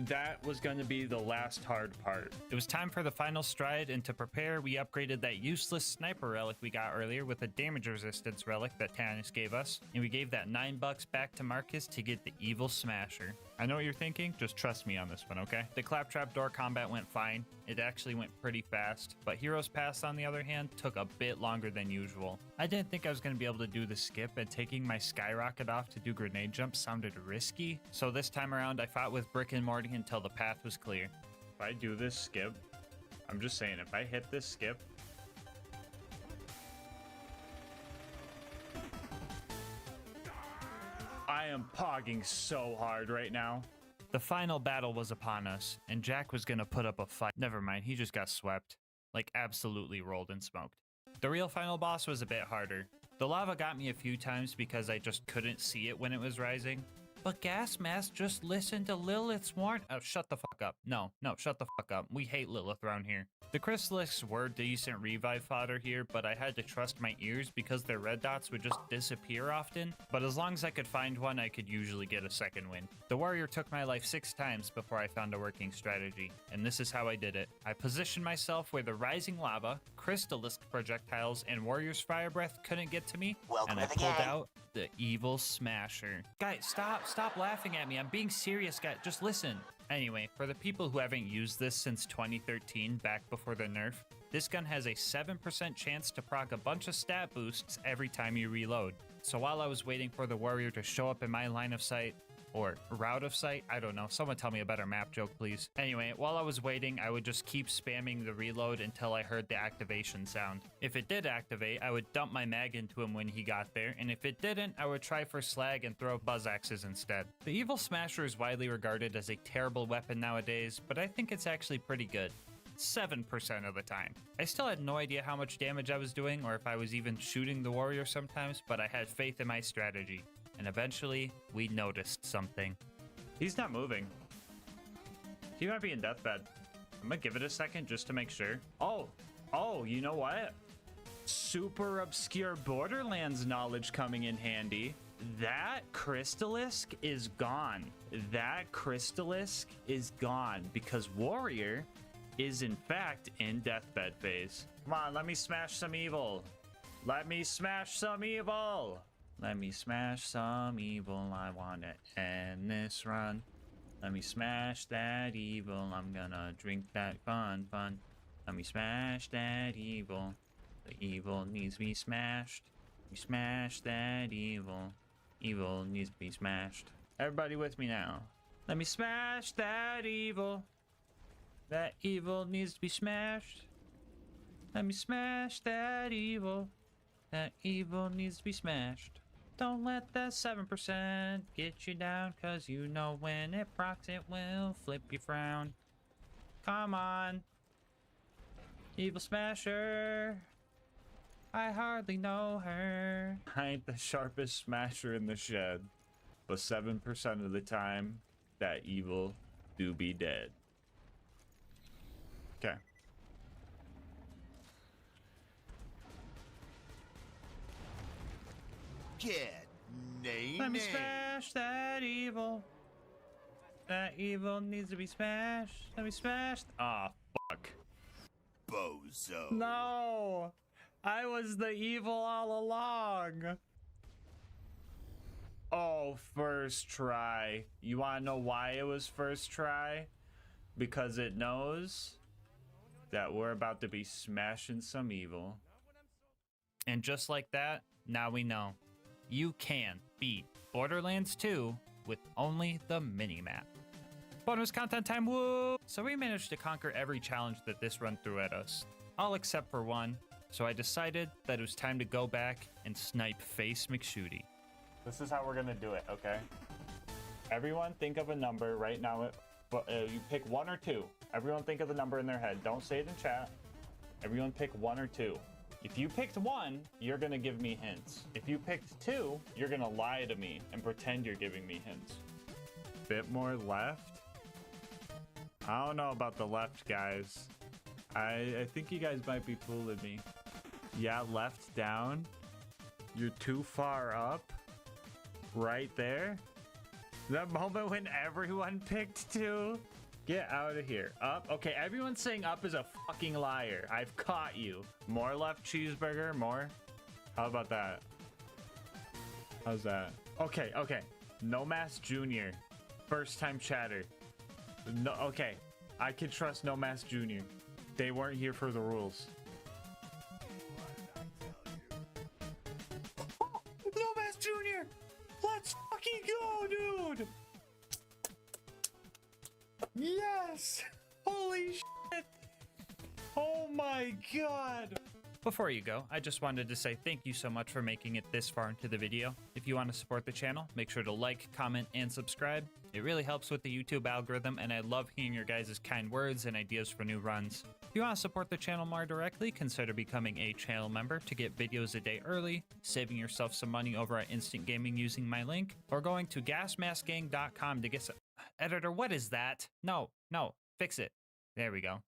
that was going to be the last hard part. It was time for the final stride, and to prepare, we upgraded that useless sniper relic we got earlier with a damage resistance relic that Tannis gave us, and we gave that $9 back to Marcus to get the evil smasher. I know what you're thinking, just trust me on this one, okay? The claptrap door combat went fine. It actually went pretty fast, but Heroes Pass, on the other hand, took a bit longer than usual. I didn't think I was going to be able to do the skip, and taking my skyrocket off to do grenade jumps sounded risky, so this time around I fought with Brick and Morty until the path was clear. If I do this skip, I'm just saying, if I hit this skip, I am pogging so hard right now. The final battle was upon us, and Jack was gonna put up a fight. Never mind, he just got swept. Like, absolutely rolled and smoked. The real final boss was a bit harder. The lava got me a few times because I just couldn't see it when it was rising. But GASMASK just listened to Lilith's warn- Oh, shut the fuck up. No, shut the fuck up. We hate Lilith around here. The Chrysalisks were decent revive fodder here, but I had to trust my ears because their red dots would just disappear often. But as long as I could find one, I could usually get a second win. The warrior took my life 6 times before I found a working strategy, and this is how I did it. I positioned myself where the rising lava, Crystalisk projectiles, and warrior's fire breath couldn't get to me, and I pulled out the evil smasher. Guys, stop laughing at me. I'm being serious, guys. Just listen. Anyway, for the people who haven't used this since 2013, back before the nerf, this gun has a 7% chance to proc a bunch of stat boosts every time you reload. So while I was waiting for the warrior to show up in my line of sight, or route of sight, I don't know, someone tell me a better map joke, please. Anyway, while I was waiting, I would just keep spamming the reload until I heard the activation sound. If it did activate, I would dump my mag into him when he got there, and if it didn't, I would try for slag and throw buzz axes instead. The Evil Smasher is widely regarded as a terrible weapon nowadays, but I think it's actually pretty good. 7% of the time. I still had no idea how much damage I was doing or if I was even shooting the warrior sometimes, but I had faith in my strategy. And eventually, we noticed something. He's not moving. He might be in deathbed. I'm gonna give it a second just to make sure. Oh, you know what? Super obscure Borderlands knowledge coming in handy. That Crystalisk is gone. That Crystalisk is gone because Warrior is in fact in deathbed phase. Come on, let me smash some evil. Let me smash some evil. Let me smash some evil. I want to end this run. Let me smash that evil. I'm gonna drink that fun. Let me smash that evil. The evil needs to be smashed. We smash that evil. Evil needs to be smashed. Everybody with me now. Let me smash that evil. That evil needs to be smashed. Let me smash that evil. That evil needs to be smashed. Don't let that 7% get you down, cause you know when it procs it will flip your frown. Come on. Evil Smasher. I hardly know her. I ain't the sharpest smasher in the shed, but 7% of the time, that evil do be dead. Okay. Get nay. Let me smash that evil. That evil needs to be smashed. Let me smash. Ah, fuck. Bozo. No! I was the evil all along. Oh, first try. You wanna know why it was first try? Because it knows that we're about to be smashing some evil. And just like that, now we know. You can beat Borderlands 2 with only the minimap. Bonus content time, woo! So we managed to conquer every challenge that this run threw at us, all except for one, so I decided that it was time to go back and snipe Face McShooty. This is how we're gonna do it, okay? Everyone think of a number right now. You pick 1 or 2. Everyone think of the number in their head. Don't say it in chat. Everyone pick 1 or 2. If you picked 1, you're gonna give me hints. If you picked 2, you're gonna lie to me and pretend you're giving me hints. Bit more left? I don't know about the left, guys. I think you guys might be fooling me. Yeah, left down. You're too far up. Right there. That moment when everyone picked 2. Get out of here. Up. Okay, everyone saying up is a fucking liar. I've caught you. More left cheeseburger, more. How about that? How's that? Okay. No Mask Jr. First time chatter. No, okay. I can trust No Mask Jr. They weren't here for the rules. Oh, No Mask Jr. Let's fucking go, dude. Yes! Holy shit! Oh my god! Before you go, I just wanted to say thank you so much for making it this far into the video. If you want to support the channel, make sure to like, comment, and subscribe. It really helps with the YouTube algorithm, and I love hearing your guys' kind words and ideas for new runs. If you want to support the channel more directly, consider becoming a channel member to get videos a day early, saving yourself some money over at Instant Gaming using my link, or going to GASMASK'S to get some... Editor, what is that? No, fix it. There we go.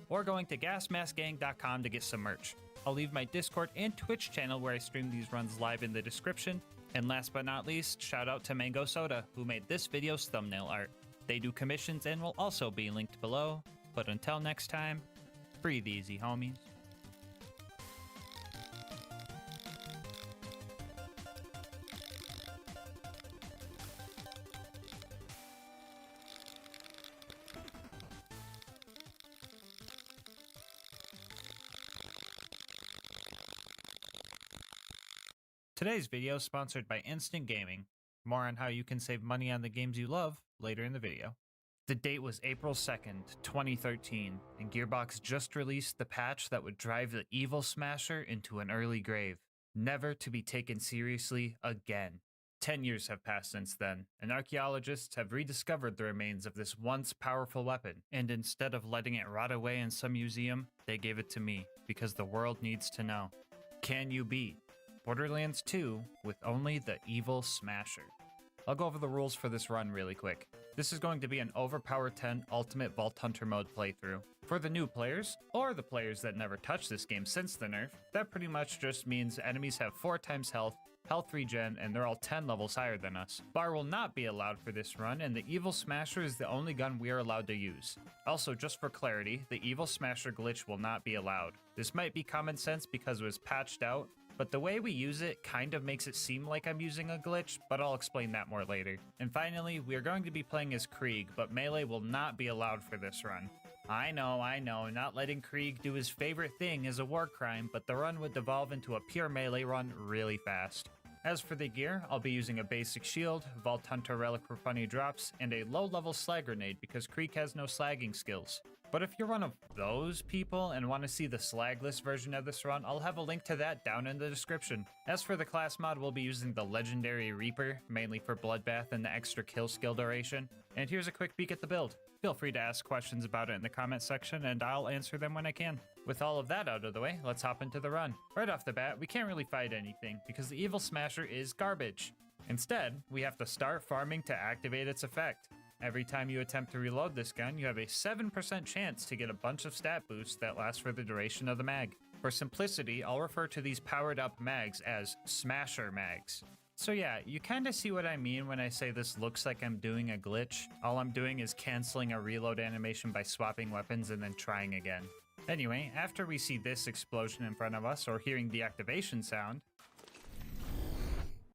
Or going to GASMASK'S to get some merch. I'll leave my Discord and Twitch channel where I stream these runs live in the description. And last but not least, shout out to Mango Soda, who made this video's thumbnail art. They do commissions and will also be linked below. But until next time, breathe easy, homies. Today's video is sponsored by Instant Gaming. More on how you can save money on the games you love later in the video. The date was April 2nd, 2013, and Gearbox just released the patch that would drive the evil Smasher into an early grave, never to be taken seriously again. 10 years have passed since then, and archaeologists have rediscovered the remains of this once powerful weapon, and instead of letting it rot away in some museum, they gave it to me, because the world needs to know. Can you beat Borderlands 2 with only the evil Smasher? I'll go over the rules for this run really quick. This is going to be an Overpower 10 Ultimate Vault Hunter mode playthrough. For the new players, or the players that never touched this game since the nerf, that pretty much just means enemies have 4 times health, health regen, and they're all 10 levels higher than us. Bar will not be allowed for this run, and the Evil Smasher is the only gun we are allowed to use. Also, just for clarity, the Evil Smasher glitch will not be allowed. This might be common sense because it was patched out, but the way we use it kind of makes it seem like I'm using a glitch, but I'll explain that more later. And finally, we are going to be playing as Krieg, but melee will not be allowed for this run. I know, not letting Krieg do his favorite thing is a war crime, but the run would devolve into a pure melee run really fast. As for the gear, I'll be using a basic shield, Vault Hunter relic for funny drops, and a low-level slag grenade because Krieg has no slagging skills. But if you're one of those people and want to see the slagless version of this run, I'll have a link to that down in the description. As for the class mod, we'll be using the Legendary Reaper, mainly for Bloodbath and the extra kill skill duration. And here's a quick peek at the build. Feel free to ask questions about it in the comment section, and I'll answer them when I can. With all of that out of the way, let's hop into the run. Right off the bat, we can't really fight anything, because the Evil Smasher is garbage. Instead, we have to start farming to activate its effect. Every time you attempt to reload this gun, you have a 7% chance to get a bunch of stat boosts that last for the duration of the mag. For simplicity, I'll refer to these powered up mags as Smasher mags. So yeah, you kinda see what I mean when I say this looks like I'm doing a glitch. All I'm doing is canceling a reload animation by swapping weapons and then trying again. Anyway, after we see this explosion in front of us or hearing the activation sound,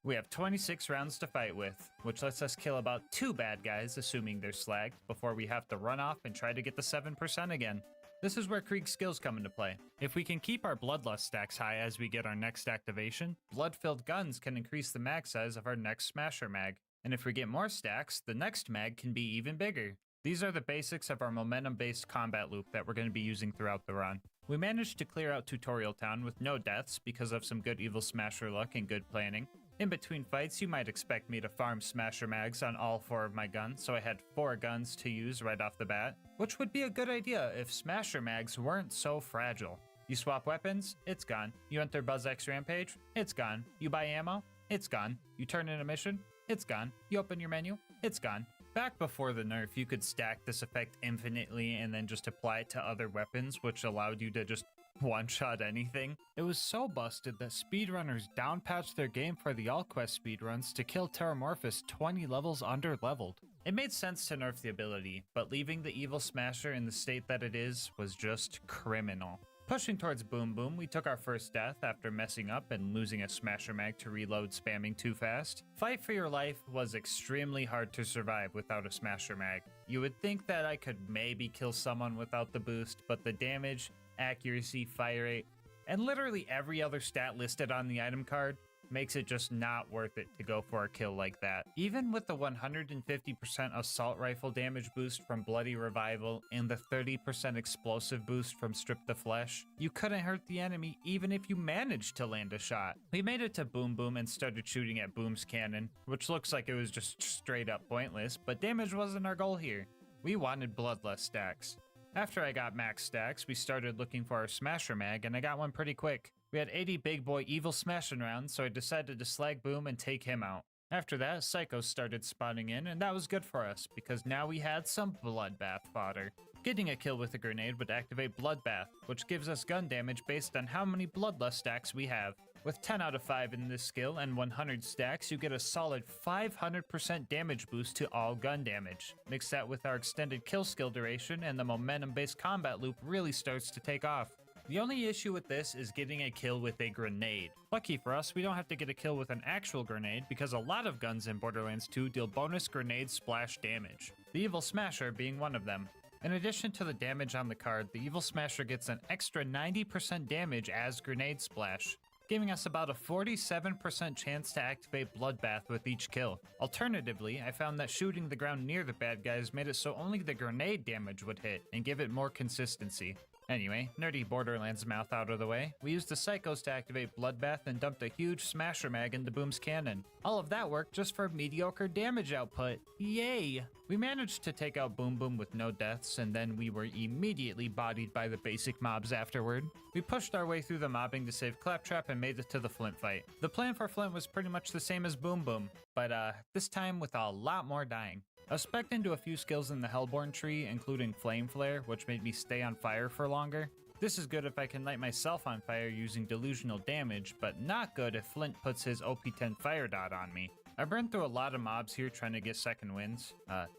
we have 26 rounds to fight with, which lets us kill about 2 bad guys, assuming they're slagged, before we have to run off and try to get the 7% again. This is where Krieg's skills come into play. If we can keep our Bloodlust stacks high as we get our next activation, blood-filled guns can increase the mag size of our next Smasher mag. And if we get more stacks, the next mag can be even bigger. These are the basics of our momentum-based combat loop that we're going to be using throughout the run. We managed to clear out Tutorial Town with no deaths because of some good Evil Smasher luck and good planning. In between fights, you might expect me to farm Smasher mags on all 4 of my guns, so I had 4 guns to use right off the bat, which would be a good idea if Smasher mags weren't so fragile. You swap weapons, it's gone. You enter BuzzX Rampage, it's gone. You buy ammo, it's gone. You turn in a mission, it's gone. You open your menu, it's gone. Back before the nerf, you could stack this effect infinitely and then just apply it to other weapons, which allowed you to just one-shot anything. It was so busted that speedrunners downpatched their game for the AllQuest speedruns to kill Terramorphous 20 levels under-leveled. It made sense to nerf the ability, but leaving the Evil Smasher in the state that it is was just criminal. Pushing towards Boom Boom, we took our first death after messing up and losing a Smasher mag to reload spamming too fast. Fight for Your Life was extremely hard to survive without a Smasher mag. You would think that I could maybe kill someone without the boost, but the damage, accuracy, fire rate, and literally every other stat listed on the item card makes it just not worth it to go for a kill like that. Even with the 150% assault rifle damage boost from Bloody Revival and the 30% explosive boost from Strip the Flesh, you couldn't hurt the enemy even if you managed to land a shot. We made it to Boom Boom and started shooting at Boom's cannon, which looks like it was just straight up pointless, but damage wasn't our goal here. We wanted bloodless stacks. After I got max stacks, we started looking for our smasher mag, and I got one pretty quick. We had 80 big boy evil smashing rounds, so I decided to slag Boom and take him out. After that, psychos started spawning in, and that was good for us, because now we had some bloodbath fodder. Getting a kill with a grenade would activate bloodbath, which gives us gun damage based on how many bloodlust stacks we have. With 10 out of 5 in this skill and 100 stacks, you get a solid 500% damage boost to all gun damage. Mix that with our extended kill skill duration and the momentum-based combat loop really starts to take off. The only issue with this is getting a kill with a grenade. Lucky for us, we don't have to get a kill with an actual grenade because a lot of guns in Borderlands 2 deal bonus grenade splash damage, the Evil Smasher being one of them. In addition to the damage on the card, the Evil Smasher gets an extra 90% damage as grenade splash, giving us about a 47% chance to activate Bloodbath with each kill. Alternatively, I found that shooting the ground near the bad guys made it so only the grenade damage would hit and give it more consistency. Anyway, nerdy Borderlands mouth out of the way, we used the Psychos to activate Bloodbath and dumped a huge Smasher Mag into Boom's cannon. All of that worked just for mediocre damage output. Yay! We managed to take out Boom Boom with no deaths, and then we were immediately bodied by the basic mobs afterward. We pushed our way through the mobbing to save Claptrap and made it to the Flint fight. The plan for Flint was pretty much the same as Boom Boom, but this time with a lot more dying. I was specced into a few skills in the Hellborn tree, including Flame Flare, which made me stay on fire for longer. This is good if I can light myself on fire using delusional damage, but not good if Flint puts his OP10 fire dot on me. I burned through a lot of mobs here trying to get second wins,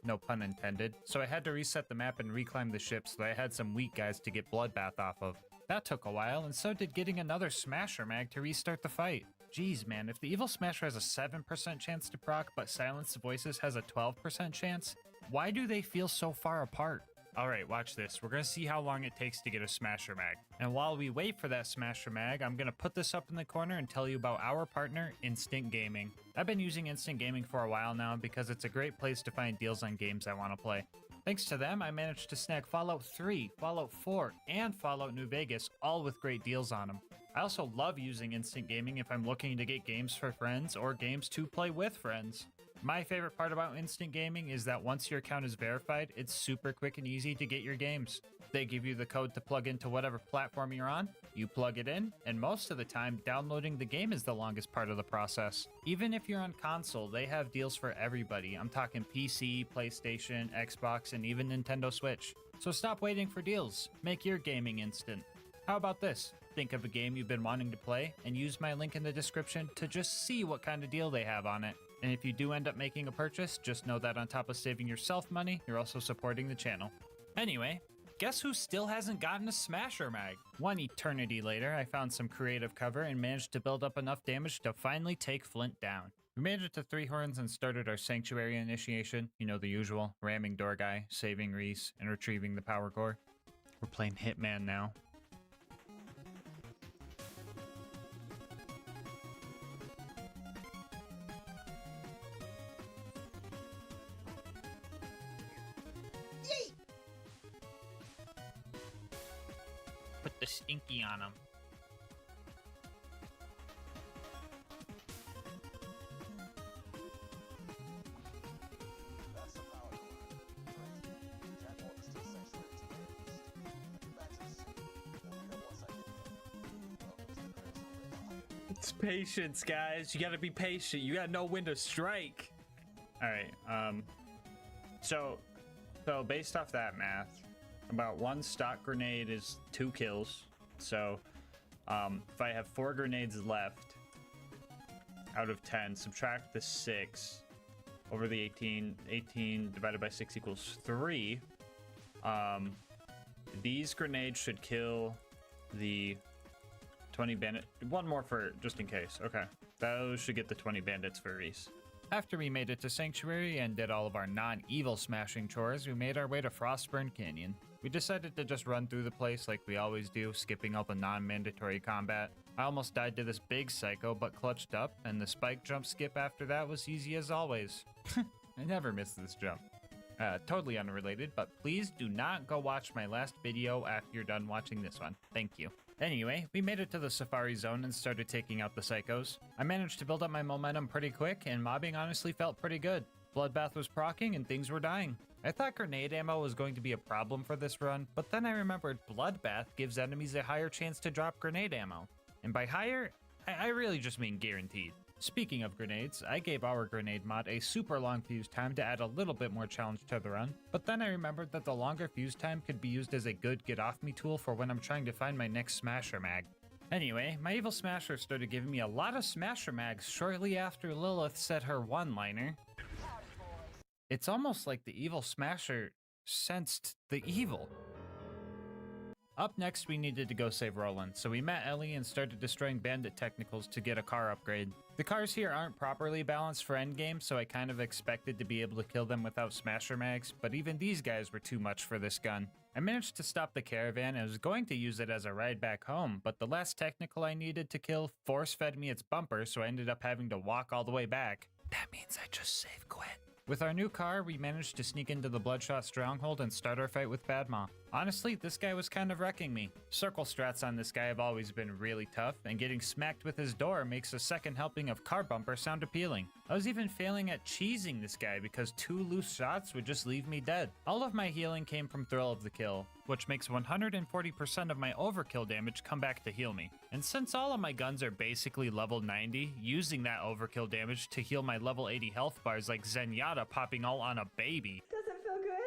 no pun intended, so I had to reset the map and reclimb the ship so that I had some weak guys to get Bloodbath off of. That took a while, and so did getting another Smasher Mag to restart the fight. Jeez man, if the Evil Smasher has a 7% chance to proc, but Silenced Voices has a 12% chance, why do they feel so far apart? Alright, watch this. We're gonna see how long it takes to get a Smasher Mag. And while we wait for that Smasher Mag, I'm gonna put this up in the corner and tell you about our partner, Instant Gaming. I've been using Instant Gaming for a while now because it's a great place to find deals on games I want to play. Thanks to them, I managed to snag Fallout 3, Fallout 4, and Fallout New Vegas, all with great deals on them. I also love using Instant Gaming if I'm looking to get games for friends or games to play with friends. My favorite part about Instant Gaming is that once your account is verified, it's super quick and easy to get your games. They give you the code to plug into whatever platform you're on, you plug it in, and most of the time, downloading the game is the longest part of the process. Even if you're on console, they have deals for everybody. I'm talking PC, PlayStation, Xbox, and even Nintendo Switch. So stop waiting for deals. Make your gaming instant. How about this? Think of a game you've been wanting to play and use my link in the description to just see what kind of deal they have on it. And if you do end up making a purchase, just know that on top of saving yourself money, you're also supporting the channel. Anyway, guess who still hasn't gotten a Smasher Mag? One eternity later, I found some creative cover and managed to build up enough damage to finally take Flint down. We made it to 3 Horns and started our Sanctuary initiation. You know the usual, ramming door guy, saving Reese, and retrieving the power core. We're playing Hitman now. Put the stinky on him. It's patience, guys. You gotta be patient. You gotta know when to strike. Alright, so based off that math, about 1 stock grenade is 2 kills. So, if I have 4 grenades left out of 10, subtract the 6 over the 18. 18 divided by 6 equals 3. These grenades should kill the 20 bandit. One more for just in case. Okay, those should get the 20 bandits for Reese. After we made it to Sanctuary and did all of our non-evil smashing chores, we made our way to Frostburn Canyon. We decided to just run through the place like we always do, skipping all the non-mandatory combat. I almost died to this big psycho, but clutched up, and the spike jump skip after that was easy as always. I never miss this jump. Totally unrelated, but please do not go watch my last video after you're done watching this one. Thank you. Anyway, we made it to the Safari Zone and started taking out the psychos. I managed to build up my momentum pretty quick, and mobbing honestly felt pretty good. Bloodbath was proccing and things were dying. I thought grenade ammo was going to be a problem for this run, but then I remembered Bloodbath gives enemies a higher chance to drop grenade ammo. And by higher, I really just mean guaranteed. Speaking of grenades, I gave our grenade mod a super long fuse time to add a little bit more challenge to the run, but then I remembered that the longer fuse time could be used as a good get off me tool for when I'm trying to find my next smasher mag. Anyway, my evil smasher started giving me a lot of smasher mags shortly after Lilith said her one-liner. It's almost like the evil smasher sensed the evil. Up next, we needed to go save Roland, so we met Ellie and started destroying bandit technicals to get a car upgrade. The cars here aren't properly balanced for endgame, so I kind of expected to be able to kill them without smasher mags, but even these guys were too much for this gun. I managed to stop the caravan and was going to use it as a ride back home, but the last technical I needed to kill force-fed me its bumper, so I ended up having to walk all the way back. That means I just save quit. With our new car, we managed to sneak into the Bloodshot stronghold and start our fight with Badmaw. Honestly, this guy was kind of wrecking me. Circle strats on this guy have always been really tough, and getting smacked with his door makes a second helping of car bumper sound appealing. I was even failing at cheesing this guy because 2 loose shots would just leave me dead. All of my healing came from Thrill of the Kill, which makes 140% of my overkill damage come back to heal me. And since all of my guns are basically level 90, using that overkill damage to heal my level 80 health bars like Zenyatta popping all on a baby. Doesn't feel good?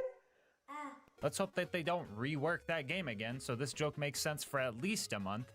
Let's hope that they don't rework that game again, so this joke makes sense for at least a month.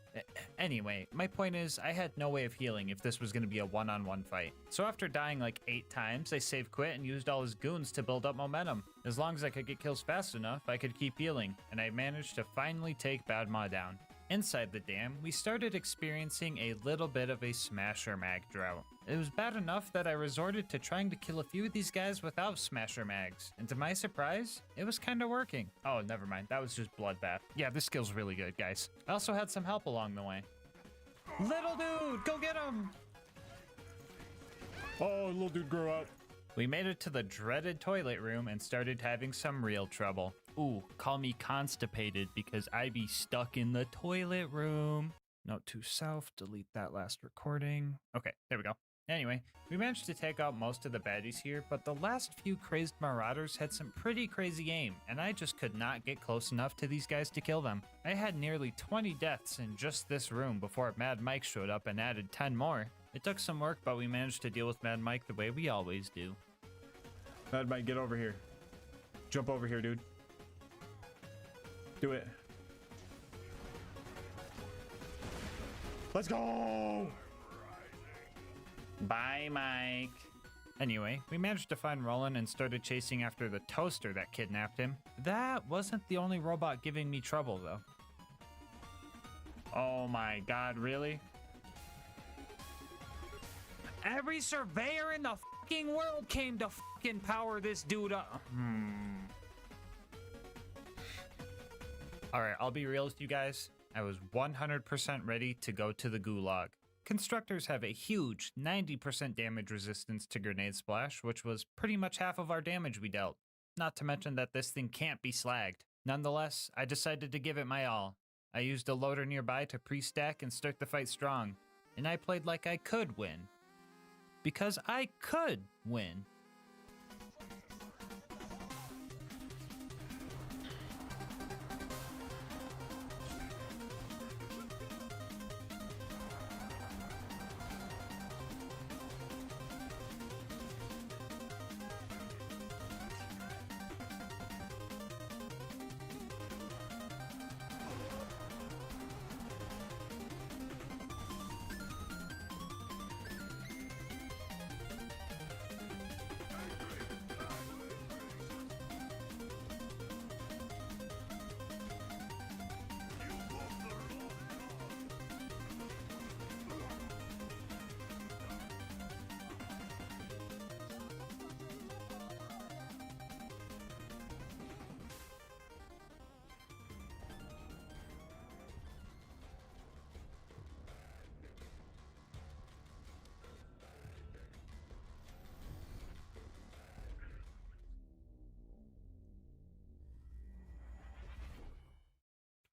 Anyway, my point is, I had no way of healing if this was going to be a one-on-one fight. So after dying like 8 times, I saved quit and used all his goons to build up momentum. As long as I could get kills fast enough, I could keep healing, and I managed to finally take Badmaw down. Inside the dam, we started experiencing a little bit of a smasher mag drought. It was bad enough that I resorted to trying to kill a few of these guys without smasher mags, and to my surprise, it was kinda working. Oh, never mind, that was just Bloodbath. Yeah, this skill's really good, guys. I also had some help along the way. Little dude, go get him! Oh, little dude, grow up. We made it to the dreaded toilet room and started having some real trouble. Ooh, call me constipated because I be stuck in the toilet room. Note to self, delete that last recording. Okay, there we go. Anyway, we managed to take out most of the baddies here, but the last few crazed marauders had some pretty crazy aim, and I just could not get close enough to these guys to kill them. I had nearly 20 deaths in just this room before Mad Mike showed up and added 10 more. It took some work, but we managed to deal with Mad Mike the way we always do. Mad Mike, get over here. Jump over here, dude. Do it. Let's go! Bye, Mike. Anyway, we managed to find Roland and started chasing after the toaster that kidnapped him. That wasn't the only robot giving me trouble, though. Oh my god, really? Every surveyor in the fucking world came to fucking power this dude up. Alright, I'll be real with you guys. I was 100% ready to go to the gulag. Constructors have a huge 90% damage resistance to grenade splash, which was pretty much half of our damage we dealt. Not to mention that this thing can't be slagged. Nonetheless, I decided to give it my all. I used a loader nearby to pre-stack and start the fight strong. And I played like I could win. Because I could win.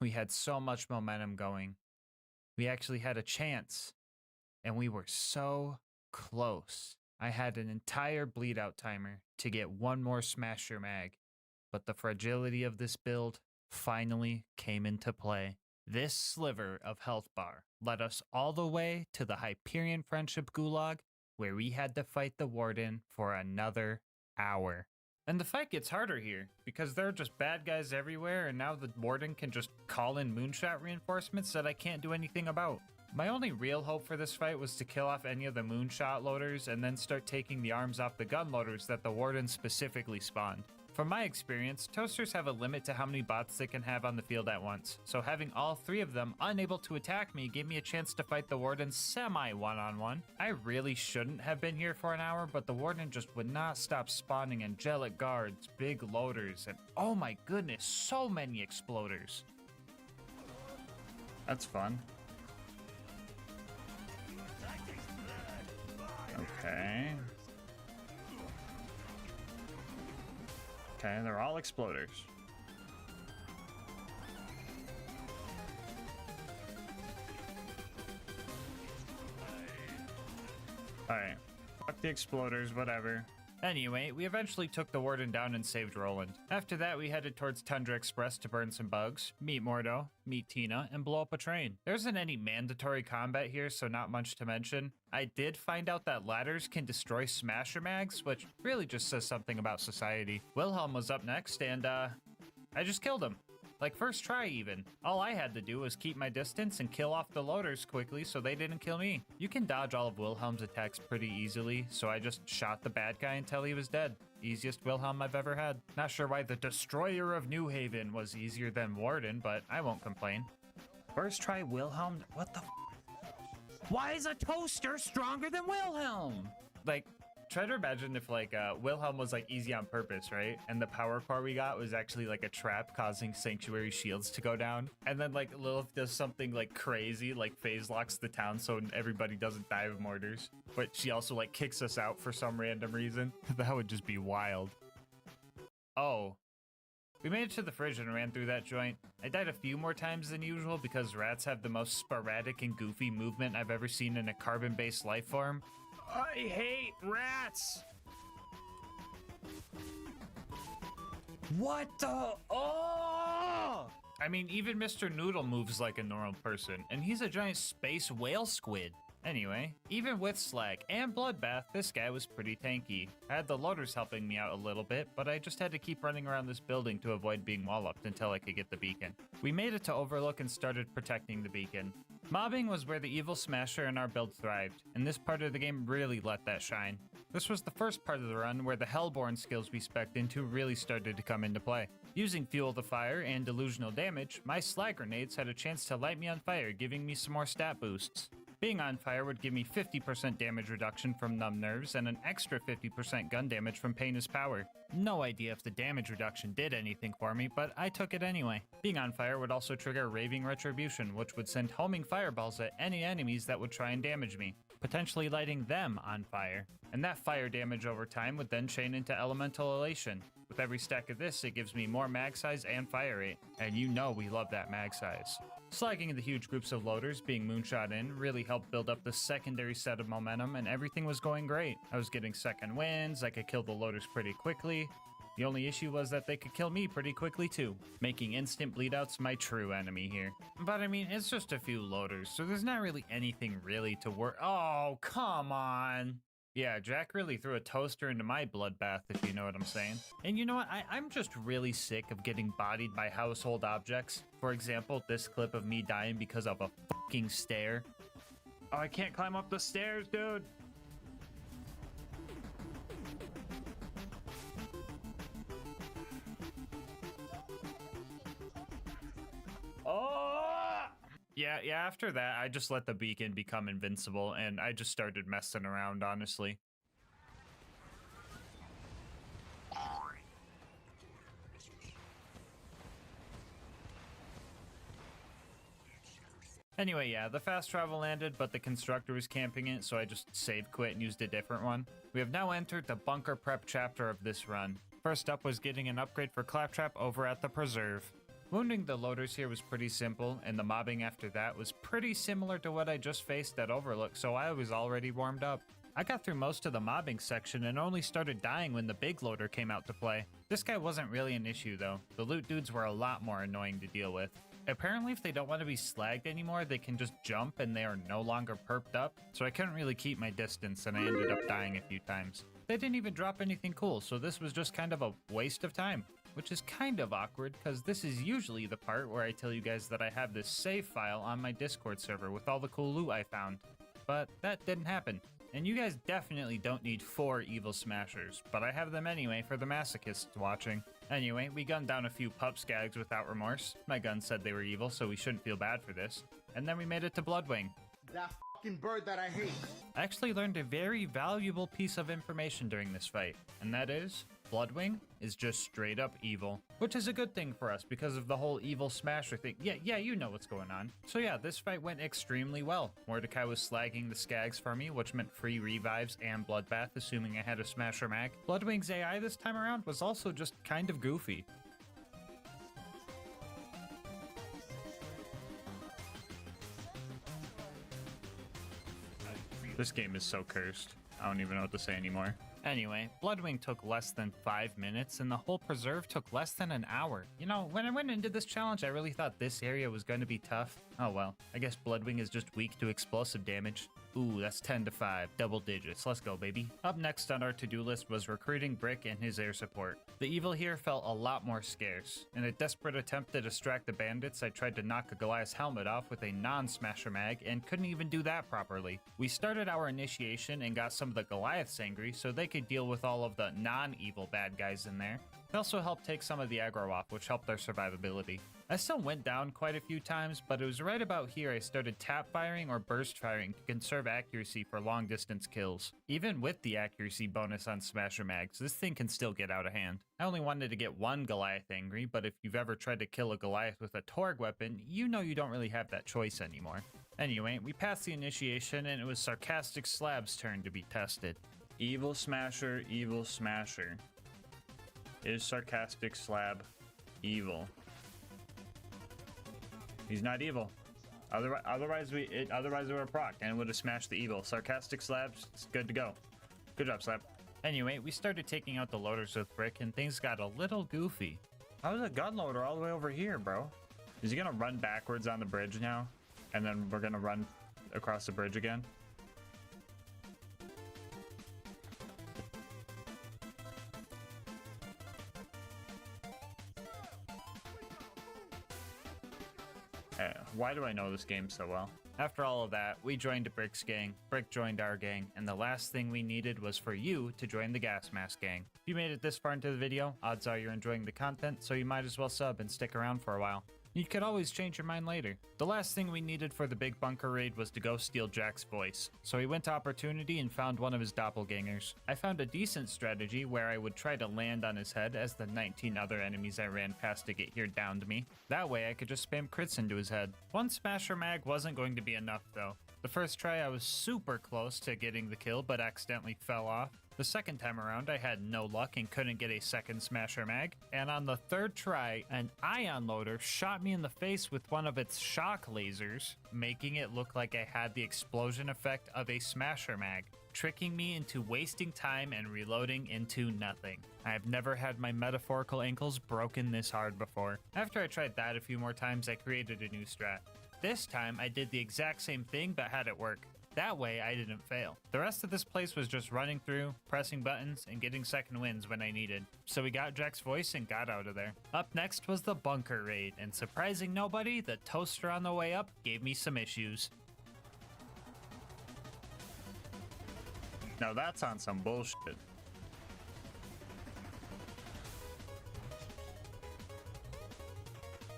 We had so much momentum going. We actually had a chance. And we were so close. I had an entire bleed out timer to get one more Smasher mag. But the fragility of this build finally came into play. This sliver of health bar led us all the way to the Hyperion Friendship Gulag, where we had to fight the Warden for another hour. And the fight gets harder here, because there are just bad guys everywhere, and now the Warden can just call in moonshot reinforcements that I can't do anything about. My only real hope for this fight was to kill off any of the moonshot loaders and then start taking the arms off the gun loaders that the Warden specifically spawned. From my experience, toasters have a limit to how many bots they can have on the field at once, so having all 3 of them unable to attack me gave me a chance to fight the Warden semi-one-on-one. I really shouldn't have been here for an hour, but the Warden just would not stop spawning angelic guards, big loaders, and oh my goodness, so many exploders. That's fun. Okay. Okay, they're all exploders. Alright. Fuck the exploders, whatever. Anyway, we eventually took the Warden down and saved Roland. After that, we headed towards Tundra Express to burn some bugs, meet Mordo, meet Tina, and blow up a train. There isn't any mandatory combat here, so not much to mention. I did find out that ladders can destroy Smasher mags, which really just says something about society. Wilhelm was up next, and I just killed him. Like first try even. All I had to do was keep my distance and kill off the loaders quickly so they didn't kill me. You can dodge all of Wilhelm's attacks pretty easily, so I just shot the bad guy until he was dead. Easiest Wilhelm I've ever had. Not sure why the Destroyer of New Haven was easier than Warden, but I won't complain. First try Wilhelm? What the Why is a toaster stronger than Wilhelm? Like, try to imagine if like Wilhelm was like easy on purpose, right? And the power core we got was actually like a trap causing sanctuary shields to go down. And then like Lilith does something like crazy, like phase locks the town so everybody doesn't die of mortars. But she also like kicks us out for some random reason. That would just be wild. Oh. We made it to the fridge and ran through that joint. I died a few more times than usual because rats have the most sporadic and goofy movement I've ever seen in a carbon-based life form. I hate rats! What the? Oh! I mean, even Mr. Noodle moves like a normal person, and he's a giant space whale squid. Anyway, even with Slag and Bloodbath, this guy was pretty tanky. I had the loaders helping me out a little bit, but I just had to keep running around this building to avoid being wall-upped until I could get the beacon. We made it to Overlook and started protecting the beacon. Mobbing was where the evil Smasher in our build thrived, and this part of the game really let that shine. This was the first part of the run where the Hellborn skills we spec'd into really started to come into play. Using Fuel the Fire and Delusional Damage, my Slag grenades had a chance to light me on fire, giving me some more stat boosts. Being on fire would give me 50% damage reduction from Numb Nerves and an extra 50% gun damage from Pain's Power. No idea if the damage reduction did anything for me, but I took it anyway. Being on fire would also trigger Raving Retribution, which would send homing fireballs at any enemies that would try and damage me, potentially lighting them on fire. And that fire damage over time would then chain into Elemental Elation. With every stack of this, it gives me more mag size and fire rate, and you know we love that mag size. Slagging the huge groups of loaders being moonshot in really helped build up the secondary set of momentum, and everything was going great. I was getting second wins, I could kill the loaders pretty quickly. The only issue was that they could kill me pretty quickly too, making instant bleedouts my true enemy here. But I mean, it's just a few loaders, so there's not really anything really to work. Oh, come on! Yeah, Jack really threw a toaster into my bloodbath, if you know what I'm saying. And you know what? I'm just really sick of getting bodied by household objects. For example, this clip of me dying because of a fucking stair. Oh, I can't climb up the stairs, dude! Oh! Yeah, after that, I just let the beacon become invincible, and I just started messing around, honestly. Anyway, yeah, the fast travel landed, but the constructor was camping it, so I just save quit and used a different one. We have now entered the bunker prep chapter of this run. First up was getting an upgrade for Claptrap over at the Preserve. Wounding the loaders here was pretty simple, and the mobbing after that was pretty similar to what I just faced at Overlook, so I was already warmed up. I got through most of the mobbing section and only started dying when the big loader came out to play. This guy wasn't really an issue though. The loot dudes were a lot more annoying to deal with. Apparently if they don't want to be slagged anymore, they can just jump and they are no longer perked up, so I couldn't really keep my distance and I ended up dying a few times. They didn't even drop anything cool, so this was just kind of a waste of time. Which is kind of awkward, because this is usually the part where I tell you guys that I have this save file on my Discord server with all the cool loot I found. But that didn't happen. And you guys definitely don't need 4 evil smashers, but I have them anyway for the masochists watching. Anyway, we gunned down a few pup skags without remorse. My gun said they were evil, so we shouldn't feel bad for this. And then we made it to Bloodwing. That fucking bird that I hate. I actually learned a very valuable piece of information during this fight, and that is, Bloodwing is just straight up evil, which is a good thing for us because of the whole evil smasher thing. Yeah, you know what's going on. So yeah, this fight went extremely well. Mordecai was slagging the skags for me, which meant free revives and bloodbath, assuming I had a smasher mag. Bloodwing's AI this time around was also just kind of goofy. This game is so cursed. I don't even know what to say anymore. Anyway, Bloodwing took less than 5 minutes, and the whole preserve took less than an hour. You know, when I went into this challenge, I really thought this area was going to be tough. Oh well, I guess Bloodwing is just weak to explosive damage. Ooh, that's 10 to 5, double digits. Let's go, baby. Up next on our to-do list was recruiting Brick and his air support. The evil here felt a lot more scarce. In a desperate attempt to distract the bandits, I tried to knock a Goliath's helmet off with a non-smasher mag and couldn't even do that properly. We started our initiation and got some of the Goliaths angry so they could deal with all of the non-evil bad guys in there. It also helped take some of the aggro off, which helped their survivability. I still went down quite a few times, but it was right about here I started tap firing or burst firing to conserve accuracy for long distance kills. Even with the accuracy bonus on Smasher Mags, this thing can still get out of hand. I only wanted to get one Goliath angry, but if you've ever tried to kill a Goliath with a Torg weapon, you know you don't really have that choice anymore. Anyway, we passed the initiation and it was Sarcastic Slab's turn to be tested. Evil Smasher, Evil Smasher. Is Sarcastic Slab evil? He's not evil. Otherwise we would have procced and it would have smashed the evil. Sarcastic Slabs, it's good to go. Good job, Slab. Anyway, we started taking out the loaders with Brick and things got a little goofy. How's a gun loader all the way over here, bro? Is he gonna run backwards on the bridge now? And then we're gonna run across the bridge again? Why do I know this game so well? After all of that, we joined Brick's gang, Brick joined our gang, and the last thing we needed was for you to join the GASMASK gang. If you made it this far into the video, odds are you're enjoying the content, so you might as well sub and stick around for a while. You could always change your mind later. The last thing we needed for the big bunker raid was to go steal Jack's voice, so we went to Opportunity and found one of his doppelgangers. I found a decent strategy where I would try to land on his head as the 19 other enemies I ran past to get here downed me. That way I could just spam crits into his head. One Smasher Mag wasn't going to be enough though. The first try I was super close to getting the kill but accidentally fell off. The second time around, I had no luck and couldn't get a second Smasher Mag. And on the third try, an ion loader shot me in the face with one of its shock lasers, making it look like I had the explosion effect of a Smasher Mag, tricking me into wasting time and reloading into nothing. I have never had my metaphorical ankles broken this hard before. After I tried that a few more times, I created a new strat. This time, I did the exact same thing but had it work. That way, I didn't fail. The rest of this place was just running through, pressing buttons, and getting second wins when I needed. So we got Jack's voice and got out of there. Up next was the bunker raid, and surprising nobody, the toaster on the way up gave me some issues. Now that's on some bullshit.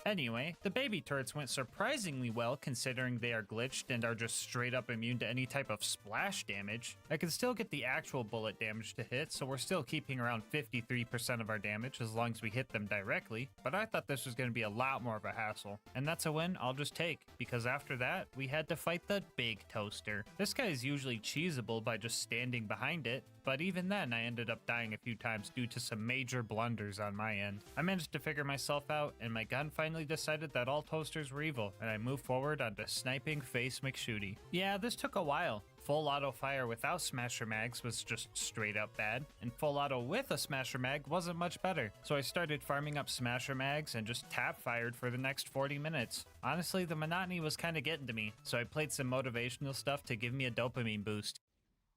Anyway, the baby turrets went surprisingly well considering they are glitched and are just straight up immune to any type of splash damage. I can still get the actual bullet damage to hit, so we're still keeping around 53% of our damage as long as we hit them directly, but I thought this was going to be a lot more of a hassle. And that's a win I'll just take, because after that, we had to fight the big toaster. This guy is usually cheesable by just standing behind it, but even then I ended up dying a few times due to some major blunders on my end. I managed to figure myself out, and my gun finally finally decided that all toasters were evil, and I moved forward onto sniping Face McShooty. Yeah, this took a while. Full auto fire without smasher mags was just straight up bad, and full auto with a smasher mag wasn't much better. So I started farming up smasher mags and just tap fired for the next 40 minutes. Honestly, the monotony was kinda getting to me, so I played some motivational stuff to give me a dopamine boost.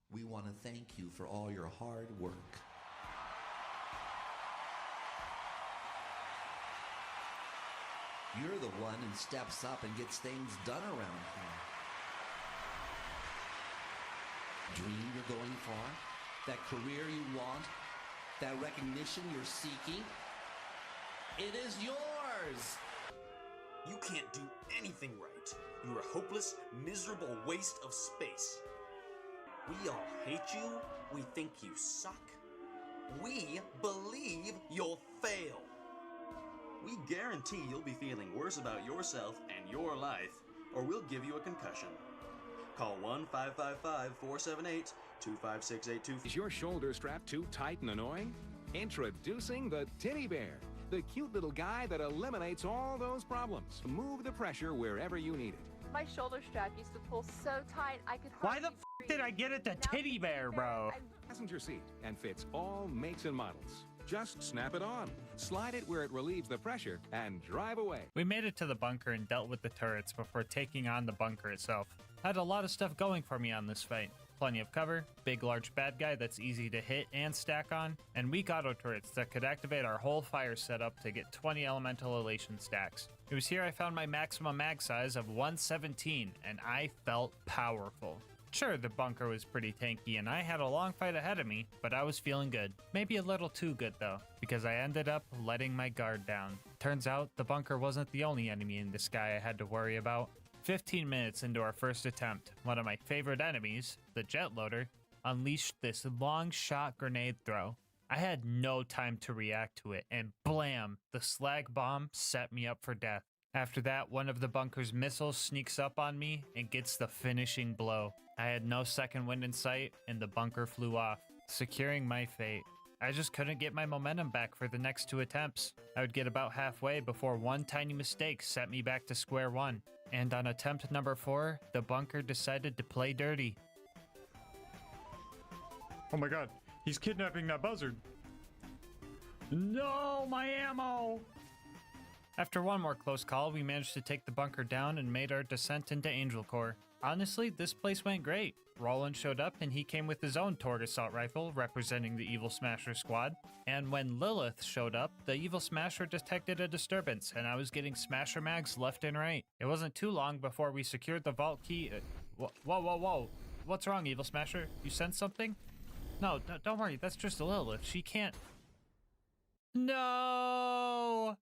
We want to thank you for all your hard work. You're the one who steps up and gets things done around here. Dream you're going for? That career you want? That recognition you're seeking? It is yours! You can't do anything right. You're a hopeless, miserable waste of space. We all hate you. We think you suck. We believe you'll fail. We guarantee you'll be feeling worse about yourself and your life, or we'll give you a concussion. Call 1-555-478-25682. Is your shoulder strap too tight and annoying? Introducing the Titty Bear, the cute little guy that eliminates all those problems. Move the pressure wherever you need it. My shoulder strap used to pull so tight I could Why hardly the f did I get it to Titty Bear, bro? Passenger seat and fits all makes and models. Just snap it on, slide it where it relieves the pressure, and drive away. We made it to the bunker and dealt with the turrets before taking on the bunker itself. I had a lot of stuff going for me on this fight. Plenty of cover, big large bad guy that's easy to hit and stack on, and weak auto turrets that could activate our whole fire setup to get 20 elemental elation stacks. It was here I found my maximum mag size of 117, and I felt powerful. Sure, the bunker was pretty tanky and I had a long fight ahead of me, but I was feeling good. Maybe a little too good though, because I ended up letting my guard down. Turns out the bunker wasn't the only enemy in the sky I had to worry about. 15 minutes into our first attempt, one of my favorite enemies, the jet loader, unleashed this long shot grenade throw. I had no time to react to it, and blam, the slag bomb set me up for death. After that, one of the bunker's missiles sneaks up on me and gets the finishing blow. I had no second wind in sight, and the bunker flew off, securing my fate. I just couldn't get my momentum back for the next 2 attempts. I would get about halfway before one tiny mistake set me back to square one. And on attempt number 4, the bunker decided to play dirty. Oh my god, he's kidnapping that buzzard. No, my ammo! After one more close call, we managed to take the bunker down and made our descent into Angel Core. Honestly, this place went great. Roland showed up and he came with his own Torg assault rifle representing the Evil Smasher squad. And when Lilith showed up, the Evil Smasher detected a disturbance and I was getting Smasher mags left and right. It wasn't too long before we secured the vault key. Whoa. What's wrong, Evil Smasher? You sensed something? No, don't worry, that's just Lilith. She can't... No!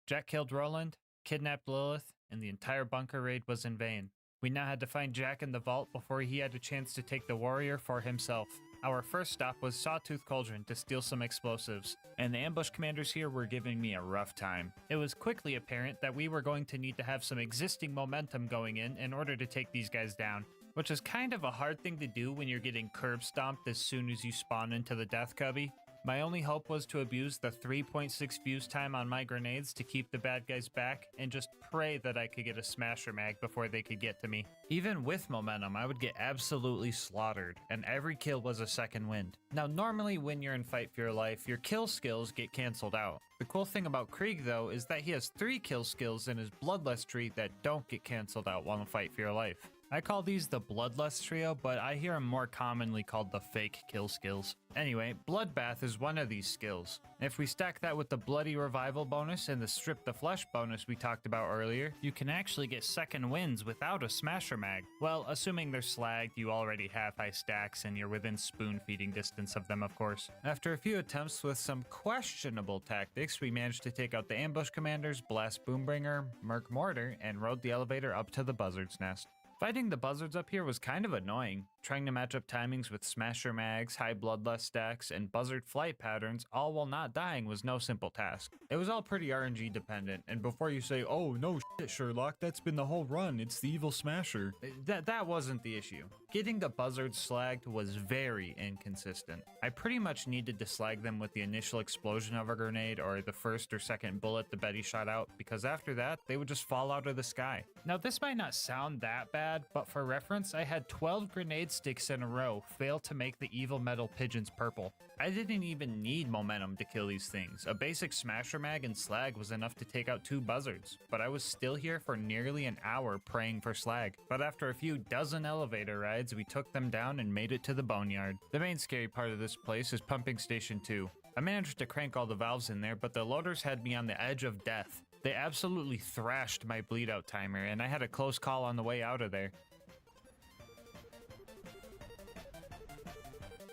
Jack killed Roland, kidnapped Lilith, and the entire bunker raid was in vain. We now had to find Jack in the vault before he had a chance to take the warrior for himself. Our first stop was Sawtooth Cauldron to steal some explosives, and the ambush commanders here were giving me a rough time. It was quickly apparent that we were going to need to have some existing momentum going in order to take these guys down, which is kind of a hard thing to do when you're getting curb stomped as soon as you spawn into the death cubby. My only hope was to abuse the 3.6 fuse time on my grenades to keep the bad guys back and just pray that I could get a smasher mag before they could get to me. Even with momentum, I would get absolutely slaughtered, and every kill was a second wind. Now normally when you're in Fight for Your Life, your kill skills get cancelled out. The cool thing about Krieg though is that he has 3 kill skills in his Bloodlust tree that don't get cancelled out while in Fight for Your Life. I call these the Bloodlust trio, but I hear them more commonly called the fake kill skills. Anyway, Bloodbath is one of these skills. If we stack that with the Bloody Revival bonus and the Strip the Flesh bonus we talked about earlier, you can actually get second wins without a Smasher Mag. Well, assuming they're slagged, you already have high stacks, and you're within spoon feeding distance of them, of course. After a few attempts with some questionable tactics, we managed to take out the ambush commanders, Blast Boombringer, Merc Mortar, and rode the elevator up to the Buzzard's Nest. Fighting the buzzards up here was kind of annoying. Trying to match up timings with smasher mags, high bloodlust stacks, and buzzard flight patterns, all while not dying, was no simple task. It was all pretty RNG dependent, and before you say, oh no shit Sherlock, that's been the whole run, it's the evil smasher, that wasn't the issue. Getting the buzzards slagged was very inconsistent. I pretty much needed to slag them with the initial explosion of a grenade or the first or second bullet the Betty shot out, because after that, they would just fall out of the sky. Now this might not sound that bad, but for reference, I had 12 grenade sticks in a row fail to make the evil metal pigeons purple. I didn't even need momentum to kill these things. A basic smasher mag and slag was enough to take out 2 buzzards, but I was still here for nearly an hour praying for slag. But after a few dozen elevator rides, we took them down and made it to the boneyard. The main scary part of this place is pumping station 2. I managed to crank all the valves in there, but the loaders had me on the edge of death. They absolutely thrashed my bleed out timer, and I had a close call on the way out of there.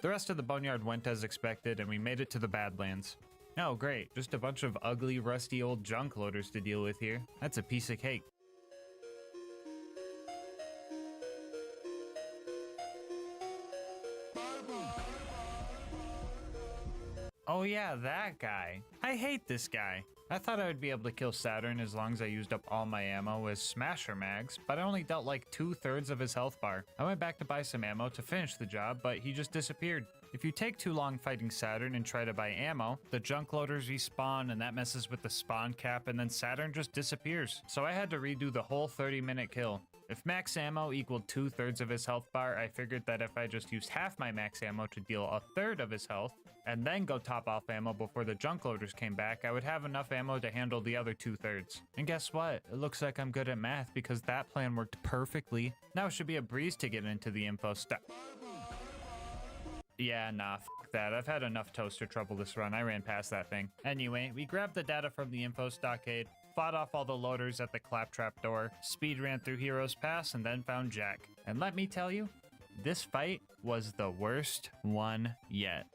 The rest of the boneyard went as expected, and we made it to the Badlands. Oh great, just a bunch of ugly, rusty old junk loaders to deal with here. That's a piece of cake. Oh yeah, that guy. I hate this guy. I thought I would be able to kill Saturn as long as I used up all my ammo with smasher mags, but I only dealt like 2/3 of his health bar. I went back to buy some ammo to finish the job, but he just disappeared. If you take too long fighting Saturn and try to buy ammo, the junk loaders respawn and that messes with the spawn cap and then Saturn just disappears. So I had to redo the whole 30-minute kill. If max ammo equaled 2/3 of his health bar, I figured that if I just used half my max ammo to deal 1/3 of his health, and then go top off ammo before the junk loaders came back, I would have enough ammo to handle the other 2/3. And guess what? It looks like I'm good at math because that plan worked perfectly. Now it should be a breeze to get into the info stuff. Yeah, nah, f that. I've had enough toaster trouble this run. I ran past that thing. Anyway, we grabbed the data from the info stockade, fought off all the loaders at the claptrap door, speed ran through Heroes Pass, and then found Jack. And let me tell you, this fight was the worst one yet.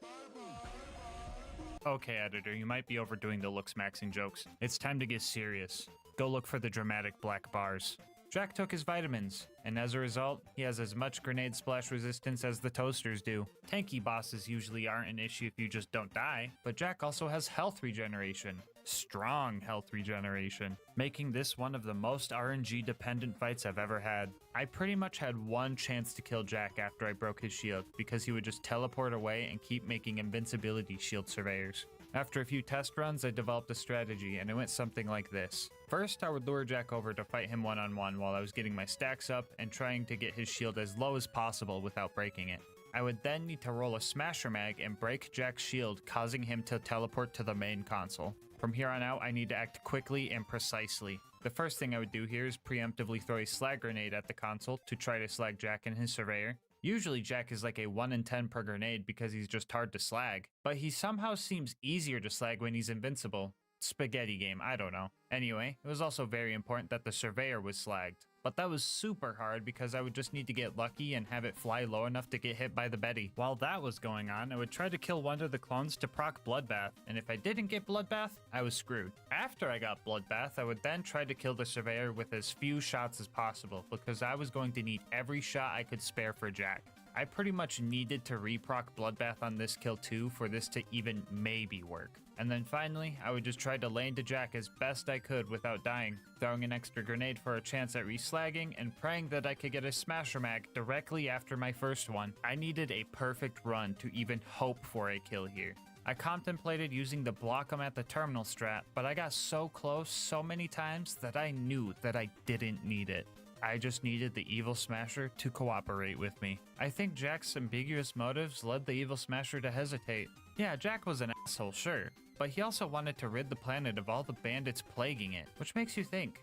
Okay, editor, you might be overdoing the looks maxing jokes. It's time to get serious. Go look for the dramatic black bars. Jack took his vitamins, and as a result, he has as much grenade splash resistance as the toasters do. Tanky bosses usually aren't an issue if you just don't die, but Jack also has health regeneration. Strong health regeneration, making this one of the most RNG dependent fights I've ever had. I pretty much had one chance to kill Jack after I broke his shield, because he would just teleport away and keep making invincibility shield surveyors. After a few test runs, I developed a strategy, and it went something like this. First, I would lure Jack over to fight him one-on-one while I was getting my stacks up and trying to get his shield as low as possible without breaking it. I would then need to roll a smasher mag and break Jack's shield, causing him to teleport to the main console. From here on out, I need to act quickly and precisely. The first thing I would do here is preemptively throw a slag grenade at the console to try to slag Jack and his surveyor. Usually Jack is like a 1 in 10 per grenade because he's just hard to slag, but he somehow seems easier to slag when he's invincible. Spaghetti game, I don't know. Anyway, it was also very important that the surveyor was slagged, but that was super hard because I would just need to get lucky and have it fly low enough to get hit by the Betty. While that was going on, I would try to kill one of the clones to proc Bloodbath, and if I didn't get Bloodbath, I was screwed. After I got Bloodbath, I would then try to kill the surveyor with as few shots as possible because I was going to need every shot I could spare for Jack. I pretty much needed to reproc Bloodbath on this kill too for this to even maybe work. And then finally, I would just try to lay into Jack as best I could without dying, throwing an extra grenade for a chance at reslagging and praying that I could get a smasher mag directly after my first one. I needed a perfect run to even hope for a kill here. I contemplated using the block 'em at the terminal strat, but I got so close so many times that I knew that I didn't need it. I just needed the Evil Smasher to cooperate with me. I think Jack's ambiguous motives led the Evil Smasher to hesitate. Yeah, Jack was an asshole, sure, but he also wanted to rid the planet of all the bandits plaguing it, which makes you think,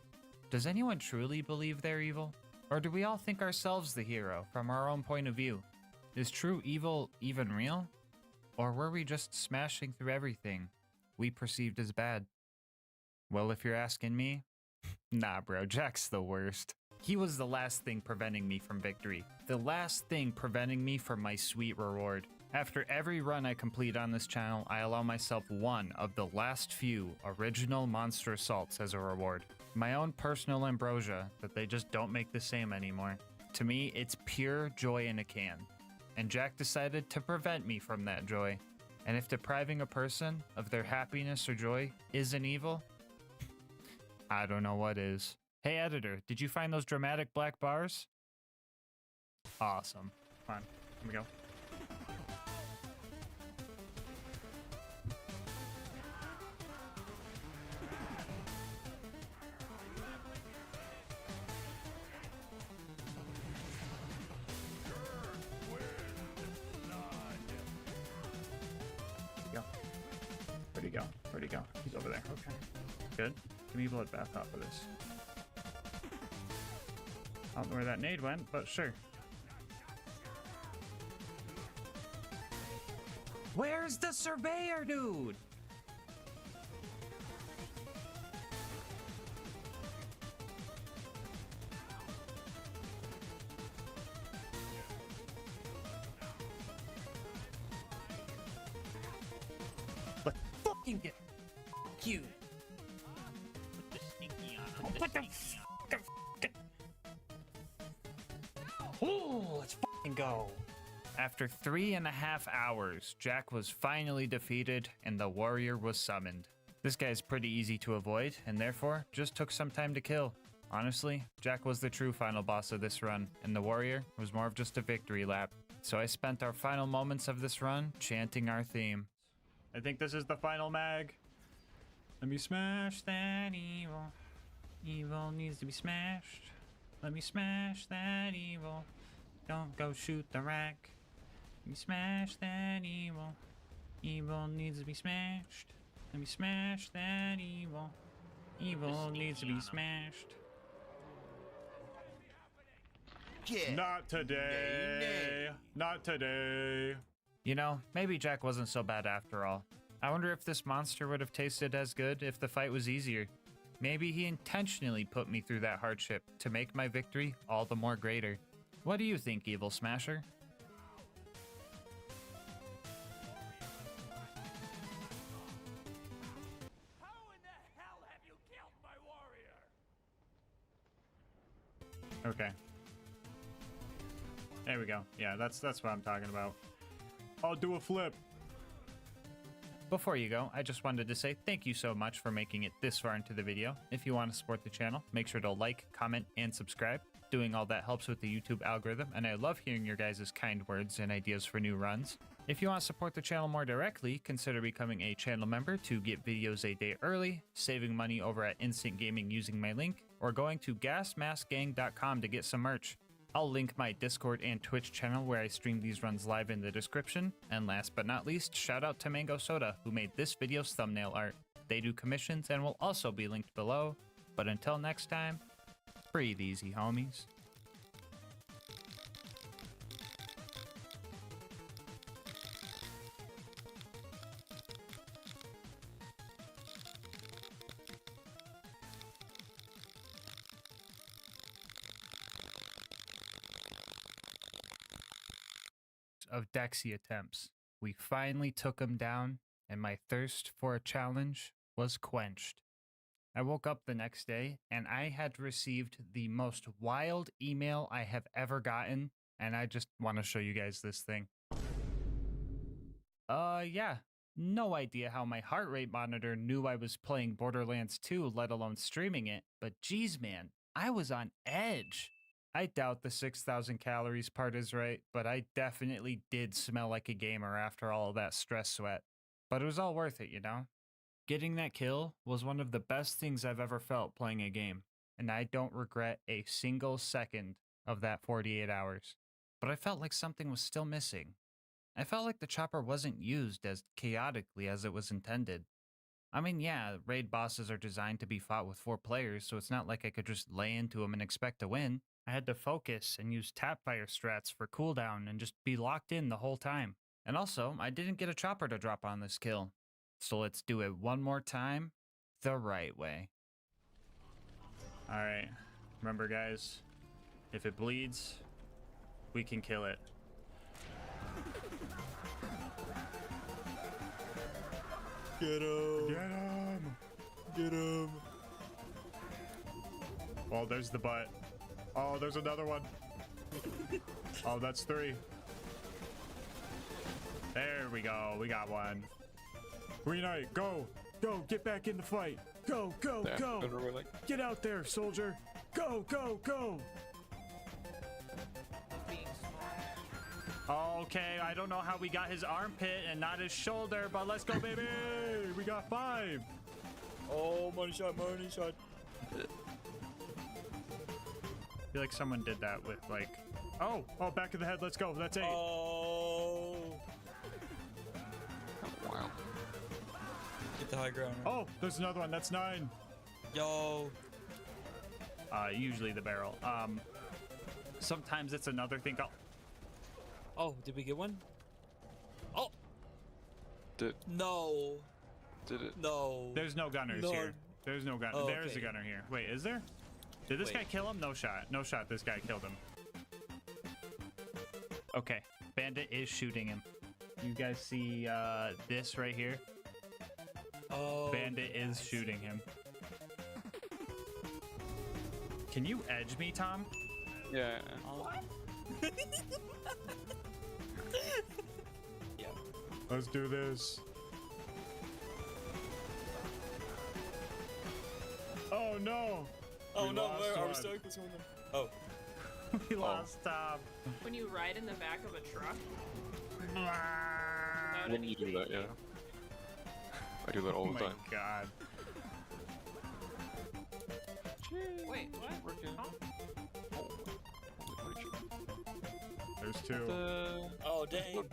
does anyone truly believe they're evil? Or do we all think ourselves the hero from our own point of view? Is true evil even real? Or were we just smashing through everything we perceived as bad? Well, if you're asking me, nah bro, Jack's the worst. He was the last thing preventing me from victory. The last thing preventing me from my sweet reward. After every run I complete on this channel, I allow myself one of the last few original monster assaults as a reward. My own personal ambrosia that they just don't make the same anymore. To me, it's pure joy in a can. And Jack decided to prevent me from that joy. And if depriving a person of their happiness or joy isn't evil, I don't know what is. Hey editor, did you find those dramatic black bars? Awesome. Come on, here we go. Where'd he go? Where'd he go? He's over there. Okay. Good. Give me a bloodbath off of this. I don't know where that nade went, but sure. Where's the surveyor, dude? Let's fucking get you. Put the sneaky on. Put the sneaky on. Oh, let's fucking go. After 3.5 hours, Jack was finally defeated and the warrior was summoned. This guy's pretty easy to avoid and therefore just took some time to kill. Honestly, Jack was the true final boss of this run and the warrior was more of just a victory lap. So I spent our final moments of this run chanting our theme. I think this is the final mag. Let me smash that evil. Evil needs to be smashed. Let me smash that evil. Don't go shoot the rack. Let me smash that evil. Evil needs to be smashed. Let me smash that evil. Evil needs to be smashed. Not today. Not today. You know, maybe Jack wasn't so bad after all. I wonder if this monster would have tasted as good if the fight was easier. Maybe he intentionally put me through that hardship to make my victory all the more greater. What do you think, Evil Smasher? Okay. There we go. Yeah, that's what I'm talking about. I'll do a flip. Before you go, I just wanted to say thank you so much for making it this far into the video. If you want to support the channel, make sure to like, comment, and subscribe. Doing all that helps with the YouTube algorithm, and I love hearing your guys' kind words and ideas for new runs. If you want to support the channel more directly, consider becoming a channel member to get videos a day early, saving money over at Instant Gaming using my link, or going to GASMASK'S.com to get some merch. I'll link my Discord and Twitch channel where I stream these runs live in the description. And last but not least, shout out to Mango Soda, who made this video's thumbnail art. They do commissions and will also be linked below. But until next time, breathe easy, homies. Of Dexy attempts, we finally took him down, and my thirst for a challenge was quenched. I woke up the next day, and I had received the most wild email I have ever gotten, and I just want to show you guys this thing. Yeah. No idea how my heart rate monitor knew I was playing Borderlands 2, let alone streaming it, but geez, man, I was on edge. I doubt the 6,000 calories part is right, but I definitely did smell like a gamer after all of that stress sweat. But it was all worth it, you know? Getting that kill was one of the best things I've ever felt playing a game, and I don't regret a single second of that 48 hours. But I felt like something was still missing. I felt like the chopper wasn't used as chaotically as it was intended. I mean, yeah, raid bosses are designed to be fought with 4 players, so it's not like I could just lay into them and expect to win. I had to focus and use tapfire strats for cooldown and just be locked in the whole time. And also, I didn't get a chopper to drop on this kill. So let's do it one more time, the right way. Alright, remember guys, if it bleeds, we can kill it. Get him! Get him! Get him! Oh, there's the butt. Oh, there's another one. Oh, that's 3. There we go. We got one. Green Knight, go. Go. Get back in the fight. Go, go, There, go. remember, like- Get out there, soldier. Go, go, go. Okay, I don't know how we got his armpit and not his shoulder, but let's go, baby. We got 5. Oh, money shot, money shot. I feel like someone did that with like, oh, back of the head. Let's go. That's 8. Oh. Wow. Get the high ground. Oh, there's another one. That's 9. Yo. Usually the barrel. Sometimes it's another thing. Oh, did we get one? Oh. Did. No. Did it? No. There's no gunners No. here. There's no gun. Oh, There is a okay. gunner here. Wait, is there? Did this Wait. guy kill him? No shot. No shot. This guy killed him. Okay. Bandit is shooting him. You guys see this right here? Oh. Bandit is shooting him. Can you edge me, Tom? Yeah. What? Yeah. Let's do this. Oh no! Oh We no, lost where are we one. stuck between them? Oh. We lost Tom. When you ride in the back of a truck. When you do that, yeah. I do that all Oh the my time. god. Wait, what? Huh? There's 2. Oh dang.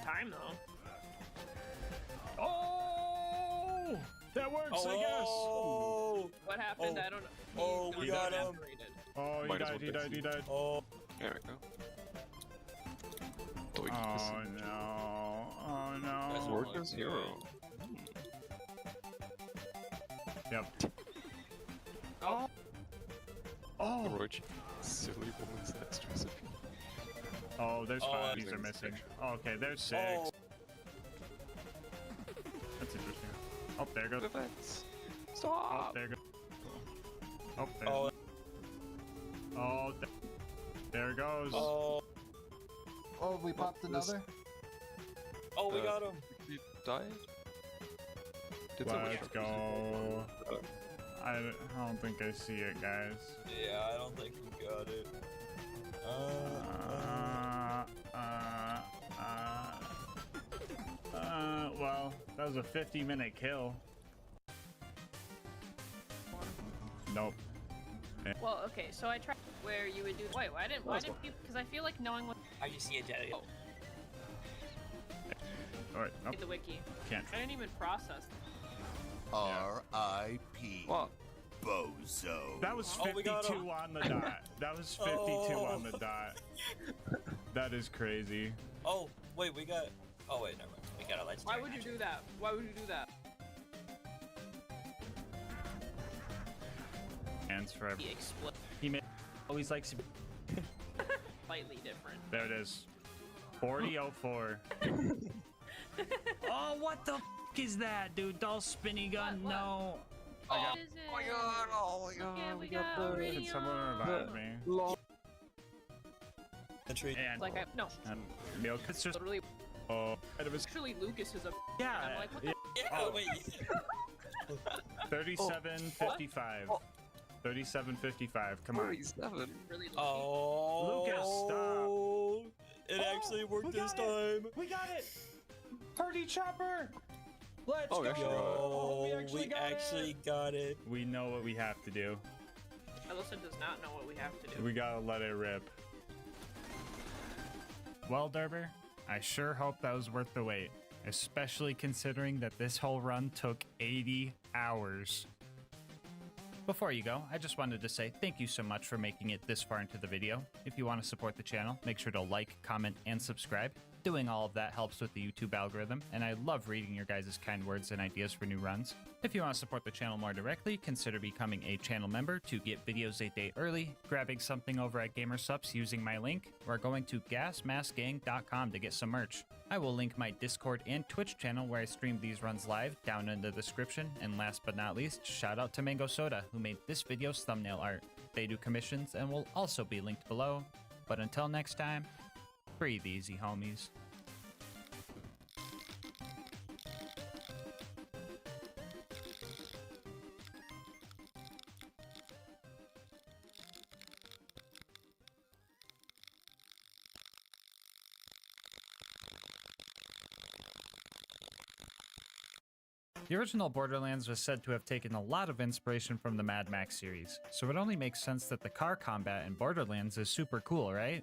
Time though. Oh! That works, I guess. Oh. What happened? Oh. I don't know. Oh, we got him. Oh, he Might as died, well he died, he died. Oh. There we go. Oh no. Oh That's no. work as hero. Yep. Oh. Oh. Roach. Silly woman's next recipe. Oh, there's Oh, 5. that's These are missing. section. Okay, there's 6. Oh. That's interesting. Oh, there goes. Defense. Oh, Stop. there goes. Oh, there. Oh. Oh, there goes. Oh. Oh, we popped another? Oh, we got him. He died? Did Let's go. I don't think I see it, guys. Yeah, I don't think we got it. Well, that was a 50-minute kill. Nope. Well, okay, so I tried where you would do. Wait, why didn't you? Because I feel like knowing what. I just see a dead. Oh. Alright, nope. The wiki. Can't. I didn't even process. R.I.P. What? Bozo. That was Oh, we 52 got him. on the dot. That was 52 on the dot. That is crazy. Oh, wait, we got. Oh wait, never mind. We got a legendary. Why would you do that? Why would you do that? Hands forever. He exploded. He always likes to be. Slightly different. There it is. 4004. Oh, what the f is that, dude? Doll spinny gun? What? No. What is it? Oh my god! Oh my god! Yeah, we got Can someone revive me? The tree. And, Like no. and milk. It's just. Literally. Oh. It was. Actually, Lucas is a. Yeah. And I'm like, what the? Yeah, Oh. wait. 3755. 3755. Come on. 47. Really Lucas. Oh. Lucas, stop. It actually worked we this got it. time. We got it. Party chopper. Let's Oh, we go. actually got it. Oh, we we actually got it. We know what we have to do. Alyssa does not know what we have to do. We gotta let it rip. Well, Derber, I sure hope that was worth the wait, especially considering that this whole run took 80 hours. Before you go, I just wanted to say thank you so much for making it this far into the video. If you want to support the channel, make sure to like, comment, and subscribe. Doing all of that helps with the YouTube algorithm, and I love reading your guys' kind words and ideas for new runs. If you want to support the channel more directly, consider becoming a channel member to get videos a day early, grabbing something over at GamerSupps using my link, or going to GASMASK'S.com to get some merch. I will link my Discord and Twitch channel where I stream these runs live down in the description, and last but not least, shout out to Mango Soda who made this video's thumbnail art. They do commissions and will also be linked below. But until next time, breathe easy, homies. The original Borderlands was said to have taken a lot of inspiration from the Mad Max series, so it only makes sense that the car combat in Borderlands is super cool, right?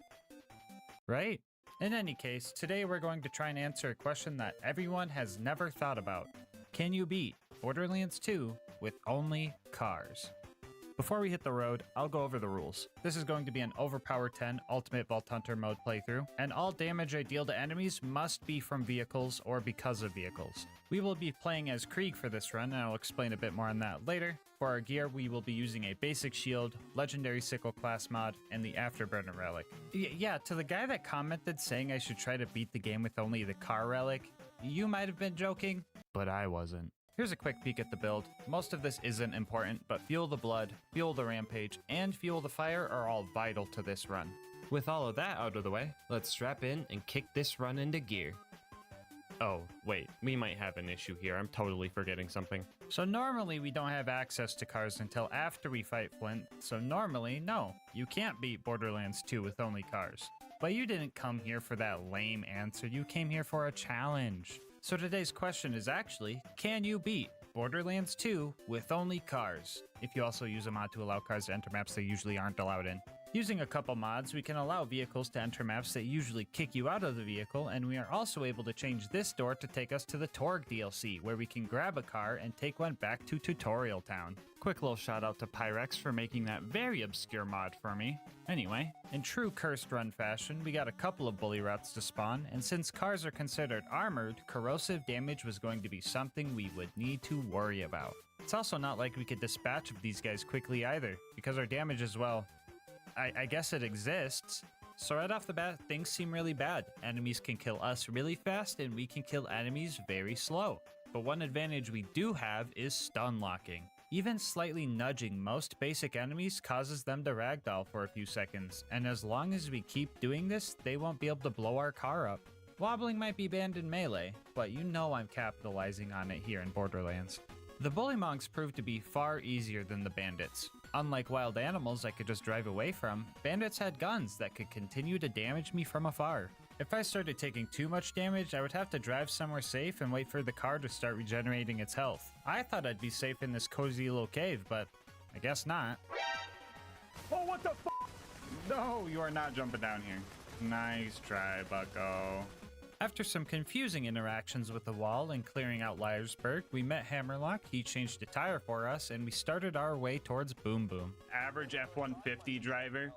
Right? In any case, today we're going to try and answer a question that everyone has never thought about. Can you beat Borderlands 2 with only cars? Before we hit the road, I'll go over the rules. This is going to be an Overpower 10 Ultimate Vault Hunter mode playthrough, and all damage I deal to enemies must be from vehicles or because of vehicles. We will be playing as Krieg for this run, and I'll explain a bit more on that later. For our gear, we will be using a basic shield, legendary sickle class mod, and the Afterburner relic. Yeah, to the guy that commented saying I should try to beat the game with only the car relic, you might have been joking, but I wasn't. Here's a quick peek at the build. Most of this isn't important, but Fuel the Blood, Fuel the Rampage, and Fuel the Fire are all vital to this run. With all of that out of the way, let's strap in and kick this run into gear. Oh, wait, we might have an issue here. I'm totally forgetting something. So normally we don't have access to cars until after we fight Flint, so normally, no, you can't beat Borderlands 2 with only cars. But you didn't come here for that lame answer, you came here for a challenge. So today's question is actually, can you beat Borderlands 2 with only cars? If you also use a mod to allow cars to enter maps they usually aren't allowed in. Using a couple mods, we can allow vehicles to enter maps that usually kick you out of the vehicle, and we are also able to change this door to take us to the Torg DLC, where we can grab a car and take one back to Tutorial Town. Quick little shout out to Pyrex for making that very obscure mod for me. Anyway, in true Cursed Run fashion, we got a couple of bully routes to spawn, and since cars are considered armored, corrosive damage was going to be something we would need to worry about. It's also not like we could dispatch of these guys quickly either, because our damage is, well, I guess it exists. So right off the bat, things seem really bad. Enemies can kill us really fast, and we can kill enemies very slow. But one advantage we do have is stun locking. Even slightly nudging most basic enemies causes them to ragdoll for a few seconds, and as long as we keep doing this, they won't be able to blow our car up. Wobbling might be banned in Melee, but you know I'm capitalizing on it here in Borderlands. The Bullymongs proved to be far easier than the bandits. Unlike wild animals I could just drive away from, bandits had guns that could continue to damage me from afar. If I started taking too much damage, I would have to drive somewhere safe and wait for the car to start regenerating its health. I thought I'd be safe in this cozy little cave, but I guess not. Oh, what the f***? No, you are not jumping down here. Nice try, bucko. After some confusing interactions with the wall and clearing out Liarsburg, we met Hammerlock, he changed a tire for us, and we started our way towards Boom Boom. Average F-150 driver.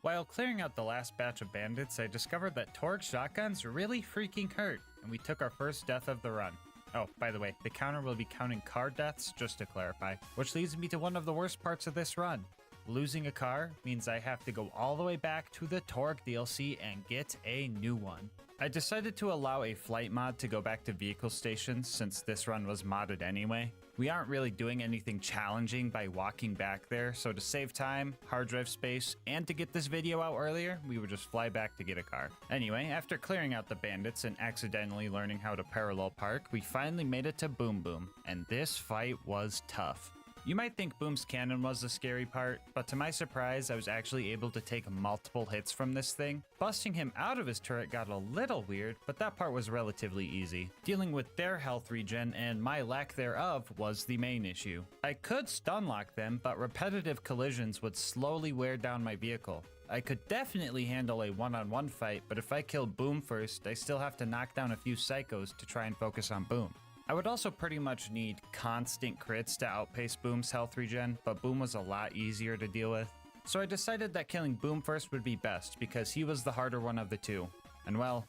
While clearing out the last batch of bandits, I discovered that Torg shotguns really freaking hurt, and we took our first death of the run. Oh, by the way, the counter will be counting car deaths, just to clarify, which leads me to one of the worst parts of this run. Losing a car means I have to go all the way back to the Torg DLC and get a new one. I decided to allow a flight mod to go back to vehicle stations since this run was modded anyway. We aren't really doing anything challenging by walking back there, so to save time, hard drive space, and to get this video out earlier, we would just fly back to get a car. Anyway, after clearing out the bandits and accidentally learning how to parallel park, we finally made it to Boom Boom, and this fight was tough. You might think Boom's cannon was the scary part, but to my surprise, I was actually able to take multiple hits from this thing. Busting him out of his turret got a little weird, but that part was relatively easy. Dealing with their health regen and my lack thereof was the main issue. I could stun lock them, but repetitive collisions would slowly wear down my vehicle. I could definitely handle a one-on-one fight, but if I kill Boom first, I still have to knock down a few psychos to try and focus on Boom. I would also pretty much need constant crits to outpace Boom's health regen, but Boom was a lot easier to deal with. So I decided that killing Boom first would be best because he was the harder one of the two. And well,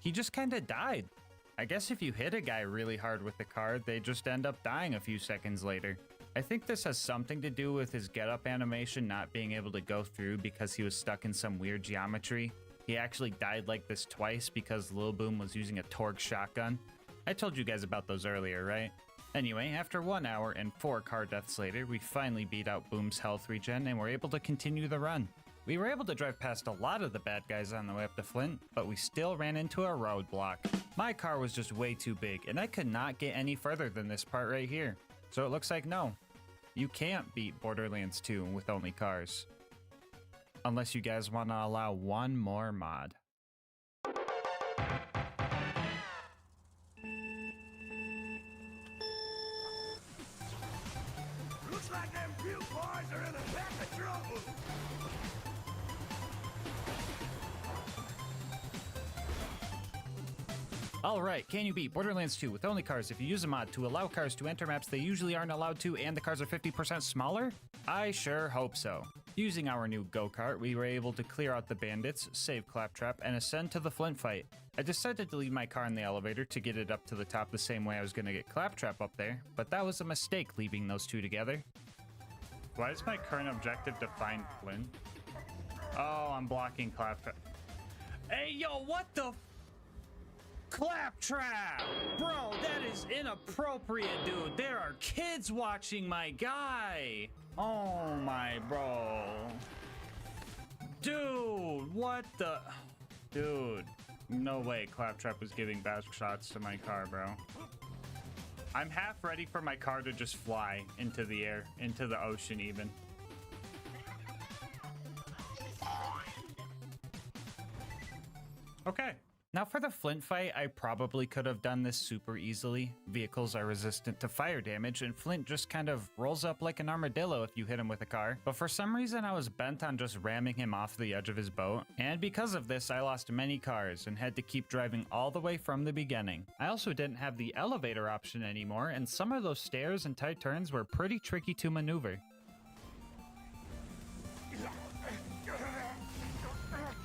he just kinda died. I guess if you hit a guy really hard with the car, they just end up dying a few seconds later. I think this has something to do with his get-up animation not being able to go through because he was stuck in some weird geometry. He actually died like this twice because Lil Boom was using a Torque shotgun. I told you guys about those earlier, right? Anyway, after 1 hour and 4 car deaths later, we finally beat out Boom's health regen and were able to continue the run. We were able to drive past a lot of the bad guys on the way up to Flint, but we still ran into a roadblock. My car was just way too big, and I could not get any further than this part right here. So it looks like no, you can't beat Borderlands 2 with only cars. Unless you guys want to allow one more mod. Looks like them puke boys are in a pack of trouble. Alright, can you beat Borderlands 2 with only cars if you use a mod to allow cars to enter maps they usually aren't allowed to and the cars are 50% smaller? I sure hope so. Using our new go-kart, we were able to clear out the bandits, save Claptrap, and ascend to the Flint fight. I decided to leave my car in the elevator to get it up to the top the same way I was going to get Claptrap up there, but that was a mistake leaving those two together. Why is my current objective to find Flint? Oh, I'm blocking Claptrap. Hey, yo, what the Claptrap! Bro, that is inappropriate, dude. There are kids watching my guy. Oh my bro. Dude, what the? Dude, no way Claptrap was giving back shots to my car, bro. I'm half ready for my car to just fly into the air, into the ocean even. Okay. Now for the Flint fight, I probably could have done this super easily. Vehicles are resistant to fire damage, and Flint just kind of rolls up like an armadillo if you hit him with a car. But for some reason, I was bent on just ramming him off the edge of his boat. And because of this, I lost many cars and had to keep driving all the way from the beginning. I also didn't have the elevator option anymore, and some of those stairs and tight turns were pretty tricky to maneuver.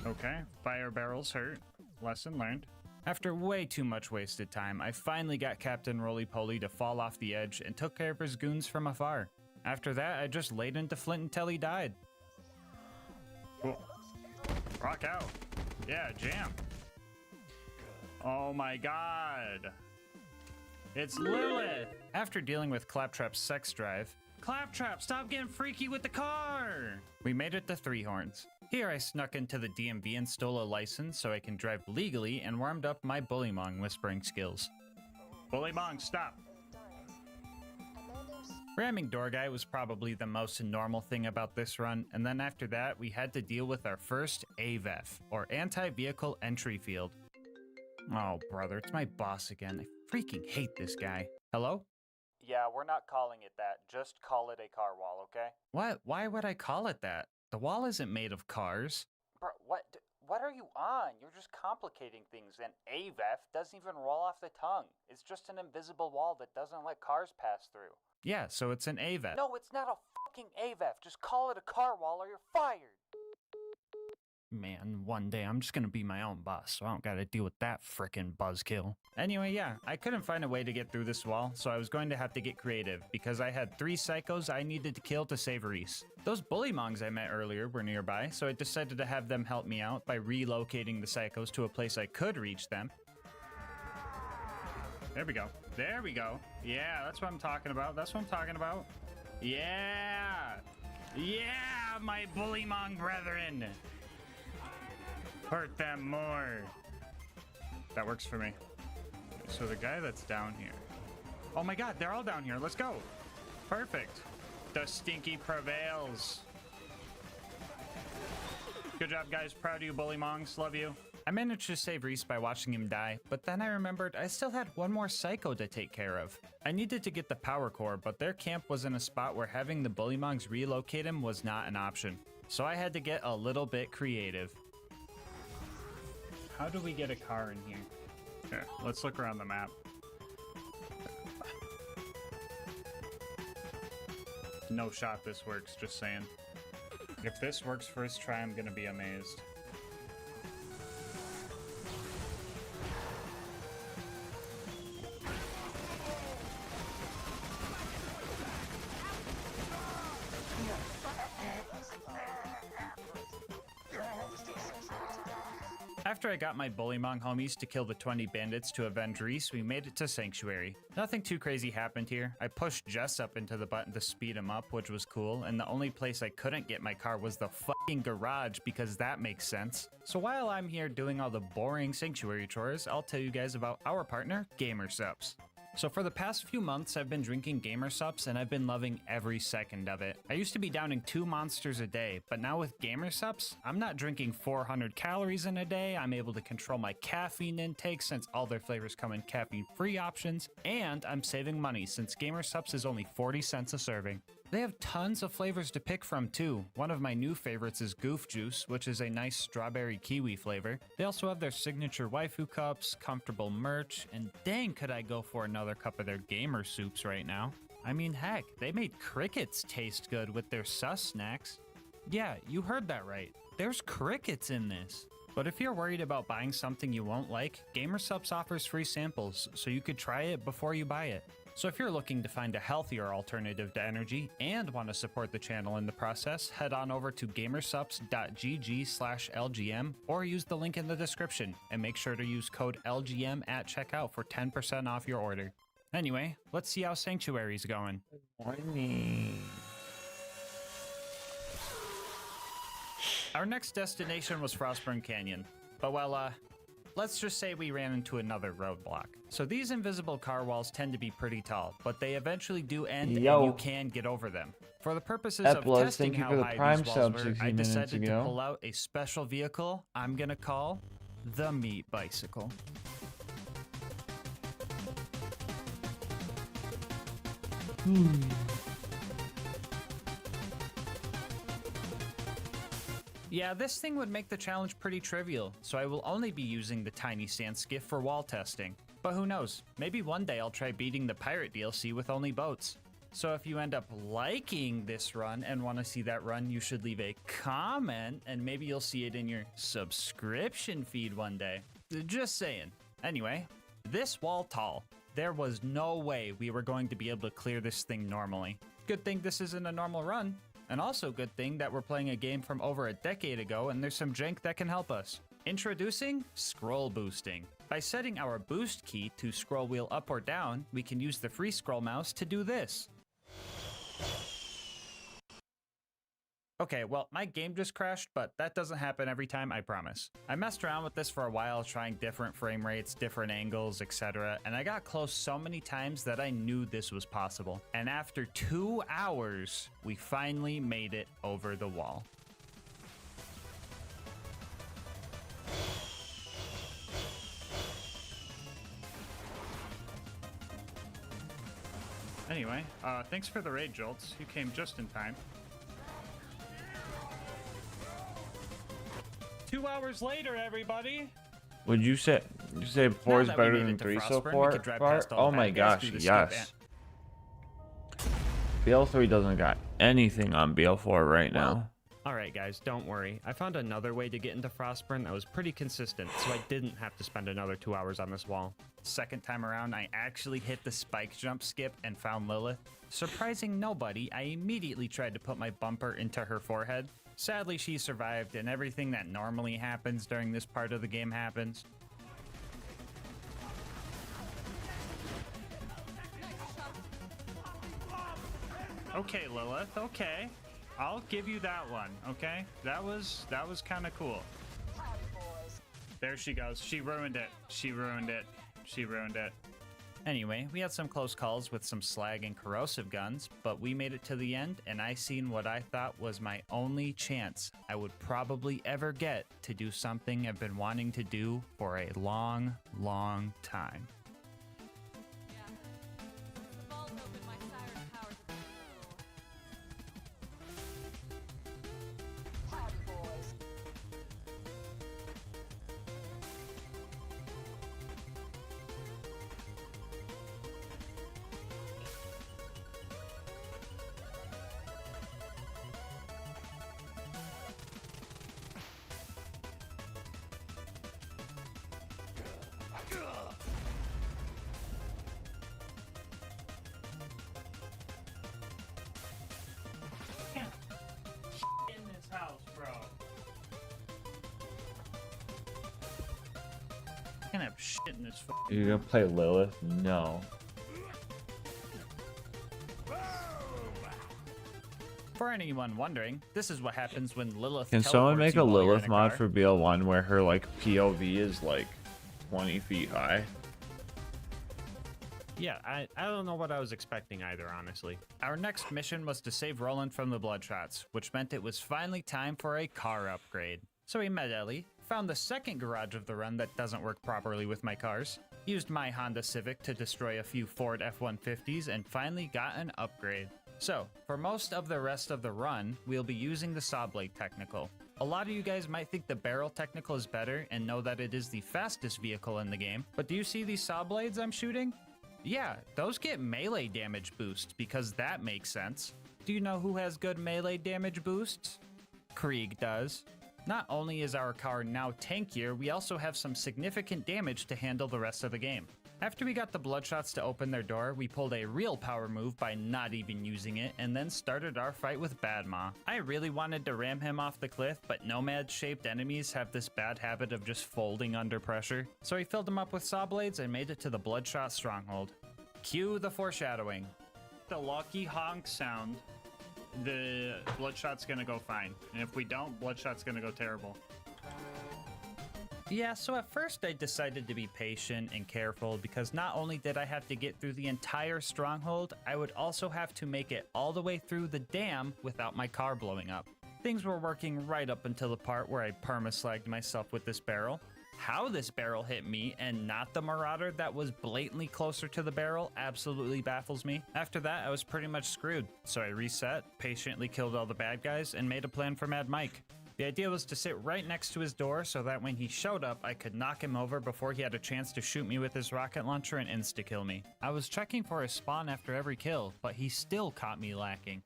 Okay, fire barrels hurt. Lesson learned. After way too much wasted time, I finally got Captain Roly-Poly to fall off the edge and took care of his goons from afar. After that, I just laid into Flint until he died. Cool. Rock out. Yeah, jam. Oh my god. It's Lilith! After dealing with Claptrap's sex drive, Claptrap, stop getting freaky with the car! We made it to Three Horns. Here I snuck into the DMV and stole a license so I can drive legally and warmed up my Bullymong whispering skills. Bullymong, stop! Ramming Door Guy was probably the most normal thing about this run, and then after that we had to deal with our first AVEF, or Anti-Vehicle Entry Field. Oh brother, it's my boss again. I freaking hate this guy. Hello? Yeah, we're not calling it that. Just call it a car wall, okay? What? Why would I call it that? The wall isn't made of cars. Bro, what are you on? You're just complicating things, and AVEF doesn't even roll off the tongue. It's just an invisible wall that doesn't let cars pass through. Yeah, so it's an AVEF. No, it's not a fucking AVEF. Just call it a car wall or you're fired. Man, one day I'm just gonna be my own boss, so I don't gotta deal with that frickin' buzzkill. Anyway, yeah, I couldn't find a way to get through this wall, so I was going to have to get creative, because I had 3 psychos I needed to kill to save Reese. Those Bullymongs I met earlier were nearby, so I decided to have them help me out by relocating the psychos to a place I could reach them. There we go. There we go. Yeah, that's what I'm talking about. That's what I'm talking about. Yeah! Yeah, my Bullymong brethren! Hurt them more. That works for me. So the guy that's down here. Oh my god, they're all down here. Let's go. Perfect. The stinky prevails. Good job, guys. Proud of you, Bullymongs. Love you. I managed to save Reese by watching him die, but then I remembered I still had one more psycho to take care of. I needed to get the power core, but their camp was in a spot where having the Bullymongs relocate him was not an option. So I had to get a little bit creative. How do we get a car in here? Here, let's look around the map. No shot this works, just saying. If this works first try, I'm gonna be amazed. After I got my Bullymong homies to kill the 20 bandits to avenge Reese, we made it to Sanctuary. Nothing too crazy happened here. I pushed Jess up into the button to speed him up, which was cool, and the only place I couldn't get my car was the fucking garage, because that makes sense. So while I'm here doing all the boring Sanctuary chores, I'll tell you guys about our partner, GASMASK'S. So for the past few months, I've been drinking GASMASK'S and I've been loving every second of it. I used to be downing 2 monsters a day, but now with GASMASK'S, I'm not drinking 400 calories in a day. I'm able to control my caffeine intake since all their flavors come in caffeine-free options, and I'm saving money since GASMASK'S is only 40 cents a serving. They have tons of flavors to pick from too. One of my new favorites is Goof Juice, which is a nice strawberry kiwi flavor. They also have their signature waifu cups, comfortable merch, and dang could I go for another cup of their gamer soups right now. I mean heck, they made crickets taste good with their sus snacks. Yeah, you heard that right. There's crickets in this. But if you're worried about buying something you won't like, GASMASK'S offers free samples, so you could try it before you buy it. So if you're looking to find a healthier alternative to energy and want to support the channel in the process, head on over to gamersupps.gg/LGM or use the link in the description, and make sure to use code LGM at checkout for 10% off your order. Anyway, let's see how Sanctuary's going. Our next destination was Frostburn Canyon, but well, let's just say we ran into another roadblock. So these invisible car walls tend to be pretty tall, but they eventually do end and you can get over them. For the purposes of testing how high these walls were, I decided to pull out a special vehicle I'm gonna call the Meat Bicycle. Yeah, this thing would make the challenge pretty trivial, so I will only be using the tiny sand skiff for wall testing. But who knows, maybe one day I'll try beating the pirate DLC with only boats. So if you end up liking this run and want to see that run, you should leave a comment and maybe you'll see it in your subscription feed one day. Just saying. Anyway, this wall tall. There was no way we were going to be able to clear this thing normally. Good thing this isn't a normal run. And also good thing that we're playing a game from over a decade ago and there's some jank that can help us. Introducing scroll boosting. By setting our boost key to scroll wheel up or down, we can use the free scroll mouse to do this. Okay, well, my game just crashed, but that doesn't happen every time, I promise. I messed around with this for a while, trying different frame rates, different angles, etc., and I got close so many times that I knew this was possible. And after 2 hours, we finally made it over the wall. Anyway, thanks for the raid, Jolts. You came just in time. 2 hours later, everybody. Would you say four is better than 3 so far? Oh my gosh, yes. BL3 doesn't got anything on BL4 right now. Alright guys, don't worry. I found another way to get into Frostburn that was pretty consistent, so I didn't have to spend another 2 hours on this wall. Second time around, I actually hit the spike jump skip and found Lilith. Surprising nobody, I immediately tried to put my bumper into her forehead. Sadly, she survived, and everything that normally happens during this part of the game happens. Okay, Lilith, okay. I'll give you that one, okay? That was kind of cool. There she goes. She ruined it. She ruined it. She ruined it. Anyway, we had some close calls with some slag and corrosive guns, but we made it to the end, and I seen what I thought was my only chance I would probably ever get to do something I've been wanting to do for a long, long time. gonna have shit in this. You're gonna play Lilith? No. For anyone wondering, this is what happens when Lilith. Can someone make a teleports you while you're in Lilith mod car. for BL1 where her like POV is like 20 feet high? Yeah, I don't know what I was expecting either, honestly. Our next mission was to save Roland from the Bloodshots, which meant it was finally time for a car upgrade. So we met Ellie, found the second garage of the run that doesn't work properly with my cars, used my Honda Civic to destroy a few Ford F-150s, and finally got an upgrade. So, for most of the rest of the run, we'll be using the Saw Blade Technical. A lot of you guys might think the Barrel Technical is better and know that it is the fastest vehicle in the game, but do you see these Saw Blades I'm shooting? Yeah, those get melee damage boost, because that makes sense. Do you know who has good melee damage boosts? Krieg does. Not only is our car now tankier, we also have some significant damage to handle the rest of the game. After we got the Bloodshots to open their door, we pulled a real power move by not even using it, and then started our fight with Badma. I really wanted to ram him off the cliff, but nomad-shaped enemies have this bad habit of just folding under pressure. So we filled him up with saw blades and made it to the Bloodshot stronghold. Cue the foreshadowing. The lucky honk sound, the Bloodshot's gonna go fine. And if we don't, Bloodshot's gonna go terrible. Yeah, so at first I decided to be patient and careful because not only did I have to get through the entire stronghold, I would also have to make it all the way through the dam without my car blowing up. Things were working right up until the part where I perma-slagged myself with this barrel. How this barrel hit me and not the Marauder that was blatantly closer to the barrel absolutely baffles me. After that, I was pretty much screwed, so I reset, patiently killed all the bad guys, and made a plan for Mad Mike. The idea was to sit right next to his door so that when he showed up, I could knock him over before he had a chance to shoot me with his rocket launcher and insta-kill me. I was checking for his spawn after every kill, but he still caught me lacking.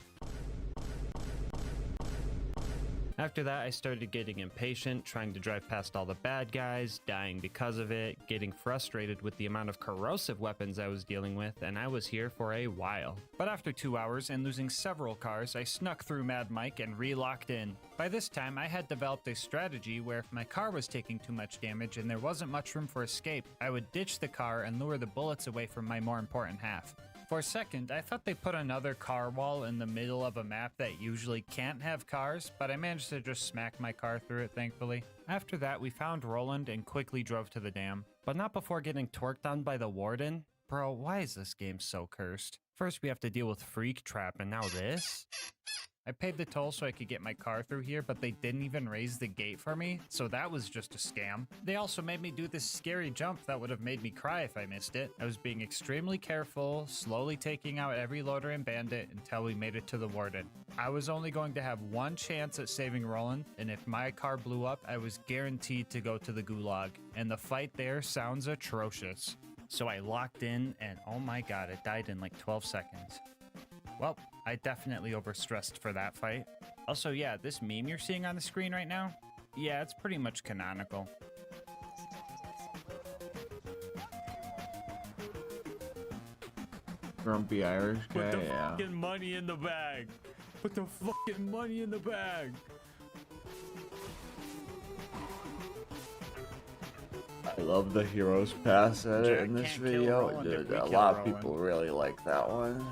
After that, I started getting impatient, trying to drive past all the bad guys, dying because of it, getting frustrated with the amount of corrosive weapons I was dealing with, and I was here for a while. But after 2 hours and losing several cars, I snuck through Mad Mike and re-locked in. By this time, I had developed a strategy where if my car was taking too much damage and there wasn't much room for escape, I would ditch the car and lure the bullets away from my more important half. For a second, I thought they put another car wall in the middle of a map that usually can't have cars, but I managed to just smack my car through it, thankfully. After that, we found Roland and quickly drove to the dam. But not before getting torqued on by the Warden. Bro, why is this game so cursed? First, we have to deal with Freak Trap, and now this? I paid the toll so I could get my car through here, but they didn't even raise the gate for me, so that was just a scam. They also made me do this scary jump that would have made me cry if I missed it. I was being extremely careful, slowly taking out every loader and bandit until we made it to the Warden. I was only going to have one chance at saving Roland, and if my car blew up, I was guaranteed to go to the gulag, and the fight there sounds atrocious. So I locked in, and oh my god, it died in like 12 seconds. Well, I definitely overstressed for that fight. Also, yeah, this meme you're seeing on the screen right now? Yeah, it's pretty much canonical. Grumpy Irish guy, Put the yeah. fucking money in the bag. Put the fucking money in the bag. I love the Heroes Pass edit in this video. Roland if Dude, we a kill lot of Roland. people really like that one.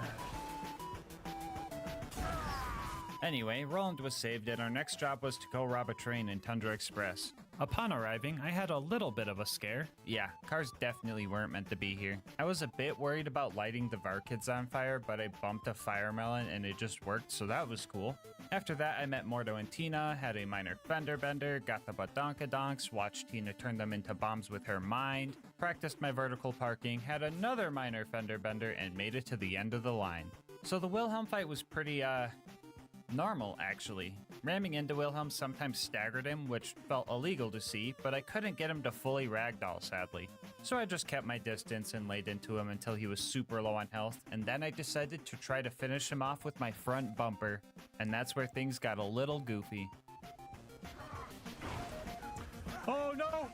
Anyway, Roland was saved and our next job was to go rob a train in Tundra Express. Upon arriving, I had a little bit of a scare. Yeah, cars definitely weren't meant to be here. I was a bit worried about lighting the Varkids on fire, but I bumped a fire melon and it just worked, so that was cool. After that, I met Mordo and Tina, had a minor fender bender, got the badonkadonks, watched Tina turn them into bombs with her mind, practiced my vertical parking, had another minor fender bender, and made it to the end of the line. So the Wilhelm fight was pretty, normal, actually. Ramming into Wilhelm sometimes staggered him, which felt illegal to see, but I couldn't get him to fully ragdoll, sadly. So I just kept my distance and laid into him until he was super low on health, and then I decided to try to finish him off with my front bumper, and that's where things got a little goofy. Oh no!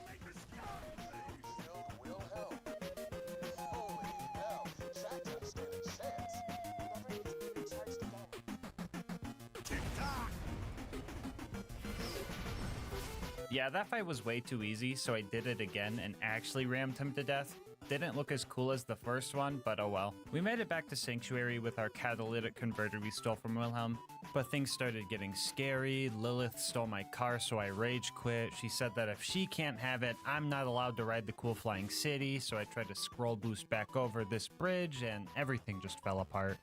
Yeah, that fight was way too easy, so I did it again and actually rammed him to death. Didn't look as cool as the first one, but oh well. We made it back to Sanctuary with our catalytic converter we stole from Wilhelm, but things started getting scary. Lilith stole my car, so I rage quit. She said that if she can't have it, I'm not allowed to ride the cool flying city, so I tried to scroll boost back over this bridge, and everything just fell apart.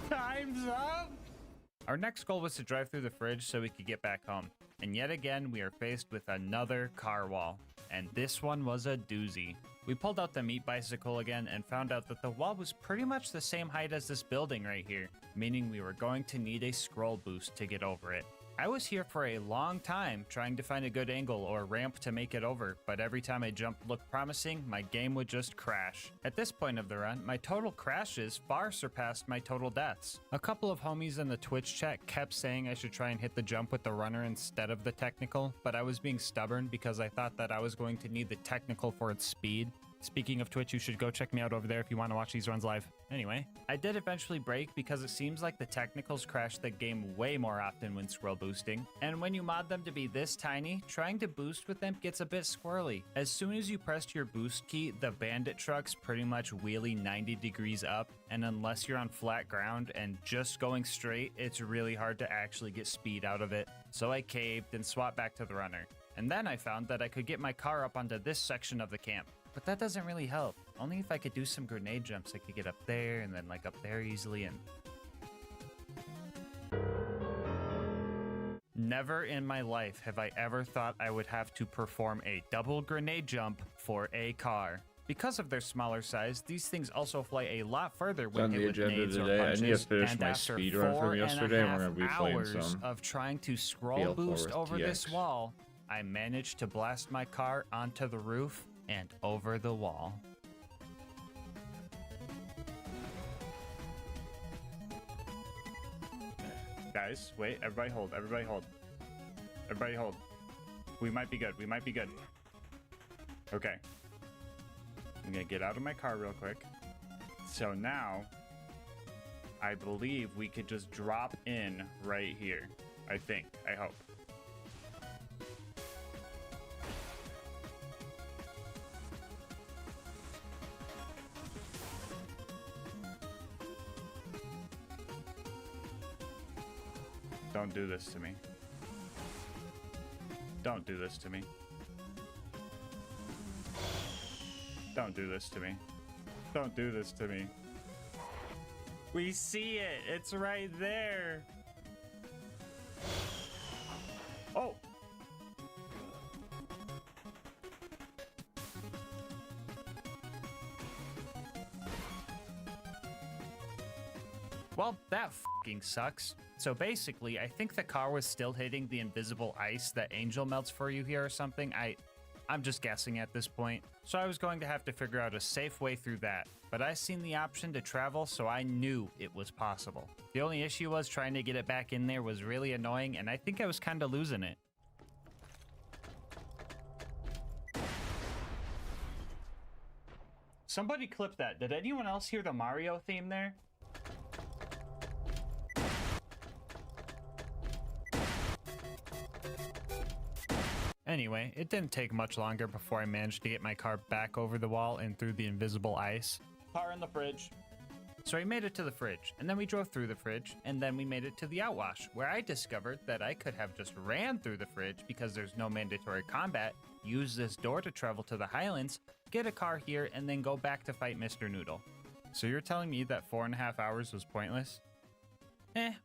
Time's up! Our next goal was to drive through the fridge so we could get back home. And yet again, we are faced with another car wall. And this one was a doozy. We pulled out the meat bicycle again and found out that the wall was pretty much the same height as this building right here, meaning we were going to need a scroll boost to get over it. I was here for a long time trying to find a good angle or ramp to make it over, but every time a jump looked promising, my game would just crash. At this point of the run, my total crashes far surpassed my total deaths. A couple of homies in the Twitch chat kept saying I should try and hit the jump with the runner instead of the technical, but I was being stubborn because I thought that I was going to need the technical for its speed. Speaking of Twitch, you should go check me out over there if you want to watch these runs live. Anyway, I did eventually break because it seems like the technicals crash the game way more often when scroll boosting. And when you mod them to be this tiny, trying to boost with them gets a bit squirrely. As soon as you press your boost key, the bandit trucks pretty much wheelie 90 degrees up, and unless you're on flat ground and just going straight, it's really hard to actually get speed out of it. So I caved and swapped back to the runner. And then I found that I could get my car up onto this section of the camp. But that doesn't really help. Only if I could do some grenade jumps, I could get up there and then like up there easily and... Never in my life have I ever thought I would have to perform a double grenade jump for a car. Because of their smaller size, these things also fly a lot further when hit with nades or punches. I need to finish and my after speed run from yesterday, and we're going to be playing hours some of trying to scroll Fail boost Forward over this TX. wall, I managed to blast my car onto the roof and over the wall. Guys, wait, everybody hold, everybody hold. Everybody hold. We might be good, we might be good. Okay. I'm gonna get out of my car real quick. So now, I believe we could just drop in right here. I think, I hope. Don't do this to me. Don't do this to me. Don't do this to me. Don't do this to me. We see it. It's right there. Oh. Well, that fucking sucks. So basically, I think the car was still hitting the invisible ice that Angel melts for you here or something. I'm just guessing at this point. So I was going to have to figure out a safe way through that. But I seen the option to travel, so I knew it was possible. The only issue was trying to get it back in there was really annoying, and I think I was kind of losing it. Somebody clip that. Did anyone else hear the Mario theme there? Anyway, it didn't take much longer before I managed to get my car back over the wall and through the invisible ice. Car in the fridge. So we made it to the fridge, and then we drove through the fridge, and then we made it to the outwash, where I discovered that I could have just ran through the fridge because there's no mandatory combat, use this door to travel to the Highlands, get a car here, and then go back to fight Mr. Noodle. So you're telling me that 4.5 hours was pointless?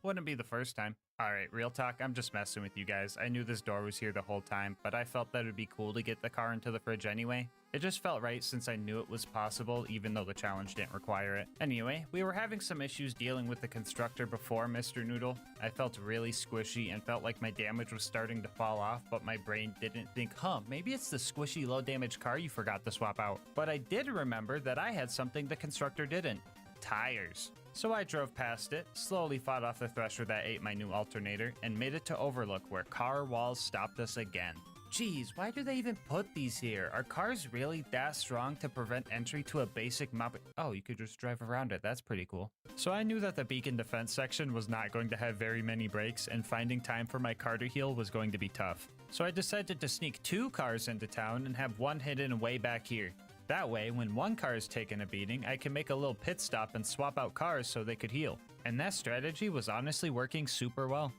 Wouldn't be the first time. Alright, real talk, I'm just messing with you guys. I knew this door was here the whole time, but I felt that it would be cool to get the car into the fridge anyway. It just felt right since I knew it was possible, even though the challenge didn't require it. Anyway, we were having some issues dealing with the constructor before Mr. Noodle. I felt really squishy and felt like my damage was starting to fall off, but my brain didn't think, maybe it's the squishy low damage car you forgot to swap out. But I did remember that I had something the constructor didn't. tires. So I drove past it, slowly fought off the thresher that ate my new alternator, and made it to Overlook where car walls stopped us again. Geez, why do they even put these here? Are cars really that strong to prevent entry to a basic map? Oh, you could just drive around it. That's pretty cool. So I knew that the beacon defense section was not going to have very many breaks, and finding time for my car to heal was going to be tough. So I decided to sneak 2 cars into town and have one hidden way back here. That way, when one car is taking a beating, I can make a little pit stop and swap out cars so they could heal. And that strategy was honestly working super well.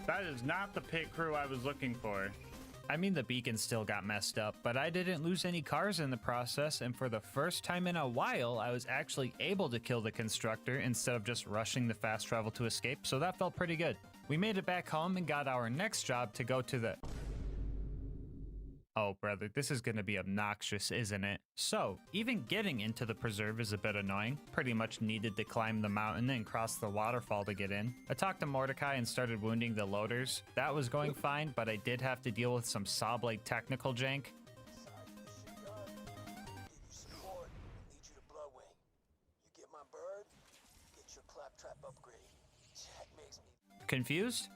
That is not the pit crew I was looking for. I mean, the beacon still got messed up, but I didn't lose any cars in the process, and for the first time in a while, I was actually able to kill the constructor instead of just rushing the fast travel to escape, so that felt pretty good. We made it back home and got our next job to go to the... Oh, brother, this is going to be obnoxious, isn't it? So, even getting into the preserve is a bit annoying. Pretty much needed to climb the mountain and cross the waterfall to get in. I talked to Mordecai and started wounding the loaders. That was going fine, but I did have to deal with some saw blade technical jank. Confused?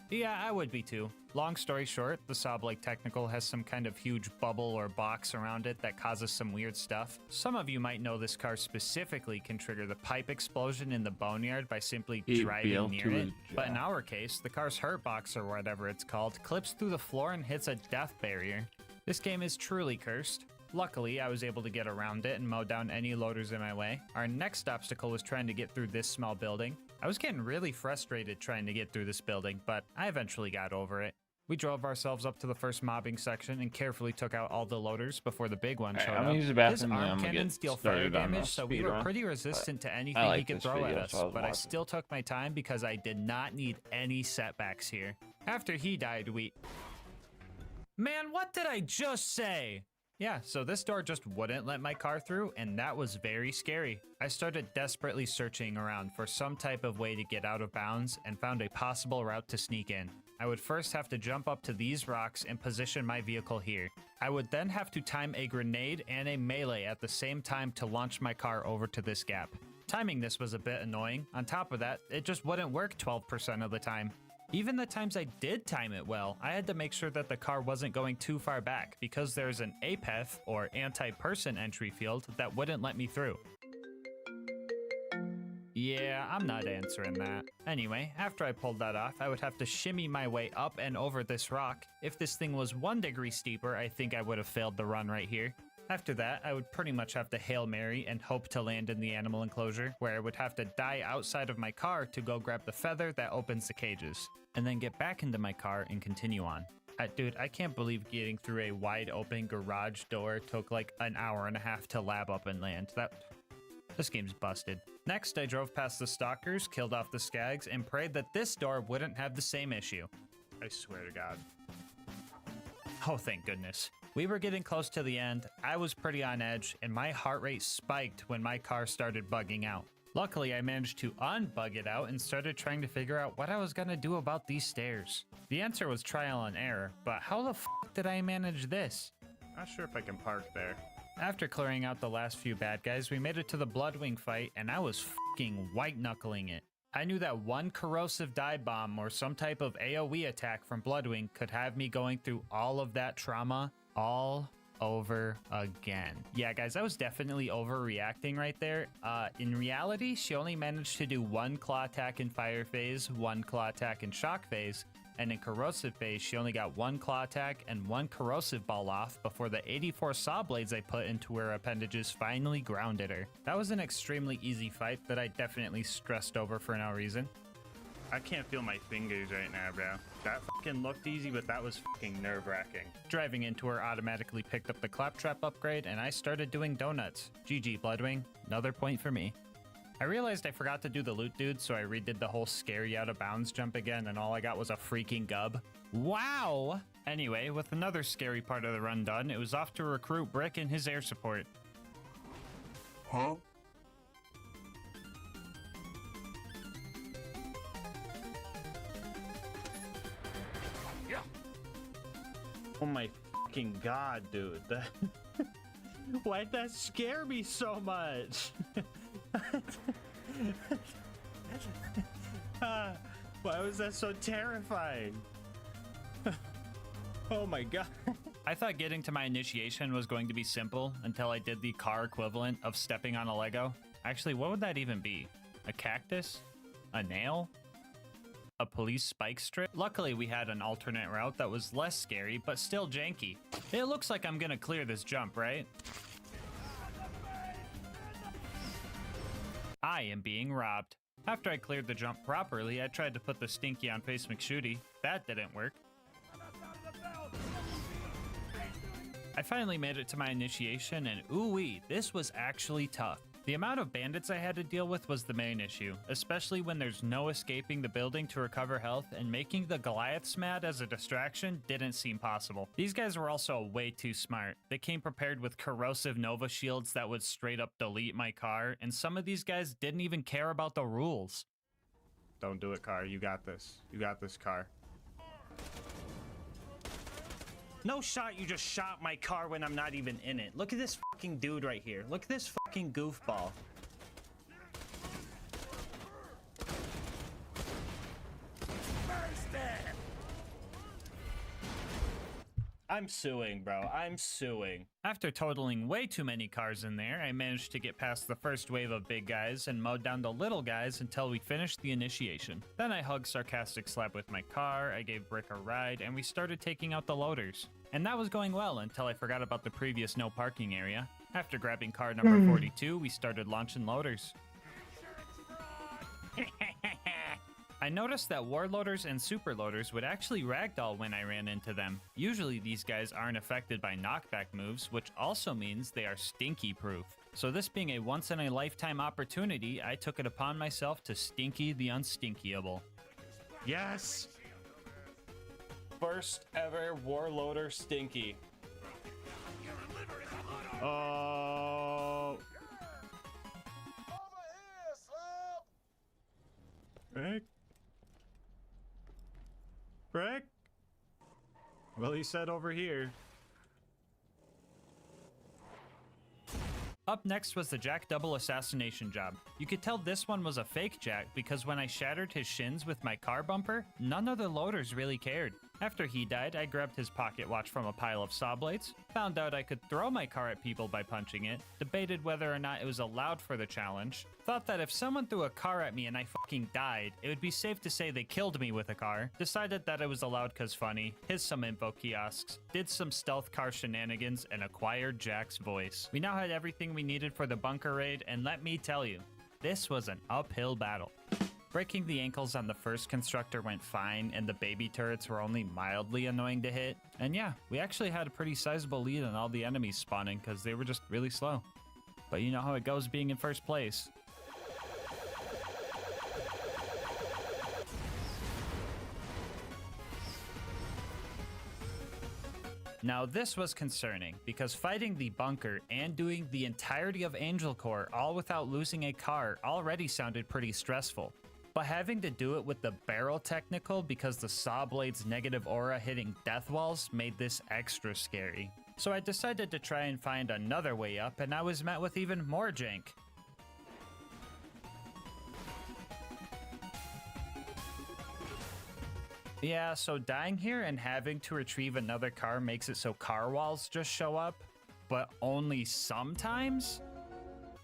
Yeah, I would be too. Long story short, the saw blade technical has some kind of huge bubble or box around it that causes some weird stuff. Some of you might know this car specifically can trigger the pipe explosion in the boneyard by simply driving near it. But in our case, the car's hurt box or whatever it's called clips through the floor and hits a death barrier. This game is truly cursed. Luckily, I was able to get around it and mow down any loaders in my way. Our next obstacle was trying to get through this small building. I was getting really frustrated trying to get through this building, but I eventually got over it. We drove ourselves up to the first mobbing section and carefully took out all the loaders before the big one showed up. His arm cannons deal fire damage, so we were pretty resistant to anything he could throw at us, but I still took my time because I did not need any setbacks here. After he died, Man, what did I just say? Yeah, so this door just wouldn't let my car through, and that was very scary. I started desperately searching around for some type of way to get out of bounds and found a possible route to sneak in. I would first have to jump up to these rocks and position my vehicle here. I would then have to time a grenade and a melee at the same time to launch my car over to this gap. Timing this was a bit annoying. On top of that, it just wouldn't work 12% of the time. Even the times I did time it well, I had to make sure that the car wasn't going too far back because there's an APEF, or anti-person entry field, that wouldn't let me through. Yeah, I'm not answering that. Anyway, after I pulled that off, I would have to shimmy my way up and over this rock. If this thing was 1 degree steeper, I think I would have failed the run right here. After that, I would pretty much have to Hail Mary and hope to land in the animal enclosure, where I would have to die outside of my car to go grab the feather that opens the cages, and then get back into my car and continue on. Dude, I can't believe getting through a wide open garage door took like an hour and a half to lab up and land. This game's busted. Next, I drove past the stalkers, killed off the skags, and prayed that this door wouldn't have the same issue. I swear to God. Oh, thank goodness. We were getting close to the end, I was pretty on edge, and my heart rate spiked when my car started bugging out. Luckily, I managed to unbug it out and started trying to figure out what I was gonna do about these stairs. The answer was trial and error, but how the f did I manage this? Not sure if I can park there. After clearing out the last few bad guys, we made it to the Bloodwing fight, and I was f***ing white-knuckling it. I knew that one corrosive dive bomb or some type of AoE attack from Bloodwing could have me going through all of that trauma all over again. Yeah, guys, I was definitely overreacting right there. In reality, she only managed to do 1 claw attack in fire phase, 1 claw attack in shock phase, and in corrosive phase, she only got 1 claw attack and 1 corrosive ball off before the 84 saw blades I put into her appendages finally grounded her. That was an extremely easy fight that I definitely stressed over for no reason. I can't feel my fingers right now, bro. That fucking looked easy, but that was fucking nerve-wracking. Driving into her automatically picked up the claptrap upgrade, and I started doing donuts. GG, Bloodwing. Another point for me. I realized I forgot to do the loot dude, so I redid the whole scary out of bounds jump again, and all I got was a freaking gub. Wow! Anyway, with another scary part of the run done, it was off to recruit Brick and his air support. Huh? Oh my fucking God, dude. Why'd that scare me so much? Why was that so terrifying? Oh my god. I thought getting to my initiation was going to be simple until I did the car equivalent of stepping on a Lego. Actually, what would that even be? A cactus? A nail? A police spike strip? Luckily, we had an alternate route that was less scary, but still janky. It looks like I'm gonna clear this jump, right? I am being robbed. After I cleared the jump properly, I tried to put the stinky on Face McShooty. That didn't work. I finally made it to my initiation, and ooh-wee, this was actually tough. The amount of bandits I had to deal with was the main issue, especially when there's no escaping the building to recover health, and making the Goliaths mad as a distraction didn't seem possible. These guys were also way too smart. They came prepared with corrosive Nova shields that would straight up delete my car, and some of these guys didn't even care about the rules. Don't do it, car. You got this. You got this, car. No shot, you just shot my car when I'm not even in it. Look at this fucking dude right here. Look at this fucking goofball. I'm suing, bro. I'm suing. After totaling way too many cars in there, I managed to get past the first wave of big guys and mowed down the little guys until we finished the initiation. Then I hugged Sarcastic Slab with my car, I gave Brick a ride, and we started taking out the loaders. And that was going well until I forgot about the previous no parking area. After grabbing car number 42, we started launching loaders. I noticed that warloaders and superloaders would actually ragdoll when I ran into them. Usually these guys aren't affected by knockback moves, which also means they are stinky proof. So this being a once in a lifetime opportunity, I took it upon myself to stinky the unstinkyable. Yes! First ever warloader stinky. Oh. Brick? Brick? Well, he said over here. Up next was the Jack double assassination job. You could tell this one was a fake Jack because when I shattered his shins with my car bumper, none of the loaders really cared. After he died, I grabbed his pocket watch from a pile of saw blades, found out I could throw my car at people by punching it, debated whether or not it was allowed for the challenge, thought that if someone threw a car at me and I fucking died, it would be safe to say they killed me with a car, decided that it was allowed cause funny, hit some info kiosks, did some stealth car shenanigans, and acquired Jack's voice. We now had everything we needed for the bunker raid, and let me tell you, this was an uphill battle. Breaking the ankles on the first constructor went fine, and the baby turrets were only mildly annoying to hit. And yeah, we actually had a pretty sizable lead on all the enemies spawning because they were just really slow. But you know how it goes being in first place. Now this was concerning, because fighting the bunker and doing the entirety of Angel Core all without losing a car already sounded pretty stressful. But having to do it with the barrel technical because the saw blade's negative aura hitting death walls made this extra scary. So I decided to try and find another way up, and I was met with even more jank. Yeah, so dying here and having to retrieve another car makes it so car walls just show up, but only sometimes?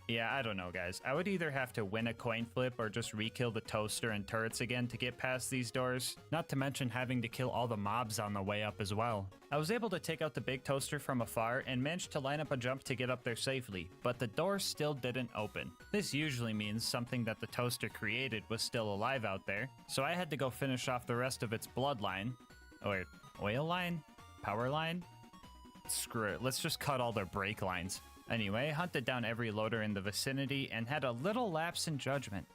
Yeah, I don't know, guys. I would either have to win a coin flip or just re-kill the toaster and turrets again to get past these doors, not to mention having to kill all the mobs on the way up as well. I was able to take out the big toaster from afar and managed to line up a jump to get up there safely, but the door still didn't open. This usually means something that the toaster created was still alive out there, so I had to go finish off the rest of its bloodline. Or oil line? Power line? Screw it, let's just cut all their brake lines. Anyway, hunted down every loader in the vicinity and had a little lapse in judgment.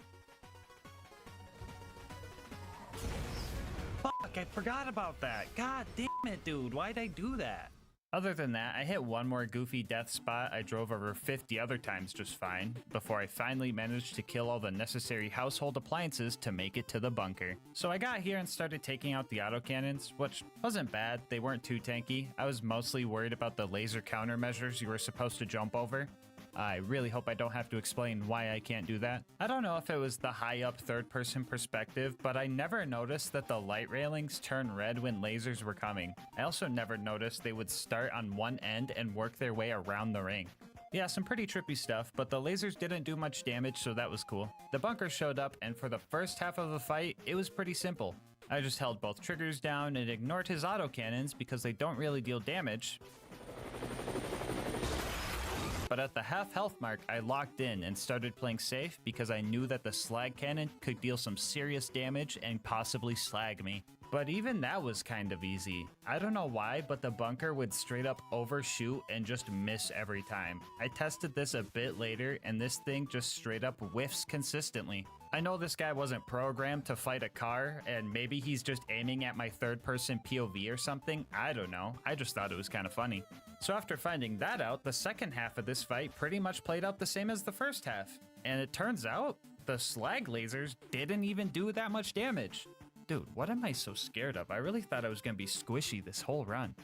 Fuck, I forgot about that. God damn it, dude. Why'd I do that? Other than that, I hit one more goofy death spot I drove over 50 other times just fine, before I finally managed to kill all the necessary household appliances to make it to the bunker. So I got here and started taking out the autocannons, which wasn't bad, they weren't too tanky. I was mostly worried about the laser countermeasures you were supposed to jump over. I really hope I don't have to explain why I can't do that. I don't know if it was the high up third person perspective, but I never noticed that the light railings turn red when lasers were coming. I also never noticed they would start on one end and work their way around the ring. Yeah, some pretty trippy stuff, but the lasers didn't do much damage, so that was cool. The bunker showed up, and for the first half of the fight, it was pretty simple. I just held both triggers down and ignored his autocannons because they don't really deal damage. But at the half health mark, I locked in and started playing safe because I knew that the slag cannon could deal some serious damage and possibly slag me. But even that was kind of easy. I don't know why, but the bunker would straight up overshoot and just miss every time. I tested this a bit later and this thing just straight up whiffs consistently. I know this guy wasn't programmed to fight a car, and maybe he's just aiming at my third-person POV or something, I don't know. I just thought it was kind of funny. So after finding that out, the second half of this fight pretty much played out the same as the first half. And it turns out, the slag lasers didn't even do that much damage. Dude, what am I so scared of? I really thought I was gonna be squishy this whole run.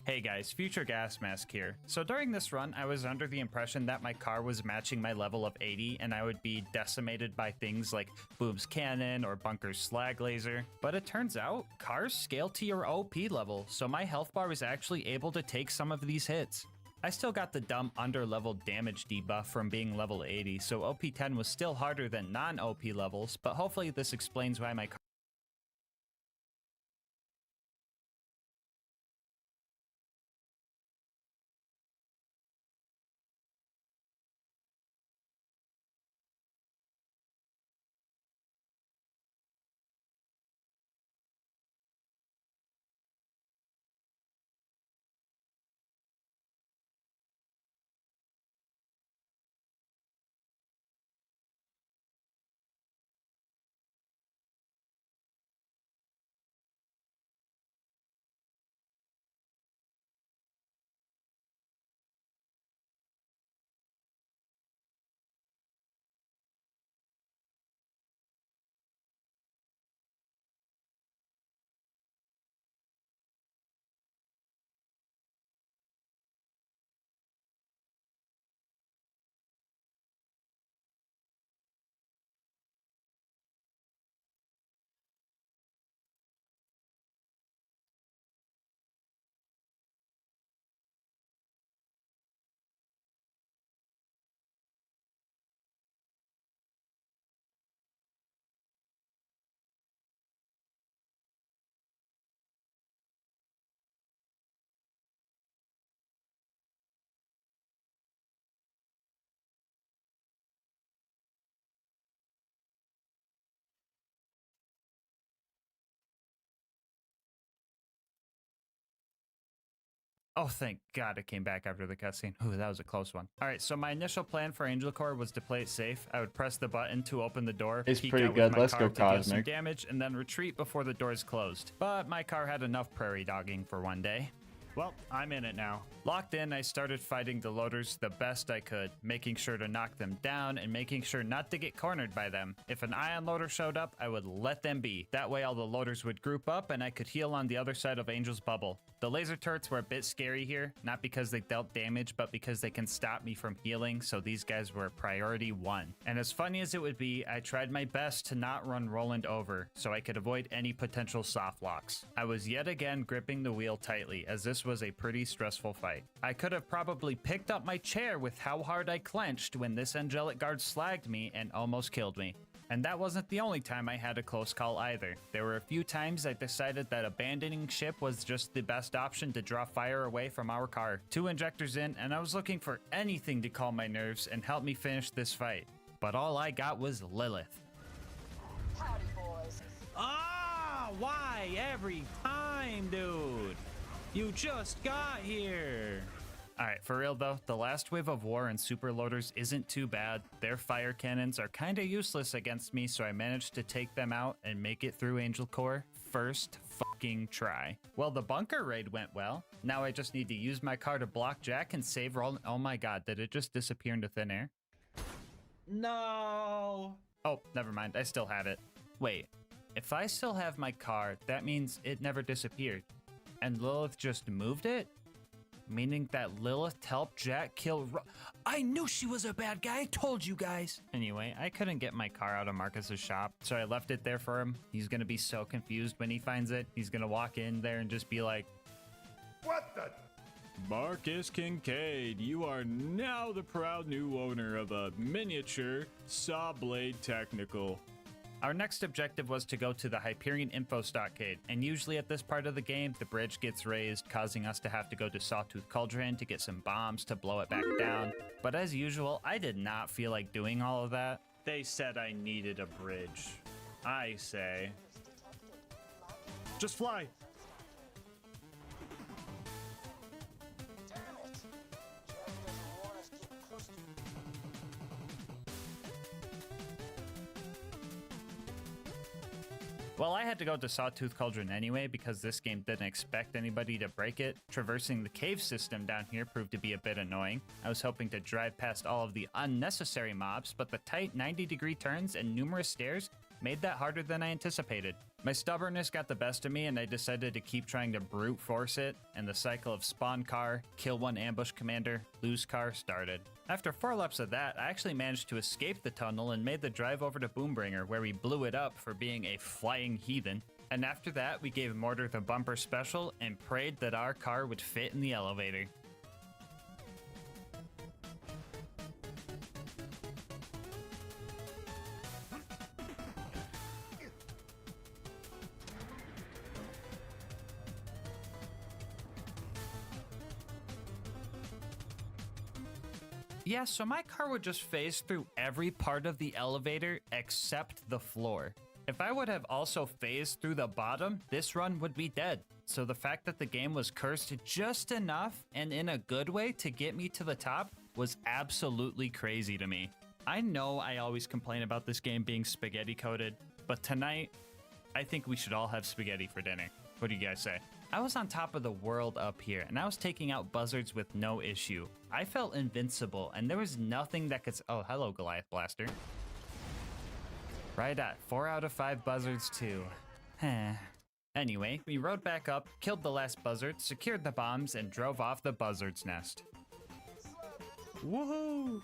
Hey guys, Future GASMASK here. So during this run, I was under the impression that my car was matching my level of 80 and I would be decimated by things like Boom's Cannon or Bunker's Slag Laser. But it turns out, cars scale to your OP level, so my health bar was actually able to take some of these hits. I still got the dumb under-level damage debuff from being level 80, so OP10 was still harder than non-OP levels, but hopefully this explains why my car Oh, thank God it came back after the cutscene. Ooh, that was a close one. All right, so my initial plan for Angel Core was to play it safe. I would press the button to open the door, it's peek pretty out good. with my Let's car go to deal some Cosmic. damage, and then retreat before the doors closed. But my car had enough prairie dogging for one day. Well, I'm in it now. Locked in, I started fighting the loaders the best I could, making sure to knock them down and making sure not to get cornered by them. If an ion loader showed up, I would let them be. That way all the loaders would group up and I could heal on the other side of Angel's bubble. The laser turrets were a bit scary here, not because they dealt damage, but because they can stop me from healing, so these guys were priority 1. And as funny as it would be, I tried my best to not run Roland over, so I could avoid any potential soft locks. I was yet again gripping the wheel tightly, as this was a pretty stressful fight. I could have probably picked up my chair with how hard I clenched when this angelic guard slagged me and almost killed me. And that wasn't the only time I had a close call either. There were a few times I decided that abandoning ship was just the best option to draw fire away from our car. 2 injectors in, and I was looking for anything to calm my nerves and help me finish this fight. But all I got was Lilith. Howdy, boys. Ah, why every time, dude? You just got here. Alright, for real though, the last wave of war and super loaders isn't too bad. Their fire cannons are kinda useless against me, so I managed to take them out and make it through Angel Core first fucking try. Well, the bunker raid went well. Now I just need to use my car to block Jack and save roll. Oh my god, did it just disappear into thin air? No. Oh, never mind. I still have it. Wait, if I still have my car, that means it never disappeared. And Lilith just moved it? Meaning that Lilith helped Jack kill I knew she was a bad guy. I told you guys. Anyway, I couldn't get my car out of Marcus's shop, so I left it there for him. He's gonna be so confused when he finds it. He's gonna walk in there and just be like, What the? Marcus Kincaid, you are now the proud new owner of a miniature saw blade technical. Our next objective was to go to the Hyperion Info Stockade, and usually at this part of the game, the bridge gets raised, causing us to have to go to Sawtooth Cauldron to get some bombs to blow it back down. But as usual, I did not feel like doing all of that. They said I needed a bridge. I say, just fly. Well, I had to go to Sawtooth Cauldron anyway because this game didn't expect anybody to break it. Traversing the cave system down here proved to be a bit annoying. I was hoping to drive past all of the unnecessary mobs, but the tight 90-degree turns and numerous stairs made that harder than I anticipated. My stubbornness got the best of me and I decided to keep trying to brute force it, and the cycle of spawn car, kill one ambush commander, lose car started. After 4 laps of that, I actually managed to escape the tunnel and made the drive over to Boombringer, where we blew it up for being a flying heathen. And after that, we gave Mortar the bumper special and prayed that our car would fit in the elevator. Yeah, so my car would just phase through every part of the elevator except the floor. If I would have also phased through the bottom, this run would be dead. So the fact that the game was cursed just enough and in a good way to get me to the top was absolutely crazy to me. I know I always complain about this game being spaghetti coated, but tonight, I think we should all have spaghetti for dinner. What do you guys say? I was on top of the world up here, and I was taking out buzzards with no issue. I felt invincible, and there was nothing that could... Oh, hello, Goliath Blaster. Right at 4 out of 5 buzzards, too. Anyway, we rode back up, killed the last buzzard, secured the bombs, and drove off the buzzard's nest. Woohoo!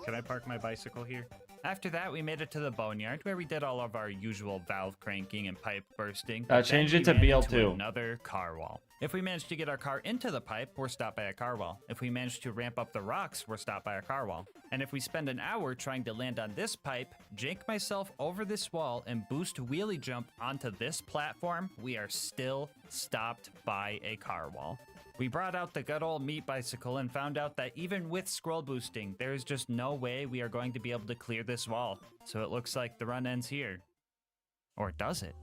Can I park my bicycle here? After that, we made it to the boneyard, where we did all of our usual valve cranking and pipe bursting. Change it to BL2. Another car wall. If we managed to get our car into the pipe, we're stopped by a car wall. If we managed to ramp up the rocks, we're stopped by a car wall. And if we spend an hour trying to land on this pipe, jank myself over this wall, and boost wheelie jump onto this platform, we are still stopped by a car wall. We brought out the good old meat bicycle and found out that even with scroll boosting, there is just no way we are going to be able to clear this wall. So it looks like the run ends here. Or does it?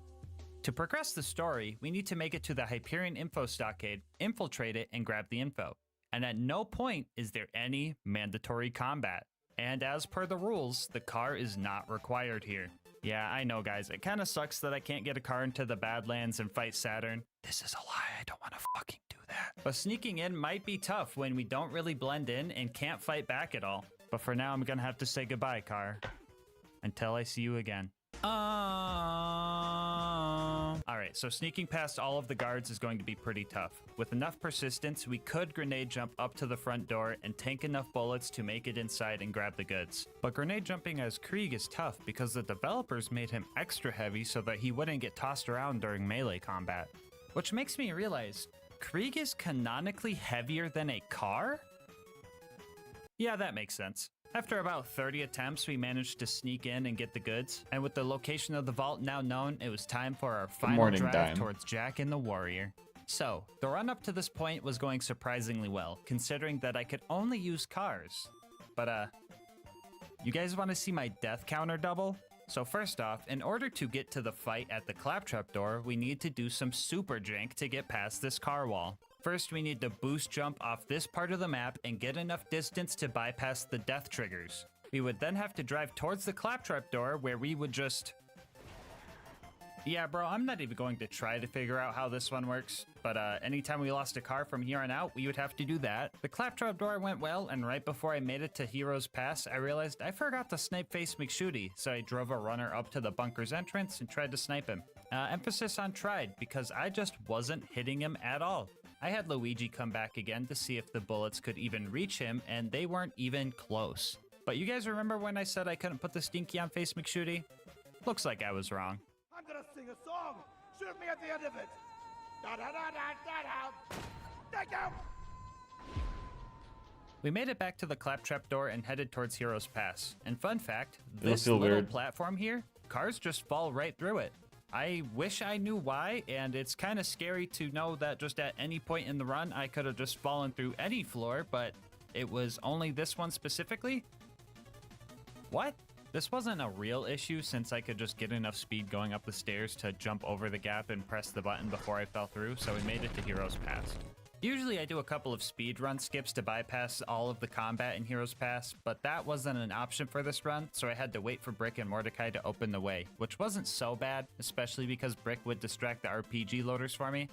To progress the story, we need to make it to the Hyperion Info Stockade, infiltrate it, and grab the info. And at no point is there any mandatory combat. And as per the rules, the car is not required here. Yeah, I know guys, it kinda sucks that I can't get a car into the Badlands and fight Saturn. This is a lie, I don't wanna fucking do that. But sneaking in might be tough when we don't really blend in and can't fight back at all. But for now, I'm gonna have to say goodbye, car. Until I see you again. Alright, so sneaking past all of the guards is going to be pretty tough. With enough persistence, we could grenade jump up to the front door and tank enough bullets to make it inside and grab the goods. But grenade jumping as Krieg is tough because the developers made him extra heavy so that he wouldn't get tossed around during melee combat. Which makes me realize, Krieg is canonically heavier than a car? Yeah, that makes sense. After about 30 attempts, we managed to sneak in and get the goods. And with the location of the vault now known, it was time for our final drive towards Jack and the Warrior. So, the run up to this point was going surprisingly well, considering that I could only use cars. But, you guys want to see my death counter double? So first off, in order to get to the fight at the claptrap door, we need to do some super jank to get past this car wall. First, we need to boost jump off this part of the map and get enough distance to bypass the death triggers. We would then have to drive towards the claptrap door where we would just... Yeah, bro, I'm not even going to try to figure out how this one works, but anytime we lost a car from here on out, we would have to do that. The claptrap door went well, and right before I made it to Heroes Pass, I realized I forgot to snipe face McShooty, so I drove a runner up to the bunker's entrance and tried to snipe him. Emphasis on tried, because I just wasn't hitting him at all. I had Luigi come back again to see if the bullets could even reach him, and they weren't even close. But you guys remember when I said I couldn't put the stinky on face McShooty? Looks like I was wrong. I'm gonna sing a song. Shoot me at the end of it. Da da da da da da. Thank you. We made it back to the claptrap door and headed towards Heroes Pass. And fun fact, this little weird. platform here, cars just fall right through it. I wish I knew why, and it's kind of scary to know that just at any point in the run, I could have just fallen through any floor, but it was only this one specifically? What? This wasn't a real issue since I could just get enough speed going up the stairs to jump over the gap and press the button before I fell through, so we made it to Heroes Pass. Usually I do a couple of speed run skips to bypass all of the combat in Heroes Pass, but that wasn't an option for this run, so I had to wait for Brick and Mordecai to open the way, which wasn't so bad, especially because Brick would distract the RPG loaders for me,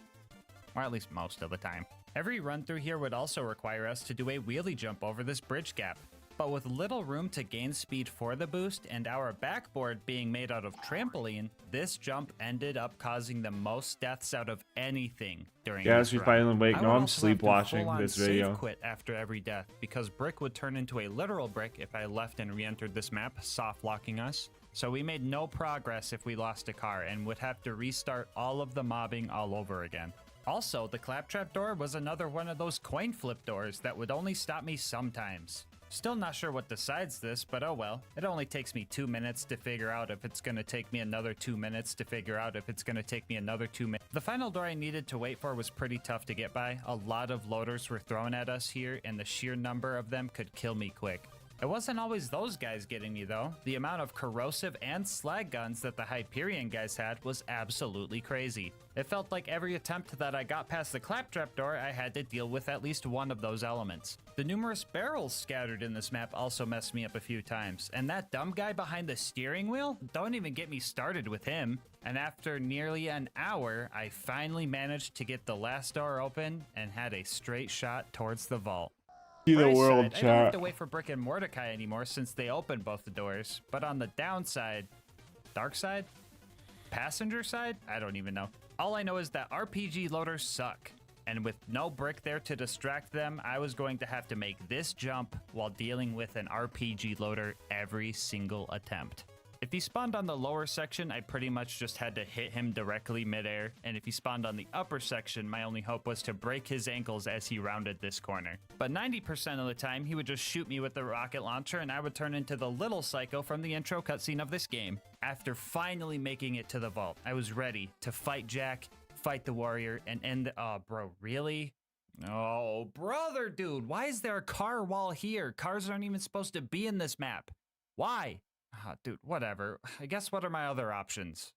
or at least most of the time. Every run through here would also require us to do a wheelie jump over this bridge gap. But with little room to gain speed for the boost and our backboard being made out of trampoline, this jump ended up causing the most deaths out of anything during Yes, this we run. finally wait. I No, would I'm also have sleep to watching full-on this save video. quit after every death because Brick would turn into a literal brick if I left and re-entered this map, soft locking us. So we made no progress if we lost a car and would have to restart all of the mobbing all over again. Also, the claptrap door was another one of those coin flip doors that would only stop me sometimes. Still not sure what decides this, but oh well. It only takes me 2 minutes to figure out if it's gonna take me another 2 minutes to figure out if it's gonna take me another 2 minutes. The final door I needed to wait for was pretty tough to get by. A lot of loaders were thrown at us here, and the sheer number of them could kill me quick. It wasn't always those guys getting me though. The amount of corrosive and slag guns that the Hyperion guys had was absolutely crazy. It felt like every attempt that I got past the claptrap door, I had to deal with at least one of those elements. The numerous barrels scattered in this map also messed me up a few times, and that dumb guy behind the steering wheel? Don't even get me started with him. And after nearly an hour, I finally managed to get the last door open and had a straight shot towards the vault. See the Bright world, side, I don't have chat. to wait for Brick and Mordecai anymore since they opened both the doors. But on the downside, dark side? Passenger side? I don't even know. All I know is that RPG loaders suck. And with no Brick there to distract them, I was going to have to make this jump while dealing with an RPG loader every single attempt. If he spawned on the lower section, I pretty much just had to hit him directly midair, and if he spawned on the upper section, my only hope was to break his ankles as he rounded this corner. But 90% of the time, he would just shoot me with the rocket launcher, and I would turn into the little psycho from the intro cutscene of this game. After finally making it to the vault, I was ready to fight Jack, fight the warrior, and end the— oh, bro, really? Oh, brother, dude, why is there a car wall here? Cars aren't even supposed to be in this map. Why? Ah, dude, whatever. I guess what are my other options?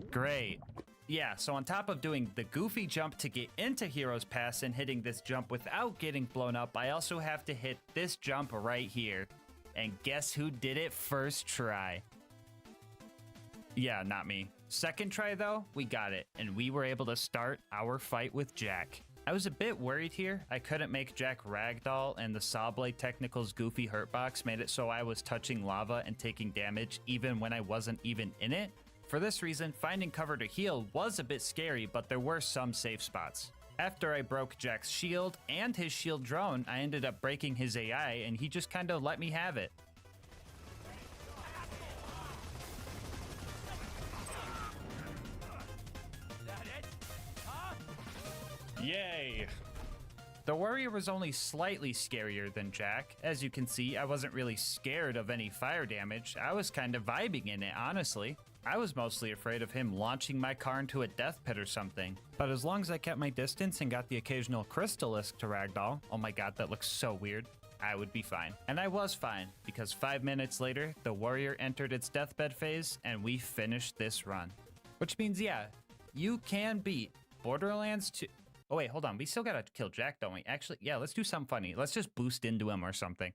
Great. Yeah, so on top of doing the goofy jump to get into Heroes Pass and hitting this jump without getting blown up, I also have to hit this jump right here. And guess who did it first try? Yeah, not me. Second try though, we got it, and we were able to start our fight with Jack. I was a bit worried here. I couldn't make Jack ragdoll, and the Sawblade Technical's goofy hurtbox made it so I was touching lava and taking damage even when I wasn't even in it. For this reason, finding cover to heal was a bit scary, but there were some safe spots. After I broke Jack's shield and his shield drone, I ended up breaking his AI, and he just kind of let me have it. Yay! The warrior was only slightly scarier than Jack. As you can see, I wasn't really scared of any fire damage. I was kind of vibing in it, honestly. I was mostly afraid of him launching my car into a death pit or something. But as long as I kept my distance and got the occasional crystalisk to ragdoll, oh my god, that looks so weird, I would be fine. And I was fine, because 5 minutes later, the warrior entered its deathbed phase, and we finished this run. Which means, yeah, you can beat Borderlands 2. Oh wait, hold on. We still gotta kill Jack, don't we? Actually, yeah, let's do something funny. Let's just boost into him or something.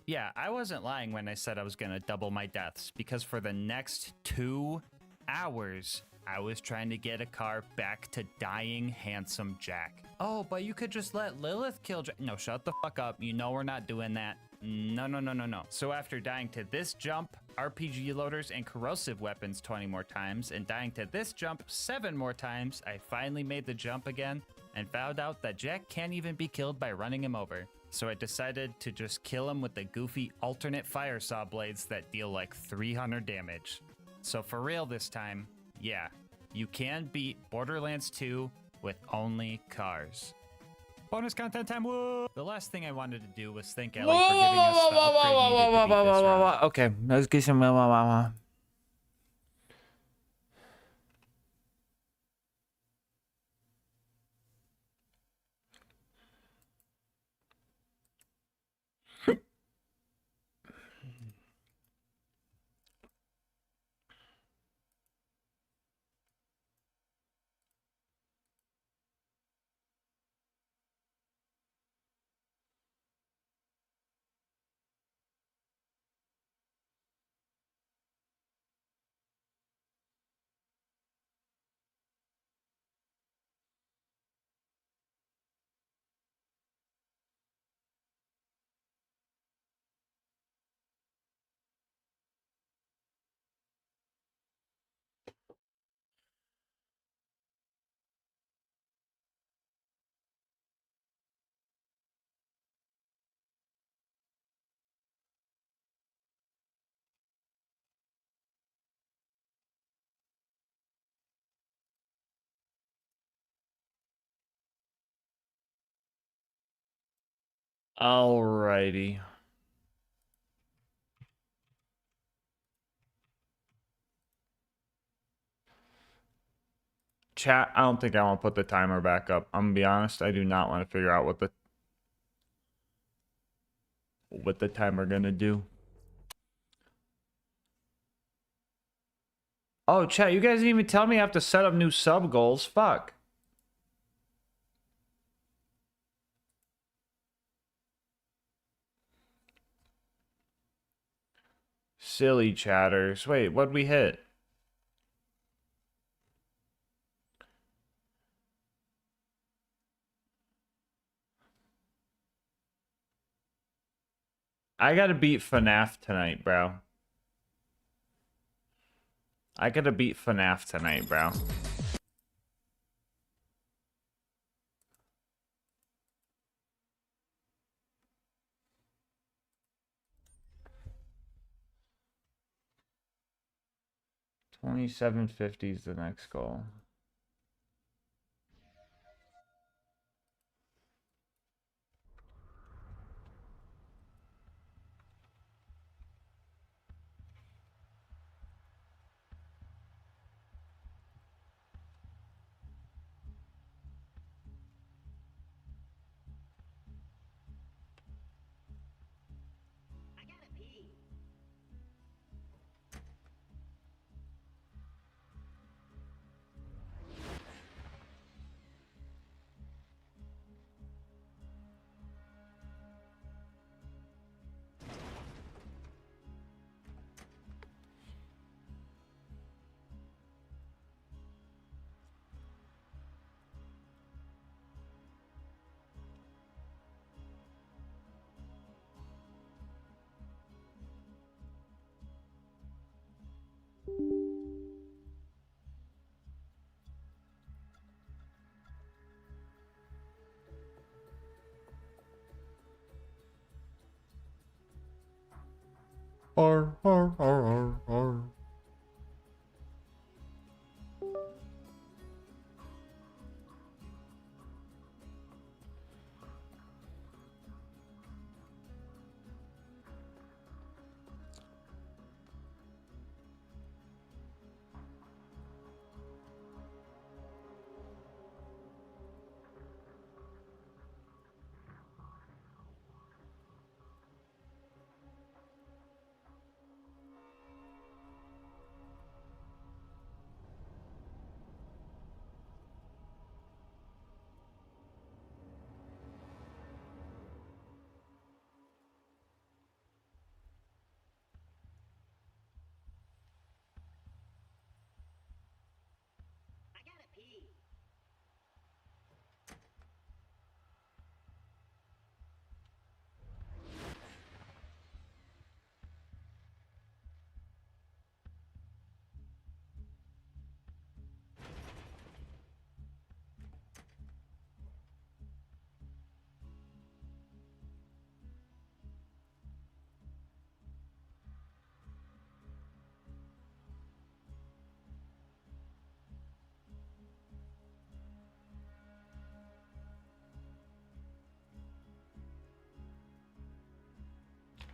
Yeah, I wasn't lying when I said I was gonna double my deaths, because for the next 2 hours, I was trying to get a car back to dying handsome Jack. Oh, but you could just let Lilith kill Jack. No, shut the fuck up. You know we're not doing that. No, no, no, no, no. So after dying to this jump, RPG loaders and corrosive weapons 20 more times, and dying to this jump 7 more times, I finally made the jump again and found out that Jack can't even be killed by running him over. So I decided to just kill him with the goofy alternate fire saw blades that deal like 300 damage. So for real this time, yeah, you can beat Borderlands 2 with only cars. Bonus content time, woo! The last thing I wanted to do was thank Ellie for giving us the upgrade needed to beat this round. Okay, let's get some. Alrighty. Chat, I don't think I want to put the timer back up. I'm gonna be honest, I do not want to figure out what the timer gonna do. Oh, chat, you guys didn't even tell me I have to set up new sub goals. Fuck. Silly chatters. Wait, what'd we hit? I gotta beat FNAF tonight, bro. I gotta beat FNAF tonight, bro. $27.50 is the next goal. Or.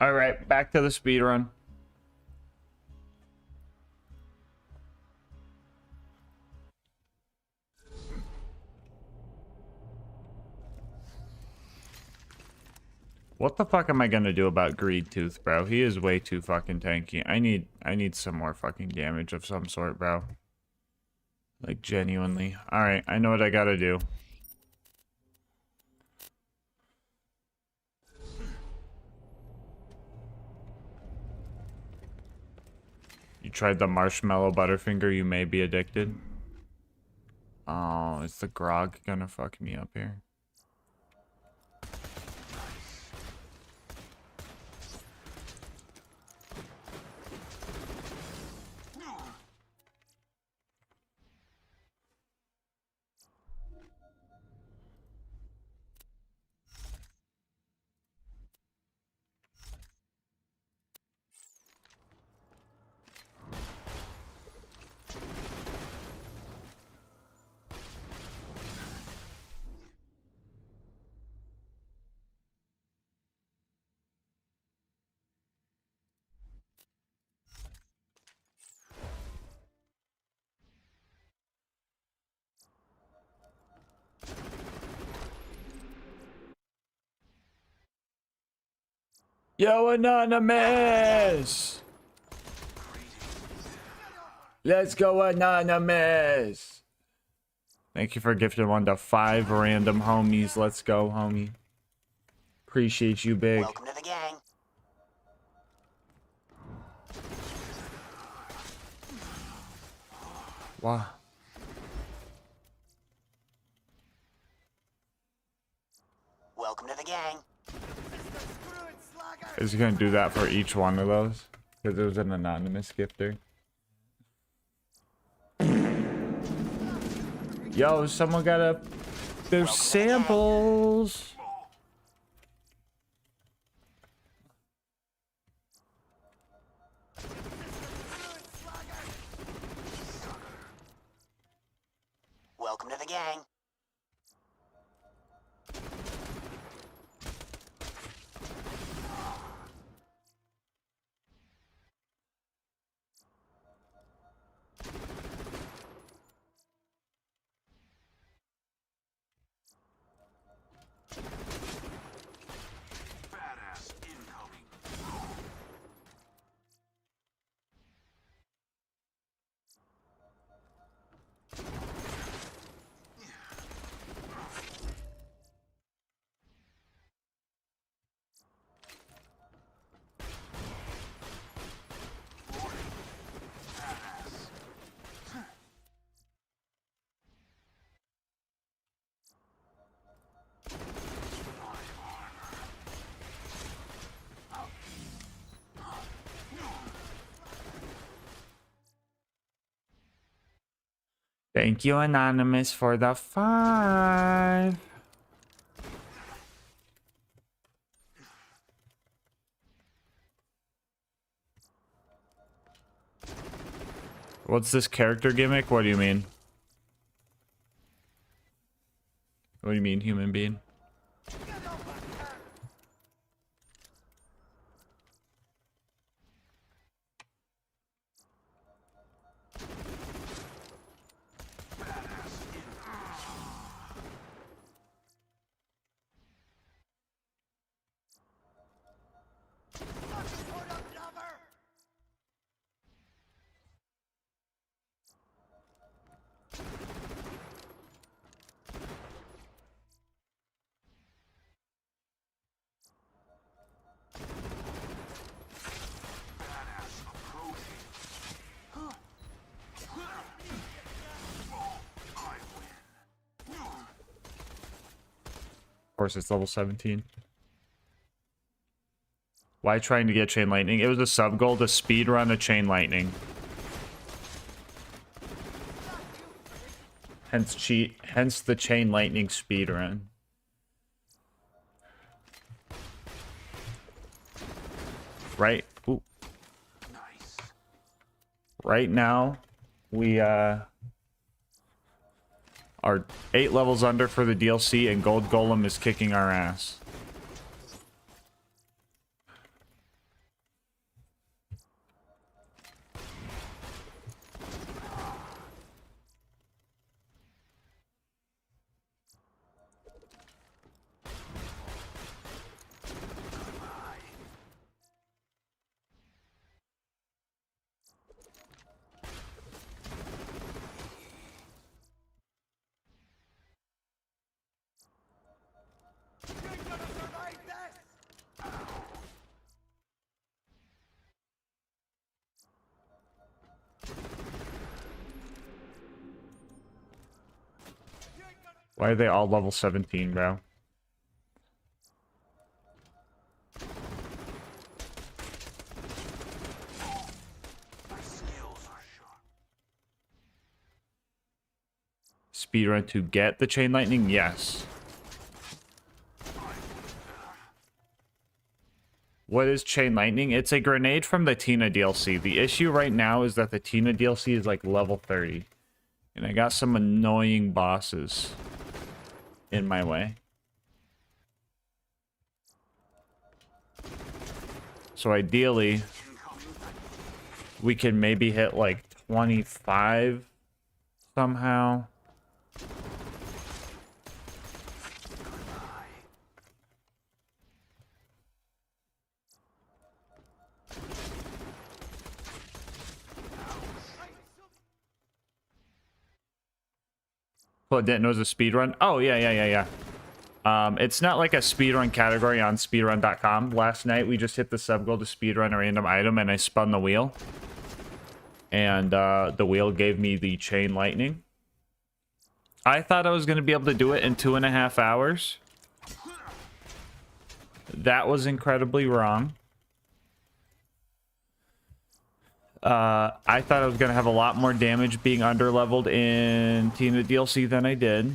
All right, back to the speed run. What the fuck am I gonna do about Greed Tooth, bro? He is way too fucking tanky. I need some more fucking damage of some sort, bro. Like, genuinely. Alright, I know what I gotta do. You tried the marshmallow butterfinger, you may be addicted. Oh, is the grog gonna fuck me up here? Yo, Anonymous! Let's go, Anonymous! Thank you for gifting 1 to 5 random homies. Let's go, homie. Appreciate you, big. Welcome to the gang. Wow. Welcome to the gang. Is he gonna do that for each one of those? Because it was an anonymous gifter. Yo, someone got a... There's samples! Welcome to the gang. Thank you, Anonymous, for the 5. What's this character gimmick? What do you mean? What do you mean, human being? Of course, it's level 17. Why trying to get Chain Lightning? It was a sub goal to speed run a Chain Lightning. Hence the Chain Lightning speed run. Right? Ooh. Right now, we are 8 levels under for the DLC, and Gold Golem is kicking our ass. Why are they all level 17, bro? Speedrun to get the chain lightning? Yes. What is chain lightning? It's a grenade from the Tina DLC. The issue right now is that the Tina DLC is like level 30. And I got some annoying bosses in my way. So ideally, we can maybe hit like 25 somehow. Well, didn't know it was a speedrun? Oh, yeah. It's not like a speedrun category on speedrun.com. Last night, we just hit the sub goal to speedrun a random item, and I spun the wheel. And the wheel gave me the chain lightning. I thought I was going to be able to do it in 2.5 hours. That was incredibly wrong. I thought I was going to have a lot more damage being underleveled in Tina DLC than I did.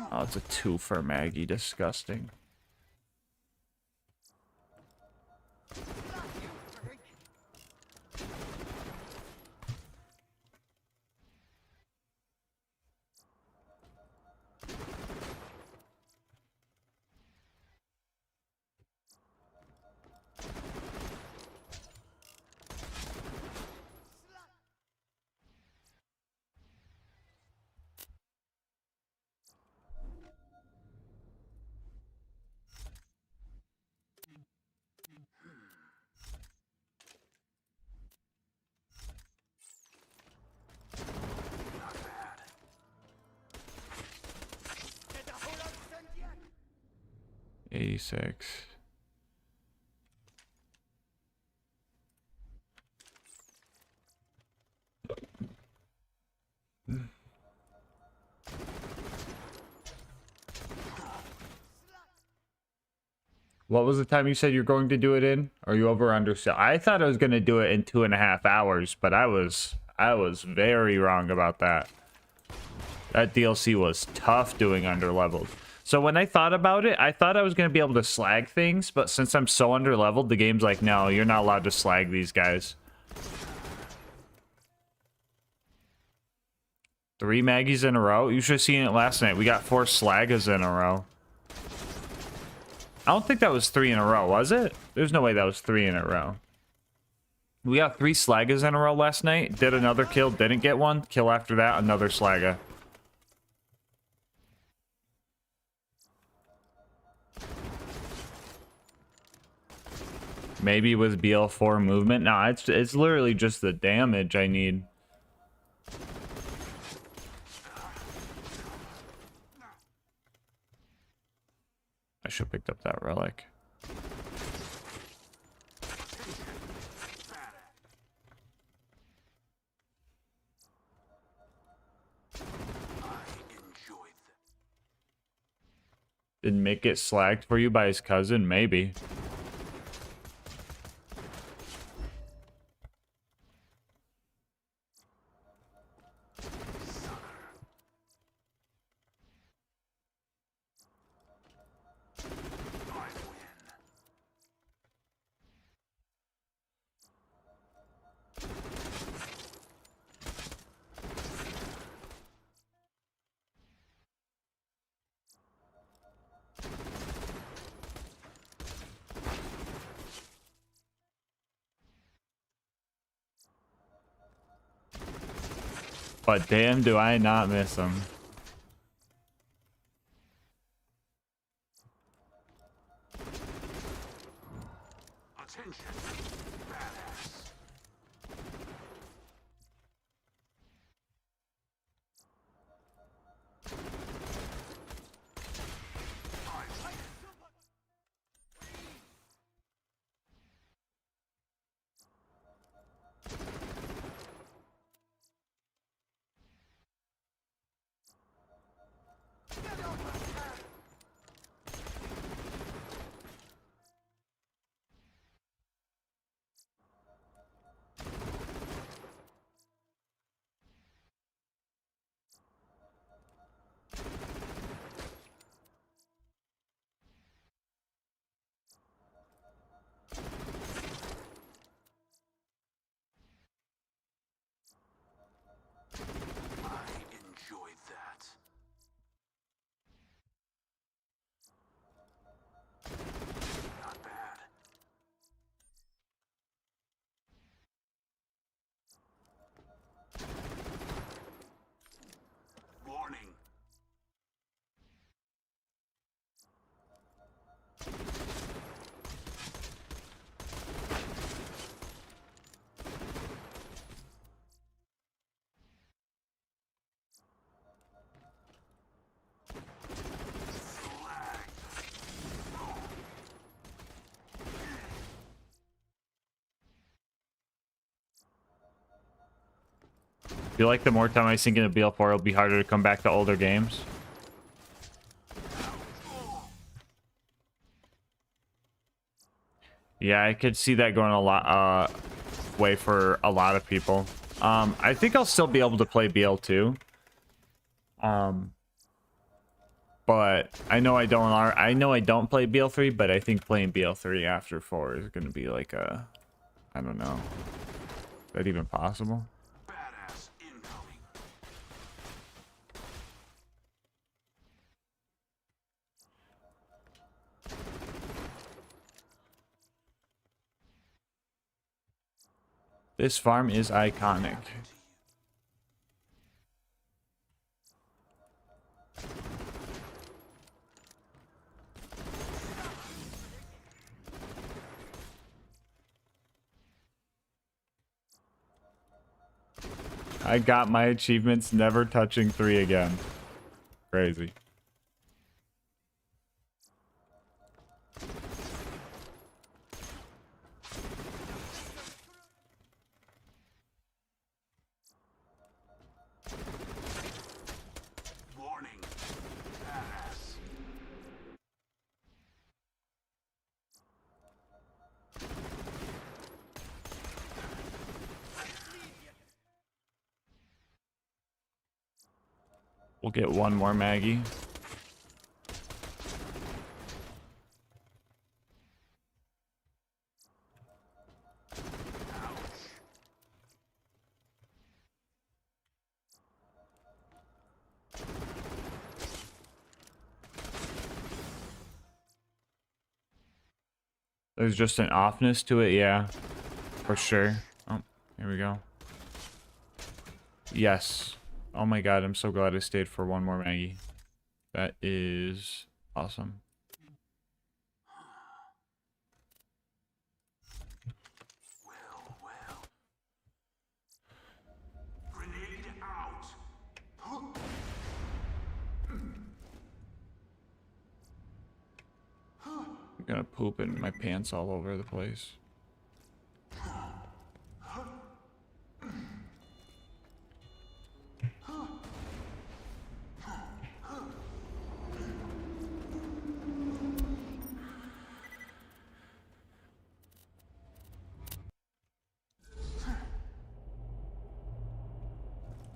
Oh, it's a 2 for Maggie. Disgusting. $86. What was the time you said you're going to do it in? Are you over or under? I thought I was going to do it in 2.5 hours, but I was very wrong about that. That DLC was tough doing underleveled. So when I thought about it, I thought I was going to be able to slag things, but since I'm so underleveled, the game's like, no, you're not allowed to slag these guys. 3 Maggies in a row? You should have seen it last night. We got 4 Slagas in a row. I don't think that was 3 in a row, was it? There's no way that was 3 in a row. We got 3 Slagas in a row last night. Did another kill, didn't get one. Kill after that, another Slaga. Maybe with BL4 movement. No, it's literally just the damage I need. I should have picked up that relic. Did Mick get slagged for you by his cousin? Maybe. But damn, do I not miss him. Attention, I feel like the more time I sink into BL4, it'll be harder to come back to older games. Yeah, I could see that going a lot way for a lot of people. I think I'll still be able to play BL2. But I know I don't play BL3, but I think playing BL3 after 4 is going to be like a, I don't know. Is that even possible? This farm is iconic. I got my achievements never touching 3 again. Crazy. We'll get one more Maggie. There's just an offness to it, yeah. For sure. Oh, here we go. Yes. Oh my god, I'm so glad I stayed for one more Maggie. That is awesome. I'm gonna poop in my pants all over the place.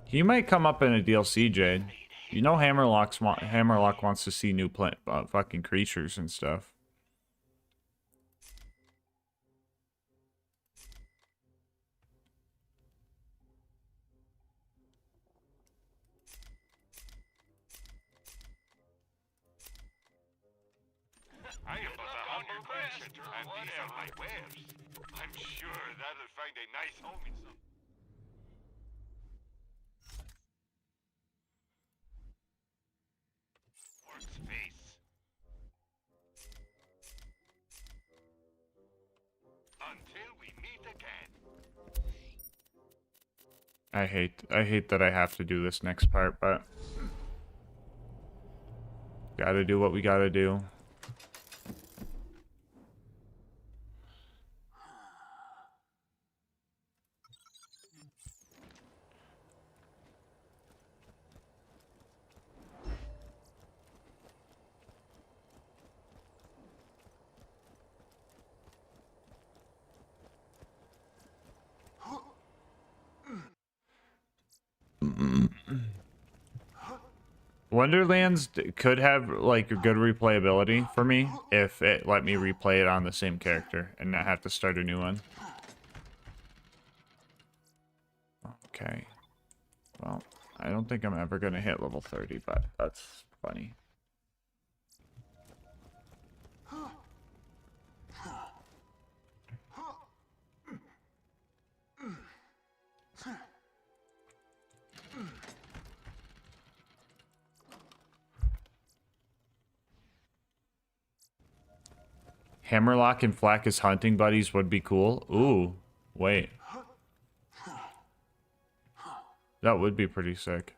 He might come up in a DLC, Jade. You know Hammerlock wants to see new fucking creatures and stuff. I am but a humble merchant, and these are my wares. I'm sure that'll find a nice home in some... Orc's face. Until we meet again. I hate that I have to do this next part, but gotta do what we gotta do. Wonderlands could have like a good replayability for me if it let me replay it on the same character and not have to start a new one. Okay. Well, I don't think I'm ever gonna hit level 30, but that's funny. Hammerlock and Flack as hunting buddies would be cool. Ooh, wait. That would be pretty sick.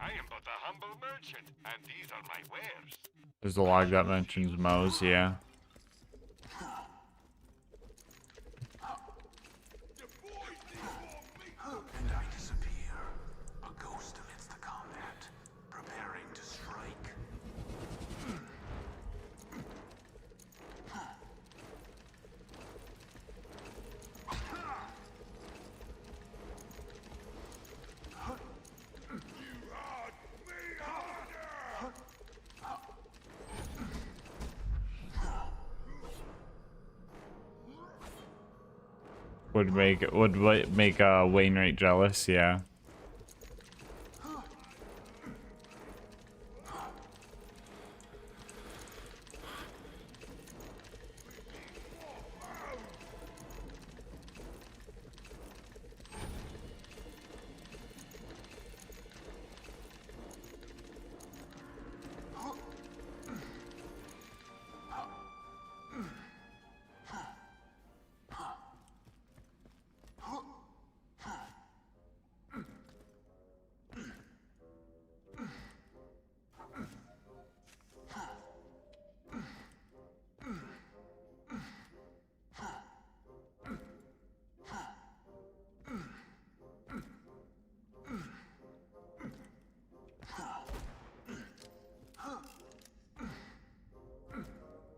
I am but a humble merchant, and these are my wares. There's a log that mentions Moe's, yeah. And I disappear, a ghost amidst the combat, preparing to strike. Would make Wainwright jealous, yeah.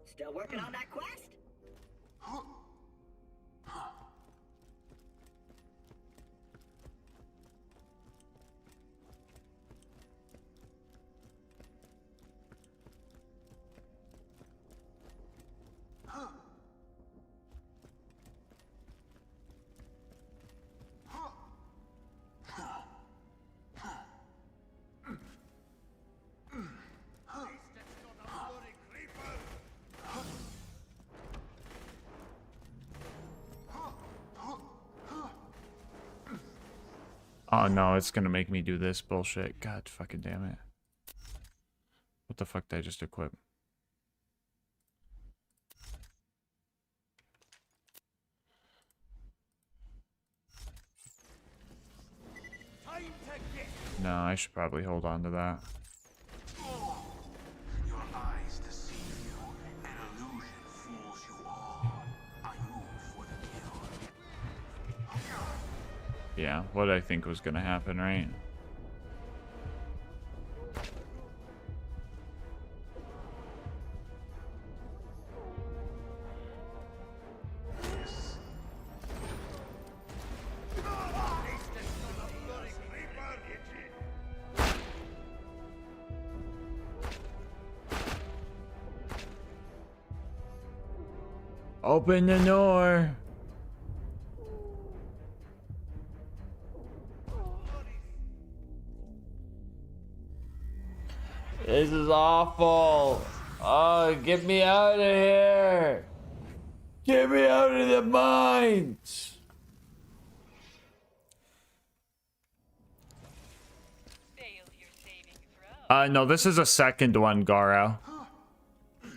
Still working on that quest? Oh no, it's gonna make me do this bullshit. God fucking damn it. What the fuck did I just equip? No, I should probably hold on to that. Your eyes deceive you, an illusion fools you all. I move for the kill. Yeah, what I think was gonna happen, right? Open the door. This is awful. Oh, get me out of here. Get me out of the mines. No, this is a second one, Garo.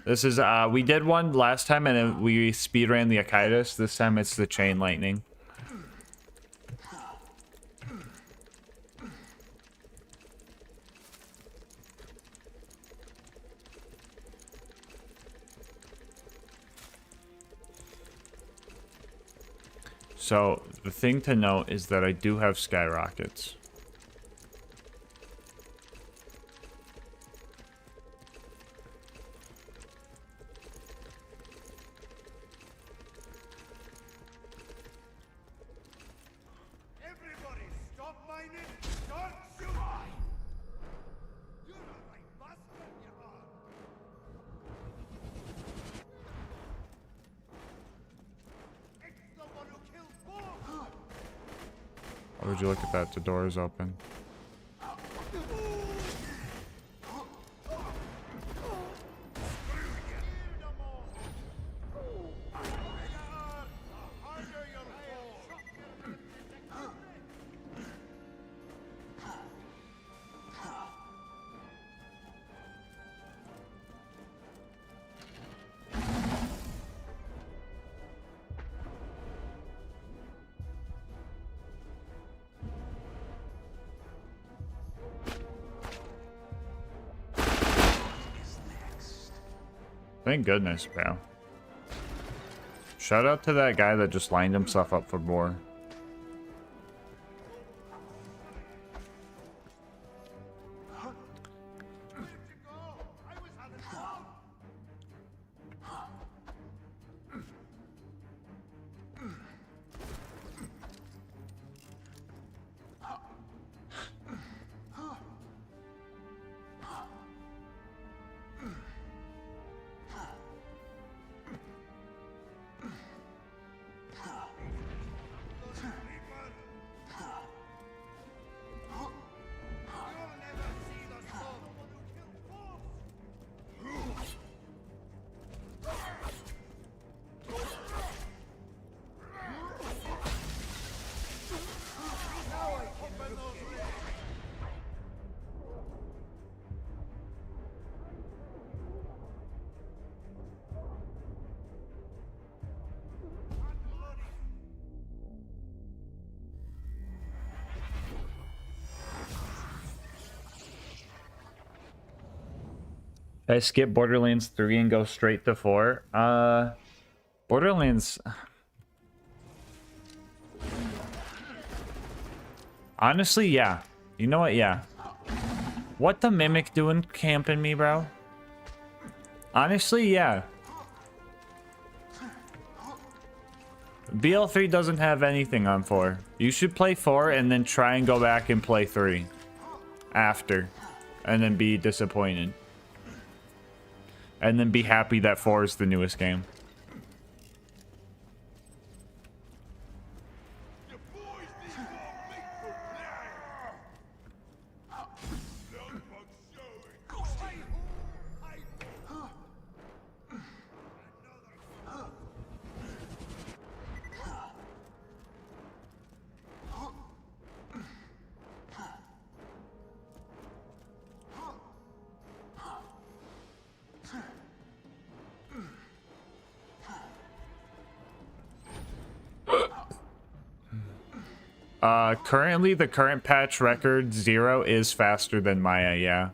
This is, we did one last time and we speedran the Akitis. This time it's the Chain Lightning. So, the thing to note is that I do have skyrockets. Everybody, stop mining! Start shooting! You're a right bastard, you are! It's the one who killed Bob! Why would you look at that? The door is open. Thank goodness, bro. Shout out to that guy that just lined himself up for more. Should I skip Borderlands 3 and go straight to 4? Borderlands... Honestly, yeah. You know what? Yeah. What the Mimic doing camping me, bro? Honestly, yeah. BL3 doesn't have anything on 4. You should play 4 and then try and go back and play 3. After. And then be disappointed. And then be happy that 4 is the newest game. Currently, the current patch record, 0, is faster than Maya, yeah.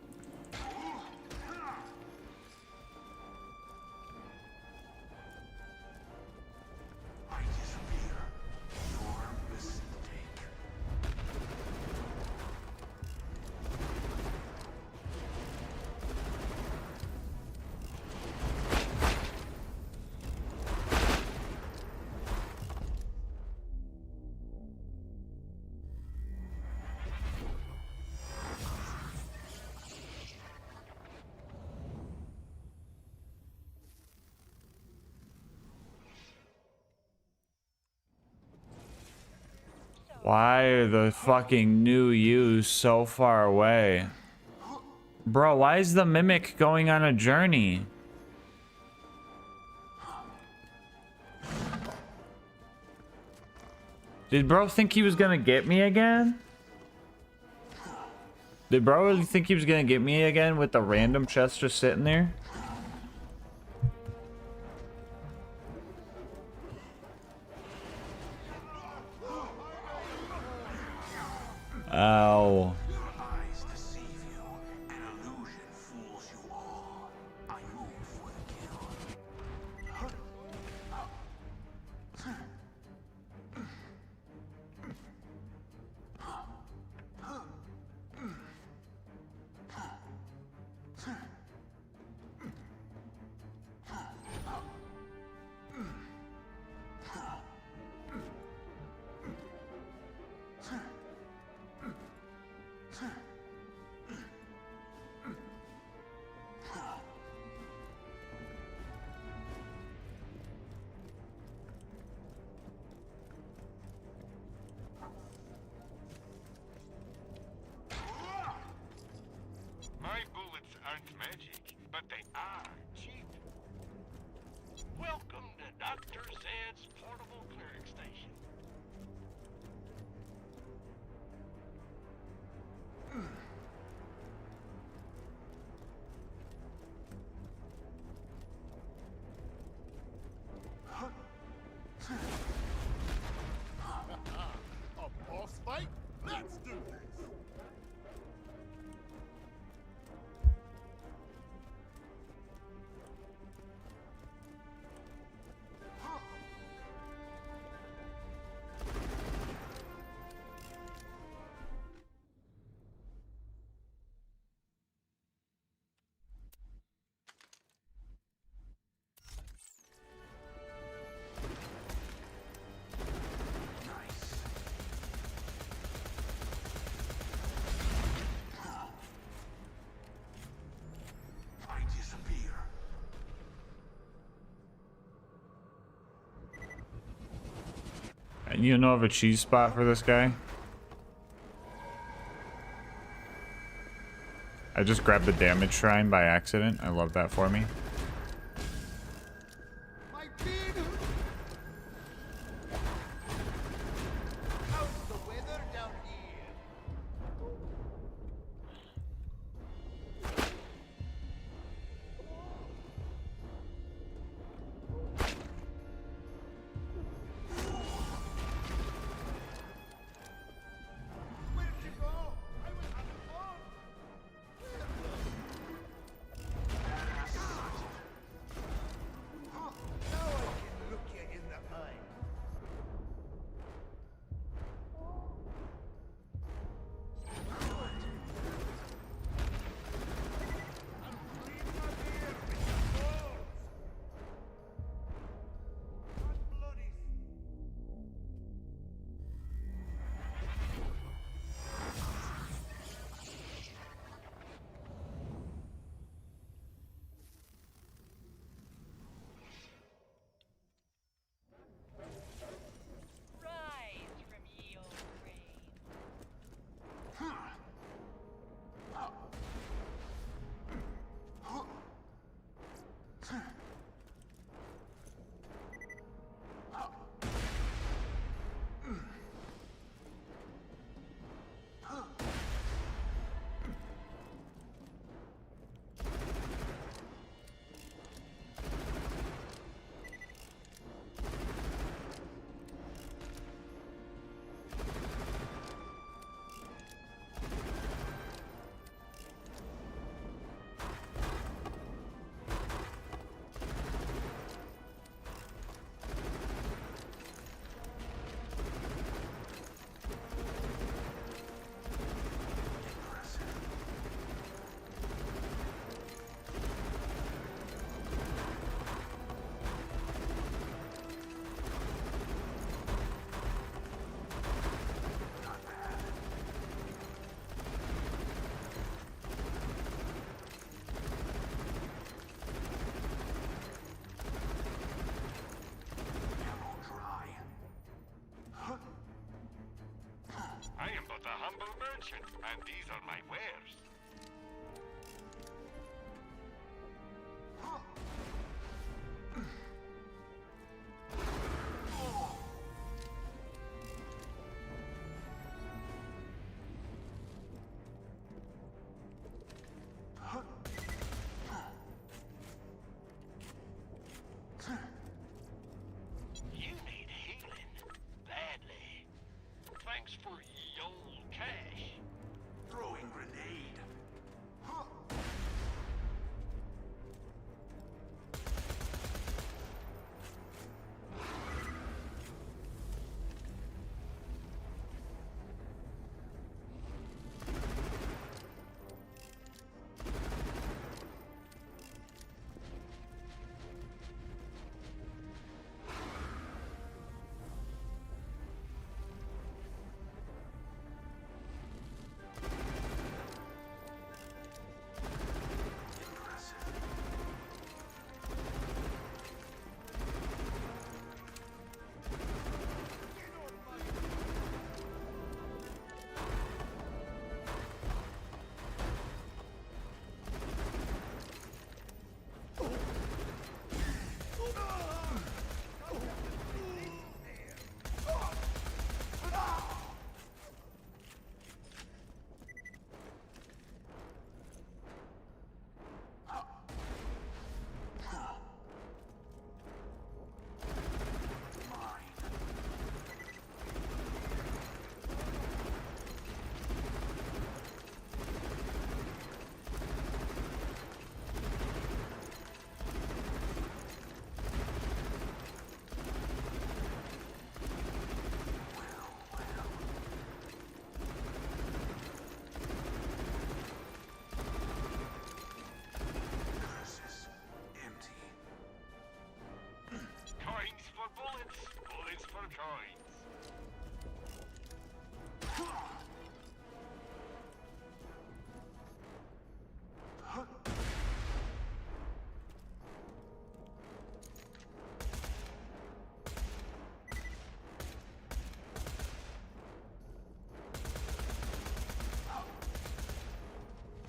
Why are the fucking new U's so far away? Bro, why is the Mimic going on a journey? Did bro think he was gonna get me again? Did bro really think he was gonna get me again with the random chest just sitting there? Ow. You know of a cheese spot for this guy? I just grabbed the damage shrine by accident. I love that for me. Rise from ye old grave. I am but a humble merchant, and these are my wares. You need healing badly. Thanks for ye old cash. Throwing grenade.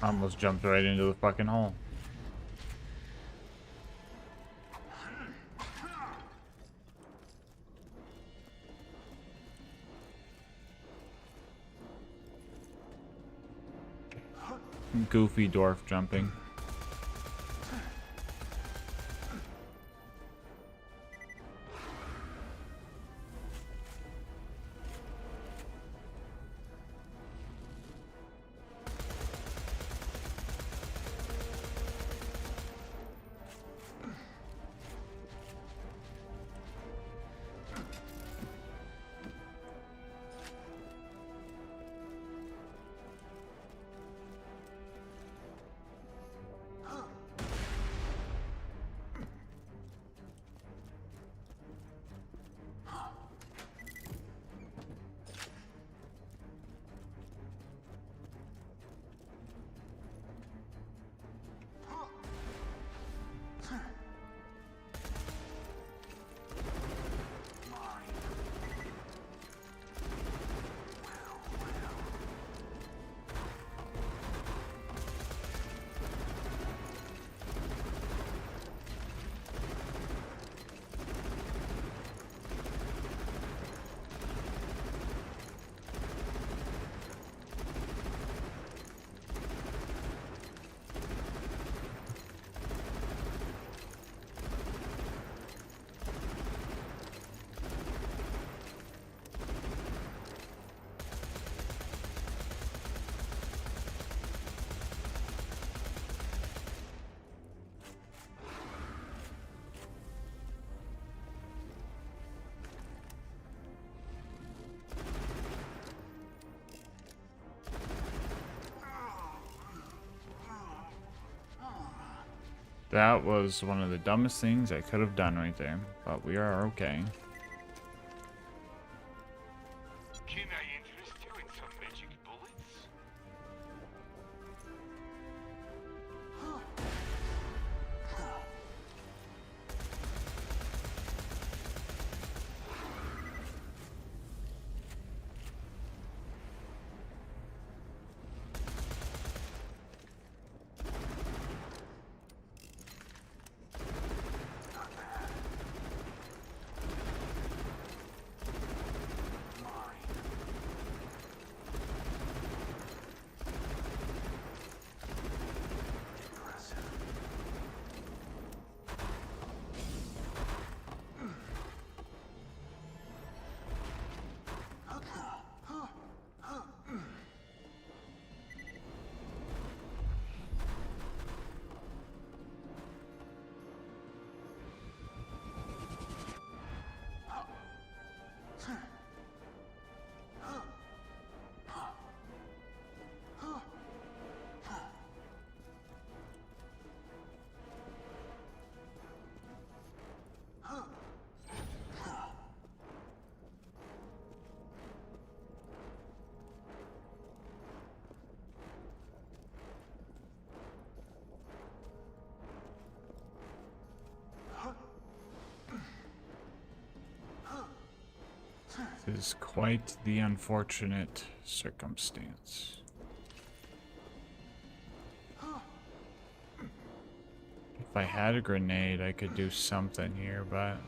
Almost jumped right into the fucking hole. Goofy dwarf jumping. That was one of the dumbest things I could have done right there, but we are okay. Can I interest you in some magic bullets? This is quite the unfortunate circumstance. If I had a grenade, I could do something here, but...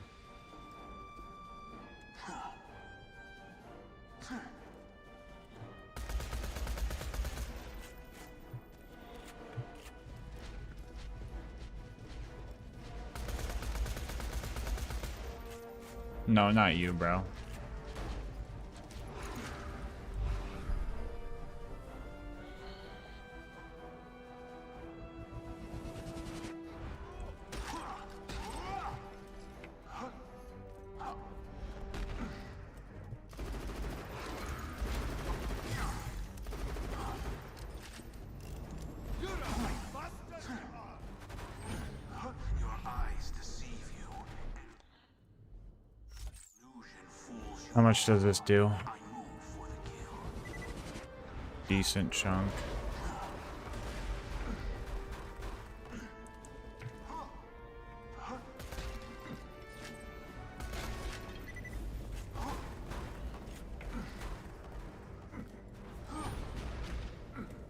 No, not you, bro. Your eyes deceive you. Illusion fools you. How much does this do? I move for the kill. Decent chunk.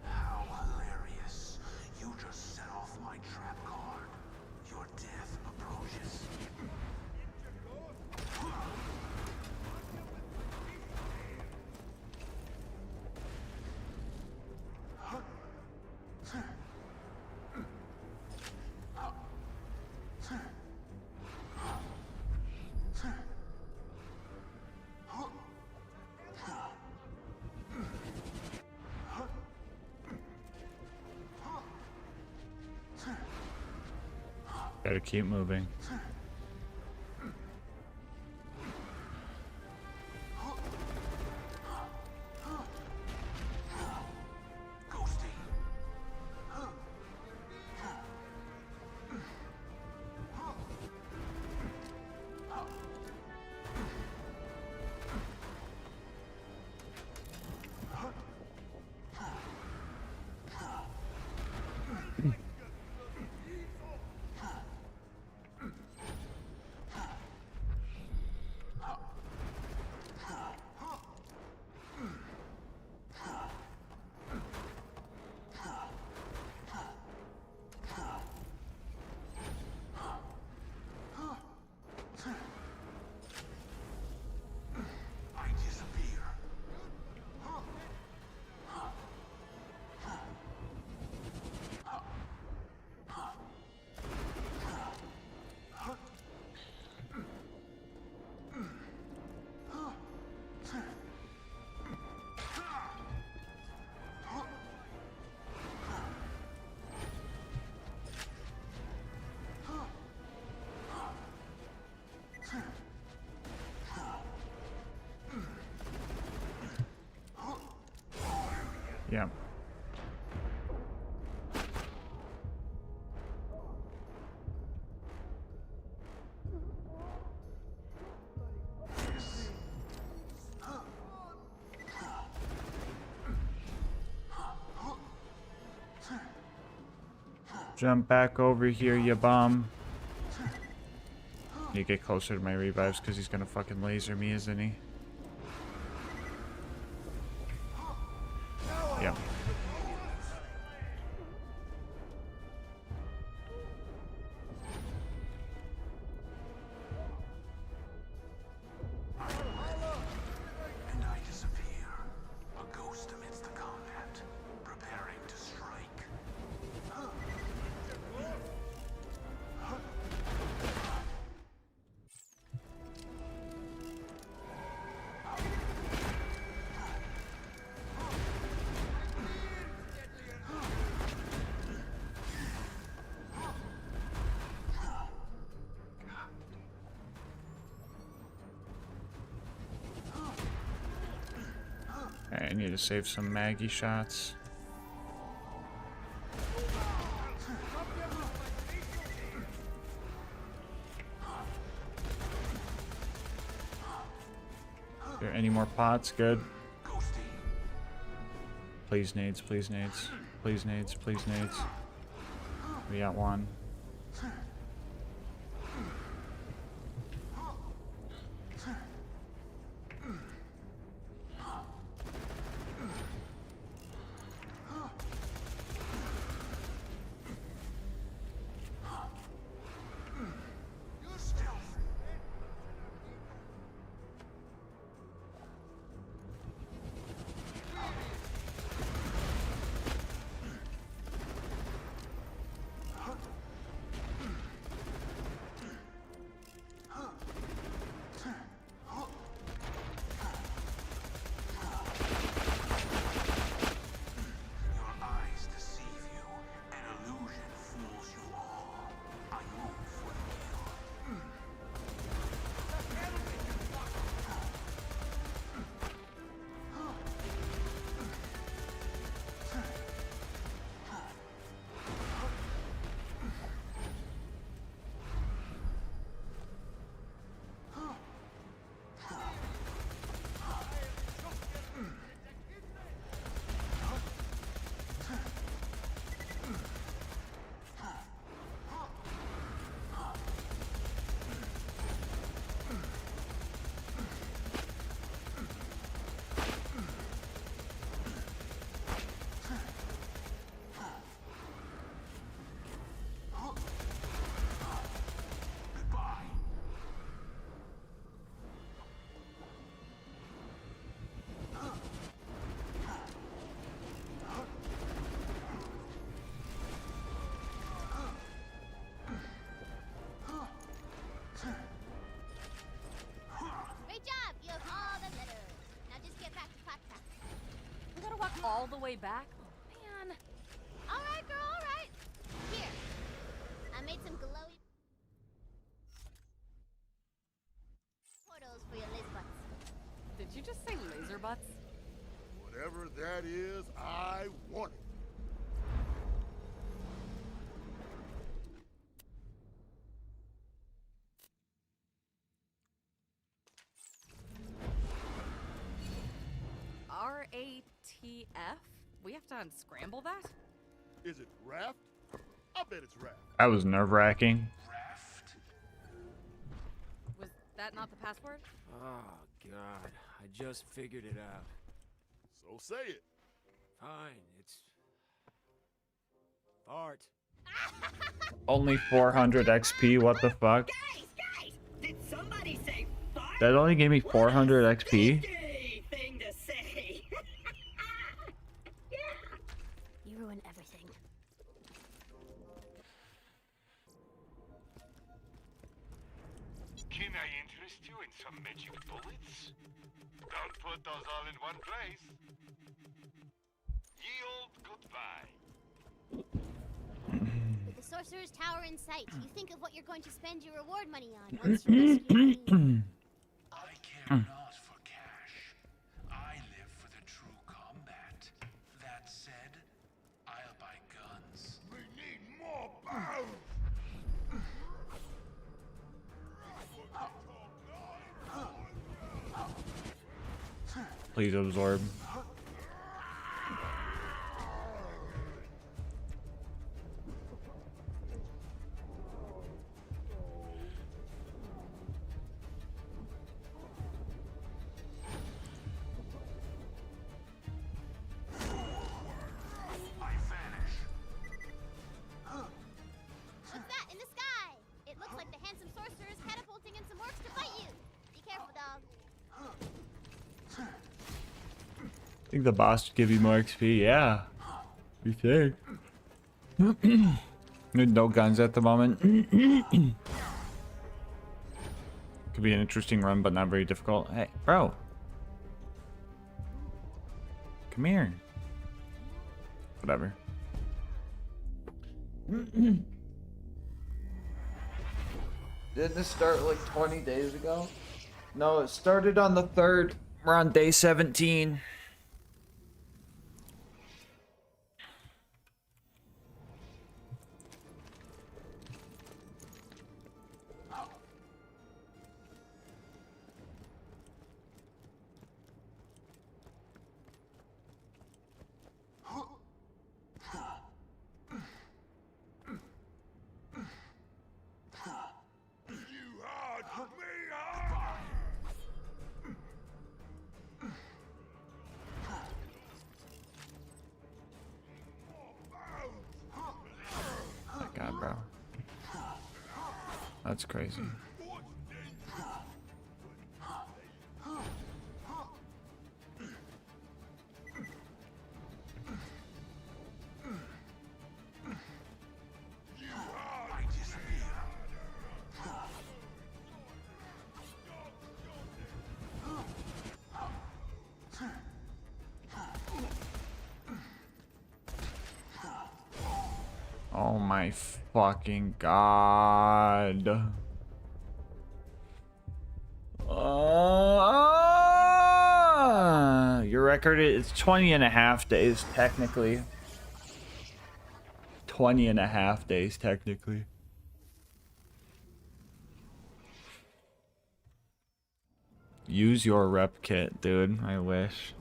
How hilarious. Gotta keep moving. Yeah. Jump back over here, you bum. You get closer to my revives because he's gonna fucking laser me, isn't he? Yep. And I disappear, a ghost amidst the combat, preparing to strike. Alright, I need to save some Maggie shots. Are there any more pots? Good. Please nades, please nades. Please nades, please nades. We got one. All the way back? Oh, man. All right, girl, all right. Here. I made some glowy... earbuds? Whatever that is, I want it. RATF? We have to unscramble that? Is it raft? I bet it's raft. That was nerve-wracking. Was that not the password? Oh, God. I just figured it out. So say it. Fine, it's... Fart. Only 400 XP, what the fuck? Guys, did somebody say fart? That only gave me 400 XP? Thing to say. You ruin everything. Can I interest you in some magic bullets? Don't put those all in one place. Yield goodbye. With the Sorcerer's Tower in sight, you think of what you're going to spend your reward money on once you rescue me. I care not for cash. I live for the true combat. That said, I'll buy guns. We need more bombs! Please absorb. I vanish. What's that in the sky? It looks like the handsome sorcerer is catapulting in some orcs to fight you. Be careful, dog. I think the boss would give you more XP, yeah. You think? No guns at the moment. Could be an interesting run, but not very difficult. Hey, bro. Come here. Whatever. Didn't this start like 20 days ago? No, it started on the 3rd. We're on day 17. God, bro. That's crazy. Oh my fucking god. Your record is 20 and a half days technically. 20 and a half days technically. Use your rep kit, dude. I wish.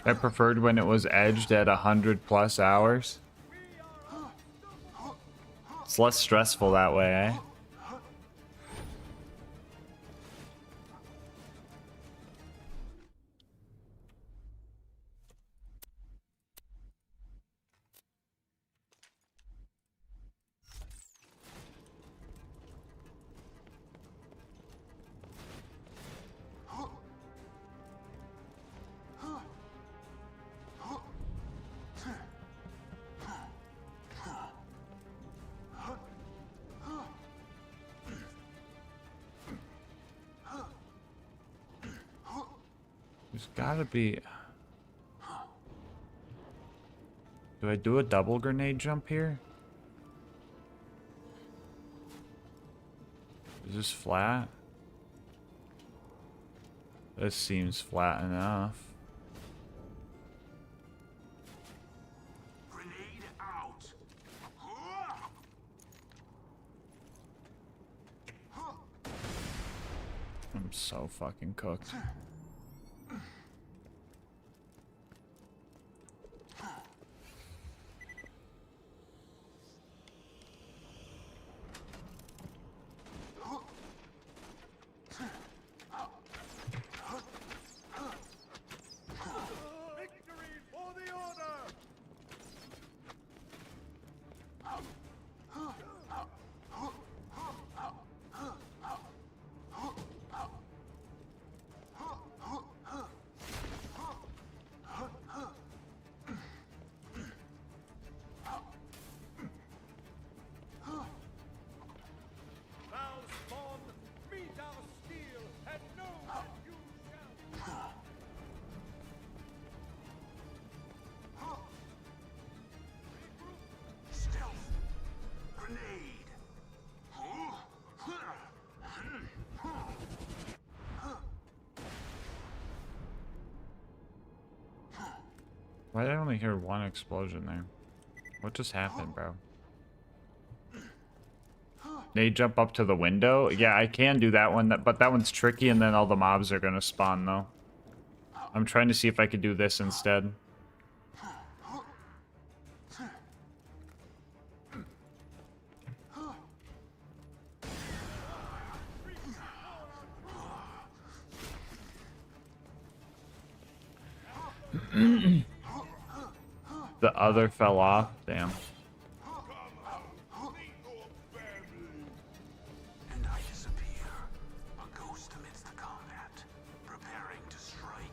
I preferred when it was edged at 100+ hours. It's less stressful that way, eh? There's gotta be... Do I do a double grenade jump here? Is this flat? This seems flat enough. Grenade out. I'm so fucking cooked. Why did I only hear one explosion there? What just happened, bro? They jump up to the window? Yeah, I can do that one, but that one's tricky, and then all the mobs are gonna spawn, though. I'm trying to see if I could do this instead. The other fell off. Damn. And I disappear, a ghost amidst the combat, preparing to strike.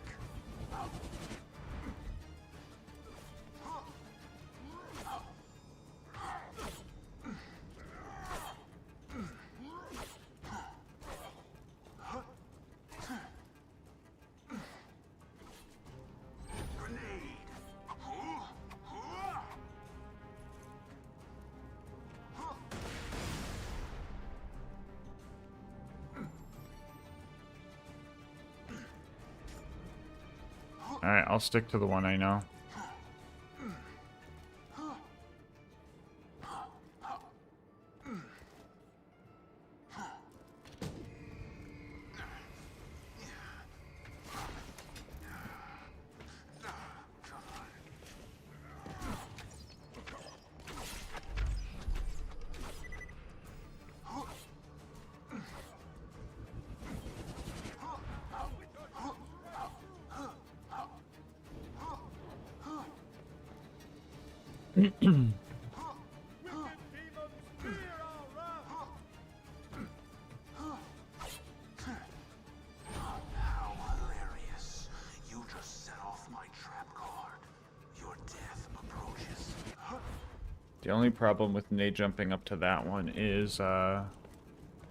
Alright, I'll stick to the one I know. How hilarious. You just set off my trap card. Your death approaches. The only problem with nade jumping up to that one is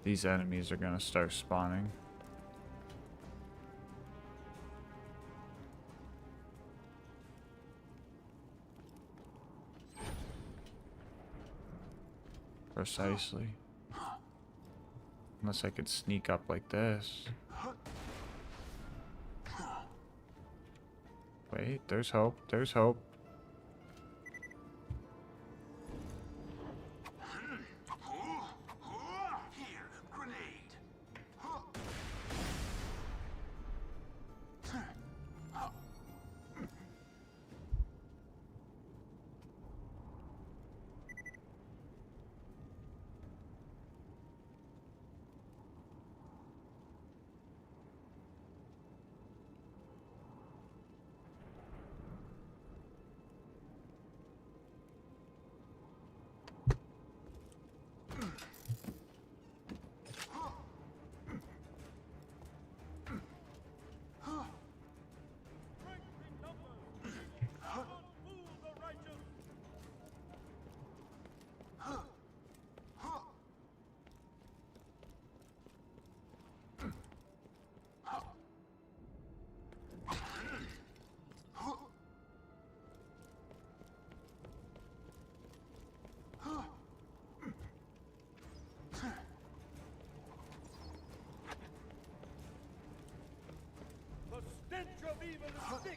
these enemies are gonna start spawning. Precisely. Unless I could sneak up like this. Wait, there's hope. There's hope. Here, grenade.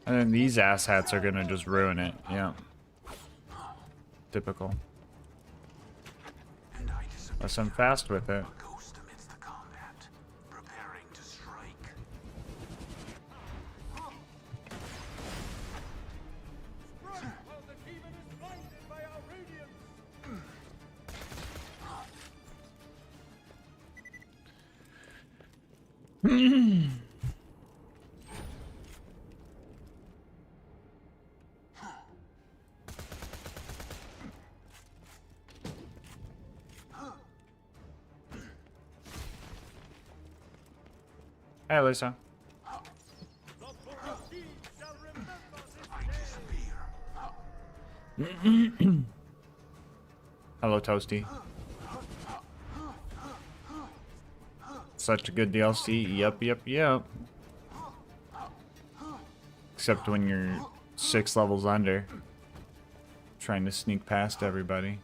And then these asshats are gonna just ruin it. Yeah. Typical. Unless I'm fast with it. Hey, Lisa. Hello, Toasty. Such a good DLC. Yep. Except when you're 6 levels under. Trying to sneak past everybody.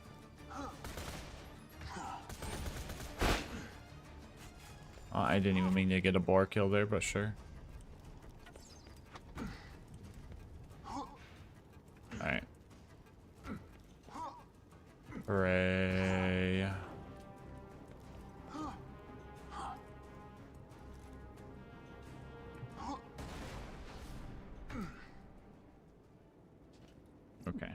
Oh, I didn't even mean to get a boar kill there, but sure. Alright. Hooray. Okay.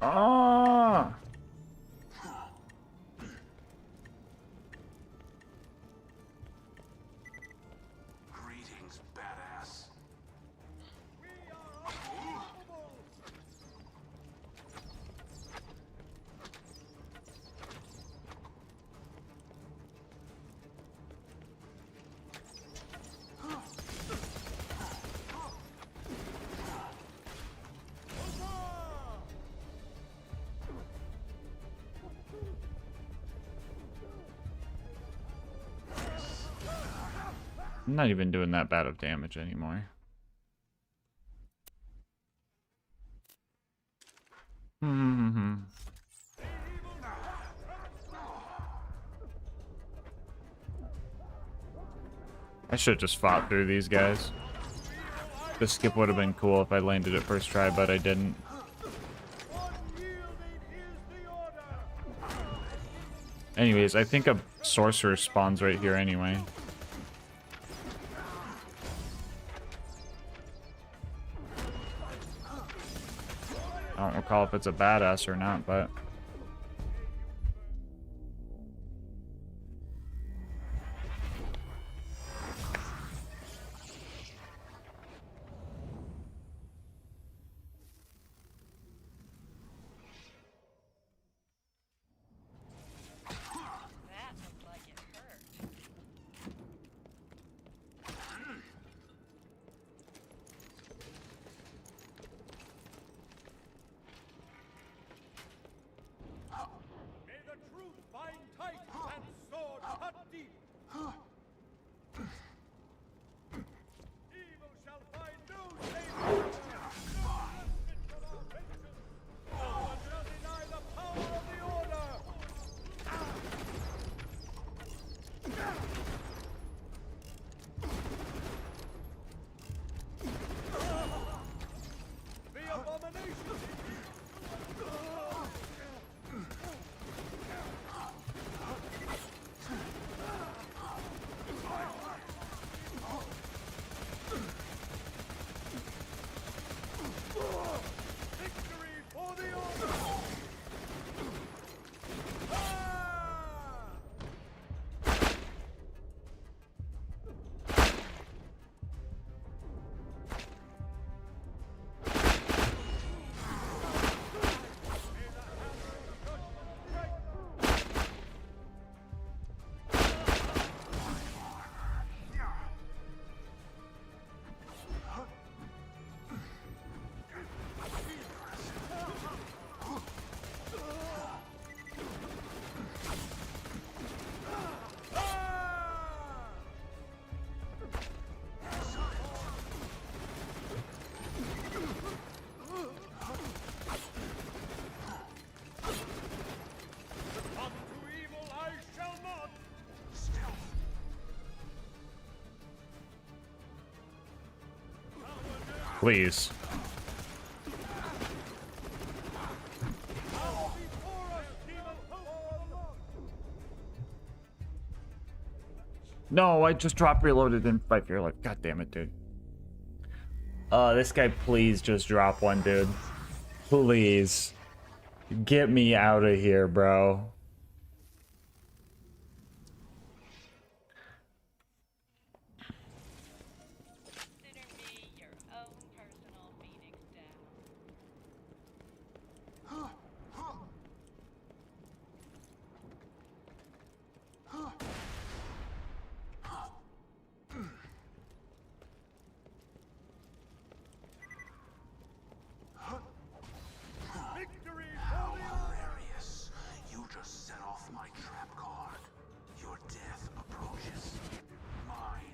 Ah! Greetings, badass. I'm not even doing that bad of damage anymore. I should have just fought through these guys. The skip would have been cool if I landed it first try, but I didn't. Anyways, I think a sorcerer spawns right here anyway. I don't recall if it's a badass or not, but... Please. No, I just drop reloaded and fight for your life. God damn it, dude. This guy, please just drop one, dude. Please. Get me out of here, bro. How hilarious. You just set off my trap card. Your death approaches. Mine.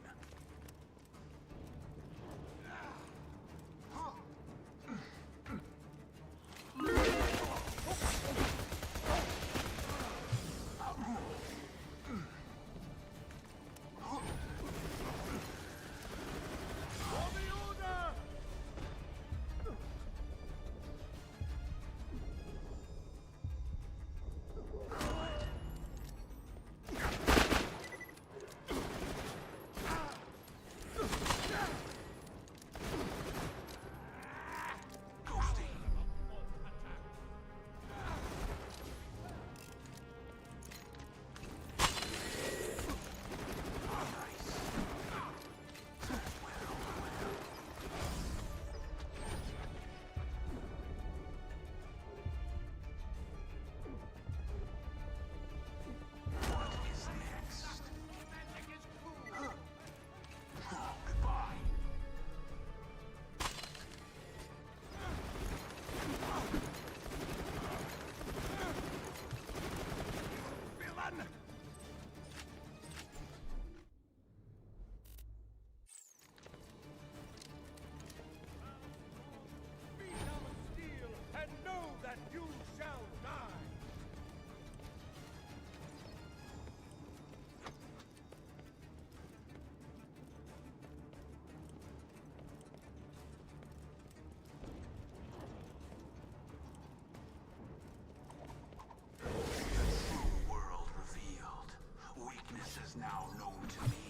Now known to me.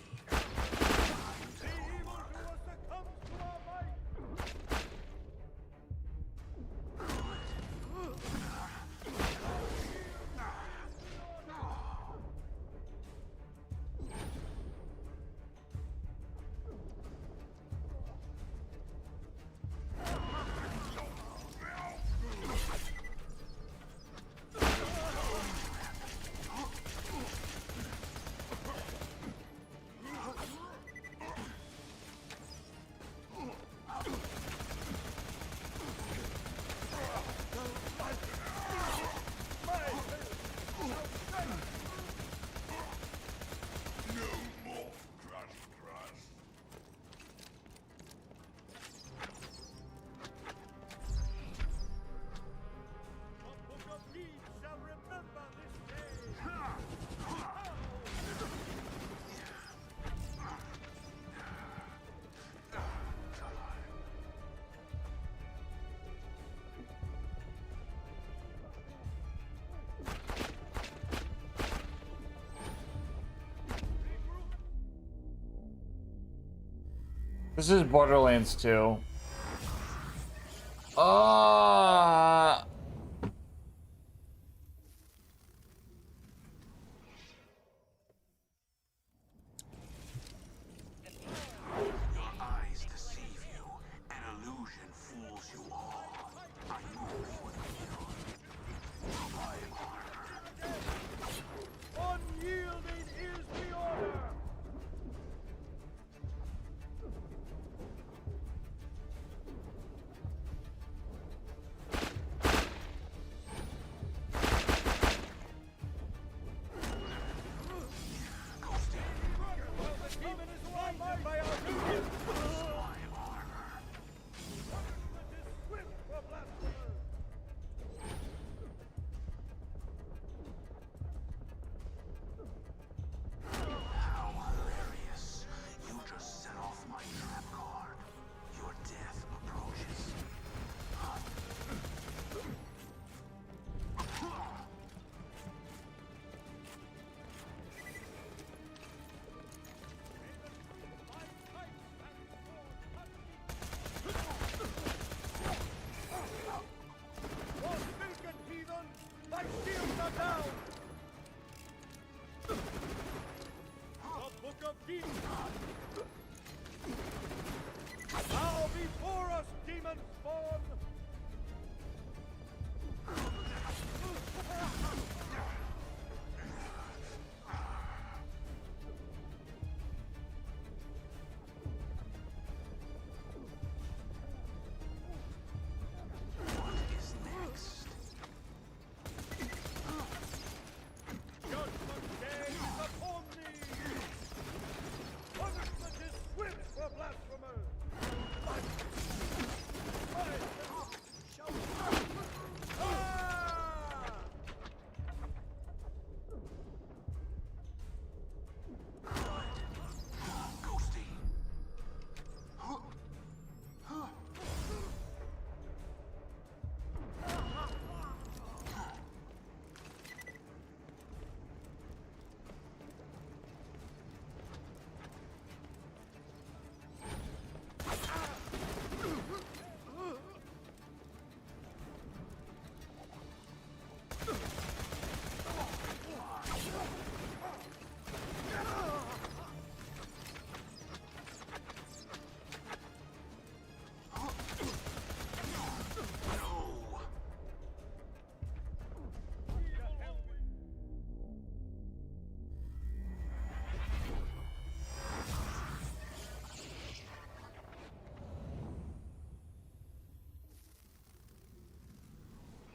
This is Borderlands 2.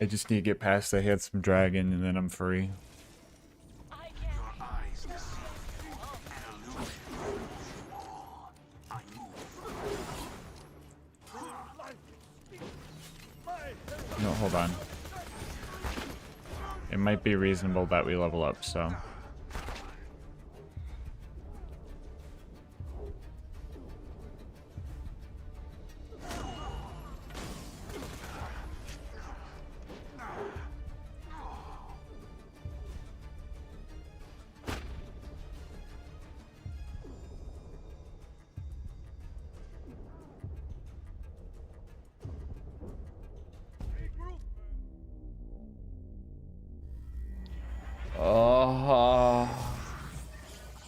I just need to get past the handsome dragon and then I'm free. No, hold on. It might be reasonable that we level up, so.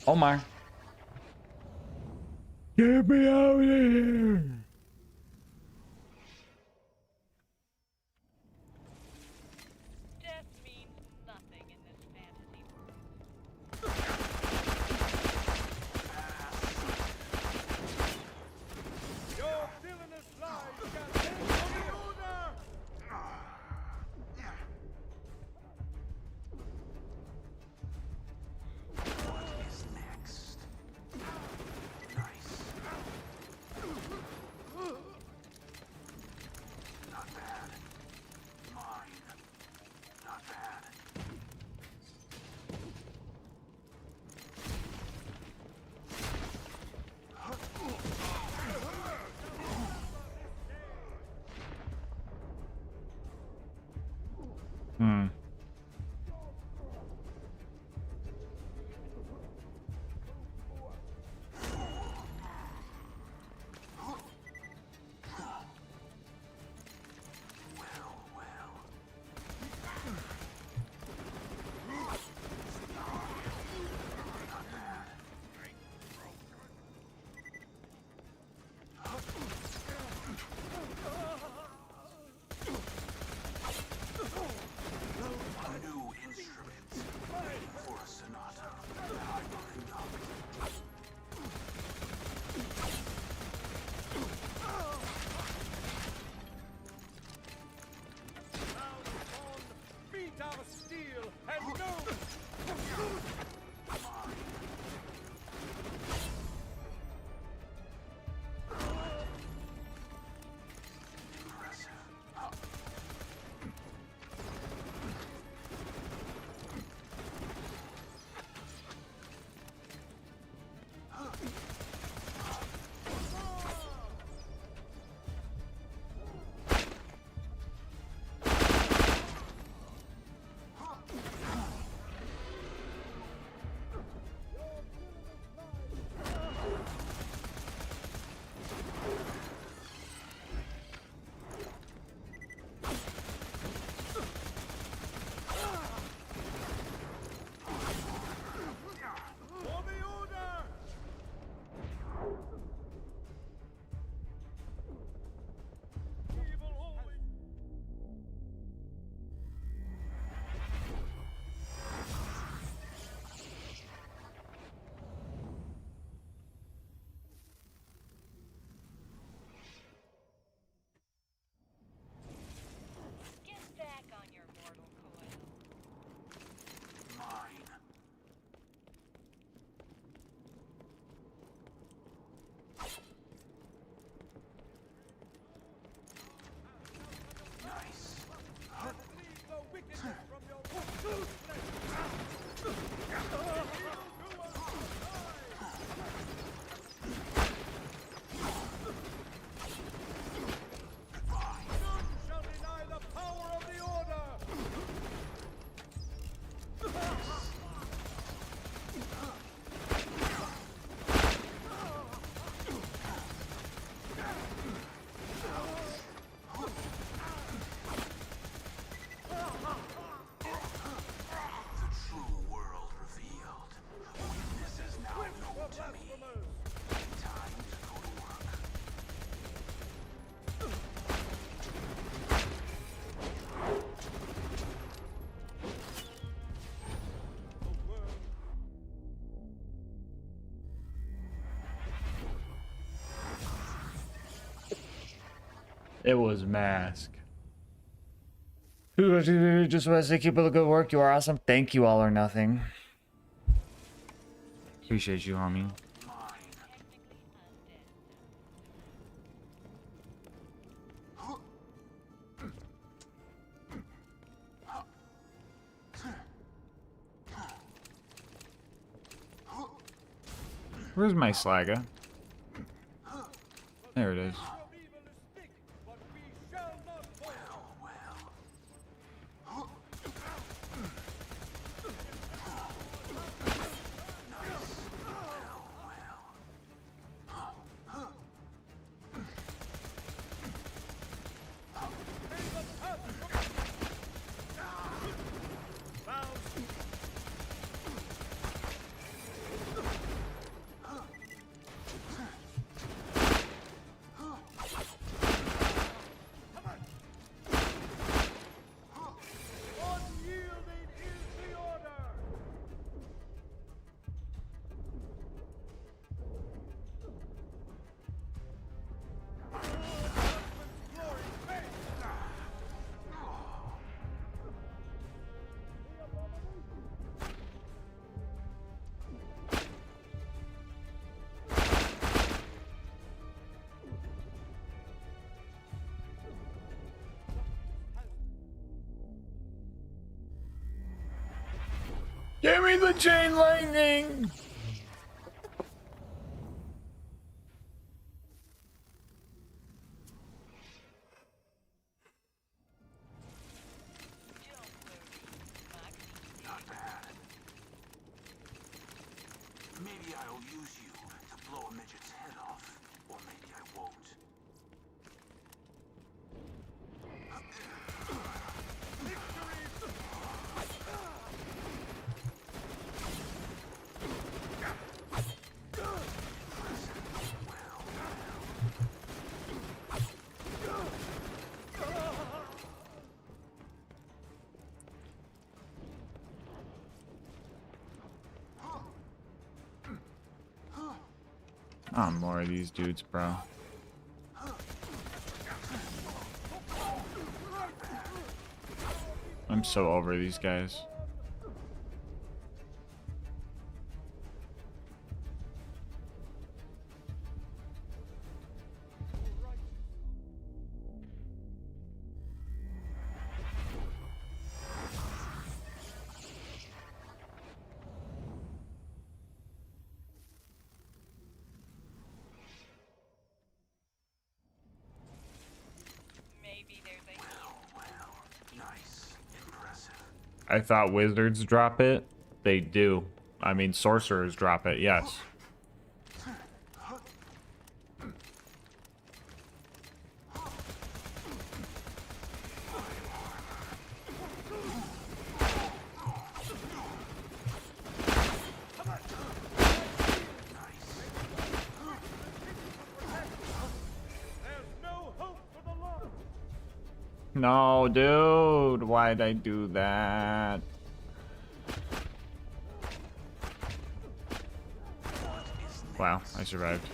Oh my. Get me out of here! Death means nothing in this fantasy world. Your villainous lies got him on the order! What is next? Nice. Not bad. Mine. Not bad. Hmm. A new instrument for a sonata that I will conduct. Beat our steel and no! Get back on your mortal coil. Mine. Nice. Leave the wickedness from your None shall deny the power of the order! The true world revealed. Weakness is now known to me. Time to go to work. It was Mask. Just want to say keep up the good work. You are awesome. Thank you, All or Nothing. Appreciate you, homie. Where's my Slagga? There it is. Give me the chain lightning! Not bad. Maybe I'll use you to blow a midget's head off, or maybe I won't. Oh, more of these dudes, bro. I'm so over these guys. I thought wizards drop it. They do. I mean, sorcerers drop it, yes. No, dude, why'd I do that? Wow, I survived.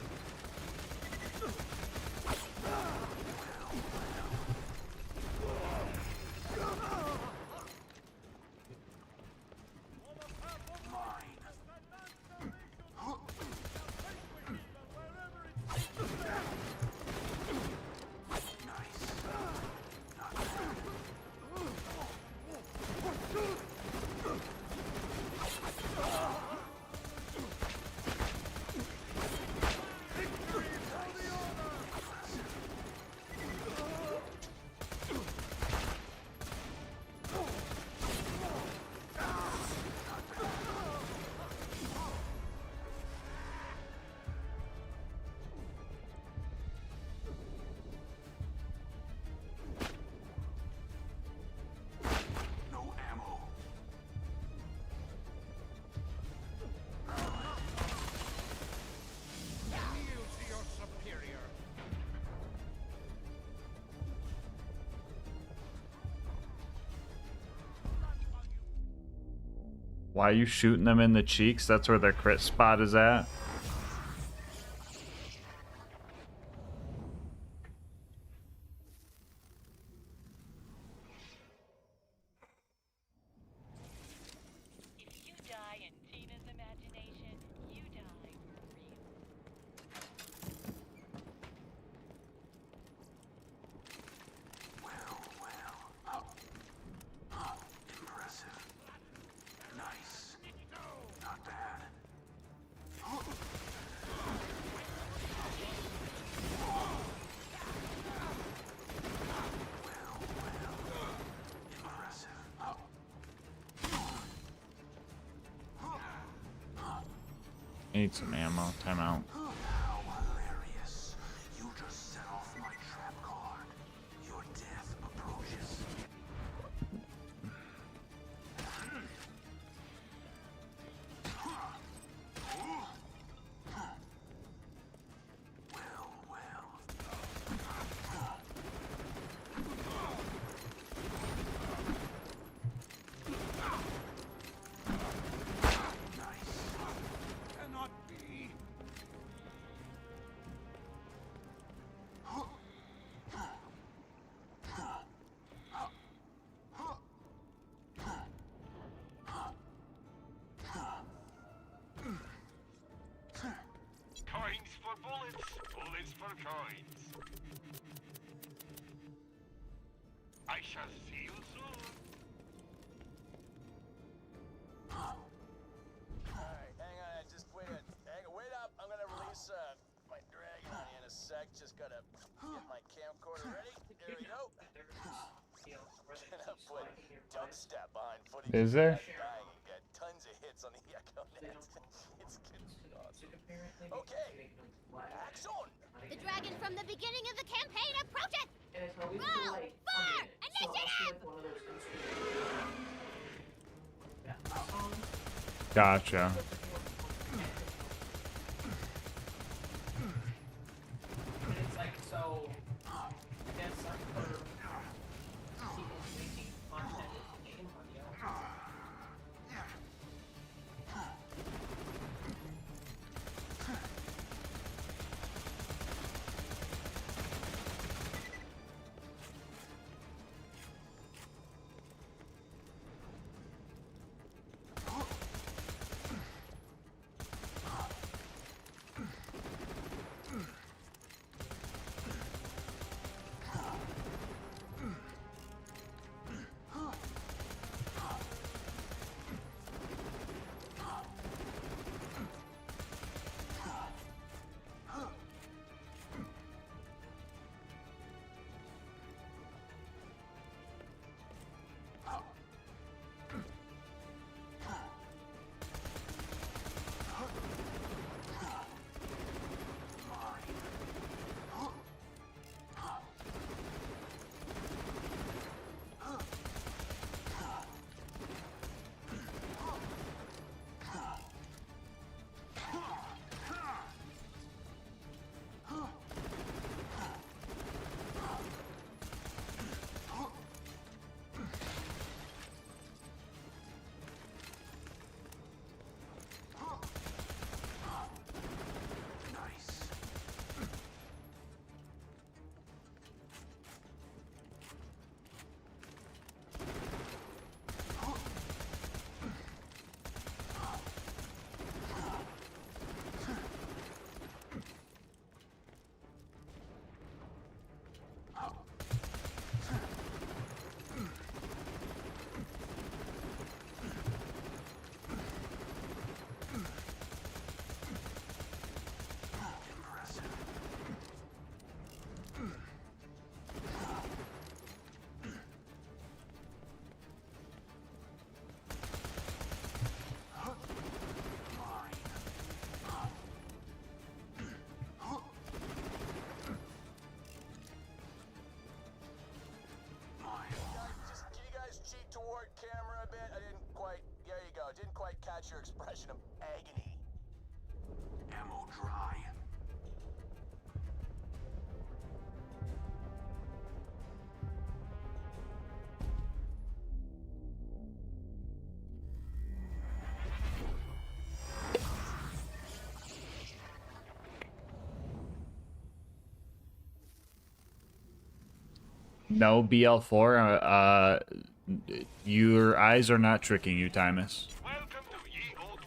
Why are you shooting them in the cheeks? That's where their crit spot is at. Need some ammo. Time out. How hilarious. You just set off my trap card. Your death approaches. Cannot be. Coins for bullets, bullets for coins. I shall see you soon. Alright, hang on, just wait up. I'm gonna release my dragon on you in a sec. Just gotta get my camcorder ready. There we go. Gonna put dubstep behind footage. Is there? Dying and get tons of hits on the Echo Net. It's gonna be awesome. Okay, action! The dragon from the beginning of the campaign approaches! Roll! Fire! Initiative! Gotcha. It's like, so, I guess for people making content in the game audio. Your expression of agony. Ammo dry. No, BL4. Your eyes are not tricking you, Timus.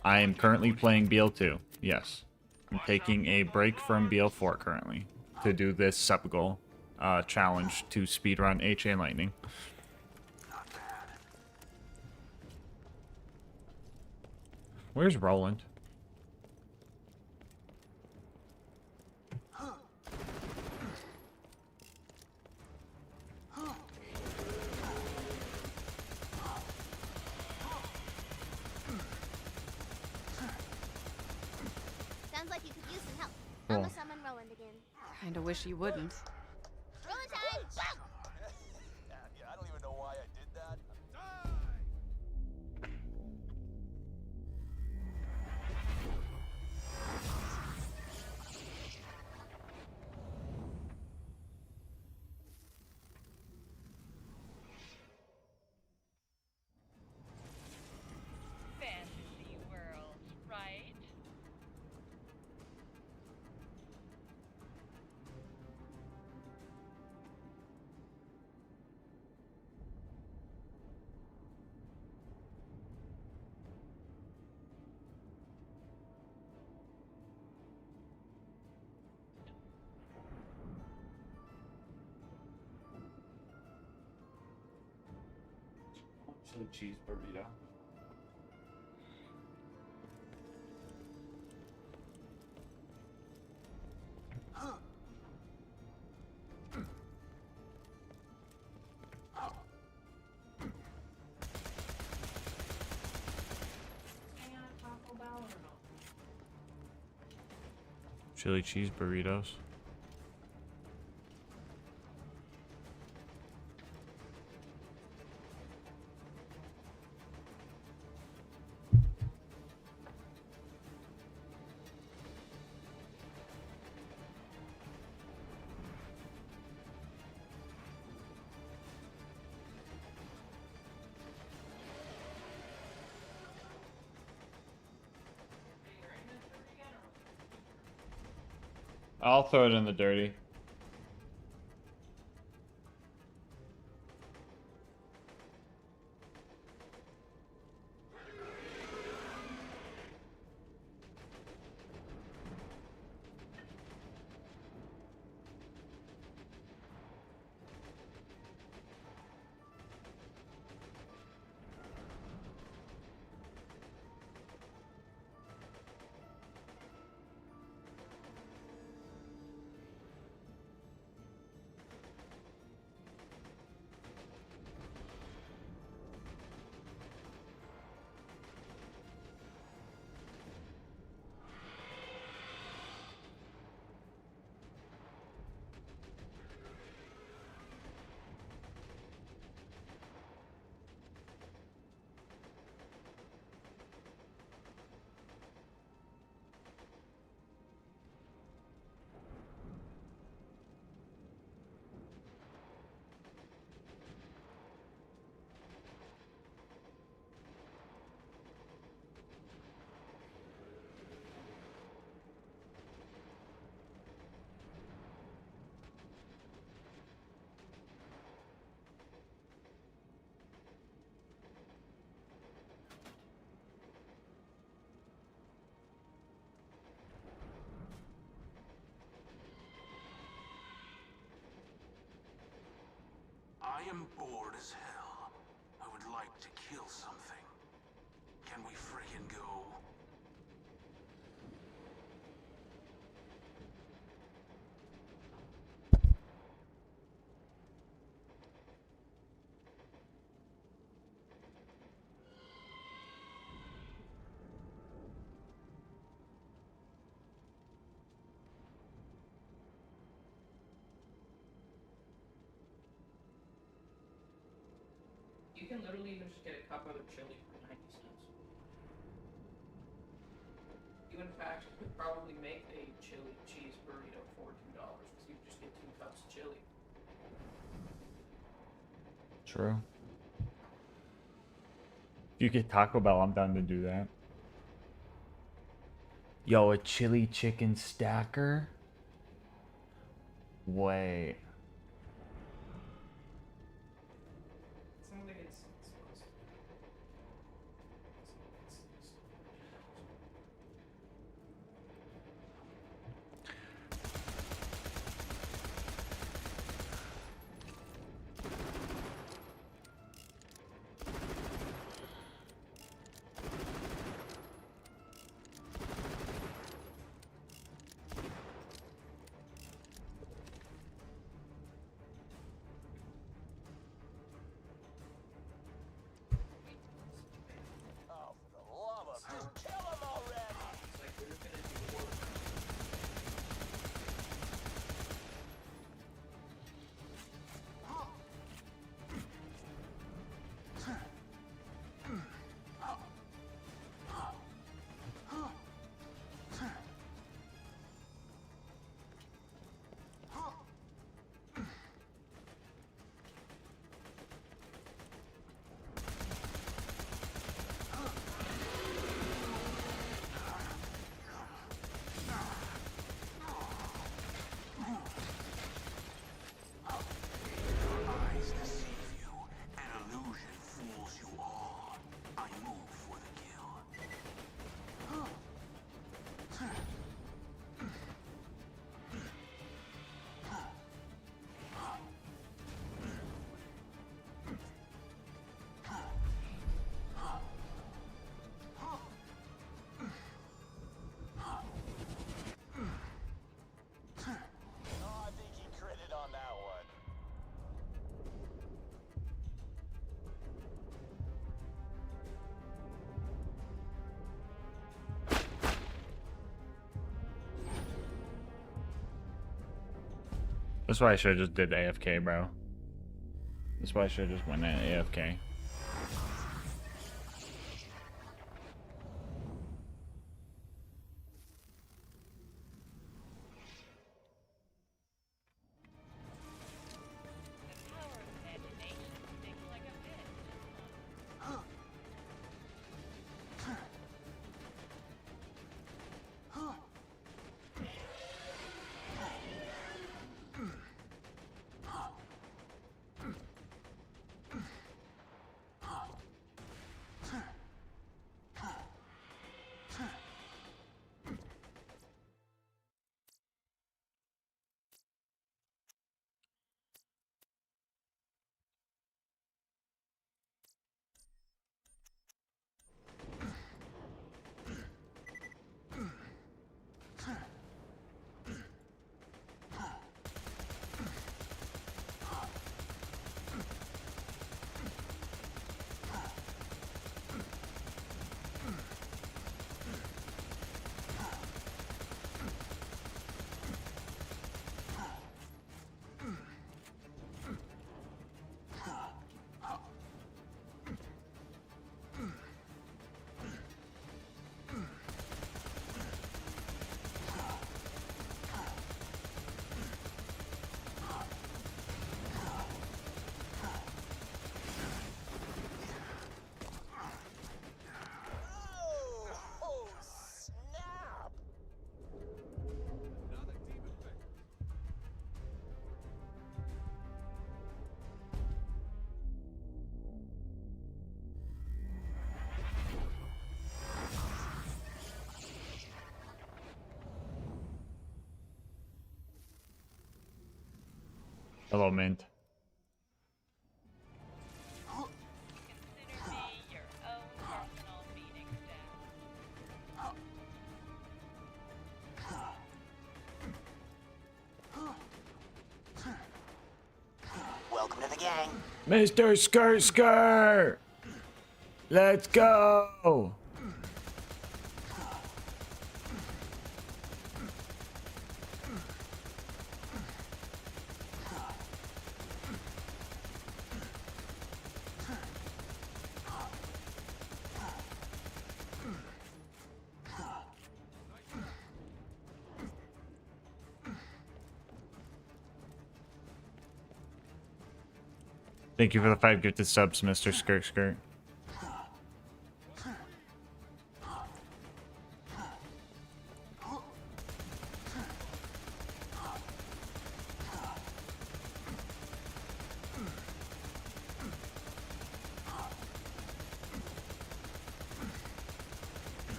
I am currently playing BL2. Yes. I'm taking a break from BL4 currently to do this sub-goal challenge to speedrun HA Lightning. Where's Roland? cool. I'ma summon Roland again. Kinda wish you wouldn't. Roland time! Yeah, I don't even know why I did that. Fantasy world, right? Chili cheese burrito. Chili cheese burritos. I'll throw it in the dirty. I am bored as hell. I would like to kill something. Can we friggin' go? You can literally even just get a cup of chili for 90 cents. You in fact could probably make a chili cheese burrito for $2 because you just get 2 cups of chili. True. If you get Taco Bell, I'm down to do that. Yo, a chili chicken stacker? Wait. Sounds like it's That's why I should have just did AFK, bro. That's why I should have just went at AFK. Hello, Mint. Welcome to the gang. Mr. Skirt Skirt! Let's go! Thank you for the 5 gifted subs, Mr. Skirt Skirt.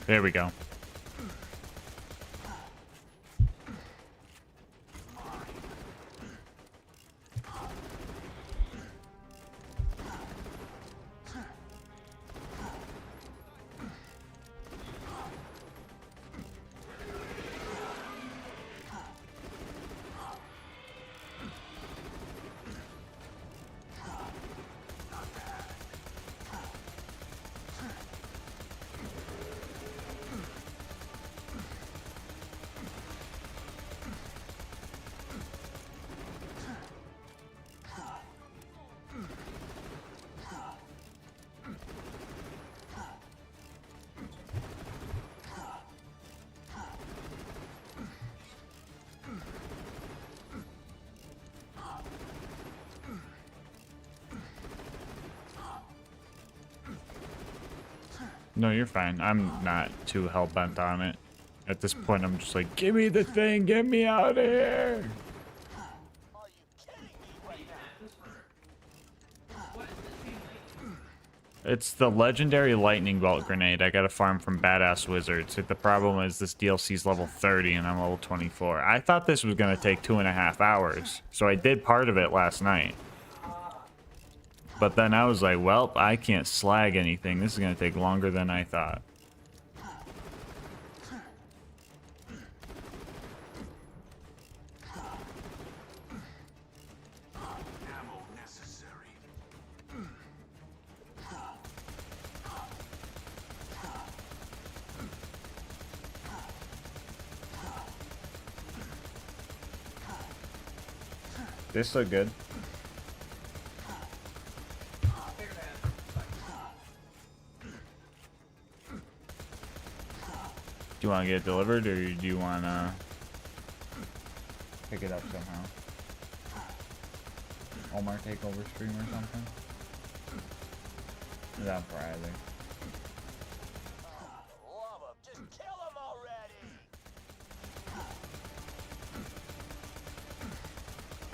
There we go. No, you're fine. I'm not too hell-bent on it. At this point, I'm just like, give me the thing, get me out of here! It's the legendary lightning bolt grenade I got a farm from Badass Wizards. The problem is this DLC's level 30 and I'm level 24. I thought this was going to take 2.5 hours, so I did part of it last night. But then I was like, well, I can't slag anything. This is going to take longer than I thought. This look good. Do you want to get it delivered, or do you want to pick it up somehow? Omar take over stream or something? Not surprising.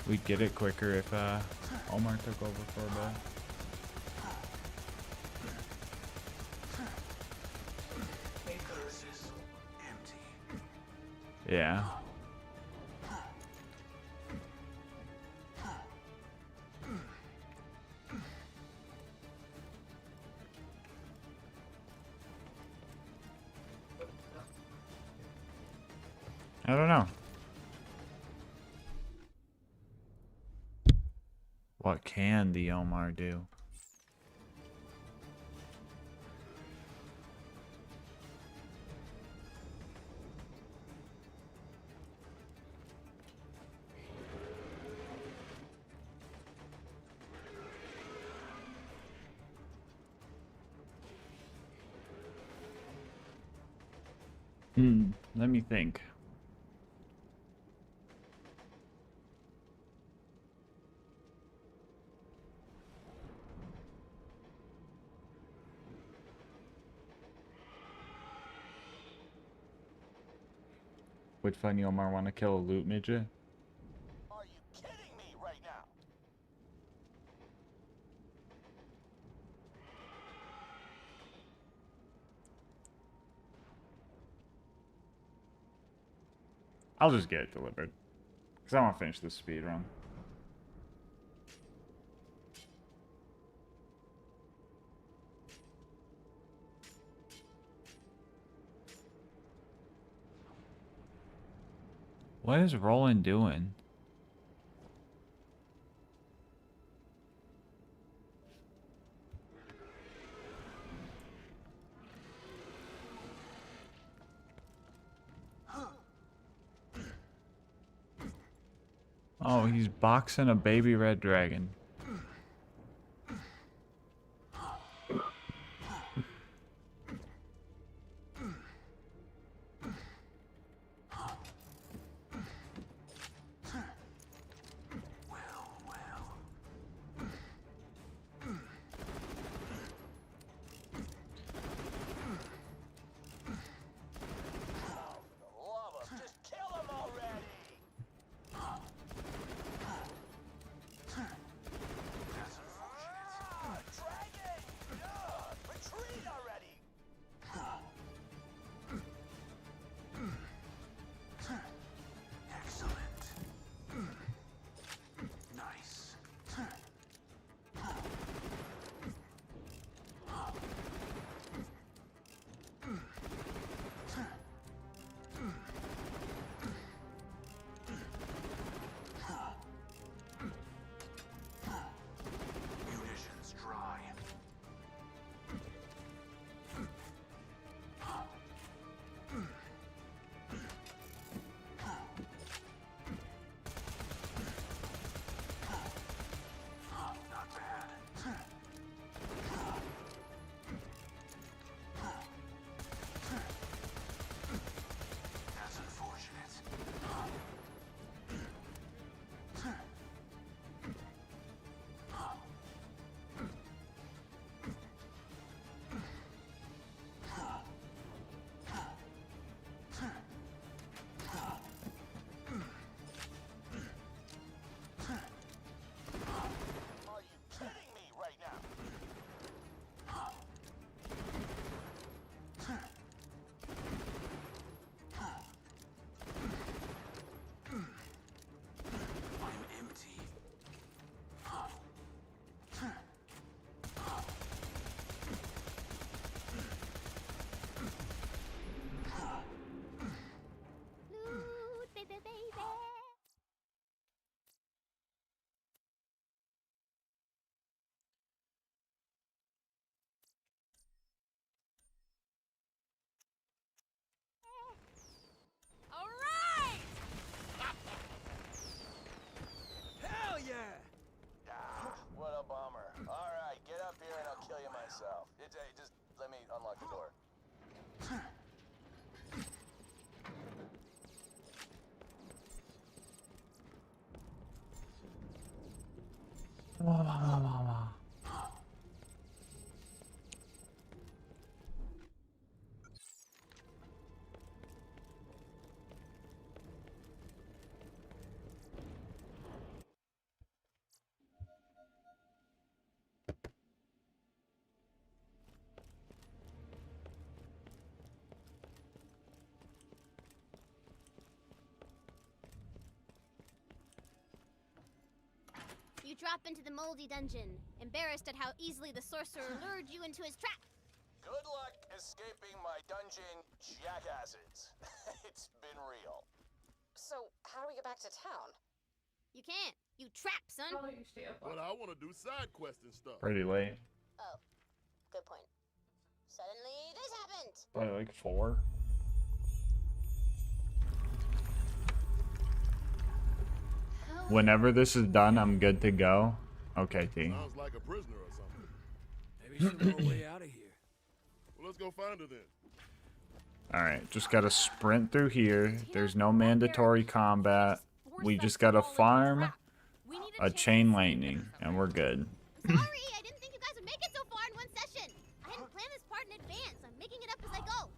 We'd get it quicker if Omar took over for a bit. Yeah. I don't know. What can the Omar do? Let me think. Would Funny Omar want to kill a loot midget? Are you kidding me right now? I'll just get it delivered. Because I want to finish this speed run. What is Roland doing? Oh, he's boxing a baby red dragon. kill you myself. Just let me unlock the door. You drop into the moldy dungeon, embarrassed at how easily the sorcerer lured you into his trap. Good luck escaping my dungeon, jackasses. It's been real. So, how do we get back to town? You can't. You trap, son. But I want to do side quests and stuff. Pretty late. Oh, good point. Suddenly, this happened. Probably like 4. Whenever this is done, I'm good to go. Okay, T. Sounds like a prisoner or something. Maybe she know a way out of here. Well, let's go find her then. Alright, just gotta sprint through here. There's no mandatory combat. We just gotta farm a chain lightning, and we're good. Sorry, I didn't think you guys would make it so far in one session. I hadn't planned this part in advance. I'm making it up as I go.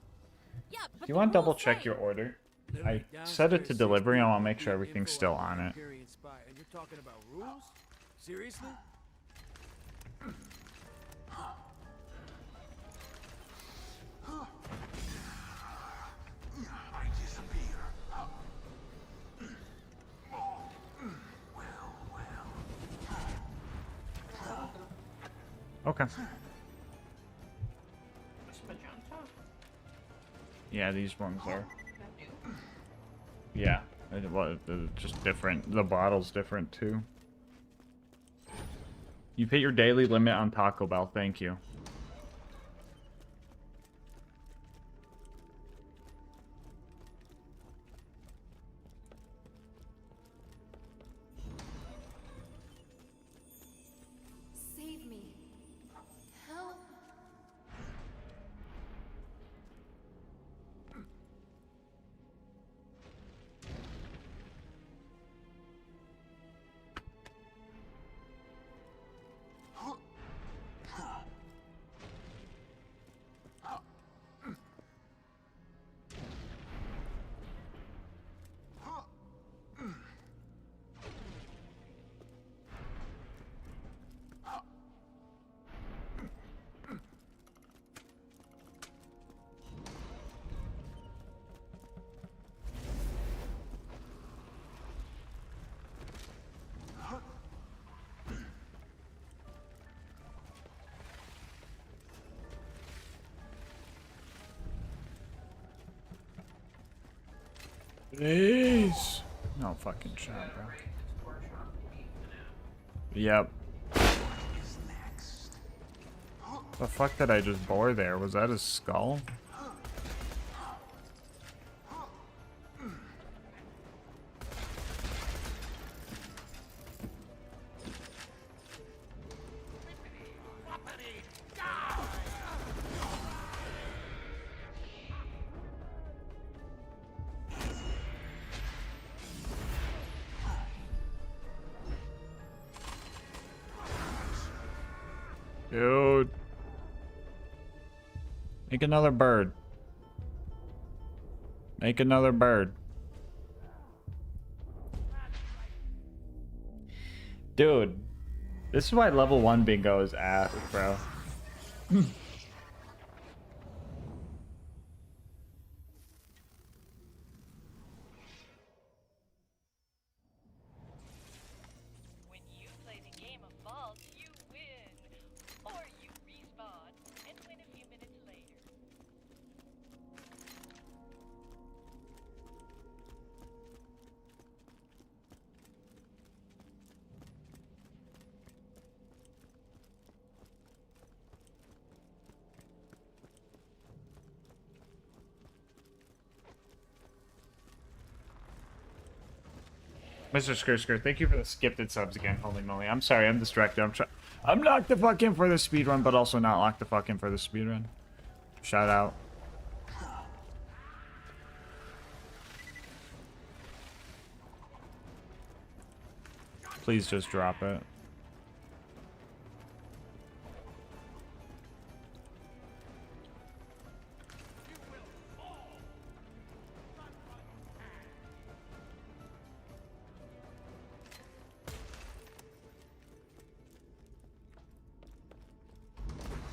Yeah, Do you want to double check your order? I set it to delivery. I want to make sure everything's still on it. And you're talking about rules? Seriously? I disappear. Okay. Just magenta? Yeah, these ones are. That new? Yeah, it was just different. The bottle's different too. You've hit your daily limit on Taco Bell. Thank you. Save me. Help. Please. No fucking shot, bro. Yep. The fuck did I just bore there? Was that his skull? Dude. Make another bird. Make another bird. Dude. This is why level 1 bingo is ass, bro. When you play the game of vault, you win. Or you respawn and win a few minutes later. Mr. Skr, thank you for the gifted subs again. Holy moly. I'm sorry, I'm distracted. I'm locked the fuck in for the speedrun, but also not locked the fuck in for the speedrun. Shout out. Please just drop it.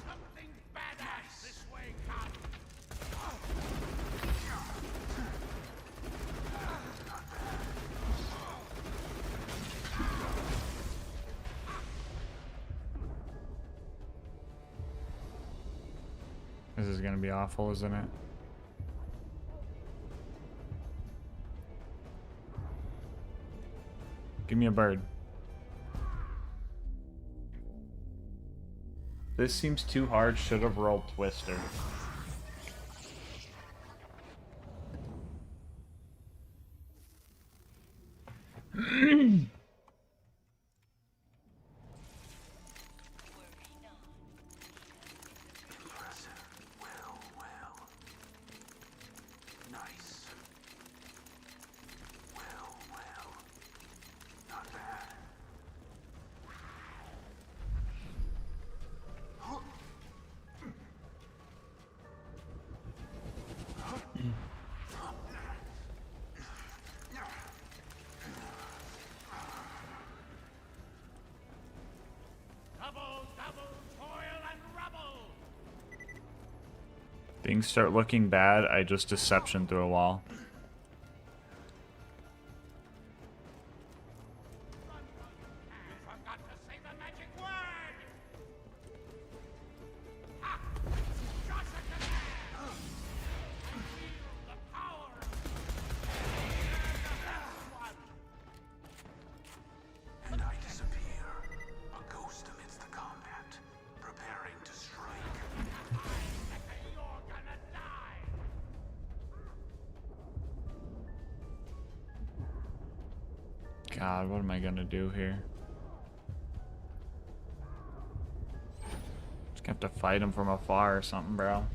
Something badass this way, come. This is gonna be awful, isn't it? Give me a bird. This seems too hard. Should have rolled Twister. Nice. Well. Not bad. Double toil and rubble. Things start looking bad. I just deception through a wall. You forgot to say the magic word. Ha! Jossakin! Feel the power. And I disappear, a ghost amidst the combat, preparing to strike. You're gonna die. God, what am I gonna do here? Just gonna have to fight him from afar or something, bro.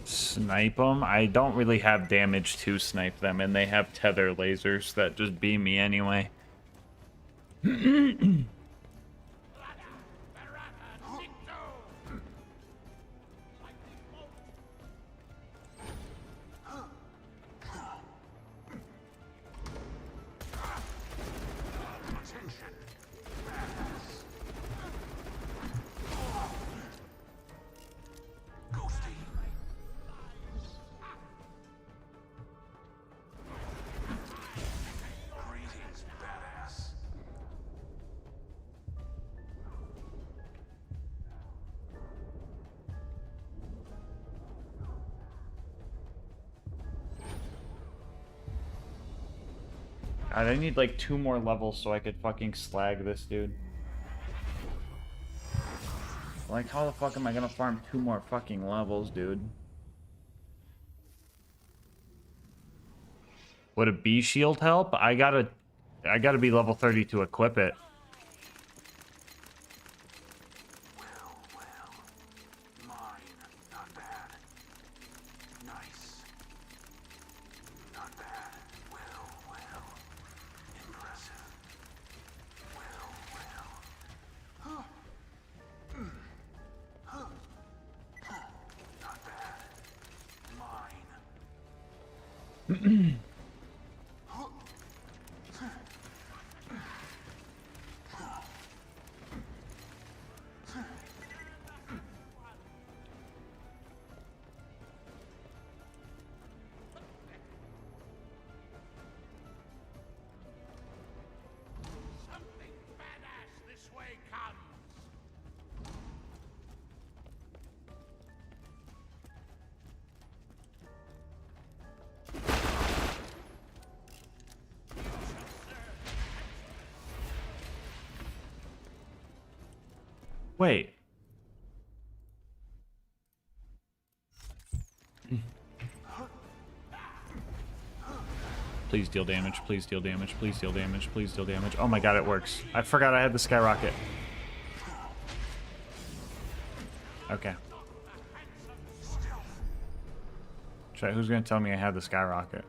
Snipe them? I don't really have damage to snipe them, and they have tether lasers that just beam me anyway. Attention. Ghosty. Greetings, badass. God, I need like 2 more levels so I could fucking slag this dude. Like, how the fuck am I gonna farm 2 more fucking levels, dude? Would a B shield help? I gotta be level 30 to equip it. Mine. Not bad. Nice. Not bad. Well. Impressive. Well. Not bad. Mine. Wait. Please deal damage, please deal damage, please deal damage, please deal damage. Oh my god, it works. I forgot I had the skyrocket. Okay. Chat, who's gonna tell me I had the skyrocket?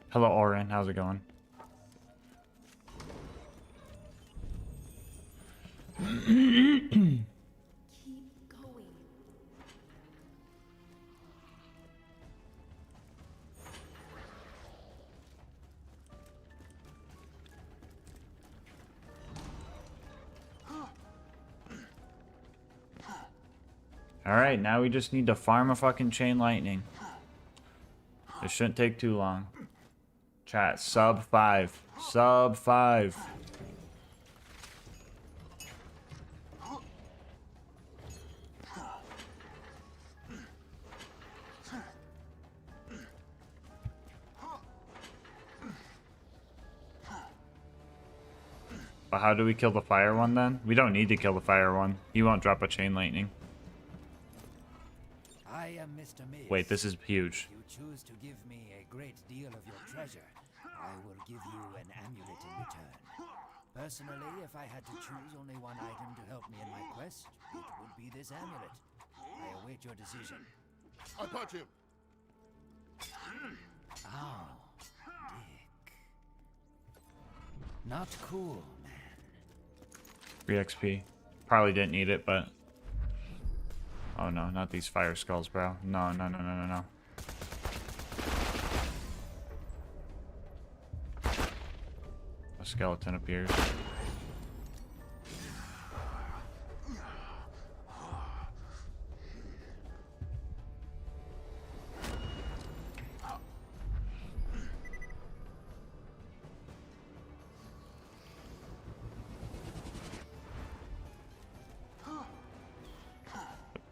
Hello, Oren. How's it going? Alright, now we just need to farm a fucking chain lightning. It shouldn't take too long. Chat, sub 5. Sub 5. But how do we kill the fire one then? We don't need to kill the fire one. He won't drop a chain lightning. I am Mr. Miz. Wait, this is huge. If you choose to give me a great deal of your treasure, I will give you an amulet in return. Personally, if I had to choose only one item to help me in my quest, it would be this amulet. I await your decision. I punch him. Oh, dick. Not cool, man. 3 XP. Probably didn't need it, but... Oh no, not these fire skulls, bro. No, no, no, no, no, no. A skeleton appears.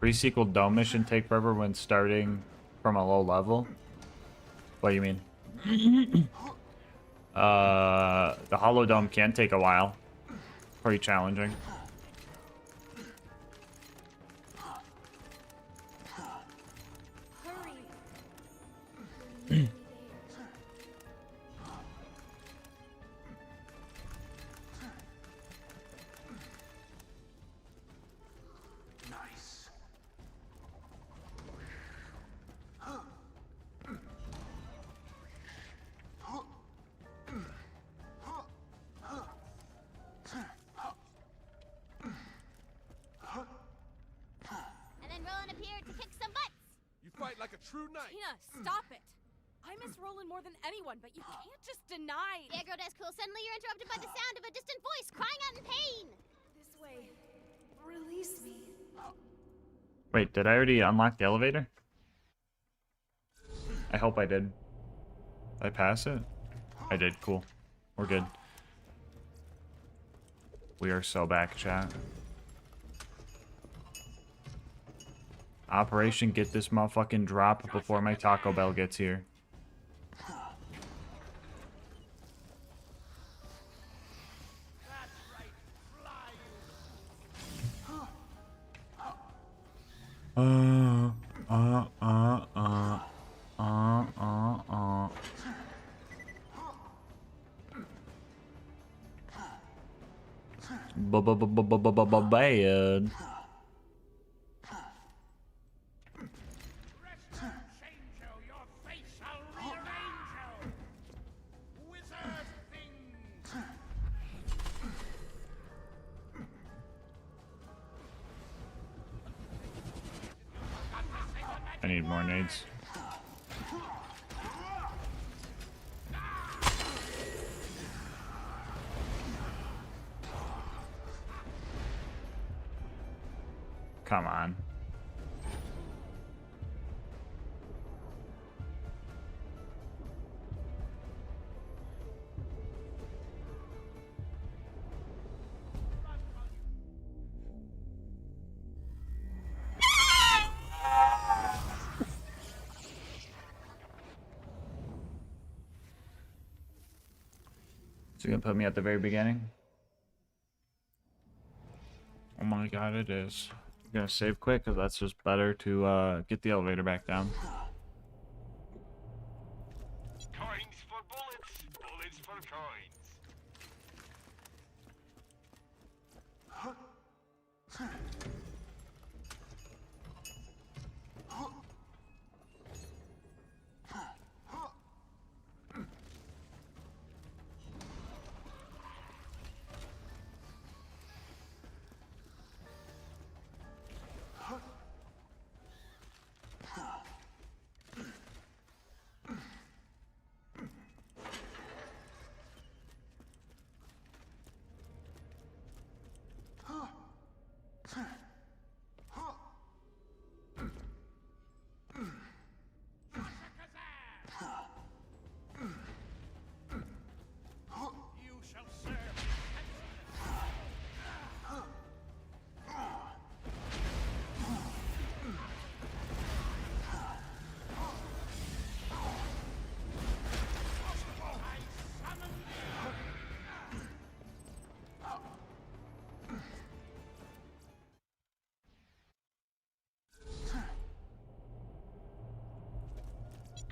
Pre-sequel dome mission take forever when starting from a low level? What do you mean? The hollow dome can take a while. Pretty challenging. Like a true knight. Tina, stop it! I miss Roland more than anyone, but you can't just deny. Yeah, girl, that's cool. Suddenly you're interrupted by the sound of a distant voice crying out in pain. This way. Release me. Wait, did I already unlock the elevator? I hope I did. Did I pass it? I did. Cool. We're good. We are so back, chat. Operation get this motherfucking drop before my Taco Bell gets here. Bad. I need more nades. Come on. Is it gonna put me at the very beginning? Oh my god, it is. I'm gonna save quick because that's just better to get the elevator back down. Coins for bullets, bullets for coins. You shall serve.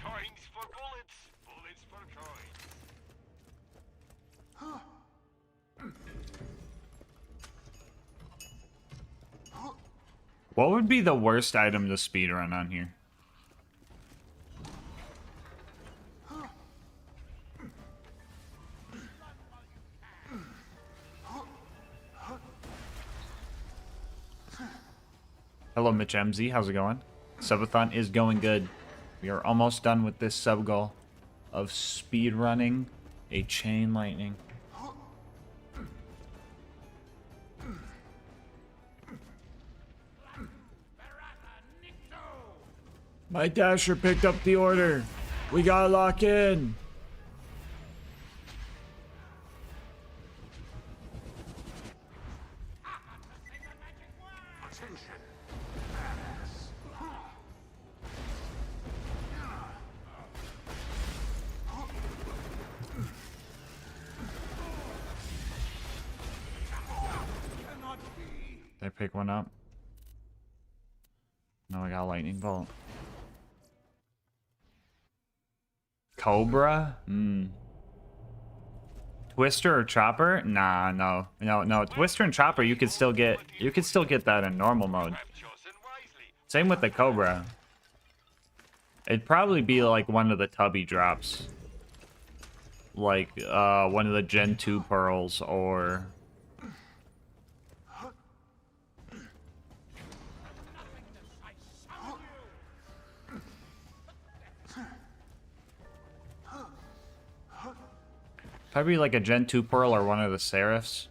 Coins for bullets, bullets for coins. What would be the worst item to speedrun on here? Hello, Mitch MZ. How's it going? Subathon is going good. We are almost done with this sub goal of speedrunning a chain lightning. My dasher picked up the order. We gotta lock in. Attention. Did I pick one up? No, I got a lightning bolt. Cobra? Twister or Chopper? Nah, no. Twister and Chopper you could still get that in normal mode. Same with the Cobra. It'd probably be like one of the tubby drops. Like one of the Gen 2 pearls or probably like a Gen 2 pearl or one of the Seraphs.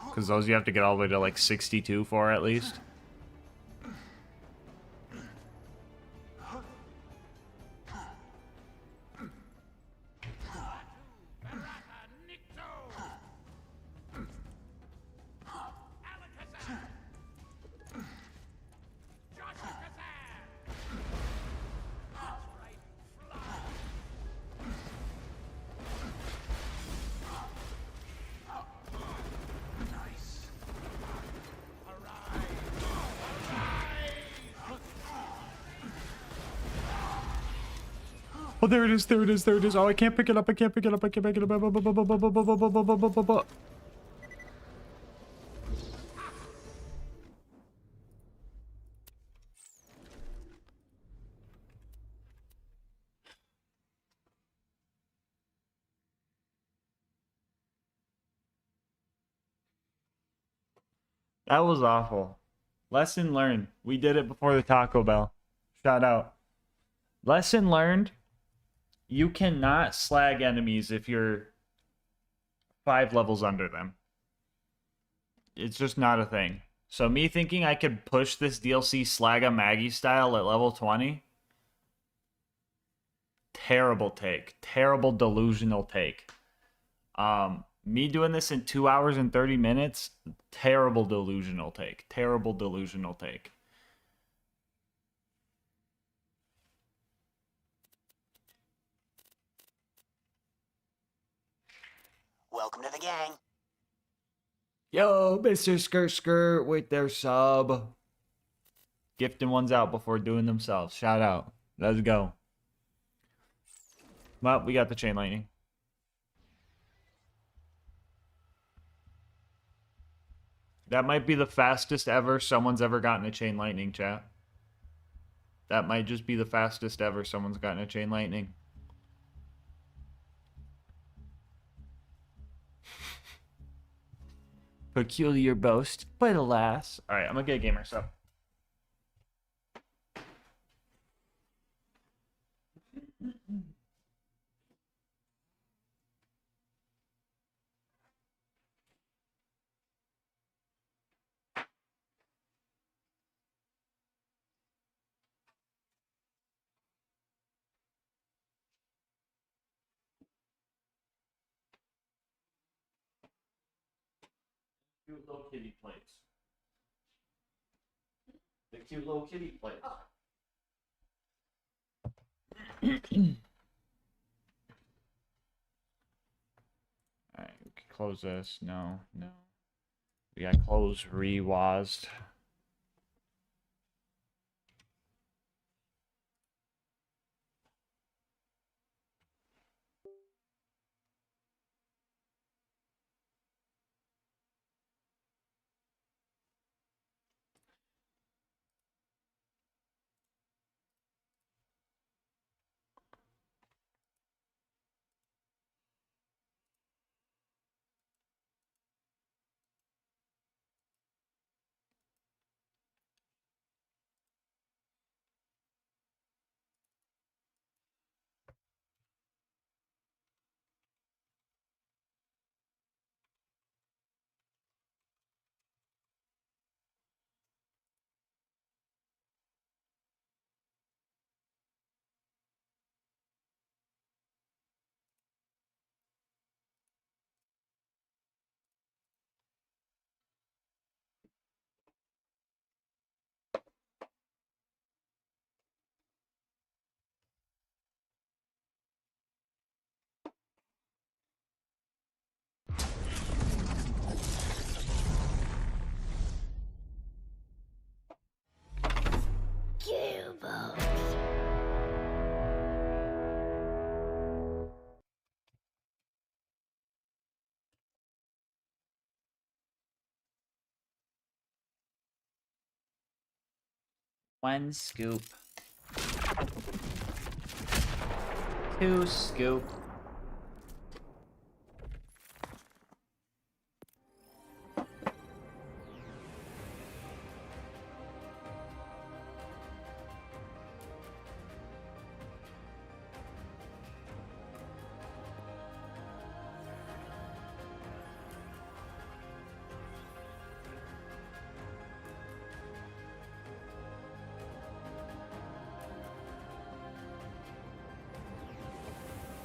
Because those you have to get all the way to like 62 for at least. Oh, there it is. Oh, I can't pick it up. That was awful. Lesson learned. We did it before the Taco Bell. Shout out. Lesson learned. You cannot slag enemies if you're 5 levels under them. It's just not a thing. So me thinking I could push this DLC Slagga Maggie style at level 20? Terrible take. Terrible delusional take. Me doing this in 2 hours and 30 minutes? Terrible delusional take. Terrible delusional take. Welcome to the gang. Yo, Mr. Skirt Skirt with their sub. Gifting ones out before doing themselves. Shout out. Let's go. Well, we got the chain lightning. That might be the fastest ever someone's ever gotten a chain lightning, chat. That might just be the fastest ever someone's gotten a chain lightning. Peculiar boast, but alas. Alright, I'm gonna get a gamer sub. Cute little kitty plates. The cute little kitty plates. Alright, we can close this. No, no. We got close rewazed. One scoop. Two scoop.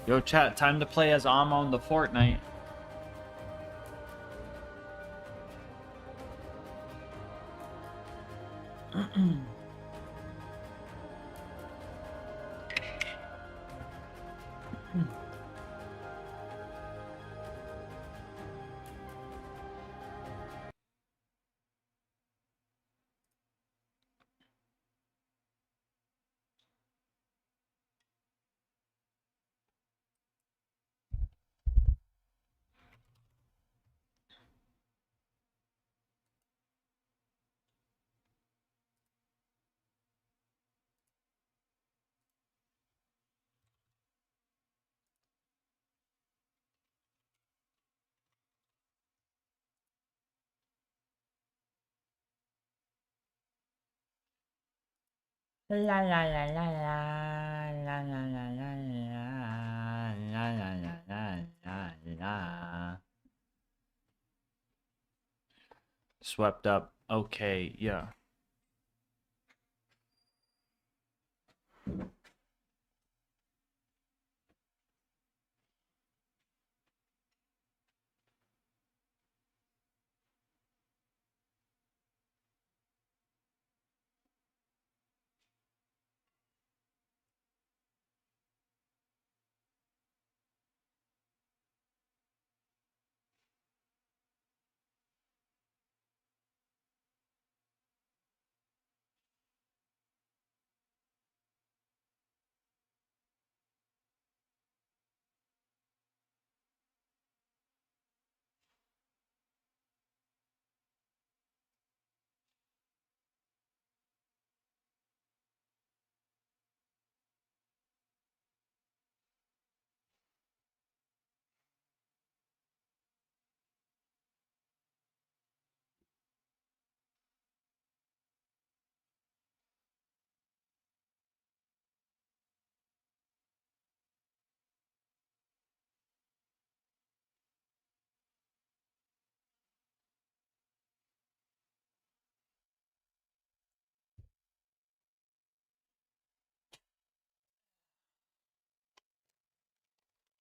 Yo, chat, time to play as Amo in the Fortnite. La la la la la la la la la la la la la. Swept up. Okay, yeah.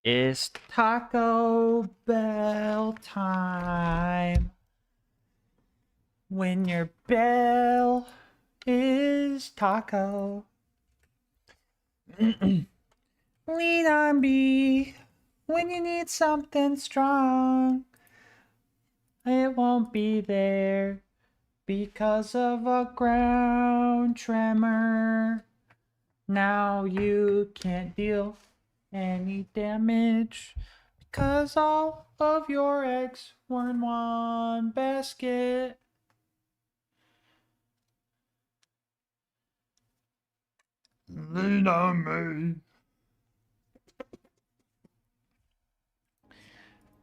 It's Taco Bell time. When your bell is taco. Lean on me when you need something strong. It won't be there because of a ground tremor. Now you can't deal any damage because all of your eggs were in one basket. Lean on me.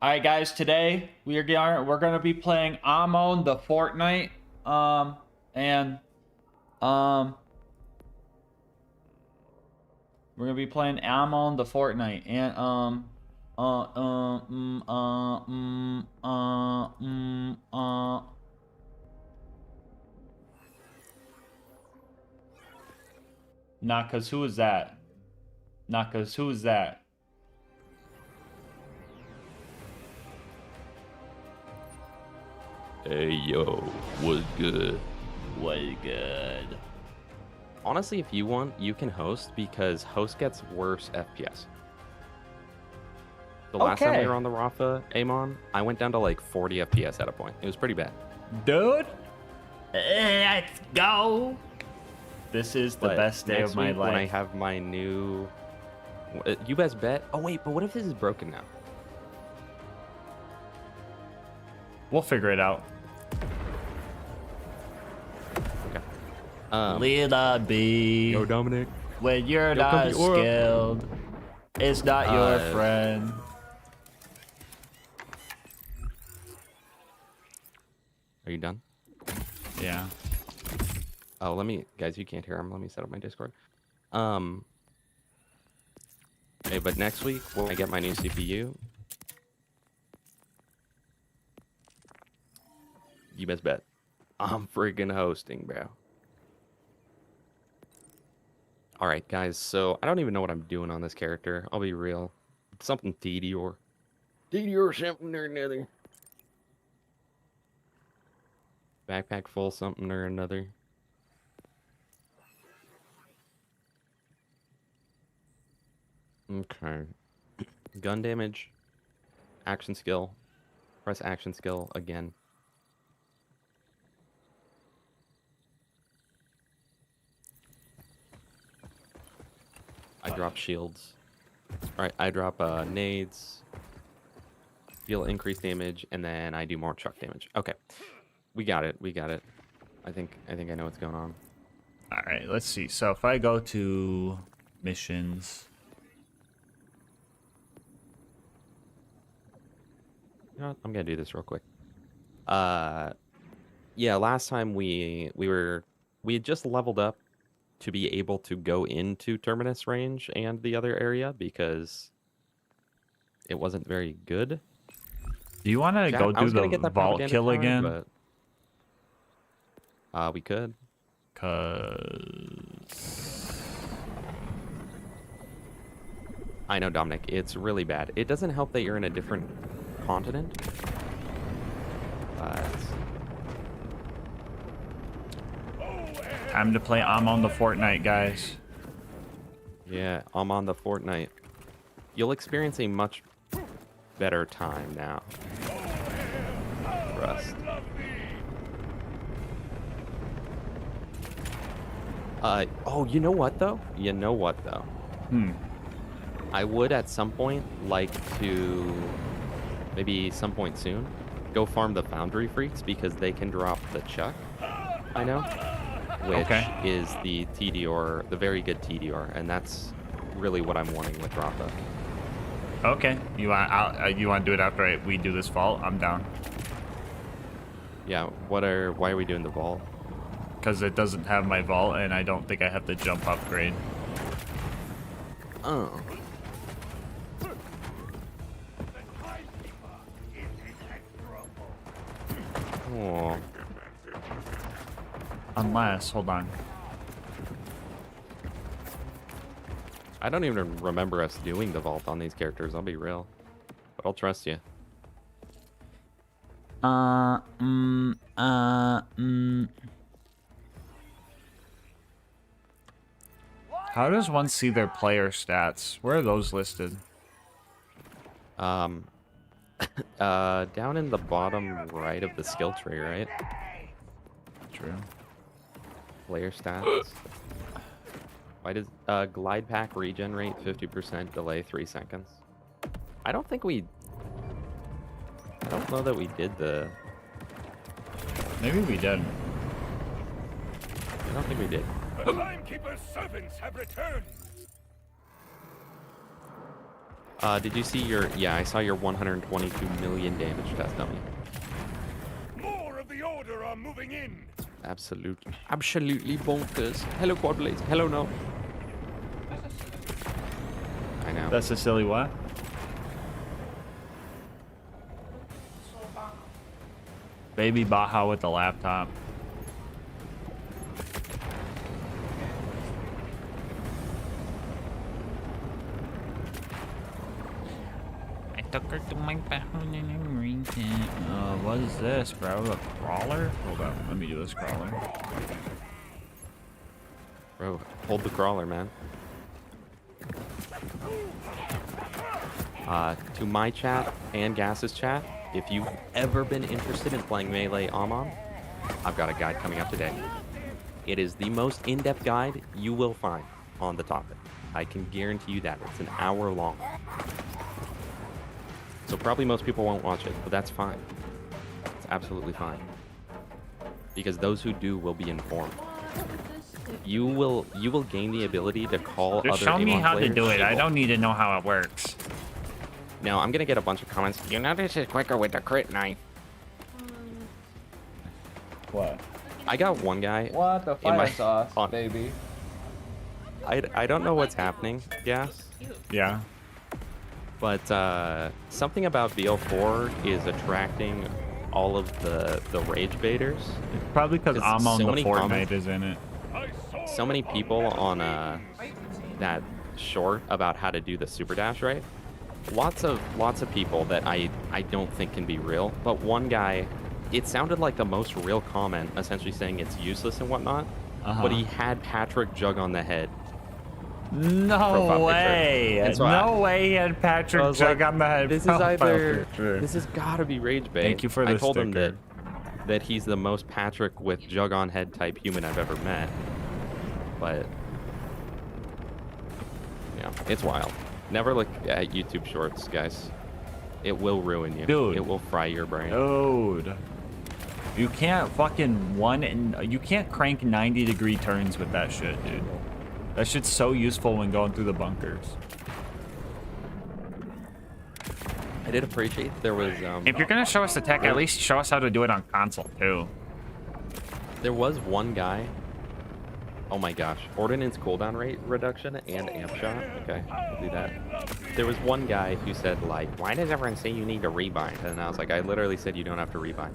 Alright guys, today we're gonna be playing Amon the Fortnite. We're gonna be playing Amon the Fortnite and Nakas, who is that? Nakas, who is that? Hey yo, what's good? What's good? Honestly, if you want, you can host because host gets worse FPS. The last time we were on the Rafa Amon, I went down to like 40 FPS at a point. It was pretty bad. Dude, let's go. This is the best day of my life. When I have my new... You best bet. Oh wait, but what if this is broken now? We'll figure it out. Little B. Yo, Dominic. When you're not skilled, it's not your friend. Are you done? Yeah. Oh, let me, guys, you can't hear him. Let me set up my Discord. Hey, but next week when I get my new CPU, you best bet I'm freaking hosting, bro. All right, guys. So I don't even know what I'm doing on this character. I'll be real. It's something TD or something or another. Backpack full something or another. Okay. Gun damage. Action skill. Press action skill again. I drop shields. Alright, I drop nades. Deal increased damage, and then I do more chuck damage. Okay. We got it. We got it. I think I know what's going on. Alright, let's see. So if I go to missions. You know what? I'm gonna do this real quick. Yeah, last time we had just leveled up to be able to go into Terminus range and the other area because it wasn't very good. Do you want to go do the vault kill tower, again? But, we could. I know, Dominic. It's really bad. It doesn't help that you're in a different continent. But... Time to play Amon the Fortnite, guys. Yeah, Amon the Fortnite. You'll experience a much better time now. Trust. Oh, you know what though? I would at some point like to, maybe some point soon, go farm the Foundry Freaks because they can drop the Chuck. I know. Which is the TDR, the very good TDR, and that's really what I'm wanting with Rafa. Okay, you want to do it after we do this vault? I'm down. Yeah. Why are we doing the vault? Because it doesn't have my vault, and I don't think I have the jump upgrade. Oh. Oh. Unless, hold on. I don't even remember us doing the vault on these characters, I'll be real. But I'll trust you. How does one see their player stats? Where are those listed? Down in the bottom right of the skill tree, right? True. Player stats. Why does glide pack regen rate 50%, delay 3 seconds? I don't think we... I don't know that we did the... Maybe we did. I don't think we did. The timekeeper's servants have returned. Did you see your... Yeah, I saw your 122 million damage test dummy. More of the order are moving in. Absolutely. Absolutely bonkers. Hello, Quadblades. Hello, no. I know. That's a silly what? Baby Baja with the laptop. I took her to my bathroom in a green tent. What is this, bro? A crawler? Hold on, let me do this crawler. Bro, hold the crawler, man. To my chat and Gas's chat, if you've ever been interested in playing Melee Amon, I've got a guide coming up today. It is the most in-depth guide you will find on the topic. I can guarantee you that. It's an hour long. So probably most people won't watch it, but that's fine. It's absolutely fine. Because those who do will be informed. You will gain the ability to call Just other show me Amon how to players do it. I able. don't need to know how it works. Now, I'm gonna get a bunch of comments. You know this is quicker with the crit knife. What? I got one guy. What the in my- fire sauce, on- baby? I don't know what's happening, Gas. Yeah. But something about BO4 is attracting all of the rage baiters. It's probably because Amon so the many Fortnite comments- is in it. So many people on that short about how to do the super dash right. Lots of people that I don't think can be real. But one guy, it sounded like the most real comment, essentially saying it's useless and whatnot. But he had Patrick Jug on the head. No Profile way! picture. And so No way he had I Patrick was Jug like, on the head. This is profile either picture. this has got to be rage bait. Thank you for the I told him sticker. that he's the most Patrick with Jug on head type human I've ever met. But yeah, it's wild. Never look at YouTube shorts, guys. It will ruin you. Dude. It will fry your brain. Dude. You can't fucking you can't crank 90-degree turns with that shit, dude. That shit's so useful when going through the bunkers. I did appreciate there was If you're gonna show us the tech, at least show us how to do it on console too. there was one guy. Oh my gosh, ordnance cooldown rate reduction and amp shot. Okay, I'll do that. There was one guy who said like, why does everyone say you need to rebind? And I was like, I literally said you don't have to rebind.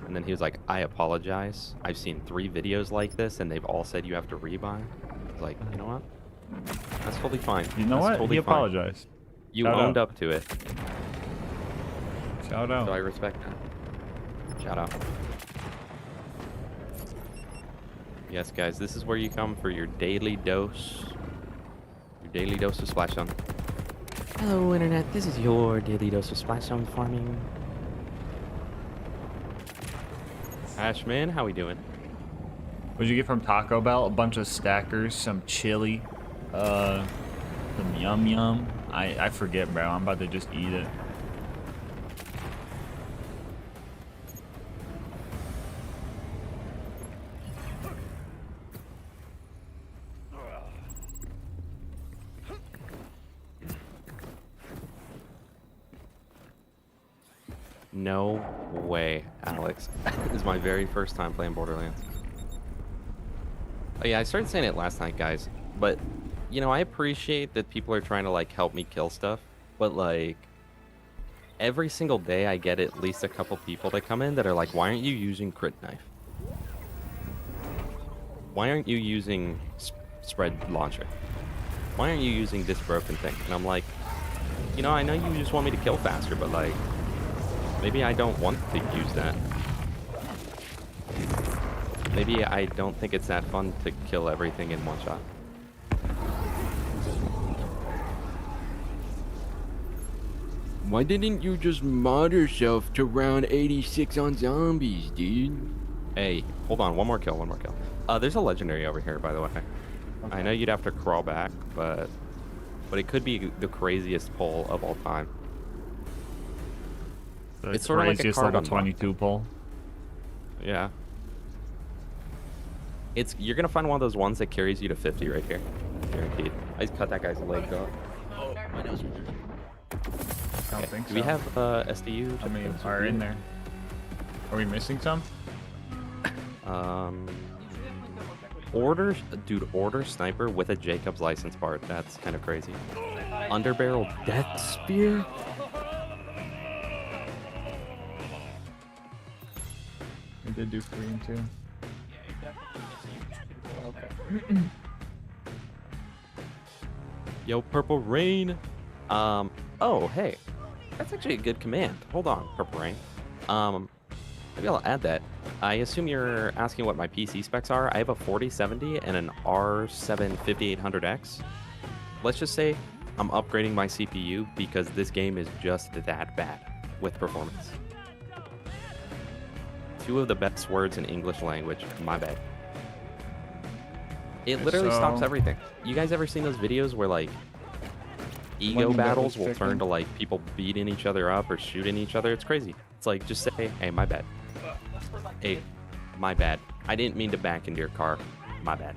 And then he was like, I apologize. I've seen 3 videos like this and they've all said you have to rebind. I was like, you know what? That's totally fine. You know That's what? Totally He fine. apologized. You Shout owned out. up to it. Shout out. So I respect that. Shout out. Yes, guys, this is where you come for your daily dose. Your daily dose of Splash Zone. Hello, Internet. This is your daily dose of Splash Zone farming. Ashman, how we doing? What'd you get from Taco Bell? A bunch of stackers, some chili, some yum yum. I forget, bro. I'm about to just eat it. No way, Alex. This is my very first time playing Borderlands. Oh yeah, I started saying it last night, guys. But, you know, I appreciate that people are trying to, like, help me kill stuff. But, like, every single day I get at least a couple people that come in that are like, why aren't you using crit knife? Why aren't you using spread launcher? why aren't you using this broken thing? And I'm like, you know, I know you just want me to kill faster, but like, maybe I don't want to use that. Maybe I don't think it's that fun to kill everything in one shot. Why didn't you just mod yourself to round 86 on zombies, dude? Hey, hold on, one more kill. There's a legendary over here, by the way. Okay. I know you'd have to crawl back, but it could be the craziest pull of all time. It's sort of like a card level 22 pull. Yeah. You're gonna find one of those ones that carries you to 50 right here, guaranteed. I just cut that guy's leg off. Oh, my nose. I don't think so. Do we have SDU? How many are in there? Are we missing some? Order sniper with a Jacob's license part. That's kind of crazy. Underbarrel death spear. We did do 3 and 2. Okay. Yo, Purple Rain. Oh, hey. That's actually a good command. Hold on, Purple Rain. Maybe I'll add that. I assume you're asking what my PC specs are. I have a 4070 and an R7 5800X. Let's just say I'm upgrading my CPU because this game is just that bad with performance. 2 of the best words in English language. My bad. It literally stops everything. You guys ever seen those videos where like ego battles will turn to like people beating each other up or shooting each other? It's crazy. It's like, just say, hey, my bad. Hey, my bad. I didn't mean to back into your car. My bad.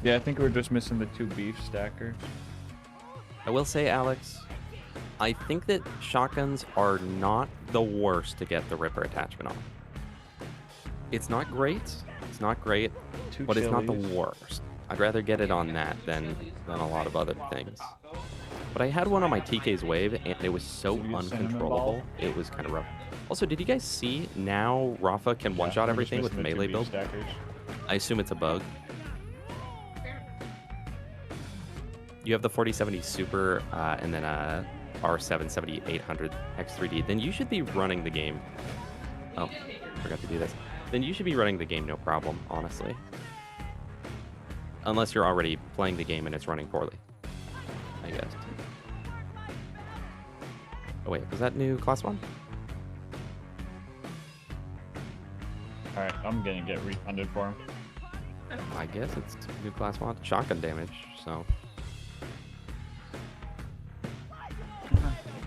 Yeah, I think we're just missing the 2 beef stackers. I will say, Alex, I think that shotguns are not the worst to get the Ripper attachment on. It's not great. It's not great, but it's not the worst. I'd rather get it on that than a lot of other things. But I had one on my TK's Wave, and it was so uncontrollable. It was kind of rough. Also, did you guys see now Rafa can one-shot everything with the melee build? I assume it's a bug. You have the 4070 Super and then a R7 7800 X3D. Then you should be running the game. Oh, forgot to do this. Then you should be running the game no problem, honestly. Unless you're already playing the game and it's running poorly, I guess. Oh wait, was that new class 1? Alright, I'm gonna get refunded for him. I guess it's new class 1. Shotgun damage, so.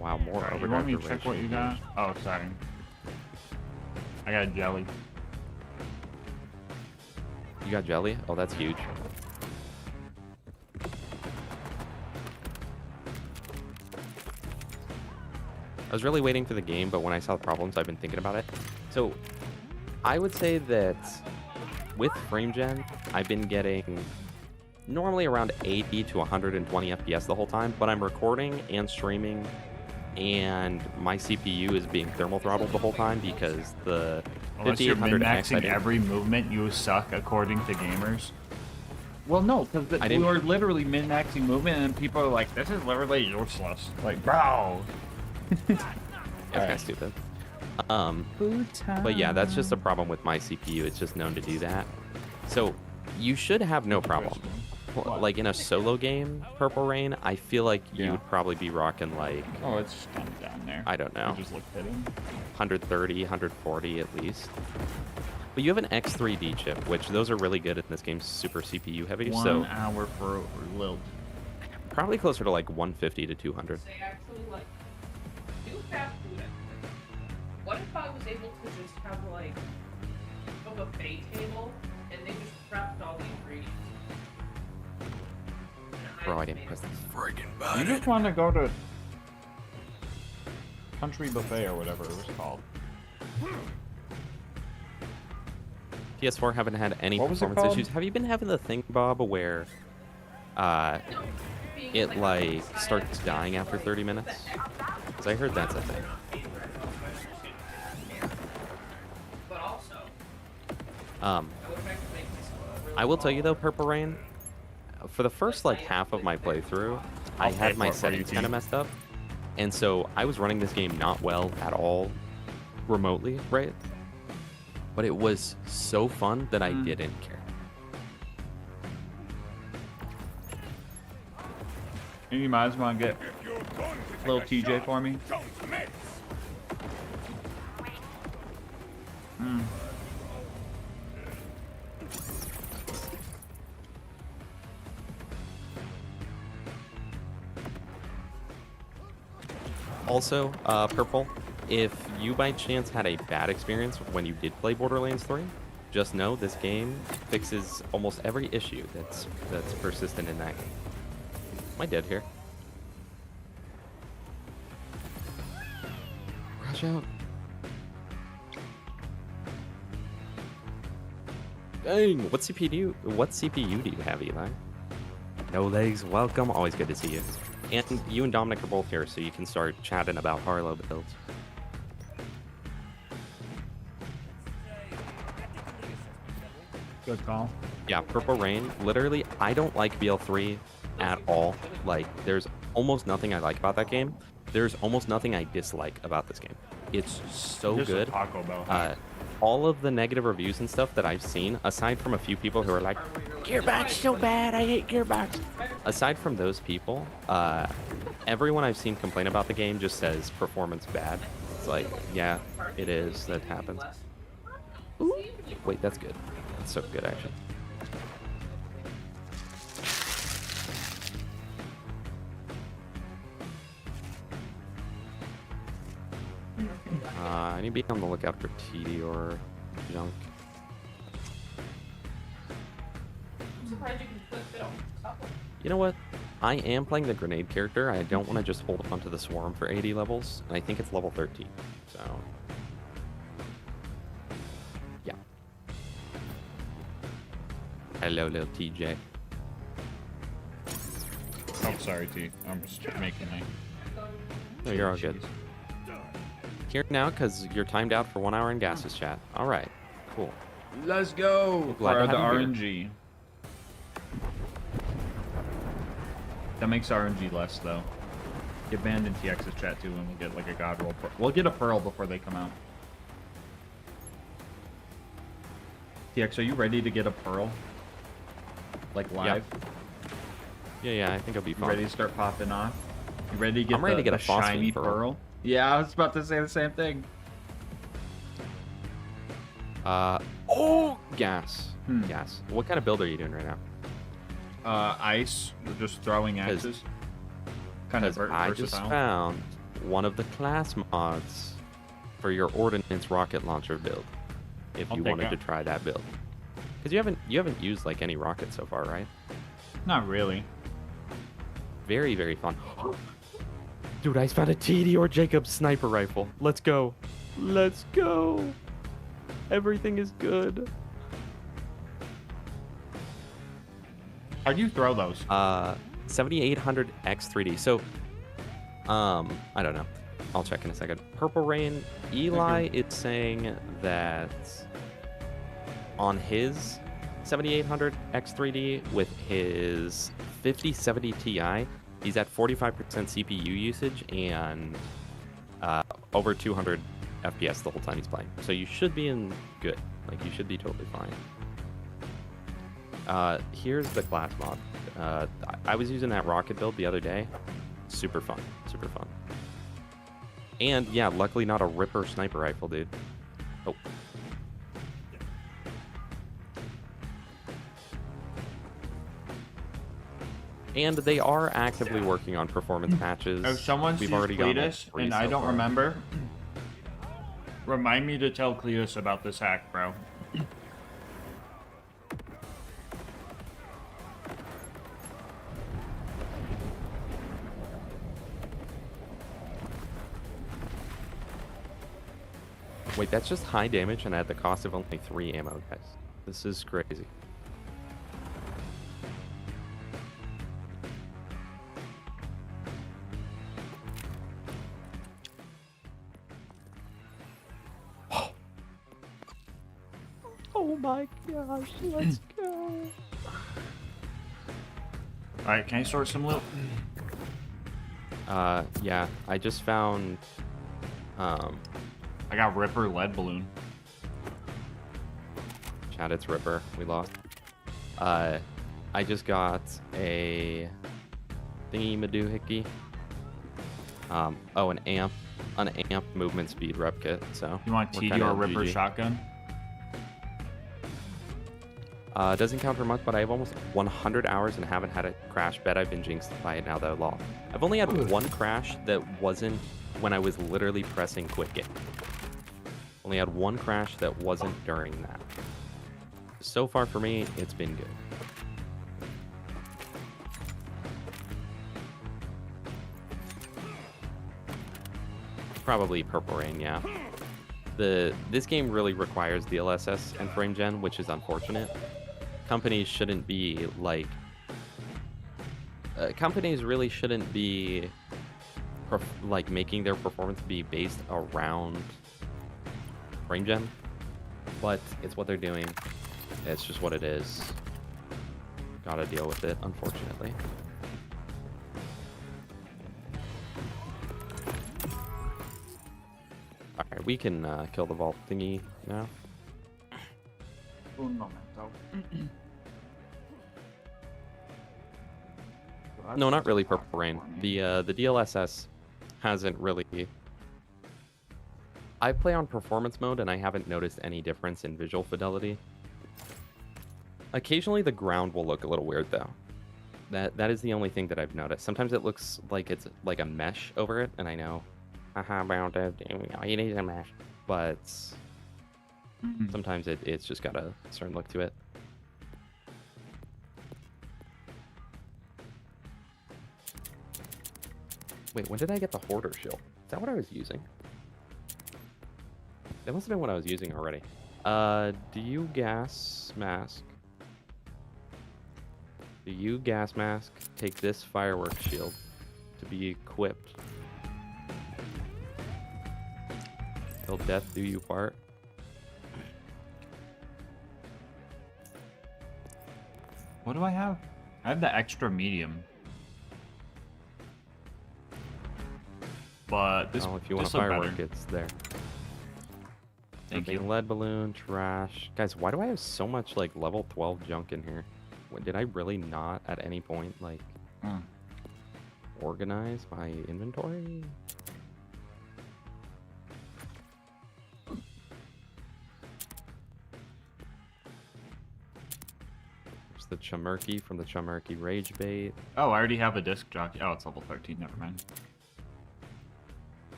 Wow, more overdrive. You want me to check what you got? Oh, sorry. I got a jelly. You got jelly? Oh, that's huge. I was really waiting for the game, but when I saw the problems, I've been thinking about it. So, I would say that with frame gen, I've been getting normally around 80 to 120 FPS the whole time, but I'm recording and streaming, and my CPU is being thermal throttled the whole time because the Unless you're 5800X min-maxing every movement, you suck according to gamers. Well, no, because we were literally min-maxing movement, and people are like, "This is literally useless." Like, bro. That's kind of stupid. But yeah, that's just a problem with my CPU. It's just known to do that. So you should have no problem. Like in a solo game, Purple Rain, I feel like you would probably be rocking like... Oh, it's just kind of down there. I don't know. I just looked at him. 130, 140 at least. But you have an X3D chip, which those are really good in this game, super CPU heavy. 1 hour for Lil. Probably closer to like 150 to 200. They actually like do fast food. What if I was able to just have like a buffet table and they just prepped all the ingredients? Bro, I didn't press the friggin' button. You just want to go to Country Buffet or whatever it was called. PS4 haven't had any performance issues. Have you been having the thing, Bob, where it like starts dying after 30 minutes? Because I heard that's a thing. But also, Um, I will tell you though, Purple Rain, for the first like half of my playthrough, I had my settings kind of messed up. And so I was running this game not well at all remotely, right? But it was so fun that I didn't care. You might as well get little TJ for me. Also, Purple, if you by chance had a bad experience when you did play Borderlands 3, just know this game fixes almost every issue that's persistent in that game. Am I dead here? Rush out. Dang, what CPU do you have, Eli? No legs, welcome. Always good to see you. And you and Dominic are both here, so you can start chatting about Harlow builds. Good call. Yeah, Purple Rain. Literally, I don't like BL3 at all. Like, there's almost nothing I like about that game. There's almost nothing I dislike about this game. It's so Just a good. Taco Bell. All of the negative reviews and stuff that I've seen, aside from a few people who are like, Gearbox so bad, I hate Gearbox. Aside from those people, everyone I've seen complain about the game just says performance bad. It's like, yeah, it is. That happens. Ooh. Wait, that's good. That's so good, actually. I need to be on the lookout for TD or junk. I'm surprised you can flip it on top of it. You know what? I am playing the grenade character. I don't want to just hold on to the swarm for 80 levels, and I think it's level 13. So, yeah. Hello, little TJ. Oh, sorry, T. I'm just making my... No, you're all good. Here now, because you're timed out for 1 hour in GASMASK'S chat. All right, cool. Let's go! Glad For to the have you here. RNG. That makes RNG less, though. Get banned in TX's chat, too, and we'll get, like, a god roll. We'll get a Pearl before they come out. TX, are you ready to get a Pearl? Like, live? Yeah, I think it'll be fun. You ready to start popping off? You ready to get I'm ready to get a phosphine shiny pearl. Yeah, I was about to say the same thing. Oh, gas. Gas. What kind of build are you doing right now? Ice, just throwing axes. Kind of versatile. I just found one of the class mods for your ordnance rocket launcher build. If you wanted to try that build, because you haven't used like any rockets so far, right? Not really. Very, very fun. Dude, I found a TD or Jacob's sniper rifle. Let's go. Let's go. Everything is good. How do you throw those? 7800 X3D. So, I don't know. I'll check in a second. Purple Rain, Eli is saying that on his 7800 X3D with his 5070 Ti, he's at 45% CPU usage and over 200 FPS the whole time he's playing. So you should be in good. Like, you should be totally fine. Here's the class mod. I was using that rocket build the other day. Super fun. Super fun. And yeah, luckily not a Ripper sniper rifle, dude. Oh. And they are actively working on performance patches. If someone's We've used already gotten like Cletus 3 and so I don't far. remember, remind me to tell Cletus about this hack, bro. Wait, that's just high damage and at the cost of only 3 ammo, guys. This is crazy. Oh my gosh, let's go. Alright, can I sort some loot? Yeah, I just found, I got Ripper lead balloon. Chad, it's Ripper. We lost. I just got a thingy madoohickey. Oh, an amp movement speed rep kit. So you want TDR Ripper GG. shotgun? Doesn't count for much, but I have almost 100 hours and haven't had a crash. Bet I've been jinxed by it now though. Lol. I've only had one crash that wasn't when I was literally pressing quit game. Only had one crash that wasn't during that. So far for me, it's been good. Probably Purple Rain, yeah. This game really requires DLSS and frame gen, which is unfortunate. Companies shouldn't be like... companies really shouldn't be like making their performance be based around frame gen, but it's what they're doing. It's just what it is. Gotta deal with it, unfortunately. Alright, we can kill the vault thingy now. Un momento. No, not really Purple Rain. The DLSS hasn't really... I play on performance mode and I haven't noticed any difference in visual fidelity. Occasionally the ground will look a little weird though. That is the only thing that I've noticed. Sometimes it looks like it's like a mesh over it, and I know, you need a mesh, but sometimes it's just got a certain look to it. Wait, when did I get the Hoarder Shield? Is that what I was using? That must have been what I was using already. Do you gas mask? Do you gas mask take this fireworks shield to be equipped? Till death do you part? What do I have? I have the extra medium. But this, if you want a firework, it's there. Thank you. Lead balloon, trash. Guys, why do I have so much like level 12 junk in here? Did I really not at any point like organize my inventory? There's the Chumurky from the Chumurky Rage Bait. Oh, I already have a disc jockey. Oh, it's level 13. Never mind.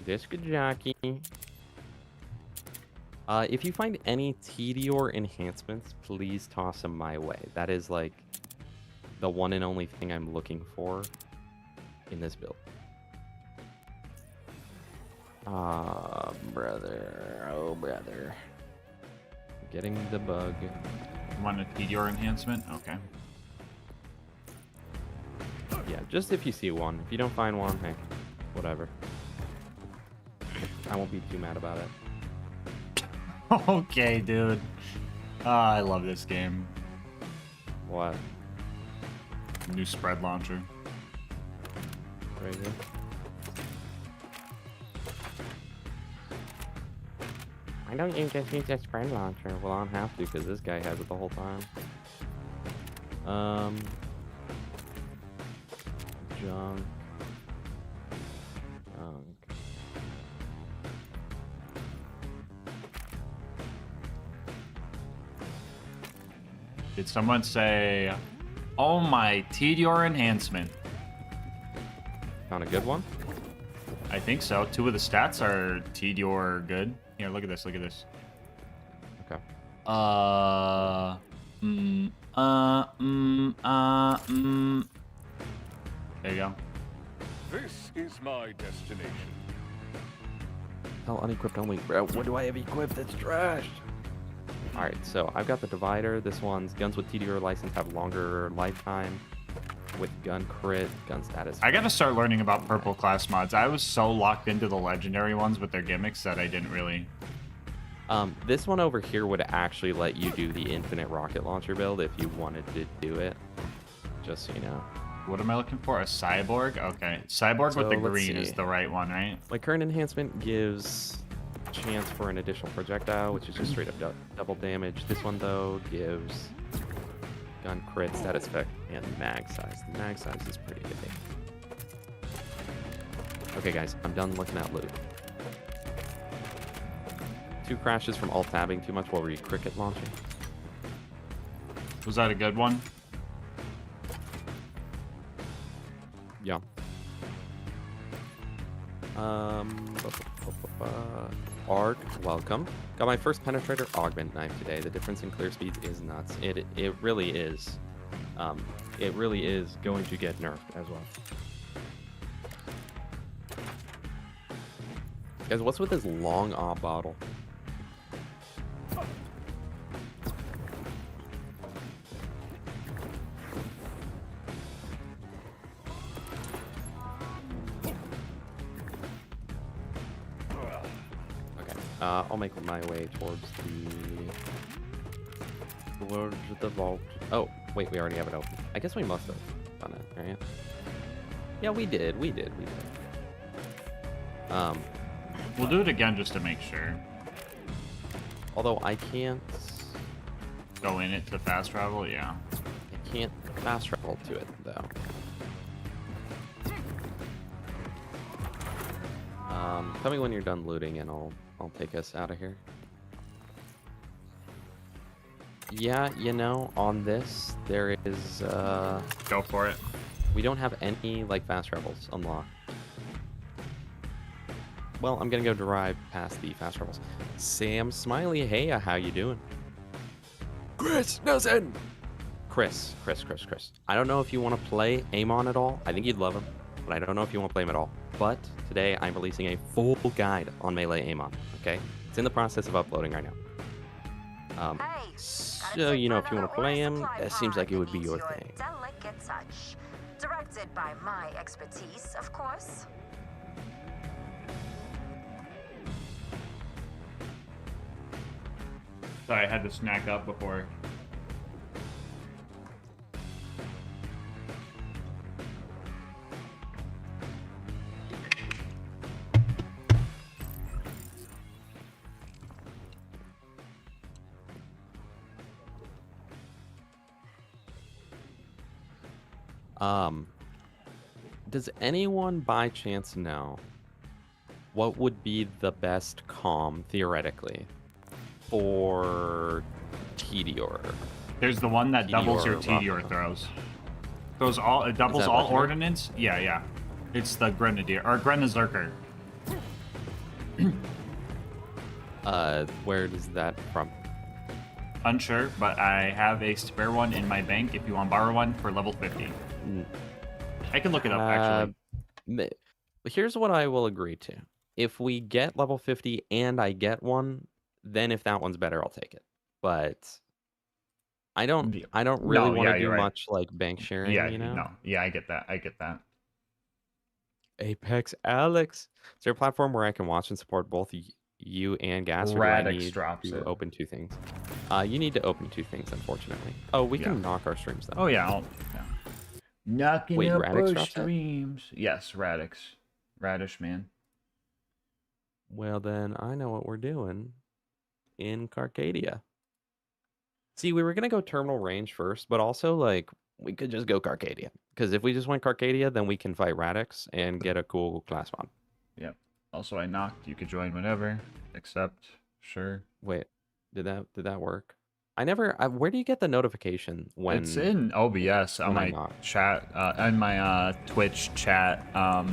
Disc jockey. If you find any TDR enhancements, please toss them my way. That is like the one and only thing I'm looking for in this build. Ah, brother. Oh, brother. Getting the bug. You want a TDR enhancement? Okay. Yeah, just if you see one. If you don't find one, hey, whatever. I won't be too mad about it. Okay, dude. I love this game. What? New spread launcher. Crazy. Why don't you just use that spread launcher? Well, I don't have to because this guy has it the whole time. Junk. Did someone say, oh my, TDR enhancement? Found a good one? I think so. 2 of the stats are TDR good. Here, look at this, look at this. Okay. There you go. This is my destination. Oh, unequipped only. Bro, what do I have equipped that's trashed? Alright, so I've got the divider. This one's guns with TDR license have longer lifetime. With gun crit, gun status. I gotta start learning about purple class mods. I was so locked into the legendary ones with their gimmicks that I didn't really This one over here would actually let you do the infinite rocket launcher build if you wanted to do it. Just so you know. What am I looking for? A cyborg? Okay. Cyborg with the So, let's green is see. the right one, right? My current enhancement gives chance for an additional projectile, which is just straight up double damage. This one, though, gives gun crit, status effect, and mag size. The mag size is pretty good. Okay, guys, I'm done looking at loot. 2 crashes from alt-tabbing too much while we cricket launching. Was that a good one? Yeah. Arg, welcome. Got my first penetrator augment knife today. The difference in clear speeds is nuts. It really is. It really is going to get nerfed as well. Guys, what's with this long bottle? I'll make my way towards the vault. Oh, wait, we already have it open. I guess we must have done it, right? Yeah, we did. We did. We'll do it again just to make sure. Although I can't go in it to fast travel, yeah. I can't fast travel to it though. Tell me when you're done looting and I'll take us out of here. Yeah, you know, on this there is go for it. We don't have any like fast travels unlocked. Well, I'm gonna go drive past the fast travels. Sam Smiley, hey, how you doing? Chris Nelson. Chris. I don't know if you want to play Amon at all. I think you'd love him, but I don't know if you want to play him at all. But today I'm releasing a full guide on Melee Amon. Okay, it's in the process of uploading right now. So you know, if you want to play him, that seems like it would be your thing. Delicate touch, directed by my expertise, of course. Sorry, I had to snack up before. Does anyone by chance know what would be the best comm theoretically for Tedior? There's the one that doubles your Tedior Tedior throws. It doubles all ordnance. Yeah. It's the Grenadier or Grenazerker. Where is that from? Unsure, but I have a spare one in my bank if you want to borrow one for level 50. I can look it up, actually. Here's what I will agree to. If we get level 50 and I get one, then if that one's better, I'll take it. But I don't really want to do much like bank sharing, you know? No. Yeah, I get that. Apex Alex. Is there a platform where I can watch and support both you and Gas? Or do I need to open 2 things? You need to open 2 things, unfortunately. Oh, we can knock our streams though. Oh yeah, knocking up Radix our streams. Yes, Radish, man. Well then, I know what we're doing in Carcadia. See, we were gonna go terminal range first, but also like we could just go Carcadia. Because if we just went Carcadia, then we can fight Radix and get a cool class mod. Yep. Also, I knocked. You could join whenever, except sure. Wait, did that work? Where do you get the notification when it's in OBS on my chat, and my Twitch chat doc.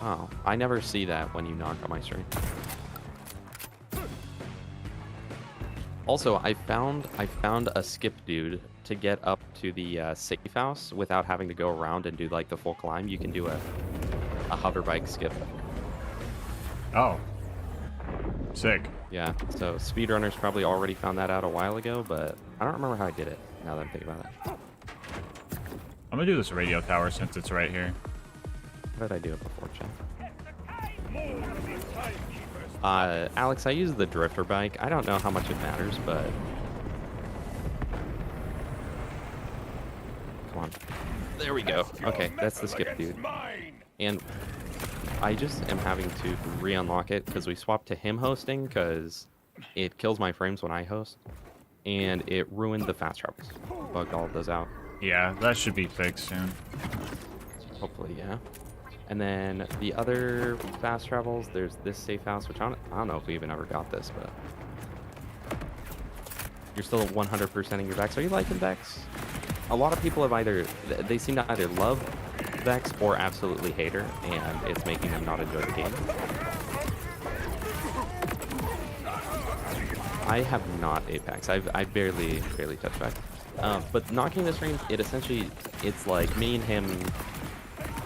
Oh, I never see that when you knock on my stream. Also, I found a skip dude to get up to the safe house without having to go around and do like the full climb. You can do a hover bike skip. Oh, sick. Yeah, so speedrunners probably already found that out a while ago, but I don't remember how I did it, now that I'm thinking about it. I'm gonna do this radio tower since it's right here. How did I do it before, chat? Alex, I use the drifter bike. I don't know how much it matters, but... Come on. There we go. Okay, that's the skip, dude. And I just am having to re-unlock it because we swapped to him hosting because it kills my frames when I host. And it ruined the fast travels. Bugged all of those out. Yeah, that should be fixed soon. Hopefully, yeah. And then the other fast travels, there's this safe house, which I don't know if we even ever got this, but... You're still 100%ing your Vex. Are you liking Vex? A lot of people have they seem to either love Vex or absolutely hate her, and it's making them not enjoy the game. I have not Apex. I barely touched Vex. But knocking this range, it's like me and him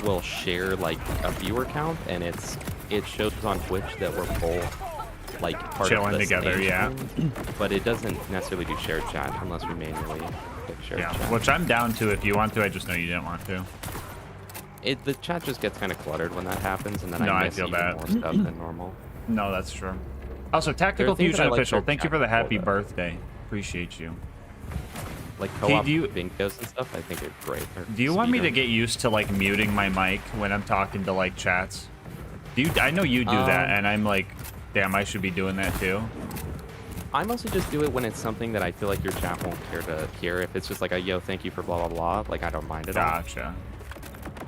will share like a viewer count, and it shows on Twitch that we're both like part chilling of the together, yeah. stream, but it doesn't necessarily do shared chat unless we manually hit shared chat. Which I'm down to if you want to. I just know you didn't want to. The chat just gets kind of cluttered when that happens, and then No, I I miss feel even that. more stuff than normal. No, that's true. Also, Tactical There are things that Fusion I like Official, shared thank you chat for the happy though. birthday. Appreciate you. Like Hey, co-op do you- bingos and stuff, I think are great. Or Do you want me to speedruns. get used to like muting my mic when I'm talking to like chats? I know you do that, and I'm like, damn, I should be doing that too. I mostly just do it when it's something that I feel like your chat won't care to hear. If it's just like a yo, thank you for blah blah blah, like I don't mind at all. Gotcha.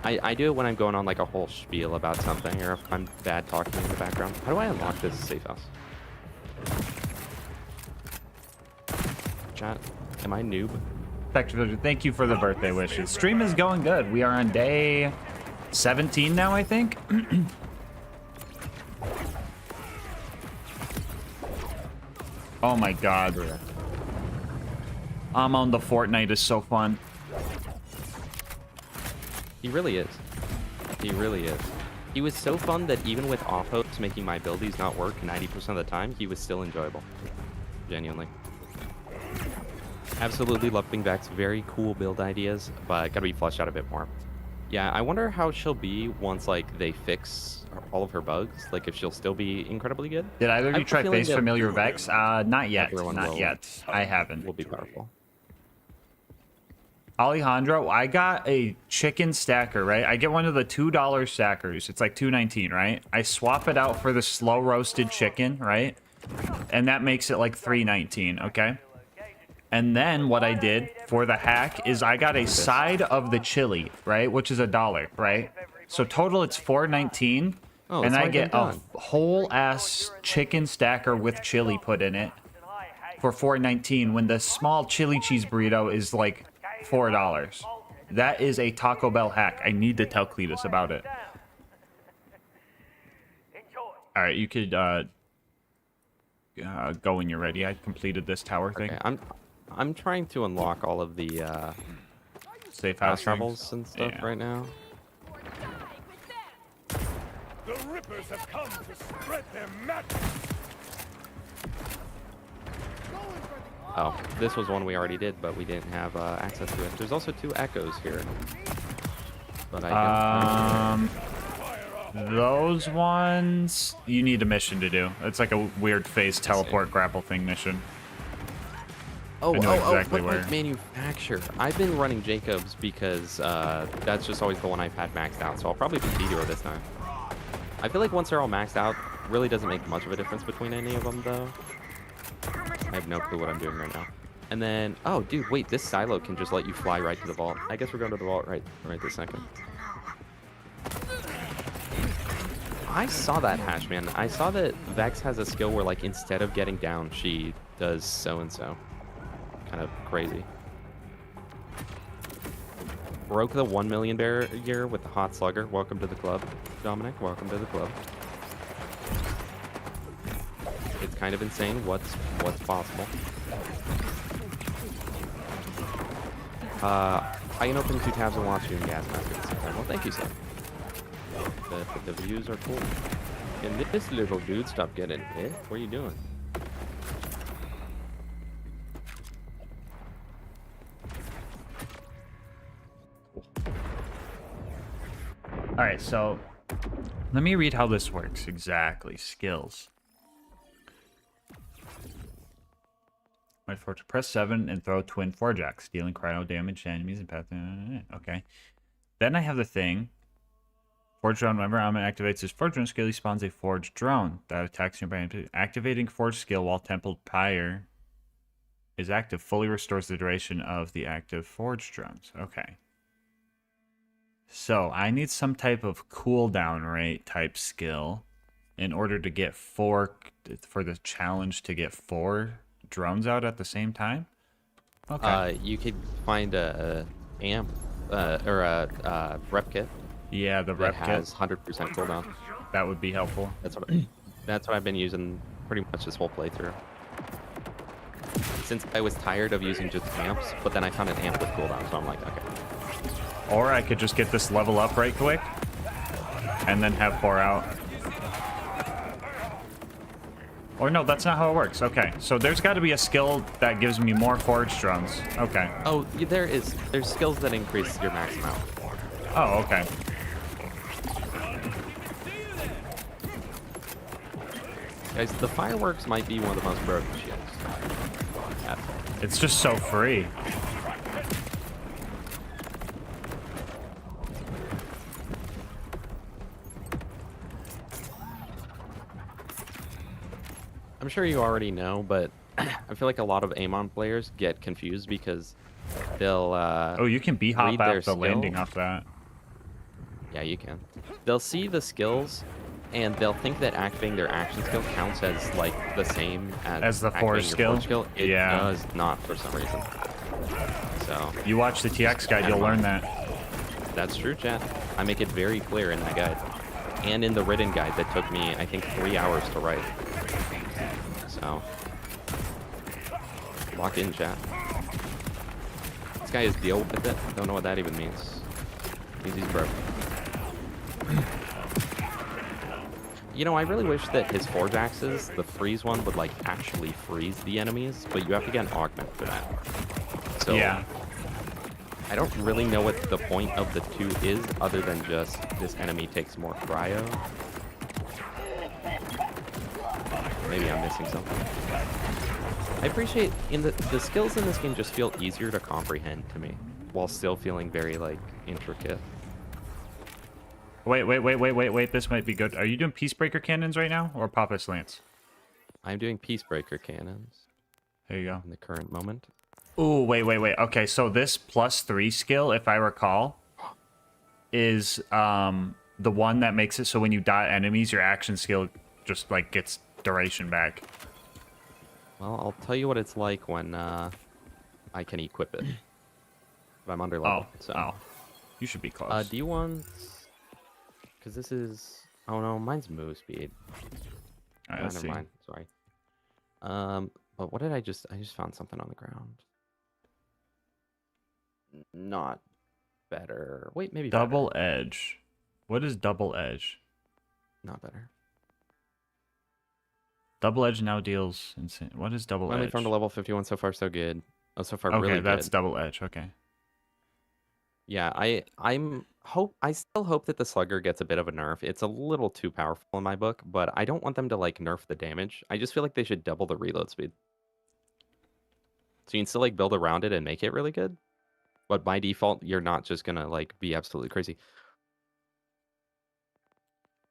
I do it when I'm going on like a whole spiel about something, or if I'm bad talking in the background. How do I unlock this safe house? Chat, am I noob? Thank you for the birthday wishes. Stream is going good. We are on day 17 now, I think. Oh my god. I'm on the Fortnite is so fun. He really is. He really is. He was so fun that even with off-hosts making my abilities not work 90% of the time, he was still enjoyable. Genuinely. Absolutely love Bing Vex. Very cool build ideas, but gotta be fleshed out a bit more. Yeah, I wonder how she'll be once like they fix all of her bugs. Like if she'll still be incredibly good. Did either of I you have a try feeling Face that Familiar Vex? Not yet. everyone Not will- yet. I haven't. Will be powerful. Alejandro, I got a chicken stacker, right? I get one of the $2 stackers. It's like $2.19, right? I swap it out for the slow roasted chicken, right? And that makes it like $3.19, okay? And then what I did for the hack is I got a side of the chili, right? Which is $1, right? So total it's $4.19. Oh, and that's I already get been a done. whole ass chicken stacker with chili put in it for $4.19 when the small chili cheese burrito is like $4. That is a Taco Bell hack. I need to tell Cletus about it. All right, you could go when you're ready. I completed this tower thing. Okay, I'm trying to unlock all of the Safe fast house travels and stuff Yeah. right now. The Rippers have come to spread their madness. Oh, this was one we already did, but we didn't have access to it. There's also 2 echoes here. But I Those ones you need a mission to do. It's like a weird phase teleport grapple thing mission. I know exactly but where. like manufacture. I've been running Jacobs because that's just always the one I've had maxed out, so I'll probably be Meteor this time. I feel like once they're all maxed out, really doesn't make much of a difference between any of them, though. I have no clue what I'm doing right now. And then, oh, dude, wait, this silo can just let you fly right to the vault. I guess we're going to the vault right this second. I saw that, Hashman. I saw that Vex has a skill where, like, instead of getting down, she does so-and-so. Kind of crazy. Broke the 1 million barrier with the hot slugger. Welcome to the club, Dominic. Welcome to the club. It's kind of insane what's possible. I can open 2 tabs and watch you in GASMASK at the same time. Well, thank you, sir. The views are cool. Can this little dude stop getting hit? What are you doing? All right, so let me read how this works exactly. Skills. Right, forge. Press 7 and throw twin forge axe, dealing cryo damage to enemies and path. Okay. Then I have the thing. Forge drone. Whenever Alma activates his forge drone skill, he spawns a forge drone that attacks nearby. Activating forge skill while Temple Pyre is active fully restores the duration of the active forge drones. Okay. So I need some type of cooldown rate type skill in order to get for the challenge to get 4 drones out at the same time. Okay. You could find a amp or a rep kit. Yeah, the rep kit has 100% cooldown. That would be helpful. That's what I've been using pretty much this whole playthrough. Since I was tired of using just amps, but then I found an amp with cooldown, so I'm like, okay. Or I could just get this level up right quick, and then have 4 out. Or no, that's not how it works. Okay, so there's got to be a skill that gives me more forge drones. Okay. Oh, there is. There's skills that increase your max amount. Oh, okay. Guys, the fireworks might be one of the most broken shields. It's just so free. I'm sure you already know, but I feel like a lot of Amon players get confused because they'll oh, you can b-hop out the landing off that. Yeah, you can. They'll see the skills and they'll think that activating their action skill counts as like the same as the forge skill. It does not for some reason. So you watch the TX guide, you'll learn that. That's true, chat. I make it very clear in that guide. And in the written guide that took me, I think, 3 hours to write. So, lock in, chat. This guy is deal with it. Don't know what that even means. He's broke. You know, I really wish that his forge axes, the freeze one, would like actually freeze the enemies, but you have to get an augment for that. So, yeah. I don't really know what the point of the 2 is, other than just this enemy takes more cryo. Maybe I'm missing something. I appreciate the skills in this game just feel easier to comprehend to me, while still feeling very like intricate. Wait. This might be good. Are you doing Peacebreaker cannons right now, or Papa Slants? I'm doing Peacebreaker cannons. There you go. In the current moment. Ooh, wait. Okay, so this +3 skill, if I recall, is the one that makes it so when you dot enemies, your action skill just like gets duration back. Well, I'll tell you what it's like when I can equip it. But I'm under level. You should be close. Do you want? Because this is. Oh no, mine's move speed. All right, let's see. Mind. Sorry. But what did I just found something on the ground. Not better. Wait, maybe double edge. What is double edge? Not better. Double edge now deals insane. What is double edge? Only from the level 51 so far, so good. Oh, so far, okay, really good. That's double edge. Okay. Yeah, I still hope that the Slugger gets a bit of a nerf. It's a little too powerful in my book, but I don't want them to like nerf the damage. I just feel like they should double the reload speed. So you can still like build around it and make it really good. But by default, you're not just gonna like be absolutely crazy.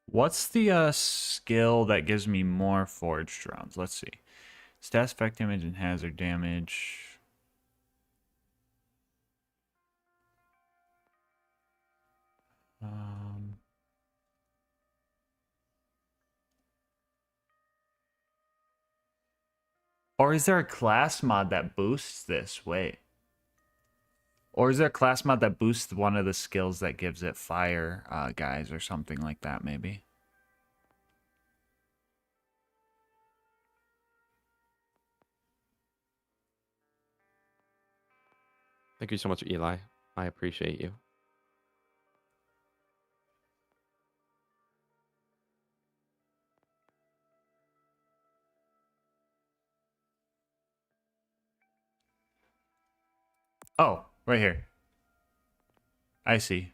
What's the skill that gives me more forge drones? Let's see. Stats, effect damage, and hazard damage. Or is there a class mod that boosts this? Wait. Or is there a class mod that boosts one of the skills that gives it fire, guys, or something like that, maybe? Thank you so much, Eli. I appreciate you. Oh, right here. I see.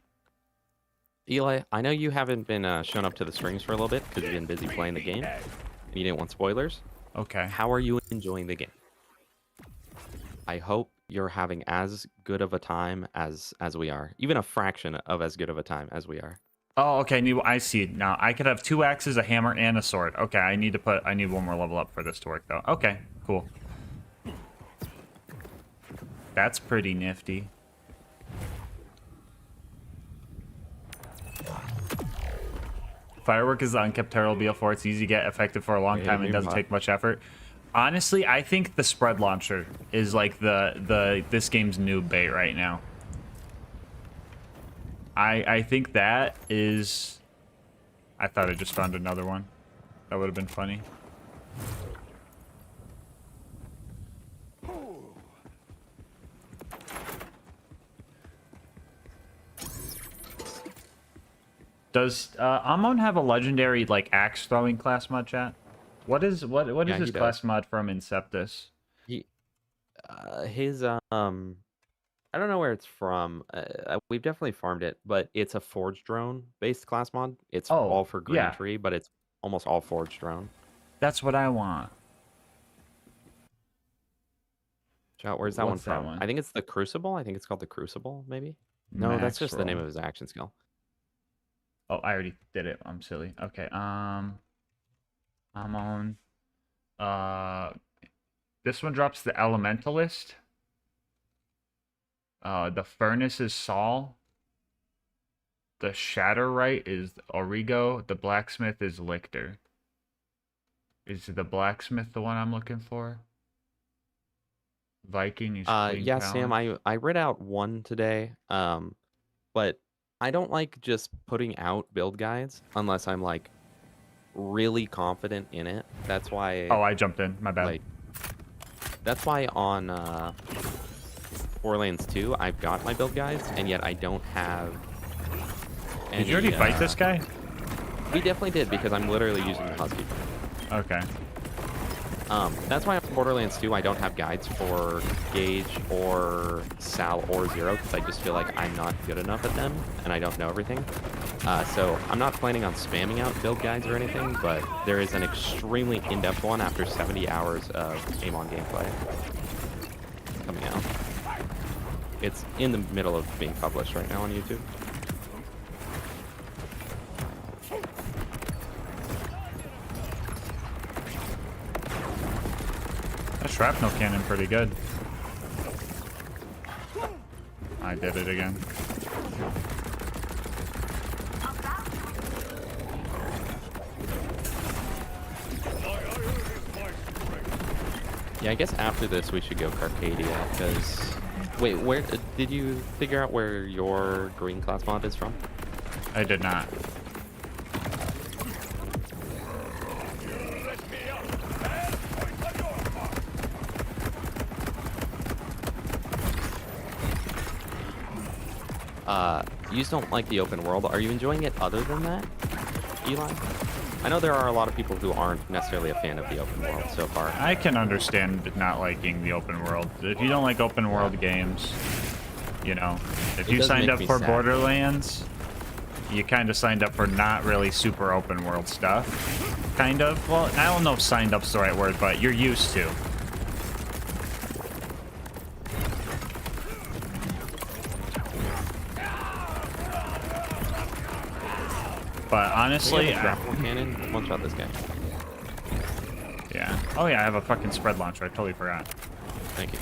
Eli, I know you haven't been shown up to the streams for a little bit because you've been busy playing the game. And you didn't want spoilers. Okay. How are you enjoying the game? I hope you're having as good of a time as we are, even a fraction of as good of a time as we are. Oh, okay. I see. Now I could have 2 axes, a hammer, and a sword. Okay, I need 1 more level up for this to work, though. Okay, cool. That's pretty nifty. Firework is the unkept turtle BL4. It's easy to get, effective for a long time, and doesn't take much effort. Honestly, I think the spread launcher is like this game's new bait right now. I think that is... I thought I just found another one. That would have been funny. Does Amon have a legendary like axe throwing class mod, chat? What is his class mod from Inceptus? His I don't know where it's from. We've definitely farmed it, but it's a forge drone based class mod. It's all for green tree, but it's almost all forge drone. That's what I want. Chat, where's that one from? I think it's the Crucible. I think it's called the Crucible, maybe. No, that's just the name of his action skill. Oh, I already did it. I'm silly. Okay. I'm on. This one drops the Elementalist. The Furnace is Saul. The Shatterite is Origo. The Blacksmith is Lictor. Is the Blacksmith the one I'm looking for? Viking is yeah, Sam, I read out one today. But I don't like just putting out build guides unless I'm like really confident in it. That's why. Oh, I jumped in. My bad. Like, that's why on Borderlands 2 I've got my build guides, and yet I don't have. Did you already fight this guy? We definitely did, because I'm literally using the Husky. Okay. That's why on Borderlands 2 I don't have guides for Gage or Sal or Zero, because I just feel like I'm not good enough at them and I don't know everything. So I'm not planning on spamming out build guides or anything, but there is an extremely in-depth one after 70 hours of aim-on gameplay coming out. It's in the middle of being published right now on YouTube. That shrapnel cannon pretty good. I did it again. Yeah, I guess after this we should go Carcadia, because... Wait, where... Did you figure out where your green class mod is from? I did not. You just don't like the open world. Are you enjoying it other than that, Eli? I know there are a lot of people who aren't necessarily a fan of the open world so far. I can understand not liking the open world. If you don't like open world games, you know, if you signed up for Borderlands, you kind of signed up for not really super open world stuff. Kind of. Well, I don't know if signed up's the right word, but you're used to. But honestly, grapple cannon. One shot this guy. Yeah. Oh yeah, I have a fucking spread launcher. I totally forgot. Thank you.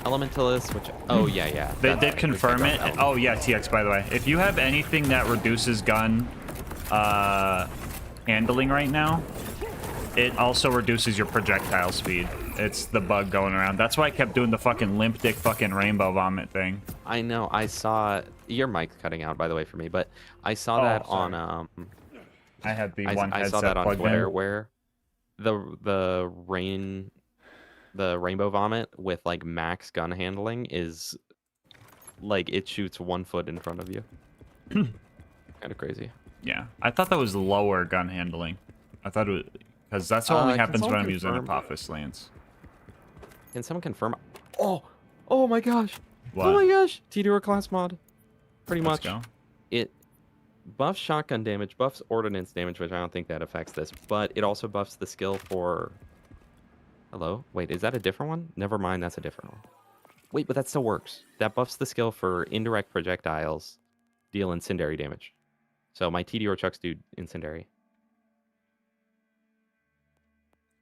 Elementalist, which... Oh, yeah. They did confirm it. Oh, yeah, TX, by the way. If you have anything that reduces gun handling right now, it also reduces your projectile speed. It's the bug going around. That's why I kept doing the fucking limp dick fucking rainbow vomit thing. I know. I saw... Your mic's cutting out, by the way, for me, but I saw that on... I had the one I saw that on Twitter where the rainbow vomit with like max gun handling is like it shoots 1 foot in front of you. Kind of crazy. Yeah, I thought that was lower gun handling. I thought it was because that's what only happens when I'm using Apophis Lance. Can someone confirm? Oh my gosh! What? Oh my gosh! T2 class mod. Pretty much. Go. It buffs shotgun damage, buffs ordnance damage, which I don't think that affects this, but it also buffs the skill for Hello? Wait, is that a different one? Never mind, that's a different one. Wait, but that still works. That buffs the skill for indirect projectiles, deal incendiary damage. So my TDR chucks do incendiary.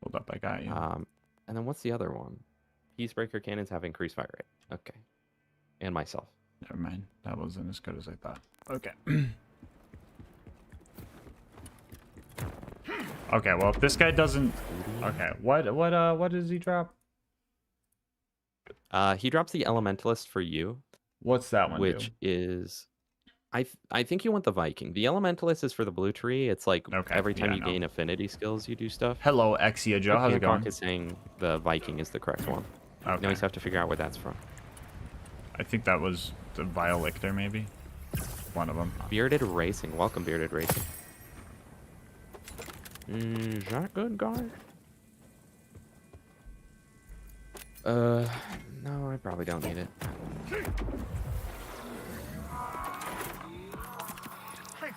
Hold up, I got you. And then what's the other one? Peacebreaker cannons have increased fire rate. Okay. And myself. Never mind. That wasn't as good as I thought. Okay. Okay, well if this guy doesn't okay, what does he drop? He drops the Elementalist for you. What's that one Which is I think you want the Viking. The Elementalist is for the blue tree. It's like every time you gain affinity skills, you do stuff. Hello, Exia Joe. How's it going? Hancock is saying the Viking is the correct one. Okay. Now we just have to figure out where that's from. I think that was the Violictor, maybe. One of them. Bearded Racing. Welcome, Bearded Racing. Is that good, guys? No, I probably don't need it. Think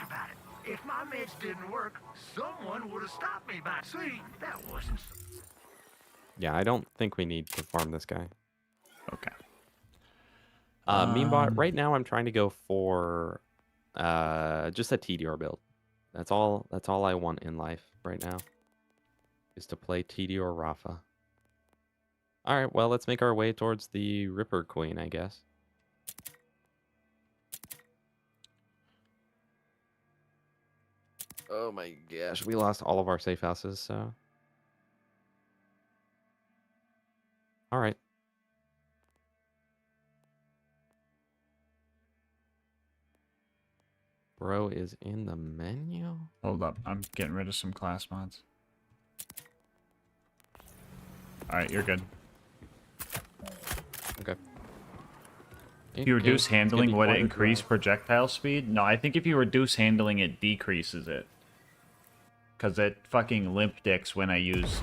about it. If my meds didn't work, someone would have stopped me by. See, that wasn't. Yeah, I don't think we need to farm this guy. Okay. Meanbot, right now I'm trying to go for just a TDR build. That's all I want in life right now. Is to play TDR Rafa. Alright, well let's make our way towards the Ripper Queen, I guess. Oh my gosh, we lost all of our safe houses, so. Alright. Bro is in the menu? Hold up, I'm getting rid of some class mods. Alright, you're good. Okay. If you reduce handling, would it increase projectile speed? No, I think if you reduce handling, it decreases it. Because it fucking limp dicks when I use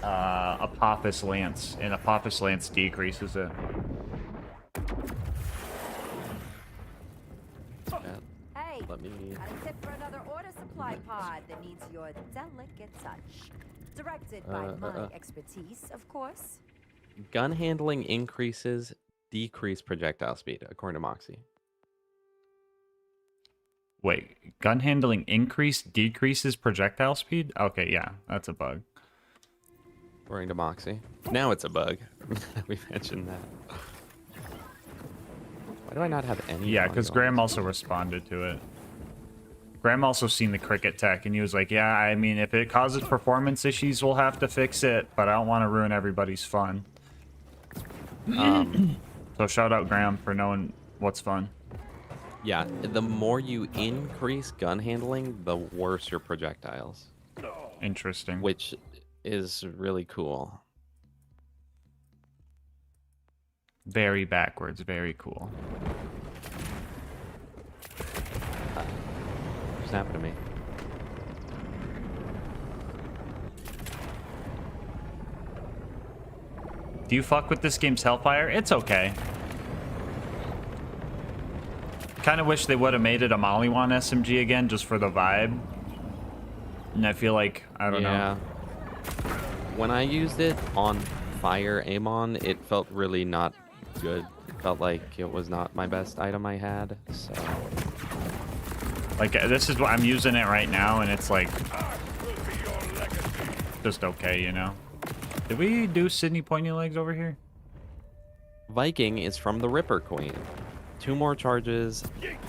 Apophis Lance, and Apophis Lance decreases it. Hey, let me... got a tip for another order supply pod that needs your delicate touch. Directed by my expertise, of course. Gun handling increases, decrease projectile speed, according to Moxie. Wait, gun handling decreases projectile speed? Okay, yeah, that's a bug. According to Moxie. Now it's a bug. We mentioned that. Why do I not have any? Yeah, because Graham also responded to it. Graham also seen the cricket tech, and he was like, yeah, I mean, if it causes performance issues, we'll have to fix it, but I don't want to ruin everybody's fun. So shout out Graham for knowing what's fun. Yeah, the more you increase gun handling, the worse your projectiles. Interesting. Which is really cool. Very backwards, very cool. What's happened to me? Do you fuck with this game's Hellfire? It's okay. Kind of wish they would have made it a Mollywan SMG again, just for the vibe. And I feel like, I don't know. When I used it on Fire Amon, it felt really not good. It felt like it was not my best item I had, so... Like, this is what I'm using it right now, and it's like... just okay, you know? Did we do Sydney Pointy Legs over here? Viking is from the Ripper Queen. 2 more charges.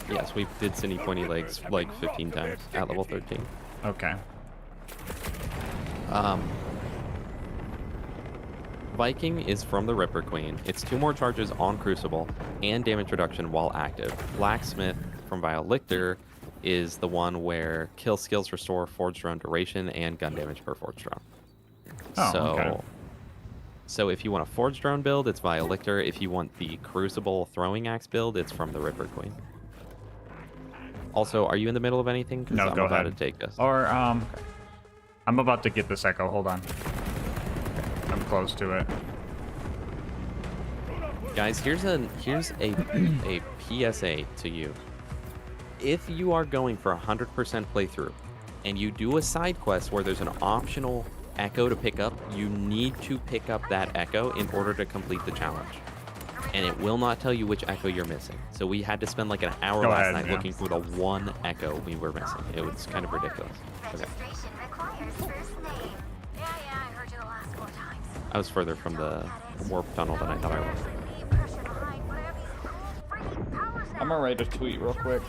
Yes, we did Sydney Pointy Legs like 15 times at level 13. Okay. Viking is from the Ripper Queen. It's 2 more charges on Crucible and damage reduction while active. Blacksmith from Violictor is the one where kill skills restore forged drone duration and gun damage per forged drone. Oh, okay. So if you want a forged drone build, it's Violictor. If you want the Crucible throwing axe build, it's from the Ripper Queen. Also, are you in the middle of anything? No, I'm go about ahead. to take this. Or, I'm about to get this echo. Hold on. I'm close to it. Guys, here's a PSA to you. If you are going for 100% playthrough and you do a side quest where there's an optional echo to pick up, you need to pick up that echo in order to complete the challenge. And it will not tell you which echo you're missing. So we had to spend like an hour last night looking for the one echo we were missing. It was kind of ridiculous. Okay. I was further from the warp tunnel than I thought I was. I'm gonna write a tweet real quick.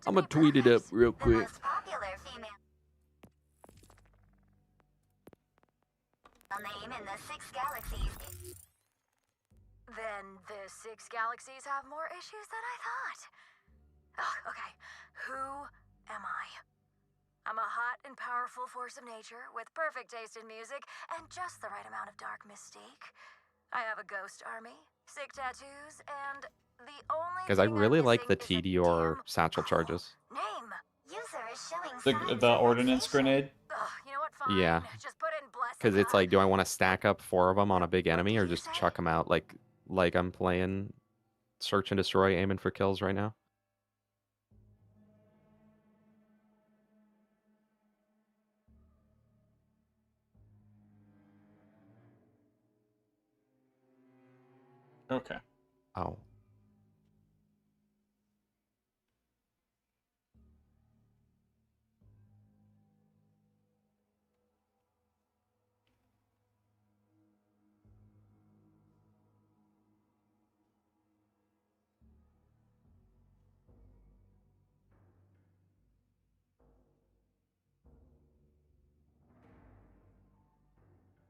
I'm gonna tweet it up real quick. Name in the 6 galaxies. Then the 6 galaxies have more issues than I thought. Oh, okay, who am I? I'm a hot and powerful force of nature with perfect taste in music and just the right amount of dark mystique. I have a ghost army, sick tattoos, and the only Guys, I really like the TDR satchel charges. name. User is showing The ordnance grenade. you know what? Fine. Yeah. Just put in blessing. Because it's like, do I want to stack up 4 of them on a big enemy or just chuck them out like I'm playing search and destroy, aiming for kills right now? Okay. Oh.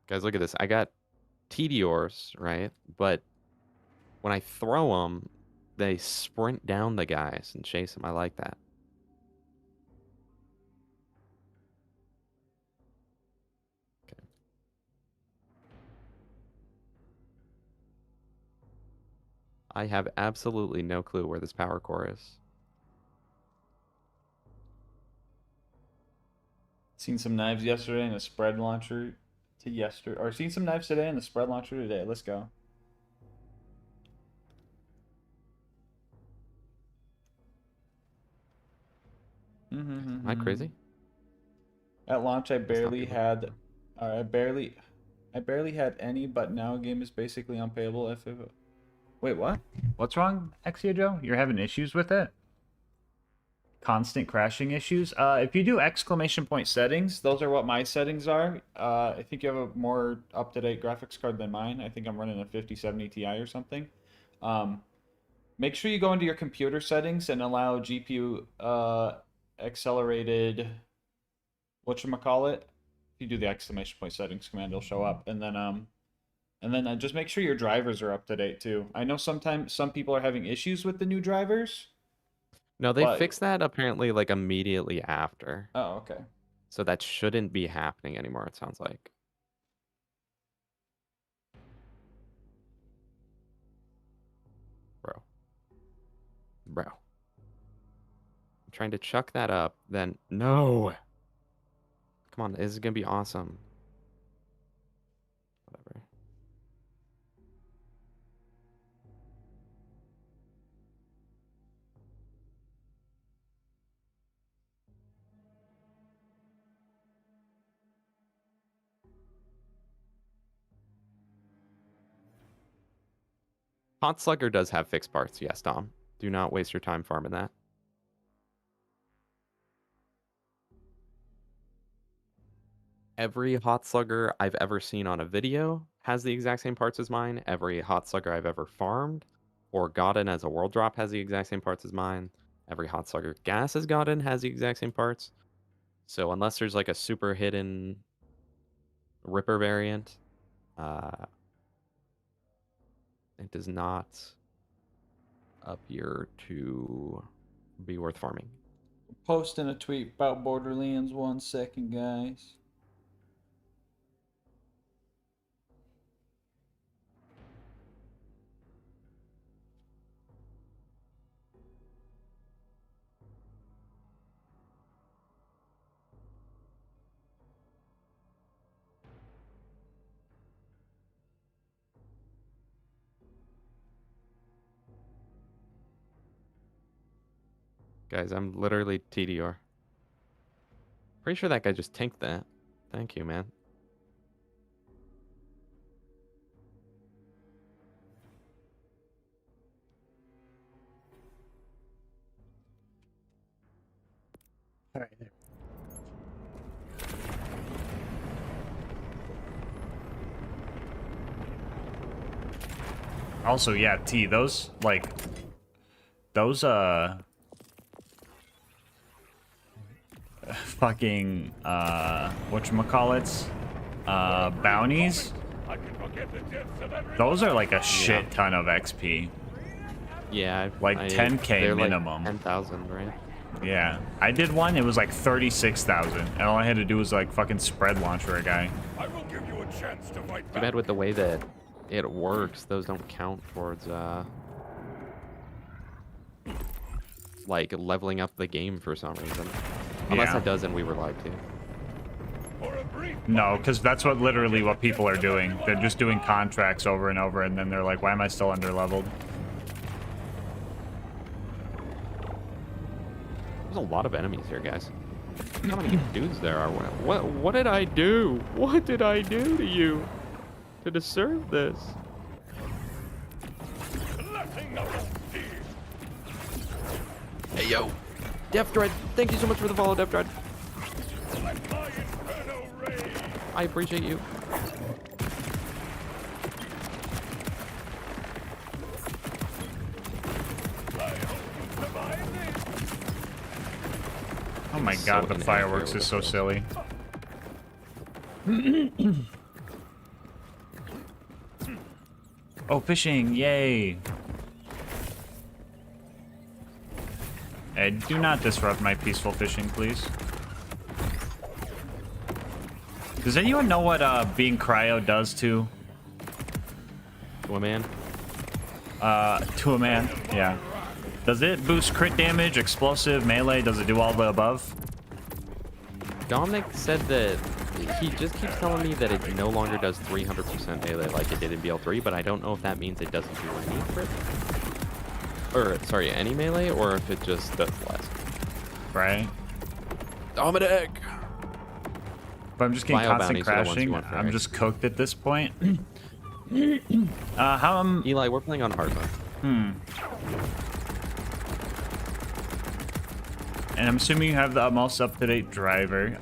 Guys, look at this. I got TDRs, right? But when I throw them, they sprint down the guys and chase them. I like that. Okay. I have absolutely no clue where this power core is. Seen some knives yesterday and a spread launcher to yesterday. Or seen some knives today and a spread launcher today. Let's go. Am I crazy? At launch, I barely had any, but now game is basically unplayable. Wait, what? What's wrong, Exia Joe? You're having issues with it? Constant crashing issues? If you do exclamation point settings, those are what my settings are. I think you have a more up-to-date graphics card than mine. I think I'm running a 5070 Ti or something. Make sure you go into your computer settings and allow GPU accelerated, whatchamacallit. If you do the exclamation point settings command, it'll show up. And then just make sure your drivers are up to date too. I know sometimes some people are having issues with the new drivers. No, they fixed that apparently like immediately after. Oh, okay. So that shouldn't be happening anymore, it sounds like. Bro. I'm trying to chuck that up, then no. Come on, this is gonna be awesome. Whatever. Hot Slugger does have fixed parts, yes, Dom. Do not waste your time farming that. Every Hot Slugger I've ever seen on a video has the exact same parts as mine. Every Hot Slugger I've ever farmed or gotten as a world drop has the exact same parts as mine. Every Hot Slugger gas has gotten has the exact same parts. So unless there's like a super hidden Ripper variant, it does not appear to be worth farming. Posting a tweet about Borderlands 1 second, guys. Guys, I'm literally TDR. Pretty sure that guy just tanked that. Thank you, man. All right. Also, yeah, T, those, like, those, fucking, whatchamacallits, bounties, those are like a shit ton of XP. Yeah. Like 10K minimum. Like 10,000, right? Yeah. I did one, it was like 36,000, and all I had to do was like fucking spread launch for a guy. I will give you a chance to fight Too bad with the way that it works, those don't count towards, like, leveling up the game for some reason. Unless it does and we were lied to. No, because that's literally what people are doing. They're just doing contracts over and over, and then they're like, why am I still underleveled? There's a lot of enemies here, guys. How many dudes there are? What did I do? What did I do to you to deserve this? Hey, yo. Death Dread, thank you so much for the follow, Death Dread. I appreciate you. Oh my god, the fireworks is so silly. Oh, fishing, yay! Hey, do not disrupt my peaceful fishing, please. Does anyone know what being cryo does to a man? To a man, yeah. Does it boost crit damage, explosive, melee? Does it do all the above? Dominic said that he just keeps telling me that it no longer does 300% melee like it did in BL3, but I don't know if that means it doesn't do any crit. Or, sorry, any melee, or if it just does less. Right. Dominic! But I'm just getting constant crashing. I'm just cooked at this point. Eli, we're playing on hard mode. And I'm assuming you have the most up-to-date driver.